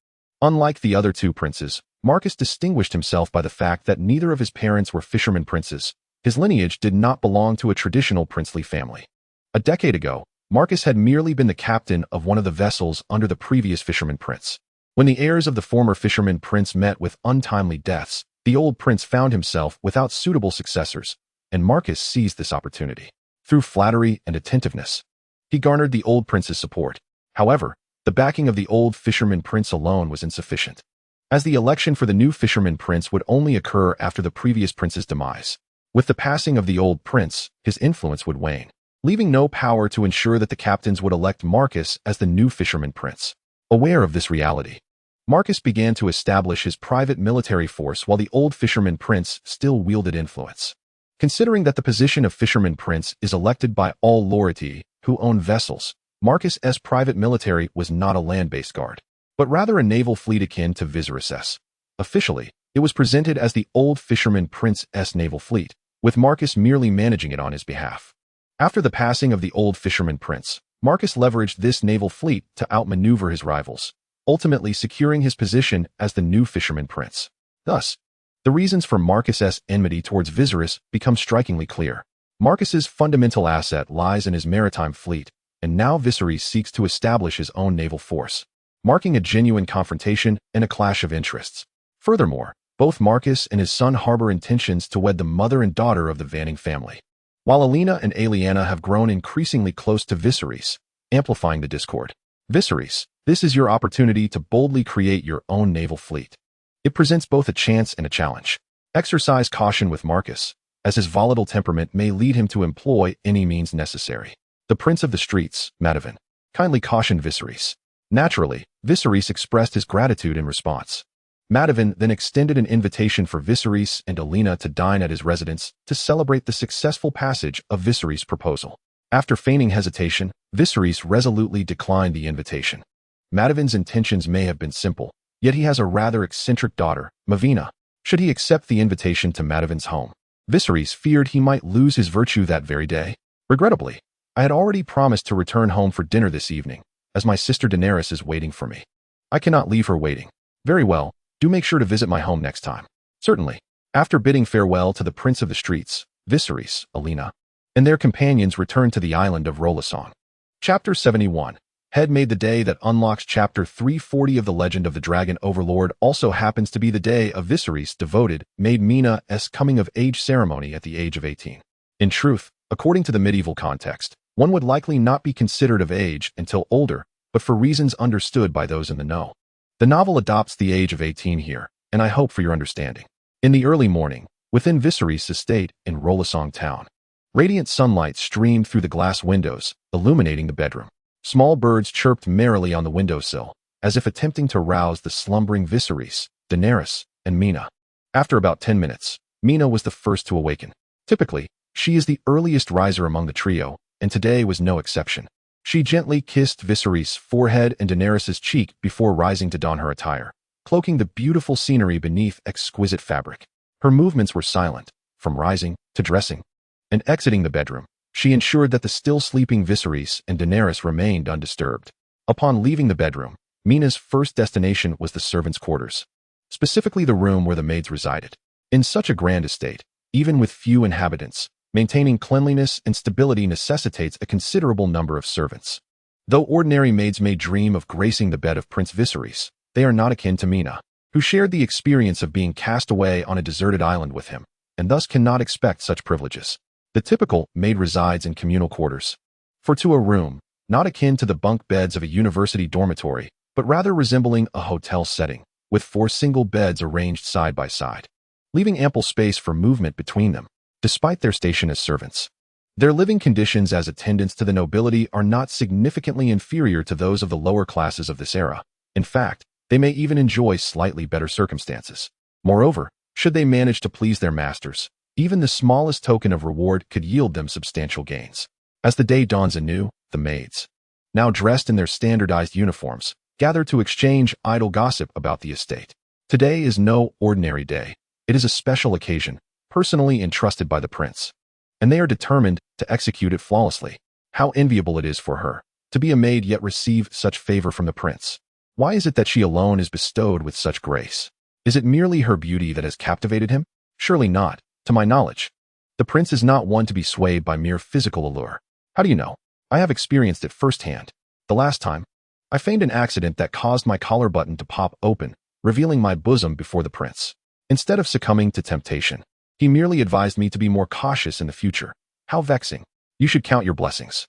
Unlike the other 2 princes, Marcus distinguished himself by the fact that neither of his parents were fisherman princes. His lineage did not belong to a traditional princely family. A decade ago, Marcus had merely been the captain of one of the vessels under the previous fisherman prince. When the heirs of the former fisherman prince met with untimely deaths, the old prince found himself without suitable successors, and Marcus seized this opportunity. Through flattery and attentiveness, he garnered the old prince's support. However, the backing of the old fisherman prince alone was insufficient, as the election for the new fisherman prince would only occur after the previous prince's demise. With the passing of the old prince, his influence would wane, leaving no power to ensure that the captains would elect Marcus as the new fisherman prince. Aware of this reality, Marcus began to establish his private military force while the old fisherman prince still wielded influence. Considering that the position of fisherman prince is elected by all Lorithii who own vessels, Marcus's private military was not a land-based guard, but rather a naval fleet akin to Viserys's. Officially, it was presented as the old fisherman prince's naval fleet, with Marcus merely managing it on his behalf. After the passing of the old fisherman prince, Marcus leveraged this naval fleet to outmaneuver his rivals, ultimately securing his position as the new fisherman prince. Thus, the reasons for Marcus's enmity towards Viserys become strikingly clear. Marcus's fundamental asset lies in his maritime fleet, and now Viserys seeks to establish his own naval force, marking a genuine confrontation and a clash of interests. Furthermore, both Marcus and his son harbor intentions to wed the mother and daughter of the Vanning family, while Olenna and Aeliana have grown increasingly close to Viserys, amplifying the discord. Viserys, this is your opportunity to boldly create your own naval fleet. It presents both a chance and a challenge. Exercise caution with Marcus, as his volatile temperament may lead him to employ any means necessary. The Prince of the Streets, Maedvin, kindly cautioned Viserys. Naturally, Viserys expressed his gratitude in response. Maedvin then extended an invitation for Viserys and Olenna to dine at his residence to celebrate the successful passage of Viserys' proposal. After feigning hesitation, Viserys resolutely declined the invitation. Maedvin's intentions may have been simple, yet he has a rather eccentric daughter, Mavina. Should he accept the invitation to Maedvin's home, Viserys feared he might lose his virtue that very day. Regrettably, I had already promised to return home for dinner this evening, as my sister Daenerys is waiting for me. I cannot leave her waiting. Very well, do make sure to visit my home next time. Certainly. After bidding farewell to the Prince of the Streets, Viserys, Olenna, and their companions returned to the island of Rolasong. Chapter 71. Head made the day that unlocks Chapter 340 of the Legend of the Dragon Overlord also happens to be the day of Viserys' devoted Maid Mina's coming-of-age ceremony at the age of 18. In truth, according to the medieval context, one would likely not be considered of age until older, but for reasons understood by those in the know. The novel adopts the age of 18 here, and I hope for your understanding. In the early morning, within Viserys' estate in Rolasong town, radiant sunlight streamed through the glass windows, illuminating the bedroom. Small birds chirped merrily on the windowsill, as if attempting to rouse the slumbering Viserys, Daenerys, and Mina. After about 10 minutes, Mina was the first to awaken. Typically, she is the earliest riser among the trio, and today was no exception. She gently kissed Viserys' forehead and Daenerys' cheek before rising to don her attire, cloaking the beautiful scenery beneath exquisite fabric. Her movements were silent, from rising to dressing and exiting the bedroom. She ensured that the still sleeping Viserys and Daenerys remained undisturbed. Upon leaving the bedroom, Mina's first destination was the servants' quarters, specifically the room where the maids resided. In such a grand estate, even with few inhabitants, maintaining cleanliness and stability necessitates a considerable number of servants. Though ordinary maids may dream of gracing the bed of Prince Viserys, they are not akin to Mina, who shared the experience of being cast away on a deserted island with him. and thus cannot expect such privileges. The typical maid resides in communal quarters. For to a room, not akin to the bunk beds of a university dormitory, but rather resembling a hotel setting, with 4 single beds arranged side by side, leaving ample space for movement between them, despite their station as servants. Their living conditions as attendants to the nobility are not significantly inferior to those of the lower classes of this era. In fact, they may even enjoy slightly better circumstances. Moreover, should they manage to please their masters, even the smallest token of reward could yield them substantial gains. As the day dawns anew, the maids, now dressed in their standardized uniforms, gather to exchange idle gossip about the estate. Today is no ordinary day. It is a special occasion, personally entrusted by the prince, and they are determined to execute it flawlessly. How enviable it is for her to be a maid yet receive such favor from the prince. Why is it that she alone is bestowed with such grace? Is it merely her beauty that has captivated him? Surely not, to my knowledge. The prince is not one to be swayed by mere physical allure. How do you know? I have experienced it firsthand. The last time, I feigned an accident that caused my collar button to pop open, revealing my bosom before the prince. Instead of succumbing to temptation, he merely advised me to be more cautious in the future. How vexing. You should count your blessings.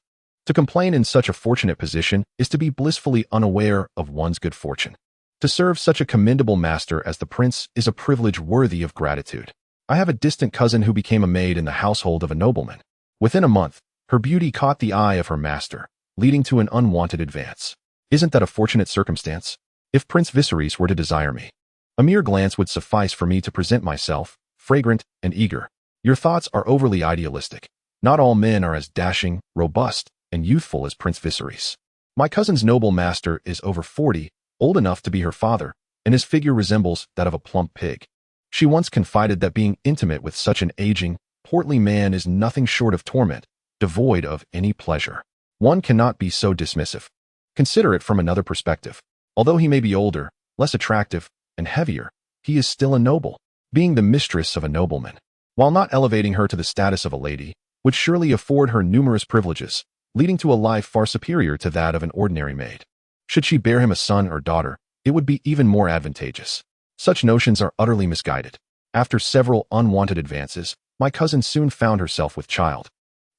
To complain in such a fortunate position is to be blissfully unaware of one's good fortune. To serve such a commendable master as the prince is a privilege worthy of gratitude. I have a distant cousin who became a maid in the household of a nobleman. Within a month, her beauty caught the eye of her master, leading to an unwanted advance. Isn't that a fortunate circumstance? If Prince Viserys were to desire me, a mere glance would suffice for me to present myself, fragrant and eager. Your thoughts are overly idealistic. Not all men are as dashing, robust, and youthful as Prince Viserys. My cousin's noble master is over 40, old enough to be her father, and his figure resembles that of a plump pig. She once confided that being intimate with such an aging, portly man is nothing short of torment, devoid of any pleasure. One cannot be so dismissive. Consider it from another perspective. Although he may be older, less attractive, and heavier, he is still a noble, being the mistress of a nobleman. While not elevating her to the status of a lady, would surely afford her numerous privileges, leading to a life far superior to that of an ordinary maid. Should she bear him a son or daughter, it would be even more advantageous. Such notions are utterly misguided. After several unwanted advances, my cousin soon found herself with child,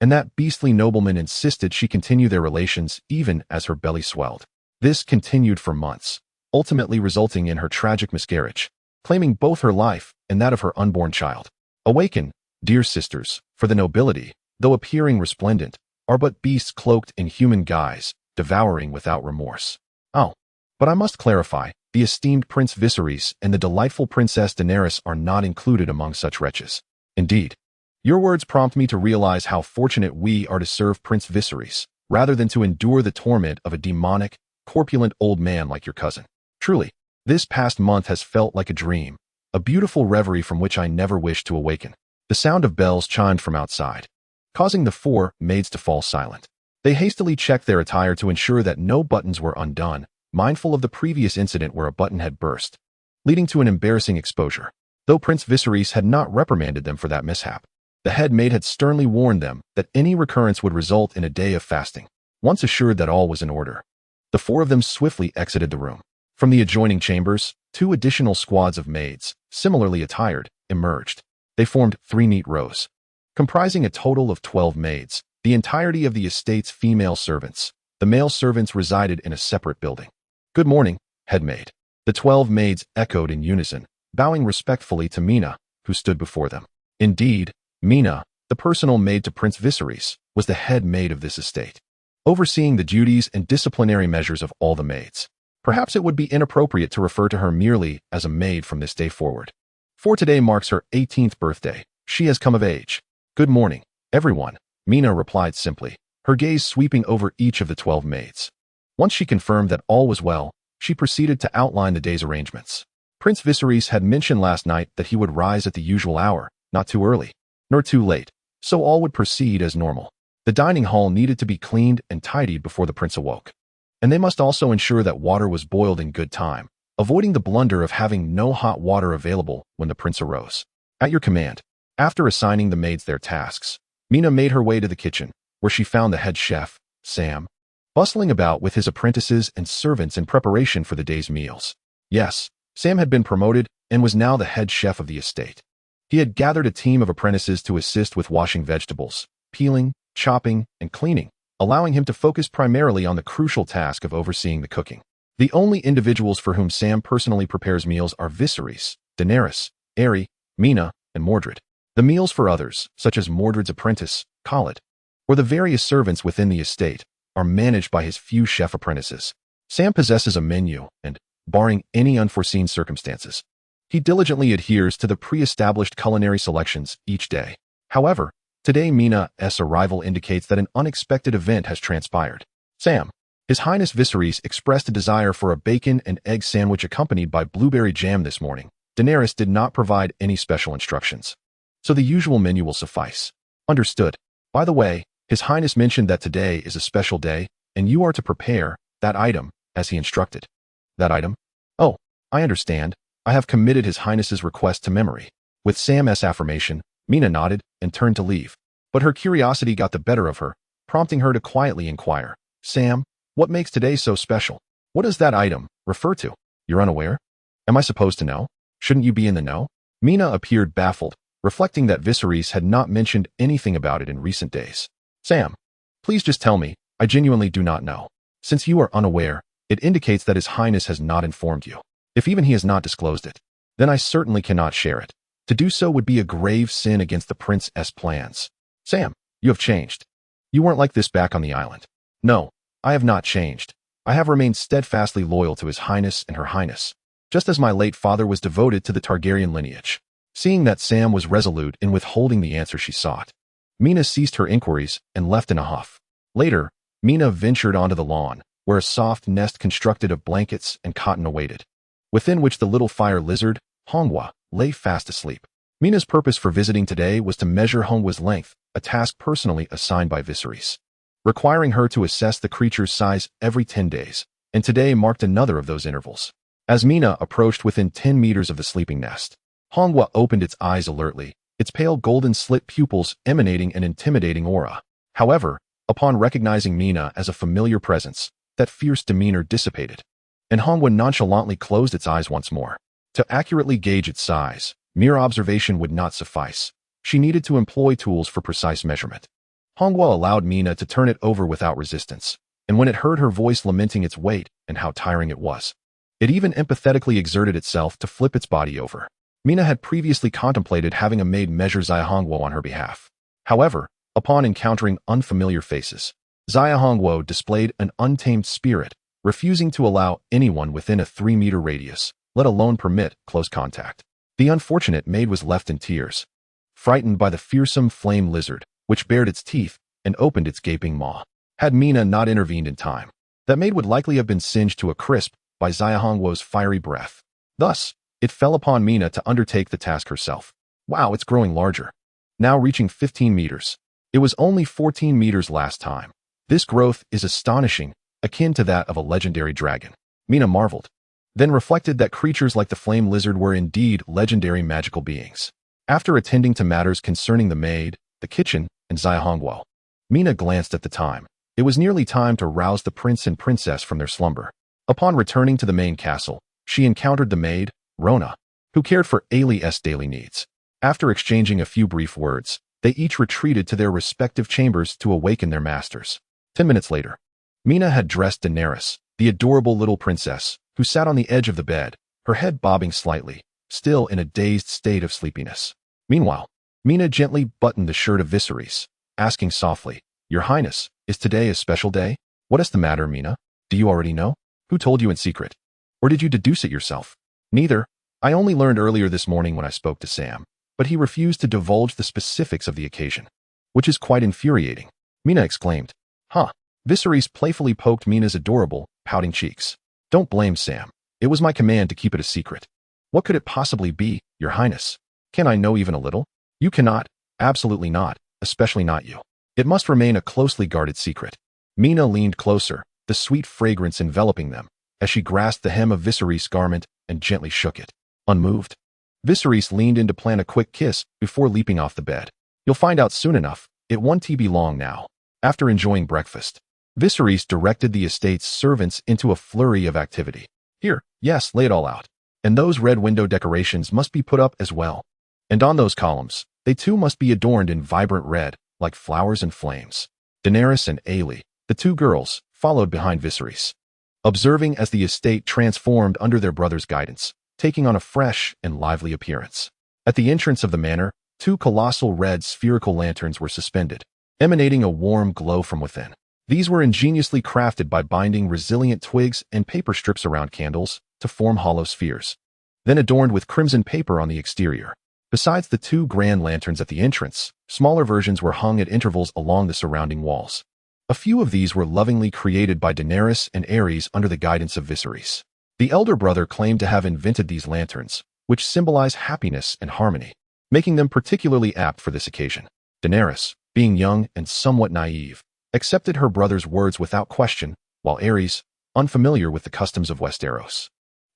and that beastly nobleman insisted she continue their relations even as her belly swelled. This continued for months, ultimately resulting in her tragic miscarriage, claiming both her life and that of her unborn child. Awaken, dear sisters, for the nobility, though appearing resplendent, are but beasts cloaked in human guise, devouring without remorse. Oh, but I must clarify, the esteemed Prince Viserys and the delightful Princess Daenerys are not included among such wretches. Indeed, your words prompt me to realize how fortunate we are to serve Prince Viserys, rather than to endure the torment of a demonic, corpulent old man like your cousin. Truly, this past month has felt like a dream, a beautiful reverie from which I never wished to awaken. The sound of bells chimed from outside, causing the 4 maids to fall silent. They hastily checked their attire to ensure that no buttons were undone, mindful of the previous incident where a button had burst, leading to an embarrassing exposure. Though Prince Viserys had not reprimanded them for that mishap, the head maid had sternly warned them that any recurrence would result in a day of fasting. Once assured that all was in order, the 4 of them swiftly exited the room. From the adjoining chambers, 2 additional squads of maids, similarly attired, emerged. They formed 3 neat rows, comprising a total of 12 maids, the entirety of the estate's female servants. The male servants resided in a separate building. Good morning, head maid. The 12 maids echoed in unison, bowing respectfully to Mina, who stood before them. Indeed, Mina, the personal maid to Prince Viserys, was the head maid of this estate, overseeing the duties and disciplinary measures of all the maids. Perhaps it would be inappropriate to refer to her merely as a maid from this day forward. For today marks her 18th birthday. She has come of age. Good morning, everyone, Mina replied simply, her gaze sweeping over each of the 12 maids. Once she confirmed that all was well, she proceeded to outline the day's arrangements. Prince Viserys had mentioned last night that he would rise at the usual hour, not too early, nor too late, so all would proceed as normal. The dining hall needed to be cleaned and tidied before the prince awoke, and they must also ensure that water was boiled in good time, avoiding the blunder of having no hot water available when the prince arose. At your command. After assigning the maids their tasks, Mina made her way to the kitchen, where she found the head chef, Sam, bustling about with his apprentices and servants in preparation for the day's meals. Yes, Sam had been promoted and was now the head chef of the estate. He had gathered a team of apprentices to assist with washing vegetables, peeling, chopping, and cleaning, allowing him to focus primarily on the crucial task of overseeing the cooking. The only individuals for whom Sam personally prepares meals are Viserys, Daenerys, Aery, Mina, and Mordred. The meals for others, such as Mordred's apprentice, Khalid, or the various servants within the estate, are managed by his few chef apprentices. Sam possesses a menu and, barring any unforeseen circumstances, he diligently adheres to the pre-established culinary selections each day. However, today Mina's arrival indicates that an unexpected event has transpired. Sam, His Highness Viserys, expressed a desire for a bacon and egg sandwich accompanied by blueberry jam this morning. Daenerys did not provide any special instructions, so the usual menu will suffice. Understood. By the way, His Highness mentioned that today is a special day, and you are to prepare that item, as he instructed. That item? Oh, I understand. I have committed His Highness's request to memory. With Sam's affirmation, Mina nodded and turned to leave. But her curiosity got the better of her, prompting her to quietly inquire, Sam, what makes today so special? What does that item refer to? You're unaware? Am I supposed to know? Shouldn't you be in the know? Mina appeared baffled, reflecting that Viserys had not mentioned anything about it in recent days. Sam, please just tell me. I genuinely do not know. Since you are unaware, it indicates that His Highness has not informed you. If even he has not disclosed it, then I certainly cannot share it. To do so would be a grave sin against the prince's plans. Sam, you have changed. You weren't like this back on the island. No, I have not changed. I have remained steadfastly loyal to His Highness and Her Highness, just as my late father was devoted to the Targaryen lineage. Seeing that Sam was resolute in withholding the answer she sought, Mina ceased her inquiries and left in a huff. Later, Mina ventured onto the lawn, where a soft nest constructed of blankets and cotton awaited, within which the little fire lizard, Hongwa, lay fast asleep. Mina's purpose for visiting today was to measure Hongwa's length, a task personally assigned by Viserys, requiring her to assess the creature's size every 10 days, and today marked another of those intervals. As Mina approached within 10 meters of the sleeping nest, Hongwa opened its eyes alertly, its pale golden slit pupils emanating an intimidating aura. However, upon recognizing Mina as a familiar presence, that fierce demeanor dissipated, and Hongwa nonchalantly closed its eyes once more. To accurately gauge its size, mere observation would not suffice. She needed to employ tools for precise measurement. Hongwa allowed Mina to turn it over without resistance, and when it heard her voice lamenting its weight and how tiring it was, it even empathetically exerted itself to flip its body over. Mina had previously contemplated having a maid measure Xia Hongwo on her behalf. However, upon encountering unfamiliar faces, Xia Hongwo displayed an untamed spirit, refusing to allow anyone within a 3-meter radius, let alone permit close contact. The unfortunate maid was left in tears, frightened by the fearsome flame lizard, which bared its teeth and opened its gaping maw. Had Mina not intervened in time, that maid would likely have been singed to a crisp by Xia Hongwo's fiery breath. Thus, it fell upon Mina to undertake the task herself. Wow, it's growing larger, now reaching 15 meters. It was only 14 meters last time. This growth is astonishing, akin to that of a legendary dragon. Mina marveled, then reflected that creatures like the flame lizard were indeed legendary magical beings. After attending to matters concerning the maid, the kitchen, and Xia Hongwo, Mina glanced at the time. It was nearly time to rouse the prince and princess from their slumber. Upon returning to the main castle, she encountered the maid, Rona, who cared for Ailey's daily needs. After exchanging a few brief words, they each retreated to their respective chambers to awaken their masters. 10 minutes later, Mina had dressed Daenerys, the adorable little princess, who sat on the edge of the bed, her head bobbing slightly, still in a dazed state of sleepiness. Meanwhile, Mina gently buttoned the shirt of Viserys, asking softly, Your Highness, is today a special day? What is the matter, Mina? Do you already know? Who told you in secret? Or did you deduce it yourself? Neither. I only learned earlier this morning when I spoke to Sam, but he refused to divulge the specifics of the occasion, which is quite infuriating. Mina exclaimed. Huh. Viserys playfully poked Mina's adorable, pouting cheeks. Don't blame Sam. It was my command to keep it a secret. What could it possibly be, Your Highness? Can I know even a little? You cannot. Absolutely not, especially not you. It must remain a closely guarded secret. Mina leaned closer, the sweet fragrance enveloping them, as she grasped the hem of Viserys' garment and gently shook it. Unmoved, Viserys leaned in to plant a quick kiss before leaping off the bed. You'll find out soon enough. It won't be long now. After enjoying breakfast, Viserys directed the estate's servants into a flurry of activity. Here, yes, lay it all out. And those red window decorations must be put up as well. And on those columns, they too must be adorned in vibrant red, like flowers and flames. Daenerys and Ailey, the two girls, followed behind Viserys, observing as the estate transformed under their brother's guidance, taking on a fresh and lively appearance. At the entrance of the manor, two colossal red spherical lanterns were suspended, emanating a warm glow from within. These were ingeniously crafted by binding resilient twigs and paper strips around candles to form hollow spheres, then adorned with crimson paper on the exterior. Besides the two grand lanterns at the entrance, smaller versions were hung at intervals along the surrounding walls. A few of these were lovingly created by Daenerys and Aerys under the guidance of Viserys. The elder brother claimed to have invented these lanterns, which symbolize happiness and harmony, making them particularly apt for this occasion. Daenerys, being young and somewhat naive, accepted her brother's words without question, while Aerys, unfamiliar with the customs of Westeros,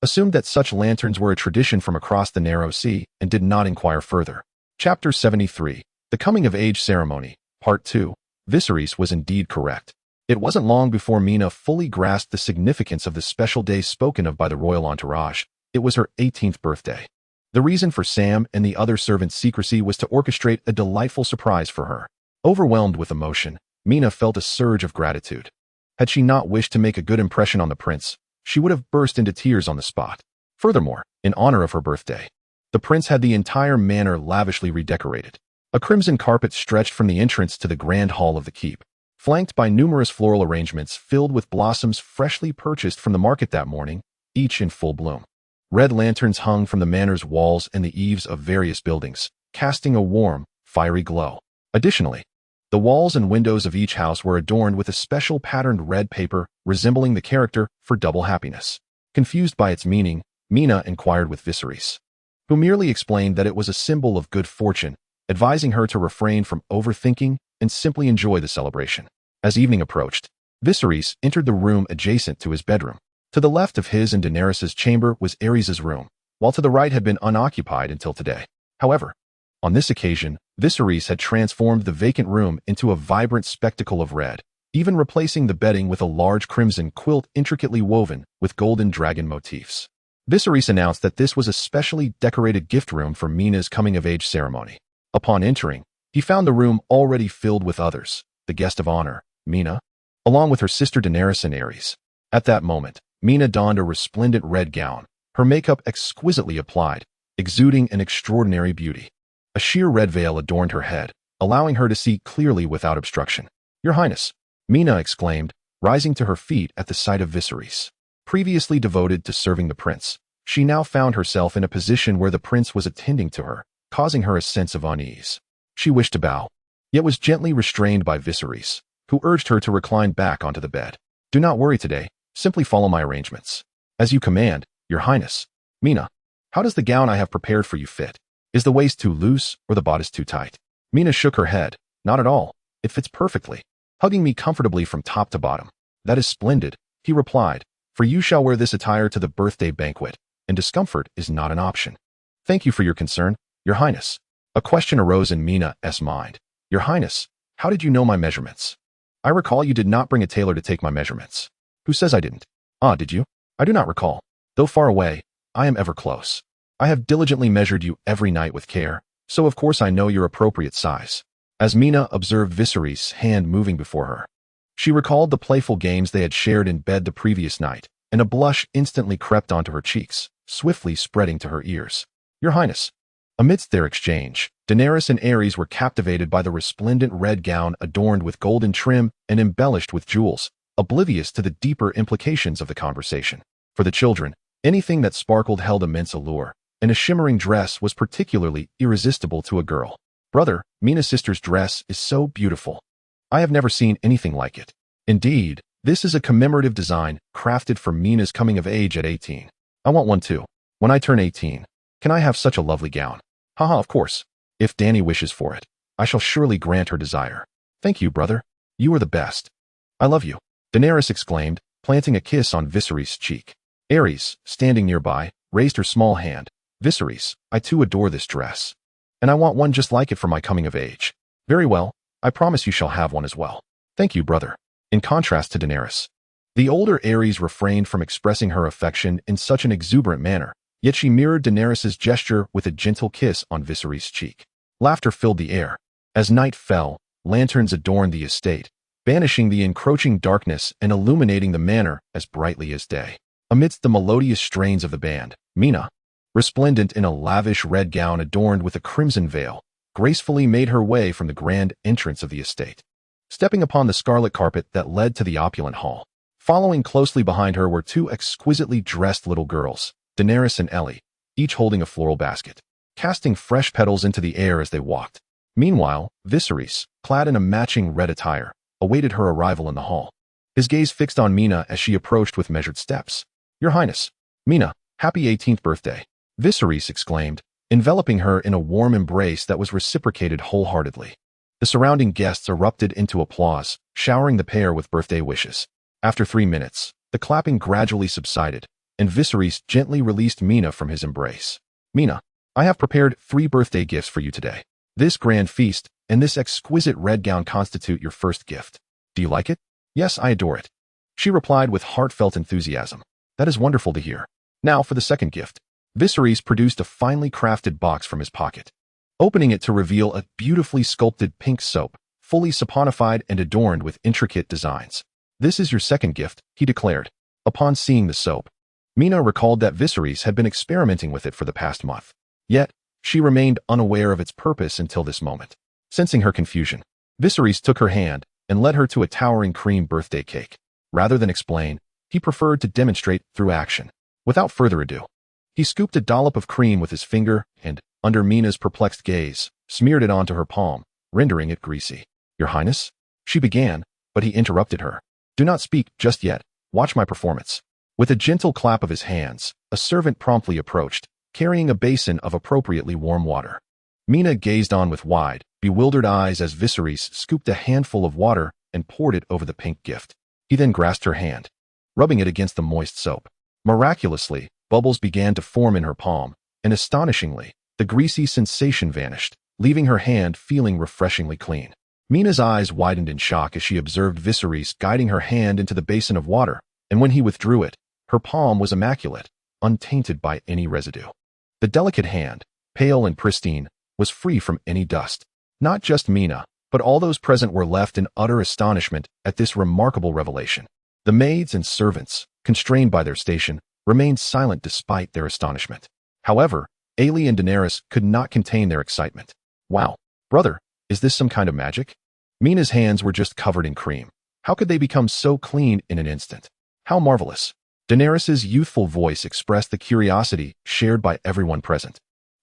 assumed that such lanterns were a tradition from across the narrow sea and did not inquire further. Chapter 73, The Coming of Age Ceremony, Part 2. Viserys was indeed correct. It wasn't long before Mina fully grasped the significance of the special day spoken of by the royal entourage. It was her 18th birthday. The reason for Sam and the other servants' secrecy was to orchestrate a delightful surprise for her. Overwhelmed with emotion, Mina felt a surge of gratitude. Had she not wished to make a good impression on the prince, she would have burst into tears on the spot. Furthermore, in honor of her birthday, the prince had the entire manor lavishly redecorated. A crimson carpet stretched from the entrance to the grand hall of the keep, flanked by numerous floral arrangements filled with blossoms freshly purchased from the market that morning, each in full bloom. Red lanterns hung from the manor's walls and the eaves of various buildings, casting a warm, fiery glow. Additionally, the walls and windows of each house were adorned with a special patterned red paper resembling the character for double happiness. Confused by its meaning, Mina inquired with Viserys, who merely explained that it was a symbol of good fortune, advising her to refrain from overthinking and simply enjoy the celebration. As evening approached, Viserys entered the room adjacent to his bedroom. To the left of his and Daenerys' chamber was Aerys' room, while to the right had been unoccupied until today. However, on this occasion, Viserys had transformed the vacant room into a vibrant spectacle of red, even replacing the bedding with a large crimson quilt intricately woven with golden dragon motifs. Viserys announced that this was a specially decorated gift room for Mina's coming-of-age ceremony. Upon entering, he found the room already filled with others, the guest of honor, Mina, along with her sister Daenerys and Aerys. At that moment, Mina donned a resplendent red gown, her makeup exquisitely applied, exuding an extraordinary beauty. A sheer red veil adorned her head, allowing her to see clearly without obstruction. "Your Highness," Mina exclaimed, rising to her feet at the sight of Viserys. Previously devoted to serving the prince, she now found herself in a position where the prince was attending to her, causing her a sense of unease. She wished to bow, yet was gently restrained by Viserys, who urged her to recline back onto the bed. "Do not worry today, simply follow my arrangements. As you command, Your Highness." "Mina, how does the gown I have prepared for you fit? Is the waist too loose or the bodice too tight?" Mina shook her head. "Not at all. It fits perfectly, hugging me comfortably from top to bottom." "That is splendid," he replied, "for you shall wear this attire to the birthday banquet, and discomfort is not an option." "Thank you for your concern, Your Highness." A question arose in Mina's mind. "Your Highness, how did you know my measurements? I recall you did not bring a tailor to take my measurements." "Who says I didn't?" "Ah, did you?" "I do not recall. Though far away, I am ever close. I have diligently measured you every night with care, so of course I know your appropriate size." As Mina observed Viserys' hand moving before her, she recalled the playful games they had shared in bed the previous night, and a blush instantly crept onto her cheeks, swiftly spreading to her ears. "Your Highness." Amidst their exchange, Daenerys and Aerys were captivated by the resplendent red gown adorned with golden trim and embellished with jewels, oblivious to the deeper implications of the conversation. For the children, anything that sparkled held immense allure, and a shimmering dress was particularly irresistible to a girl. "Brother, Mina's sister's dress is so beautiful. I have never seen anything like it. Indeed, this is a commemorative design crafted for Mina's coming of age at 18. I want one too. When I turn 18, can I have such a lovely gown?" "Haha, of course. If Dany wishes for it, I shall surely grant her desire." "Thank you, brother. You are the best. I love you," Daenerys exclaimed, planting a kiss on Viserys' cheek. Aerys, standing nearby, raised her small hand. "Viserys, I too adore this dress, and I want one just like it for my coming of age." "Very well, I promise you shall have one as well." "Thank you, brother." In contrast to Daenerys, the older Aerys refrained from expressing her affection in such an exuberant manner, Yet she mirrored Daenerys' gesture with a gentle kiss on Viserys' cheek. Laughter filled the air. As night fell, lanterns adorned the estate, banishing the encroaching darkness and illuminating the manor as brightly as day. Amidst the melodious strains of the band, Mina, resplendent in a lavish red gown adorned with a crimson veil, gracefully made her way from the grand entrance of the estate. Stepping upon the scarlet carpet that led to the opulent hall. Following closely behind her were two exquisitely dressed little girls, Daenerys and Ellie, each holding a floral basket, casting fresh petals into the air as they walked. Meanwhile, Viserys, clad in a matching red attire, awaited her arrival in the hall. His gaze fixed on Mina as she approached with measured steps. "Your Highness, Mina, happy 18th birthday," Viserys exclaimed, enveloping her in a warm embrace that was reciprocated wholeheartedly. The surrounding guests erupted into applause, showering the pair with birthday wishes. After 3 minutes, the clapping gradually subsided, and Viserys gently released Mina from his embrace. "Mina, I have prepared 3 birthday gifts for you today. This grand feast and this exquisite red gown constitute your first gift. Do you like it?" "Yes, I adore it," she replied with heartfelt enthusiasm. "That is wonderful to hear. Now for the second gift." Viserys produced a finely crafted box from his pocket, opening it to reveal a beautifully sculpted pink soap, fully saponified and adorned with intricate designs. "This is your second gift," he declared. Upon seeing the soap, Mina recalled that Viserys had been experimenting with it for the past month. Yet, she remained unaware of its purpose until this moment. Sensing her confusion, Viserys took her hand and led her to a towering cream birthday cake. Rather than explain, he preferred to demonstrate through action. Without further ado, he scooped a dollop of cream with his finger and, under Mina's perplexed gaze, smeared it onto her palm, rendering it greasy. "Your Highness?" she began, but he interrupted her. "Do not speak just yet. Watch my performance." With a gentle clap of his hands, a servant promptly approached, carrying a basin of appropriately warm water. Mina gazed on with wide, bewildered eyes as Viserys scooped a handful of water and poured it over the pink gift. He then grasped her hand, rubbing it against the moist soap. Miraculously, bubbles began to form in her palm, and astonishingly, the greasy sensation vanished, leaving her hand feeling refreshingly clean. Mina's eyes widened in shock as she observed Viserys guiding her hand into the basin of water, and when he withdrew it, her palm was immaculate, untainted by any residue. The delicate hand, pale and pristine, was free from any dust. Not just Mina, but all those present were left in utter astonishment at this remarkable revelation. The maids and servants, constrained by their station, remained silent despite their astonishment. However, Aelie and Daenerys could not contain their excitement. "Wow, brother, is this some kind of magic?" Mina's hands were just covered in cream. How could they become so clean in an instant? How marvelous. Daenerys' youthful voice expressed the curiosity shared by everyone present.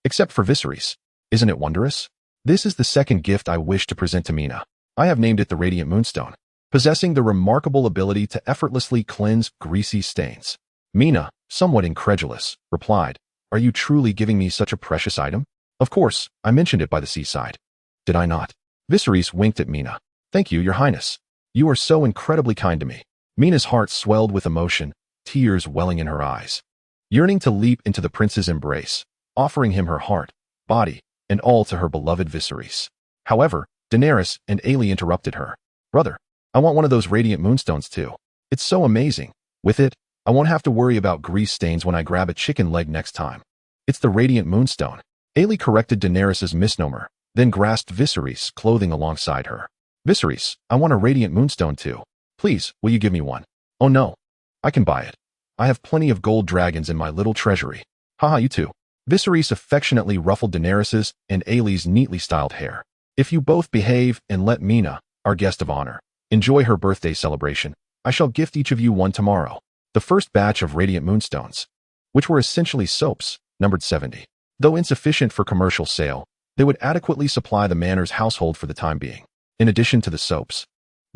Except for Viserys. "Isn't it wondrous? This is the second gift I wish to present to Mina. I have named it the Radiant Moonstone, possessing the remarkable ability to effortlessly cleanse greasy stains." Mina, somewhat incredulous, replied, "Are you truly giving me such a precious item?" "Of course, I mentioned it by the seaside. Did I not?" Viserys winked at Mina. "Thank you, Your Highness. You are so incredibly kind to me." Mina's heart swelled with emotion, tears welling in her eyes. Yearning to leap into the prince's embrace, offering him her heart, body, and all to her beloved Viserys. However, Daenerys and Aelie interrupted her. "Brother, I want one of those radiant moonstones too. It's so amazing. With it, I won't have to worry about grease stains when I grab a chicken leg next time." "It's the Radiant Moonstone." Aelie corrected Daenerys' misnomer, then grasped Viserys' clothing alongside her. "Viserys, I want a Radiant Moonstone too. Please, will you give me one?" "Oh no. I can buy it. I have plenty of gold dragons in my little treasury." "Haha, you too." Viserys affectionately ruffled Daenerys' and Aelie's neatly styled hair. "If you both behave and let Mina, our guest of honor, enjoy her birthday celebration, I shall gift each of you one tomorrow." The first batch of Radiant Moonstones, which were essentially soaps, numbered 70. Though insufficient for commercial sale, they would adequately supply the manor's household for the time being. In addition to the soaps,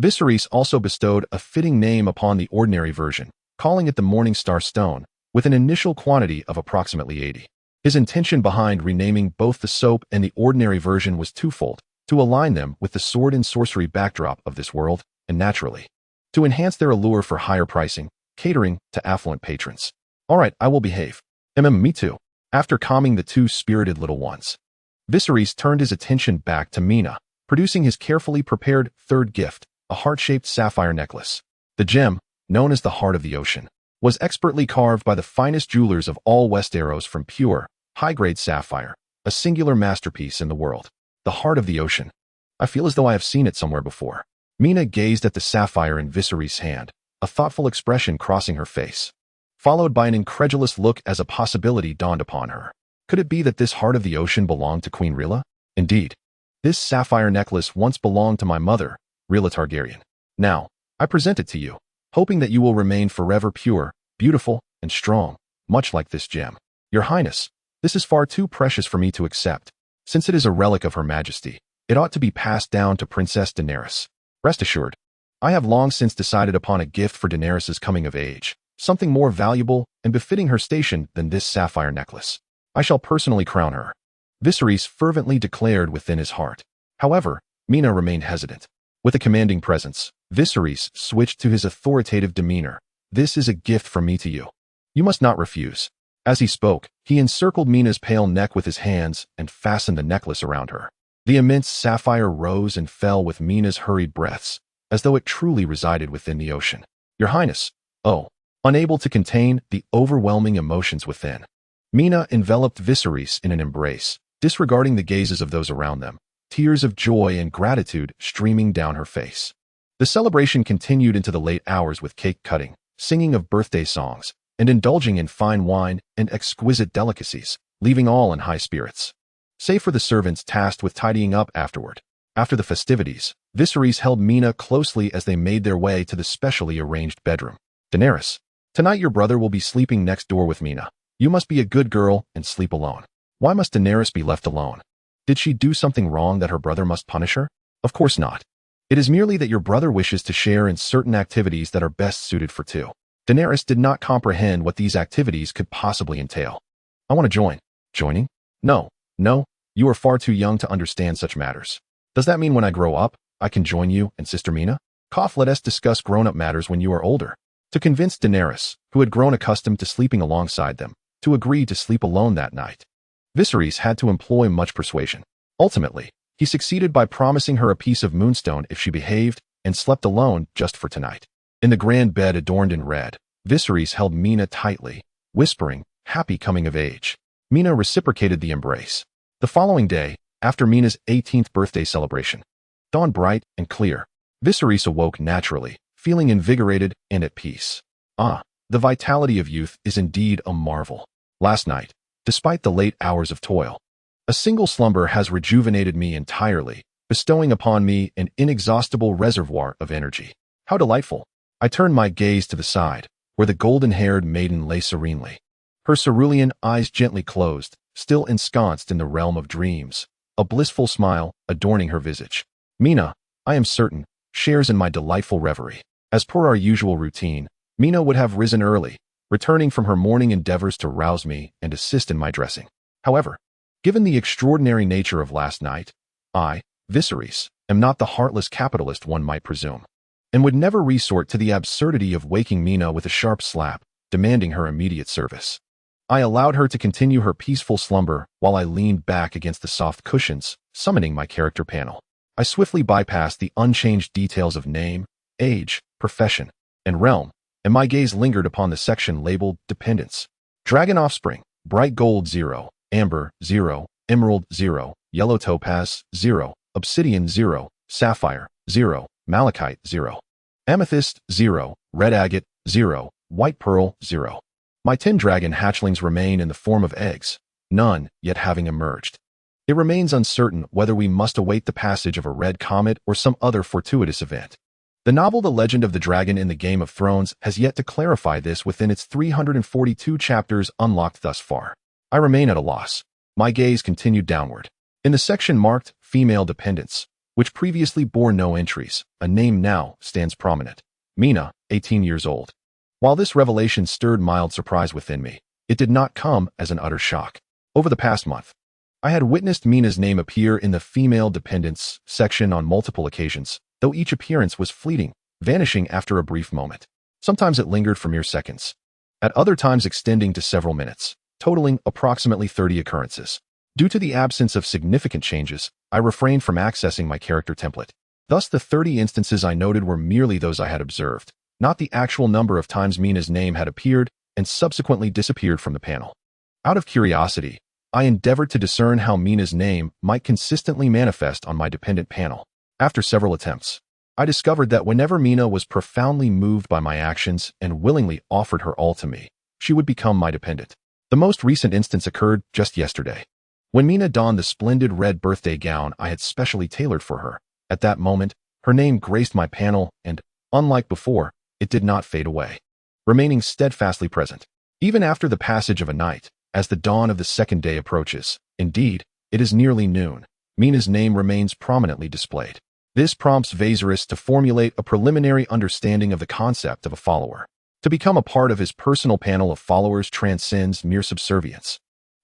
Viserys also bestowed a fitting name upon the ordinary version, calling it the Morningstar Stone, with an initial quantity of approximately 80. His intention behind renaming both the soap and the ordinary version was twofold: to align them with the sword and sorcery backdrop of this world, and naturally, to enhance their allure for higher pricing, catering to affluent patrons. "All right, I will behave." Me too." After calming the two spirited little ones, Viserys turned his attention back to Mina, producing his carefully prepared third gift, a heart-shaped sapphire necklace. The gem, known as the Heart of the Ocean, was expertly carved by the finest jewelers of all Westeros from pure, high-grade sapphire, a singular masterpiece in the world. The heart of the ocean. I feel as though I have seen it somewhere before. Mina gazed at the sapphire in Viserys' hand, a thoughtful expression crossing her face, followed by an incredulous look as a possibility dawned upon her. Could it be that this heart of the ocean belonged to Queen Rhaella? Indeed. This sapphire necklace once belonged to my mother, Rhaella Targaryen. Now, I present it to you, hoping that you will remain forever pure, beautiful, and strong, much like this gem. Your Highness, this is far too precious for me to accept. Since it is a relic of Her Majesty, it ought to be passed down to Princess Daenerys. Rest assured, I have long since decided upon a gift for Daenerys' coming of age, something more valuable and befitting her station than this sapphire necklace. I shall personally crown her. Viserys fervently declared within his heart. However, Mina remained hesitant. With a commanding presence, Viserys switched to his authoritative demeanor. This is a gift from me to you. You must not refuse. As he spoke, he encircled Mina's pale neck with his hands and fastened the necklace around her. The immense sapphire rose and fell with Mina's hurried breaths, as though it truly resided within the ocean. Your Highness, oh, unable to contain the overwhelming emotions within. Mina enveloped Viserys in an embrace, disregarding the gazes of those around them, tears of joy and gratitude streaming down her face. The celebration continued into the late hours with cake cutting, singing of birthday songs, and indulging in fine wine and exquisite delicacies, leaving all in high spirits. Save for the servants tasked with tidying up afterward. After the festivities, Viserys held Mina closely as they made their way to the specially arranged bedroom. Daenerys, tonight your brother will be sleeping next door with Mina. You must be a good girl and sleep alone. Why must Daenerys be left alone? Did she do something wrong that her brother must punish her? Of course not. It is merely that your brother wishes to share in certain activities that are best suited for two. Daenerys did not comprehend what these activities could possibly entail. I want to join. Joining? No, you are far too young to understand such matters. Does that mean when I grow up, I can join you and Sister Mina? Let us discuss grown-up matters when you are older. To convince Daenerys, who had grown accustomed to sleeping alongside them, to agree to sleep alone that night. Viserys had to employ much persuasion. Ultimately, he succeeded by promising her a piece of moonstone if she behaved and slept alone just for tonight. In the grand bed adorned in red, Viserys held Mina tightly, whispering, "Happy coming of age." Mina reciprocated the embrace. The following day, after Mina's 18th birthday celebration, dawned bright and clear. Viserys awoke naturally, feeling invigorated and at peace. Ah, the vitality of youth is indeed a marvel. Last night, despite the late hours of toil, a single slumber has rejuvenated me entirely, bestowing upon me an inexhaustible reservoir of energy. How delightful! I turned my gaze to the side, where the golden-haired maiden lay serenely, her cerulean eyes gently closed, still ensconced in the realm of dreams, a blissful smile adorning her visage. Mina, I am certain, shares in my delightful reverie. As per our usual routine, Mina would have risen early, returning from her morning endeavors to rouse me and assist in my dressing. However, given the extraordinary nature of last night, I, Viserys, am not the heartless capitalist one might presume, and would never resort to the absurdity of waking Mina with a sharp slap, demanding her immediate service. I allowed her to continue her peaceful slumber while I leaned back against the soft cushions, summoning my character panel. I swiftly bypassed the unchanged details of name, age, profession, and realm, and my gaze lingered upon the section labeled Dependents. Dragon Offspring, Bright Gold 0, Amber 0, Emerald 0, Yellow Topaz 0, Obsidian 0, Sapphire 0, Malachite 0, Amethyst 0, Red Agate 0, White Pearl 0. My 10 dragon hatchlings remain in the form of eggs, none yet having emerged. It remains uncertain whether we must await the passage of a red comet or some other fortuitous event. The novel The Legend of the Dragon in the Game of Thrones has yet to clarify this within its 342 chapters unlocked thus far. I remain at a loss. My gaze continued downward. In the section marked Female Dependents, which previously bore no entries, a name now stands prominent. Mina, 18 years old. While this revelation stirred mild surprise within me, it did not come as an utter shock. Over the past month, I had witnessed Mina's name appear in the Female Dependents section on multiple occasions, though each appearance was fleeting, vanishing after a brief moment. Sometimes it lingered for mere seconds, at other times extending to several minutes, totaling approximately 30 occurrences. Due to the absence of significant changes, I refrained from accessing my character template. Thus, the 30 instances I noted were merely those I had observed, not the actual number of times Mina's name had appeared and subsequently disappeared from the panel. Out of curiosity, I endeavored to discern how Mina's name might consistently manifest on my dependent panel. After several attempts, I discovered that whenever Mina was profoundly moved by my actions and willingly offered her all to me, she would become my dependent. The most recent instance occurred just yesterday. When Mina donned the splendid red birthday gown I had specially tailored for her, at that moment, her name graced my panel and, unlike before, it did not fade away, remaining steadfastly present. Even after the passage of a night, as the dawn of the second day approaches, indeed, it is nearly noon, Mina's name remains prominently displayed. This prompts Viserys to formulate a preliminary understanding of the concept of a follower. To become a part of his personal panel of followers transcends mere subservience.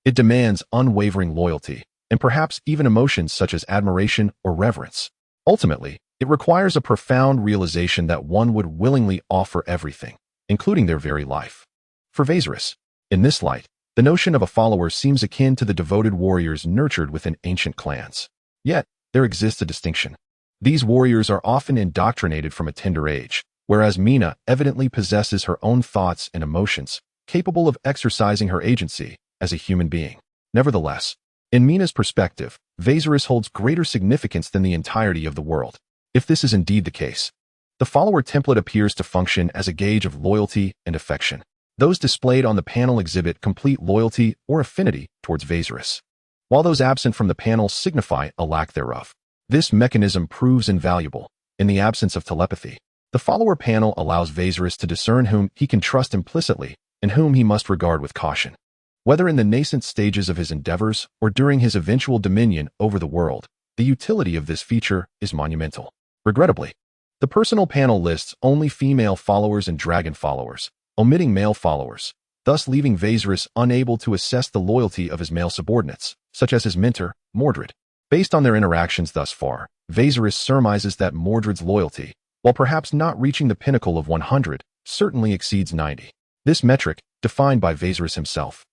It demands unwavering loyalty, and perhaps even emotions such as admiration or reverence. Ultimately, it requires a profound realization that one would willingly offer everything, including their very life. For Viserys, in this light, the notion of a follower seems akin to the devoted warriors nurtured within ancient clans. Yet, there exists a distinction. These warriors are often indoctrinated from a tender age, whereas Mina evidently possesses her own thoughts and emotions, capable of exercising her agency as a human being. Nevertheless, in Mina's perspective, Viserys holds greater significance than the entirety of the world. If this is indeed the case, the follower template appears to function as a gauge of loyalty and affection. Those displayed on the panel exhibit complete loyalty or affinity towards Viserys, while those absent from the panel signify a lack thereof. This mechanism proves invaluable. In the absence of telepathy, the follower panel allows Viserys to discern whom he can trust implicitly and whom he must regard with caution. Whether in the nascent stages of his endeavors or during his eventual dominion over the world, the utility of this feature is monumental. Regrettably, the personal panel lists only female followers and dragon followers, omitting male followers, thus leaving Viserys unable to assess the loyalty of his male subordinates, such as his mentor, Mordred. Based on their interactions thus far, Viserys surmises that Mordred's loyalty, while perhaps not reaching the pinnacle of 100, certainly exceeds 90. This metric, defined by Viserys himself,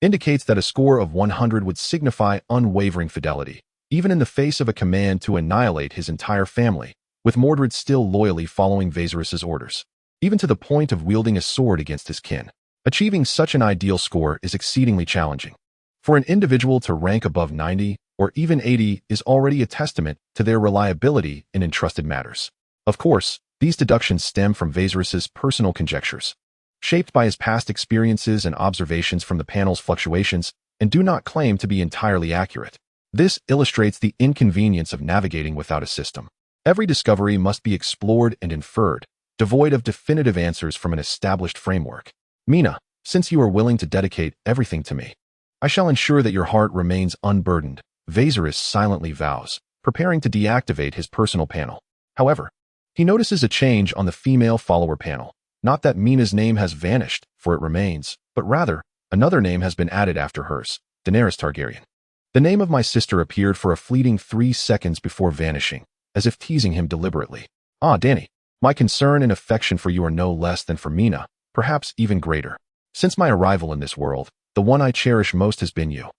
indicates that a score of 100 would signify unwavering fidelity, even in the face of a command to annihilate his entire family, with Mordred still loyally following Viserys' orders, even to the point of wielding a sword against his kin. Achieving such an ideal score is exceedingly challenging. For an individual to rank above 90 or even 80 is already a testament to their reliability in entrusted matters. Of course, these deductions stem from Viserys' personal conjectures, shaped by his past experiences and observations from the panel's fluctuations, and do not claim to be entirely accurate. This illustrates the inconvenience of navigating without a system. Every discovery must be explored and inferred, devoid of definitive answers from an established framework. Mina, since you are willing to dedicate everything to me, I shall ensure that your heart remains unburdened, Viserys silently vows, preparing to deactivate his personal panel. However, he notices a change on the female follower panel. Not that Mina's name has vanished, for it remains, but rather, another name has been added after hers, Daenerys Targaryen. The name of my sister appeared for a fleeting 3 seconds before vanishing, as if teasing him deliberately. Ah, Dany, my concern and affection for you are no less than for Mina, perhaps even greater. Since my arrival in this world, the one I cherish most has been you.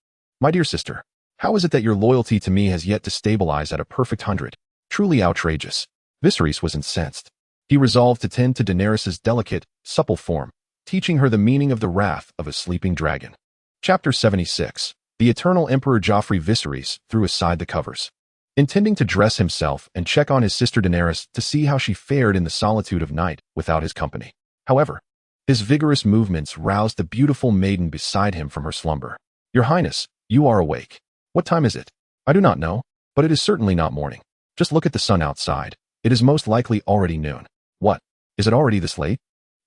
My dear sister, how is it that your loyalty to me has yet to stabilize at a perfect 100? Truly outrageous. Viserys was incensed. He resolved to tend to Daenerys' delicate, supple form, teaching her the meaning of the wrath of a sleeping dragon. Chapter 76. The Eternal Emperor Joffrey Viserys threw aside the covers, intending to dress himself and check on his sister Daenerys to see how she fared in the solitude of night without his company. However, his vigorous movements roused the beautiful maiden beside him from her slumber. Your Highness, you are awake. What time is it? I do not know, but it is certainly not morning. Just look at the sun outside. It is most likely already noon. What? Is it already this late?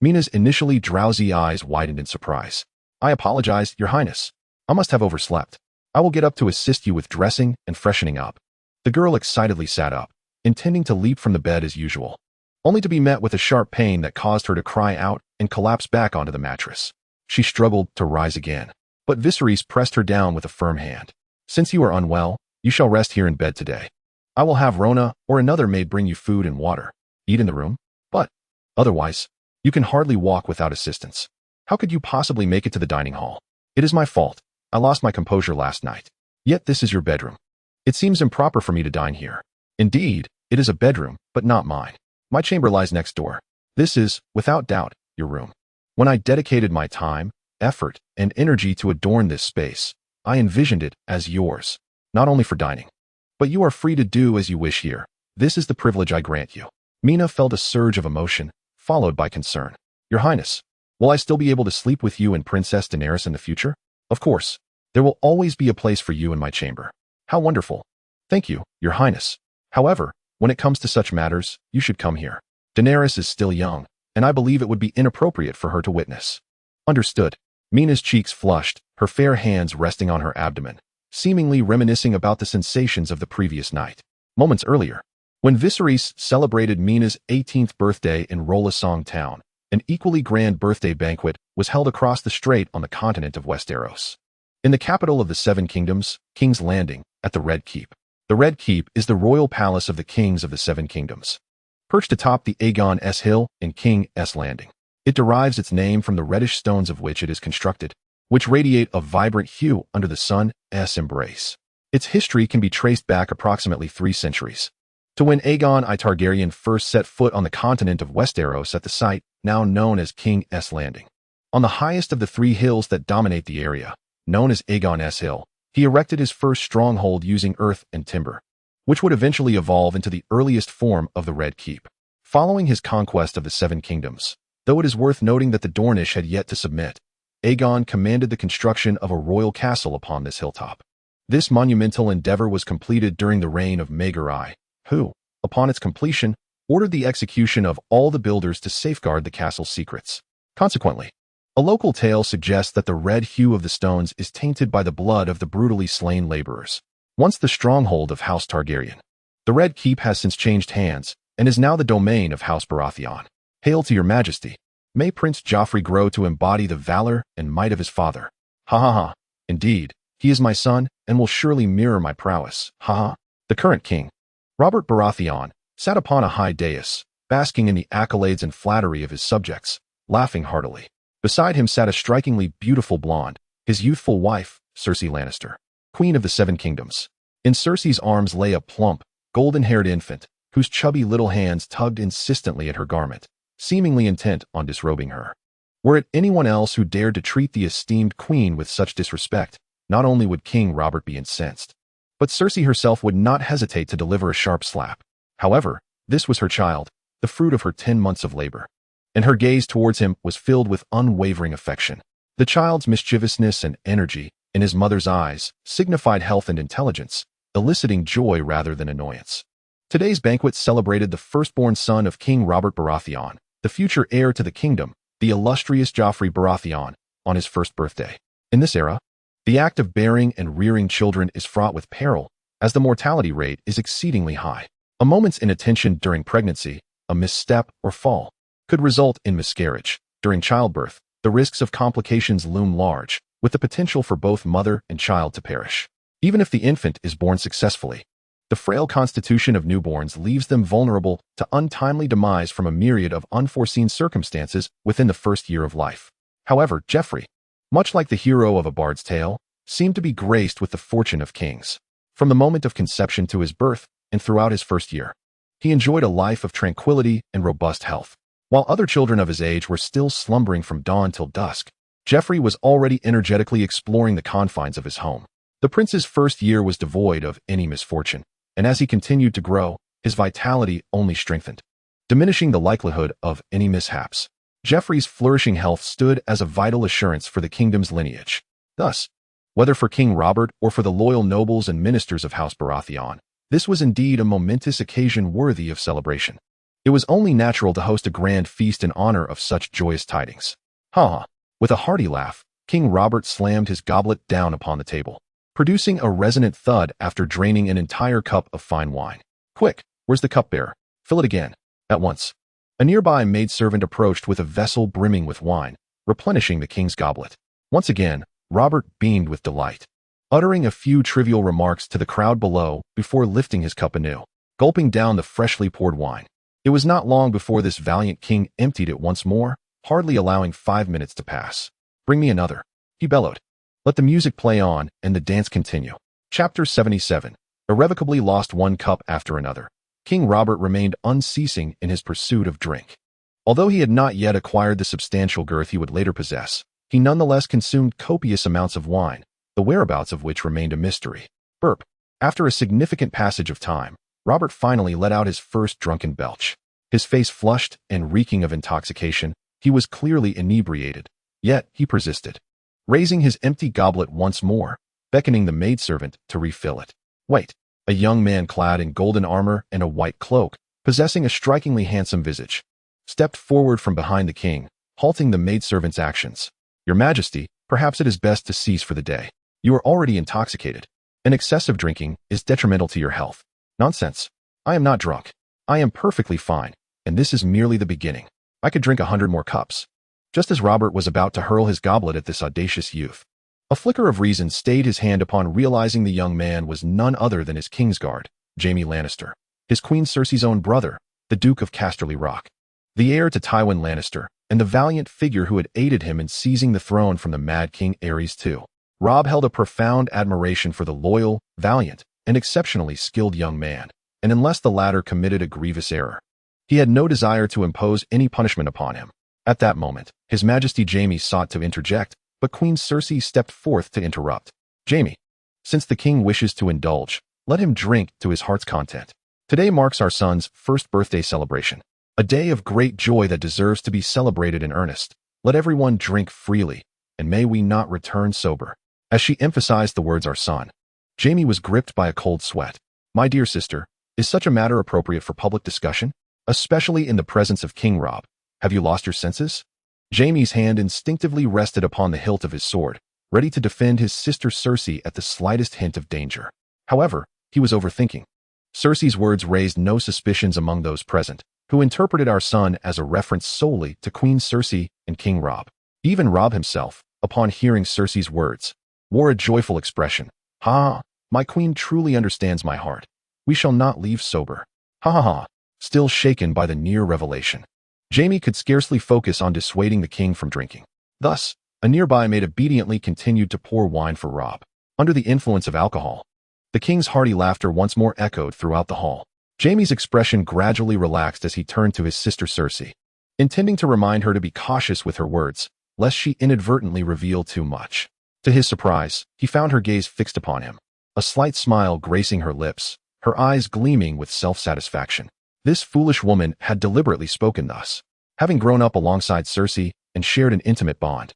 Mina's initially drowsy eyes widened in surprise. I apologize, Your Highness. I must have overslept. I will get up to assist you with dressing and freshening up. The girl excitedly sat up, intending to leap from the bed as usual, only to be met with a sharp pain that caused her to cry out and collapse back onto the mattress. She struggled to rise again, but Viserys pressed her down with a firm hand. Since you are unwell, you shall rest here in bed today. I will have Rona or another maid bring you food and water. Eat in the room, but otherwise, you can hardly walk without assistance. How could you possibly make it to the dining hall? It is my fault. I lost my composure last night. Yet this is your bedroom. It seems improper for me to dine here. Indeed, it is a bedroom, but not mine. My chamber lies next door. This is, without doubt, your room. When I dedicated my time, effort, and energy to adorn this space, I envisioned it as yours, not only for dining. But you are free to do as you wish here. This is the privilege I grant you. Mina felt a surge of emotion, followed by concern. Your Highness, will I still be able to sleep with you and Princess Daenerys in the future? Of course. There will always be a place for you in my chamber. How wonderful. Thank you, Your Highness. However, when it comes to such matters, you should come here. Daenerys is still young, and I believe it would be inappropriate for her to witness. Understood. Mina's cheeks flushed, her fair hands resting on her abdomen, seemingly reminiscing about the sensations of the previous night. Moments earlier, when Viserys celebrated Mina's 18th birthday in Rolasong Town, an equally grand birthday banquet was held across the strait on the continent of Westeros. In the capital of the Seven Kingdoms, King's Landing, at the Red Keep. The Red Keep is the royal palace of the kings of the Seven Kingdoms. Perched atop the Aegon S Hill in King's Landing, it derives its name from the reddish stones of which it is constructed, which radiate a vibrant hue under the sun's embrace. Its history can be traced back approximately 3 centuries, to when Aegon I Targaryen first set foot on the continent of Westeros at the site now known as King's Landing. On the highest of the 3 hills that dominate the area, known as Aegon S Hill, he erected his first stronghold using earth and timber, which would eventually evolve into the earliest form of the Red Keep. Following his conquest of the Seven Kingdoms, though it is worth noting that the Dornish had yet to submit, Aegon commanded the construction of a royal castle upon this hilltop. This monumental endeavor was completed during the reign of Margaery, who, upon its completion, ordered the execution of all the builders to safeguard the castle's secrets. Consequently, a local tale suggests that the red hue of the stones is tainted by the blood of the brutally slain laborers. Once the stronghold of House Targaryen, the Red Keep has since changed hands and is now the domain of House Baratheon. Hail to your majesty. May Prince Joffrey grow to embody the valor and might of his father. Ha ha ha. Indeed, he is my son and will surely mirror my prowess. Ha ha. The current king, Robert Baratheon, sat upon a high dais, basking in the accolades and flattery of his subjects, laughing heartily. Beside him sat a strikingly beautiful blonde, his youthful wife, Cersei Lannister, Queen of the Seven Kingdoms. In Cersei's arms lay a plump, golden-haired infant, whose chubby little hands tugged insistently at her garment, seemingly intent on disrobing her. Were it anyone else who dared to treat the esteemed queen with such disrespect, not only would King Robert be incensed, but Cersei herself would not hesitate to deliver a sharp slap. However, this was her child, the fruit of her 10 months of labor, and her gaze towards him was filled with unwavering affection. The child's mischievousness and energy, in his mother's eyes, signified health and intelligence, eliciting joy rather than annoyance. Today's banquet celebrated the firstborn son of King Robert Baratheon, the future heir to the kingdom, the illustrious Joffrey Baratheon, on his first birthday. In this era, the act of bearing and rearing children is fraught with peril, as the mortality rate is exceedingly high. A moment's inattention during pregnancy, a misstep or fall, could result in miscarriage. During childbirth, the risks of complications loom large, with the potential for both mother and child to perish. Even if the infant is born successfully, the frail constitution of newborns leaves them vulnerable to untimely demise from a myriad of unforeseen circumstances within the first year of life. However, Joffrey, much like the hero of a bard's tale, seemed to be graced with the fortune of kings. From the moment of conception to his birth, and throughout his first year, he enjoyed a life of tranquility and robust health. While other children of his age were still slumbering from dawn till dusk, Joffrey was already energetically exploring the confines of his home. The prince's first year was devoid of any misfortune, and as he continued to grow, his vitality only strengthened, diminishing the likelihood of any mishaps. Joffrey's flourishing health stood as a vital assurance for the kingdom's lineage. Thus, whether for King Robert or for the loyal nobles and ministers of House Baratheon, this was indeed a momentous occasion worthy of celebration. It was only natural to host a grand feast in honor of such joyous tidings. Ha ha! With a hearty laugh, King Robert slammed his goblet down upon the table, producing a resonant thud after draining an entire cup of fine wine. Quick, where's the cupbearer? Fill it again. At once. A nearby maidservant approached with a vessel brimming with wine, replenishing the king's goblet. Once again, Robert beamed with delight, uttering a few trivial remarks to the crowd below before lifting his cup anew, gulping down the freshly poured wine. It was not long before this valiant king emptied it once more, hardly allowing 5 minutes to pass. Bring me another, he bellowed. Let the music play on and the dance continue. Chapter 77. Irrevocably lost one cup after another. King Robert remained unceasing in his pursuit of drink. Although he had not yet acquired the substantial girth he would later possess, he nonetheless consumed copious amounts of wine, the whereabouts of which remained a mystery. Burp. After a significant passage of time, Robert finally let out his first drunken belch. His face flushed and reeking of intoxication, he was clearly inebriated, yet he persisted, raising his empty goblet once more, beckoning the maidservant to refill it. Wait. A young man clad in golden armor and a white cloak, possessing a strikingly handsome visage, stepped forward from behind the king, halting the maidservant's actions. Your Majesty, perhaps it is best to cease for the day. You are already intoxicated, and excessive drinking is detrimental to your health. Nonsense. I am not drunk. I am perfectly fine, and this is merely the beginning. I could drink 100 more cups. Just as Robert was about to hurl his goblet at this audacious youth, a flicker of reason stayed his hand upon realizing the young man was none other than his Kingsguard, Jaime Lannister, his Queen Cersei's own brother, the Duke of Casterly Rock, the heir to Tywin Lannister, and the valiant figure who had aided him in seizing the throne from the Mad King Aerys II. Robb held a profound admiration for the loyal, valiant, and exceptionally skilled young man, and unless the latter committed a grievous error, he had no desire to impose any punishment upon him. At that moment, His Majesty Jaime sought to interject, but Queen Cersei stepped forth to interrupt. Jaime, since the king wishes to indulge, let him drink to his heart's content. Today marks our son's first birthday celebration, a day of great joy that deserves to be celebrated in earnest. Let everyone drink freely, and may we not return sober. As she emphasized the words our son, Jaime was gripped by a cold sweat. My dear sister, is such a matter appropriate for public discussion? Especially in the presence of King Robb? Have you lost your senses? Jaime's hand instinctively rested upon the hilt of his sword, ready to defend his sister Cersei at the slightest hint of danger. However, he was overthinking. Cersei's words raised no suspicions among those present, who interpreted our son as a reference solely to Queen Cersei and King Robb. Even Robb himself, upon hearing Cersei's words, wore a joyful expression. Ha! My queen truly understands my heart. We shall not leave sober. Ha ha ha! Still shaken by the near revelation, Jaime could scarcely focus on dissuading the king from drinking. Thus, a nearby maid obediently continued to pour wine for Robb. Under the influence of alcohol, the king's hearty laughter once more echoed throughout the hall. Jaime's expression gradually relaxed as he turned to his sister Cersei, intending to remind her to be cautious with her words, lest she inadvertently reveal too much. To his surprise, he found her gaze fixed upon him, a slight smile gracing her lips, her eyes gleaming with self-satisfaction. This foolish woman had deliberately spoken thus. Having grown up alongside Cersei and shared an intimate bond,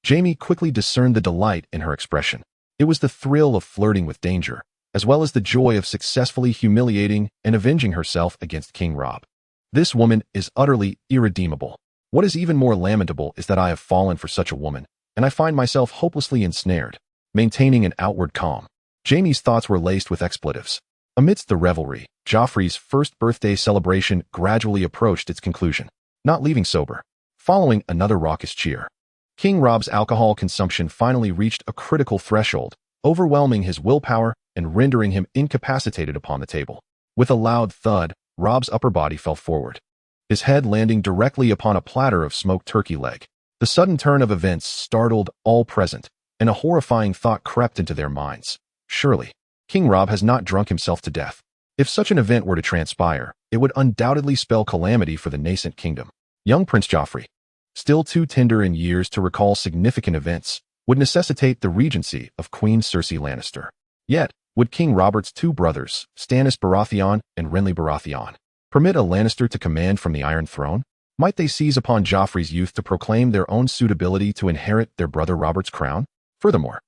Jaime quickly discerned the delight in her expression. It was the thrill of flirting with danger, as well as the joy of successfully humiliating and avenging herself against King Robb. This woman is utterly irredeemable. What is even more lamentable is that I have fallen for such a woman, and I find myself hopelessly ensnared. Maintaining an outward calm, Jaime's thoughts were laced with expletives. Amidst the revelry, Joffrey's first birthday celebration gradually approached its conclusion, not leaving sober. Following another raucous cheer, King Robb's alcohol consumption finally reached a critical threshold, overwhelming his willpower and rendering him incapacitated upon the table. With a loud thud, Robb's upper body fell forward, his head landing directly upon a platter of smoked turkey leg. The sudden turn of events startled all present, and a horrifying thought crept into their minds. Surely, King Robb has not drunk himself to death. If such an event were to transpire, it would undoubtedly spell calamity for the nascent kingdom. Young Prince Joffrey, still too tender in years to recall significant events, would necessitate the regency of Queen Cersei Lannister. Yet, would King Robert's two brothers, Stannis Baratheon and Renly Baratheon, permit a Lannister to command from the Iron Throne? Might they seize upon Joffrey's youth to proclaim their own suitability to inherit their brother Robert's crown? Furthermore,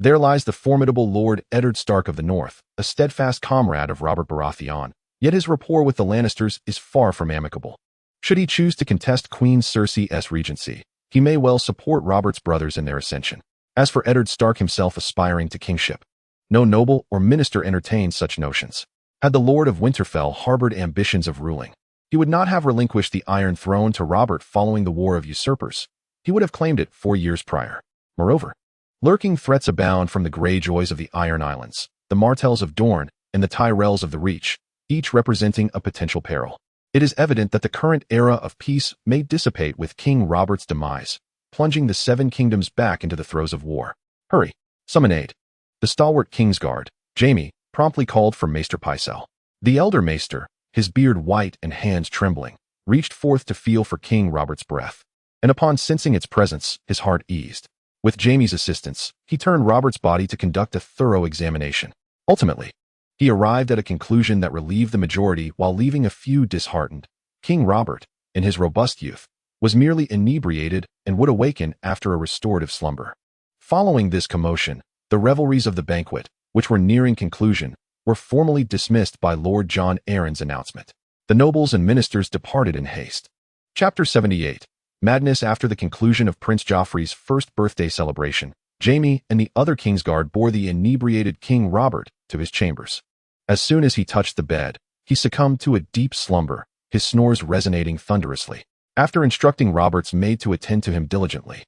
there lies the formidable Lord Eddard Stark of the North, a steadfast comrade of Robert Baratheon, yet his rapport with the Lannisters is far from amicable. Should he choose to contest Queen Cersei's regency, he may well support Robert's brothers in their ascension. As for Eddard Stark himself aspiring to kingship, no noble or minister entertained such notions. Had the Lord of Winterfell harbored ambitions of ruling, he would not have relinquished the Iron Throne to Robert following the War of Usurpers. He would have claimed it 4 years prior. Moreover, lurking threats abound from the Greyjoys of the Iron Islands, the Martells of Dorne, and the Tyrells of the Reach, each representing a potential peril. It is evident that the current era of peace may dissipate with King Robert's demise, plunging the Seven Kingdoms back into the throes of war. Hurry, summon aid. The stalwart Kingsguard, Jaime, promptly called for Maester Pycelle. The elder Maester, his beard white and hands trembling, reached forth to feel for King Robert's breath. And upon sensing its presence, his heart eased. With Jaime's assistance, he turned Robert's body to conduct a thorough examination. Ultimately, he arrived at a conclusion that relieved the majority while leaving a few disheartened. King Robert, in his robust youth, was merely inebriated and would awaken after a restorative slumber. Following this commotion, the revelries of the banquet, which were nearing conclusion, were formally dismissed by Lord John Arryn's announcement. The nobles and ministers departed in haste. Chapter 78. Madness. After the conclusion of Prince Joffrey's first birthday celebration, Jaime and the other Kingsguard bore the inebriated King Robert to his chambers. As soon as he touched the bed, he succumbed to a deep slumber, his snores resonating thunderously. After instructing Robert's maid to attend to him diligently,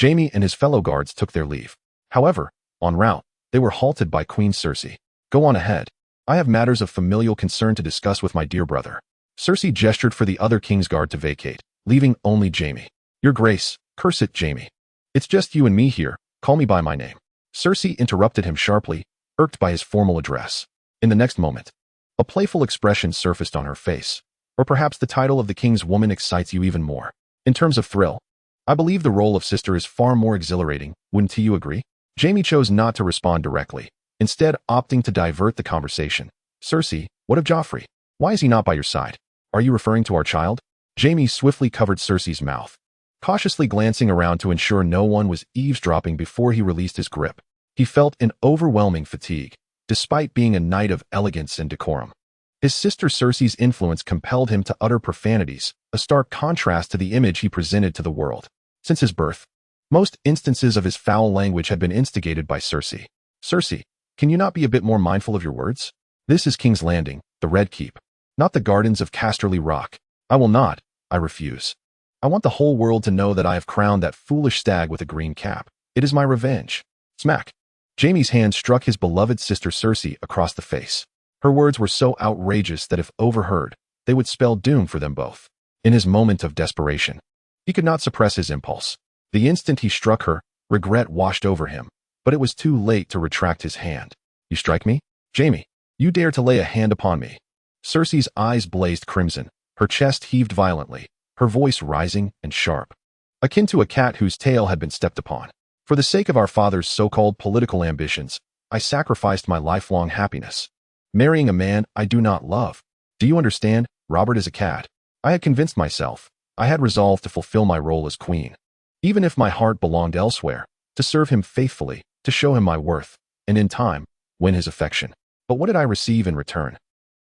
Jaime and his fellow guards took their leave. However, en route, they were halted by Queen Cersei. "Go on ahead. I have matters of familial concern to discuss with my dear brother." Cersei gestured for the other Kingsguard to vacate, leaving only Jaime. "Your Grace, curse it, Jaime. It's just you and me here. Call me by my name." Cersei interrupted him sharply, irked by his formal address. In the next moment, a playful expression surfaced on her face. "Or perhaps the title of the King's Woman excites you even more. In terms of thrill, I believe the role of sister is far more exhilarating, wouldn't you agree?" Jaime chose not to respond directly, instead opting to divert the conversation. "Cersei, what of Joffrey? Why is he not by your side? Are you referring to our child?" Jaime swiftly covered Cersei's mouth, cautiously glancing around to ensure no one was eavesdropping before he released his grip. He felt an overwhelming fatigue, despite being a knight of elegance and decorum. His sister Cersei's influence compelled him to utter profanities, a stark contrast to the image he presented to the world. Since his birth, most instances of his foul language had been instigated by Cersei. "Cersei, can you not be a bit more mindful of your words? This is King's Landing, the Red Keep, not the gardens of Casterly Rock. I will not. I refuse. I want the whole world to know that I have crowned that foolish stag with a green cap. It is my revenge." Smack. Jaime's hand struck his beloved sister Cersei across the face. Her words were so outrageous that if overheard, they would spell doom for them both. In his moment of desperation, he could not suppress his impulse. The instant he struck her, regret washed over him, but it was too late to retract his hand. "You strike me? Jaime, you dare to lay a hand upon me?" Cersei's eyes blazed crimson, her chest heaved violently, her voice rising and sharp, akin to a cat whose tail had been stepped upon. "For the sake of our father's so-called political ambitions, I sacrificed my lifelong happiness, marrying a man I do not love. Do you understand? Robert is a cad. I had convinced myself, I had resolved to fulfill my role as queen, even if my heart belonged elsewhere, to serve him faithfully, to show him my worth, and in time, win his affection. But what did I receive in return?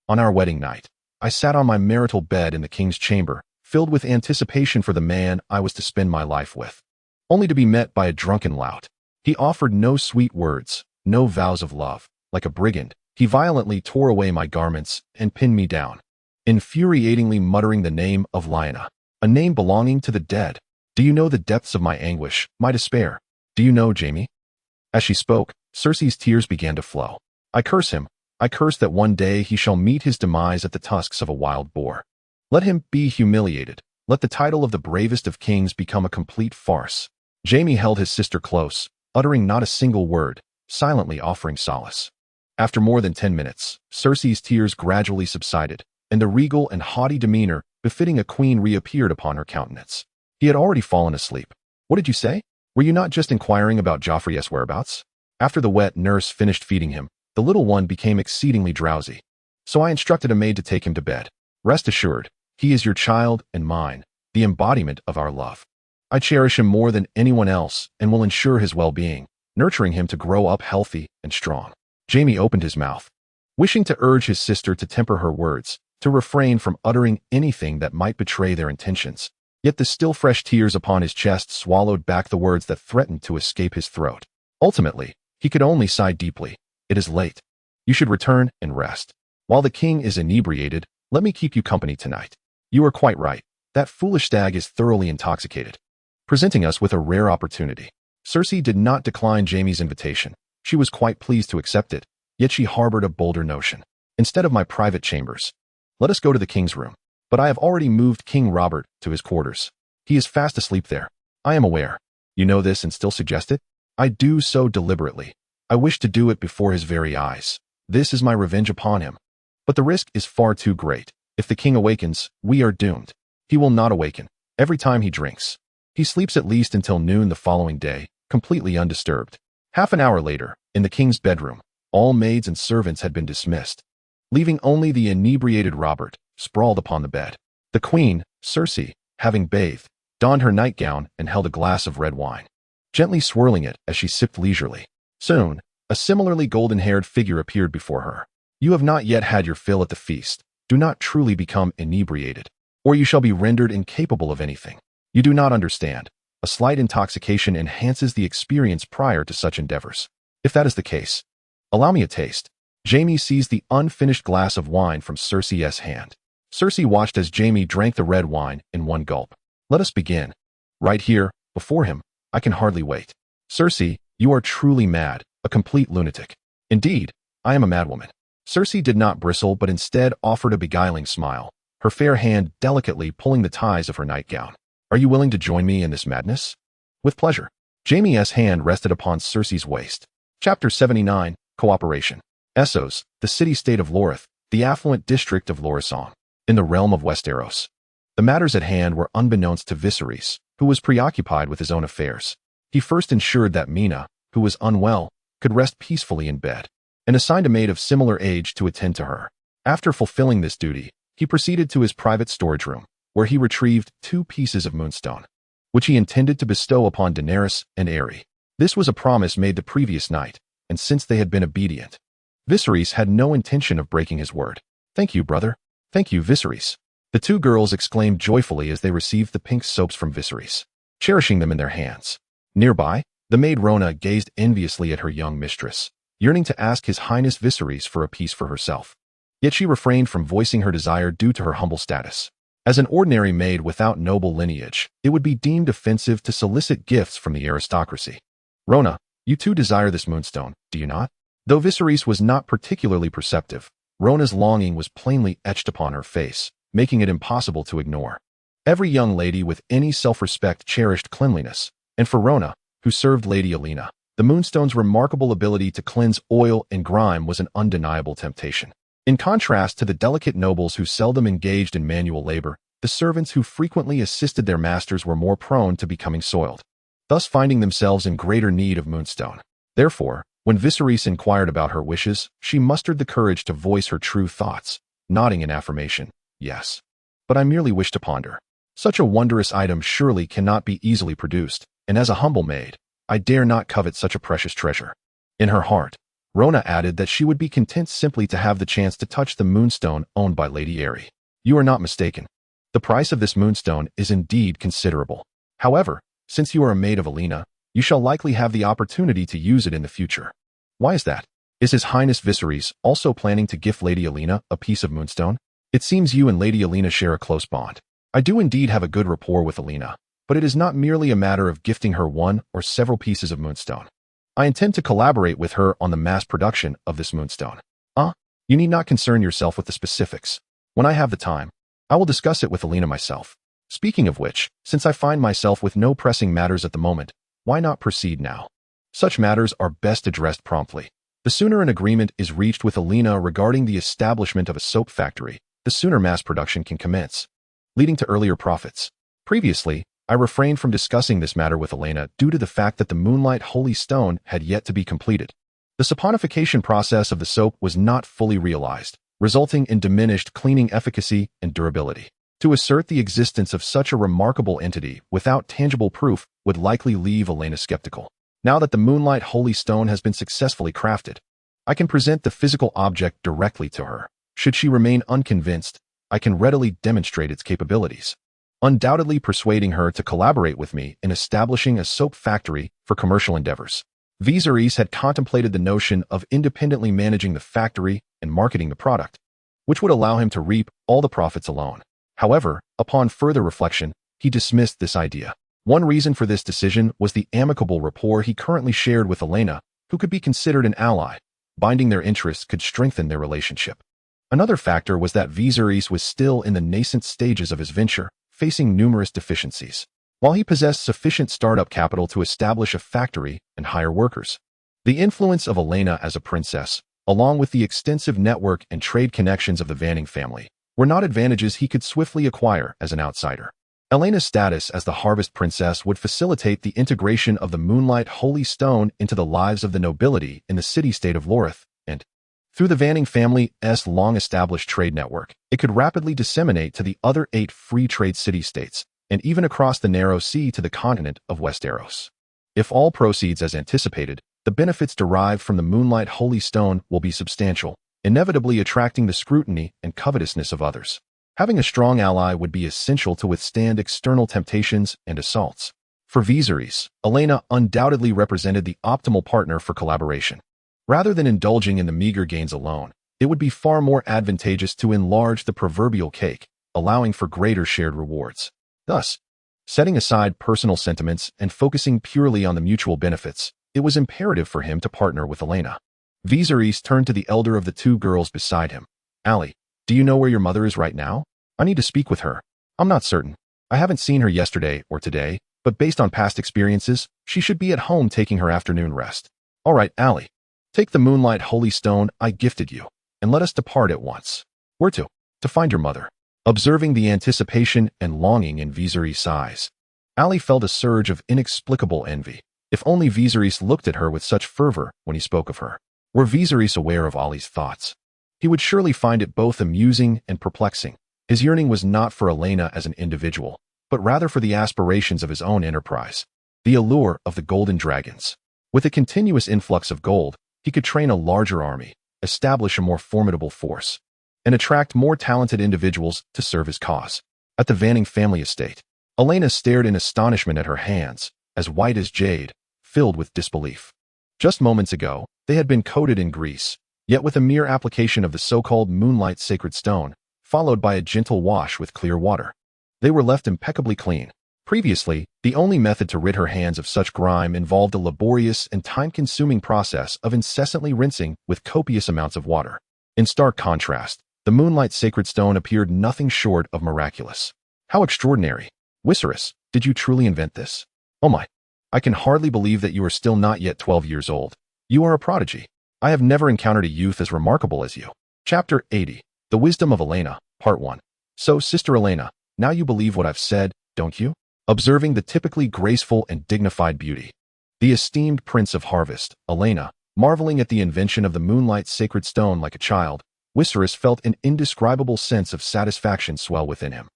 On our wedding night, I sat on my marital bed in the king's chamber, filled with anticipation for the man I was to spend my life with, only to be met by a drunken lout. He offered no sweet words, no vows of love. Like a brigand, he violently tore away my garments and pinned me down, infuriatingly muttering the name of Lyanna, a name belonging to the dead. Do you know the depths of my anguish, my despair? Do you know, Jaime?" As she spoke, Cersei's tears began to flow. "I curse him. I curse that one day he shall meet his demise at the tusks of a wild boar. Let him be humiliated. Let the title of the bravest of kings become a complete farce." Jaime held his sister close, uttering not a single word, silently offering solace. After more than 10 minutes, Cersei's tears gradually subsided, and the regal and haughty demeanor befitting a queen reappeared upon her countenance. He had already fallen asleep. "What did you say? Were you not just inquiring about Joffrey's whereabouts?" After the wet nurse finished feeding him, the little one became exceedingly drowsy. "So I instructed a maid to take him to bed. Rest assured, he is your child and mine, the embodiment of our love. I cherish him more than anyone else and will ensure his well-being, nurturing him to grow up healthy and strong." Jaime opened his mouth, wishing to urge his sister to temper her words, to refrain from uttering anything that might betray their intentions. Yet the still fresh tears upon his chest swallowed back the words that threatened to escape his throat. Ultimately, he could only sigh deeply. "It is late. You should return and rest. While the king is inebriated, let me keep you company tonight. You are quite right. That foolish stag is thoroughly intoxicated, presenting us with a rare opportunity." Cersei did not decline Jaime's invitation. She was quite pleased to accept it, yet she harbored a bolder notion. "Instead of my private chambers, let us go to the king's room. But I have already moved King Robert to his quarters. He is fast asleep there. I am aware. You know this and still suggest it? I do so deliberately. I wish to do it before his very eyes. This is my revenge upon him. But the risk is far too great. If the king awakens, we are doomed." He will not awaken. Every time he drinks, he sleeps at least until noon the following day, completely undisturbed. Half an hour later, in the king's bedroom, all maids and servants had been dismissed, leaving only the inebriated Robert sprawled upon the bed. The queen, Cersei, having bathed, donned her nightgown and held a glass of red wine, gently swirling it as she sipped leisurely. Soon, a similarly golden-haired figure appeared before her. You have not yet had your fill at the feast. Do not truly become inebriated, or you shall be rendered incapable of anything. You do not understand. A slight intoxication enhances the experience prior to such endeavors. If that is the case, allow me a taste. Jaime seized the unfinished glass of wine from Cersei's hand. Cersei watched as Jaime drank the red wine in one gulp. Let us begin. Right here, before him. I can hardly wait. Cersei, you are truly mad, a complete lunatic. Indeed, I am a madwoman. Cersei did not bristle but instead offered a beguiling smile, her fair hand delicately pulling the ties of her nightgown. Are you willing to join me in this madness? With pleasure. Jaime's hand rested upon Cersei's waist. Chapter 79, Cooperation. Essos, the city-state of Lorith, the affluent district of Lorisong, in the realm of Westeros. The matters at hand were unbeknownst to Viserys, who was preoccupied with his own affairs. He first ensured that Mina, who was unwell, could rest peacefully in bed, and assigned a maid of similar age to attend to her. After fulfilling this duty, he proceeded to his private storage room, where he retrieved 2 pieces of moonstone, which he intended to bestow upon Daenerys and Heir. This was a promise made the previous night, and since they had been obedient, Viserys had no intention of breaking his word. Thank you, brother. Thank you, Viserys. The 2 girls exclaimed joyfully as they received the pink soaps from Viserys, cherishing them in their hands. Nearby, the maid Rona gazed enviously at her young mistress, yearning to ask His Highness Viserys for a piece for herself. Yet she refrained from voicing her desire due to her humble status. As an ordinary maid without noble lineage, it would be deemed offensive to solicit gifts from the aristocracy. Rona, you too desire this moonstone, do you not? Though Viserys was not particularly perceptive, Rona's longing was plainly etched upon her face, making it impossible to ignore. Every young lady with any self-respect cherished cleanliness, and for Rona, who served Lady Olenna, the moonstone's remarkable ability to cleanse oil and grime was an undeniable temptation. In contrast to the delicate nobles who seldom engaged in manual labor, the servants who frequently assisted their masters were more prone to becoming soiled, thus finding themselves in greater need of moonstone. Therefore, when Viserys inquired about her wishes, she mustered the courage to voice her true thoughts, nodding in affirmation. Yes. But I merely wish to ponder. Such a wondrous item surely cannot be easily produced, and as a humble maid, I dare not covet such a precious treasure. In her heart, Rona added that she would be content simply to have the chance to touch the moonstone owned by Lady Aerie. You are not mistaken. The price of this moonstone is indeed considerable. However, since you are a maid of Olenna, you shall likely have the opportunity to use it in the future. Why is that? Is His Highness Viserys also planning to gift Lady Olenna a piece of moonstone? It seems you and Lady Olenna share a close bond. I do indeed have a good rapport with Olenna, but it is not merely a matter of gifting her one or several pieces of moonstone. I intend to collaborate with her on the mass production of this moonstone. You need not concern yourself with the specifics. When I have the time, I will discuss it with Olenna myself. Speaking of which, since I find myself with no pressing matters at the moment, why not proceed now? Such matters are best addressed promptly. The sooner an agreement is reached with Olenna regarding the establishment of a soap factory, the sooner mass production can commence, leading to earlier profits. Previously, I refrained from discussing this matter with Olenna due to the fact that the Moonlight Holy Stone had yet to be completed. The saponification process of the soap was not fully realized, resulting in diminished cleaning efficacy and durability. To assert the existence of such a remarkable entity without tangible proof would likely leave Olenna skeptical. Now that the Moonlight Holy Stone has been successfully crafted, I can present the physical object directly to her. Should she remain unconvinced, I can readily demonstrate its capabilities, undoubtedly persuading her to collaborate with me in establishing a soap factory for commercial endeavors. Viserys had contemplated the notion of independently managing the factory and marketing the product, which would allow him to reap all the profits alone. However, upon further reflection, he dismissed this idea. One reason for this decision was the amicable rapport he currently shared with Olenna, who could be considered an ally. Binding their interests could strengthen their relationship. Another factor was that Viserys was still in the nascent stages of his venture, facing numerous deficiencies. While he possessed sufficient startup capital to establish a factory and hire workers, the influence of Olenna as a princess, along with the extensive network and trade connections of the Vanning family, were not advantages he could swiftly acquire as an outsider. Elena's status as the Harvest Princess would facilitate the integration of the Moonlight Holy Stone into the lives of the nobility in the city-state of Lorith, and through the Vanning family's long-established trade network, it could rapidly disseminate to the other 8 free trade city-states, and even across the narrow sea to the continent of Westeros. If all proceeds as anticipated, the benefits derived from the Moonlight Holy Stone will be substantial, inevitably attracting the scrutiny and covetousness of others. Having a strong ally would be essential to withstand external temptations and assaults. For Viserys, Elena undoubtedly represented the optimal partner for collaboration. Rather than indulging in the meager gains alone, it would be far more advantageous to enlarge the proverbial cake, allowing for greater shared rewards. Thus, setting aside personal sentiments and focusing purely on the mutual benefits, it was imperative for him to partner with Elena. Viserys turned to the elder of the 2 girls beside him. "Allie, do you know where your mother is right now? I need to speak with her. I'm not certain. I haven't seen her yesterday or today, but based on past experiences, she should be at home taking her afternoon rest. All right, Allie, take the Moonlight Holy Stone I gifted you, and let us depart at once." "Where to?" "To find your mother." Observing the anticipation and longing in Viserys' eyes, Allie felt a surge of inexplicable envy. If only Viserys looked at her with such fervor when he spoke of her. Were Viserys aware of Ollie's thoughts, he would surely find it both amusing and perplexing. His yearning was not for Elena as an individual, but rather for the aspirations of his own enterprise, the allure of the Golden Dragons. With a continuous influx of gold, he could train a larger army, establish a more formidable force, and attract more talented individuals to serve his cause. At the Vanning family estate, Elena stared in astonishment at her hands, as white as jade, filled with disbelief. Just moments ago, they had been coated in grease, yet with a mere application of the so-called Moonlight Sacred Stone, followed by a gentle wash with clear water, they were left impeccably clean. Previously, the only method to rid her hands of such grime involved a laborious and time-consuming process of incessantly rinsing with copious amounts of water. In stark contrast, the Moonlight Sacred Stone appeared nothing short of miraculous. "How extraordinary! Viserys, did you truly invent this? Oh my! I can hardly believe that you are still not yet 12 years old. You are a prodigy. I have never encountered a youth as remarkable as you." Chapter 80. The Wisdom of Elena, Part 1. "So, Sister Elena, now you believe what I've said, don't you?" Observing the typically graceful and dignified beauty, the esteemed Prince of Harvest, Elena, marveling at the invention of the Moonlight Sacred Stone like a child, Viserys felt an indescribable sense of satisfaction swell within him.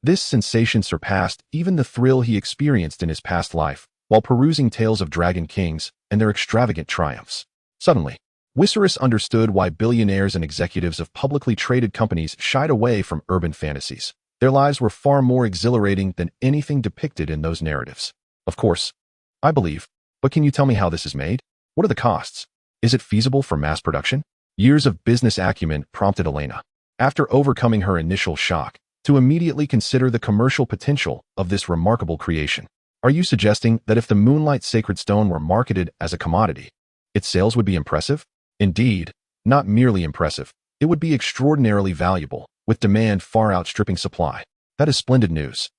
This sensation surpassed even the thrill he experienced in his past life, while perusing tales of dragon kings and their extravagant triumphs. Suddenly, Viserys understood why billionaires and executives of publicly traded companies shied away from urban fantasies. Their lives were far more exhilarating than anything depicted in those narratives. "Of course, I believe, but can you tell me how this is made? What are the costs? Is it feasible for mass production?" Years of business acumen prompted Elena, after overcoming her initial shock, to immediately consider the commercial potential of this remarkable creation. "Are you suggesting that if the Moonlight Sacred Stone were marketed as a commodity, its sales would be impressive?" "Indeed, not merely impressive, it would be extraordinarily valuable, with demand far outstripping supply." "That is splendid news.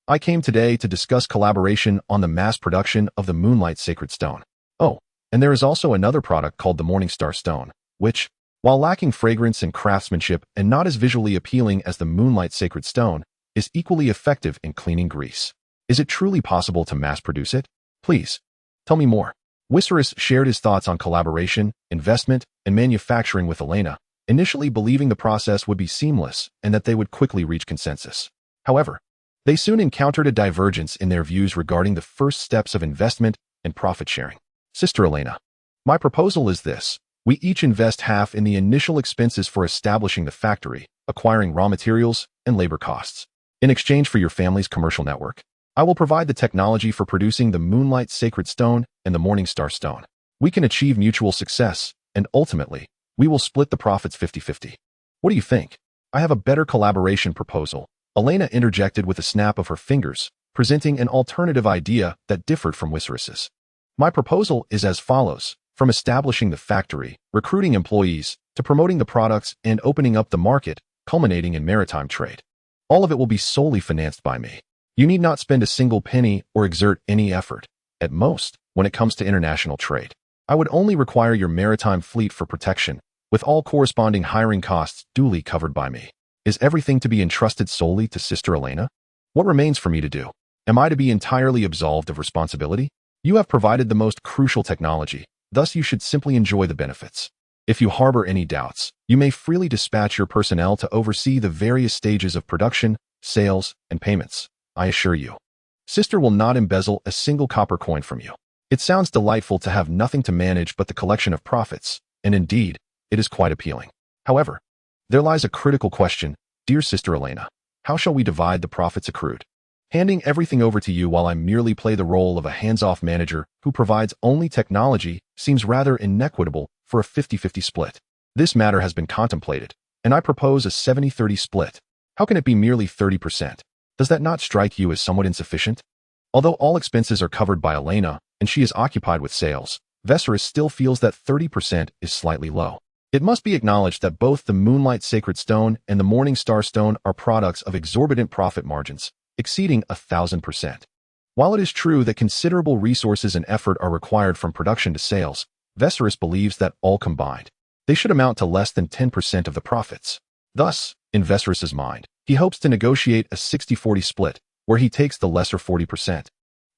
I came today to discuss collaboration on the mass production of the Moonlight Sacred Stone. Oh, and there is also another product called the Morningstar Stone, which, while lacking fragrance and craftsmanship and not as visually appealing as the Moonlight Sacred Stone, is equally effective in cleaning grease. Is it truly possible to mass produce it? Please, tell me more." Viserys shared his thoughts on collaboration, investment, and manufacturing with Elena, initially believing the process would be seamless and that they would quickly reach consensus. However, they soon encountered a divergence in their views regarding the first steps of investment and profit sharing. "Sister Elena, my proposal is this. We each invest half in the initial expenses for establishing the factory, acquiring raw materials, and labor costs. In exchange for your family's commercial network, I will provide the technology for producing the Moonlight Sacred Stone and the Morningstar Stone. We can achieve mutual success, and ultimately, we will split the profits 50-50. What do you think?" "I have a better collaboration proposal," Elena interjected with a snap of her fingers, presenting an alternative idea that differed from Viserys's. "My proposal is as follows. From establishing the factory, recruiting employees, to promoting the products and opening up the market, culminating in maritime trade. All of it will be solely financed by me. You need not spend a single penny or exert any effort. At most, when it comes to international trade, I would only require your maritime fleet for protection, with all corresponding hiring costs duly covered by me. Is everything to be entrusted solely to Sister Elena? What remains for me to do? Am I to be entirely absolved of responsibility? You have provided the most crucial technology, thus you should simply enjoy the benefits. If you harbor any doubts, you may freely dispatch your personnel to oversee the various stages of production, sales, and payments. I assure you, Sister will not embezzle a single copper coin from you. It sounds delightful to have nothing to manage but the collection of profits, and indeed, it is quite appealing. However, there lies a critical question, dear Sister Elena. How shall we divide the profits accrued? Handing everything over to you while I merely play the role of a hands-off manager who provides only technology seems rather inequitable for a 50-50 split. This matter has been contemplated, and I propose a 70-30 split. How can it be merely 30%? Does that not strike you as somewhat insufficient? Although all expenses are covered by Elena, and she is occupied with sales, Viserys still feels that 30% is slightly low. It must be acknowledged that both the Moonlight Sacred Stone and the Morning Star Stone are products of exorbitant profit margins, exceeding 1,000%. While it is true that considerable resources and effort are required from production to sales, Viserys believes that all combined, they should amount to less than 10% of the profits. Thus, in Viserys' mind, he hopes to negotiate a 60-40 split, where he takes the lesser 40%,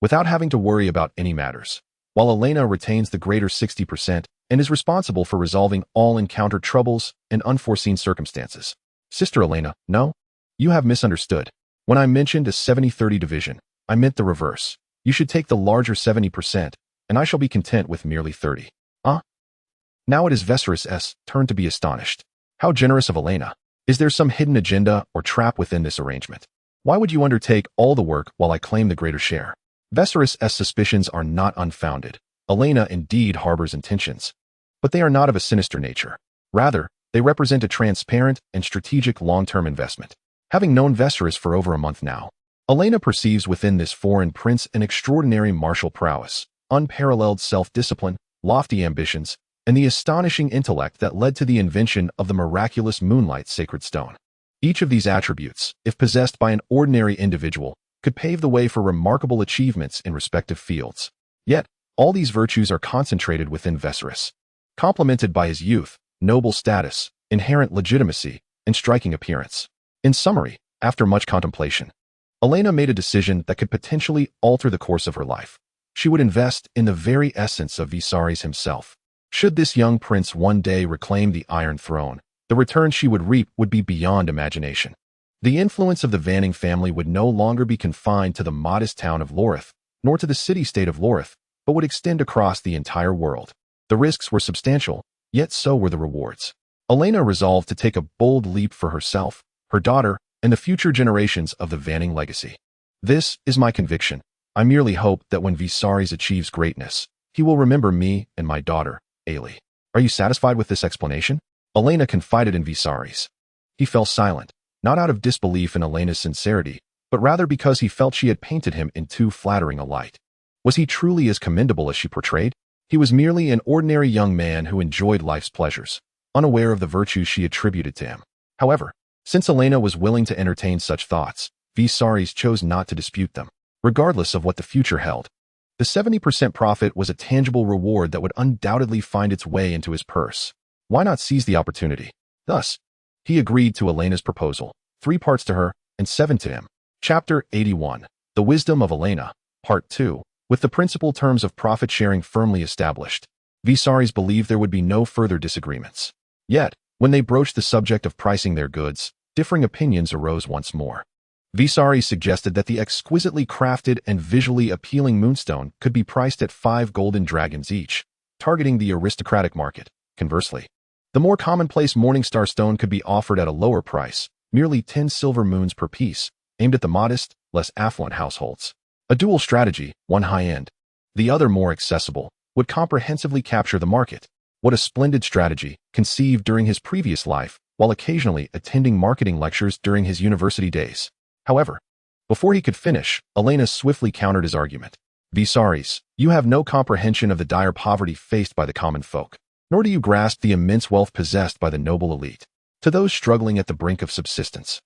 without having to worry about any matters, while Elena retains the greater 60% and is responsible for resolving all encountered troubles and unforeseen circumstances. Sister Elena, no, you have misunderstood. When I mentioned a 70-30 division, I meant the reverse. You should take the larger 70%, and I shall be content with merely 30. Now it is Viserys' turn to be astonished. How generous of Elena. Is there some hidden agenda or trap within this arrangement? Why would you undertake all the work while I claim the greater share? Viserys' suspicions are not unfounded. Elena indeed harbors intentions, but they are not of a sinister nature. Rather, they represent a transparent and strategic long-term investment. Having known Viserys for over a month now, Elena perceives within this foreign prince an extraordinary martial prowess, unparalleled self-discipline, lofty ambitions, and the astonishing intellect that led to the invention of the miraculous Moonlight Sacred Stone. Each of these attributes, if possessed by an ordinary individual, could pave the way for remarkable achievements in respective fields. Yet, all these virtues are concentrated within Viserys, complemented by his youth, noble status, inherent legitimacy, and striking appearance. In summary, after much contemplation, Elena made a decision that could potentially alter the course of her life. She would invest in the very essence of Viserys himself. Should this young prince one day reclaim the Iron Throne, the return she would reap would be beyond imagination. The influence of the Vanning family would no longer be confined to the modest town of Lorith, nor to the city-state of Lorith, but would extend across the entire world. The risks were substantial, yet so were the rewards. Elena resolved to take a bold leap for herself, her daughter, and the future generations of the Vanning legacy. This is my conviction. I merely hope that when Viserys achieves greatness, he will remember me and my daughter, Ailey. Are you satisfied with this explanation? Elena confided in Viserys. He fell silent, not out of disbelief in Elena's sincerity, but rather because he felt she had painted him in too flattering a light. Was he truly as commendable as she portrayed? He was merely an ordinary young man who enjoyed life's pleasures, unaware of the virtues she attributed to him. However, since Elena was willing to entertain such thoughts, Viserys chose not to dispute them, regardless of what the future held. The 70% profit was a tangible reward that would undoubtedly find its way into his purse. Why not seize the opportunity? Thus, he agreed to Elena's proposal, 3 parts to her and 7 to him. Chapter 81. The Wisdom of Elena, Part 2. With the principal terms of profit-sharing firmly established, Viserys believed there would be no further disagreements. Yet, when they broached the subject of pricing their goods, differing opinions arose once more. Viserys suggested that the exquisitely crafted and visually appealing moonstone could be priced at 5 golden dragons each, targeting the aristocratic market. Conversely, the more commonplace Morningstar stone could be offered at a lower price, merely 10 silver moons per piece, aimed at the modest, less affluent households. A dual strategy, one high-end, the other more accessible, would comprehensively capture the market. What a splendid strategy, conceived during his previous life, while occasionally attending marketing lectures during his university days. However, before he could finish, Elena swiftly countered his argument. Viserys, you have no comprehension of the dire poverty faced by the common folk, nor do you grasp the immense wealth possessed by the noble elite. To those struggling at the brink of subsistence,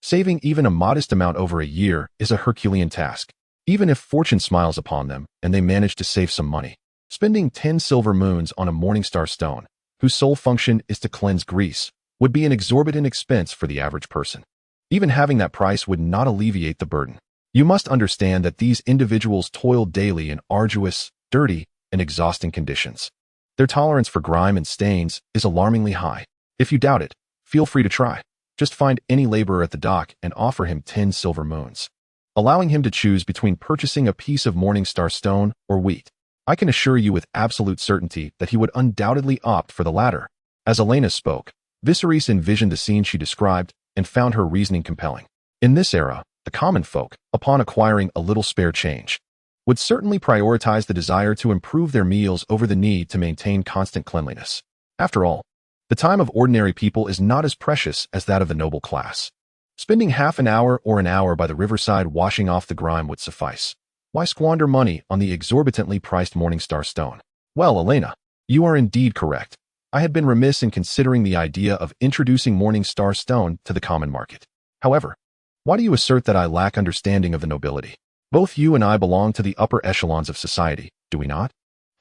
saving even a modest amount over a year is a Herculean task. Even if fortune smiles upon them and they manage to save some money, spending 10 silver moons on a Morningstar stone, whose sole function is to cleanse grease, would be an exorbitant expense for the average person. Even having that price would not alleviate the burden. You must understand that these individuals toil daily in arduous, dirty, and exhausting conditions. Their tolerance for grime and stains is alarmingly high. If you doubt it, feel free to try. Just find any laborer at the dock and offer him 10 silver moons, allowing him to choose between purchasing a piece of Morningstar stone or wheat. I can assure you with absolute certainty that he would undoubtedly opt for the latter. As Elena spoke, Viserys envisioned the scene she described and found her reasoning compelling. In this era, the common folk, upon acquiring a little spare change, would certainly prioritize the desire to improve their meals over the need to maintain constant cleanliness. After all, the time of ordinary people is not as precious as that of the noble class. Spending half an hour or an hour by the riverside washing off the grime would suffice. Why squander money on the exorbitantly priced Morningstar stone? Well, Elena, you are indeed correct. I had been remiss in considering the idea of introducing Morningstar stone to the common market. However, why do you assert that I lack understanding of the nobility? Both you and I belong to the upper echelons of society, do we not?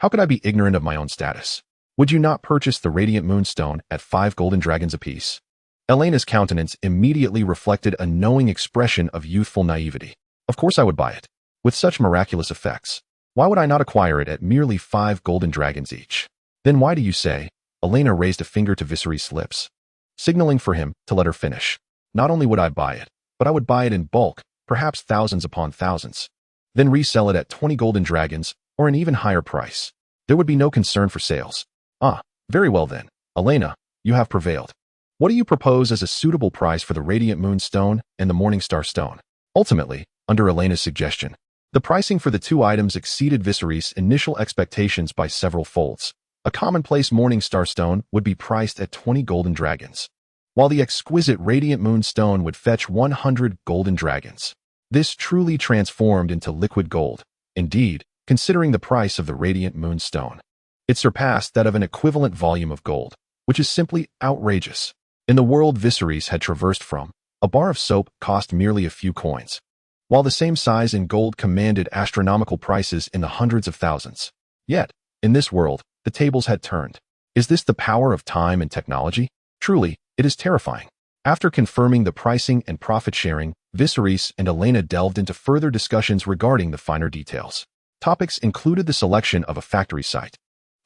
How could I be ignorant of my own status? Would you not purchase the radiant moonstone at 5 golden dragons apiece? Elena's countenance immediately reflected a knowing expression of youthful naivety. Of course I would buy it. With such miraculous effects, why would I not acquire it at merely 5 golden dragons each? Then why do you say? Elena raised a finger to Viserys' lips, signaling for him to let her finish. Not only would I buy it, but I would buy it in bulk, perhaps thousands upon thousands. Then resell it at 20 golden dragons or an even higher price. There would be no concern for sales. Ah, very well then. Elena, you have prevailed. What do you propose as a suitable price for the Radiant Moonstone and the Morningstar Stone? Ultimately, under Elena's suggestion, the pricing for the two items exceeded Viserys' initial expectations by several folds. A commonplace Morningstar Stone would be priced at 20 golden dragons, while the exquisite Radiant Moonstone would fetch 100 golden dragons. This truly transformed into liquid gold. Indeed, considering the price of the Radiant Moonstone, it surpassed that of an equivalent volume of gold, which is simply outrageous. In the world Viserys had traversed from, a bar of soap cost merely a few coins, while the same size in gold commanded astronomical prices in the hundreds of thousands. Yet, in this world, the tables had turned. Is this the power of time and technology? Truly, it is terrifying. After confirming the pricing and profit sharing, Viserys and Elena delved into further discussions regarding the finer details. Topics included the selection of a factory site,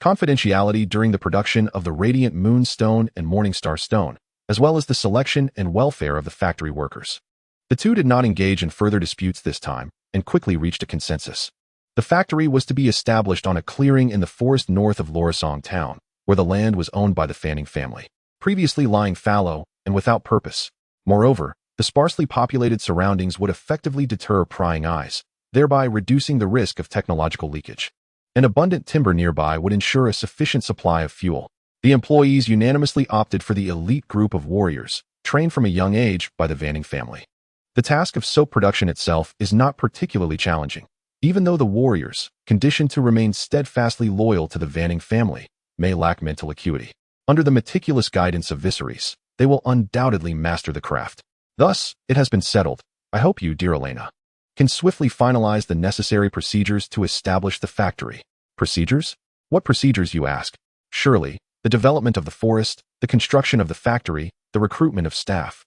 confidentiality during the production of the Radiant Moonstone and Morningstar Stone, as well as the selection and welfare of the factory workers. The two did not engage in further disputes this time, and quickly reached a consensus. The factory was to be established on a clearing in the forest north of Lorisong town, where the land was owned by the Fanning family, previously lying fallow and without purpose. Moreover, the sparsely populated surroundings would effectively deter prying eyes, thereby reducing the risk of technological leakage. An abundant timber nearby would ensure a sufficient supply of fuel. The employees unanimously opted for the elite group of warriors, trained from a young age by the Fanning family. The task of soap production itself is not particularly challenging, even though the warriors, conditioned to remain steadfastly loyal to the Fanning family, may lack mental acuity. Under the meticulous guidance of Viserys, they will undoubtedly master the craft. Thus, it has been settled. I hope you, dear Elena, can swiftly finalize the necessary procedures to establish the factory. Procedures? What procedures, you ask? Surely, the development of the forest, the construction of the factory, the recruitment of staff,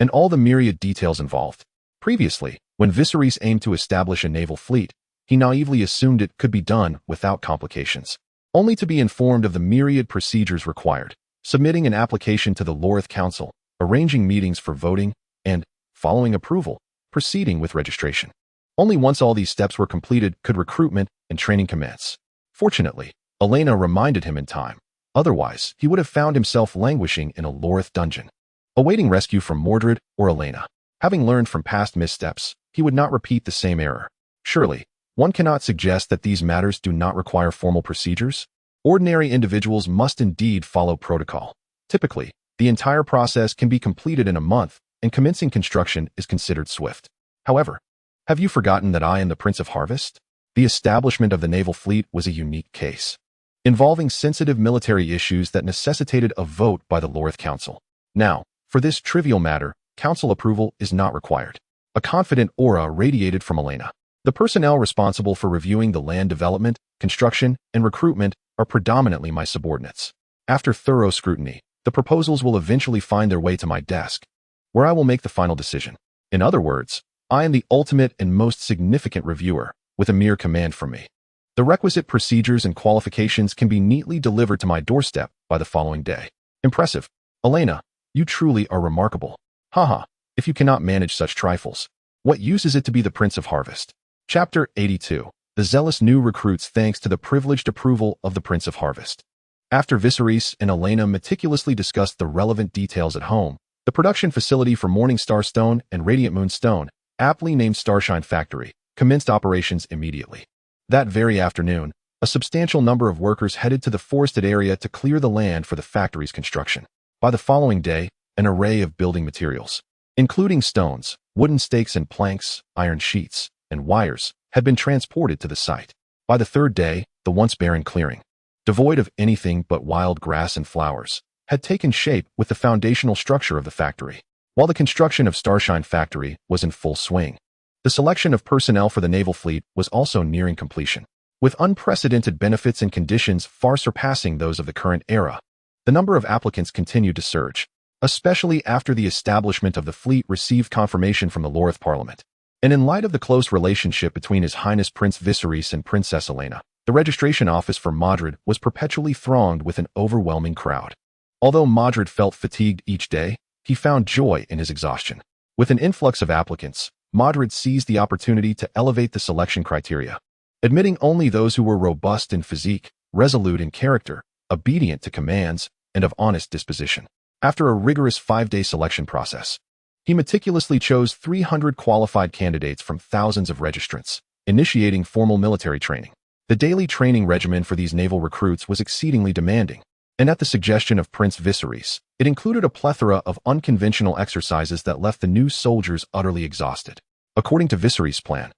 and all the myriad details involved. Previously, when Viserys aimed to establish a naval fleet, he naively assumed it could be done without complications, only to be informed of the myriad procedures required, submitting an application to the Lorth Council, arranging meetings for voting, and, following approval, proceeding with registration. Only once all these steps were completed could recruitment and training commence. Fortunately, Elena reminded him in time. Otherwise, he would have found himself languishing in a Lorth dungeon, awaiting rescue from Mordred or Elena. Having learned from past missteps, he would not repeat the same error. Surely, one cannot suggest that these matters do not require formal procedures. Ordinary individuals must indeed follow protocol. Typically, the entire process can be completed in a month, and commencing construction is considered swift. However, have you forgotten that I am the Prince of Harvest? The establishment of the naval fleet was a unique case, involving sensitive military issues that necessitated a vote by the Lorth Council. Now, for this trivial matter, council approval is not required. A confident aura radiated from Elena. The personnel responsible for reviewing the land development, construction, and recruitment are predominantly my subordinates. After thorough scrutiny, the proposals will eventually find their way to my desk, where I will make the final decision. In other words, I am the ultimate and most significant reviewer, with a mere command from me. The requisite procedures and qualifications can be neatly delivered to my doorstep by the following day. Impressive. Elena, you truly are remarkable. Haha, if you cannot manage such trifles, what use is it to be the Prince of Harvest? Chapter 82. The zealous new recruits thanks to the privileged approval of the Prince of Harvest. After Viserys and Elena meticulously discussed the relevant details at home, the production facility for Morningstar Stone and Radiant Moon Stone, aptly named Starshine Factory, commenced operations immediately. That very afternoon, a substantial number of workers headed to the forested area to clear the land for the factory's construction. By the following day, an array of building materials, including stones, wooden stakes and planks, iron sheets, and wires, had been transported to the site. By the third day, the once barren clearing, devoid of anything but wild grass and flowers, had taken shape with the foundational structure of the factory. While the construction of Starshine Factory was in full swing, the selection of personnel for the naval fleet was also nearing completion. With unprecedented benefits and conditions far surpassing those of the current era, the number of applicants continued to surge, especially after the establishment of the fleet received confirmation from the Lorith Parliament. And in light of the close relationship between His Highness Prince Viserys and Princess Elena, the registration office for Madrid was perpetually thronged with an overwhelming crowd. Although Madrid felt fatigued each day, he found joy in his exhaustion. With an influx of applicants, Madrid seized the opportunity to elevate the selection criteria, admitting only those who were robust in physique, resolute in character, obedient to commands, and of honest disposition. After a rigorous 5-day selection process, he meticulously chose 300 qualified candidates from thousands of registrants, initiating formal military training. The daily training regimen for these naval recruits was exceedingly demanding, and at the suggestion of Prince Viserys, it included a plethora of unconventional exercises that left the new soldiers utterly exhausted. According to Viserys' plan,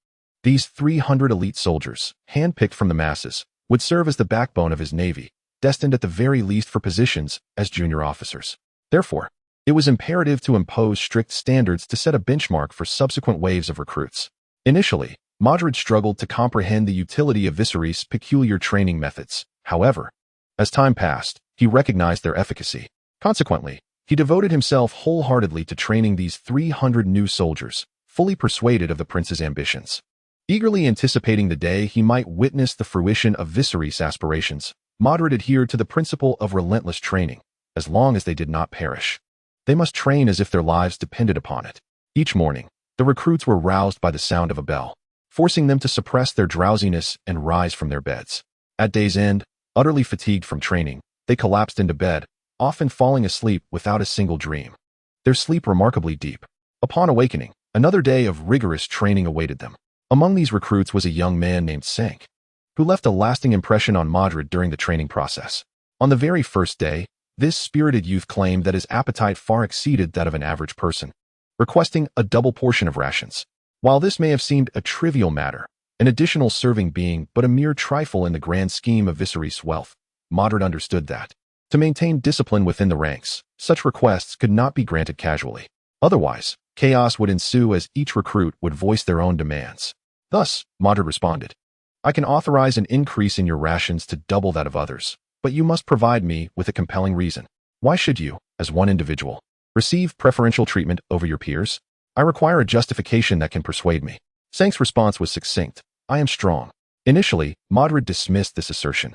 these 300 elite soldiers, handpicked from the masses, would serve as the backbone of his navy, destined at the very least for positions as junior officers. Therefore, it was imperative to impose strict standards to set a benchmark for subsequent waves of recruits. Initially, Madrid struggled to comprehend the utility of Viserys' peculiar training methods. However, as time passed, he recognized their efficacy. Consequently, he devoted himself wholeheartedly to training these 300 new soldiers, fully persuaded of the prince's ambitions. Eagerly anticipating the day he might witness the fruition of Viserys' aspirations, Madrid adhered to the principle of relentless training, as long as they did not perish. They must train as if their lives depended upon it. Each morning, the recruits were roused by the sound of a bell, forcing them to suppress their drowsiness and rise from their beds. At day's end, utterly fatigued from training, they collapsed into bed, often falling asleep without a single dream. Their sleep remarkably deep. Upon awakening, another day of rigorous training awaited them. Among these recruits was a young man named Sank, who left a lasting impression on Madrid during the training process. On the very first day, this spirited youth claimed that his appetite far exceeded that of an average person, requesting a double portion of rations. While this may have seemed a trivial matter, an additional serving being but a mere trifle in the grand scheme of Viserys' wealth, Madrid understood that, to maintain discipline within the ranks, such requests could not be granted casually. Otherwise, chaos would ensue as each recruit would voice their own demands. Thus, Madrid responded, "I can authorize an increase in your rations to double that of others, but you must provide me with a compelling reason. Why should you, as one individual, receive preferential treatment over your peers? I require a justification that can persuade me." Sank's response was succinct, "I am strong." Initially, Madrid dismissed this assertion,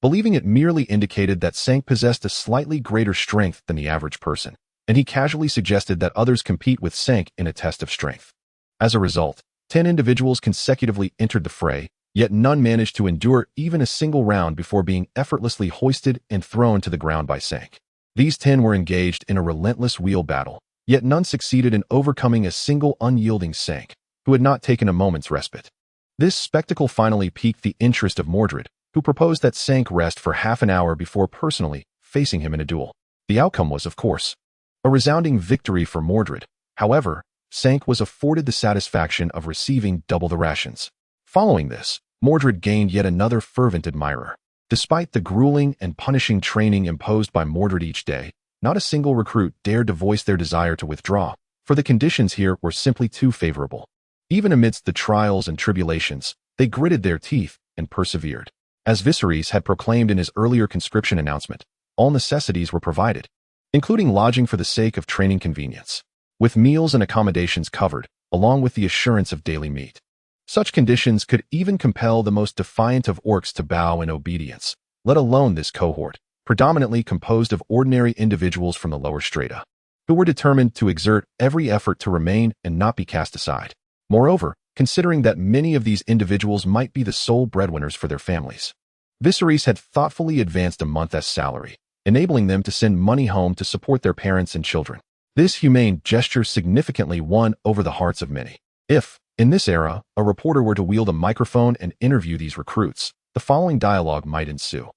believing it merely indicated that Sank possessed a slightly greater strength than the average person, and he casually suggested that others compete with Sank in a test of strength. As a result, 10 individuals consecutively entered the fray, yet none managed to endure even a single round before being effortlessly hoisted and thrown to the ground by Sank. These 10 were engaged in a relentless wheel battle, yet none succeeded in overcoming a single unyielding Sank, who had not taken a moment's respite. This spectacle finally piqued the interest of Mordred, who proposed that Sank rest for half an hour before personally facing him in a duel. The outcome was, of course, a resounding victory for Mordred. However, Sank was afforded the satisfaction of receiving double the rations. Following this, Mordred gained yet another fervent admirer. Despite the grueling and punishing training imposed by Mordred each day, not a single recruit dared to voice their desire to withdraw, for the conditions here were simply too favorable. Even amidst the trials and tribulations, they gritted their teeth and persevered. As Viserys had proclaimed in his earlier conscription announcement, all necessities were provided, including lodging for the sake of training convenience, with meals and accommodations covered, along with the assurance of daily meat. Such conditions could even compel the most defiant of orcs to bow in obedience, let alone this cohort, predominantly composed of ordinary individuals from the lower strata, who were determined to exert every effort to remain and not be cast aside. Moreover, considering that many of these individuals might be the sole breadwinners for their families, Viserys had thoughtfully advanced a month's salary, enabling them to send money home to support their parents and children. This humane gesture significantly won over the hearts of many. If, in this era, a reporter were to wield a microphone and interview these recruits, the following dialogue might ensue.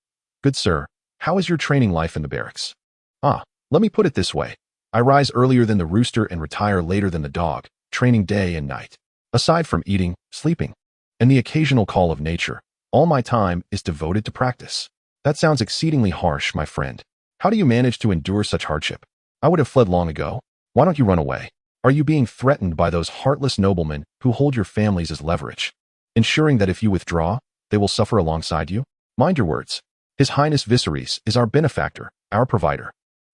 Good sir, how is your training life in the barracks? Let me put it this way. I rise earlier than the rooster and retire later than the dog, training day and night. Aside from eating, sleeping, and the occasional call of nature, all my time is devoted to practice. That sounds exceedingly harsh, my friend. How do you manage to endure such hardship? I would have fled long ago. Why don't you run away? Are you being threatened by those heartless noblemen who hold your families as leverage, ensuring that if you withdraw, they will suffer alongside you? Mind your words. His Highness Viserys is our benefactor, our provider.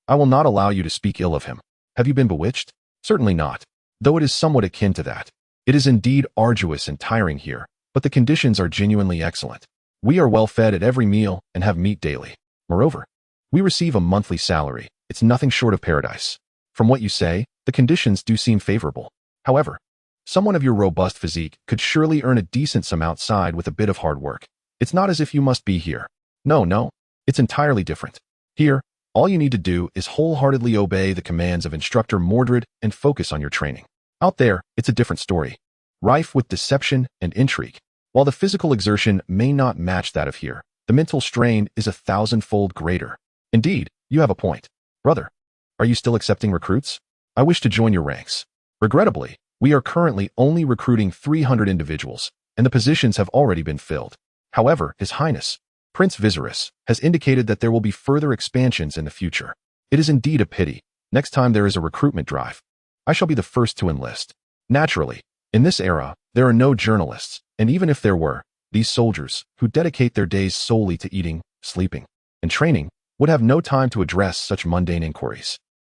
I will not allow you to speak ill of him. Have you been bewitched? Certainly not, though it is somewhat akin to that. It is indeed arduous and tiring here, but the conditions are genuinely excellent. We are well fed at every meal and have meat daily. Moreover, we receive a monthly salary. It's nothing short of paradise. From what you say, the conditions do seem favorable. However, someone of your robust physique could surely earn a decent sum outside with a bit of hard work. It's not as if you must be here. No, it's entirely different. Here, all you need to do is wholeheartedly obey the commands of Instructor Mordred and focus on your training. Out there, it's a different story, rife with deception and intrigue. While the physical exertion may not match that of here, the mental strain is 1,000-fold greater. Indeed, you have a point. Brother, are you still accepting recruits? I wish to join your ranks. Regrettably, we are currently only recruiting 300 individuals, and the positions have already been filled. However, His Highness, Prince Viserys, has indicated that there will be further expansions in the future. It is indeed a pity. Next time there is a recruitment drive, I shall be the first to enlist. Naturally, in this era, there are no journalists, and even if there were, these soldiers, who dedicate their days solely to eating, sleeping, and training, would have no time to address such mundane inquiries.